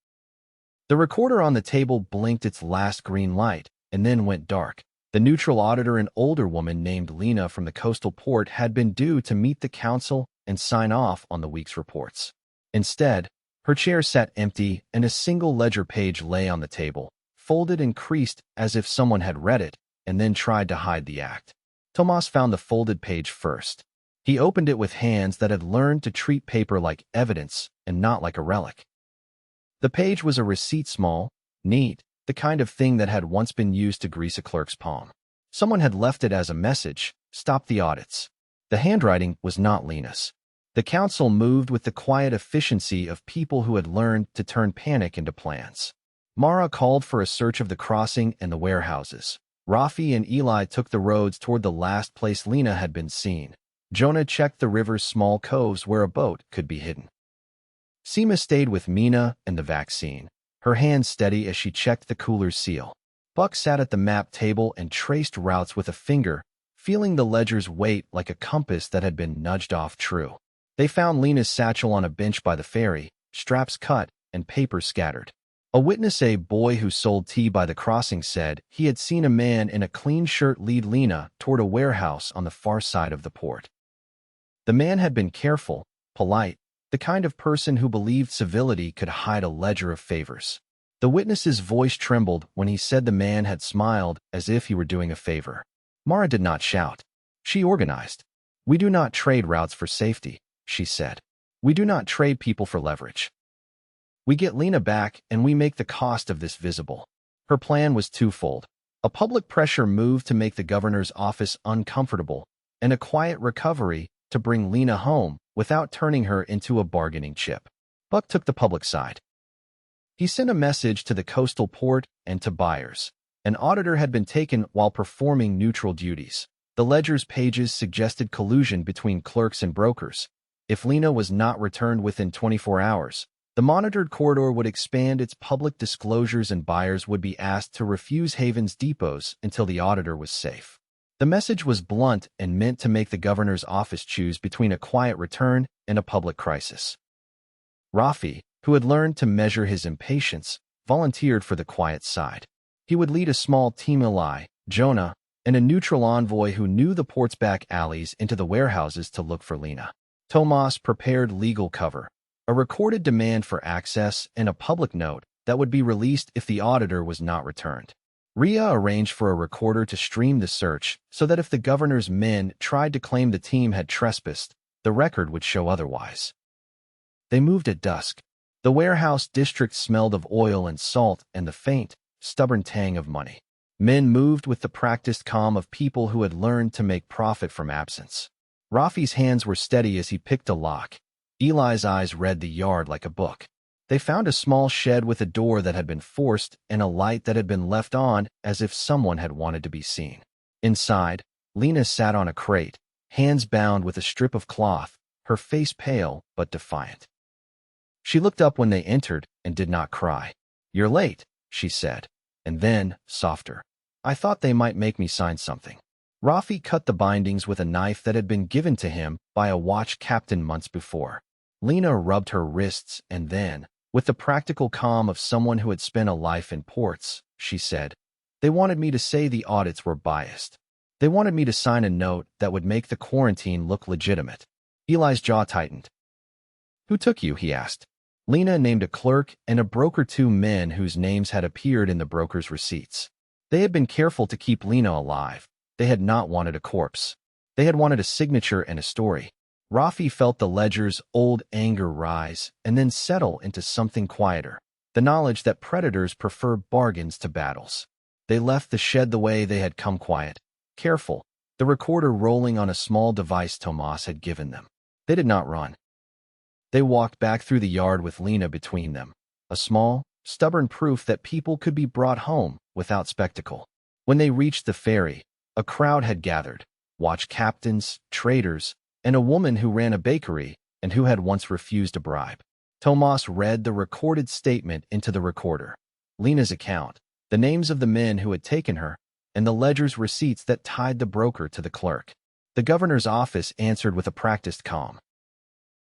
The recorder on the table blinked its last green light and then went dark. The neutral auditor, an older woman named Lena from the coastal port, had been due to meet the council and sign off on the week's reports. Instead, her chair sat empty and a single ledger page lay on the table, folded and creased as if someone had read it and then tried to hide the act. Tomas found the folded page first. He opened it with hands that had learned to treat paper like evidence and not like a relic. The page was a receipt, small, neat, the kind of thing that had once been used to grease a clerk's palm. Someone had left it as a message: stop the audits. The handwriting was not Lena's. The council moved with the quiet efficiency of people who had learned to turn panic into plans. Mara called for a search of the crossing and the warehouses. Rafi and Eli took the roads toward the last place Lena had been seen. Jonah checked the river's small coves where a boat could be hidden. Seema stayed with Mina and the vaccine, her hand steady as she checked the cooler's seal. Buck sat at the map table and traced routes with a finger, feeling the ledger's weight like a compass that had been nudged off true. They found Lena's satchel on a bench by the ferry, straps cut and paper scattered. A witness, a boy who sold tea by the crossing, said he had seen a man in a clean shirt lead Lena toward a warehouse on the far side of the port. The man had been careful, polite, the kind of person who believed civility could hide a ledger of favors. The witness's voice trembled when he said the man had smiled as if he were doing a favor. Mara did not shout. She organized. "We do not trade routes for safety," she said. "We do not trade people for leverage. We get Lena back and we make the cost of this visible." Her plan was twofold: a public pressure move to make the governor's office uncomfortable, and a quiet recovery to bring Lena home without turning her into a bargaining chip. Buck took the public side. He sent a message to the coastal port and to buyers. An auditor had been taken while performing neutral duties. The ledger's pages suggested collusion between clerks and brokers. If Lena was not returned within 24 hours, the monitored corridor would expand its public disclosures and buyers would be asked to refuse Haven's depots until the auditor was safe. The message was blunt and meant to make the governor's office choose between a quiet return and a public crisis. Rafi, who had learned to measure his impatience, volunteered for the quiet side. He would lead a small team Eli, Jonah, and a neutral envoy who knew the port's back alleys into the warehouses to look for Lena. Tomas prepared legal cover, a recorded demand for access, and a public note that would be released if the auditor was not returned. Ria arranged for a recorder to stream the search so that if the governor's men tried to claim the team had trespassed, the record would show otherwise. They moved at dusk. The warehouse district smelled of oil and salt and the faint, stubborn tang of money. Men moved with the practiced calm of people who had learned to make profit from absence. Rafi's hands were steady as he picked a lock. Eli's eyes read the yard like a book. They found a small shed with a door that had been forced and a light that had been left on as if someone had wanted to be seen. Inside, Lena sat on a crate, hands bound with a strip of cloth, her face pale but defiant. She looked up when they entered and did not cry. "You're late," she said, and then, softer, "I thought they might make me sign something." Rafi cut the bindings with a knife that had been given to him by a watch captain months before. Lena rubbed her wrists and then, with the practical calm of someone who had spent a life in ports, she said, "They wanted me to say the audits were biased. They wanted me to sign a note that would make the quarantine look legitimate." Eli's jaw tightened. "Who took you?" he asked. Lena named a clerk and a broker, two men whose names had appeared in the broker's receipts. They had been careful to keep Lena alive. They had not wanted a corpse. They had wanted a signature and a story. Rafi felt the ledger's old anger rise and then settle into something quieter, the knowledge that predators prefer bargains to battles. They left the shed the way they had come, quiet, careful, the recorder rolling on a small device Tomas had given them. They did not run. They walked back through the yard with Lena between them, a small, stubborn proof that people could be brought home without spectacle. When they reached the ferry, a crowd had gathered, watch captains, traders, and a woman who ran a bakery and who had once refused a bribe. Tomas read the recorded statement into the recorder. Lena's account, the names of the men who had taken her, and the ledger's receipts that tied the broker to the clerk. The governor's office answered with a practiced calm.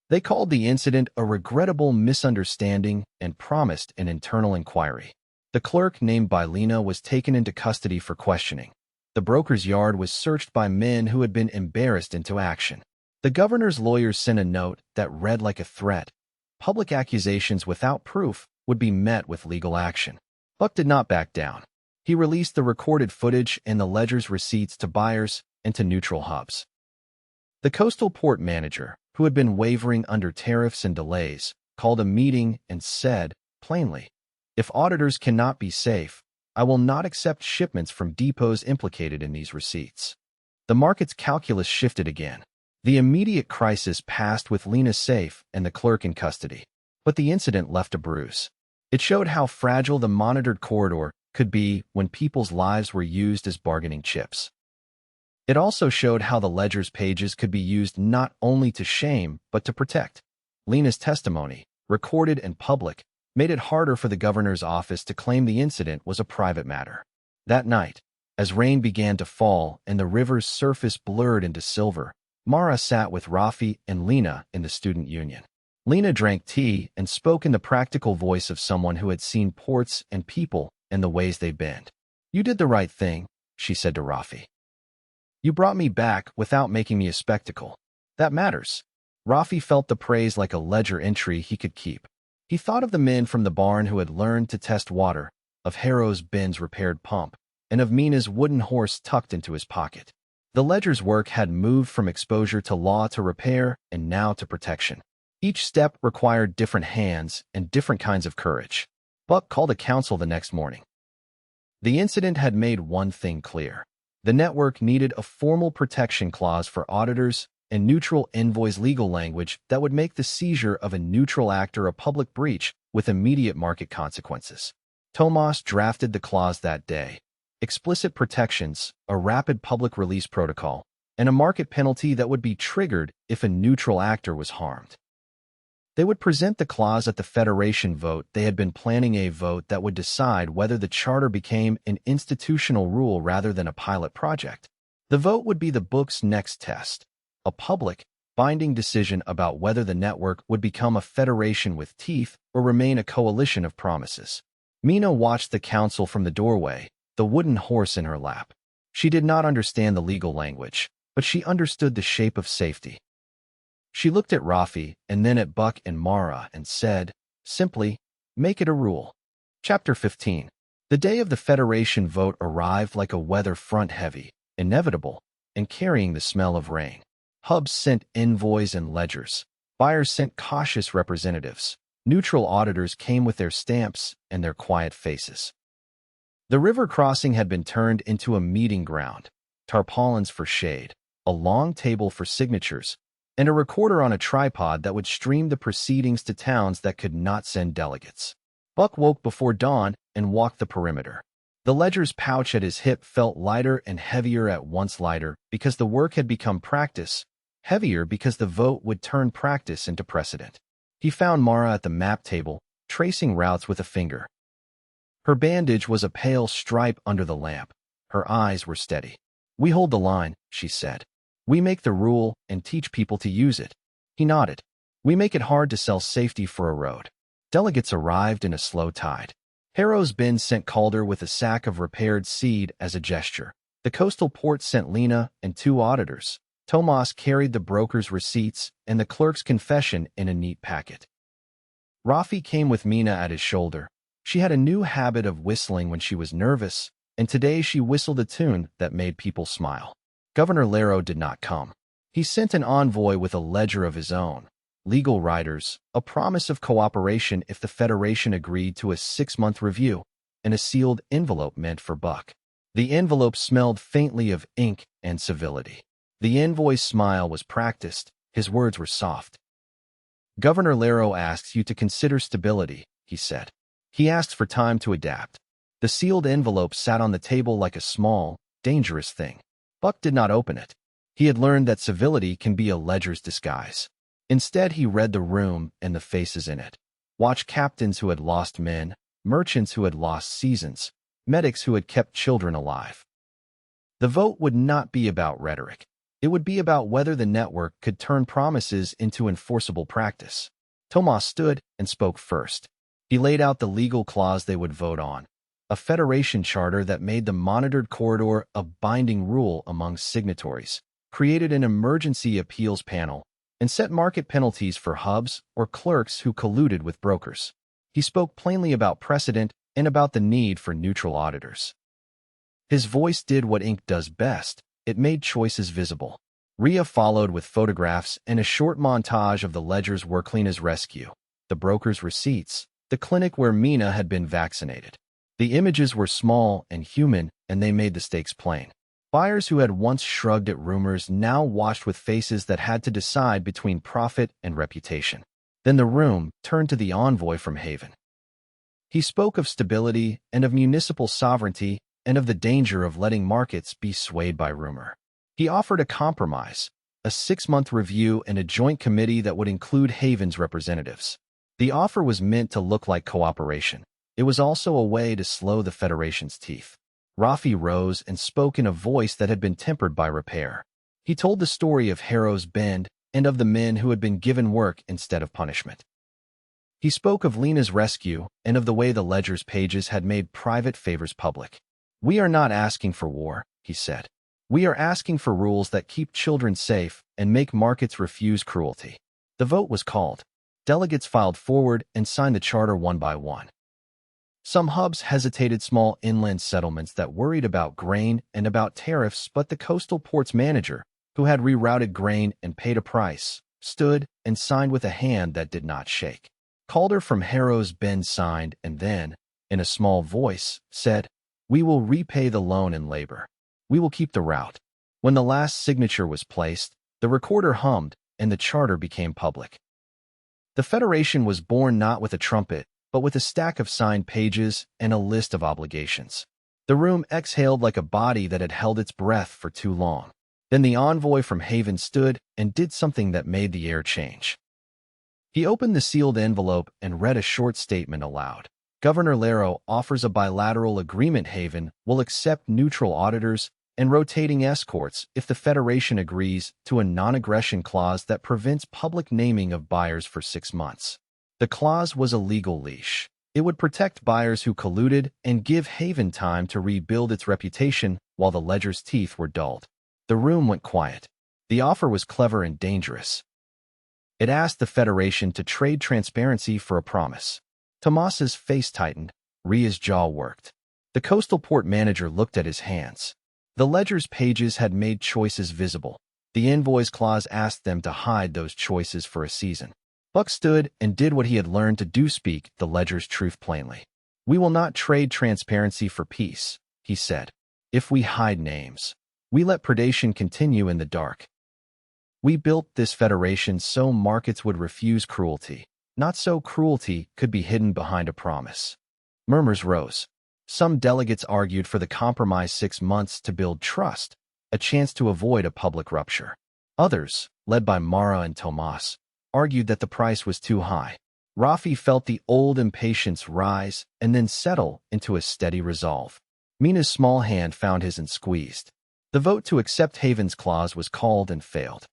They called the incident a regrettable misunderstanding and promised an internal inquiry. The clerk named by Lena was taken into custody for questioning. The broker's yard was searched by men who had been embarrassed into action. The governor's lawyers sent a note that read like a threat. Public accusations without proof would be met with legal action. Buck did not back down. He released the recorded footage and the ledger's receipts to buyers and to neutral hubs. The coastal port manager, who had been wavering under tariffs and delays, called a meeting and said, plainly, "If auditors cannot be safe, I will not accept shipments from depots implicated in these receipts." The market's calculus shifted again. The immediate crisis passed with Lena safe and the clerk in custody. But the incident left a bruise. It showed how fragile the monitored corridor could be when people's lives were used as bargaining chips. It also showed how the ledger's pages could be used not only to shame but to protect. Lena's testimony, recorded and public, made it harder for the governor's office to claim the incident was a private matter. That night, as rain began to fall and the river's surface blurred into silver, Mara sat with Rafi and Lena in the student union. Lena drank tea and spoke in the practical voice of someone who had seen ports and people and the ways they bend. "You did the right thing," she said to Rafi. "You brought me back without making me a spectacle. That matters." Rafi felt the praise like a ledger entry he could keep. He thought of the men from the barn who had learned to test water, of Harrow's Ben's repaired pump, and of Mina's wooden horse tucked into his pocket. The ledger's work had moved from exposure to law to repair and now to protection. Each step required different hands and different kinds of courage. Buck called a council the next morning. The incident had made one thing clear. The network needed a formal protection clause for auditors and neutral envoys legal language that would make the seizure of a neutral actor a public breach with immediate market consequences. Tomas drafted the clause that day. explicit protections, a rapid public release protocol, and a market penalty that would be triggered if a neutral actor was harmed. They would present the clause at the Federation vote. They had been planning a vote that would decide whether the charter became an institutional rule rather than a pilot project. The vote would be the book's next test, a public, binding decision about whether the network would become a federation with teeth or remain a coalition of promises. Mina watched the council from the doorway, the wooden horse in her lap. She did not understand the legal language, but she understood the shape of safety. She looked at Rafi and then at Buck and Mara and said, simply, make it a rule. Chapter 15. The day of the Federation vote arrived like a weather front, heavy, inevitable, and carrying the smell of rain. Hubs sent envoys and ledgers. Buyers sent cautious representatives. Neutral auditors came with their stamps and their quiet faces. The river crossing had been turned into a meeting ground, tarpaulins for shade, a long table for signatures, and a recorder on a tripod that would stream the proceedings to towns that could not send delegates. Buck woke before dawn and walked the perimeter. The ledger's pouch at his hip felt lighter and heavier at once, lighter because the work had become practice, heavier because the vote would turn practice into precedent. He found Mara at the map table, tracing routes with a finger. Her bandage was a pale stripe under the lamp. Her eyes were steady. We hold the line, she said. We make the rule and teach people to use it. He nodded. We make it hard to sell safety for a road. Delegates arrived in a slow tide. Harrow's Bend sent Calder with a sack of repaired seed as a gesture. The coastal port sent Lena and 2 auditors. Tomas carried the broker's receipts and the clerk's confession in a neat packet. Rafi came with Mina at his shoulder. She had a new habit of whistling when she was nervous, and today she whistled a tune that made people smile. Governor Lero did not come. He sent an envoy with a ledger of his own, legal writers, a promise of cooperation if the Federation agreed to a 6-month review, and a sealed envelope meant for Buck. The envelope smelled faintly of ink and civility. The envoy's smile was practiced, his words were soft. Governor Lero asks you to consider stability, he said. He asks for time to adapt. The sealed envelope sat on the table like a small, dangerous thing. Buck did not open it. He had learned that civility can be a ledger's disguise. Instead, he read the room and the faces in it. Watch captains who had lost men, merchants who had lost seasons, medics who had kept children alive. The vote would not be about rhetoric. It would be about whether the network could turn promises into enforceable practice. Tomas stood and spoke first. He laid out the legal clause they would vote on, a federation charter that made the monitored corridor a binding rule among signatories, created an emergency appeals panel, and set market penalties for hubs or clerks who colluded with brokers. He spoke plainly about precedent and about the need for neutral auditors. His voice did what ink does best. It made choices visible. Rhea followed with photographs and a short montage of the ledger's work, Lena's rescue, the broker's receipts, the clinic where Mina had been vaccinated. The images were small and human, and they made the stakes plain. Buyers who had once shrugged at rumors now watched with faces that had to decide between profit and reputation. Then the room turned to the envoy from Haven. He spoke of stability and of municipal sovereignty and of the danger of letting markets be swayed by rumor. He offered a compromise, a 6-month review and a joint committee that would include Haven's representatives. The offer was meant to look like cooperation. It was also a way to slow the Federation's teeth. Rafi rose and spoke in a voice that had been tempered by repair. He told the story of Harrow's Bend and of the men who had been given work instead of punishment. He spoke of Lena's rescue and of the way the ledger's pages had made private favors public. We are not asking for war, he said. We are asking for rules that keep children safe and make markets refuse cruelty. The vote was called. Delegates filed forward and signed the charter one by one. Some hubs hesitated, small inland settlements that worried about grain and about tariffs, but the coastal port's manager, who had rerouted grain and paid a price, stood and signed with a hand that did not shake. Calder from Harrow's Bend signed and then, in a small voice, said, "We will repay the loan in labor. We will keep the route." When the last signature was placed, the recorder hummed and the charter became public. The Federation was born not with a trumpet, but with a stack of signed pages and a list of obligations. The room exhaled like a body that had held its breath for too long. Then the envoy from Haven stood and did something that made the air change. He opened the sealed envelope and read a short statement aloud. Governor Laro offers a bilateral agreement. Haven will accept neutral auditors and rotating escorts if the Federation agrees to a non-aggression clause that prevents public naming of buyers for 6 months. The clause was a legal leash. It would protect buyers who colluded and give Haven time to rebuild its reputation while the ledger's teeth were dulled. The room went quiet. The offer was clever and dangerous. It asked the Federation to trade transparency for a promise. Tomas's face tightened. Ria's jaw worked. The coastal port manager looked at his hands. The ledger's pages had made choices visible. The envoy's clause asked them to hide those choices for a season. Buck stood and did what he had learned to do: speak the ledger's truth plainly. "We will not trade transparency for peace," he said. "If we hide names, we let predation continue in the dark. We built this federation so markets would refuse cruelty. Not so cruelty could be hidden behind a promise." Murmurs rose. Some delegates argued for the compromise: 6 months to build trust, a chance to avoid a public rupture. Others, led by Mara and Tomas, argued that the price was too high. Rafi felt the old impatience rise and then settle into a steady resolve. Mina's small hand found his and squeezed. The vote to accept Haven's clause was called and failed.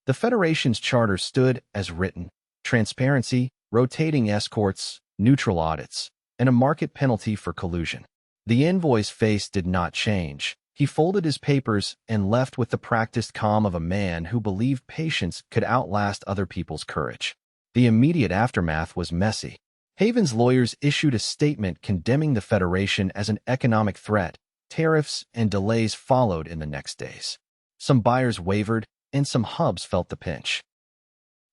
The Federation's charter stood as written: transparency, rotating escorts, neutral audits, and a market penalty for collusion. The envoy's face did not change. He folded his papers and left with the practiced calm of a man who believed patience could outlast other people's courage. The immediate aftermath was messy. Haven's lawyers issued a statement condemning the Federation as an economic threat. Tariffs and delays followed in the next days. Some buyers wavered, and some hubs felt the pinch.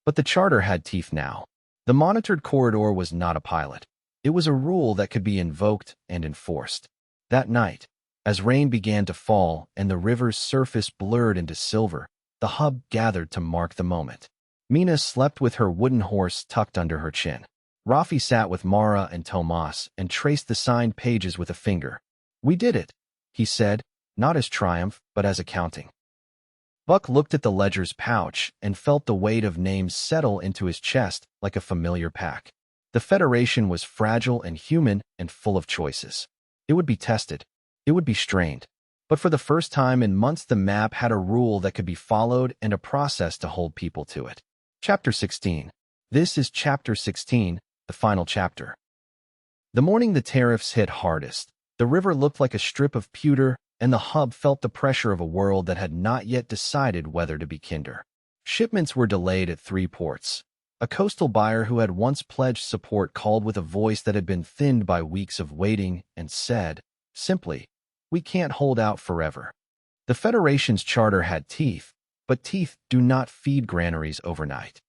But the charter had teeth now. The monitored corridor was not a pilot. It was a rule that could be invoked and enforced. That night, as rain began to fall and the river's surface blurred into silver, the hub gathered to mark the moment. Mina slept with her wooden horse tucked under her chin. Rafi sat with Mara and Tomas and traced the signed pages with a finger. "We did it," he said, not as triumph, but as accounting. Buck looked at the ledger's pouch and felt the weight of names settle into his chest like a familiar pack. The Federation was fragile and human and full of choices. It would be tested. It would be strained. But for the first time in months, the map had a rule that could be followed and a process to hold people to it. Chapter 16. This is Chapter 16, the final chapter. The morning the tariffs hit hardest, the river looked like a strip of pewter, and the hub felt the pressure of a world that had not yet decided whether to be kinder. Shipments were delayed at 3 ports. A coastal buyer who had once pledged support called with a voice that had been thinned by weeks of waiting and said, simply, "We can't hold out forever." The Federation's charter had teeth, but teeth do not feed granaries overnight.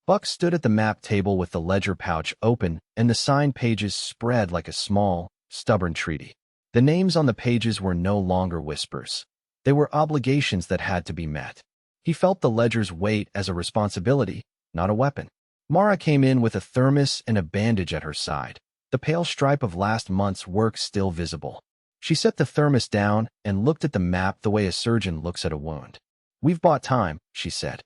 Buck stood at the map table with the ledger pouch open and the signed pages spread like a small, stubborn treaty. The names on the pages were no longer whispers. They were obligations that had to be met. He felt the ledger's weight as a responsibility, not a weapon. Mara came in with a thermos and a bandage at her side, the pale stripe of last month's work still visible. She set the thermos down and looked at the map the way a surgeon looks at a wound. "We've bought time," she said.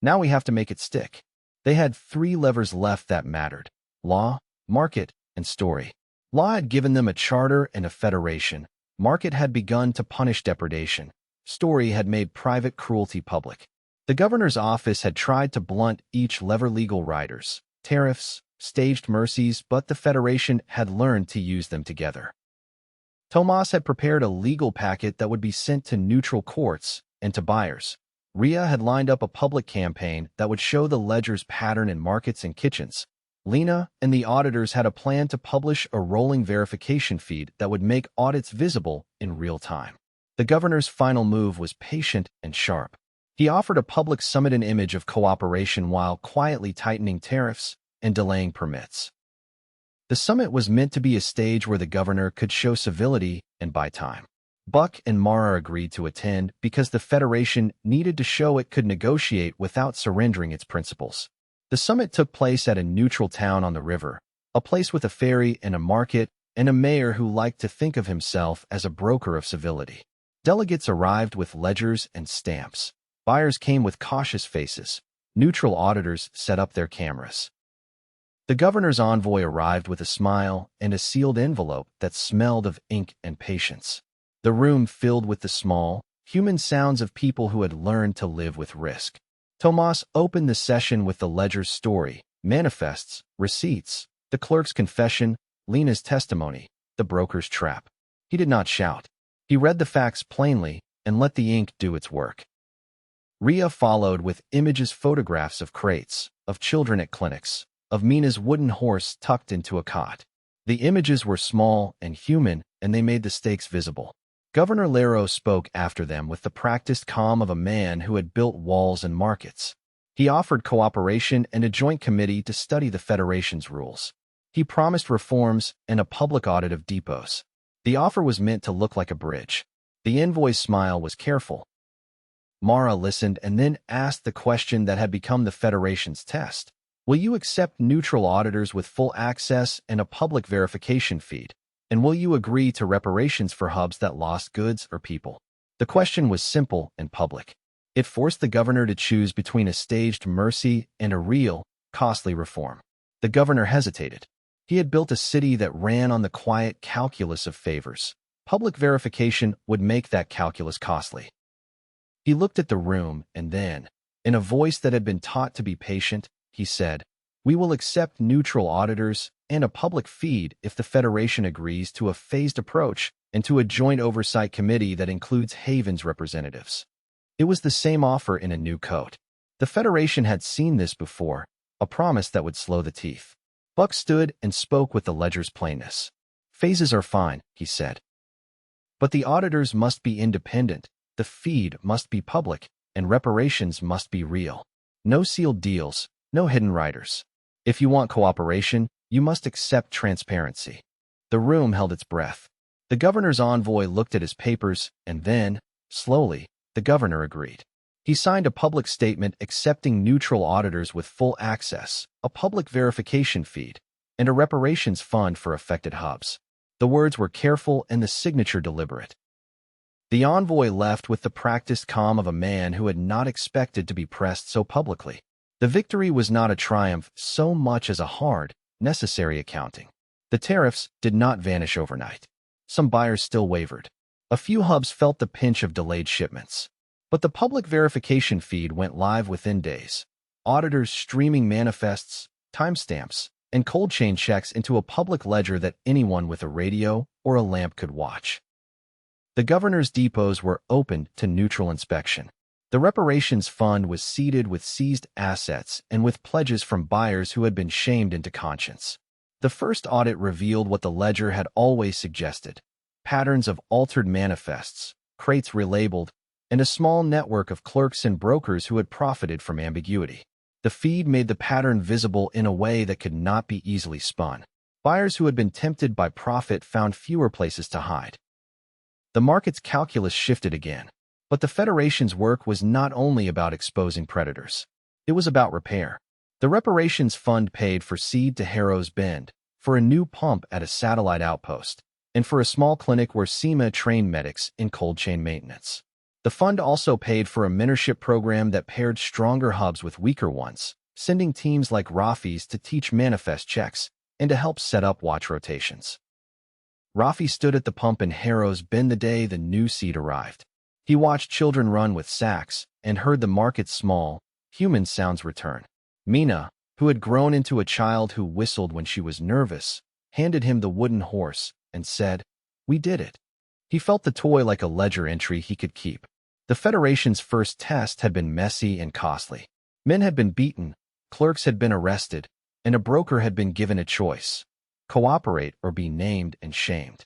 "Now we have to make it stick." They had 3 levers left that mattered: law, market, and story. Law had given them a charter and a federation. Market had begun to punish depredation. Story had made private cruelty public. The governor's office had tried to blunt each lever: legal riders, tariffs, staged mercies, but the Federation had learned to use them together. Tomas had prepared a legal packet that would be sent to neutral courts and to buyers. Ria had lined up a public campaign that would show the ledger's pattern in markets and kitchens. Lena and the auditors had a plan to publish a rolling verification feed that would make audits visible in real time. The governor's final move was patient and sharp. He offered a public summit an image of cooperation while quietly tightening tariffs and delaying permits. The summit was meant to be a stage where the governor could show civility and buy time. Buck and Mara agreed to attend because the Federation needed to show it could negotiate without surrendering its principles. The summit took place at a neutral town on the river, a place with a ferry and a market and a mayor who liked to think of himself as a broker of civility. Delegates arrived with ledgers and stamps. Buyers came with cautious faces. Neutral auditors set up their cameras. The governor's envoy arrived with a smile and a sealed envelope that smelled of ink and patience. The room filled with the small, human sounds of people who had learned to live with risk. Tomas opened the session with the ledger's story, manifests, receipts, the clerk's confession, Lena's testimony, the broker's trap. He did not shout. He read the facts plainly and let the ink do its work. Ria followed with images, photographs of crates, of children at clinics, of Mina's wooden horse tucked into a cot. The images were small and human, and they made the stakes visible. Governor Lero spoke after them with the practiced calm of a man who had built walls and markets. He offered cooperation and a joint committee to study the Federation's rules. He promised reforms and a public audit of depots. The offer was meant to look like a bridge. The envoy's smile was careful. Mara listened and then asked the question that had become the Federation's test. Will you accept neutral auditors with full access and a public verification feed? And will you agree to reparations for hubs that lost goods or people? The question was simple and public. It forced the governor to choose between a staged mercy and a real, costly reform. The governor hesitated. He had built a city that ran on the quiet calculus of favors. Public verification would make that calculus costly. He looked at the room and then, in a voice that had been taught to be patient, he said, "We will accept neutral auditors and a public feed if the Federation agrees to a phased approach and to a joint oversight committee that includes Haven's representatives." It was the same offer in a new coat. The Federation had seen this before, a promise that would slow the teeth. Buck stood and spoke with the ledger's plainness. "Phases are fine," he said. "But the auditors must be independent, the feed must be public, and reparations must be real. No sealed deals, no hidden riders. If you want cooperation, you must accept transparency." The room held its breath. The governor's envoy looked at his papers, and then, slowly, the governor agreed. He signed a public statement accepting neutral auditors with full access, a public verification feed, and a reparations fund for affected hubs. The words were careful and the signature deliberate. The envoy left with the practiced calm of a man who had not expected to be pressed so publicly. The victory was not a triumph so much as a hard, necessary accounting. The tariffs did not vanish overnight. Some buyers still wavered. A few hubs felt the pinch of delayed shipments. But the public verification feed went live within days. Auditors streaming manifests, timestamps, and cold chain checks into a public ledger that anyone with a radio or a lamp could watch. The governor's depots were opened to neutral inspection. The reparations fund was seeded with seized assets and with pledges from buyers who had been shamed into conscience. The first audit revealed what the ledger had always suggested: patterns of altered manifests, crates relabeled, and a small network of clerks and brokers who had profited from ambiguity. The feed made the pattern visible in a way that could not be easily spun. Buyers who had been tempted by profit found fewer places to hide. The market's calculus shifted again. But the Federation's work was not only about exposing predators. It was about repair. The reparations fund paid for seed to Harrow's Bend, for a new pump at a satellite outpost, and for a small clinic where SEMA trained medics in cold chain maintenance. The fund also paid for a mentorship program that paired stronger hubs with weaker ones, sending teams like Rafi's to teach manifest checks and to help set up watch rotations. Rafi stood at the pump in Harrow's Bend the day the new seed arrived. He watched children run with sacks and heard the market's small, human sounds return. Mina, who had grown into a child who whistled when she was nervous, handed him the wooden horse and said, "We did it." He felt the toy like a ledger entry he could keep. The Federation's first test had been messy and costly. Men had been beaten, clerks had been arrested, and a broker had been given a choice: cooperate or be named and shamed.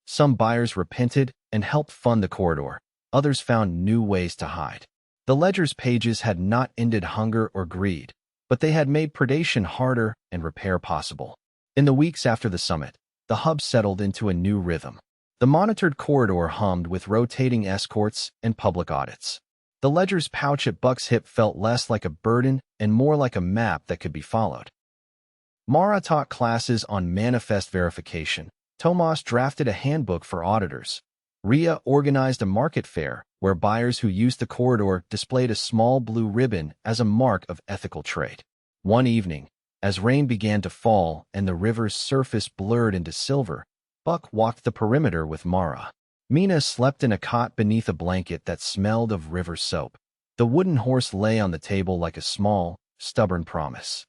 Some buyers repented and helped fund the corridor. Others found new ways to hide. The ledger's pages had not ended hunger or greed, but they had made predation harder and repair possible. In the weeks after the summit, the hub settled into a new rhythm. The monitored corridor hummed with rotating escorts and public audits. The ledger's pouch at Buck's hip felt less like a burden and more like a map that could be followed. Mara taught classes on manifest verification. Tomas drafted a handbook for auditors. Ria organized a market fair where buyers who used the corridor displayed a small blue ribbon as a mark of ethical trade. One evening, as rain began to fall and the river's surface blurred into silver, Buck walked the perimeter with Mara. Mina slept in a cot beneath a blanket that smelled of river soap. The wooden horse lay on the table like a small, stubborn promise.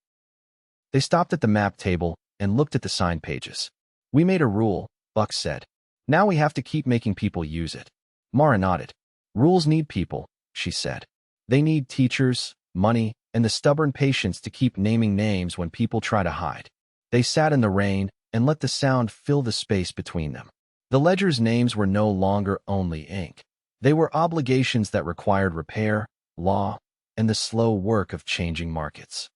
They stopped at the map table and looked at the sign pages. "We made a rule," Buck said. "Now we have to keep making people use it." Mara nodded. "Rules need people," she said. "They need teachers, money, and the stubborn patience to keep naming names when people try to hide." They sat in the rain and let the sound fill the space between them. The ledger's names were no longer only ink. They were obligations that required repair, law, and the slow work of changing markets.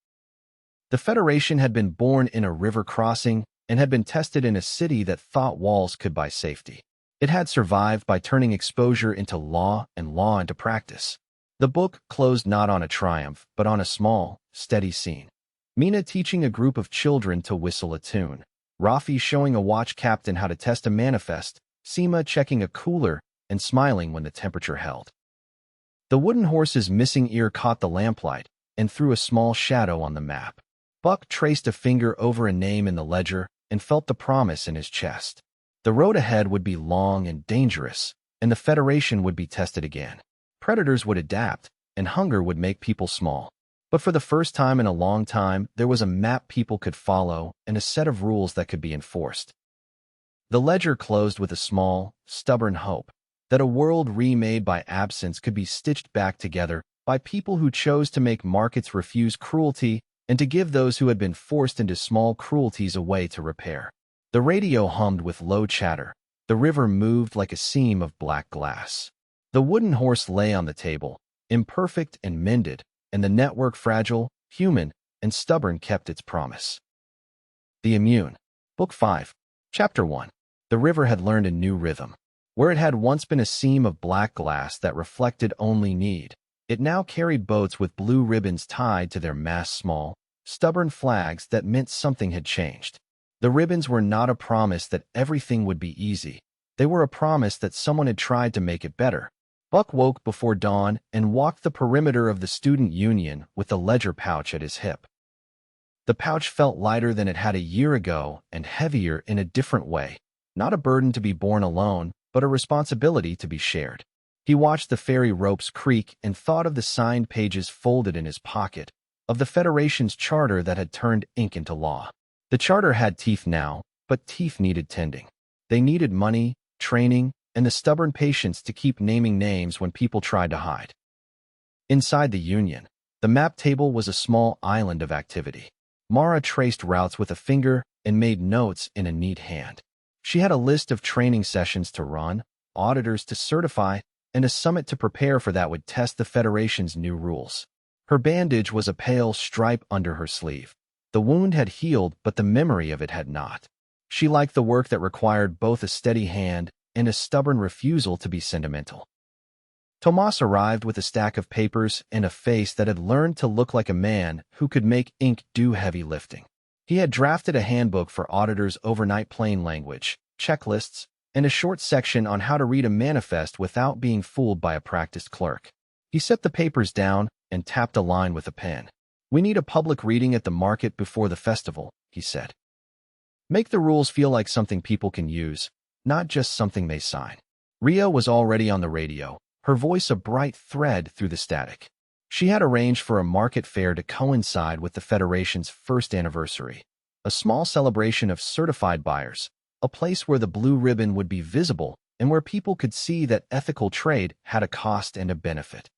The Federation had been born in a river crossing and had been tested in a city that thought walls could buy safety. It had survived by turning exposure into law and law into practice. The book closed not on a triumph, but on a small, steady scene. Mina teaching a group of children to whistle a tune. Rafi showing a watch captain how to test a manifest. Seema checking a cooler and smiling when the temperature held. The wooden horse's missing ear caught the lamplight and threw a small shadow on the map. Buck traced a finger over a name in the ledger and felt the promise in his chest. The road ahead would be long and dangerous, and the Federation would be tested again. Predators would adapt, and hunger would make people small. But for the first time in a long time, there was a map people could follow and a set of rules that could be enforced. The ledger closed with a small, stubborn hope that a world remade by absence could be stitched back together by people who chose to make markets refuse cruelty and to give those who had been forced into small cruelties a way to repair. The radio hummed with low chatter. The river moved like a seam of black glass. The wooden horse lay on the table, imperfect and mended, and the network fragile, human, and stubborn kept its promise. The Immune. Book 5. Chapter 1. The river had learned a new rhythm. Where it had once been a seam of black glass that reflected only need, it now carried boats with blue ribbons tied to their masts, small, stubborn flags that meant something had changed. The ribbons were not a promise that everything would be easy. They were a promise that someone had tried to make it better. Buck woke before dawn and walked the perimeter of the student union with the ledger pouch at his hip. The pouch felt lighter than it had a year ago and heavier in a different way. Not a burden to be borne alone, but a responsibility to be shared. He watched the ferry ropes creak and thought of the signed pages folded in his pocket, of the Federation's charter that had turned ink into law. The charter had teeth now, but teeth needed tending. They needed money, training, and the stubborn patience to keep naming names when people tried to hide. Inside the Union, the map table was a small island of activity. Mara traced routes with a finger and made notes in a neat hand. She had a list of training sessions to run, auditors to certify, and a summit to prepare for that would test the Federation's new rules. Her bandage was a pale stripe under her sleeve. The wound had healed, but the memory of it had not. She liked the work that required both a steady hand and a stubborn refusal to be sentimental. Tomas arrived with a stack of papers and a face that had learned to look like a man who could make ink do heavy lifting. He had drafted a handbook for auditors overnight plain language, checklists, and a short section on how to read a manifest without being fooled by a practiced clerk. He set the papers down and tapped a line with a pen. "We need a public reading at the market before the festival," he said. "Make the rules feel like something people can use, not just something they sign." Ria was already on the radio, her voice a bright thread through the static. She had arranged for a market fair to coincide with the Federation's first anniversary, a small celebration of certified buyers, a place where the blue ribbon would be visible and where people could see that ethical trade had a cost and a benefit.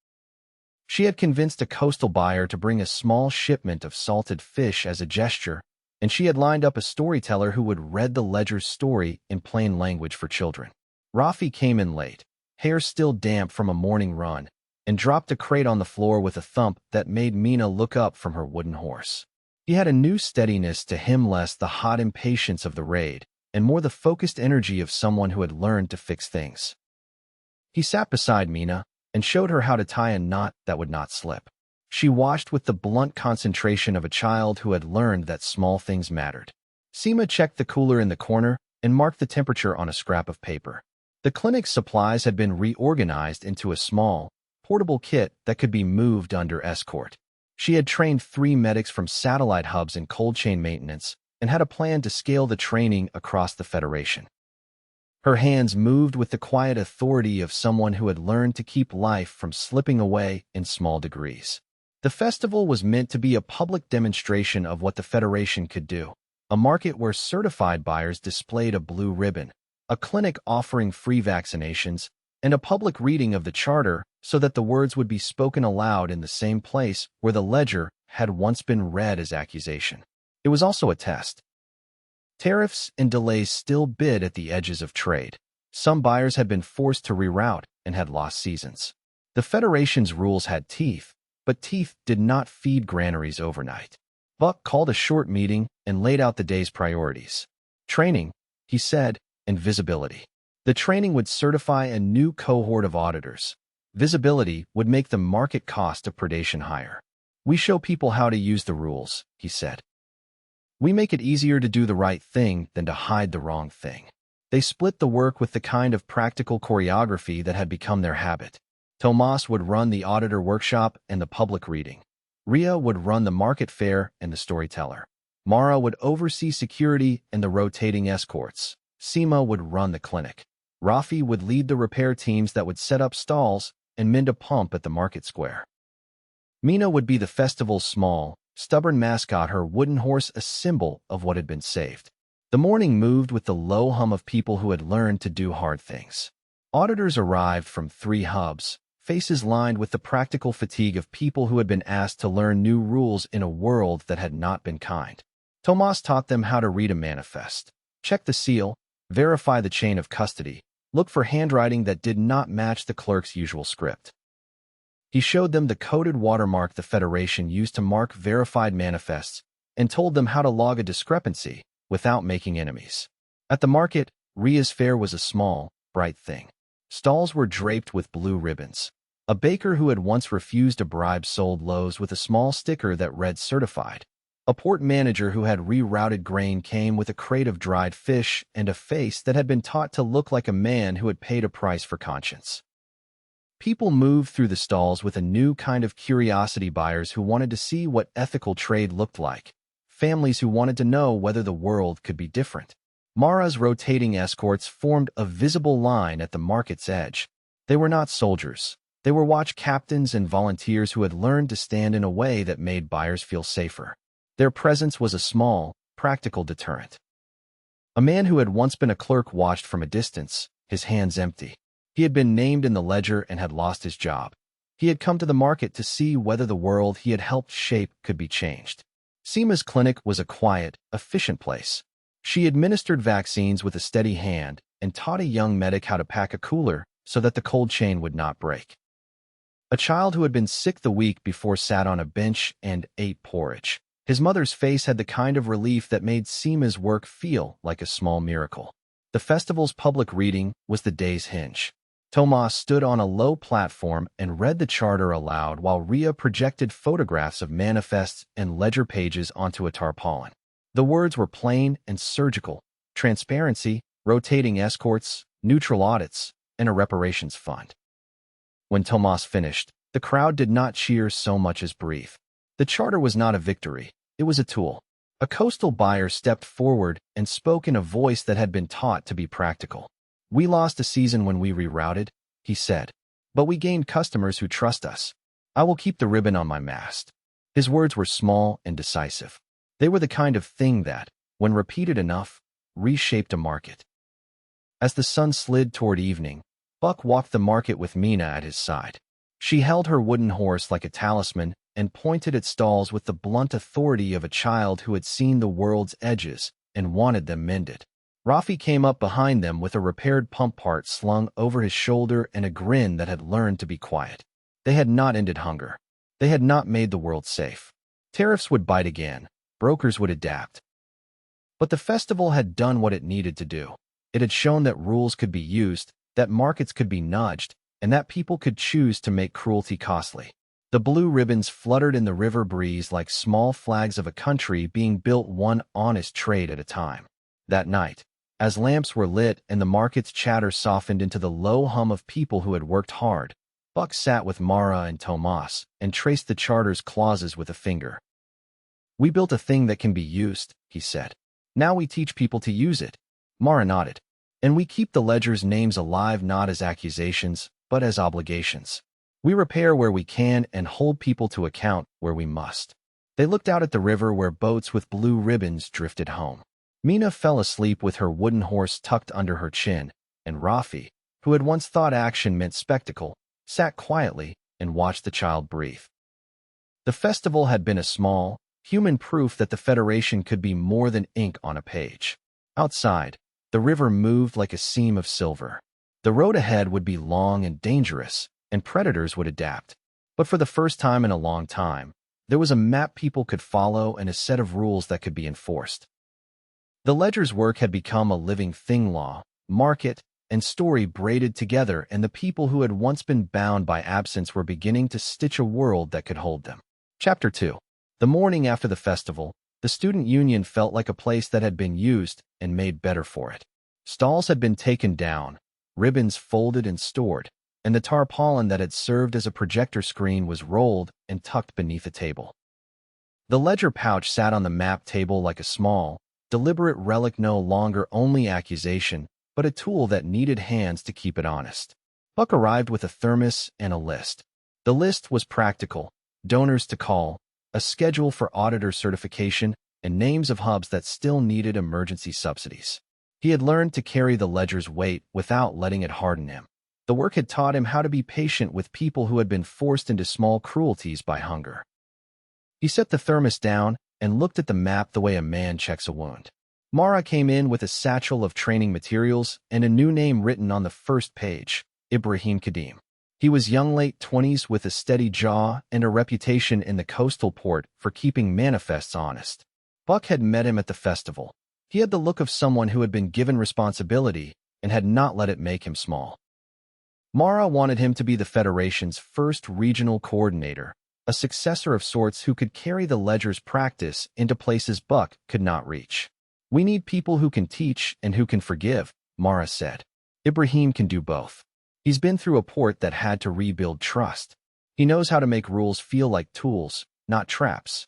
She had convinced a coastal buyer to bring a small shipment of salted fish as a gesture, and she had lined up a storyteller who would read the ledger's story in plain language for children. Rafi came in late, hair still damp from a morning run, and dropped a crate on the floor with a thump that made Mina look up from her wooden horse. He had a new steadiness to him, less the hot impatience of the raid, and more the focused energy of someone who had learned to fix things. He sat beside Mina and showed her how to tie a knot that would not slip. She watched with the blunt concentration of a child who had learned that small things mattered. Seema checked the cooler in the corner and marked the temperature on a scrap of paper. The clinic's supplies had been reorganized into a small, portable kit that could be moved under escort. She had trained 3 medics from satellite hubs in cold chain maintenance and had a plan to scale the training across the Federation. Her hands moved with the quiet authority of someone who had learned to keep life from slipping away in small degrees. The festival was meant to be a public demonstration of what the Federation could do, a market where certified buyers displayed a blue ribbon, a clinic offering free vaccinations, and a public reading of the charter so that the words would be spoken aloud in the same place where the ledger had once been read as accusation. It was also a test. Tariffs and delays still bid at the edges of trade. Some buyers had been forced to reroute and had lost seasons. The Federation's rules had teeth, but teeth did not feed granaries overnight. Buck called a short meeting and laid out the day's priorities. Training, he said, and visibility. The training would certify a new cohort of auditors. Visibility would make the market cost of predation higher. We show people how to use the rules, he said. We make it easier to do the right thing than to hide the wrong thing. They split the work with the kind of practical choreography that had become their habit. Tomas would run the auditor workshop and the public reading. Ria would run the market fair and the storyteller. Mara would oversee security and the rotating escorts. Seema would run the clinic. Rafi would lead the repair teams that would set up stalls and mend a pump at the market square. Mina would be the festival's small, stubborn mascot, her wooden horse a symbol of what had been saved. The morning moved with the low hum of people who had learned to do hard things. Auditors arrived from 3 hubs, faces lined with the practical fatigue of people who had been asked to learn new rules in a world that had not been kind. Tomas taught them how to read a manifest, check the seal, verify the chain of custody, look for handwriting that did not match the clerk's usual script. He showed them the coded watermark the Federation used to mark verified manifests and told them how to log a discrepancy without making enemies. At the market, Ria's fair was a small, bright thing. Stalls were draped with blue ribbons. A baker who had once refused a bribe sold loaves with a small sticker that read certified. A port manager who had rerouted grain came with a crate of dried fish and a face that had been taught to look like a man who had paid a price for conscience. People moved through the stalls with a new kind of curiosity, buyers who wanted to see what ethical trade looked like, families who wanted to know whether the world could be different. Mara's rotating escorts formed a visible line at the market's edge. They were not soldiers. They were watch captains and volunteers who had learned to stand in a way that made buyers feel safer. Their presence was a small, practical deterrent. A man who had once been a clerk watched from a distance, his hands empty. He had been named in the ledger and had lost his job. He had come to the market to see whether the world he had helped shape could be changed. Seema's clinic was a quiet, efficient place. She administered vaccines with a steady hand and taught a young medic how to pack a cooler so that the cold chain would not break. A child who had been sick the week before sat on a bench and ate porridge. His mother's face had the kind of relief that made Seema's work feel like a small miracle. The festival's public reading was the day's hinge. Tomas stood on a low platform and read the charter aloud while Ria projected photographs of manifests and ledger pages onto a tarpaulin. The words were plain and surgical: transparency, rotating escorts, neutral audits, and a reparations fund. When Tomas finished, the crowd did not cheer so much as breathe. The charter was not a victory, it was a tool. A coastal buyer stepped forward and spoke in a voice that had been taught to be practical. "We lost a season when we rerouted," he said, "but we gained customers who trust us. I will keep the ribbon on my mast." His words were small and decisive. They were the kind of thing that, when repeated enough, reshaped a market. As the sun slid toward evening, Buck walked the market with Mina at his side. She held her wooden horse like a talisman and pointed at stalls with the blunt authority of a child who had seen the world's edges and wanted them mended. Rafi came up behind them with a repaired pump part slung over his shoulder and a grin that had learned to be quiet. They had not ended hunger. They had not made the world safe. Tariffs would bite again. Brokers would adapt. But the festival had done what it needed to do. It had shown that rules could be used, that markets could be nudged, and that people could choose to make cruelty costly. The blue ribbons fluttered in the river breeze like small flags of a country being built one honest trade at a time. That night, as lamps were lit and the market's chatter softened into the low hum of people who had worked hard, Buck sat with Mara and Tomas and traced the charter's clauses with a finger. "We built a thing that can be used," he said. "Now we teach people to use it." Mara nodded. "And we keep the ledger's names alive not as accusations, but as obligations. We repair where we can and hold people to account where we must." They looked out at the river where boats with blue ribbons drifted home. Mina fell asleep with her wooden horse tucked under her chin, and Rafi, who had once thought action meant spectacle, sat quietly and watched the child breathe. The festival had been a small, human proof that the Federation could be more than ink on a page. Outside, the river moved like a seam of silver. The road ahead would be long and dangerous, and predators would adapt. But for the first time in a long time, there was a map people could follow and a set of rules that could be enforced. The ledger's work had become a living thing, law, market, and story braided together, and the people who had once been bound by absence were beginning to stitch a world that could hold them. Chapter 2. The morning after the festival, the student union felt like a place that had been used and made better for it. Stalls had been taken down, ribbons folded and stored, and the tarpaulin that had served as a projector screen was rolled and tucked beneath a table. The ledger pouch sat on the map table like a small, deliberate relic, no longer only accusation, but a tool that needed hands to keep it honest. Buck arrived with a thermos and a list. The list was practical: donors to call, a schedule for auditor certification, and names of hubs that still needed emergency subsidies. He had learned to carry the ledger's weight without letting it harden him. The work had taught him how to be patient with people who had been forced into small cruelties by hunger. He set the thermos down and looked at the map the way a man checks a wound. Mara came in with a satchel of training materials and a new name written on the first page: Ibrahim Kadim. He was young, late 20s, with a steady jaw and a reputation in the coastal port for keeping manifests honest. Buck had met him at the festival. He had the look of someone who had been given responsibility and had not let it make him small. Mara wanted him to be the Federation's first regional coordinator, a successor of sorts who could carry the ledger's practice into places Buck could not reach. "We need people who can teach and who can forgive," Mara said. "Ibrahim can do both. He's been through a port that had to rebuild trust. He knows how to make rules feel like tools, not traps."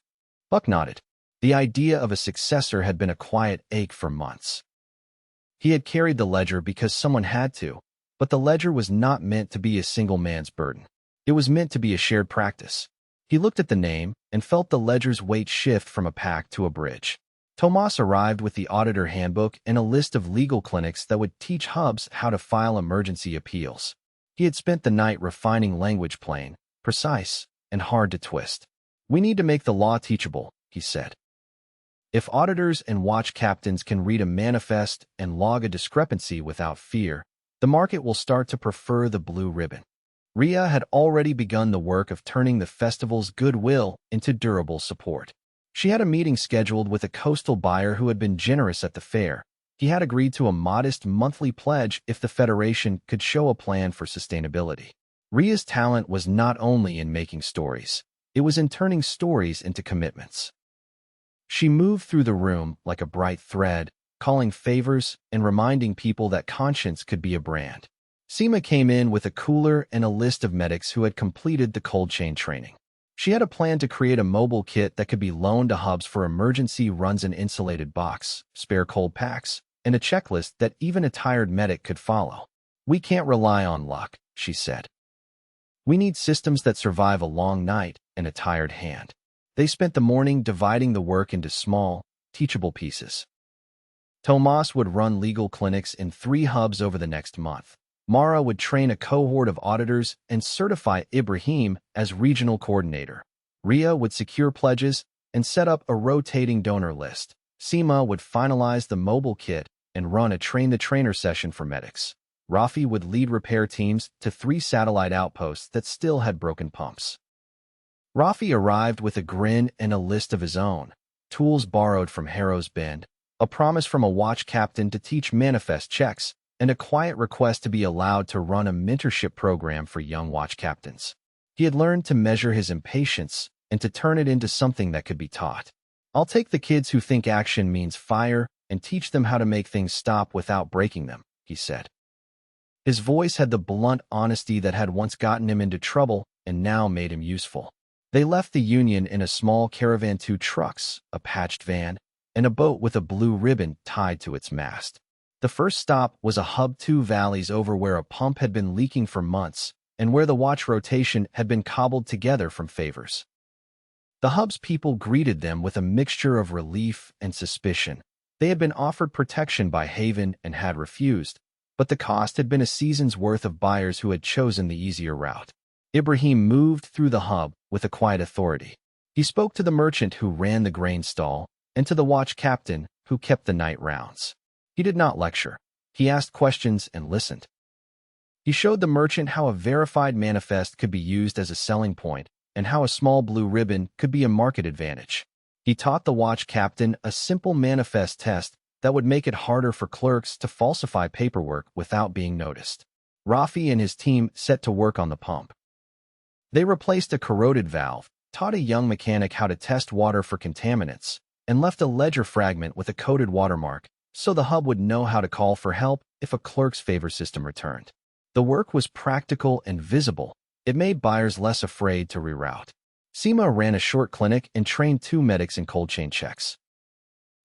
Buck nodded. The idea of a successor had been a quiet ache for months. He had carried the ledger because someone had to, but the ledger was not meant to be a single man's burden. It was meant to be a shared practice. He looked at the name and felt the ledger's weight shift from a pack to a bridge. Tomas arrived with the auditor handbook and a list of legal clinics that would teach hubs how to file emergency appeals. He had spent the night refining language plain, precise, and hard to twist. "We need to make the law teachable," he said. "If auditors and watch captains can read a manifest and log a discrepancy without fear, the market will start to prefer the blue ribbon." Ria had already begun the work of turning the festival's goodwill into durable support. She had a meeting scheduled with a coastal buyer who had been generous at the fair. He had agreed to a modest monthly pledge if the Federation could show a plan for sustainability. Ria's talent was not only in making stories, it was in turning stories into commitments. She moved through the room like a bright thread, calling favors and reminding people that conscience could be a brand. Seema came in with a cooler and a list of medics who had completed the cold chain training. She had a plan to create a mobile kit that could be loaned to hubs for emergency runs, an insulated box, spare cold packs, and a checklist that even a tired medic could follow. "We can't rely on luck," she said. "We need systems that survive a long night and a tired hand." They spent the morning dividing the work into small, teachable pieces. Tomas would run legal clinics in 3 hubs over the next month. Mara would train a cohort of auditors and certify Ibrahim as regional coordinator. Ria would secure pledges and set up a rotating donor list. Seema would finalize the mobile kit and run a train-the-trainer session for medics. Rafi would lead repair teams to 3 satellite outposts that still had broken pumps. Rafi arrived with a grin and a list of his own: tools borrowed from Harrow's Bend, a promise from a watch captain to teach manifest checks, and a quiet request to be allowed to run a mentorship program for young watch captains. He had learned to measure his impatience and to turn it into something that could be taught. I'll take the kids who think action means fire and teach them how to make things stop without breaking them, he said. His voice had the blunt honesty that had once gotten him into trouble and now made him useful. They left the Union in a small caravan, 2 trucks, a patched van, and a boat with a blue ribbon tied to its mast. The first stop was a hub 2 valleys over where a pump had been leaking for months and where the watch rotation had been cobbled together from favors. The hub's people greeted them with a mixture of relief and suspicion. They had been offered protection by Haven and had refused, but the cost had been a season's worth of buyers who had chosen the easier route. Ibrahim moved through the hub with a quiet authority. He spoke to the merchant who ran the grain stall and to the watch captain who kept the night rounds. He did not lecture. He asked questions and listened. He showed the merchant how a verified manifest could be used as a selling point and how a small blue ribbon could be a market advantage. He taught the watch captain a simple manifest test that would make it harder for clerks to falsify paperwork without being noticed. Rafi and his team set to work on the pump. They replaced a corroded valve, taught a young mechanic how to test water for contaminants, and left a ledger fragment with a coded watermark so the hub would know how to call for help if a clerk's favor system returned. The work was practical and visible. It made buyers less afraid to reroute. Seema ran a short clinic and trained 2 medics in cold chain checks.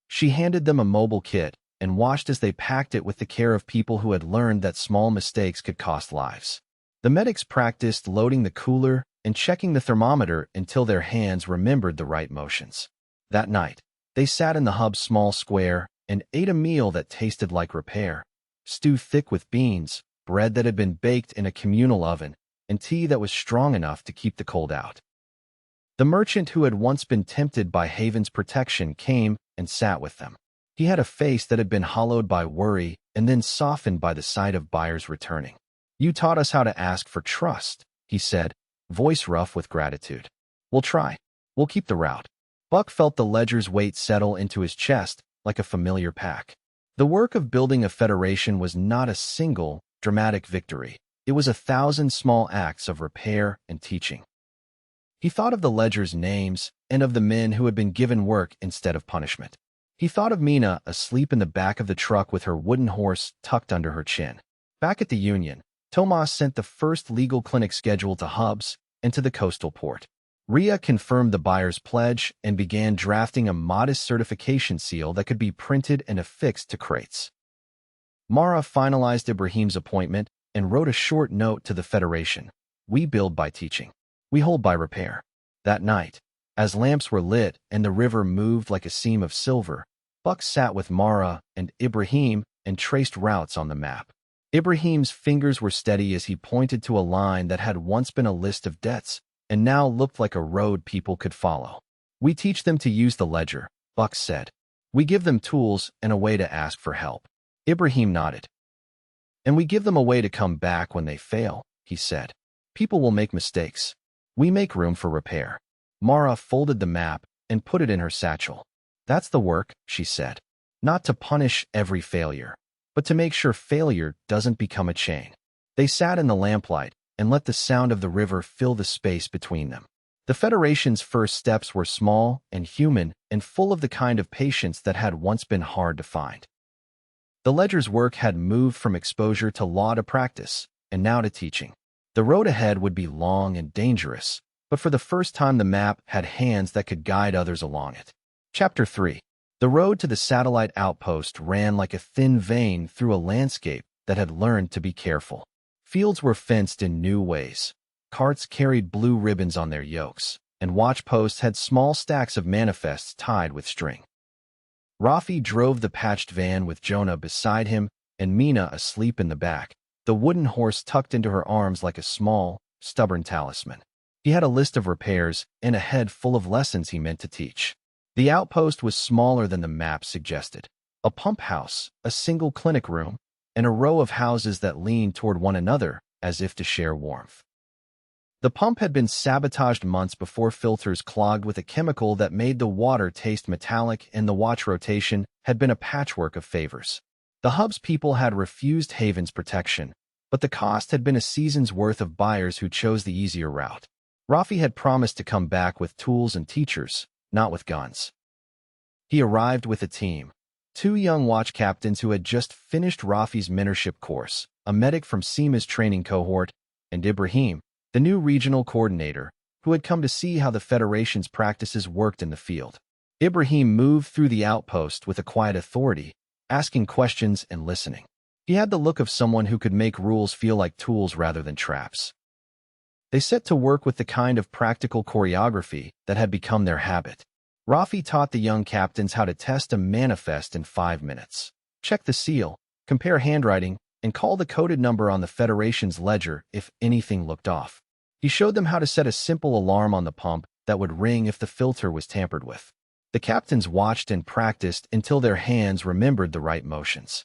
She handed them a mobile kit and watched as they packed it with the care of people who had learned that small mistakes could cost lives. The medics practiced loading the cooler and checking the thermometer until their hands remembered the right motions. That night, they sat in the hub's small square and ate a meal that tasted like repair. Stew thick with beans, bread that had been baked in a communal oven, and tea that was strong enough to keep the cold out. The merchant who had once been tempted by Haven's protection came and sat with them. He had a face that had been hollowed by worry and then softened by the sight of buyers returning. "You taught us how to ask for trust," he said, voice rough with gratitude. "We'll try. We'll keep the route." Buck felt the ledger's weight settle into his chest like a familiar pack. The work of building a federation was not a single, dramatic victory. It was 1,000 small acts of repair and teaching. He thought of the ledger's names and of the men who had been given work instead of punishment. He thought of Mina asleep in the back of the truck with her wooden horse tucked under her chin. Back at the Union, Tomas sent the first legal clinic schedule to hubs and to the coastal port. Ria confirmed the buyer's pledge and began drafting a modest certification seal that could be printed and affixed to crates. Mara finalized Ibrahim's appointment and wrote a short note to the Federation. "We build by teaching. We hold by repair." That night, as lamps were lit and the river moved like a seam of silver, Buck sat with Mara and Ibrahim and traced routes on the map. Ibrahim's fingers were steady as he pointed to a line that had once been a list of debts and now looked like a road people could follow. "We teach them to use the ledger," Buck said. "We give them tools and a way to ask for help." Ibrahim nodded. "And we give them a way to come back when they fail," he said. "People will make mistakes. We make room for repair." Mara folded the map and put it in her satchel. "That's the work," she said. "Not to punish every failure, but to make sure failure doesn't become a chain." They sat in the lamplight and let the sound of the river fill the space between them. The Federation's first steps were small and human and full of the kind of patience that had once been hard to find. The ledger's work had moved from exposure to law to practice, and now to teaching. The road ahead would be long and dangerous, but for the first time the map had hands that could guide others along it. Chapter 3. The road to the satellite outpost ran like a thin vein through a landscape that had learned to be careful. Fields were fenced in new ways. Carts carried blue ribbons on their yokes, and watch posts had small stacks of manifests tied with string. Rafi drove the patched van with Jonah beside him and Mina asleep in the back, the wooden horse tucked into her arms like a small, stubborn talisman. He had a list of repairs and a head full of lessons he meant to teach. The outpost was smaller than the map suggested. A pump house, a single clinic room, and a row of houses that leaned toward one another as if to share warmth. The pump had been sabotaged months before filters clogged with a chemical that made the water taste metallic, and the watch rotation had been a patchwork of favors. The hub's people had refused Haven's protection, but the cost had been a season's worth of buyers who chose the easier route. Rafi had promised to come back with tools and teachers, not with guns. He arrived with a team. 2 young watch captains who had just finished Rafi's mentorship course, a medic from Seema's training cohort, and Ibrahim, the new regional coordinator, who had come to see how the Federation's practices worked in the field. Ibrahim moved through the outpost with a quiet authority, asking questions and listening. He had the look of someone who could make rules feel like tools rather than traps. They set to work with the kind of practical choreography that had become their habit. Rafi taught the young captains how to test a manifest in 5 minutes. Check the seal, compare handwriting, and call the coded number on the Federation's ledger if anything looked off. He showed them how to set a simple alarm on the pump that would ring if the filter was tampered with. The captains watched and practiced until their hands remembered the right motions.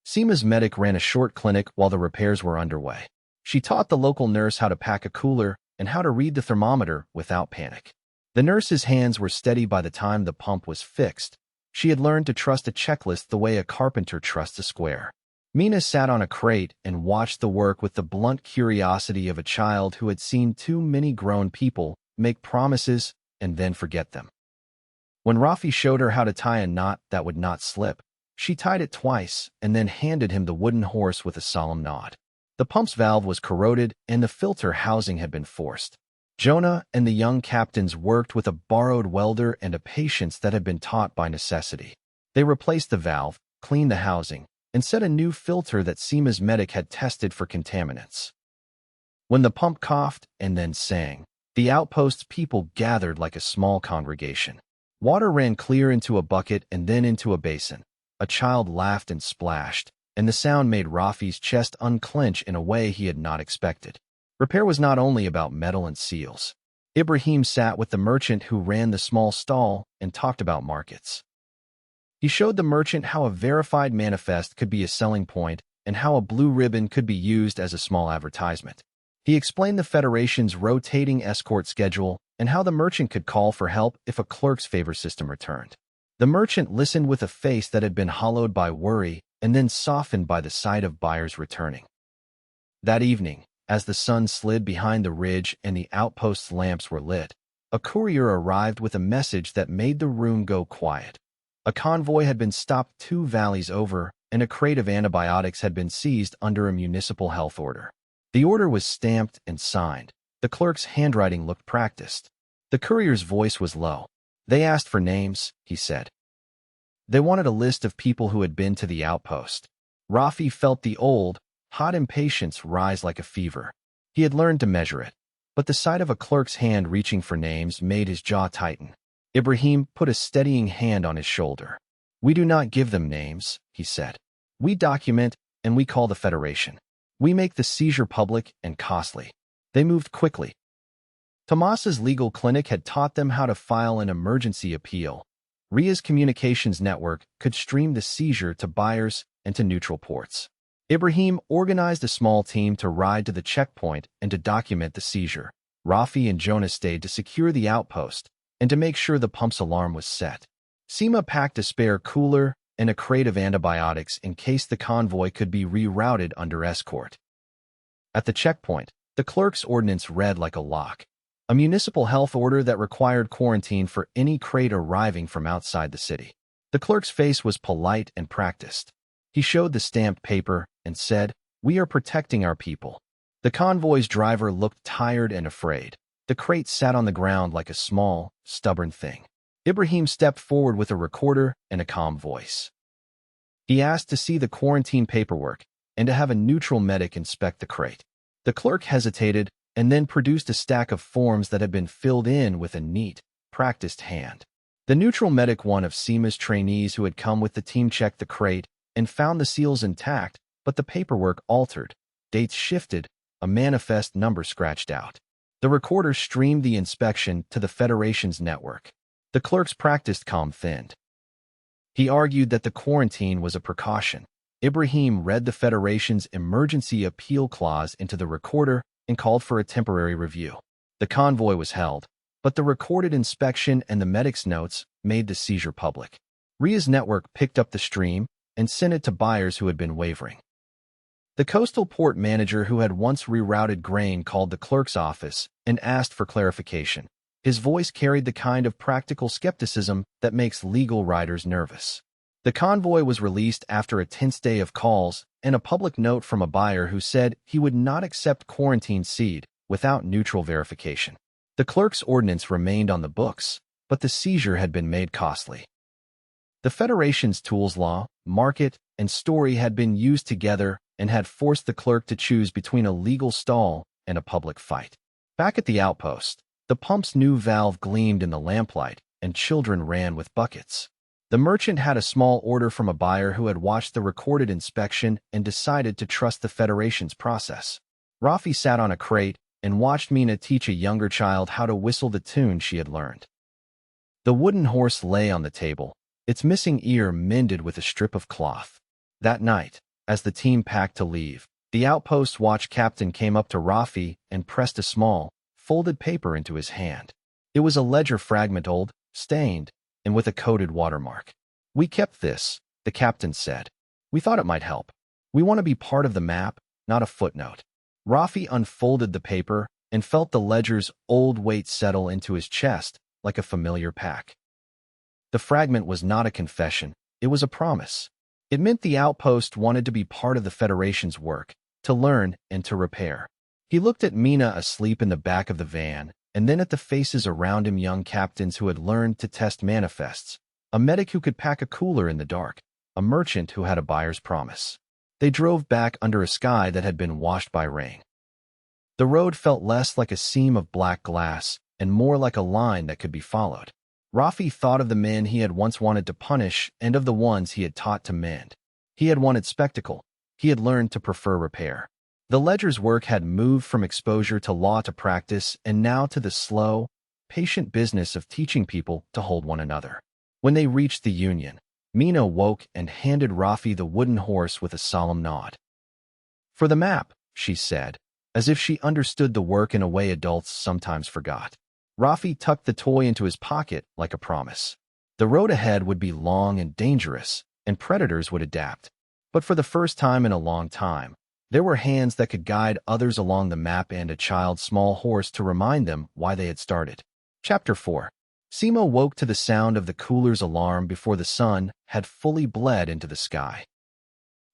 Seema's medic ran a short clinic while the repairs were underway. She taught the local nurse how to pack a cooler and how to read the thermometer without panic. The nurse's hands were steady by the time the pump was fixed. She had learned to trust a checklist the way a carpenter trusts a square. Mina sat on a crate and watched the work with the blunt curiosity of a child who had seen too many grown people make promises and then forget them. When Rafi showed her how to tie a knot that would not slip, she tied it twice and then handed him the wooden horse with a solemn nod. The pump's valve was corroded and the filter housing had been forced. Jonah and the young captains worked with a borrowed welder and a patience that had been taught by necessity. They replaced the valve, cleaned the housing, and set a new filter that Seema's medic had tested for contaminants. When the pump coughed and then sang, the outpost's people gathered like a small congregation. Water ran clear into a bucket and then into a basin. A child laughed and splashed, and the sound made Rafi's chest unclench in a way he had not expected. Repair was not only about metal and seals. Ibrahim sat with the merchant who ran the small stall and talked about markets. He showed the merchant how a verified manifest could be a selling point and how a blue ribbon could be used as a small advertisement. He explained the Federation's rotating escort schedule and how the merchant could call for help if a clerk's favor system returned. The merchant listened with a face that had been hollowed by worry and then softened by the sight of buyers returning. That evening, as the sun slid behind the ridge and the outpost's lamps were lit, a courier arrived with a message that made the room go quiet. A convoy had been stopped 2 valleys over, and a crate of antibiotics had been seized under a municipal health order. The order was stamped and signed. The clerk's handwriting looked practiced. The courier's voice was low. They asked for names, he said. They wanted a list of people who had been to the outpost. Rafi felt the old, hot impatience rise like a fever. He had learned to measure it, but the sight of a clerk's hand reaching for names made his jaw tighten. Ibrahim put a steadying hand on his shoulder. We do not give them names, he said. We document, and we call the Federation. We make the seizure public and costly. They moved quickly. Tomas's legal clinic had taught them how to file an emergency appeal. Ria's communications network could stream the seizure to buyers and to neutral ports. Ibrahim organized a small team to ride to the checkpoint and to document the seizure. Rafi and Jonah stayed to secure the outpost and to make sure the pump's alarm was set. Seema packed a spare cooler and a crate of antibiotics in case the convoy could be rerouted under escort. At the checkpoint, the clerk's ordinance read like a lock. A municipal health order that required quarantine for any crate arriving from outside the city. The clerk's face was polite and practiced. He showed the stamped paper and said, "We are protecting our people." The convoy's driver looked tired and afraid. The crate sat on the ground like a small, stubborn thing. Ibrahim stepped forward with a recorder and a calm voice. He asked to see the quarantine paperwork and to have a neutral medic inspect the crate. The clerk hesitated and then produced a stack of forms that had been filled in with a neat, practiced hand. The neutral medic, one of Seema's trainees who had come with the team, checked the crate and found the seals intact, but the paperwork altered, dates shifted, a manifest number scratched out. The recorder streamed the inspection to the Federation's network. The clerk's practiced calm thinned. He argued that the quarantine was a precaution. Ibrahim read the Federation's emergency appeal clause into the recorder and called for a temporary review. The convoy was held, but the recorded inspection and the medic's notes made the seizure public. Ria's network picked up the stream and sent it to buyers who had been wavering. The coastal port manager who had once rerouted grain called the clerk's office and asked for clarification. His voice carried the kind of practical skepticism that makes legal writers nervous. The convoy was released after a tense day of calls and a public note from a buyer who said he would not accept quarantined seed without neutral verification. The clerk's ordinance remained on the books, but the seizure had been made costly. The Federation's tools law, market, and story had been used together and had forced the clerk to choose between a legal stall and a public fight. Back at the outpost, the pump's new valve gleamed in the lamplight, and children ran with buckets. The merchant had a small order from a buyer who had watched the recorded inspection and decided to trust the Federation's process. Rafi sat on a crate and watched Mina teach a younger child how to whistle the tune she had learned. The wooden horse lay on the table, its missing ear mended with a strip of cloth. That night, as the team packed to leave, the outpost watch captain came up to Rafi and pressed a small, folded paper into his hand. It was a ledger fragment, old, stained, and with a coded watermark. "We kept this," the captain said. "We thought it might help. We want to be part of the map, not a footnote." Rafi unfolded the paper and felt the ledger's old weight settle into his chest like a familiar pack. The fragment was not a confession, it was a promise. It meant the outpost wanted to be part of the Federation's work, to learn and to repair. He looked at Mina asleep in the back of the van, and then at the faces around him, young captains who had learned to test manifests, a medic who could pack a cooler in the dark, a merchant who had a buyer's promise. They drove back under a sky that had been washed by rain. The road felt less like a seam of black glass and more like a line that could be followed. Rafi thought of the men he had once wanted to punish and of the ones he had taught to mend. He had wanted spectacle. He had learned to prefer repair. The ledger's work had moved from exposure to law to practice and now to the slow, patient business of teaching people to hold one another. When they reached the Union, Mina woke and handed Rafi the wooden horse with a solemn nod. "For the map," she said, as if she understood the work in a way adults sometimes forgot. Rafi tucked the toy into his pocket like a promise. The road ahead would be long and dangerous, and predators would adapt. But for the first time in a long time, there were hands that could guide others along the map and a child's small horse to remind them why they had started. Chapter 4. Simo woke to the sound of the cooler's alarm before the sun had fully bled into the sky.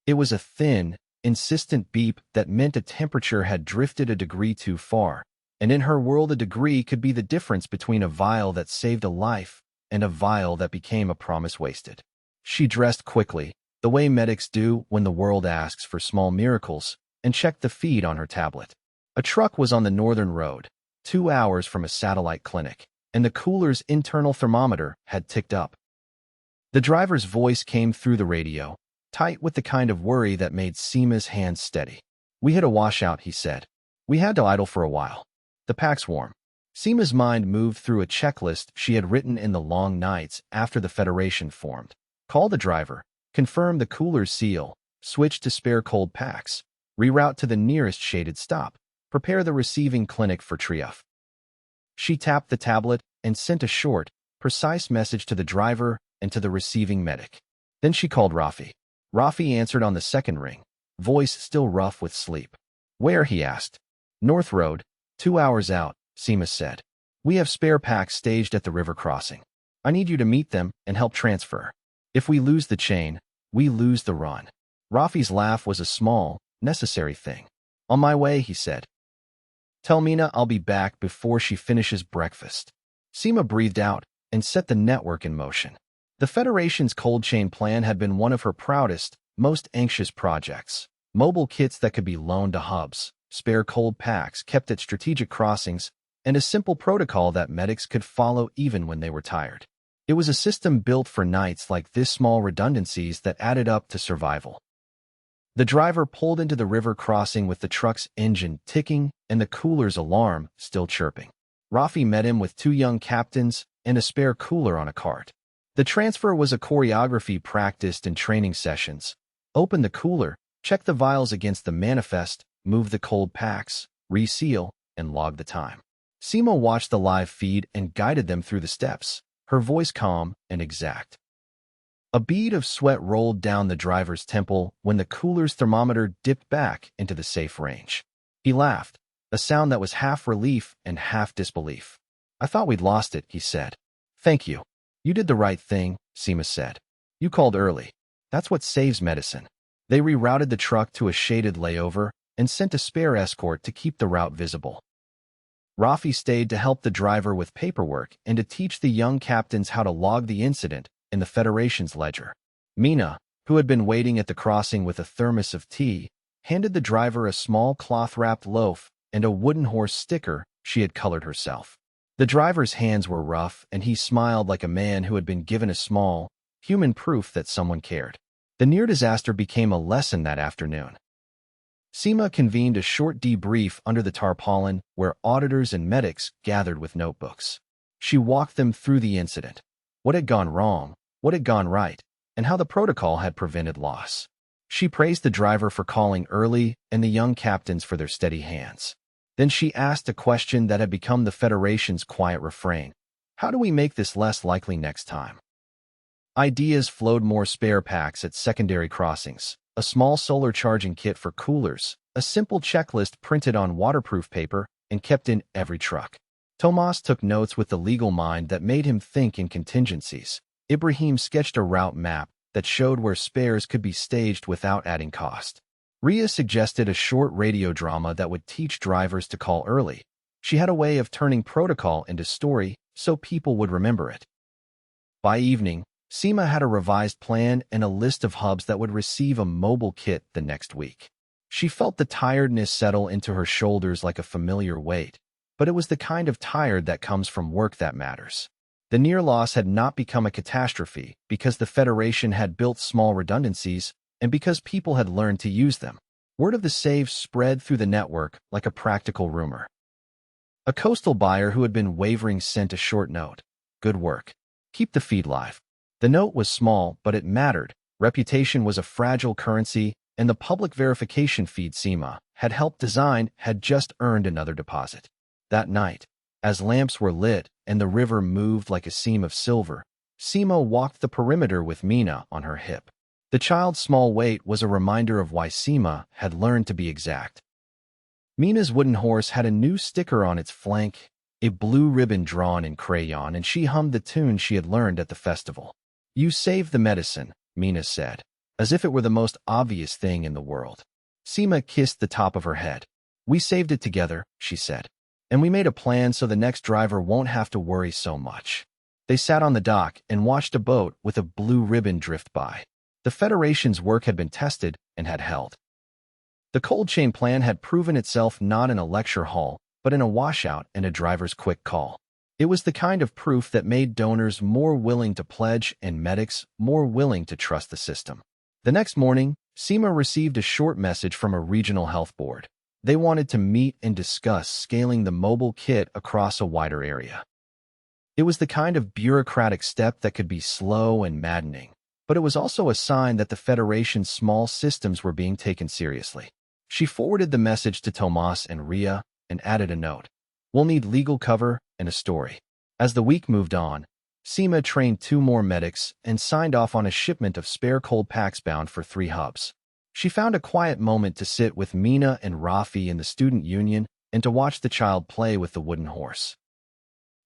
It was a thin, insistent beep that meant a temperature had drifted a degree too far, and in her world a degree could be the difference between a vial that saved a life and a vial that became a promise wasted. She dressed quickly, the way medics do when the world asks for small miracles, and checked the feed on her tablet. A truck was on the northern road, 2 hours from a satellite clinic, and the cooler's internal thermometer had ticked up. The driver's voice came through the radio, tight with the kind of worry that made Seema's hands steady. "We hit a washout," he said. "We had to idle for a while. The pack's warm." Seema's mind moved through a checklist she had written in the long nights after the Federation formed. Call the driver, confirm the cooler's seal, switch to spare cold packs, reroute to the nearest shaded stop, prepare the receiving clinic for triage. She tapped the tablet and sent a short, precise message to the driver and to the receiving medic. Then she called Rafi. Rafi answered on the second ring, voice still rough with sleep. "Where?" he asked. "North Road, 2 hours out," Seema said. "We have spare packs staged at the river crossing. I need you to meet them and help transfer. If we lose the chain, we lose the run." Rafi's laugh was a small, necessary thing. "On my way," he said. "Tell Mina I'll be back before she finishes breakfast." Seema breathed out and set the network in motion. The Federation's cold chain plan had been one of her proudest, most anxious projects. Mobile kits that could be loaned to hubs, spare cold packs kept at strategic crossings, and a simple protocol that medics could follow even when they were tired. It was a system built for nights like this, small redundancies that added up to survival. The driver pulled into the river crossing with the truck's engine ticking and the cooler's alarm still chirping. Rafi met him with 2 young captains and a spare cooler on a cart. The transfer was a choreography practiced in training sessions. Open the cooler, check the vials against the manifest, move the cold packs, reseal, and log the time. Seema watched the live feed and guided them through the steps, her voice calm and exact. A bead of sweat rolled down the driver's temple when the cooler's thermometer dipped back into the safe range. He laughed, a sound that was half relief and half disbelief. "I thought we'd lost it," he said. "Thank you. You did the right thing," Seema said. "You called early. That's what saves medicine." They rerouted the truck to a shaded layover and sent a spare escort to keep the route visible. Rafi stayed to help the driver with paperwork and to teach the young captains how to log the incident in the Federation's ledger. Mina, who had been waiting at the crossing with a thermos of tea, handed the driver a small cloth-wrapped loaf and a wooden horse sticker she had colored herself. The driver's hands were rough, and he smiled like a man who had been given a small, human proof that someone cared. The near disaster became a lesson that afternoon. Seema convened a short debrief under the tarpaulin where auditors and medics gathered with notebooks. She walked them through the incident, what had gone wrong, what had gone right, and how the protocol had prevented loss. She praised the driver for calling early and the young captains for their steady hands. Then she asked a question that had become the Federation's quiet refrain. How do we make this less likely next time? Ideas flowed: more spare packs at secondary crossings, a small solar charging kit for coolers, a simple checklist printed on waterproof paper and kept in every truck. Tomas took notes with the legal mind that made him think in contingencies. Ibrahim sketched a route map that showed where spares could be staged without adding cost. Ria suggested a short radio drama that would teach drivers to call early. She had a way of turning protocol into story so people would remember it. By evening, Seema had a revised plan and a list of hubs that would receive a mobile kit the next week. She felt the tiredness settle into her shoulders like a familiar weight, but it was the kind of tired that comes from work that matters. The near loss had not become a catastrophe because the Federation had built small redundancies and because people had learned to use them. Word of the save spread through the network like a practical rumor. A coastal buyer who had been wavering sent a short note. "Good work. Keep the feed live." The note was small, but it mattered. Reputation was a fragile currency, and the public verification feed Seema had helped design had just earned another deposit. That night, as lamps were lit and the river moved like a seam of silver, Seema walked the perimeter with Mina on her hip. The child's small weight was a reminder of why Seema had learned to be exact. Mina's wooden horse had a new sticker on its flank, a blue ribbon drawn in crayon, and she hummed the tune she had learned at the festival. "You saved the medicine," Mina said, as if it were the most obvious thing in the world. Seema kissed the top of her head. "We saved it together," she said. "And we made a plan so the next driver won't have to worry so much." They sat on the dock and watched a boat with a blue ribbon drift by. The Federation's work had been tested and had held. The cold chain plan had proven itself not in a lecture hall, but in a washout and a driver's quick call. It was the kind of proof that made donors more willing to pledge and medics more willing to trust the system. The next morning, Seema received a short message from a regional health board. They wanted to meet and discuss scaling the mobile kit across a wider area. It was the kind of bureaucratic step that could be slow and maddening, but it was also a sign that the Federation's small systems were being taken seriously. She forwarded the message to Tomas and Ria and added a note. "We'll need legal cover and a story." As the week moved on, Seema trained 2 more medics and signed off on a shipment of spare cold packs bound for 3 hubs. She found a quiet moment to sit with Mina and Rafi in the student union and to watch the child play with the wooden horse.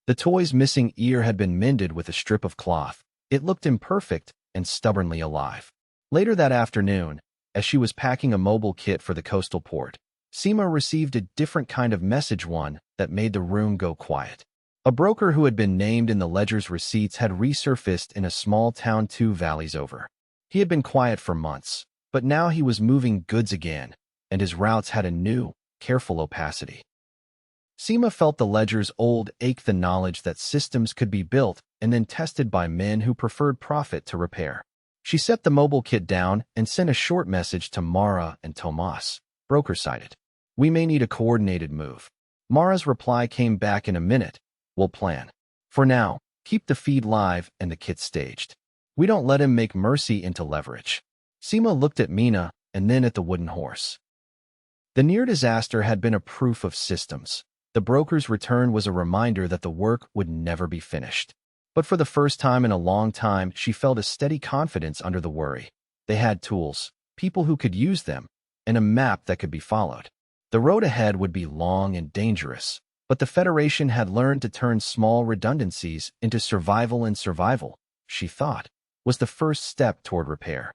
The toy's missing ear had been mended with a strip of cloth. It looked imperfect and stubbornly alive. Later that afternoon, as she was packing a mobile kit for the coastal port, Seema received a different kind of message, one that made the room go quiet. A broker who had been named in the ledger's receipts had resurfaced in a small town 2 valleys over. He had been quiet for months, but now he was moving goods again, and his routes had a new, careful opacity. Seema felt the ledger's old ache, the knowledge that systems could be built and then tested by men who preferred profit to repair. She set the mobile kit down and sent a short message to Mara and Tomas. Broker cited. "We may need a coordinated move." Mara's reply came back in a minute. "We'll plan. For now, keep the feed live and the kit staged. We don't let him make mercy into leverage." Seema looked at Mina and then at the wooden horse. The near disaster had been a proof of systems. The broker's return was a reminder that the work would never be finished. But for the first time in a long time, she felt a steady confidence under the worry. They had tools, people who could use them, and a map that could be followed. The road ahead would be long and dangerous, but the Federation had learned to turn small redundancies into survival, and survival, she thought, was the first step toward repair.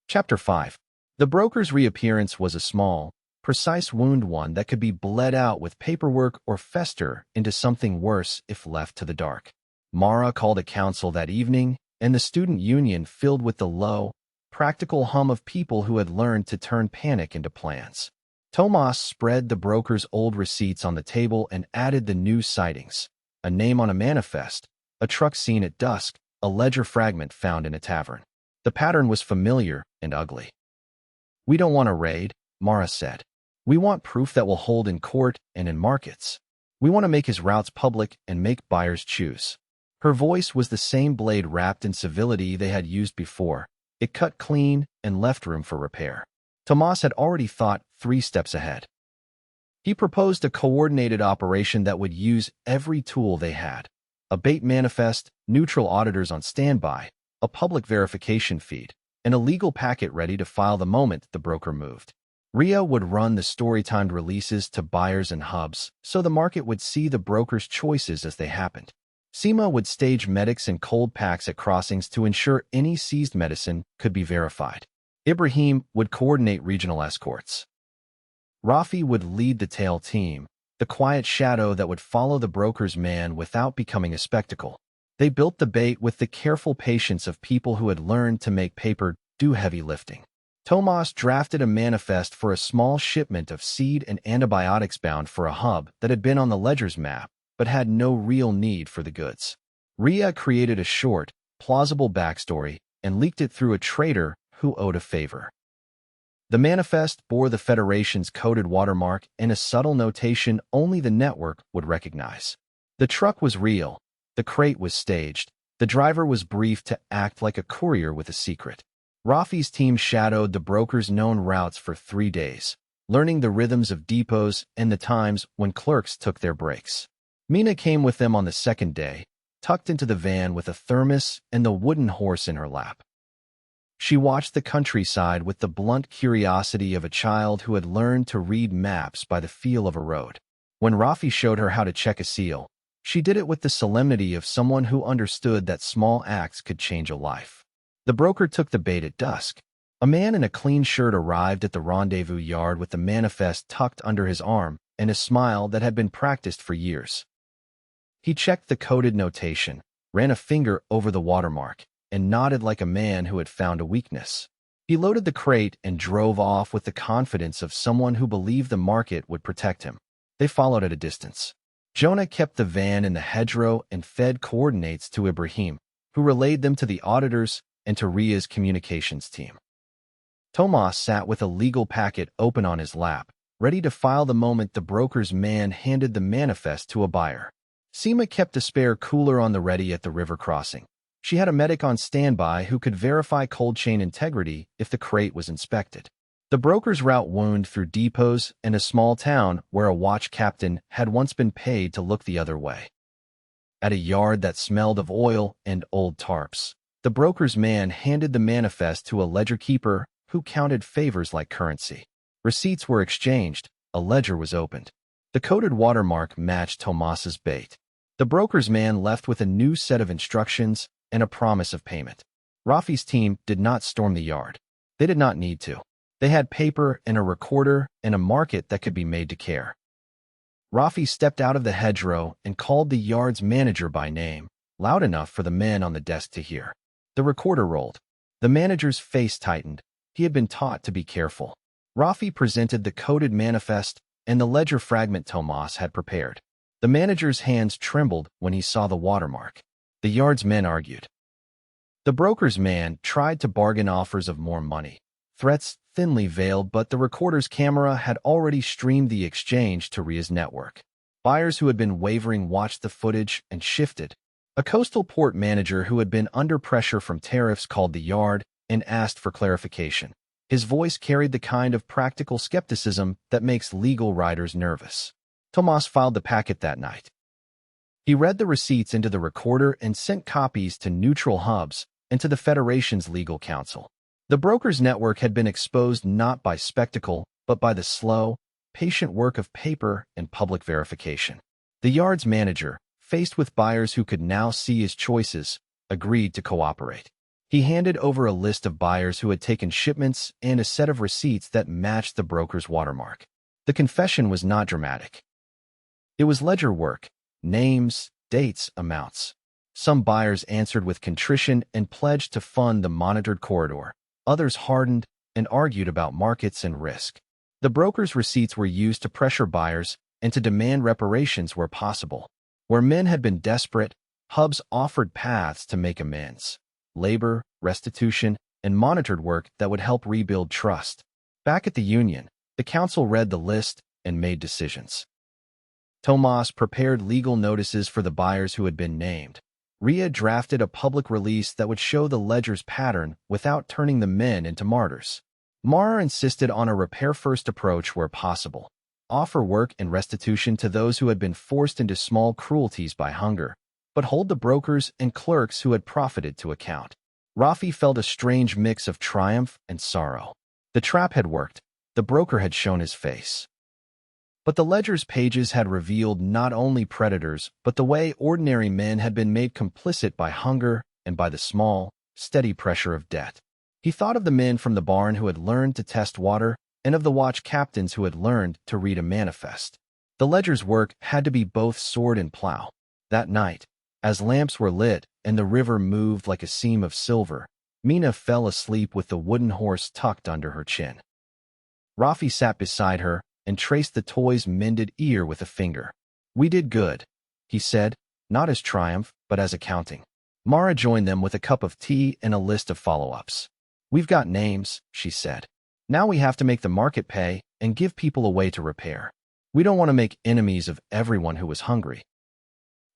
Chapter 5. The broker's reappearance was a small, precise wound, one that could be bled out with paperwork or fester into something worse if left to the dark. Mara called a council that evening, and the student union filled with the low, practical hum of people who had learned to turn panic into plans. Tomas spread the broker's old receipts on the table and added the new sightings: a name on a manifest, a truck seen at dusk, a ledger fragment found in a tavern. The pattern was familiar and ugly. "We don't want a raid," Mara said. "We want proof that will hold in court and in markets. We want to make his routes public and make buyers choose." Her voice was the same blade wrapped in civility they had used before. It cut clean and left room for repair. Tomas had already thought 3 steps ahead. He proposed a coordinated operation that would use every tool they had: a bait manifest, neutral auditors on standby, a public verification feed, and a legal packet ready to file the moment the broker moved. Ria would run the story-timed releases to buyers and hubs, so the market would see the broker's choices as they happened. Seema would stage medics and cold packs at crossings to ensure any seized medicine could be verified. Ibrahim would coordinate regional escorts. Rafi would lead the tail team, the quiet shadow that would follow the broker's man without becoming a spectacle. They built the bait with the careful patience of people who had learned to make paper do heavy lifting. Tomas drafted a manifest for a small shipment of seed and antibiotics bound for a hub that had been on the ledger's map, but had no real need for the goods. Ria created a short, plausible backstory and leaked it through a trader who owed a favor. The manifest bore the Federation's coded watermark and a subtle notation only the network would recognize. The truck was real. The crate was staged. The driver was briefed to act like a courier with a secret. Rafi's team shadowed the broker's known routes for 3 days, learning the rhythms of depots and the times when clerks took their breaks. Mina came with them on the 2nd day, tucked into the van with a thermos and the wooden horse in her lap. She watched the countryside with the blunt curiosity of a child who had learned to read maps by the feel of a road. When Rafi showed her how to check a seal, she did it with the solemnity of someone who understood that small acts could change a life. The broker took the bait at dusk. A man in a clean shirt arrived at the rendezvous yard with the manifest tucked under his arm and a smile that had been practiced for years. He checked the coded notation, ran a finger over the watermark, and nodded like a man who had found a weakness. He loaded the crate and drove off with the confidence of someone who believed the market would protect him. They followed at a distance. Jonah kept the van in the hedgerow and fed coordinates to Ibrahim, who relayed them to the auditors and to Ria's communications team. Tomas sat with a legal packet open on his lap, ready to file the moment the broker's man handed the manifest to a buyer. Seema kept a spare cooler on the ready at the river crossing. She had a medic on standby who could verify cold chain integrity if the crate was inspected. The broker's route wound through depots and a small town where a watch captain had once been paid to look the other way. At a yard that smelled of oil and old tarps, the broker's man handed the manifest to a ledger keeper who counted favors like currency. Receipts were exchanged, a ledger was opened. The coded watermark matched Tomas's bait. The broker's man left with a new set of instructions and a promise of payment. Rafi's team did not storm the yard. They did not need to. They had paper and a recorder and a market that could be made to care. Rafi stepped out of the hedgerow and called the yard's manager by name, loud enough for the men on the desk to hear. The recorder rolled. The manager's face tightened. He had been taught to be careful. Rafi presented the coded manifest and the ledger fragment Tomas had prepared. The manager's hands trembled when he saw the watermark. The yard's men argued. The broker's man tried to bargain offers of more money. Threats thinly veiled, but the recorder's camera had already streamed the exchange to Ria's network. Buyers who had been wavering watched the footage and shifted. A coastal port manager who had been under pressure from tariffs called the yard and asked for clarification. His voice carried the kind of practical skepticism that makes legal writers nervous. Tomas filed the packet that night. He read the receipts into the recorder and sent copies to neutral hubs and to the Federation's legal counsel. The brokers' network had been exposed not by spectacle, but by the slow, patient work of paper and public verification. The yard's manager, faced with buyers who could now see his choices, agreed to cooperate. He handed over a list of buyers who had taken shipments and a set of receipts that matched the broker's watermark. The confession was not dramatic. It was ledger work: names, dates, amounts. Some buyers answered with contrition and pledged to fund the monitored corridor. Others hardened and argued about markets and risk. The broker's receipts were used to pressure buyers and to demand reparations where possible. Where men had been desperate, hubs offered paths to make amends: labor, restitution, and monitored work that would help rebuild trust. Back at the union, the council read the list and made decisions. Tomas prepared legal notices for the buyers who had been named. Ria drafted a public release that would show the ledger's pattern without turning the men into martyrs. Mara insisted on a repair-first approach where possible. Offer work and restitution to those who had been forced into small cruelties by hunger, but hold the brokers and clerks who had profited to account. Rafi felt a strange mix of triumph and sorrow. The trap had worked. The broker had shown his face. But the ledger's pages had revealed not only predators, but the way ordinary men had been made complicit by hunger and by the small, steady pressure of debt. He thought of the men from the barn who had learned to test water and of the watch captains who had learned to read a manifest. The ledger's work had to be both sword and plow. That night, as lamps were lit and the river moved like a seam of silver, Mina fell asleep with the wooden horse tucked under her chin. Rafi sat beside her and traced the toy's mended ear with a finger. "We did good," he said, not as triumph, but as accounting. Mara joined them with a cup of tea and a list of follow-ups. "We've got names," she said. "Now we have to make the market pay and give people a way to repair. We don't want to make enemies of everyone who was hungry.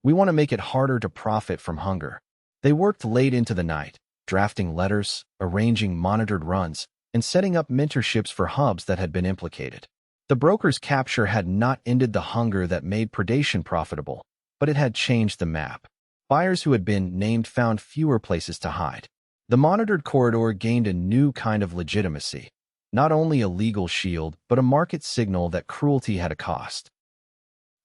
We want to make it harder to profit from hunger." They worked late into the night, drafting letters, arranging monitored runs, and setting up mentorships for hubs that had been implicated. The broker's capture had not ended the hunger that made predation profitable, but it had changed the map. Buyers who had been named found fewer places to hide. The monitored corridor gained a new kind of legitimacy, not only a legal shield, but a market signal that cruelty had a cost.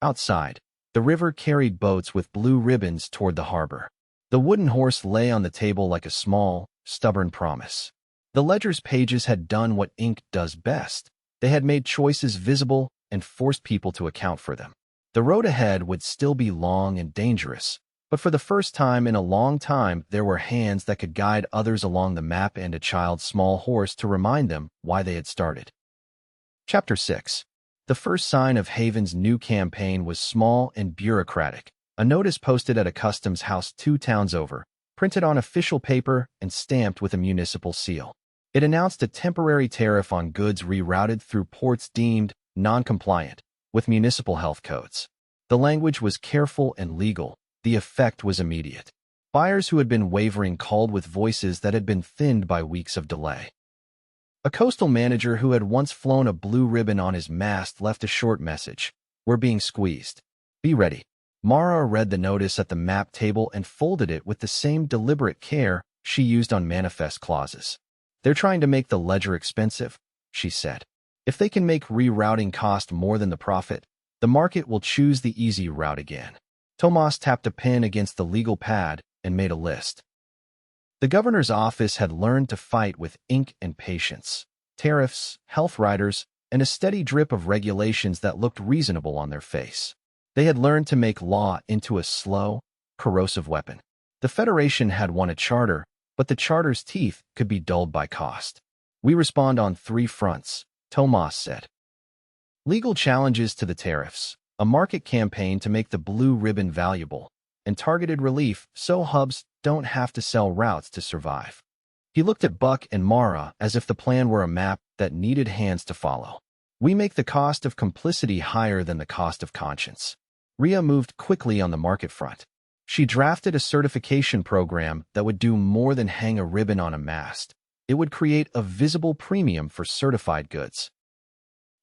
Outside, the river carried boats with blue ribbons toward the harbor. The wooden horse lay on the table like a small, stubborn promise. The ledger's pages had done what ink does best. They had made choices visible and forced people to account for them. The road ahead would still be long and dangerous, but for the first time in a long time, there were hands that could guide others along the map and a child's small horse to remind them why they had started. Chapter 6. The first sign of Haven's new campaign was small and bureaucratic. A notice posted at a customs house 2 towns over, printed on official paper and stamped with a municipal seal. It announced a temporary tariff on goods rerouted through ports deemed non-compliant with municipal health codes. The language was careful and legal. The effect was immediate. Buyers who had been wavering called with voices that had been thinned by weeks of delay. A coastal manager who had once flown a blue ribbon on his mast left a short message: "We're being squeezed. Be ready." Mara read the notice at the map table and folded it with the same deliberate care she used on manifest clauses. "They're trying to make the ledger expensive," she said. "If they can make rerouting cost more than the profit, the market will choose the easy route again." Tomas tapped a pen against the legal pad and made a list. The governor's office had learned to fight with ink and patience. Tariffs, health riders, and a steady drip of regulations that looked reasonable on their face. They had learned to make law into a slow, corrosive weapon. The Federation had won a charter, but the charter's teeth could be dulled by cost. "We respond on 3 fronts," Tomas said. Legal challenges to the tariffs, a market campaign to make the blue ribbon valuable, and targeted relief so hubs don't have to sell routes to survive. He looked at Buck and Mara as if the plan were a map that needed hands to follow. "We make the cost of complicity higher than the cost of conscience." Ria moved quickly on the market front. She drafted a certification program that would do more than hang a ribbon on a mast. It would create a visible premium for certified goods.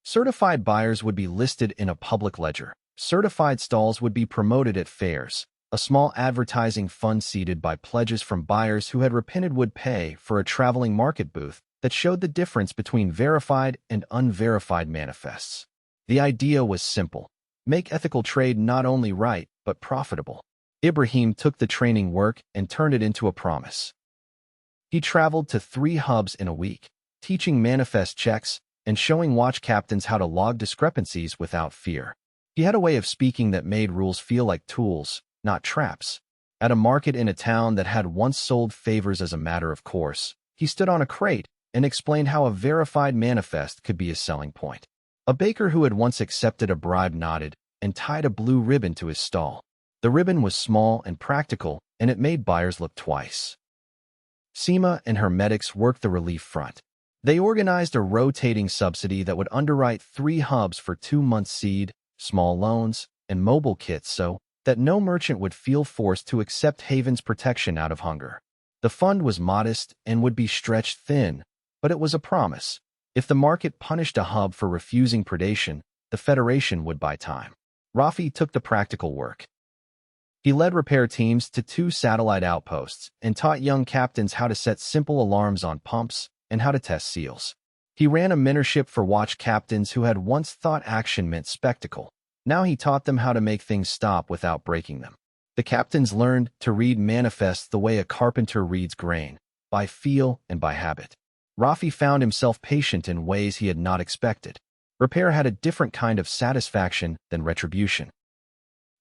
Certified buyers would be listed in a public ledger. Certified stalls would be promoted at fairs. A small advertising fund seeded by pledges from buyers who had repented would pay for a traveling market booth that showed the difference between verified and unverified manifests. The idea was simple. Make ethical trade not only right, but profitable. Ibrahim took the training work and turned it into a promise. He traveled to 3 hubs in a week, teaching manifest checks and showing watch captains how to log discrepancies without fear. He had a way of speaking that made rules feel like tools, not traps. At a market in a town that had once sold favors as a matter of course, he stood on a crate and explained how a verified manifest could be a selling point. A baker who had once accepted a bribe nodded and tied a blue ribbon to his stall. The ribbon was small and practical, and it made buyers look twice. Seema and her medics worked the relief front. They organized a rotating subsidy that would underwrite 3 hubs for 2 months seed, small loans, and mobile kits so that no merchant would feel forced to accept Haven's protection out of hunger. The fund was modest and would be stretched thin, but it was a promise. If the market punished a hub for refusing predation, the Federation would buy time. Rafi took the practical work. He led repair teams to 2 satellite outposts and taught young captains how to set simple alarms on pumps and how to test seals. He ran a mentorship for watch captains who had once thought action meant spectacle. Now he taught them how to make things stop without breaking them. The captains learned to read manifests the way a carpenter reads grain, by feel and by habit. Rafi found himself patient in ways he had not expected. Repair had a different kind of satisfaction than retribution.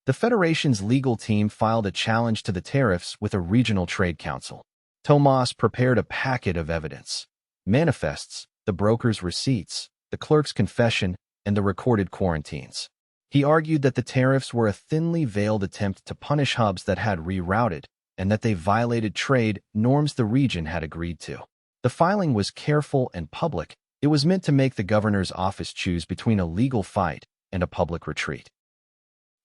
The Federation's legal team filed a challenge to the tariffs with a regional trade council. Tomas prepared a packet of evidence. Manifests, the broker's receipts, the clerk's confession, and the recorded quarantines. He argued that the tariffs were a thinly veiled attempt to punish hubs that had rerouted, and that they violated trade norms the region had agreed to. The filing was careful and public. It was meant to make the governor's office choose between a legal fight and a public retreat.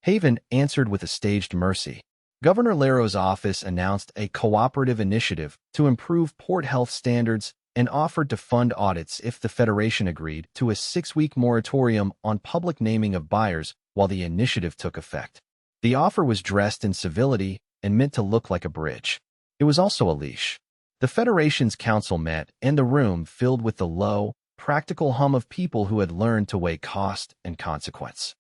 Haven answered with a staged mercy. Governor Laro's office announced a cooperative initiative to improve port health standards and offered to fund audits if the Federation agreed to a 6-week moratorium on public naming of buyers while the initiative took effect. The offer was dressed in civility and meant to look like a bridge. It was also a leash. The Federation's council met, and the room filled with the low, practical hum of people who had learned to weigh cost and consequence.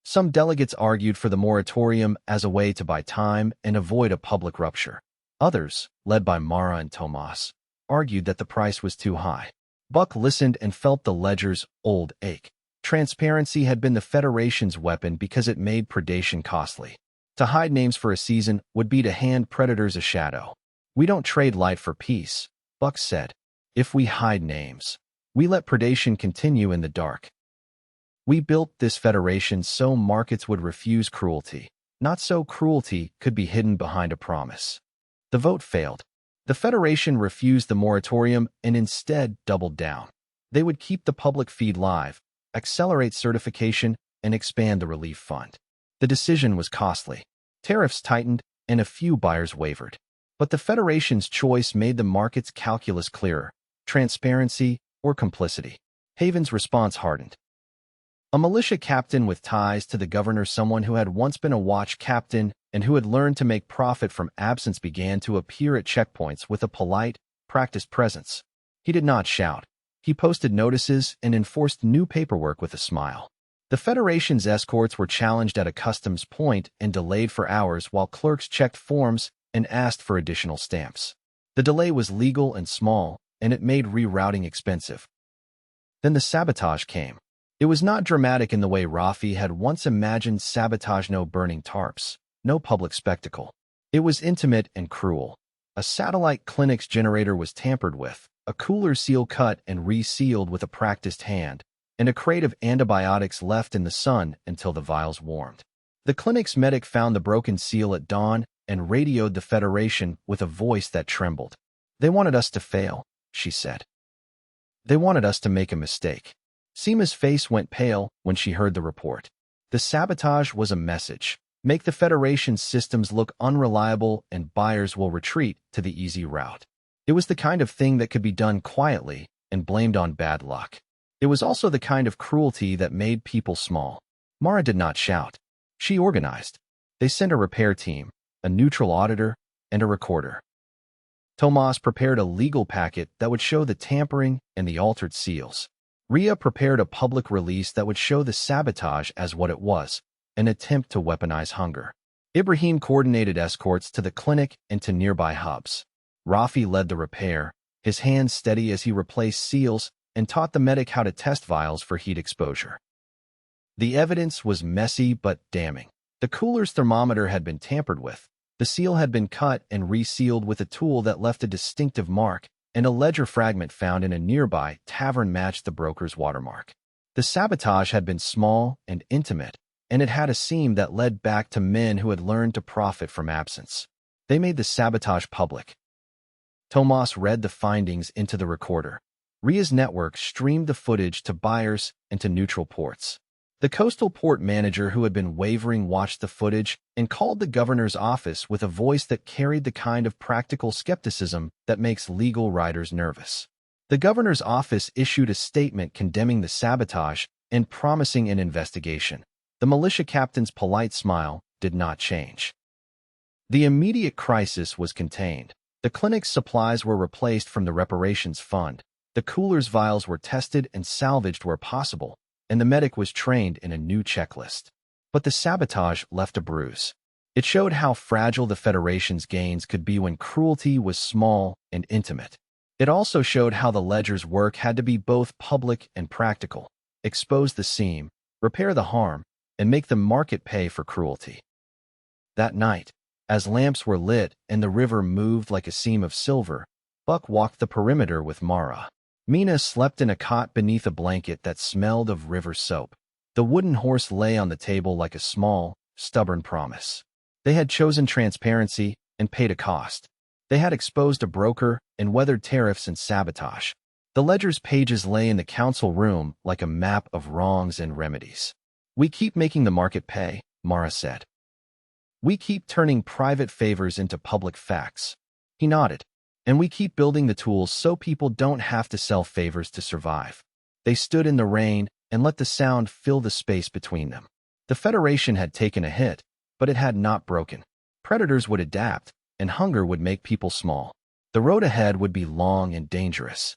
Some delegates argued for the moratorium as a way to buy time and avoid a public rupture. Others, led by Mara and Tomas, argued that the price was too high. Buck listened and felt the ledger's old ache. Transparency had been the Federation's weapon because it made predation costly. To hide names for a season would be to hand predators a shadow. "We don't trade light for peace," Buck said. "If we hide names, we let predation continue in the dark. We built this Federation so markets would refuse cruelty, not so cruelty could be hidden behind a promise." The vote failed. The Federation refused the moratorium and instead doubled down. They would keep the public feed live, accelerate certification, and expand the relief fund. The decision was costly. Tariffs tightened, and a few buyers wavered. But the Federation's choice made the market's calculus clearer: transparency or complicity. Haven's response hardened. A militia captain with ties to the governor, someone who had once been a watch captain and who had learned to make profit from absence, began to appear at checkpoints with a polite, practiced presence. He did not shout. He posted notices and enforced new paperwork with a smile. The Federation's escorts were challenged at a customs point and delayed for hours while clerks checked forms and asked for additional stamps. The delay was legal and small, and it made rerouting expensive. Then the sabotage came. It was not dramatic in the way Rafi had once imagined sabotage: no burning tarps, no public spectacle. It was intimate and cruel. A satellite clinic's generator was tampered with, a cooler seal cut and resealed with a practiced hand, and a crate of antibiotics left in the sun until the vials warmed. The clinic's medic found the broken seal at dawn and radioed the Federation with a voice that trembled. "They wanted us to fail," she said. "They wanted us to make a mistake." Seema's face went pale when she heard the report. The sabotage was a message: make the Federation's systems look unreliable and buyers will retreat to the easy route. It was the kind of thing that could be done quietly and blamed on bad luck. It was also the kind of cruelty that made people small. Mara did not shout. She organized. They sent a repair team, a neutral auditor, and a recorder. Tomas prepared a legal packet that would show the tampering and the altered seals. Ria prepared a public release that would show the sabotage as what it was, an attempt to weaponize hunger. Ibrahim coordinated escorts to the clinic and to nearby hubs. Rafi led the repair, his hands steady as he replaced seals and taught the medic how to test vials for heat exposure. The evidence was messy but damning. The cooler's thermometer had been tampered with. The seal had been cut and resealed with a tool that left a distinctive mark, and a ledger fragment found in a nearby tavern matched the broker's watermark. The sabotage had been small and intimate, and it had a seam that led back to men who had learned to profit from absence. They made the sabotage public. Tomas read the findings into the recorder. Ria's network streamed the footage to buyers and to neutral ports. The coastal port manager who had been wavering watched the footage and called the governor's office with a voice that carried the kind of practical skepticism that makes legal writers nervous. The governor's office issued a statement condemning the sabotage and promising an investigation. The militia captain's polite smile did not change. The immediate crisis was contained. The clinic's supplies were replaced from the reparations fund. The cooler's vials were tested and salvaged where possible, and the medic was trained in a new checklist. But the sabotage left a bruise. It showed how fragile the Federation's gains could be when cruelty was small and intimate. It also showed how the ledger's work had to be both public and practical, expose the seam, repair the harm, and make the market pay for cruelty. That night, as lamps were lit and the river moved like a seam of silver, Buck walked the perimeter with Mara. Mina slept in a cot beneath a blanket that smelled of river soap. The wooden horse lay on the table like a small, stubborn promise. They had chosen transparency and paid a cost. They had exposed a broker and weathered tariffs and sabotage. The ledger's pages lay in the council room like a map of wrongs and remedies. "We keep making the market pay," Mara said. "We keep turning private favors into public facts." He nodded. "And we keep building the tools so people don't have to sell favors to survive." They stood in the rain and let the sound fill the space between them. The Federation had taken a hit, but it had not broken. Predators would adapt, and hunger would make people small. The road ahead would be long and dangerous.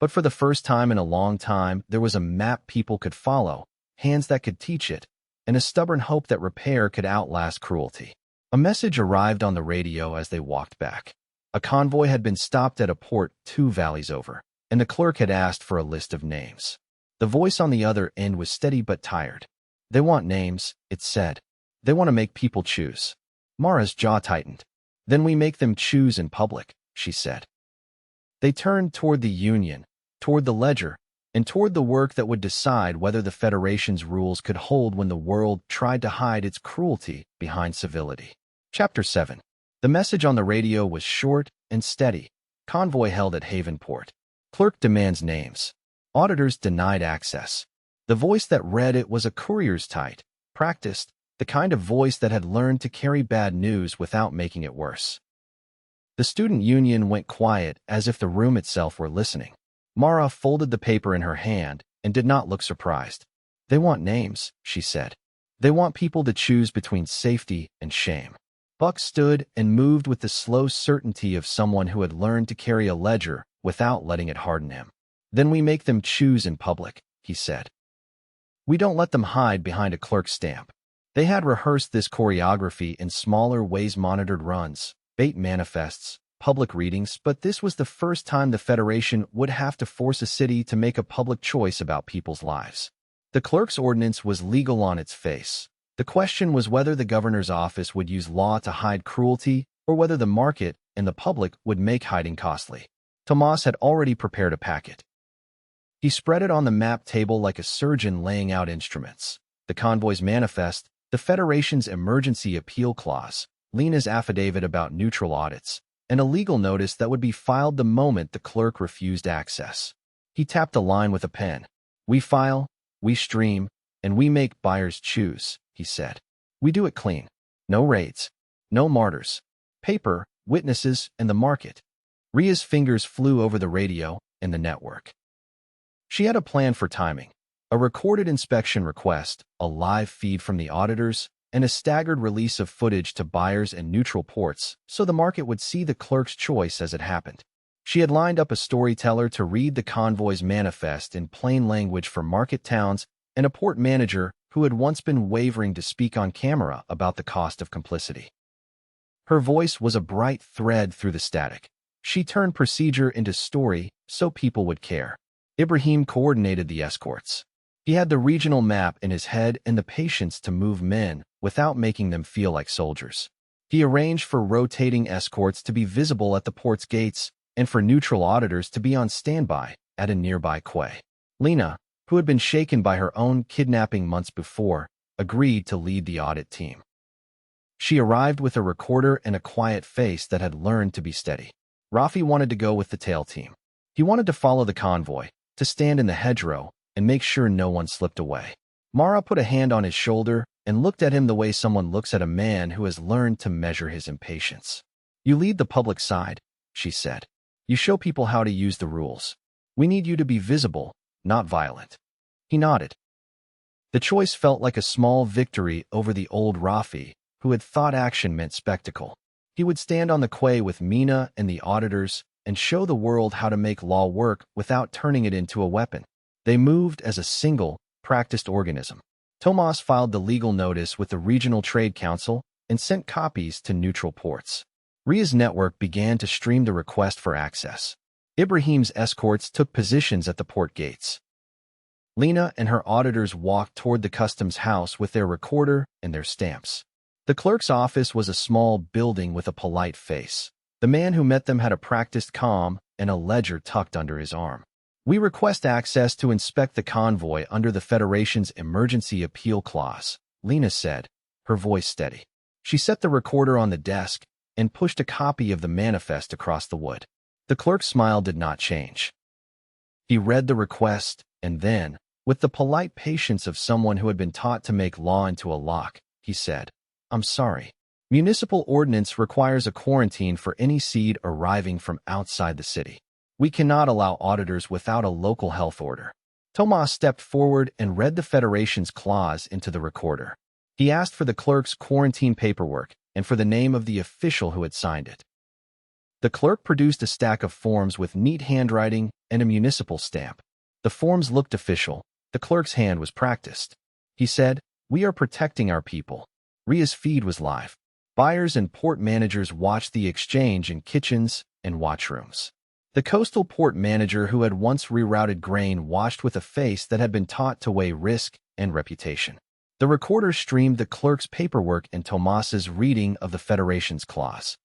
But for the first time in a long time, there was a map people could follow, hands that could teach it, and a stubborn hope that repair could outlast cruelty. A message arrived on the radio as they walked back. A convoy had been stopped at a port 2 valleys over, and the clerk had asked for a list of names. The voice on the other end was steady but tired. "They want names," it said. "They want to make people choose." Mara's jaw tightened. "Then we make them choose in public," she said. They turned toward the Union, toward the ledger, and toward the work that would decide whether the Federation's rules could hold when the world tried to hide its cruelty behind civility. Chapter 7. The message on the radio was short and steady. Convoy held at Havenport. Clerk demands names. Auditors denied access. The voice that read it was a courier's type, practiced, the kind of voice that had learned to carry bad news without making it worse. The student union went quiet as if the room itself were listening. Mara folded the paper in her hand and did not look surprised. "They want names," she said. "They want people to choose between safety and shame." Buck stood and moved with the slow certainty of someone who had learned to carry a ledger without letting it harden him. "Then we make them choose in public," he said. "We don't let them hide behind a clerk's stamp." They had rehearsed this choreography in smaller ways, monitored runs, bait manifests, public readings, but this was the first time the Federation would have to force a city to make a public choice about people's lives. The clerk's ordinance was legal on its face. The question was whether the governor's office would use law to hide cruelty or whether the market and the public would make hiding costly. Tomas had already prepared a packet. He spread it on the map table like a surgeon laying out instruments. The convoy's manifest, the Federation's emergency appeal clause, Lena's affidavit about neutral audits, and a legal notice that would be filed the moment the clerk refused access. He tapped a line with a pen. "We file, we stream, and we make buyers choose," he said. "We do it clean. No raids. No martyrs. Paper, witnesses, and the market." Ria's fingers flew over the radio and the network. She had a plan for timing. A recorded inspection request, a live feed from the auditors, and a staggered release of footage to buyers and neutral ports so the market would see the clerk's choice as it happened. She had lined up a storyteller to read the convoy's manifest in plain language for market towns and a port manager who had once been wavering to speak on camera about the cost of complicity. Her voice was a bright thread through the static. She turned procedure into story so people would care. Ibrahim coordinated the escorts. He had the regional map in his head and the patience to move men without making them feel like soldiers. He arranged for rotating escorts to be visible at the port's gates and for neutral auditors to be on standby at a nearby quay. Lena, who had been shaken by her own kidnapping months before, agreed to lead the audit team. She arrived with a recorder and a quiet face that had learned to be steady. Rafi wanted to go with the tail team. He wanted to follow the convoy, to stand in the hedgerow, and make sure no one slipped away. Mara put a hand on his shoulder and looked at him the way someone looks at a man who has learned to measure his impatience. "You lead the public side," she said. "You show people how to use the rules. We need you to be visible, not violent." He nodded. The choice felt like a small victory over the old Rafi, who had thought action meant spectacle. He would stand on the quay with Mina and the auditors and show the world how to make law work without turning it into a weapon. They moved as a single, practiced organism. Tomas filed the legal notice with the Regional Trade Council and sent copies to neutral ports. Ria's network began to stream the request for access. Ibrahim's escorts took positions at the port gates. Lena and her auditors walked toward the customs house with their recorder and their stamps. The clerk's office was a small building with a polite face. The man who met them had a practiced calm and a ledger tucked under his arm. "We request access to inspect the convoy under the Federation's emergency appeal clause," Lena said, her voice steady. She set the recorder on the desk and pushed a copy of the manifest across the wood. The clerk's smile did not change. He read the request, and then, with the polite patience of someone who had been taught to make law into a lock, he said, "I'm sorry. Municipal ordinance requires a quarantine for any seed arriving from outside the city. We cannot allow auditors without a local health order." Tomas stepped forward and read the Federation's clause into the recorder. He asked for the clerk's quarantine paperwork and for the name of the official who had signed it. The clerk produced a stack of forms with neat handwriting and a municipal stamp. The forms looked official. The clerk's hand was practiced. He said, "We are protecting our people." Ria's feed was live. Buyers and port managers watched the exchange in kitchens and watchrooms. The coastal port manager who had once rerouted grain watched with a face that had been taught to weigh risk and reputation. The recorder streamed the clerk's paperwork and Tomas's reading of the Federation's clause.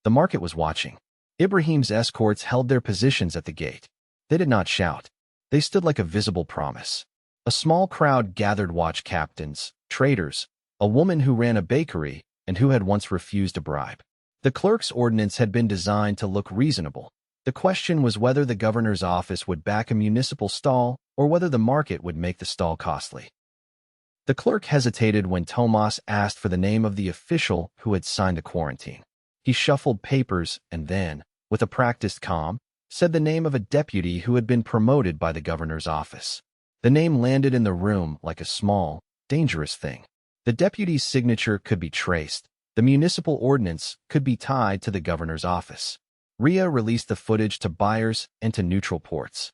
The market was watching. Ibrahim's escorts held their positions at the gate. They did not shout. They stood like a visible promise. A small crowd gathered watch captains, traders, a woman who ran a bakery, and who had once refused a bribe. The clerk's ordinance had been designed to look reasonable. The question was whether the governor's office would back a municipal stall or whether the market would make the stall costly. The clerk hesitated when Tomas asked for the name of the official who had signed the quarantine. He shuffled papers and then, with a practiced calm, said the name of a deputy who had been promoted by the governor's office. The name landed in the room like a small, dangerous thing. The deputy's signature could be traced. The municipal ordinance could be tied to the governor's office. Ria released the footage to buyers and to neutral ports.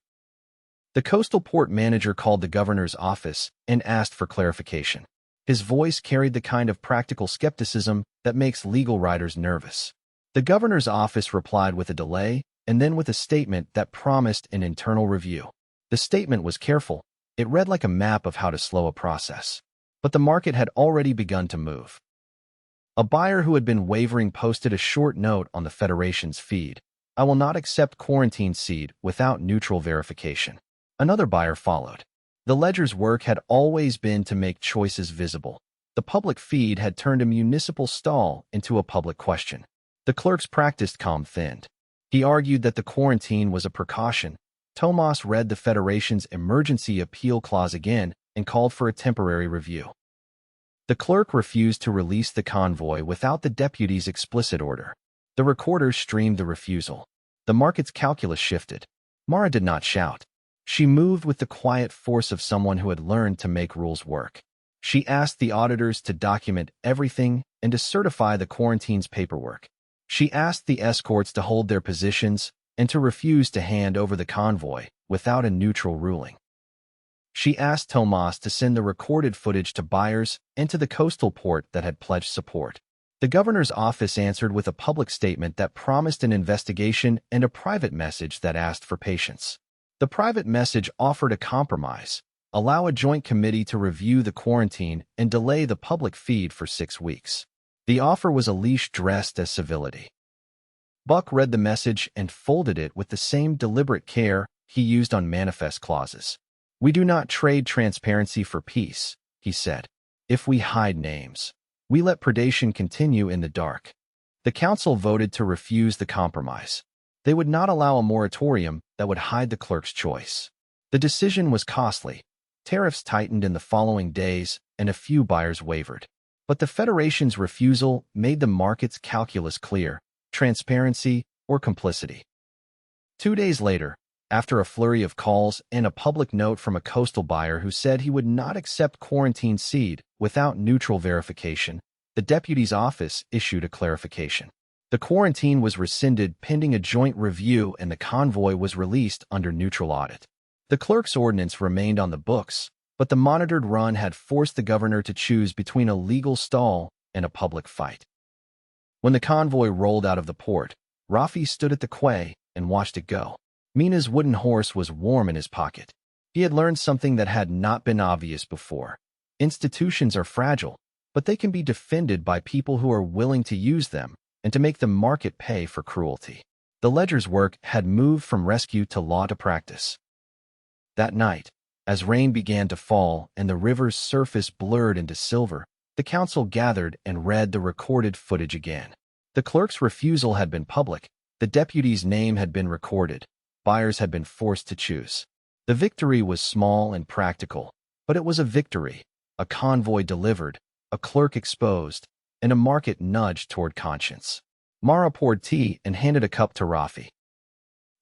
The coastal port manager called the governor's office and asked for clarification. His voice carried the kind of practical skepticism that makes legal writers nervous. The governor's office replied with a delay and then with a statement that promised an internal review. The statement was careful. It read like a map of how to slow a process. But the market had already begun to move. A buyer who had been wavering posted a short note on the Federation's feed. "I will not accept quarantine seed without neutral verification." Another buyer followed. The ledger's work had always been to make choices visible. The public feed had turned a municipal stall into a public question. The clerk's practiced calm thinned. He argued that the quarantine was a precaution. Tomas read the Federation's emergency appeal clause again and called for a temporary review. The clerk refused to release the convoy without the deputy's explicit order. The recorder streamed the refusal. The market's calculus shifted. Mara did not shout. She moved with the quiet force of someone who had learned to make rules work. She asked the auditors to document everything and to certify the quarantine's paperwork. She asked the escorts to hold their positions and to refuse to hand over the convoy without a neutral ruling. She asked Tomas to send the recorded footage to buyers and to the coastal port that had pledged support. The governor's office answered with a public statement that promised an investigation and a private message that asked for patience. The private message offered a compromise: allow a joint committee to review the quarantine and delay the public feed for 6 weeks. The offer was a leash dressed as civility. Buck read the message and folded it with the same deliberate care he used on manifest clauses. "We do not trade transparency for peace," he said. "If we hide names, we let predation continue in the dark." The council voted to refuse the compromise. They would not allow a moratorium that would hide the clerk's choice. The decision was costly. Tariffs tightened in the following days, and a few buyers wavered. But the Federation's refusal made the market's calculus clear: transparency or complicity. 2 days later, after a flurry of calls and a public note from a coastal buyer who said he would not accept quarantine seed without neutral verification, the deputy's office issued a clarification. The quarantine was rescinded pending a joint review and the convoy was released under neutral audit. The clerk's ordinance remained on the books, but the monitored run had forced the governor to choose between a legal stall and a public fight. When the convoy rolled out of the port, Rafi stood at the quay and watched it go. Mina's wooden horse was warm in his pocket. He had learned something that had not been obvious before. Institutions are fragile, but they can be defended by people who are willing to use them and to make the market pay for cruelty. The ledger's work had moved from rescue to law to practice. That night, as rain began to fall and the river's surface blurred into silver, the council gathered and read the recorded footage again. The clerk's refusal had been public. The deputy's name had been recorded. Buyers had been forced to choose. The victory was small and practical, but it was a victory: a convoy delivered, a clerk exposed, and a market nudged toward conscience. Mara poured tea and handed a cup to Rafi.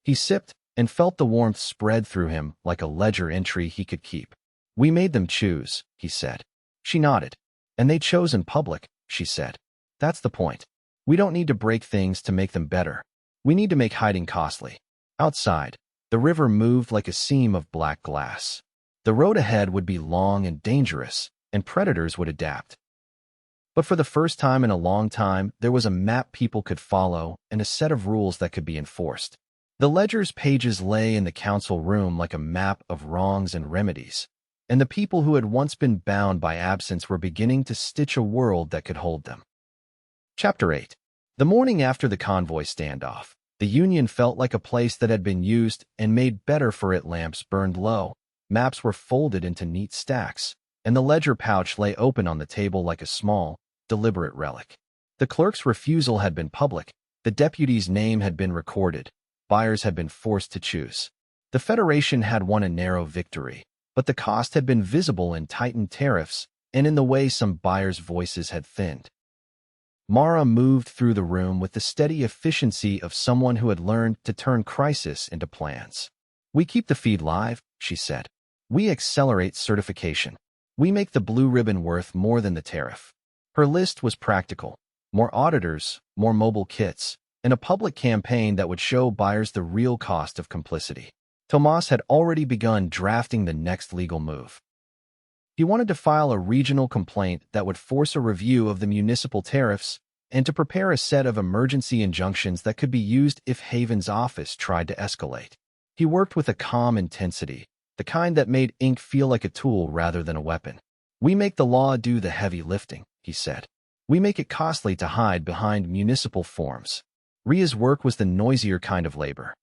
He sipped and felt the warmth spread through him like a ledger entry he could keep. "We made them choose," he said. She nodded. "And they chose in public," she said. "That's the point. We don't need to break things to make them better. We need to make hiding costly." Outside, the river moved like a seam of black glass. The road ahead would be long and dangerous, and predators would adapt. But for the first time in a long time, there was a map people could follow and a set of rules that could be enforced. The ledger's pages lay in the council room like a map of wrongs and remedies, and the people who had once been bound by absence were beginning to stitch a world that could hold them. Chapter 8. The morning after the convoy standoff, the Union felt like a place that had been used and made better for it. Lamps burned low, maps were folded into neat stacks, and the ledger pouch lay open on the table like a small, deliberate relic. The clerk's refusal had been public. The deputy's name had been recorded. Buyers had been forced to choose. The Federation had won a narrow victory, but the cost had been visible in tightened tariffs and in the way some buyers' voices had thinned. Mara moved through the room with the steady efficiency of someone who had learned to turn crisis into plans. "We keep the feed live," she said. "We accelerate certification. We make the blue ribbon worth more than the tariff." Her list was practical: more auditors, more mobile kits, and a public campaign that would show buyers the real cost of complicity. Tomas had already begun drafting the next legal move. He wanted to file a regional complaint that would force a review of the municipal tariffs and to prepare a set of emergency injunctions that could be used if Haven's office tried to escalate. He worked with a calm intensity, the kind that made ink feel like a tool rather than a weapon. "We make the law do the heavy lifting," he said. "We make it costly to hide behind municipal forms." Ria's work was the noisier kind of labor.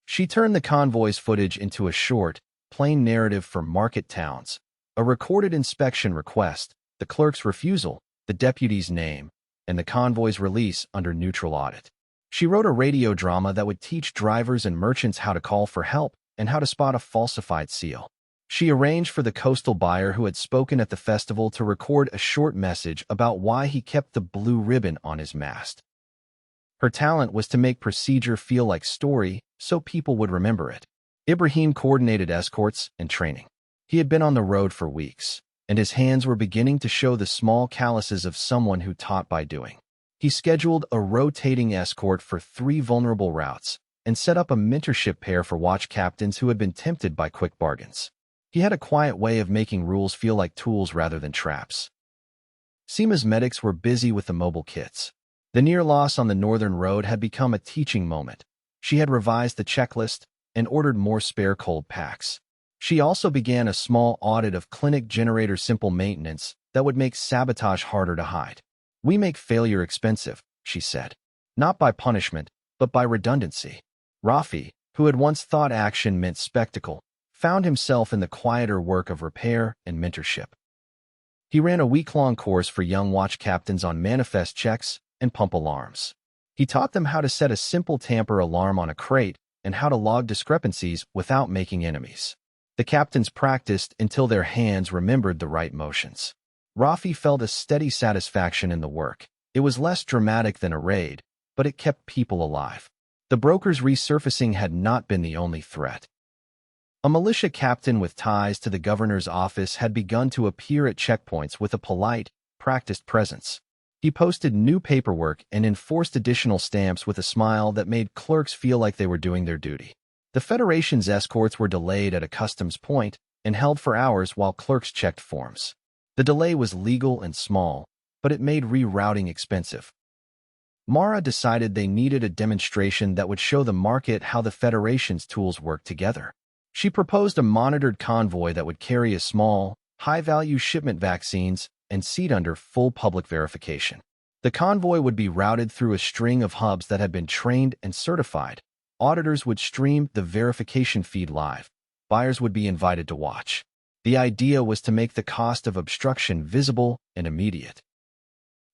She turned the convoy's footage into a short, plain narrative for market towns: a recorded inspection request, the clerk's refusal, the deputy's name, and the convoy's release under neutral audit. She wrote a radio drama that would teach drivers and merchants how to call for help and how to spot a falsified seal. She arranged for the coastal buyer who had spoken at the festival to record a short message about why he kept the blue ribbon on his mast. Her talent was to make procedure feel like story so people would remember it. Ibrahim coordinated escorts and training. He had been on the road for weeks, and his hands were beginning to show the small calluses of someone who taught by doing. He scheduled a rotating escort for 3 vulnerable routes and set up a mentorship pair for watch captains who had been tempted by quick bargains. He had a quiet way of making rules feel like tools rather than traps. Seema's medics were busy with the mobile kits. The near loss on the northern road had become a teaching moment. She had revised the checklist and ordered more spare cold packs. She also began a small audit of clinic generator simple maintenance that would make sabotage harder to hide. "We make failure expensive," she said. "Not by punishment, but by redundancy." Rafi, who had once thought action meant spectacle, found himself in the quieter work of repair and mentorship. He ran a week-long course for young watch captains on manifest checks and pump alarms. He taught them how to set a simple tamper alarm on a crate and how to log discrepancies without making enemies. The captains practiced until their hands remembered the right motions. Rafi felt a steady satisfaction in the work. It was less dramatic than a raid, but it kept people alive. The brokers resurfacing had not been the only threat. A militia captain with ties to the governor's office had begun to appear at checkpoints with a polite, practiced presence. He posted new paperwork and enforced additional stamps with a smile that made clerks feel like they were doing their duty. The Federation's escorts were delayed at a customs point and held for hours while clerks checked forms. The delay was legal and small, but it made rerouting expensive. Mara decided they needed a demonstration that would show the market how the Federation's tools work together. She proposed a monitored convoy that would carry a small, high-value shipment vaccines and seat under full public verification. The convoy would be routed through a string of hubs that had been trained and certified. Auditors would stream the verification feed live. Buyers would be invited to watch. The idea was to make the cost of obstruction visible and immediate.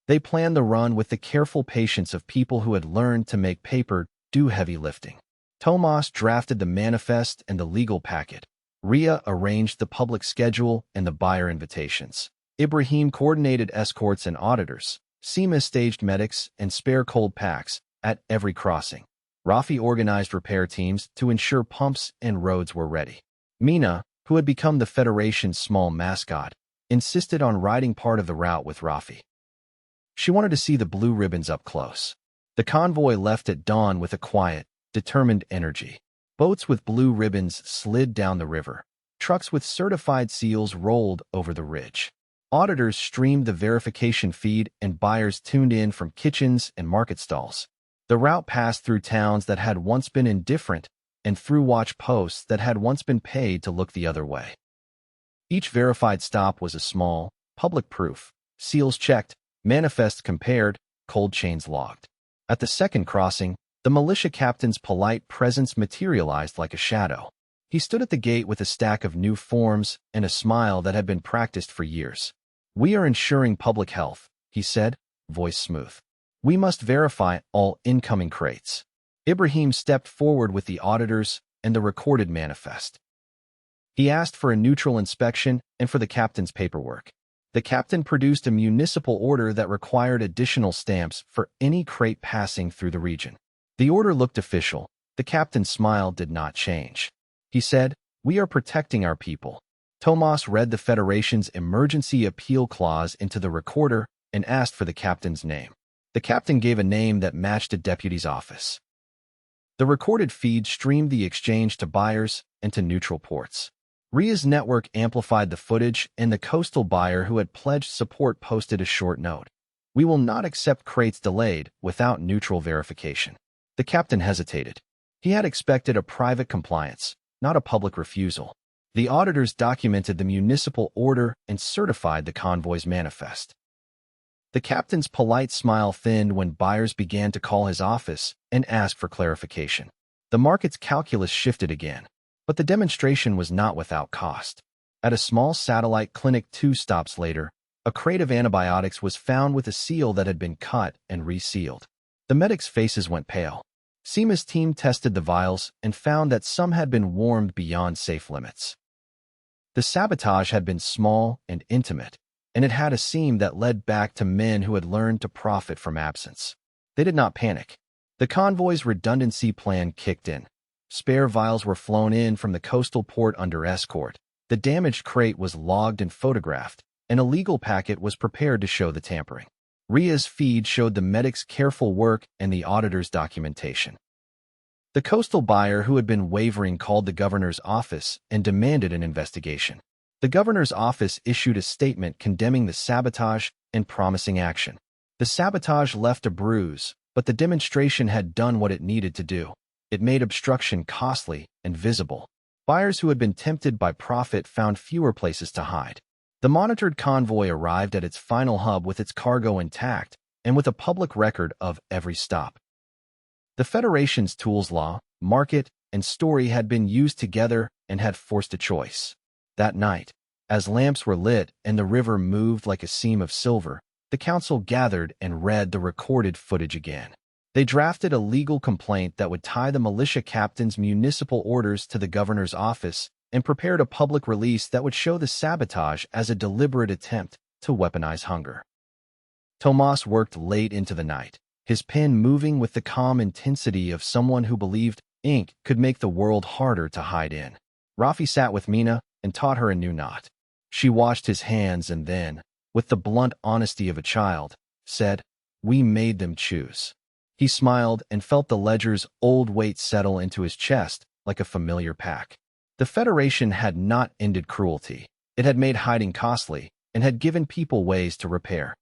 They planned the run with the careful patience of people who had learned to make paper do heavy lifting. Tomas drafted the manifest and the legal packet. Ria arranged the public schedule and the buyer invitations. Ibrahim coordinated escorts and auditors. Seema staged medics and spare cold packs at every crossing. Rafi organized repair teams to ensure pumps and roads were ready. Mina, who had become the Federation's small mascot, insisted on riding part of the route with Rafi. She wanted to see the blue ribbons up close. The convoy left at dawn with a quiet, determined energy. Boats with blue ribbons slid down the river. Trucks with certified seals rolled over the ridge. Auditors streamed the verification feed and buyers tuned in from kitchens and market stalls. The route passed through towns that had once been indifferent and through watch posts that had once been paid to look the other way. Each verified stop was a small, public proof. Seals checked, manifests compared, cold chains logged. At the second crossing, the militia captain's polite presence materialized like a shadow. He stood at the gate with a stack of new forms and a smile that had been practiced for years. "We are ensuring public health," he said, voice smooth. "We must verify all incoming crates." Ibrahim stepped forward with the auditors and the recorded manifest. He asked for a neutral inspection and for the captain's paperwork. The captain produced a municipal order that required additional stamps for any crate passing through the region. The order looked official. The captain's smile did not change. He said, "We are protecting our people." Tomas read the Federation's emergency appeal clause into the recorder and asked for the captain's name. The captain gave a name that matched a deputy's office. The recorded feed streamed the exchange to buyers and to neutral ports. Ria's network amplified the footage, and the coastal buyer who had pledged support posted a short note. "We will not accept crates delayed without neutral verification." The captain hesitated. He had expected a private compliance, not a public refusal. The auditors documented the municipal order and certified the convoy's manifest. The captain's polite smile thinned when buyers began to call his office and ask for clarification. The market's calculus shifted again, but the demonstration was not without cost. At a small satellite clinic 2 stops later, a crate of antibiotics was found with a seal that had been cut and resealed. The medics' faces went pale. Seema's team tested the vials and found that some had been warmed beyond safe limits. The sabotage had been small and intimate, and it had a seam that led back to men who had learned to profit from absence. They did not panic. The convoy's redundancy plan kicked in. Spare vials were flown in from the coastal port under escort. The damaged crate was logged and photographed. An illegal packet was prepared to show the tampering. Ria's feed showed the medic's careful work and the auditor's documentation. The coastal buyer who had been wavering called the governor's office and demanded an investigation. The governor's office issued a statement condemning the sabotage and promising action. The sabotage left a bruise, but the demonstration had done what it needed to do. It made obstruction costly and visible. Buyers who had been tempted by profit found fewer places to hide. The monitored convoy arrived at its final hub with its cargo intact and with a public record of every stop. The Federation's tools law, market, and story had been used together and had forced a choice. That night, as lamps were lit and the river moved like a seam of silver, the council gathered and read the recorded footage again. They drafted a legal complaint that would tie the militia captain's municipal orders to the governor's office and prepared a public release that would show the sabotage as a deliberate attempt to weaponize hunger. Tomas worked late into the night, his pen moving with the calm intensity of someone who believed ink could make the world harder to hide in. Rafi sat with Mina and taught her a new knot. She washed his hands and then, with the blunt honesty of a child, said, "We made them choose." He smiled and felt the ledger's old weight settle into his chest like a familiar pack. The Federation had not ended cruelty. It had made hiding costly and had given people ways to repair.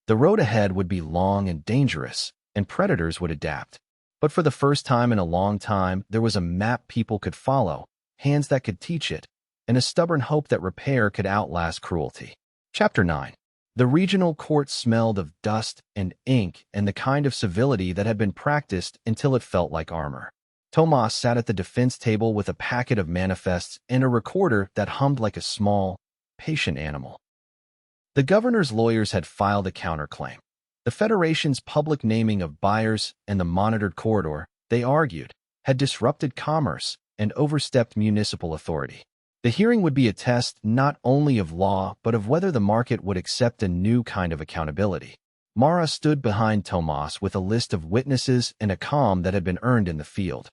The road ahead would be long and dangerous, and predators would adapt. But for the first time in a long time, there was a map people could follow, hands that could teach it, and a stubborn hope that repair could outlast cruelty. Chapter 9. The regional court smelled of dust and ink and the kind of civility that had been practiced until it felt like armor. Tomas sat at the defense table with a packet of manifests and a recorder that hummed like a small, patient animal. The governor's lawyers had filed a counterclaim. The Federation's public naming of buyers and the monitored corridor, they argued, had disrupted commerce and overstepped municipal authority. The hearing would be a test not only of law but of whether the market would accept a new kind of accountability. Mara stood behind Tomas with a list of witnesses and a calm that had been earned in the field.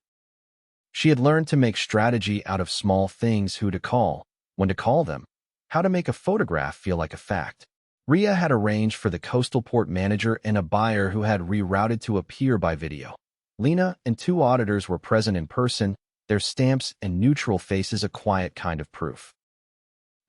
She had learned to make strategy out of small things: who to call, when to call them, how to make a photograph feel like a fact. Ria had arranged for the coastal port manager and a buyer who had rerouted to appear by video. Lena and two auditors were present in person, their stamps and neutral faces a quiet kind of proof.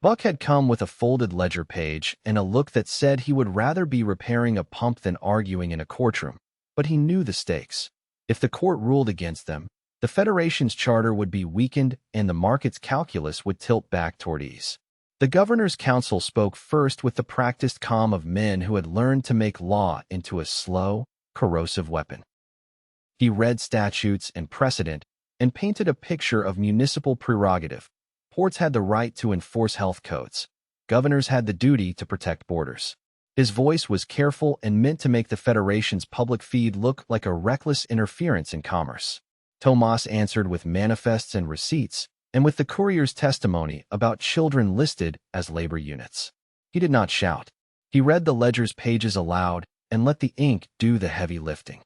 Buck had come with a folded ledger page and a look that said he would rather be repairing a pump than arguing in a courtroom, but he knew the stakes. If the court ruled against them, the Federation's charter would be weakened and the market's calculus would tilt back toward ease. The governor's council spoke first with the practiced calm of men who had learned to make law into a slow, corrosive weapon. He read statutes and precedent and painted a picture of municipal prerogative. Ports had the right to enforce health codes. Governors had the duty to protect borders. His voice was careful and meant to make the Federation's public feed look like a reckless interference in commerce. Tomas answered with manifests and receipts, and with the courier's testimony about children listed as labor units. He did not shout. He read the ledger's pages aloud and let the ink do the heavy lifting.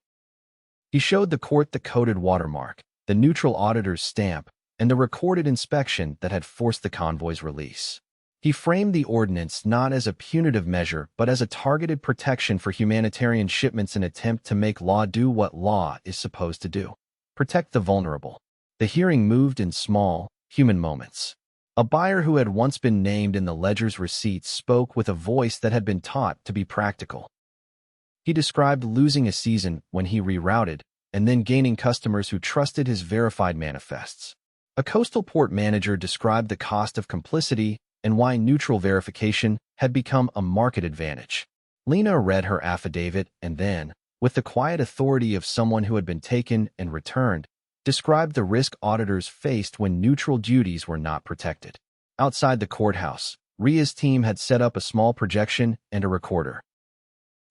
He showed the court the coded watermark, the neutral auditor's stamp, and the recorded inspection that had forced the convoy's release. He framed the ordinance not as a punitive measure but as a targeted protection for humanitarian shipments, an attempt to make law do what law is supposed to do: protect the vulnerable. The hearing moved in small, human moments. A buyer who had once been named in the ledger's receipts spoke with a voice that had been taught to be practical. He described losing a season when he rerouted and then gaining customers who trusted his verified manifests. A coastal port manager described the cost of complicity and why neutral verification had become a market advantage. Lena read her affidavit and then, with the quiet authority of someone who had been taken and returned, described the risk auditors faced when neutral duties were not protected. Outside the courthouse, Ria's team had set up a small projection and a recorder.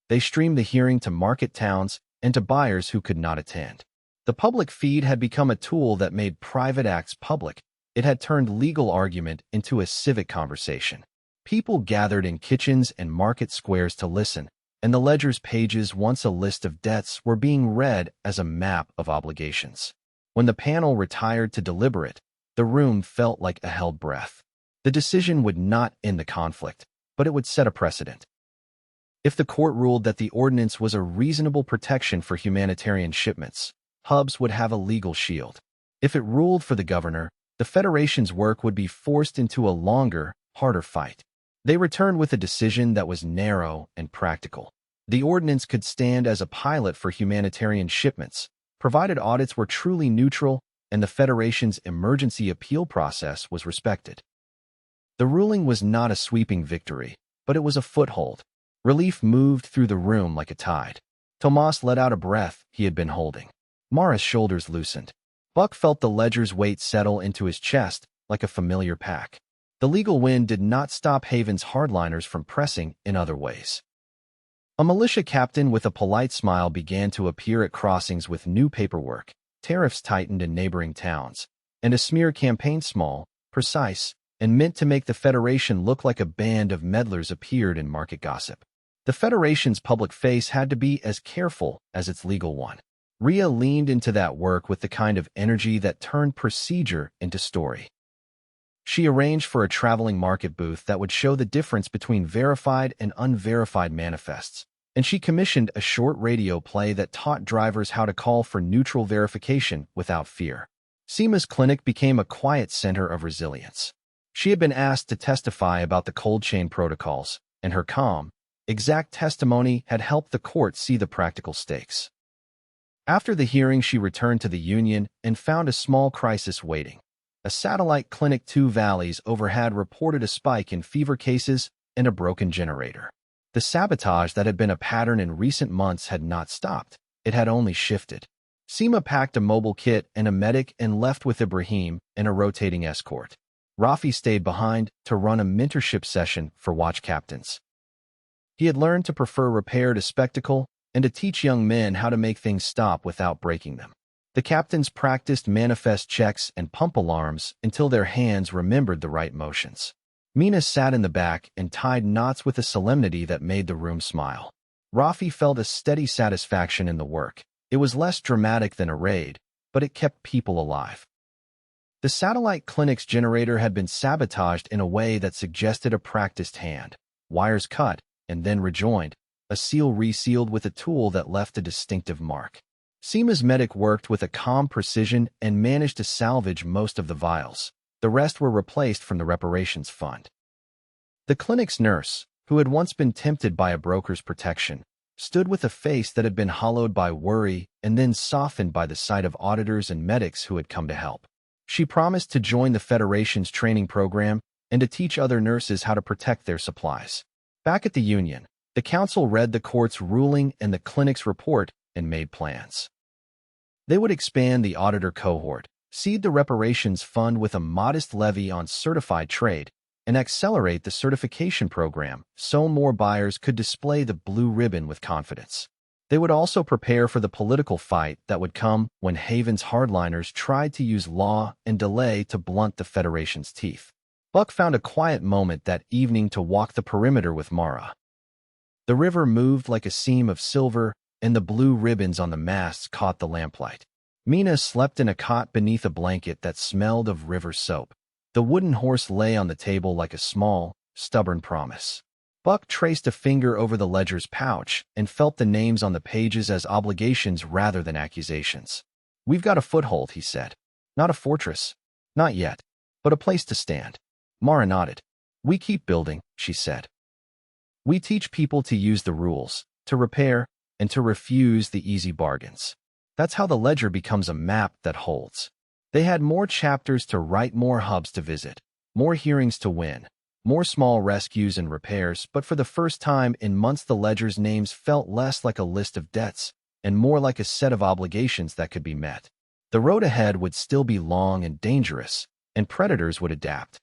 They streamed the hearing to market towns and to buyers who could not attend. The public feed had become a tool that made private acts public. It had turned legal argument into a civic conversation. People gathered in kitchens and market squares to listen, and the ledger's pages, once a list of debts, were being read as a map of obligations. When the panel retired to deliberate, the room felt like a held breath. The decision would not end the conflict, but it would set a precedent. If the court ruled that the ordinance was a reasonable protection for humanitarian shipments, hubs would have a legal shield. If it ruled for the governor, the Federation's work would be forced into a longer, harder fight. They returned with a decision that was narrow and practical. The ordinance could stand as a pilot for humanitarian shipments, provided audits were truly neutral and the Federation's emergency appeal process was respected. The ruling was not a sweeping victory, but it was a foothold. Relief moved through the room like a tide. Tomas let out a breath he had been holding. Mara's shoulders loosened. Buck felt the ledger's weight settle into his chest like a familiar pack. The legal wind did not stop Haven's hardliners from pressing in other ways. A militia captain with a polite smile began to appear at crossings with new paperwork. Tariffs tightened in neighboring towns, and a smear campaign small, precise, and meant to make the Federation look like a band of meddlers appeared in market gossip. The Federation's public face had to be as careful as its legal one. Rhea leaned into that work with the kind of energy that turned procedure into story. She arranged for a traveling market booth that would show the difference between verified and unverified manifests, and she commissioned a short radio play that taught drivers how to call for neutral verification without fear. Seema's clinic became a quiet center of resilience. She had been asked to testify about the cold chain protocols, and her calm, exact testimony had helped the court see the practical stakes. After the hearing, she returned to the Union and found a small crisis waiting. A satellite clinic 2 valleys over had reported a spike in fever cases and a broken generator. The sabotage that had been a pattern in recent months had not stopped. It had only shifted. Seema packed a mobile kit and a medic and left with Ibrahim and a rotating escort. Rafi stayed behind to run a mentorship session for watch captains. He had learned to prefer repair to spectacle and to teach young men how to make things stop without breaking them. The captains practiced manifest checks and pump alarms until their hands remembered the right motions. Mina sat in the back and tied knots with a solemnity that made the room smile. Rafi felt a steady satisfaction in the work. It was less dramatic than a raid, but it kept people alive. The satellite clinic's generator had been sabotaged in a way that suggested a practiced hand. Wires cut and then rejoined, a seal resealed with a tool that left a distinctive mark. Seema's medic worked with a calm precision and managed to salvage most of the vials. The rest were replaced from the reparations fund. The clinic's nurse, who had once been tempted by a broker's protection, stood with a face that had been hollowed by worry and then softened by the sight of auditors and medics who had come to help. She promised to join the Federation's training program and to teach other nurses how to protect their supplies. Back at the Union, the council read the court's ruling and the clinic's report and made plans. They would expand the auditor cohort, seed the reparations fund with a modest levy on certified trade, and accelerate the certification program so more buyers could display the blue ribbon with confidence. They would also prepare for the political fight that would come when Haven's hardliners tried to use law and delay to blunt the Federation's teeth. Buck found a quiet moment that evening to walk the perimeter with Mara. The river moved like a seam of silver, and the blue ribbons on the masts caught the lamplight. Mina slept in a cot beneath a blanket that smelled of river soap. The wooden horse lay on the table like a small, stubborn promise. Buck traced a finger over the ledger's pouch and felt the names on the pages as obligations rather than accusations. "We've got a foothold," he said. "Not a fortress. Not yet. But a place to stand." Mara nodded. "We keep building," she said. "We teach people to use the rules, to repair, and to refuse the easy bargains. That's how the ledger becomes a map that holds." They had more chapters to write, more hubs to visit, more hearings to win, more small rescues and repairs, but for the first time in months the ledger's names felt less like a list of debts and more like a set of obligations that could be met. The road ahead would still be long and dangerous, and predators would adapt.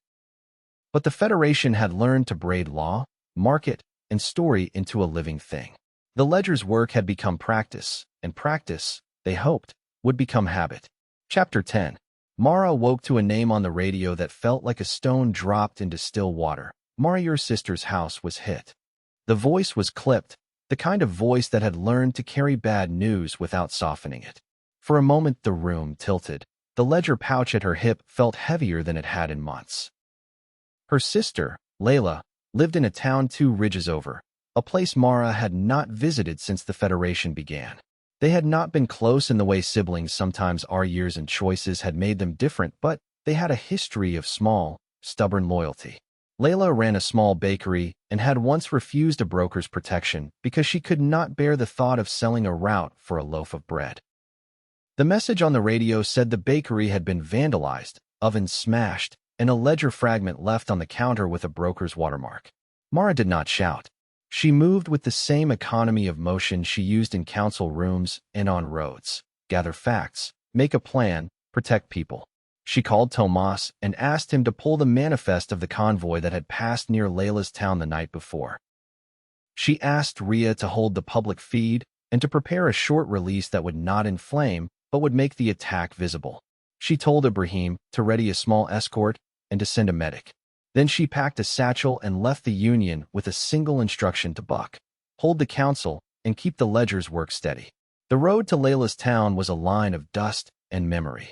But the Federation had learned to braid law, market, and story into a living thing. The ledger's work had become practice, and practice, they hoped, would become habit. Chapter 10. Mara woke to a name on the radio that felt like a stone dropped into still water. "Mara, your sister's house was hit." The voice was clipped, the kind of voice that had learned to carry bad news without softening it. For a moment the room tilted. The ledger pouch at her hip felt heavier than it had in months. Her sister, Layla, lived in a town 2 ridges over, a place Mara had not visited since the Federation began. They had not been close in the way siblings sometimes are. Years and choices had made them different, but they had a history of small, stubborn loyalty. Layla ran a small bakery and had once refused a broker's protection because she could not bear the thought of selling a route for a loaf of bread. The message on the radio said the bakery had been vandalized, ovens smashed, and a ledger fragment left on the counter with a broker's watermark. Mara did not shout. She moved with the same economy of motion she used in council rooms and on roads. Gather facts, make a plan, protect people. She called Tomas and asked him to pull the manifest of the convoy that had passed near Layla's town the night before. She asked Ria to hold the public feed and to prepare a short release that would not inflame but would make the attack visible. She told Ibrahim to ready a small escort and to send a medic. Then she packed a satchel and left the Union with a single instruction to Buck: hold the council and keep the ledger's work steady. The road to Layla's town was a line of dust and memory.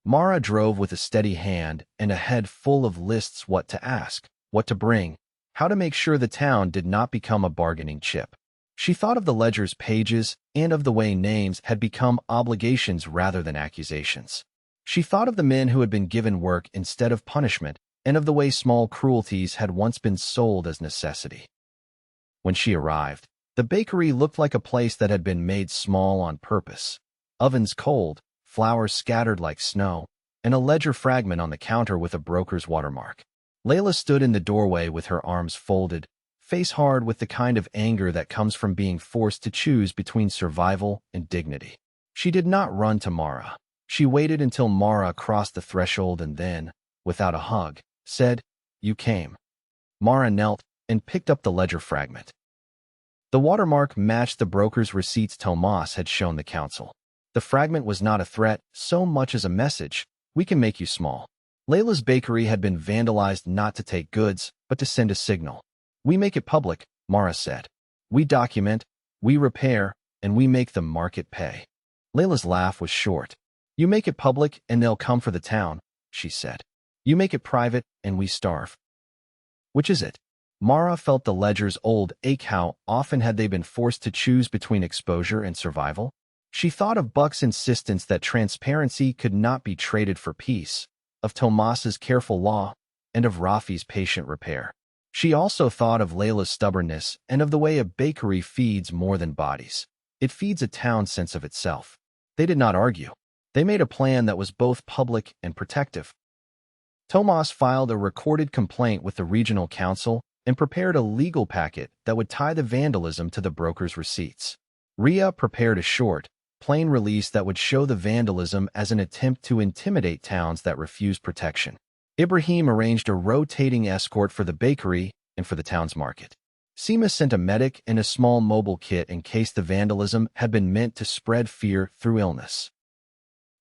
Mara drove with a steady hand and a head full of lists: what to ask, what to bring, how to make sure the town did not become a bargaining chip. She thought of the ledger's pages and of the way names had become obligations rather than accusations. She thought of the men who had been given work instead of punishment and of the way small cruelties had once been sold as necessity. When she arrived, the bakery looked like a place that had been made small on purpose. Ovens cold, flour scattered like snow, and a ledger fragment on the counter with a broker's watermark. Layla stood in the doorway with her arms folded, face hard with the kind of anger that comes from being forced to choose between survival and dignity. She did not run to Mara. She waited until Mara crossed the threshold and then, without a hug, said, "You came." Mara knelt and picked up the ledger fragment. The watermark matched the broker's receipts Tomas had shown the council. The fragment was not a threat so much as a message: we can make you small. Layla's bakery had been vandalized not to take goods, but to send a signal. We make it public, Mara said. We document, we repair, and we make the market pay. Layla's laugh was short. You make it public and they'll come for the town, she said. You make it private and we starve. Which is it? Mara felt the ledger's old ache. How often had they been forced to choose between exposure and survival? She thought of Buck's insistence that transparency could not be traded for peace, of Tomas's careful law, and of Rafi's patient repair. She also thought of Layla's stubbornness and of the way a bakery feeds more than bodies. It feeds a town's sense of itself. They did not argue. They made a plan that was both public and protective. Tomas filed a recorded complaint with the regional council and prepared a legal packet that would tie the vandalism to the broker's receipts. Ria prepared a short, plain release that would show the vandalism as an attempt to intimidate towns that refuse protection. Ibrahim arranged a rotating escort for the bakery and for the town's market. Seema sent a medic and a small mobile kit in case the vandalism had been meant to spread fear through illness.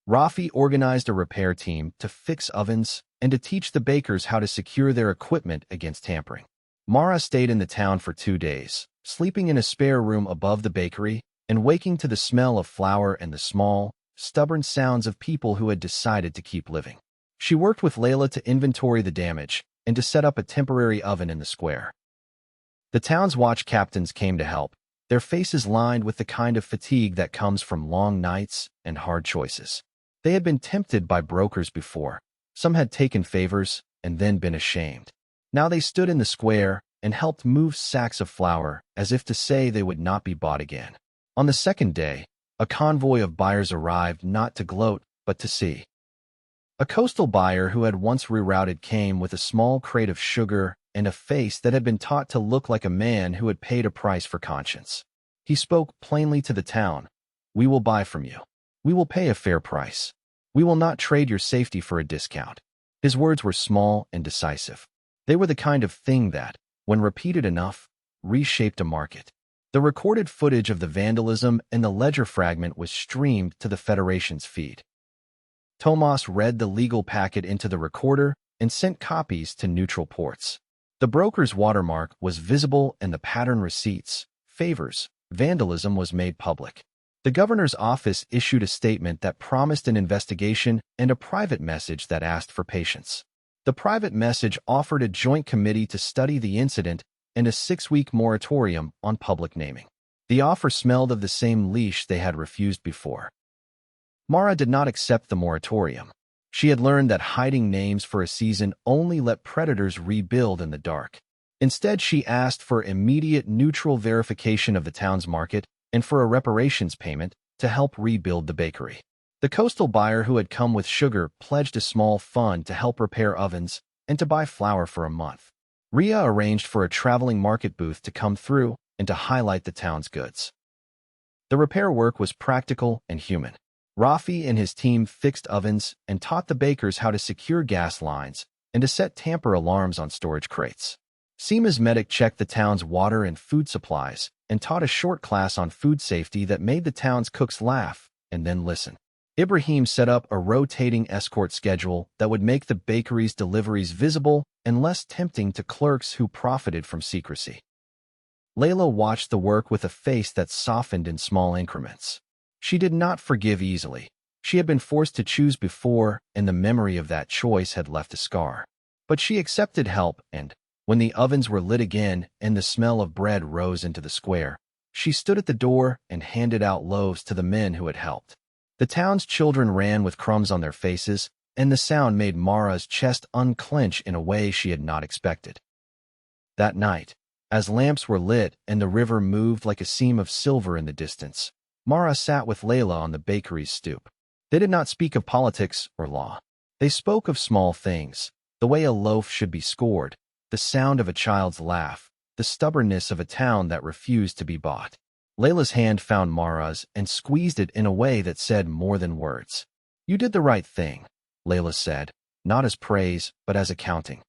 Rafi organized a repair team to fix ovens and to teach the bakers how to secure their equipment against tampering. Mara stayed in the town for 2 days, sleeping in a spare room above the bakery and waking to the smell of flour and the small, stubborn sounds of people who had decided to keep living. She worked with Layla to inventory the damage and to set up a temporary oven in the square. The town's watch captains came to help, their faces lined with the kind of fatigue that comes from long nights and hard choices. They had been tempted by brokers before. Some had taken favors and then been ashamed. Now they stood in the square and helped move sacks of flour as if to say they would not be bought again. On the second day, a convoy of buyers arrived not to gloat, but to see. A coastal buyer who had once rerouted came with a small crate of sugar and a face that had been taught to look like a man who had paid a price for conscience. He spoke plainly to the town. We will buy from you. We will pay a fair price. We will not trade your safety for a discount. His words were small and decisive. They were the kind of thing that, when repeated enough, reshaped a market. The recorded footage of the vandalism and the ledger fragment was streamed to the Federation's feed. Tomas read the legal packet into the recorder and sent copies to neutral ports. The broker's watermark was visible and the pattern receipts, favors, vandalism was made public. The governor's office issued a statement that promised an investigation and a private message that asked for patience. The private message offered a joint committee to study the incident and a 6-week moratorium on public naming. The offer smelled of the same leash they had refused before. Mara did not accept the moratorium. She had learned that hiding names for a season only let predators rebuild in the dark. Instead, she asked for immediate neutral verification of the town's market and for a reparations payment to help rebuild the bakery. The coastal buyer who had come with sugar pledged a small fund to help repair ovens and to buy flour for a month. Ria arranged for a traveling market booth to come through and to highlight the town's goods. The repair work was practical and human. Rafi and his team fixed ovens and taught the bakers how to secure gas lines and to set tamper alarms on storage crates. Seema's medic checked the town's water and food supplies and taught a short class on food safety that made the town's cooks laugh and then listen. Ibrahim set up a rotating escort schedule that would make the bakery's deliveries visible and less tempting to clerks who profited from secrecy. Layla watched the work with a face that softened in small increments. She did not forgive easily. She had been forced to choose before, and the memory of that choice had left a scar. But she accepted help, and when the ovens were lit again and the smell of bread rose into the square, she stood at the door and handed out loaves to the men who had helped. The town's children ran with crumbs on their faces, and the sound made Mara's chest unclench in a way she had not expected. That night, as lamps were lit and the river moved like a seam of silver in the distance, Mara sat with Layla on the bakery's stoop. They did not speak of politics or law. They spoke of small things, the way a loaf should be scored, the sound of a child's laugh, the stubbornness of a town that refused to be bought. Layla's hand found Mara's and squeezed it in a way that said more than words. "You did the right thing," Layla said, not as praise, but as accounting.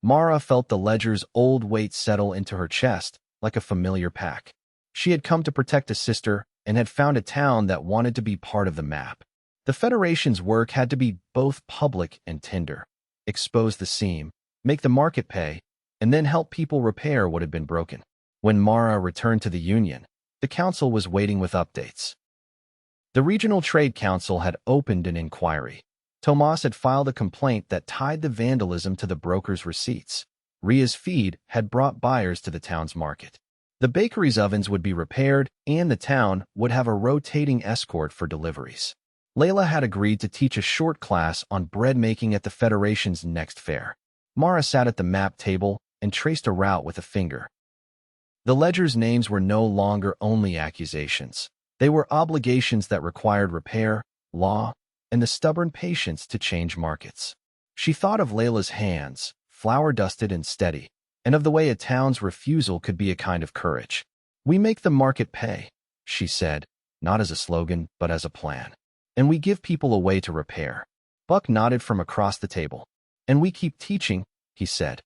Mara felt the ledger's old weight settle into her chest like a familiar pack. She had come to protect a sister and had found a town that wanted to be part of the map. The Federation's work had to be both public and tender. Expose the seam, make the market pay, and then help people repair what had been broken. When Mara returned to the Union, the council was waiting with updates. The Regional Trade Council had opened an inquiry. Tomas had filed a complaint that tied the vandalism to the broker's receipts. Ria's feed had brought buyers to the town's market. The bakery's ovens would be repaired, and the town would have a rotating escort for deliveries. Layla had agreed to teach a short class on bread making at the Federation's next fair. Mara sat at the map table and traced a route with a finger. The ledger's names were no longer only accusations. They were obligations that required repair, law, and the stubborn patience to change markets. She thought of Layla's hands, flour-dusted and steady, and of the way a town's refusal could be a kind of courage. "We make the market pay," she said, not as a slogan, but as a plan. "And we give people a way to repair." Buck nodded from across the table. "And we keep teaching," he said.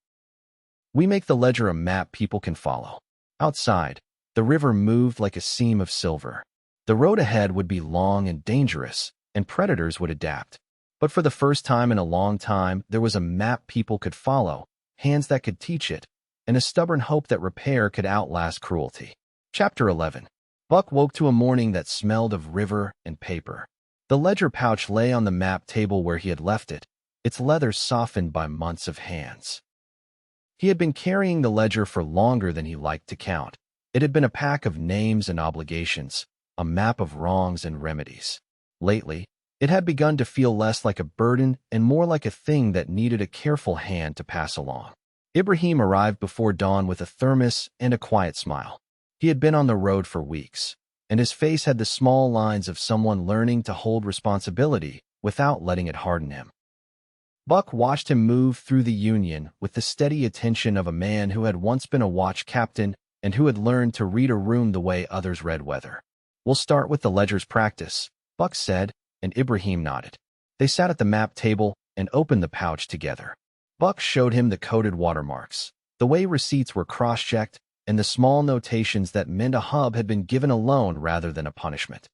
"We make the ledger a map people can follow." Outside, the river moved like a seam of silver. The road ahead would be long and dangerous, and predators would adapt. But for the first time in a long time, there was a map people could follow, hands that could teach it, and a stubborn hope that repair could outlast cruelty. Chapter 11. Buck woke to a morning that smelled of river and paper. The ledger pouch lay on the map table where he had left it, its leather softened by months of hands. He had been carrying the ledger for longer than he liked to count. It had been a pack of names and obligations, a map of wrongs and remedies. Lately, it had begun to feel less like a burden and more like a thing that needed a careful hand to pass along. Ibrahim arrived before dawn with a thermos and a quiet smile. He had been on the road for weeks, and his face had the small lines of someone learning to hold responsibility without letting it harden him. Buck watched him move through the Union with the steady attention of a man who had once been a watch captain and who had learned to read a room the way others read weather. "We'll start with the ledger's practice," Buck said, and Ibrahim nodded. They sat at the map table and opened the pouch together. Buck showed him the coded watermarks, the way receipts were cross-checked, and the small notations that meant a hub had been given a loan rather than a punishment.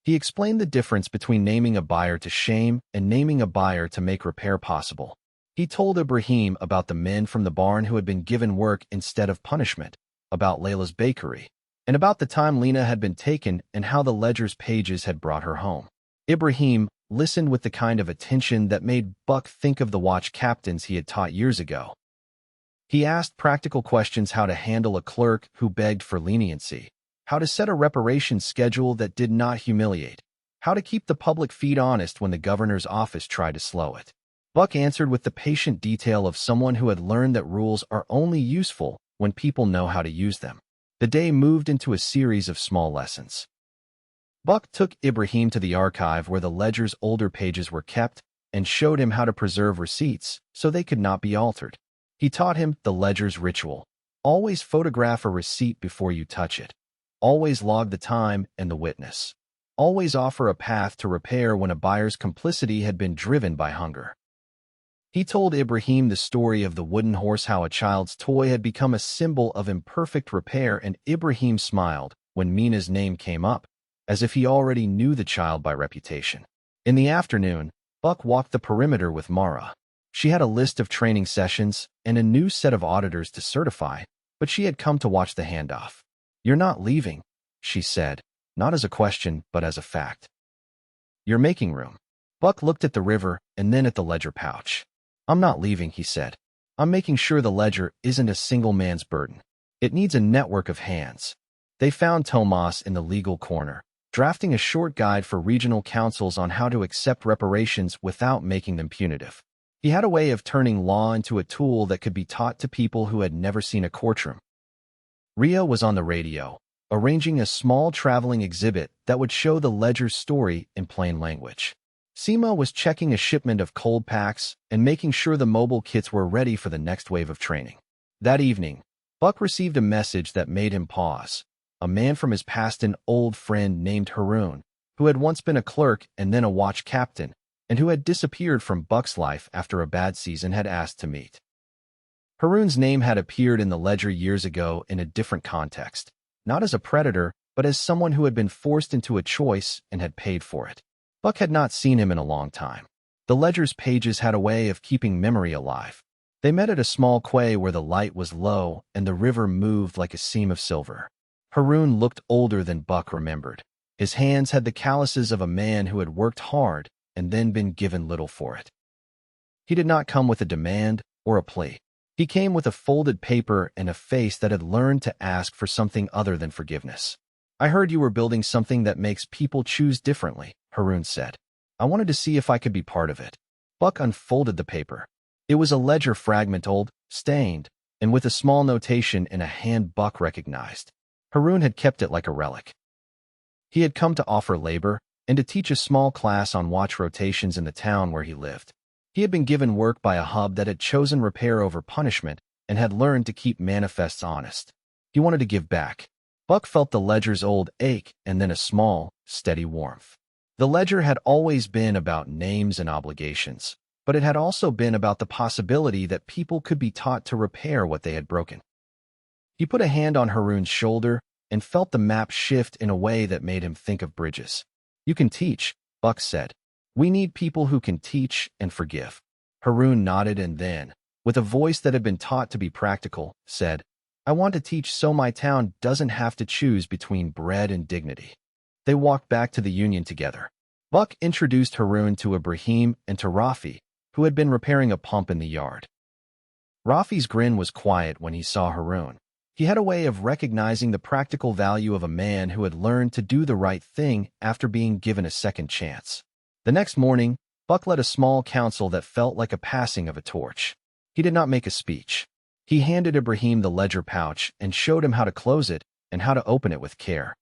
He explained the difference between naming a buyer to shame and naming a buyer to make repair possible. He told Ibrahim about the men from the barn who had been given work instead of punishment, about Layla's bakery, and about the time Lena had been taken and how the ledger's pages had brought her home. Ibrahim listened with the kind of attention that made Buck think of the watch captains he had taught years ago. He asked practical questions: how to handle a clerk who begged for leniency, how to set a reparations schedule that did not humiliate, how to keep the public feet honest when the governor's office tried to slow it. Buck answered with the patient detail of someone who had learned that rules are only useful when people know how to use them. The day moved into a series of small lessons. Buck took Ibrahim to the archive where the ledger's older pages were kept and showed him how to preserve receipts so they could not be altered. He taught him the ledger's ritual. Always photograph a receipt before you touch it. Always log the time and the witness. Always offer a path to repair when a buyer's complicity had been driven by hunger. He told Ibrahim the story of the wooden horse, how a child's toy had become a symbol of imperfect repair, and Ibrahim smiled when Mina's name came up, as if he already knew the child by reputation. In the afternoon, Buck walked the perimeter with Mara. She had a list of training sessions and a new set of auditors to certify, but she had come to watch the handoff. "You're not leaving," she said, not as a question, but as a fact. "You're making room." Buck looked at the river and then at the ledger pouch. "I'm not leaving," he said. "I'm making sure the ledger isn't a single man's burden. It needs a network of hands." They found Tomas in the legal corner, drafting a short guide for regional councils on how to accept reparations without making them punitive. He had a way of turning law into a tool that could be taught to people who had never seen a courtroom. Ria was on the radio, arranging a small traveling exhibit that would show the ledger's story in plain language. Seema was checking a shipment of cold packs and making sure the mobile kits were ready for the next wave of training. That evening, Buck received a message that made him pause. A man from his past, an old friend named Haroon, who had once been a clerk and then a watch captain, and who had disappeared from Buck's life after a bad season, had asked to meet. Haroon's name had appeared in the ledger years ago in a different context, not as a predator, but as someone who had been forced into a choice and had paid for it. Buck had not seen him in a long time. The ledger's pages had a way of keeping memory alive. They met at a small quay where the light was low and the river moved like a seam of silver. Haroon looked older than Buck remembered. His hands had the calluses of a man who had worked hard and then been given little for it. He did not come with a demand or a plea. He came with a folded paper and a face that had learned to ask for something other than forgiveness. "I heard you were building something that makes people choose differently," Haroon said. "I wanted to see if I could be part of it." Buck unfolded the paper. It was a ledger fragment, old, stained, and with a small notation in a hand Buck recognized. Haroon had kept it like a relic. He had come to offer labor and to teach a small class on watch rotations in the town where he lived. He had been given work by a hub that had chosen repair over punishment and had learned to keep manifests honest. He wanted to give back. Buck felt the ledger's old ache and then a small, steady warmth. The ledger had always been about names and obligations, but it had also been about the possibility that people could be taught to repair what they had broken. He put a hand on Haroon's shoulder and felt the map shift in a way that made him think of bridges. "You can teach," Buck said. "We need people who can teach and forgive." Haroon nodded and then, with a voice that had been taught to be practical, said, "I want to teach so my town doesn't have to choose between bread and dignity." They walked back to the union together. Buck introduced Haroon to Ibrahim and to Rafi, who had been repairing a pump in the yard. Rafi's grin was quiet when he saw Haroon. He had a way of recognizing the practical value of a man who had learned to do the right thing after being given a second chance. The next morning, Buck led a small council that felt like a passing of a torch. He did not make a speech. He handed Ibrahim the ledger pouch and showed him how to close it and how to open it with care.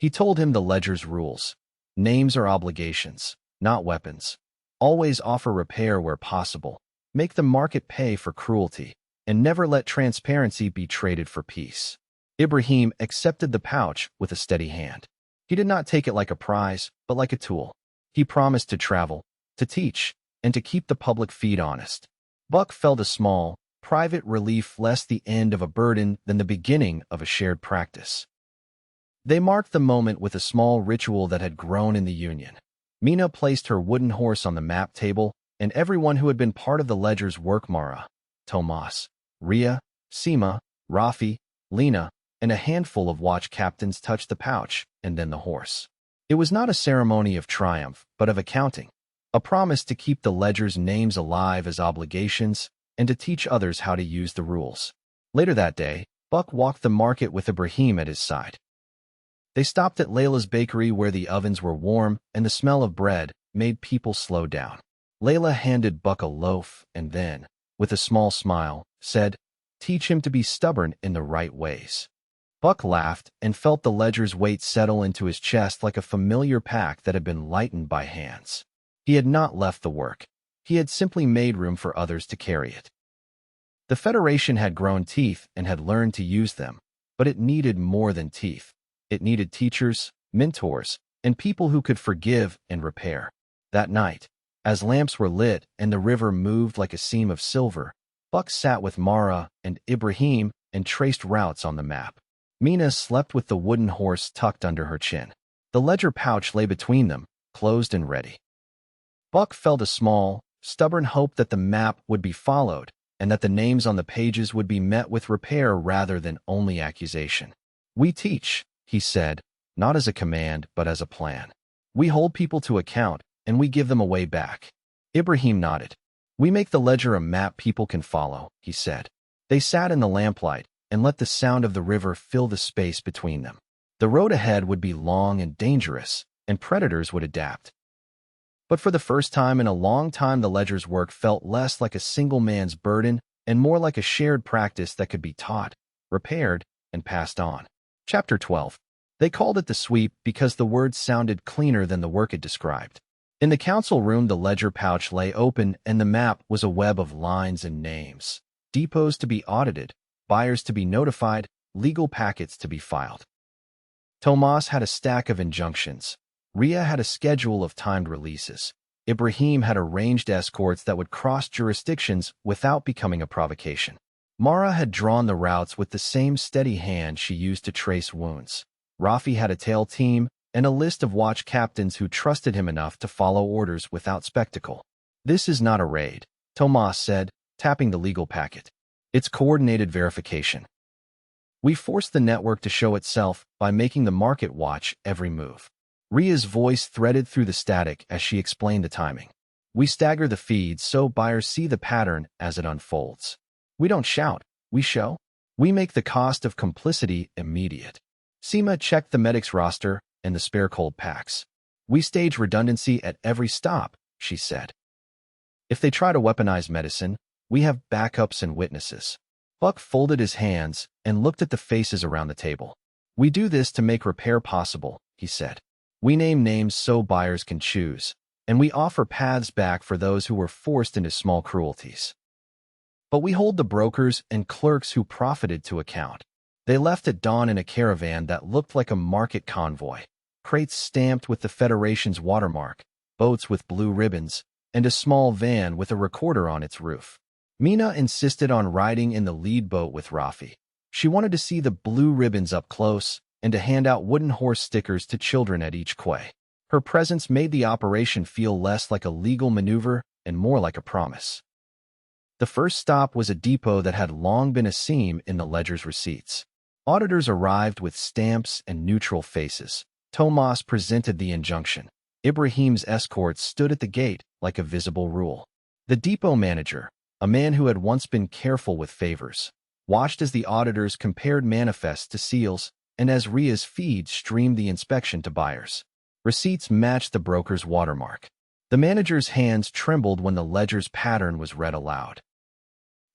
He told him the ledger's rules. Names are obligations, not weapons. Always offer repair where possible. Make the market pay for cruelty, and never let transparency be traded for peace. Ibrahim accepted the pouch with a steady hand. He did not take it like a prize, but like a tool. He promised to travel, to teach, and to keep the public feet honest. Buck felt a small, private relief, less the end of a burden than the beginning of a shared practice. They marked the moment with a small ritual that had grown in the union. Mina placed her wooden horse on the map table, and everyone who had been part of the ledger's work, Mara, Tomas, Ria, Seema, Rafi, Lena, and a handful of watch captains touched the pouch and then the horse. It was not a ceremony of triumph, but of accounting, a promise to keep the ledger's names alive as obligations and to teach others how to use the rules. Later that day, Buck walked the market with Ibrahim at his side. They stopped at Layla's bakery where the ovens were warm and the smell of bread made people slow down. Layla handed Buck a loaf and then, with a small smile, said, "Teach him to be stubborn in the right ways." Buck laughed and felt the ledger's weight settle into his chest like a familiar pack that had been lightened by hands. He had not left the work. He had simply made room for others to carry it. The Federation had grown teeth and had learned to use them, but it needed more than teeth. It needed teachers, mentors, and people who could forgive and repair. That night, as lamps were lit and the river moved like a seam of silver, Buck sat with Mara and Ibrahim and traced routes on the map. Mina slept with the wooden horse tucked under her chin. The ledger pouch lay between them, closed and ready. Buck felt a small, stubborn hope that the map would be followed and that the names on the pages would be met with repair rather than only accusation. "We teach," he said, "not as a command, but as a plan. We hold people to account, and we give them a way back." Ibrahim nodded. "We make the ledger a map people can follow," he said. They sat in the lamplight and let the sound of the river fill the space between them. The road ahead would be long and dangerous, and predators would adapt. But for the first time in a long time, the ledger's work felt less like a single man's burden and more like a shared practice that could be taught, repaired, and passed on. Chapter 12. They called it the sweep because the words sounded cleaner than the work it described. In the council room, the ledger pouch lay open, and the map was a web of lines and names. Depots to be audited, buyers to be notified, legal packets to be filed. Tomas had a stack of injunctions. Ria had a schedule of timed releases. Ibrahim had arranged escorts that would cross jurisdictions without becoming a provocation. Mara had drawn the routes with the same steady hand she used to trace wounds. Rafi had a tail team and a list of watch captains who trusted him enough to follow orders without spectacle. "This is not a raid," Tomas said, tapping the legal packet. "It's coordinated verification. We force the network to show itself by making the market watch every move." Ria's voice threaded through the static as she explained the timing. "We stagger the feeds so buyers see the pattern as it unfolds. We don't shout, we show. We make the cost of complicity immediate." Seema checked the medic's roster and the spare cold packs. "We stage redundancy at every stop," she said. "If they try to weaponize medicine, we have backups and witnesses." Buck folded his hands and looked at the faces around the table. "We do this to make repair possible," he said. "We name names so buyers can choose, and we offer paths back for those who were forced into small cruelties. But we hold the brokers and clerks who profited to account." They left at dawn in a caravan that looked like a market convoy. Crates stamped with the Federation's watermark, boats with blue ribbons, and a small van with a recorder on its roof. Mina insisted on riding in the lead boat with Rafi. She wanted to see the blue ribbons up close and to hand out wooden horse stickers to children at each quay. Her presence made the operation feel less like a legal maneuver and more like a promise. The first stop was a depot that had long been a seam in the ledger's receipts. Auditors arrived with stamps and neutral faces. Tomas presented the injunction. Ibrahim's escorts stood at the gate like a visible rule. The depot manager, a man who had once been careful with favors, watched as the auditors compared manifests to seals and as Ria's feed streamed the inspection to buyers. Receipts matched the broker's watermark. The manager's hands trembled when the ledger's pattern was read aloud.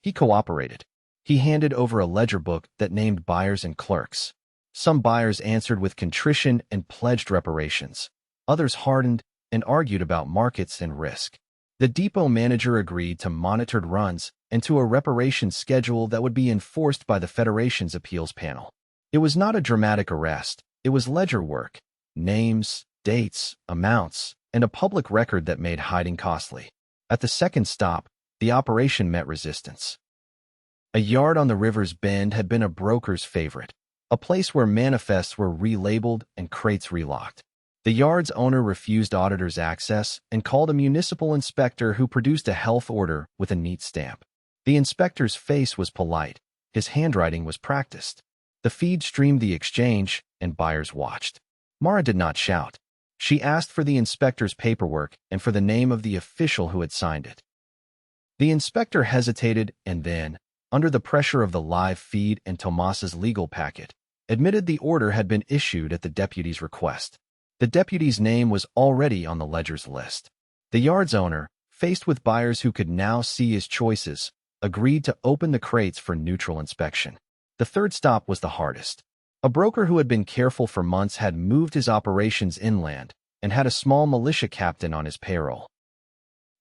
He cooperated. He handed over a ledger book that named buyers and clerks. Some buyers answered with contrition and pledged reparations. Others hardened and argued about markets and risk. The depot manager agreed to monitored runs and to a reparations schedule that would be enforced by the Federation's appeals panel. It was not a dramatic arrest. It was ledger work, names, dates, amounts, and a public record that made hiding costly. At the second stop, the operation met resistance. A yard on the river's bend had been a broker's favorite, a place where manifests were relabeled and crates relocked. The yard's owner refused auditors access and called a municipal inspector who produced a health order with a neat stamp. The inspector's face was polite. His handwriting was practiced. The feed streamed the exchange, and buyers watched. Mara did not shout. She asked for the inspector's paperwork and for the name of the official who had signed it. The inspector hesitated and then, under the pressure of the live feed and Tomas's legal packet, admitted the order had been issued at the deputy's request. The deputy's name was already on the ledger's list. The yard's owner, faced with buyers who could now see his choices, agreed to open the crates for neutral inspection. The third stop was the hardest. A broker who had been careful for months had moved his operations inland and had a small militia captain on his payroll.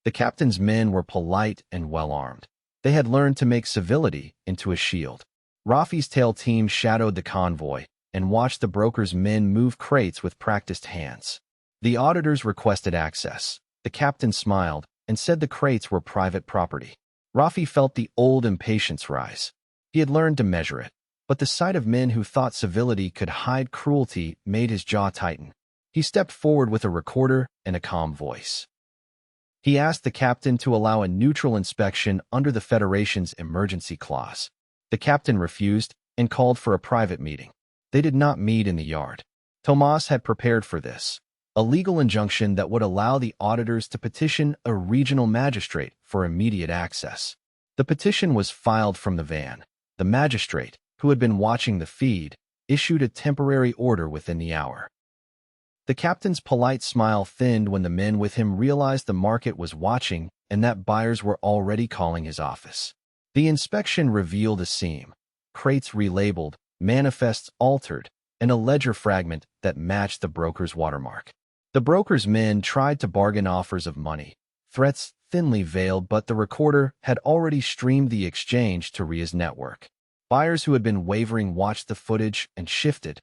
The captain's men were polite and well-armed. They had learned to make civility into a shield. Rafi's tail team shadowed the convoy and watched the broker's men move crates with practiced hands. The auditors requested access. The captain smiled and said the crates were private property. Rafi felt the old impatience rise. He had learned to measure it, but the sight of men who thought civility could hide cruelty made his jaw tighten. He stepped forward with a recorder and a calm voice. He asked the captain to allow a neutral inspection under the Federation's emergency clause. The captain refused and called for a private meeting. They did not meet in the yard. Tomas had prepared for this, a legal injunction that would allow the auditors to petition a regional magistrate for immediate access. The petition was filed from the van. The magistrate, who had been watching the feed, issued a temporary order within the hour. The captain's polite smile thinned when the men with him realized the market was watching and that buyers were already calling his office. The inspection revealed a seam, crates relabeled, manifests altered, and a ledger fragment that matched the broker's watermark. The broker's men tried to bargain offers of money, threats thinly veiled, but the recorder had already streamed the exchange to Ria's network. Buyers who had been wavering watched the footage and shifted.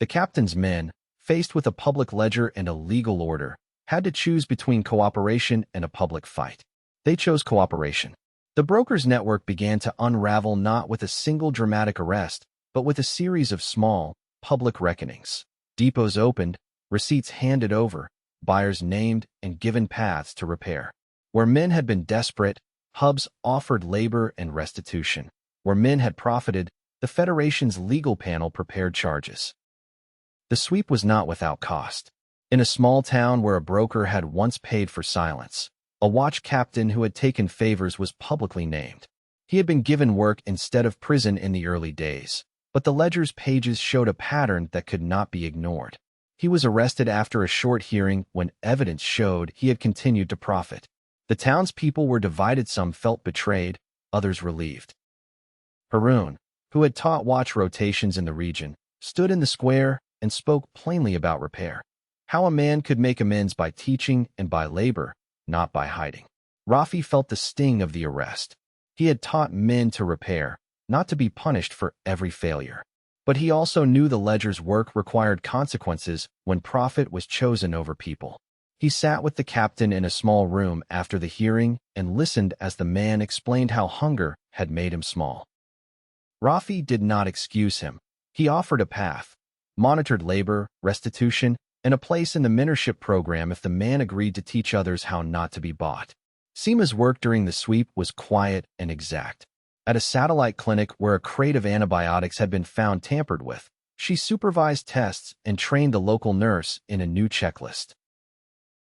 The captain's men, faced with a public ledger and a legal order, had to choose between cooperation and a public fight. They chose cooperation. The broker's network began to unravel not with a single dramatic arrest, but with a series of small, public reckonings. Depots opened, receipts handed over, buyers named and given paths to repair. Where men had been desperate, hubs offered labor and restitution. Where men had profited, the Federation's legal panel prepared charges. The sweep was not without cost. In a small town where a broker had once paid for silence, a watch captain who had taken favors was publicly named. He had been given work instead of prison in the early days, but the ledger's pages showed a pattern that could not be ignored. He was arrested after a short hearing when evidence showed he had continued to profit. The townspeople were divided. Some felt betrayed, others relieved. Harun, who had taught watch rotations in the region, stood in the square and spoke plainly about repair. How a man could make amends by teaching and by labor, not by hiding. Rafi felt the sting of the arrest. He had taught men to repair, not to be punished for every failure. But he also knew the ledger's work required consequences when profit was chosen over people. He sat with the captain in a small room after the hearing and listened as the man explained how hunger had made him small. Rafi did not excuse him. He offered a path, monitored labor, restitution, and a place in the mentorship program if the man agreed to teach others how not to be bought. Seema's work during the sweep was quiet and exact. At a satellite clinic where a crate of antibiotics had been found tampered with, she supervised tests and trained the local nurse in a new checklist.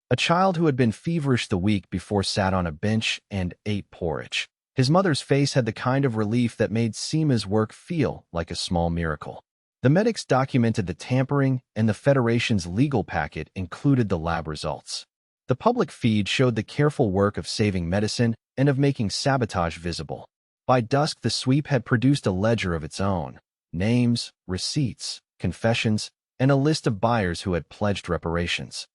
A child who had been feverish the week before sat on a bench and ate porridge. His mother's face had the kind of relief that made Seema's work feel like a small miracle. The medics documented the tampering, and the Federation's legal packet included the lab results. The public feed showed the careful work of saving medicine and of making sabotage visible. By dusk, the sweep had produced a ledger of its own: names, receipts, confessions, and a list of buyers who had pledged reparations.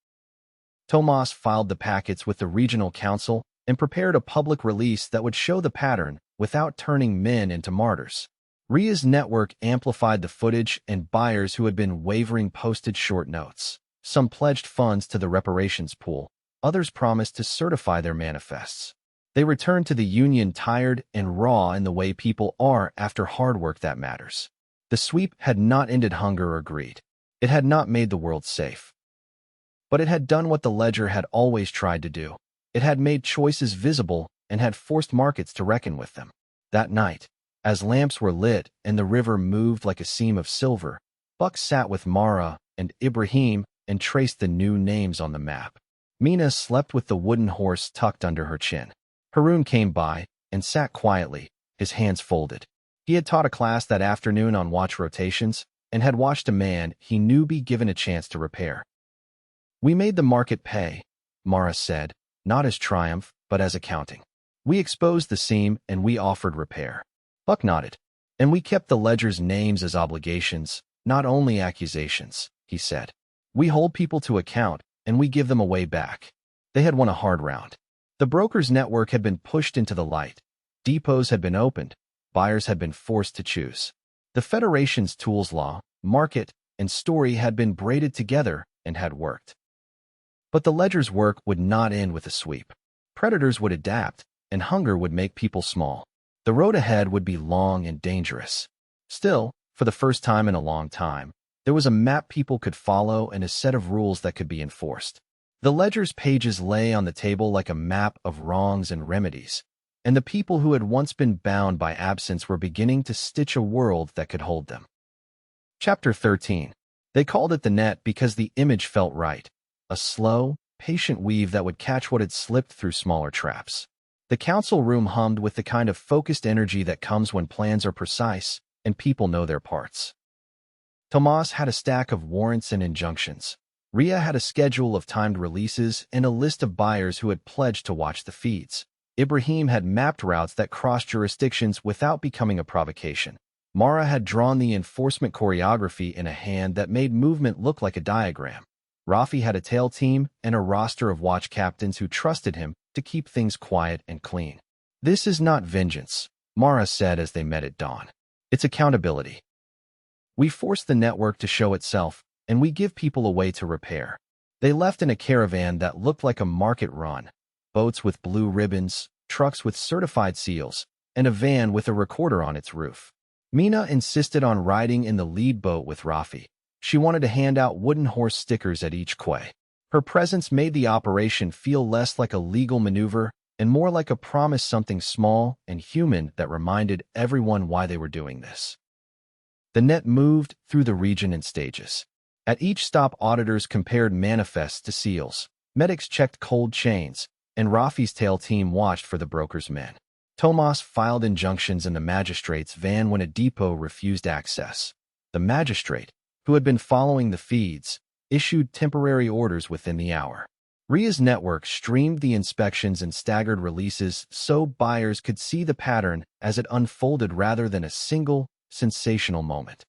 Tomas filed the packets with the regional council and prepared a public release that would show the pattern without turning men into martyrs. Ria's network amplified the footage, and buyers who had been wavering posted short notes. Some pledged funds to the reparations pool. Others promised to certify their manifests. They returned to the union tired and raw in the way people are after hard work that matters. The sweep had not ended hunger or greed. It had not made the world safe. But it had done what the ledger had always tried to do. It had made choices visible and had forced markets to reckon with them. That night, As lamps were lit and the river moved like a seam of silver, Buck sat with Mara and Ibrahim and traced the new names on the map. Mina slept with the wooden horse tucked under her chin. Haroon came by and sat quietly, his hands folded. He had taught a class that afternoon on watch rotations and had watched a man he knew be given a chance to repair. "We made the market pay," Mara said, not as triumph, but as accounting. "We exposed the seam and we offered repair." Buck nodded. "And we kept the ledger's names as obligations, not only accusations," he said. "We hold people to account and we give them a way back." They had won a hard round. The brokers' network had been pushed into the light. Depots had been opened. Buyers had been forced to choose. The Federation's tools law, market, and story had been braided together and had worked. But the ledger's work would not end with a sweep. Predators would adapt, and hunger would make people small. The road ahead would be long and dangerous. Still, for the first time in a long time, there was a map people could follow and a set of rules that could be enforced. The ledger's pages lay on the table like a map of wrongs and remedies, and the people who had once been bound by absence were beginning to stitch a world that could hold them. Chapter 13. They called it the net because the image felt right, a slow, patient weave that would catch what had slipped through smaller traps. The council room hummed with the kind of focused energy that comes when plans are precise and people know their parts. Tomas had a stack of warrants and injunctions. Ria had a schedule of timed releases and a list of buyers who had pledged to watch the feeds. Ibrahim had mapped routes that crossed jurisdictions without becoming a provocation. Mara had drawn the enforcement choreography in a hand that made movement look like a diagram. Rafi had a tail team and a roster of watch captains who trusted him to keep things quiet and clean. "This is not vengeance," Mara said as they met at dawn. "It's accountability. We force the network to show itself, and we give people a way to repair." They left in a caravan that looked like a market run. Boats with blue ribbons, trucks with certified seals, and a van with a recorder on its roof. Mina insisted on riding in the lead boat with Rafi. She wanted to hand out wooden horse stickers at each quay. Her presence made the operation feel less like a legal maneuver and more like a promise, something small and human that reminded everyone why they were doing this. The net moved through the region in stages. At each stop, auditors compared manifests to seals. Medics checked cold chains, and Rafi's tail team watched for the broker's men. Tomas filed injunctions in the magistrate's van when a depot refused access. The magistrate, who had been following the feeds, issued temporary orders within the hour. Ria's network streamed the inspections and staggered releases so buyers could see the pattern as it unfolded rather than a single, sensational moment.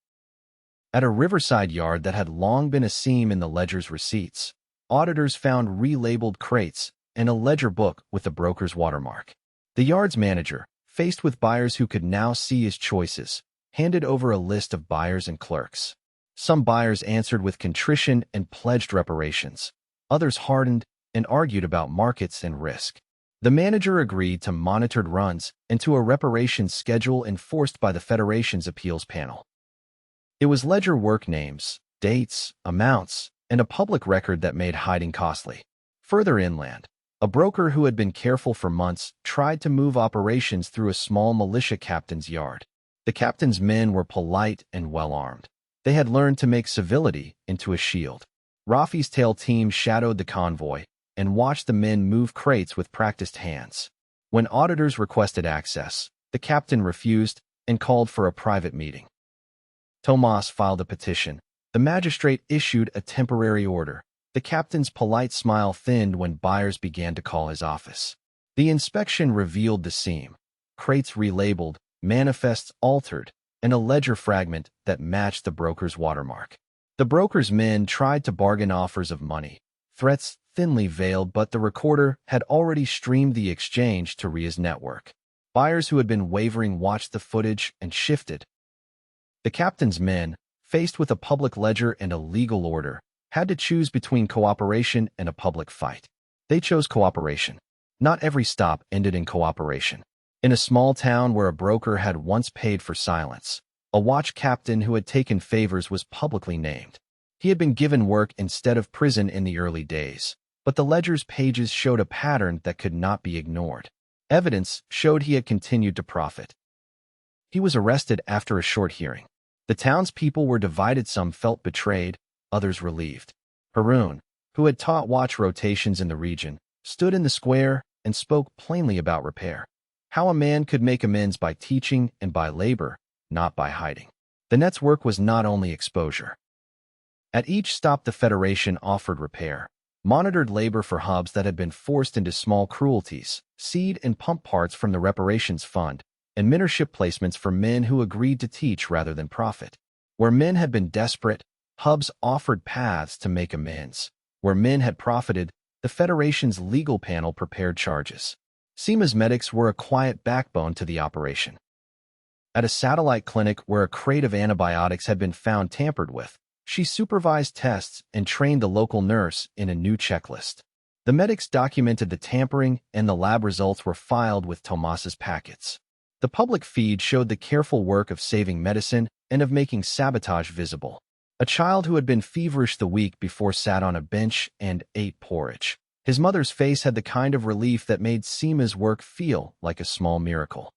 At a riverside yard that had long been a seam in the ledger's receipts, auditors found relabeled crates and a ledger book with the broker's watermark. The yard's manager, faced with buyers who could now see his choices, handed over a list of buyers and clerks. Some buyers answered with contrition and pledged reparations. Others hardened and argued about markets and risk. The manager agreed to monitored runs and to a reparations schedule enforced by the Federation's appeals panel. It was ledger work names, dates, amounts, and a public record that made hiding costly. Further inland, a broker who had been careful for months tried to move operations through a small militia captain's yard. The captain's men were polite and well-armed. They had learned to make civility into a shield. Rafi's tail team shadowed the convoy and watched the men move crates with practiced hands. When auditors requested access, the captain refused and called for a private meeting. Tomas filed a petition. The magistrate issued a temporary order. The captain's polite smile thinned when buyers began to call his office. The inspection revealed the seam. Crates relabeled, manifests altered, and a ledger fragment that matched the broker's watermark. The broker's men tried to bargain offers of money, threats thinly veiled, but the recorder had already streamed the exchange to Ria's network. Buyers who had been wavering watched the footage and shifted. The captain's men, faced with a public ledger and a legal order, had to choose between cooperation and a public fight. They chose cooperation. Not every stop ended in cooperation. In a small town where a broker had once paid for silence, a watch captain who had taken favors was publicly named. He had been given work instead of prison in the early days, but the ledger's pages showed a pattern that could not be ignored. Evidence showed he had continued to profit. He was arrested after a short hearing. The townspeople were divided. Some felt betrayed, others relieved. Harun, who had taught watch rotations in the region, stood in the square and spoke plainly about repair. How a man could make amends by teaching and by labor, not by hiding. The net's work was not only exposure. At each stop the Federation offered repair, monitored labor for hubs that had been forced into small cruelties, seed and pump parts from the reparations fund, and mentorship placements for men who agreed to teach rather than profit. Where men had been desperate, hubs offered paths to make amends. Where men had profited, the Federation's legal panel prepared charges. Seema's medics were a quiet backbone to the operation. At a satellite clinic where a crate of antibiotics had been found tampered with, she supervised tests and trained the local nurse in a new checklist. The medics documented the tampering and the lab results were filed with Tomas's packets. The public feed showed the careful work of saving medicine and of making sabotage visible. A child who had been feverish the week before sat on a bench and ate porridge. His mother's face had the kind of relief that made Seema's work feel like a small miracle.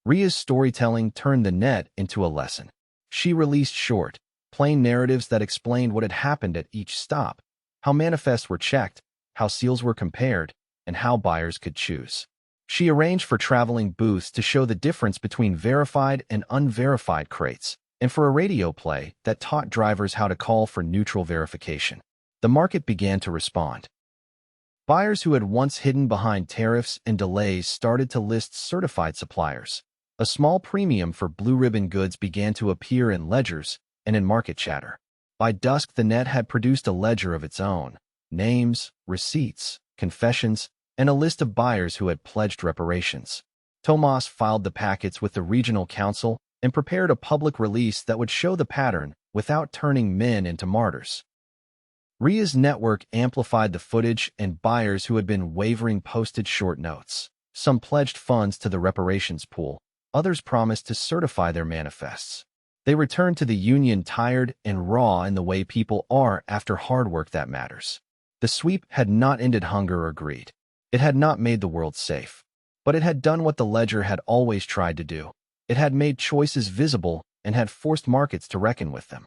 Ria's storytelling turned the net into a lesson. She released short, plain narratives that explained what had happened at each stop, how manifests were checked, how seals were compared, and how buyers could choose. She arranged for traveling booths to show the difference between verified and unverified crates, and for a radio play that taught drivers how to call for neutral verification. The market began to respond. Buyers who had once hidden behind tariffs and delays started to list certified suppliers. A small premium for blue-ribbon goods began to appear in ledgers and in market chatter. By dusk, the net had produced a ledger of its own, names, receipts, confessions, and a list of buyers who had pledged reparations. Tomas filed the packets with the regional council and prepared a public release that would show the pattern without turning men into martyrs. Ria's network amplified the footage, and buyers who had been wavering posted short notes. Some pledged funds to the reparations pool, others promised to certify their manifests. They returned to the union tired and raw in the way people are after hard work that matters. The sweep had not ended hunger or greed. It had not made the world safe. But it had done what the ledger had always tried to do. It had made choices visible and had forced markets to reckon with them.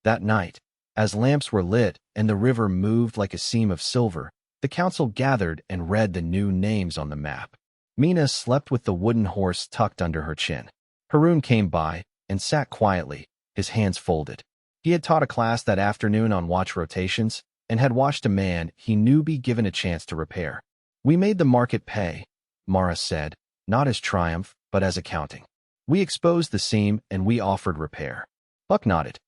That night, as lamps were lit and the river moved like a seam of silver, the council gathered and read the new names on the map. Mina slept with the wooden horse tucked under her chin. Harun came by and sat quietly, his hands folded. He had taught a class that afternoon on watch rotations and had watched a man he knew be given a chance to repair. We made the market pay, Mara said, not as triumph, but as accounting. We exposed the seam and we offered repair. Buck nodded.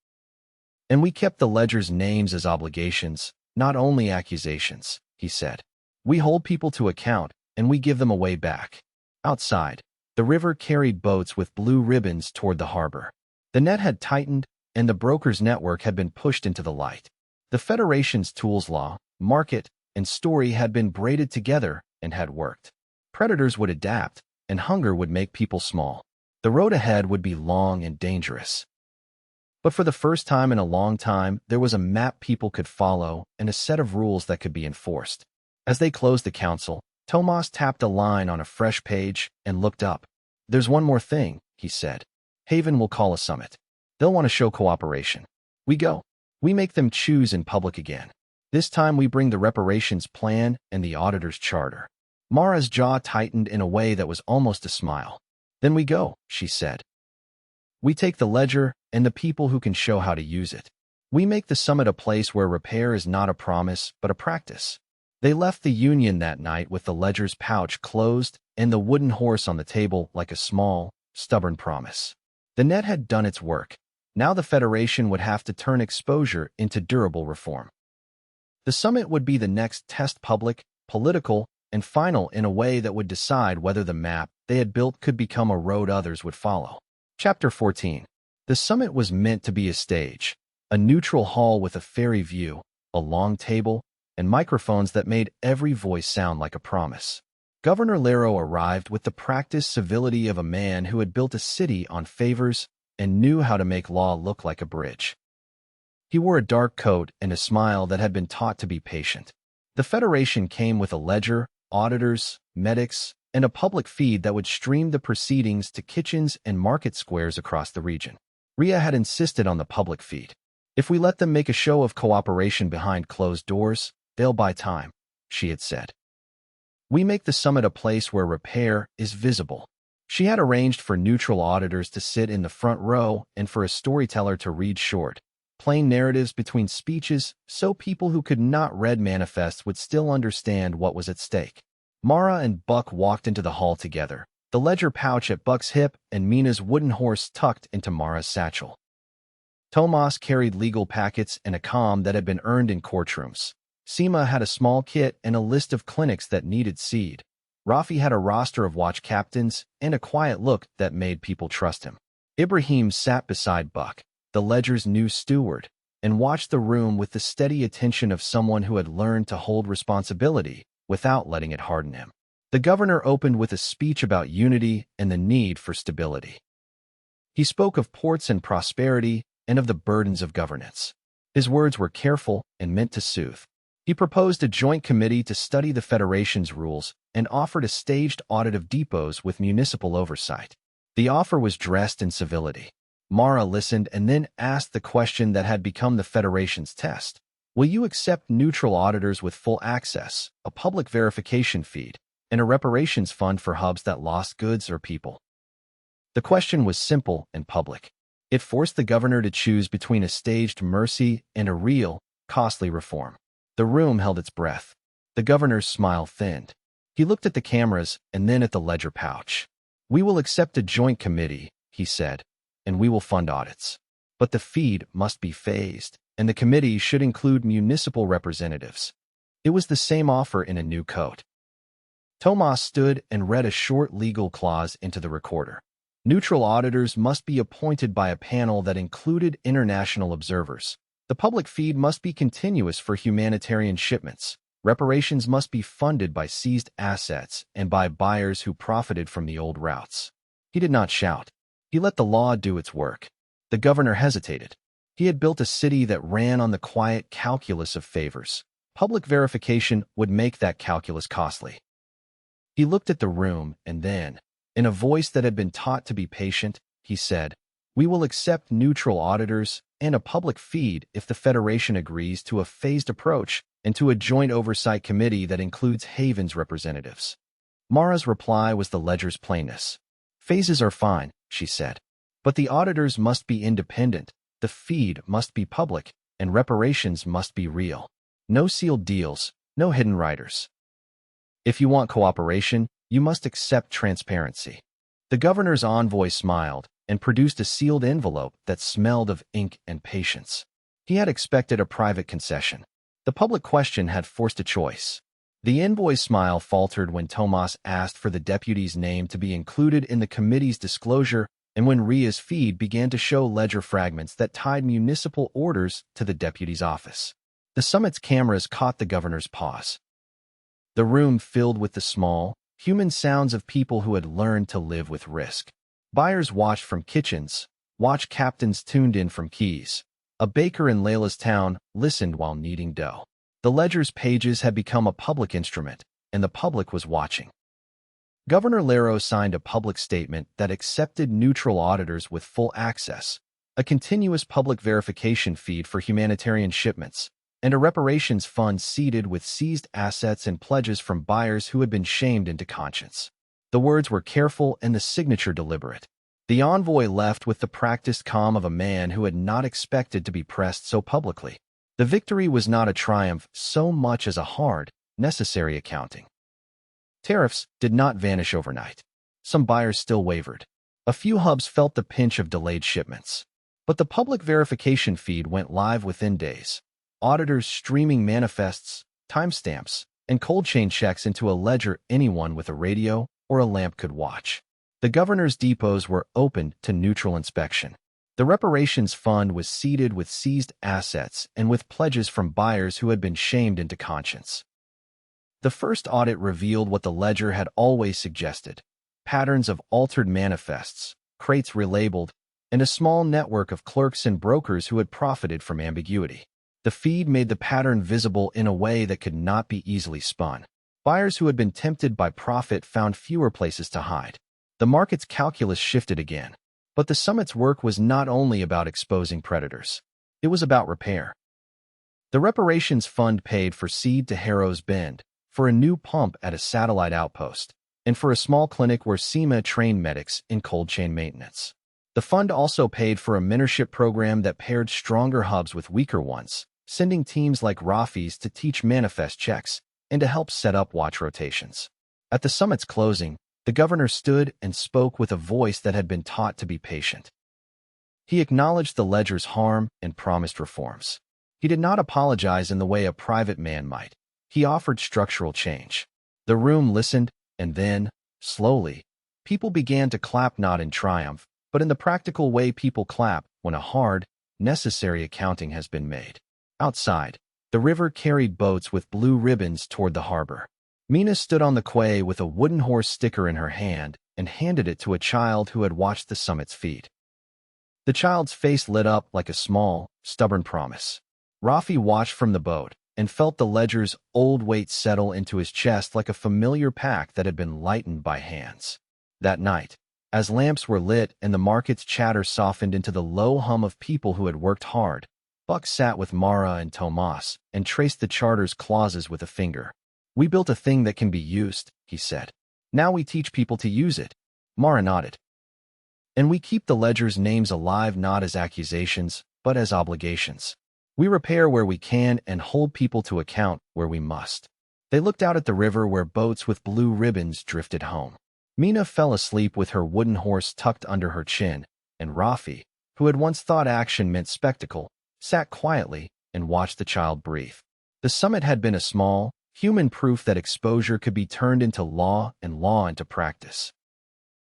And we kept the ledger's names as obligations, not only accusations, he said. We hold people to account, and we give them a way back. Outside, the river carried boats with blue ribbons toward the harbor. The net had tightened, and the broker's network had been pushed into the light. The Federation's tools law, market, and story had been braided together and had worked. Predators would adapt, and hunger would make people small. The road ahead would be long and dangerous. But for the first time in a long time, there was a map people could follow and a set of rules that could be enforced. As they closed the council, Tomas tapped a line on a fresh page and looked up. There's one more thing, he said. Haven will call a summit. They'll want to show cooperation. We go. We make them choose in public again. This time we bring the reparations plan and the auditor's charter. Mara's jaw tightened in a way that was almost a smile. Then we go, she said. We take the ledger and the people who can show how to use it. We make the summit a place where repair is not a promise, but a practice. They left the union that night with the ledger's pouch closed and the wooden horse on the table like a small, stubborn promise. The net had done its work. Now the Federation would have to turn exposure into durable reform. The summit would be the next test, public, political, and final, in a way that would decide whether the map they had built could become a road others would follow. Chapter 14. The summit was meant to be a stage, a neutral hall with a fairy view, a long table, and microphones that made every voice sound like a promise. Governor Lero arrived with the practiced civility of a man who had built a city on favors and knew how to make law look like a bridge. He wore a dark coat and a smile that had been taught to be patient. The Federation came with a ledger, auditors, medics, and a public feed that would stream the proceedings to kitchens and market squares across the region. Ria had insisted on the public feed. If we let them make a show of cooperation behind closed doors, they'll buy time, she had said. We make the summit a place where repair is visible. She had arranged for neutral auditors to sit in the front row and for a storyteller to read short, plain narratives between speeches so people who could not read manifests would still understand what was at stake. Mara and Buck walked into the hall together, the ledger pouch at Buck's hip and Mina's wooden horse tucked into Mara's satchel. Tomas carried legal packets and a comm that had been earned in courtrooms. Seema had a small kit and a list of clinics that needed seed. Rafi had a roster of watch captains and a quiet look that made people trust him. Ibrahim sat beside Buck, the ledger's new steward, and watched the room with the steady attention of someone who had learned to hold responsibility without letting it harden him. The governor opened with a speech about unity and the need for stability. He spoke of ports and prosperity and of the burdens of governance. His words were careful and meant to soothe. He proposed a joint committee to study the Federation's rules and offered a staged audit of depots with municipal oversight. The offer was dressed in civility. Mara listened and then asked the question that had become the Federation's test. Will you accept neutral auditors with full access, a public verification feed, and a reparations fund for hubs that lost goods or people? The question was simple and public. It forced the governor to choose between a staged mercy and a real, costly reform. The room held its breath. The governor's smile thinned. He looked at the cameras and then at the ledger pouch. We will accept a joint committee, he said, and we will fund audits. But the feed must be phased, and the committee should include municipal representatives. It was the same offer in a new coat. Tomas stood and read a short legal clause into the recorder. Neutral auditors must be appointed by a panel that included international observers. The public feed must be continuous for humanitarian shipments. Reparations must be funded by seized assets and by buyers who profited from the old routes. He did not shout. He let the law do its work. The governor hesitated. He had built a city that ran on the quiet calculus of favors. Public verification would make that calculus costly. He looked at the room and then, in a voice that had been taught to be patient, he said, "We will accept neutral auditors and a public feed if the Federation agrees to a phased approach and to a joint oversight committee that includes Haven's representatives." Mara's reply was the ledger's plainness. "Phases are fine," she said, "but the auditors must be independent, the feed must be public, and reparations must be real. No sealed deals, no hidden riders. If you want cooperation, you must accept transparency." The governor's envoy smiled and produced a sealed envelope that smelled of ink and patience. He had expected a private concession. The public question had forced a choice. The envoy's smile faltered when Tomas asked for the deputy's name to be included in the committee's disclosure and when Ria's feed began to show ledger fragments that tied municipal orders to the deputy's office. The summit's cameras caught the governor's pause. The room filled with the small, human sounds of people who had learned to live with risk. Buyers watched from kitchens, watch captains tuned in from keys. A baker in Layla's town listened while kneading dough. The ledger's pages had become a public instrument, and the public was watching. Governor Lero signed a public statement that accepted neutral auditors with full access, a continuous public verification feed for humanitarian shipments, and a reparations fund seeded with seized assets and pledges from buyers who had been shamed into conscience. The words were careful and the signature deliberate. The envoy left with the practiced calm of a man who had not expected to be pressed so publicly. The victory was not a triumph so much as a hard, necessary accounting. Tariffs did not vanish overnight. Some buyers still wavered. A few hubs felt the pinch of delayed shipments. But the public verification feed went live within days. Auditors streaming manifests, timestamps, and cold chain checks into a ledger anyone with a radio or a lamp could watch. The governor's depots were opened to neutral inspection. The reparations fund was seeded with seized assets and with pledges from buyers who had been shamed into conscience. The first audit revealed what the ledger had always suggested: patterns of altered manifests, crates relabeled, and a small network of clerks and brokers who had profited from ambiguity. The feed made the pattern visible in a way that could not be easily spun. Buyers who had been tempted by profit found fewer places to hide. The market's calculus shifted again. But the summit's work was not only about exposing predators. It was about repair. The reparations fund paid for seed to Harrow's Bend, for a new pump at a satellite outpost, and for a small clinic where SEMA trained medics in cold chain maintenance. The fund also paid for a mentorship program that paired stronger hubs with weaker ones, sending teams like Rafi's to teach manifest checks and to help set up watch rotations. At the summit's closing, the governor stood and spoke with a voice that had been taught to be patient. He acknowledged the ledger's harm and promised reforms. He did not apologize in the way a private man might. He offered structural change. The room listened, and then, slowly, people began to clap not in triumph, but in the practical way people clap when a hard, necessary accounting has been made. Outside, the river carried boats with blue ribbons toward the harbor. Mina stood on the quay with a wooden horse sticker in her hand and handed it to a child who had watched the summit's feed. The child's face lit up like a small, stubborn promise. Rafi watched from the boat and felt the ledger's old weight settle into his chest like a familiar pack that had been lightened by hands. That night, as lamps were lit and the market's chatter softened into the low hum of people who had worked hard, Buck sat with Mara and Tomas and traced the charter's clauses with a finger. "We built a thing that can be used," he said. "Now we teach people to use it." Mara nodded. "And we keep the ledger's names alive not as accusations, but as obligations. We repair where we can and hold people to account where we must." They looked out at the river where boats with blue ribbons drifted home. Mina fell asleep with her wooden horse tucked under her chin, and Rafi, who had once thought action meant spectacle, sat quietly and watched the child breathe. The summit had been a small, human proof that exposure could be turned into law and law into practice.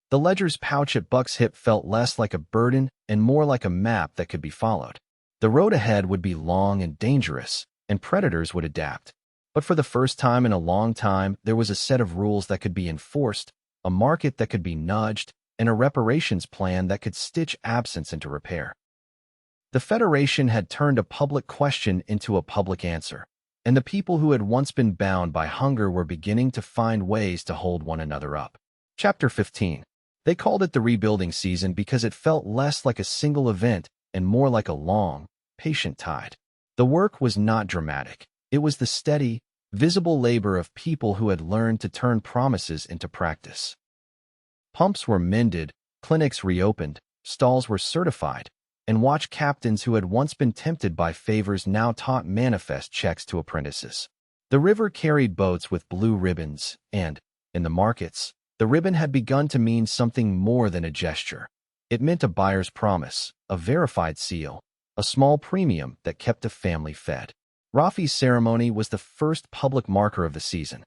The ledger's pouch at Buck's hip felt less like a burden and more like a map that could be followed. The road ahead would be long and dangerous, and predators would adapt. But for the first time in a long time, there was a set of rules that could be enforced, a market that could be nudged, and a reparations plan that could stitch absence into repair. The Federation had turned a public question into a public answer, and the people who had once been bound by hunger were beginning to find ways to hold one another up. Chapter 15. They called it the rebuilding season because it felt less like a single event and more like a long, patient tide. The work was not dramatic. It was the steady, visible labor of people who had learned to turn promises into practice. Pumps were mended, clinics reopened, stalls were certified, and watch captains who had once been tempted by favors now taught manifest checks to apprentices. The river carried boats with blue ribbons, and, in the markets, the ribbon had begun to mean something more than a gesture. It meant a buyer's promise, a verified seal, a small premium that kept a family fed. Rafi's ceremony was the first public marker of the season.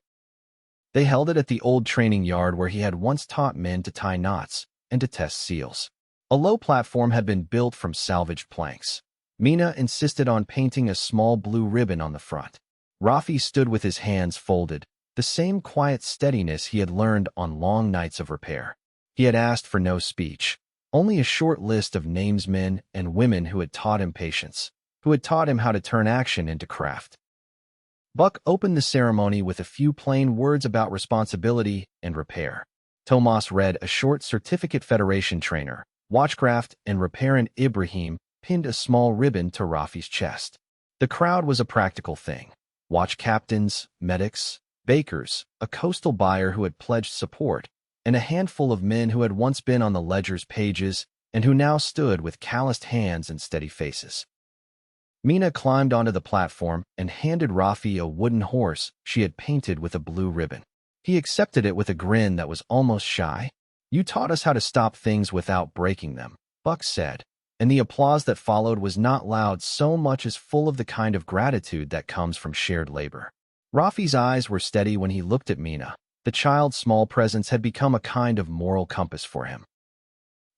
They held it at the old training yard where he had once taught men to tie knots and to test seals. A low platform had been built from salvaged planks. Mina insisted on painting a small blue ribbon on the front. Rafi stood with his hands folded, the same quiet steadiness he had learned on long nights of repair. He had asked for no speech, only a short list of names, men and women who had taught him patience, who had taught him how to turn action into craft. Buck opened the ceremony with a few plain words about responsibility and repair. Tomas read a short certificate Federation trainer, watchcraft and repair, and Ibrahim pinned a small ribbon to Rafi's chest. The crowd was a practical thing. Watch captains, medics, bakers, a coastal buyer who had pledged support, and a handful of men who had once been on the ledger's pages and who now stood with calloused hands and steady faces. Mina climbed onto the platform and handed Rafi a wooden horse she had painted with a blue ribbon. He accepted it with a grin that was almost shy. "You taught us how to stop things without breaking them," Buck said, and the applause that followed was not loud so much as full of the kind of gratitude that comes from shared labor. Rafi's eyes were steady when he looked at Mina. The child's small presence had become a kind of moral compass for him.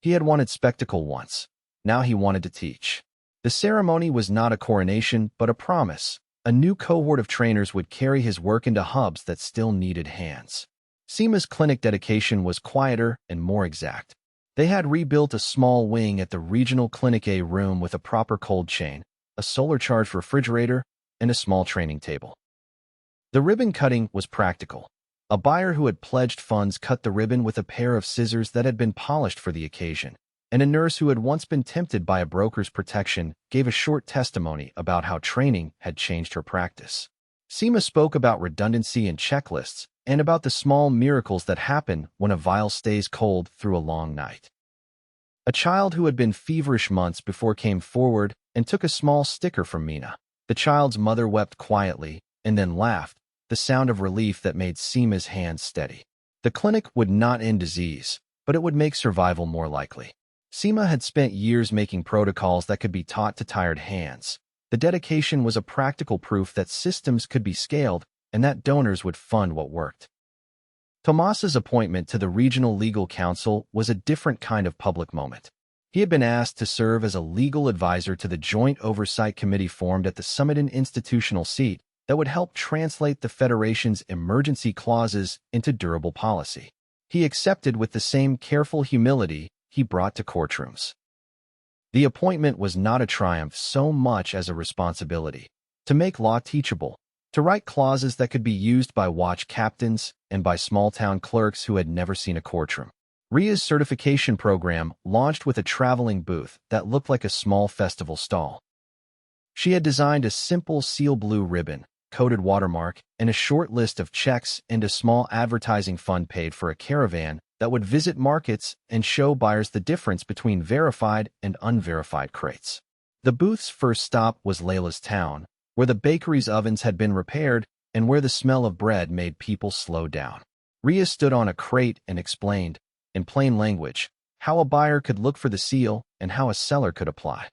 He had wanted spectacle once. Now he wanted to teach. The ceremony was not a coronation, but a promise. A new cohort of trainers would carry his work into hubs that still needed hands. SEMA's clinic dedication was quieter and more exact. They had rebuilt a small wing at the regional Clinic A room with a proper cold chain, a solar-charged refrigerator, and a small training table. The ribbon cutting was practical. A buyer who had pledged funds cut the ribbon with a pair of scissors that had been polished for the occasion, and a nurse who had once been tempted by a broker's protection gave a short testimony about how training had changed her practice. Seema spoke about redundancy and checklists, and about the small miracles that happen when a vial stays cold through a long night. A child who had been feverish months before came forward and took a small sticker from Mina. The child's mother wept quietly and then laughed, the sound of relief that made Seema's hands steady. The clinic would not end disease, but it would make survival more likely. Seema had spent years making protocols that could be taught to tired hands. The dedication was a practical proof that systems could be scaled and that donors would fund what worked. Tomas's appointment to the Regional Legal Council was a different kind of public moment. He had been asked to serve as a legal advisor to the Joint Oversight Committee formed at the Summiton institutional seat that would help translate the Federation's emergency clauses into durable policy. He accepted with the same careful humility he brought to courtrooms. The appointment was not a triumph so much as a responsibility. To make law teachable, to write clauses that could be used by watch captains and by small-town clerks who had never seen a courtroom. Ria's certification program launched with a traveling booth that looked like a small festival stall. She had designed a simple seal blue ribbon, coded watermark, and a short list of checks and a small advertising fund paid for a caravan that would visit markets and show buyers the difference between verified and unverified crates. The booth's first stop was Layla's town, where the bakery's ovens had been repaired and where the smell of bread made people slow down. Ria stood on a crate and explained, in plain language, how a buyer could look for the seal and how a seller could apply.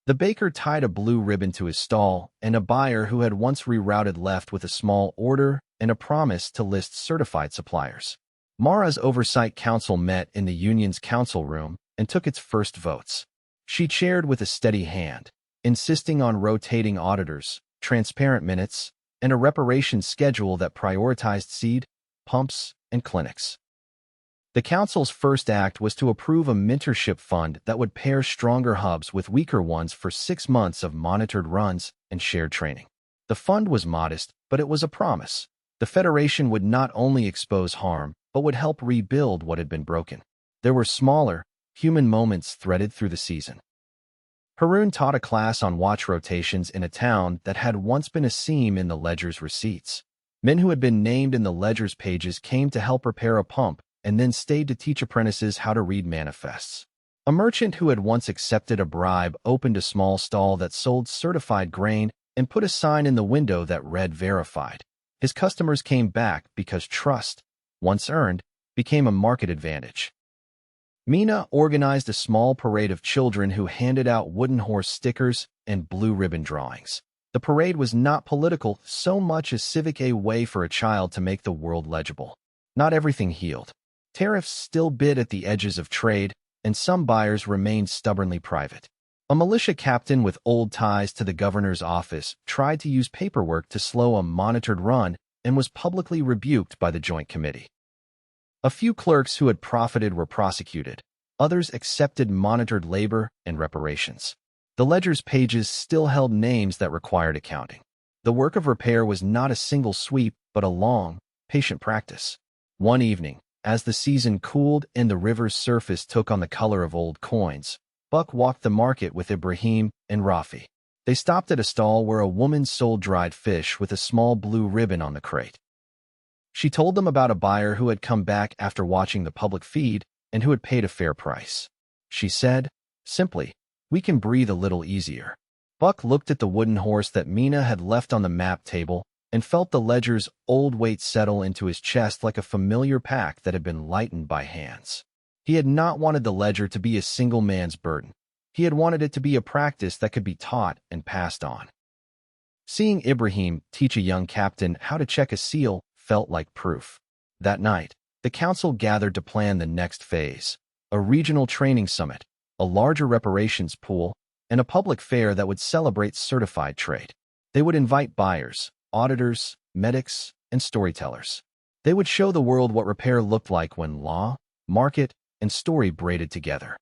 The baker tied a blue ribbon to his stall, and a buyer who had once rerouted left with a small order and a promise to list certified suppliers. Mara's Oversight Council met in the union's council room and took its first votes. She chaired with a steady hand, insisting on rotating auditors, transparent minutes, and a reparations schedule that prioritized seed, pumps, and clinics. The council's first act was to approve a mentorship fund that would pair stronger hubs with weaker ones for 6 months of monitored runs and shared training. The fund was modest, but it was a promise. The Federation would not only expose harm, but would help rebuild what had been broken. There were smaller, human moments threaded through the season. Haroon taught a class on watch rotations in a town that had once been a seam in the ledger's receipts. Men who had been named in the ledger's pages came to help repair a pump and then stayed to teach apprentices how to read manifests. A merchant who had once accepted a bribe opened a small stall that sold certified grain and put a sign in the window that read verified. His customers came back because trust, once earned, became a market advantage. Mina organized a small parade of children who handed out wooden horse stickers and blue ribbon drawings. The parade was not political so much as civic, a way for a child to make the world legible. Not everything healed. Tariffs still bit at the edges of trade, and some buyers remained stubbornly private. A militia captain with old ties to the governor's office tried to use paperwork to slow a monitored run and was publicly rebuked by the Joint Committee. A few clerks who had profited were prosecuted. Others accepted monitored labor and reparations. The ledger's pages still held names that required accounting. The work of repair was not a single sweep, but a long, patient practice. One evening, as the season cooled and the river's surface took on the color of old coins, Buck walked the market with Ibrahim and Rafi. They stopped at a stall where a woman sold dried fish with a small blue ribbon on the crate. She told them about a buyer who had come back after watching the public feed and who had paid a fair price. She said, simply, "We can breathe a little easier." Buck looked at the wooden horse that Mina had left on the map table and felt the ledger's old weight settle into his chest like a familiar pack that had been lightened by hands. He had not wanted the ledger to be a single man's burden. He had wanted it to be a practice that could be taught and passed on. Seeing Ibrahim teach a young captain how to check a seal felt like proof. That night, the council gathered to plan the next phase, a regional training summit, a larger reparations pool, and a public fair that would celebrate certified trade. They would invite buyers, auditors, medics, and storytellers. They would show the world what repair looked like when law, market, and story braided together.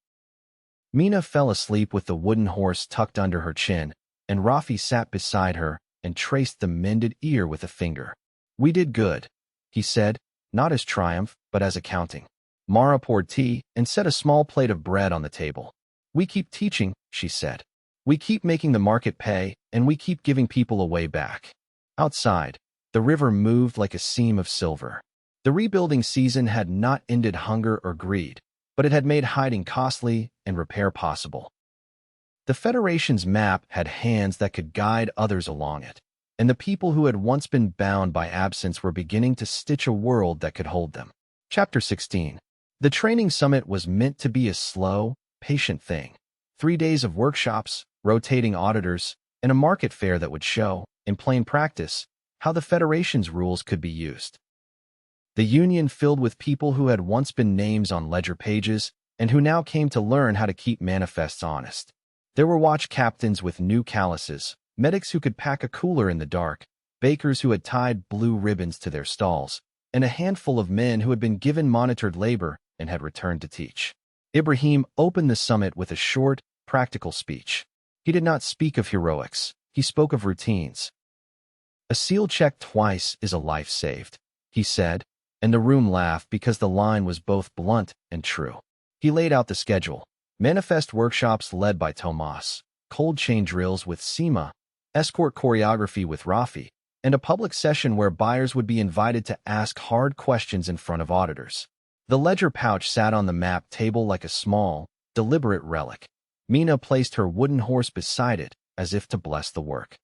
Mina fell asleep with the wooden horse tucked under her chin, and Rafi sat beside her, and traced the mended ear with a finger. "We did good," he said, not as triumph, but as accounting. Mara poured tea and set a small plate of bread on the table. "We keep teaching," she said. "We keep making the market pay, and we keep giving people a way back." Outside, the river moved like a seam of silver. The rebuilding season had not ended hunger or greed, but it had made hiding costly and repair possible. The Federation's map had hands that could guide others along it, and the people who had once been bound by absence were beginning to stitch a world that could hold them. Chapter 16. The training summit was meant to be a slow, patient thing. 3 days of workshops, rotating auditors, and a market fair that would show, in plain practice, how the Federation's rules could be used. The Union filled with people who had once been names on ledger pages and who now came to learn how to keep manifests honest. There were watch captains with new calluses, medics who could pack a cooler in the dark, bakers who had tied blue ribbons to their stalls, and a handful of men who had been given monitored labor and had returned to teach. Ibrahim opened the summit with a short, practical speech. He did not speak of heroics. He spoke of routines. "A seal checked twice is a life saved," he said, and the room laughed because the line was both blunt and true. He laid out the schedule. Manifest workshops led by Tomas, cold chain drills with Seema, escort choreography with Rafi, and a public session where buyers would be invited to ask hard questions in front of auditors. The ledger pouch sat on the map table like a small, deliberate relic. Mina placed her wooden horse beside it, as if to bless the work.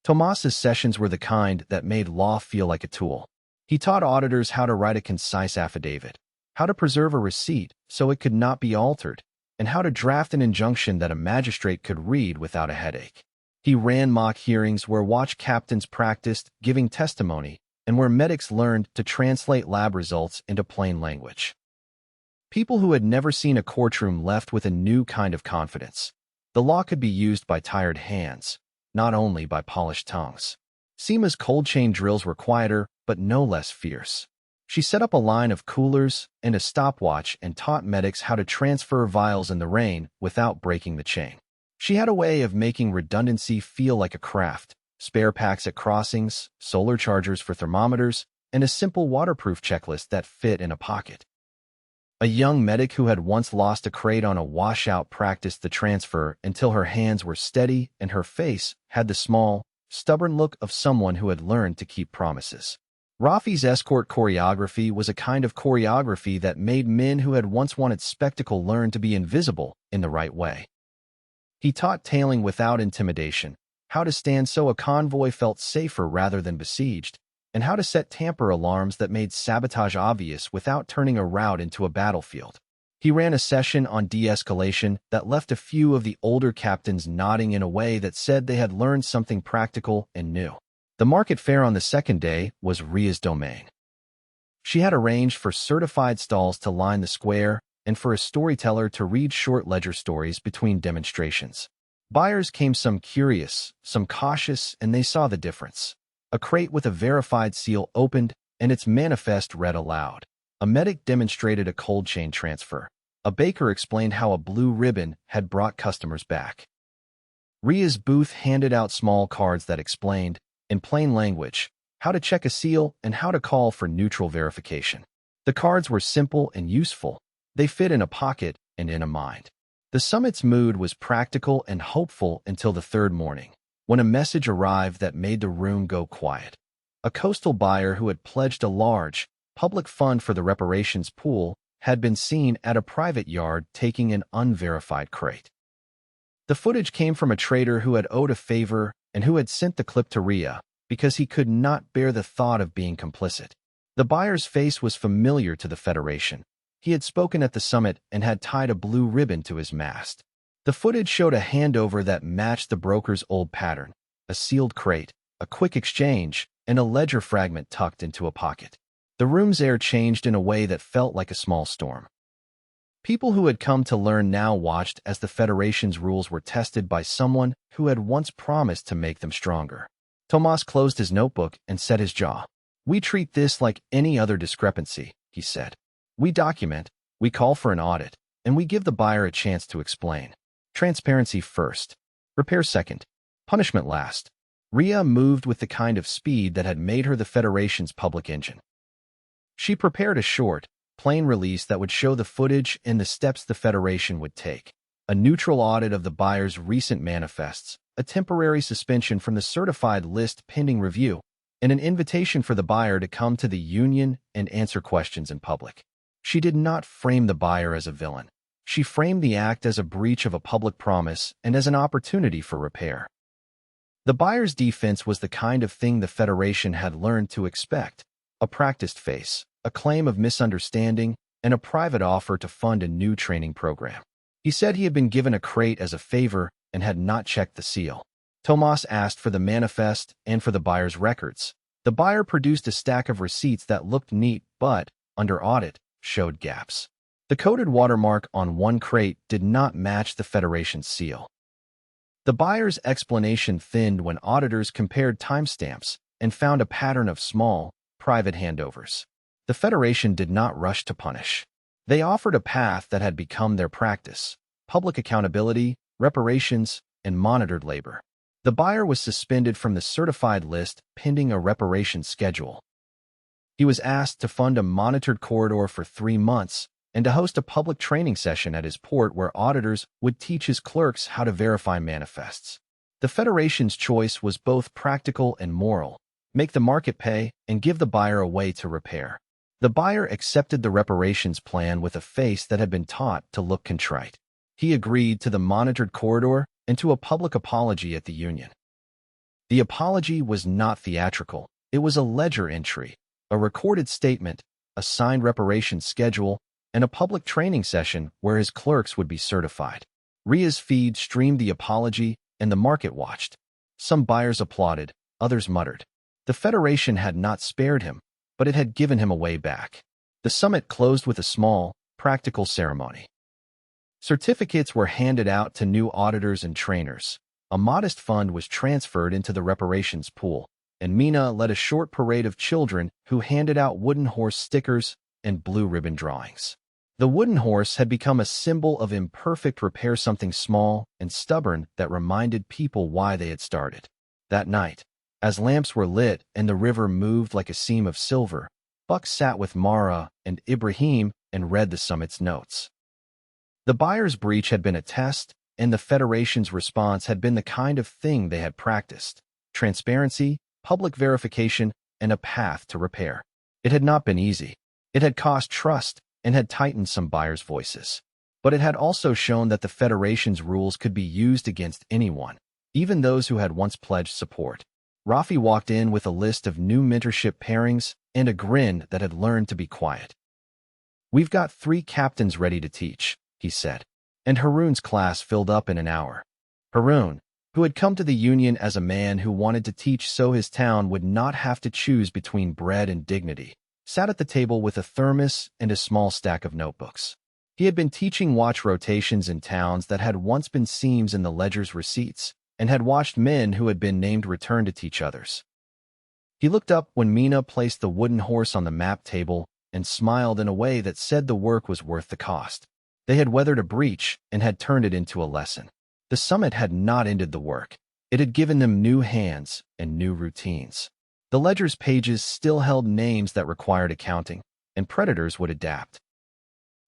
Tomas's sessions were the kind that made law feel like a tool. He taught auditors how to write a concise affidavit, how to preserve a receipt so it could not be altered, and how to draft an injunction that a magistrate could read without a headache. He ran mock hearings where watch captains practiced giving testimony and where medics learned to translate lab results into plain language. People who had never seen a courtroom left with a new kind of confidence. The law could be used by tired hands, not only by polished tongues. Seema's cold chain drills were quieter, but no less fierce. She set up a line of coolers and a stopwatch and taught medics how to transfer vials in the rain without breaking the chain. She had a way of making redundancy feel like a craft: spare packs at crossings, solar chargers for thermometers, and a simple waterproof checklist that fit in a pocket. A young medic who had once lost a crate on a washout practiced the transfer until her hands were steady and her face had the small, stubborn look of someone who had learned to keep promises. Rafi's escort choreography was a kind of choreography that made men who had once wanted spectacle learn to be invisible in the right way. He taught tailing without intimidation, how to stand so a convoy felt safer rather than besieged, and how to set tamper alarms that made sabotage obvious without turning a route into a battlefield. He ran a session on de-escalation that left a few of the older captains nodding in a way that said they had learned something practical and new. The market fair on the second day was Ria's domain. She had arranged for certified stalls to line the square and for a storyteller to read short ledger stories between demonstrations. Buyers came, some curious, some cautious, and they saw the difference. A crate with a verified seal opened, and its manifest read aloud. A medic demonstrated a cold chain transfer. A baker explained how a blue ribbon had brought customers back. Ria's booth handed out small cards that explained, in plain language, how to check a seal and how to call for neutral verification. The cards were simple and useful. They fit in a pocket and in a mind. The summit's mood was practical and hopeful until the third morning, when a message arrived that made the room go quiet. A coastal buyer who had pledged a large, public fund for the reparations pool had been seen at a private yard taking an unverified crate. The footage came from a trader who had owed a favor and who had sent the clip to Ria because he could not bear the thought of being complicit. The buyer's face was familiar to the Federation. He had spoken at the summit and had tied a blue ribbon to his mast. The footage showed a handover that matched the broker's old pattern: a sealed crate, a quick exchange, and a ledger fragment tucked into a pocket. The room's air changed in a way that felt like a small storm. People who had come to learn now watched as the Federation's rules were tested by someone who had once promised to make them stronger. Tomas closed his notebook and set his jaw. "We treat this like any other discrepancy," he said. "We document, we call for an audit, and we give the buyer a chance to explain. Transparency first. Repair second. Punishment last." Rhea moved with the kind of speed that had made her the Federation's public engine. She prepared a short, plain release that would show the footage and the steps the Federation would take. A neutral audit of the buyer's recent manifests, a temporary suspension from the certified list pending review, and an invitation for the buyer to come to the union and answer questions in public. She did not frame the buyer as a villain. She framed the act as a breach of a public promise and as an opportunity for repair. The buyer's defense was the kind of thing the Federation had learned to expect: a practiced face, a claim of misunderstanding, and a private offer to fund a new training program. He said he had been given a crate as a favor and had not checked the seal. Tomas asked for the manifest and for the buyer's records. The buyer produced a stack of receipts that looked neat but, under audit, showed gaps. The coded watermark on one crate did not match the Federation's seal. The buyer's explanation thinned when auditors compared timestamps and found a pattern of small, private handovers. The Federation did not rush to punish. They offered a path that had become their practice: public accountability, reparations, and monitored labor. The buyer was suspended from the certified list pending a reparations schedule. He was asked to fund a monitored corridor for 3 months and to host a public training session at his port where auditors would teach his clerks how to verify manifests. The Federation's choice was both practical and moral: make the market pay and give the buyer a way to repair. The buyer accepted the reparations plan with a face that had been taught to look contrite. He agreed to the monitored corridor and to a public apology at the union. The apology was not theatrical. It was a ledger entry, a recorded statement, a signed reparations schedule, and a public training session where his clerks would be certified. Rhea's feed streamed the apology, and the market watched. Some buyers applauded, others muttered. The Federation had not spared him, but it had given him a way back. The summit closed with a small, practical ceremony. Certificates were handed out to new auditors and trainers. A modest fund was transferred into the reparations pool, and Mina led a short parade of children who handed out wooden horse stickers and blue ribbon drawings. The wooden horse had become a symbol of imperfect repair, something small and stubborn that reminded people why they had started. That night, as lamps were lit and the river moved like a seam of silver, Buck sat with Mara and Ibrahim and read the summit's notes. The buyer's breach had been a test, and the Federation's response had been the kind of thing they had practiced: transparency, public verification, and a path to repair. It had not been easy. It had cost trust and had tightened some buyers' voices. But it had also shown that the Federation's rules could be used against anyone, even those who had once pledged support. Rafi walked in with a list of new mentorship pairings and a grin that had learned to be quiet. "We've got 3 captains ready to teach," he said, and Haroon's class filled up in an hour. Haroon, who had come to the union as a man who wanted to teach so his town would not have to choose between bread and dignity, sat at the table with a thermos and a small stack of notebooks. He had been teaching watch rotations in towns that had once been seams in the ledger's receipts, and had watched men who had been named return to teach others. He looked up when Mina placed the wooden horse on the map table and smiled in a way that said the work was worth the cost. They had weathered a breach and had turned it into a lesson. The summit had not ended the work. It had given them new hands and new routines. The ledger's pages still held names that required accounting, and predators would adapt.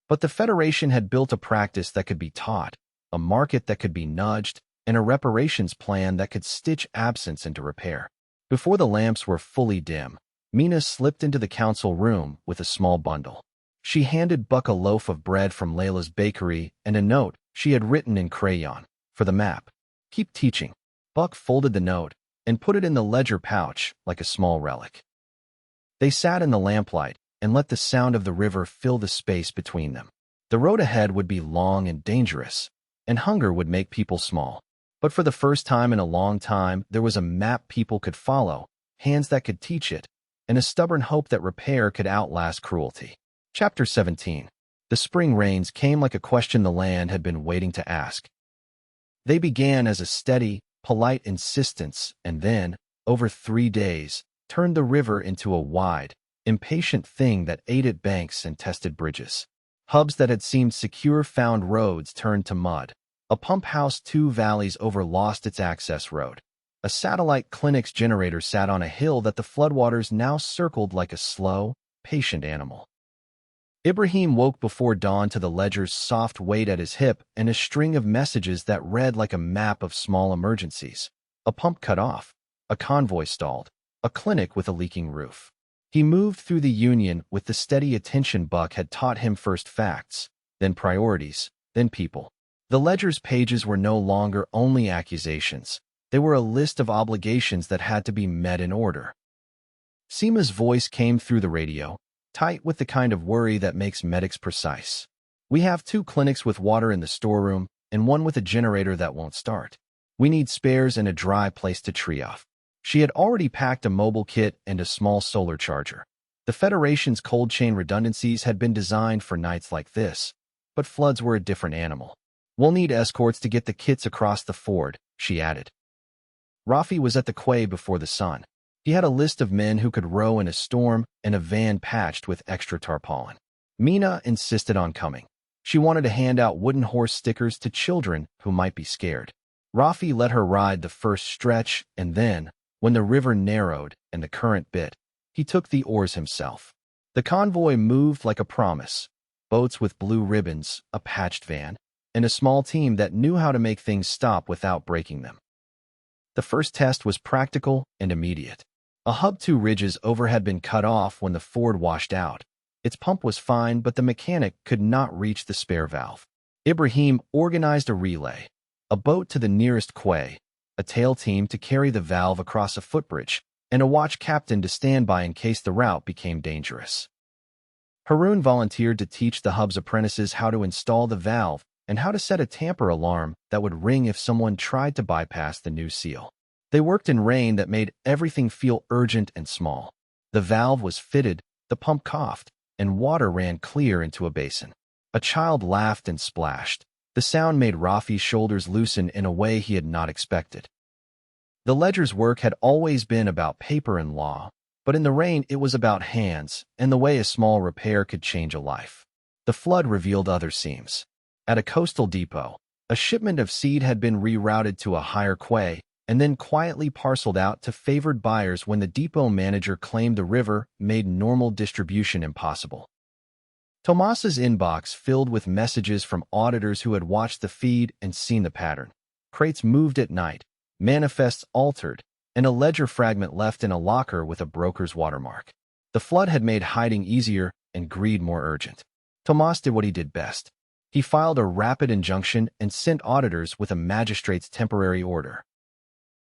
But the Federation had built a practice that could be taught, a market that could be nudged, and a reparations plan that could stitch absence into repair. Before the lamps were fully dim, Mina slipped into the council room with a small bundle. She handed Buck a loaf of bread from Layla's bakery and a note she had written in crayon for the map. "Keep teaching." Buck folded the note and put it in the ledger pouch like a small relic. They sat in the lamplight and let the sound of the river fill the space between them. The road ahead would be long and dangerous, and hunger would make people small. But for the first time in a long time, there was a map people could follow, hands that could teach it, and a stubborn hope that repair could outlast cruelty. Chapter 17. The spring rains came like a question the land had been waiting to ask. They began as a steady, polite insistence and then, over 3 days, turned the river into a wide, impatient thing that ate at banks and tested bridges. Hubs that had seemed secure found roads turned to mud. A pump house 2 valleys over lost its access road. A satellite clinic's generator sat on a hill that the floodwaters now circled like a slow, patient animal. Ibrahim woke before dawn to the ledger's soft weight at his hip and a string of messages that read like a map of small emergencies. A pump cut off. A convoy stalled. A clinic with a leaking roof. He moved through the Union with the steady attention Buck had taught him, first facts, then priorities, then people. The ledger's pages were no longer only accusations. They were a list of obligations that had to be met in order. Seema's voice came through the radio, tight with the kind of worry that makes medics precise. We have 2 clinics with water in the storeroom and 1 with a generator that won't start. We need spares and a dry place to triage. She had already packed a mobile kit and a small solar charger. The Federation's cold chain redundancies had been designed for nights like this, but floods were a different animal. We'll need escorts to get the kits across the ford, she added. Rafi was at the quay before the sun. He had a list of men who could row in a storm and a van patched with extra tarpaulin. Mina insisted on coming. She wanted to hand out wooden horse stickers to children who might be scared. Rafi let her ride the first stretch, and then, when the river narrowed and the current bit, he took the oars himself. The convoy moved like a promise. Boats with blue ribbons, a patched van, and a small team that knew how to make things stop without breaking them. The first test was practical and immediate. A hub 2 ridges over had been cut off when the ford washed out. Its pump was fine, but the mechanic could not reach the spare valve. Ibrahim organized a relay, a boat to the nearest quay, a tail team to carry the valve across a footbridge, and a watch captain to stand by in case the route became dangerous. Haroon volunteered to teach the hub's apprentices how to install the valve and how to set a tamper alarm that would ring if someone tried to bypass the new seal. They worked in rain that made everything feel urgent and small. The valve was fitted, the pump coughed, and water ran clear into a basin. A child laughed and splashed. The sound made Rafi's shoulders loosen in a way he had not expected. The ledger's work had always been about paper and law, but in the rain it was about hands and the way a small repair could change a life. The flood revealed other seams. At a coastal depot, a shipment of seed had been rerouted to a higher quay and then quietly parceled out to favored buyers when the depot manager claimed the river made normal distribution impossible. Tomas's inbox filled with messages from auditors who had watched the feed and seen the pattern. Crates moved at night, manifests altered, and a ledger fragment left in a locker with a broker's watermark. The flood had made hiding easier and greed more urgent. Tomas did what he did best. He filed a rapid injunction and sent auditors with a magistrate's temporary order.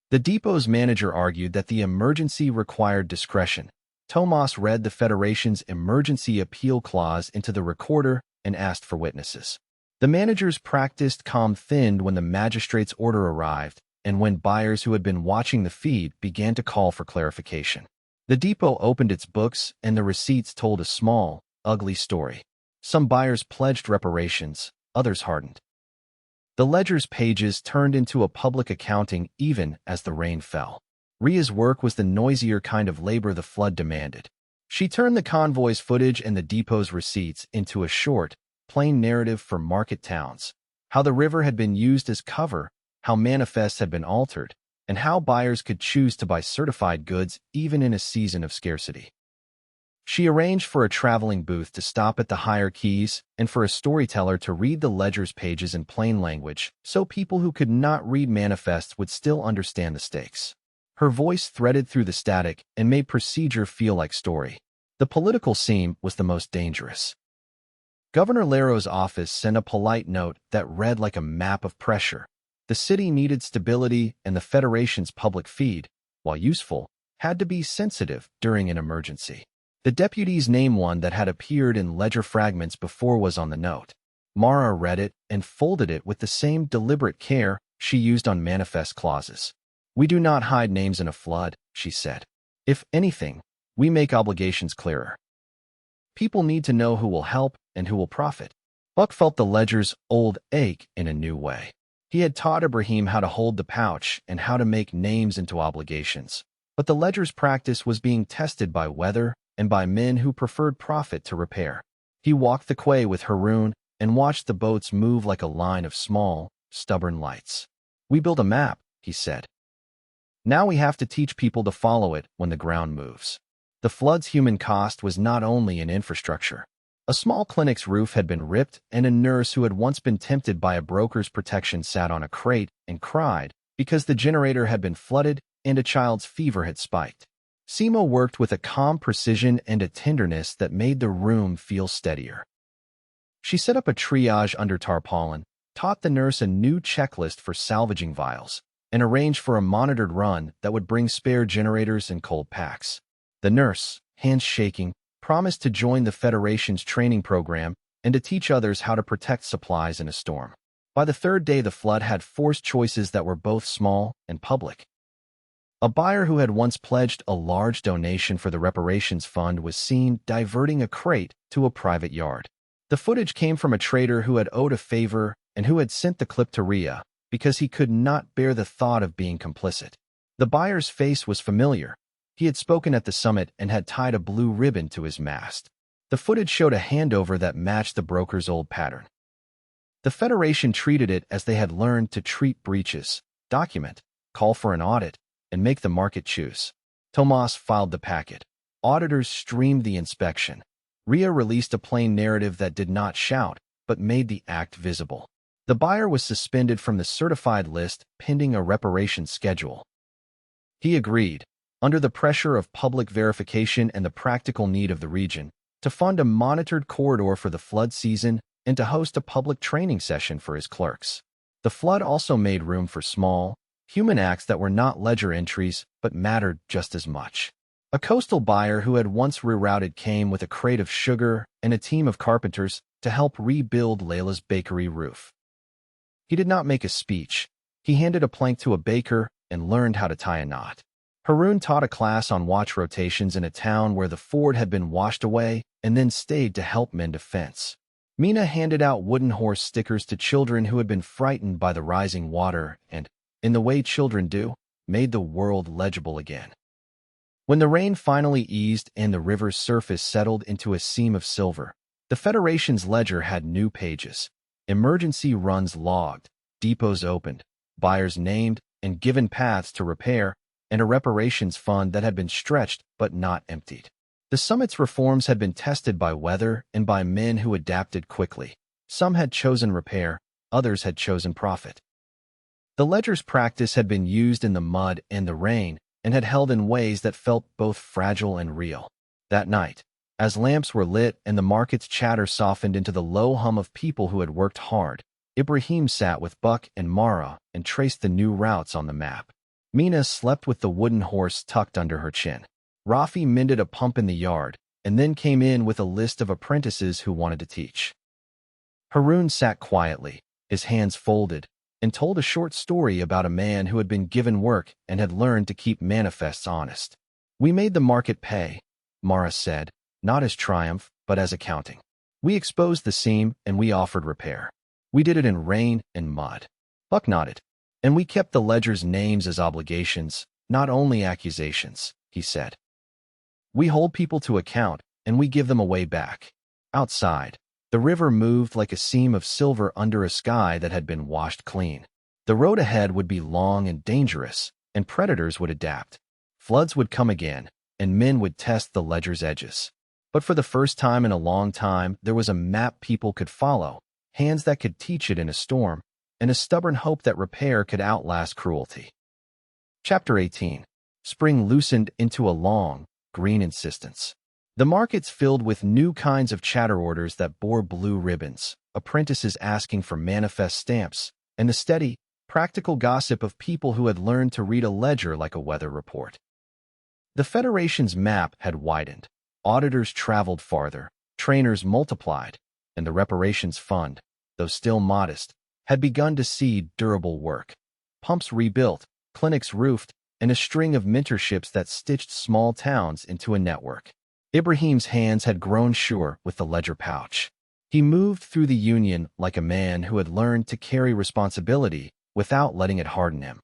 The depot's manager argued that the emergency required discretion. Tomas read the Federation's emergency appeal clause into the recorder and asked for witnesses. The manager's practiced calm thinned when the magistrate's order arrived and when buyers who had been watching the feed began to call for clarification. The depot opened its books and the receipts told a small, ugly story. Some buyers pledged reparations, others hardened. The ledger's pages turned into a public accounting even as the rain fell. Ria's work was the noisier kind of labor the flood demanded. She turned the convoy's footage and the depot's receipts into a short, plain narrative for market towns. How the river had been used as cover, how manifests had been altered, and how buyers could choose to buy certified goods even in a season of scarcity. She arranged for a traveling booth to stop at the higher keys and for a storyteller to read the ledger's pages in plain language so people who could not read manifests would still understand the stakes. Her voice threaded through the static and made procedure feel like story. The political seam was the most dangerous. Governor Laro's office sent a polite note that read like a map of pressure. The city needed stability, and the Federation's public feed, while useful, had to be sensitive during an emergency. The deputy's name, one that had appeared in ledger fragments before, was on the note. Mara read it and folded it with the same deliberate care she used on manifest clauses. "We do not hide names in a flood," she said. "If anything, we make obligations clearer. People need to know who will help and who will profit." Buck felt the ledger's old ache in a new way. He had taught Ibrahim how to hold the pouch and how to make names into obligations. But the ledger's practice was being tested by weather and by men who preferred profit to repair. He walked the quay with Haroon and watched the boats move like a line of small, stubborn lights. "We built a map," he said. Now we have to teach people to follow it when the ground moves. The flood's human cost was not only in infrastructure. A small clinic's roof had been ripped, and a nurse who had once been tempted by a broker's protection sat on a crate and cried because the generator had been flooded and a child's fever had spiked. Simo worked with a calm precision and a tenderness that made the room feel steadier. She set up a triage under tarpaulin, taught the nurse a new checklist for salvaging vials, and arranged for a monitored run that would bring spare generators and cold packs. The nurse, hands shaking, promised to join the Federation's training program and to teach others how to protect supplies in a storm. By the third day, the flood had forced choices that were both small and public. A buyer who had once pledged a large donation for the reparations fund was seen diverting a crate to a private yard. The footage came from a trader who had owed a favor and who had sent the clip to Ria because he could not bear the thought of being complicit. The buyer's face was familiar. He had spoken at the summit and had tied a blue ribbon to his mast. The footage showed a handover that matched the broker's old pattern. The Federation treated it as they had learned to treat breaches: document, call for an audit, and make the market choose. Tomas filed the packet. Auditors streamed the inspection. Ria released a plain narrative that did not shout, but made the act visible. The buyer was suspended from the certified list pending a reparation schedule. He agreed, under the pressure of public verification and the practical need of the region, to fund a monitored corridor for the flood season and to host a public training session for his clerks. The flood also made room for small, human acts that were not ledger entries but mattered just as much. A coastal buyer who had once rerouted came with a crate of sugar and a team of carpenters to help rebuild Layla's bakery roof. He did not make a speech. He handed a plank to a baker and learned how to tie a knot. Haroon taught a class on watch rotations in a town where the ford had been washed away and then stayed to help mend a fence. Mina handed out wooden horse stickers to children who had been frightened by the rising water and, in the way children do, made the world legible again. When the rain finally eased and the river's surface settled into a seam of silver, the Federation's ledger had new pages. Emergency runs logged, depots opened, buyers named and given paths to repair, and a reparations fund that had been stretched but not emptied. The summit's reforms had been tested by weather and by men who adapted quickly. Some had chosen repair, others had chosen profit. The ledger's practice had been used in the mud and the rain and had held in ways that felt both fragile and real. That night, as lamps were lit and the market's chatter softened into the low hum of people who had worked hard, Ibrahim sat with Buck and Mara and traced the new routes on the map. Mina slept with the wooden horse tucked under her chin. Rafi mended a pump in the yard and then came in with a list of apprentices who wanted to teach. Haroon sat quietly, his hands folded, and told a short story about a man who had been given work and had learned to keep manifests honest. "We made the market pay," Mara said, not as triumph, but as accounting. "We exposed the seam and we offered repair. We did it in rain and mud." Buck nodded. "And we kept the ledger's names as obligations, not only accusations," he said. "We hold people to account, and we give them a way back." Outside, the river moved like a seam of silver under a sky that had been washed clean. The road ahead would be long and dangerous, and predators would adapt. Floods would come again, and men would test the ledger's edges. But for the first time in a long time, there was a map people could follow, hands that could teach it in a storm, and a stubborn hope that repair could outlast cruelty. Chapter 18. Spring loosened into a long, green insistence. The markets filled with new kinds of chatter orders that bore blue ribbons, apprentices asking for manifest stamps, and the steady, practical gossip of people who had learned to read a ledger like a weather report. The Federation's map had widened. Auditors traveled farther, trainers multiplied, and the reparations fund, though still modest, had begun to see durable work. Pumps rebuilt, clinics roofed, and a string of mentorships that stitched small towns into a network. Ibrahim's hands had grown sure with the ledger pouch. He moved through the union like a man who had learned to carry responsibility without letting it harden him.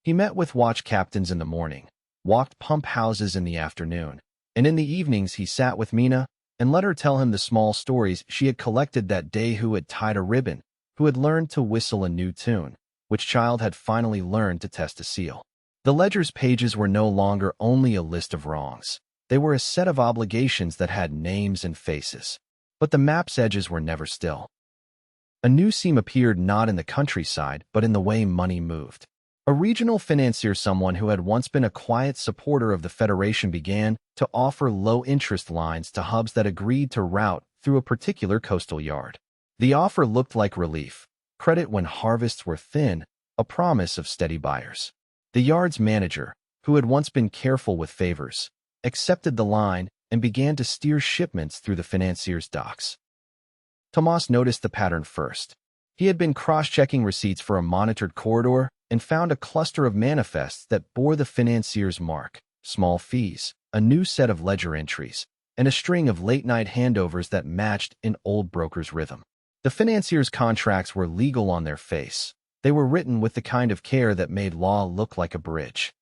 He met with watch captains in the morning, walked pump houses in the afternoon, and in the evenings he sat with Mina and let her tell him the small stories she had collected that day: who had tied a ribbon, who had learned to whistle a new tune, which child had finally learned to test a seal. The ledger's pages were no longer only a list of wrongs. They were a set of obligations that had names and faces. But the map's edges were never still. A new seam appeared not in the countryside, but in the way money moved. A regional financier, someone who had once been a quiet supporter of the Federation, began to offer low-interest lines to hubs that agreed to route through a particular coastal yard. The offer looked like relief, credit when harvests were thin, a promise of steady buyers. The yard's manager, who had once been careful with favors, accepted the line and began to steer shipments through the financier's docks. Tomas noticed the pattern first. He had been cross-checking receipts for a monitored corridor and found a cluster of manifests that bore the financier's mark, small fees, a new set of ledger entries, and a string of late-night handovers that matched an old broker's rhythm. The financier's contracts were legal on their face. They were written with the kind of care that made law look like a bridge.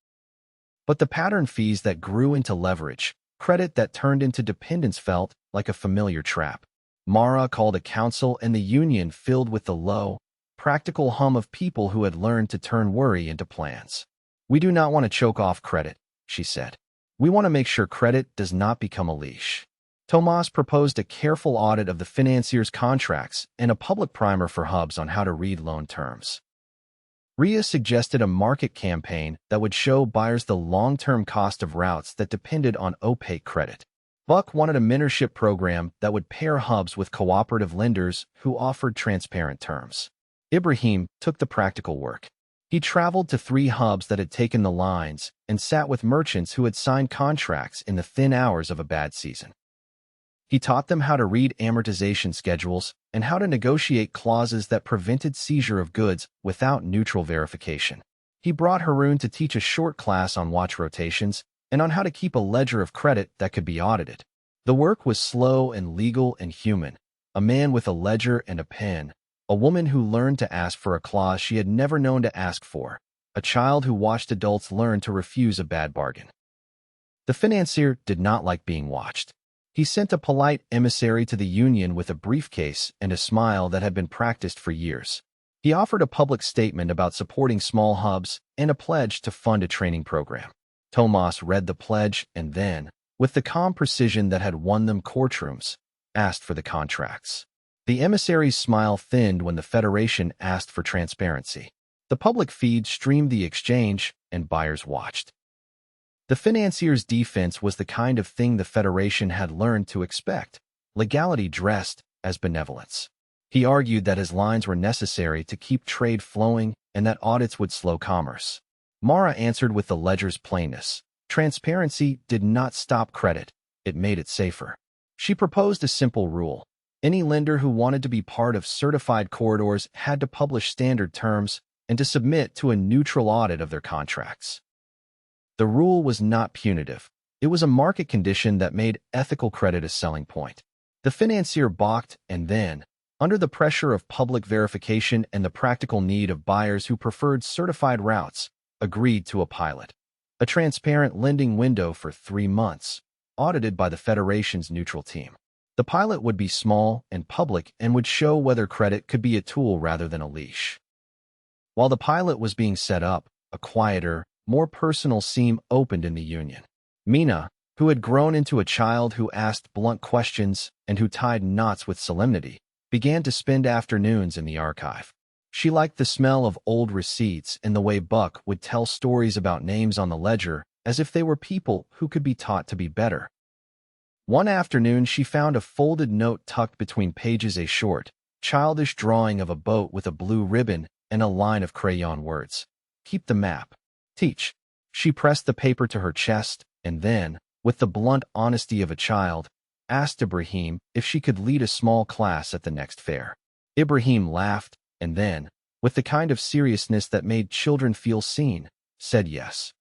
But the pattern fees that grew into leverage, credit that turned into dependence, felt like a familiar trap. Mara called a council, and the union filled with the low, practical hum of people who had learned to turn worry into plans. "We do not want to choke off credit," she said. "We want to make sure credit does not become a leash." Tomas proposed a careful audit of the financier's contracts and a public primer for hubs on how to read loan terms. Ria suggested a market campaign that would show buyers the long-term cost of routes that depended on opaque credit. Buck wanted a mentorship program that would pair hubs with cooperative lenders who offered transparent terms. Ibrahim took the practical work. He traveled to 3 hubs that had taken the lines and sat with merchants who had signed contracts in the thin hours of a bad season. He taught them how to read amortization schedules and how to negotiate clauses that prevented seizure of goods without neutral verification. He brought Haroon to teach a short class on watch rotations and on how to keep a ledger of credit that could be audited. The work was slow and legal and human. A man with a ledger and a pen, a woman who learned to ask for a clause she had never known to ask for, a child who watched adults learn to refuse a bad bargain. The financier did not like being watched. He sent a polite emissary to the union with a briefcase and a smile that had been practiced for years. He offered a public statement about supporting small hubs and a pledge to fund a training program. Tomas read the pledge and then, with the calm precision that had won them courtrooms, asked for the contracts. The emissary's smile thinned when the Federation asked for transparency. The public feed streamed the exchange, and buyers watched. The financier's defense was the kind of thing the Federation had learned to expect, legality dressed as benevolence. He argued that his lines were necessary to keep trade flowing and that audits would slow commerce. Mara answered with the ledger's plainness. Transparency did not stop credit, it made it safer. She proposed a simple rule. Any lender who wanted to be part of certified corridors had to publish standard terms and to submit to a neutral audit of their contracts. The rule was not punitive. It was a market condition that made ethical credit a selling point. The financier balked and then, under the pressure of public verification and the practical need of buyers who preferred certified routes, agreed to a pilot. A transparent lending window for 3 months, audited by the Federation's neutral team. The pilot would be small and public and would show whether credit could be a tool rather than a leash. While the pilot was being set up, a quieter, more personal seam opened in the union. Mina, who had grown into a child who asked blunt questions and who tied knots with solemnity, began to spend afternoons in the archive. She liked the smell of old receipts and the way Buck would tell stories about names on the ledger as if they were people who could be taught to be better. One afternoon, she found a folded note tucked between pages, a short, childish drawing of a boat with a blue ribbon and a line of crayon words. "Keep the map. Teach." She pressed the paper to her chest and then, with the blunt honesty of a child, asked Ibrahim if she could lead a small class at the next fair. Ibrahim laughed and then, with the kind of seriousness that made children feel seen, said yes.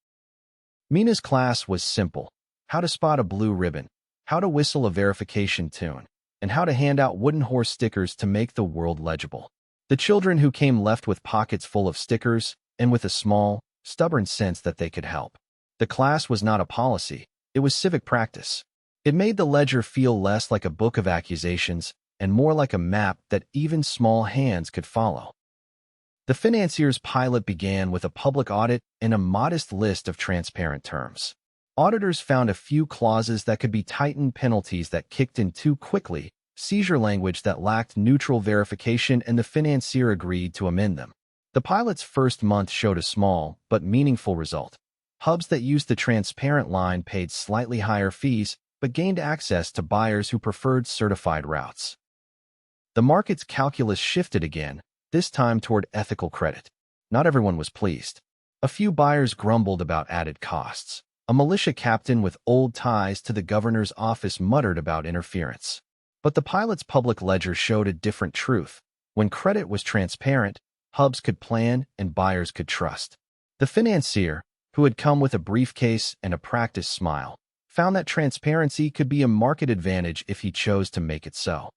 Mina's class was simple: how to spot a blue ribbon, how to whistle a verification tune, and how to hand out wooden horse stickers to make the world legible. The children who came left with pockets full of stickers and with a small, stubborn sense that they could help. The class was not a policy, it was civic practice. It made the ledger feel less like a book of accusations and more like a map that even small hands could follow. The financier's pilot began with a public audit and a modest list of transparent terms. Auditors found a few clauses that could be tightened, penalties that kicked in too quickly, seizure language that lacked neutral verification, and the financier agreed to amend them. The pilot's first month showed a small but meaningful result. Hubs that used the transparent line paid slightly higher fees but gained access to buyers who preferred certified routes. The market's calculus shifted again, this time toward ethical credit. Not everyone was pleased. A few buyers grumbled about added costs. A militia captain with old ties to the governor's office muttered about interference. But the pilot's public ledger showed a different truth. When credit was transparent, hubs could plan and buyers could trust. The financier, who had come with a briefcase and a practiced smile, found that transparency could be a market advantage if he chose to make it so.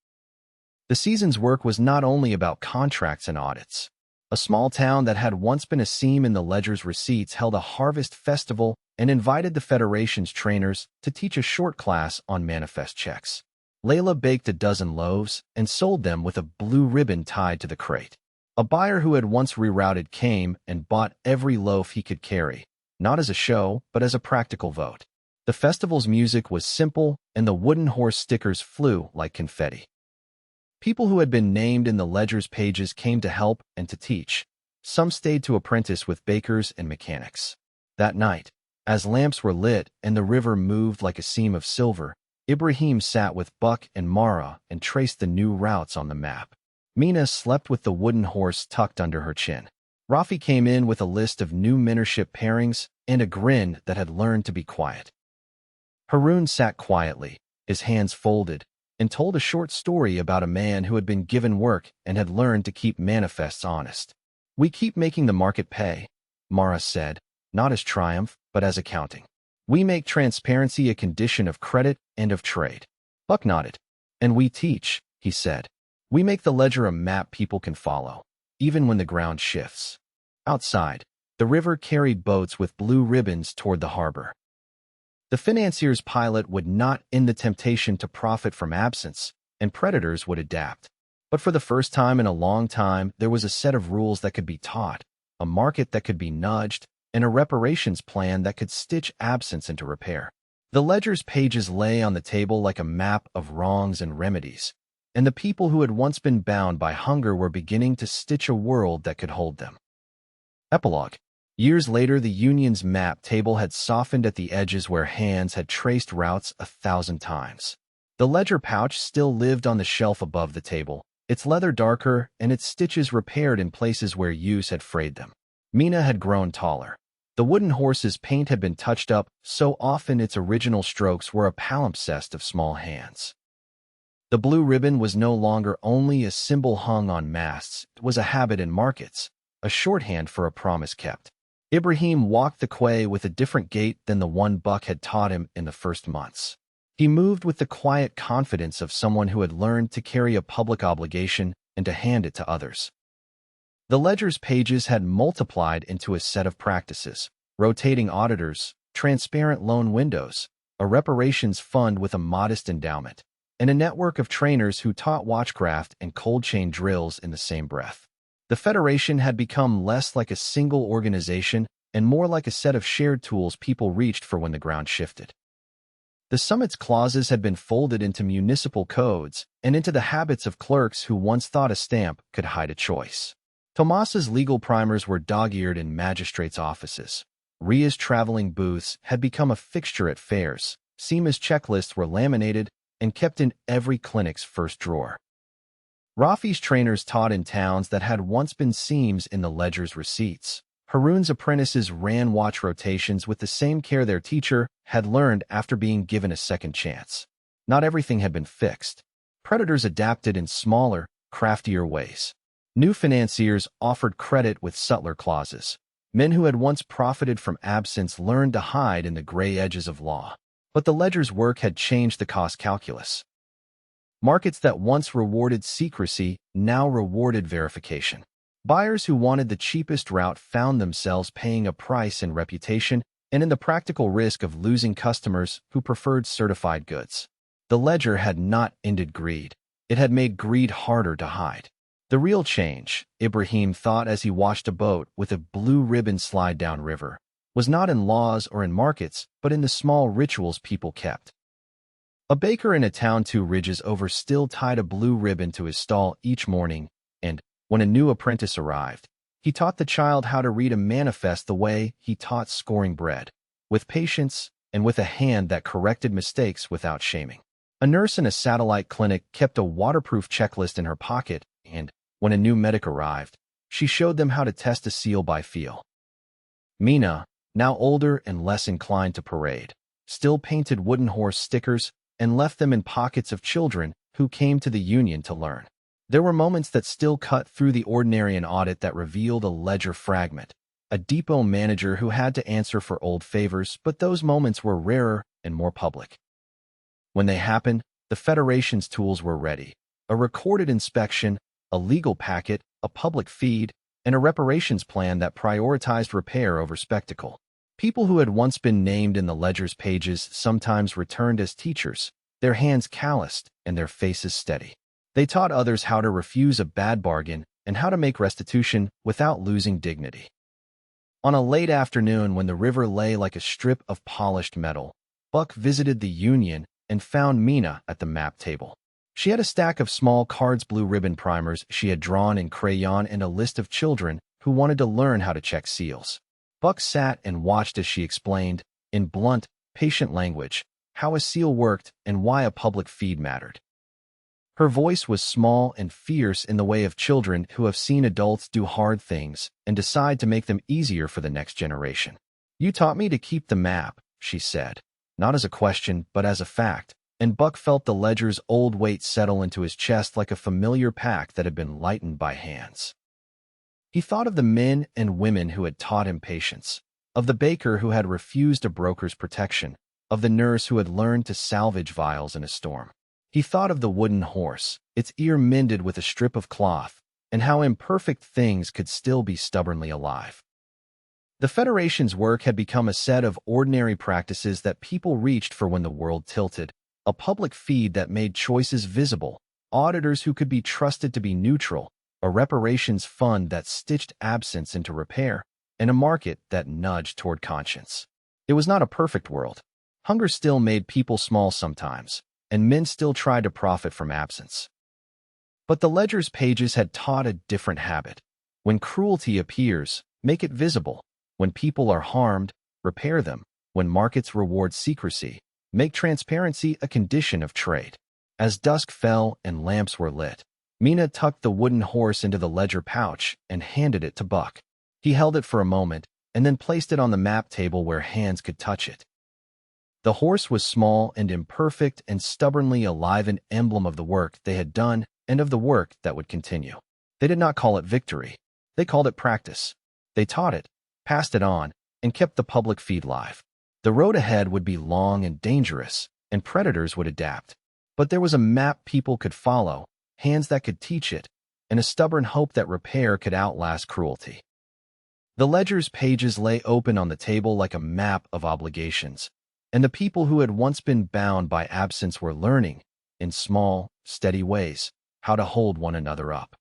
The season's work was not only about contracts and audits. A small town that had once been a seam in the ledger's receipts held a harvest festival and invited the Federation's trainers to teach a short class on manifest checks. Layla baked a dozen loaves and sold them with a blue ribbon tied to the crate. A buyer who had once rerouted came and bought every loaf he could carry, not as a show, but as a practical vote. The festival's music was simple, and the wooden horse stickers flew like confetti. People who had been named in the ledger's pages came to help and to teach. Some stayed to apprentice with bakers and mechanics. That night, as lamps were lit and the river moved like a seam of silver, Ibrahim sat with Buck and Mara and traced the new routes on the map. Mina slept with the wooden horse tucked under her chin. Rafi came in with a list of new mentorship pairings and a grin that had learned to be quiet. Haroon sat quietly, his hands folded, and told a short story about a man who had been given work and had learned to keep manifests honest. "We keep making the market pay," Mara said, not as triumph, but as accounting. "We make transparency a condition of credit and of trade." Buck nodded. "And we teach," he said. "We make the ledger a map people can follow, even when the ground shifts." Outside, the river carried boats with blue ribbons toward the harbor. The financier's pilot would not end the temptation to profit from absence, and predators would adapt. But for the first time in a long time, there was a set of rules that could be taught, a market that could be nudged, and a reparations plan that could stitch absence into repair. The ledger's pages lay on the table like a map of wrongs and remedies, and the people who had once been bound by hunger were beginning to stitch a world that could hold them. Epilogue. Years later, the Union's map table had softened at the edges where hands had traced routes 1,000 times. The ledger pouch still lived on the shelf above the table, its leather darker and its stitches repaired in places where use had frayed them. Mina had grown taller. The wooden horse's paint had been touched up so often its original strokes were a palimpsest of small hands. The blue ribbon was no longer only a symbol hung on masts, it was a habit in markets, a shorthand for a promise kept. Ibrahim walked the quay with a different gait than the one Buck had taught him in the first months. He moved with the quiet confidence of someone who had learned to carry a public obligation and to hand it to others. The ledger's pages had multiplied into a set of practices: rotating auditors, transparent loan windows, a reparations fund with a modest endowment, and a network of trainers who taught watchcraft and cold chain drills in the same breath. The Federation had become less like a single organization and more like a set of shared tools people reached for when the ground shifted. The summit's clauses had been folded into municipal codes and into the habits of clerks who once thought a stamp could hide a choice. Tomas's legal primers were dog-eared in magistrates' offices. Ria's traveling booths had become a fixture at fairs. Seema's checklists were laminated and kept in every clinic's first drawer. Rafi's trainers taught in towns that had once been seams in the ledger's receipts. Haroon's apprentices ran watch rotations with the same care their teacher had learned after being given a second chance. Not everything had been fixed. Predators adapted in smaller, craftier ways. New financiers offered credit with subtler clauses. Men who had once profited from absence learned to hide in the gray edges of law. But the ledger's work had changed the cost calculus. Markets that once rewarded secrecy now rewarded verification. Buyers who wanted the cheapest route found themselves paying a price in reputation and in the practical risk of losing customers who preferred certified goods. The ledger had not ended greed. It had made greed harder to hide. The real change, Ibrahim thought as he watched a boat with a blue ribbon slide down river, was not in laws or in markets, but in the small rituals people kept. A baker in a town 2 ridges over still tied a blue ribbon to his stall each morning, and, when a new apprentice arrived, he taught the child how to read a manifest the way he taught scoring bread, with patience and with a hand that corrected mistakes without shaming. A nurse in a satellite clinic kept a waterproof checklist in her pocket, and, when a new medic arrived, she showed them how to test a seal by feel. Mina, now older and less inclined to parade, still painted wooden horse stickers and left them in pockets of children who came to the union to learn. There were moments that still cut through the ordinary, an audit that revealed a ledger fragment, a depot manager who had to answer for old favors, but those moments were rarer and more public. When they happened, the Federation's tools were ready: a recorded inspection, a legal packet, a public feed, and a reparations plan that prioritized repair over spectacle. People who had once been named in the ledger's pages sometimes returned as teachers, their hands calloused and their faces steady. They taught others how to refuse a bad bargain and how to make restitution without losing dignity. On a late afternoon when the river lay like a strip of polished metal, Buck visited the union and found Mina at the map table. She had a stack of small cards, blue ribbon primers she had drawn in crayon, and a list of children who wanted to learn how to check seals. Buck sat and watched as she explained, in blunt, patient language, how a seal worked and why a public feed mattered. Her voice was small and fierce, in the way of children who have seen adults do hard things and decide to make them easier for the next generation. "You taught me to keep the map," she said, not as a question but as a fact, and Buck felt the ledger's old weight settle into his chest like a familiar pack that had been lightened by hands. He thought of the men and women who had taught him patience, of the baker who had refused a broker's protection, of the nurse who had learned to salvage vials in a storm. He thought of the wooden horse, its ear mended with a strip of cloth, and how imperfect things could still be stubbornly alive. The Federation's work had become a set of ordinary practices that people reached for when the world tilted: a public feed that made choices visible, auditors who could be trusted to be neutral, a reparations fund that stitched absence into repair, and a market that nudged toward conscience. It was not a perfect world. Hunger still made people small sometimes, and men still tried to profit from absence. But the ledger's pages had taught a different habit. When cruelty appears, make it visible. When people are harmed, repair them. When markets reward secrecy, make transparency a condition of trade. As dusk fell and lamps were lit, Mina tucked the wooden horse into the ledger pouch and handed it to Buck. He held it for a moment and then placed it on the map table where hands could touch it. The horse was small and imperfect and stubbornly alive, an emblem of the work they had done and of the work that would continue. They did not call it victory. They called it practice. They taught it, passed it on, and kept the public feed live. The road ahead would be long and dangerous, and predators would adapt. But there was a map people could follow, hands that could teach it, and a stubborn hope that repair could outlast cruelty. The ledger's pages lay open on the table like a map of obligations, and the people who had once been bound by absence were learning, in small, steady ways, how to hold one another up.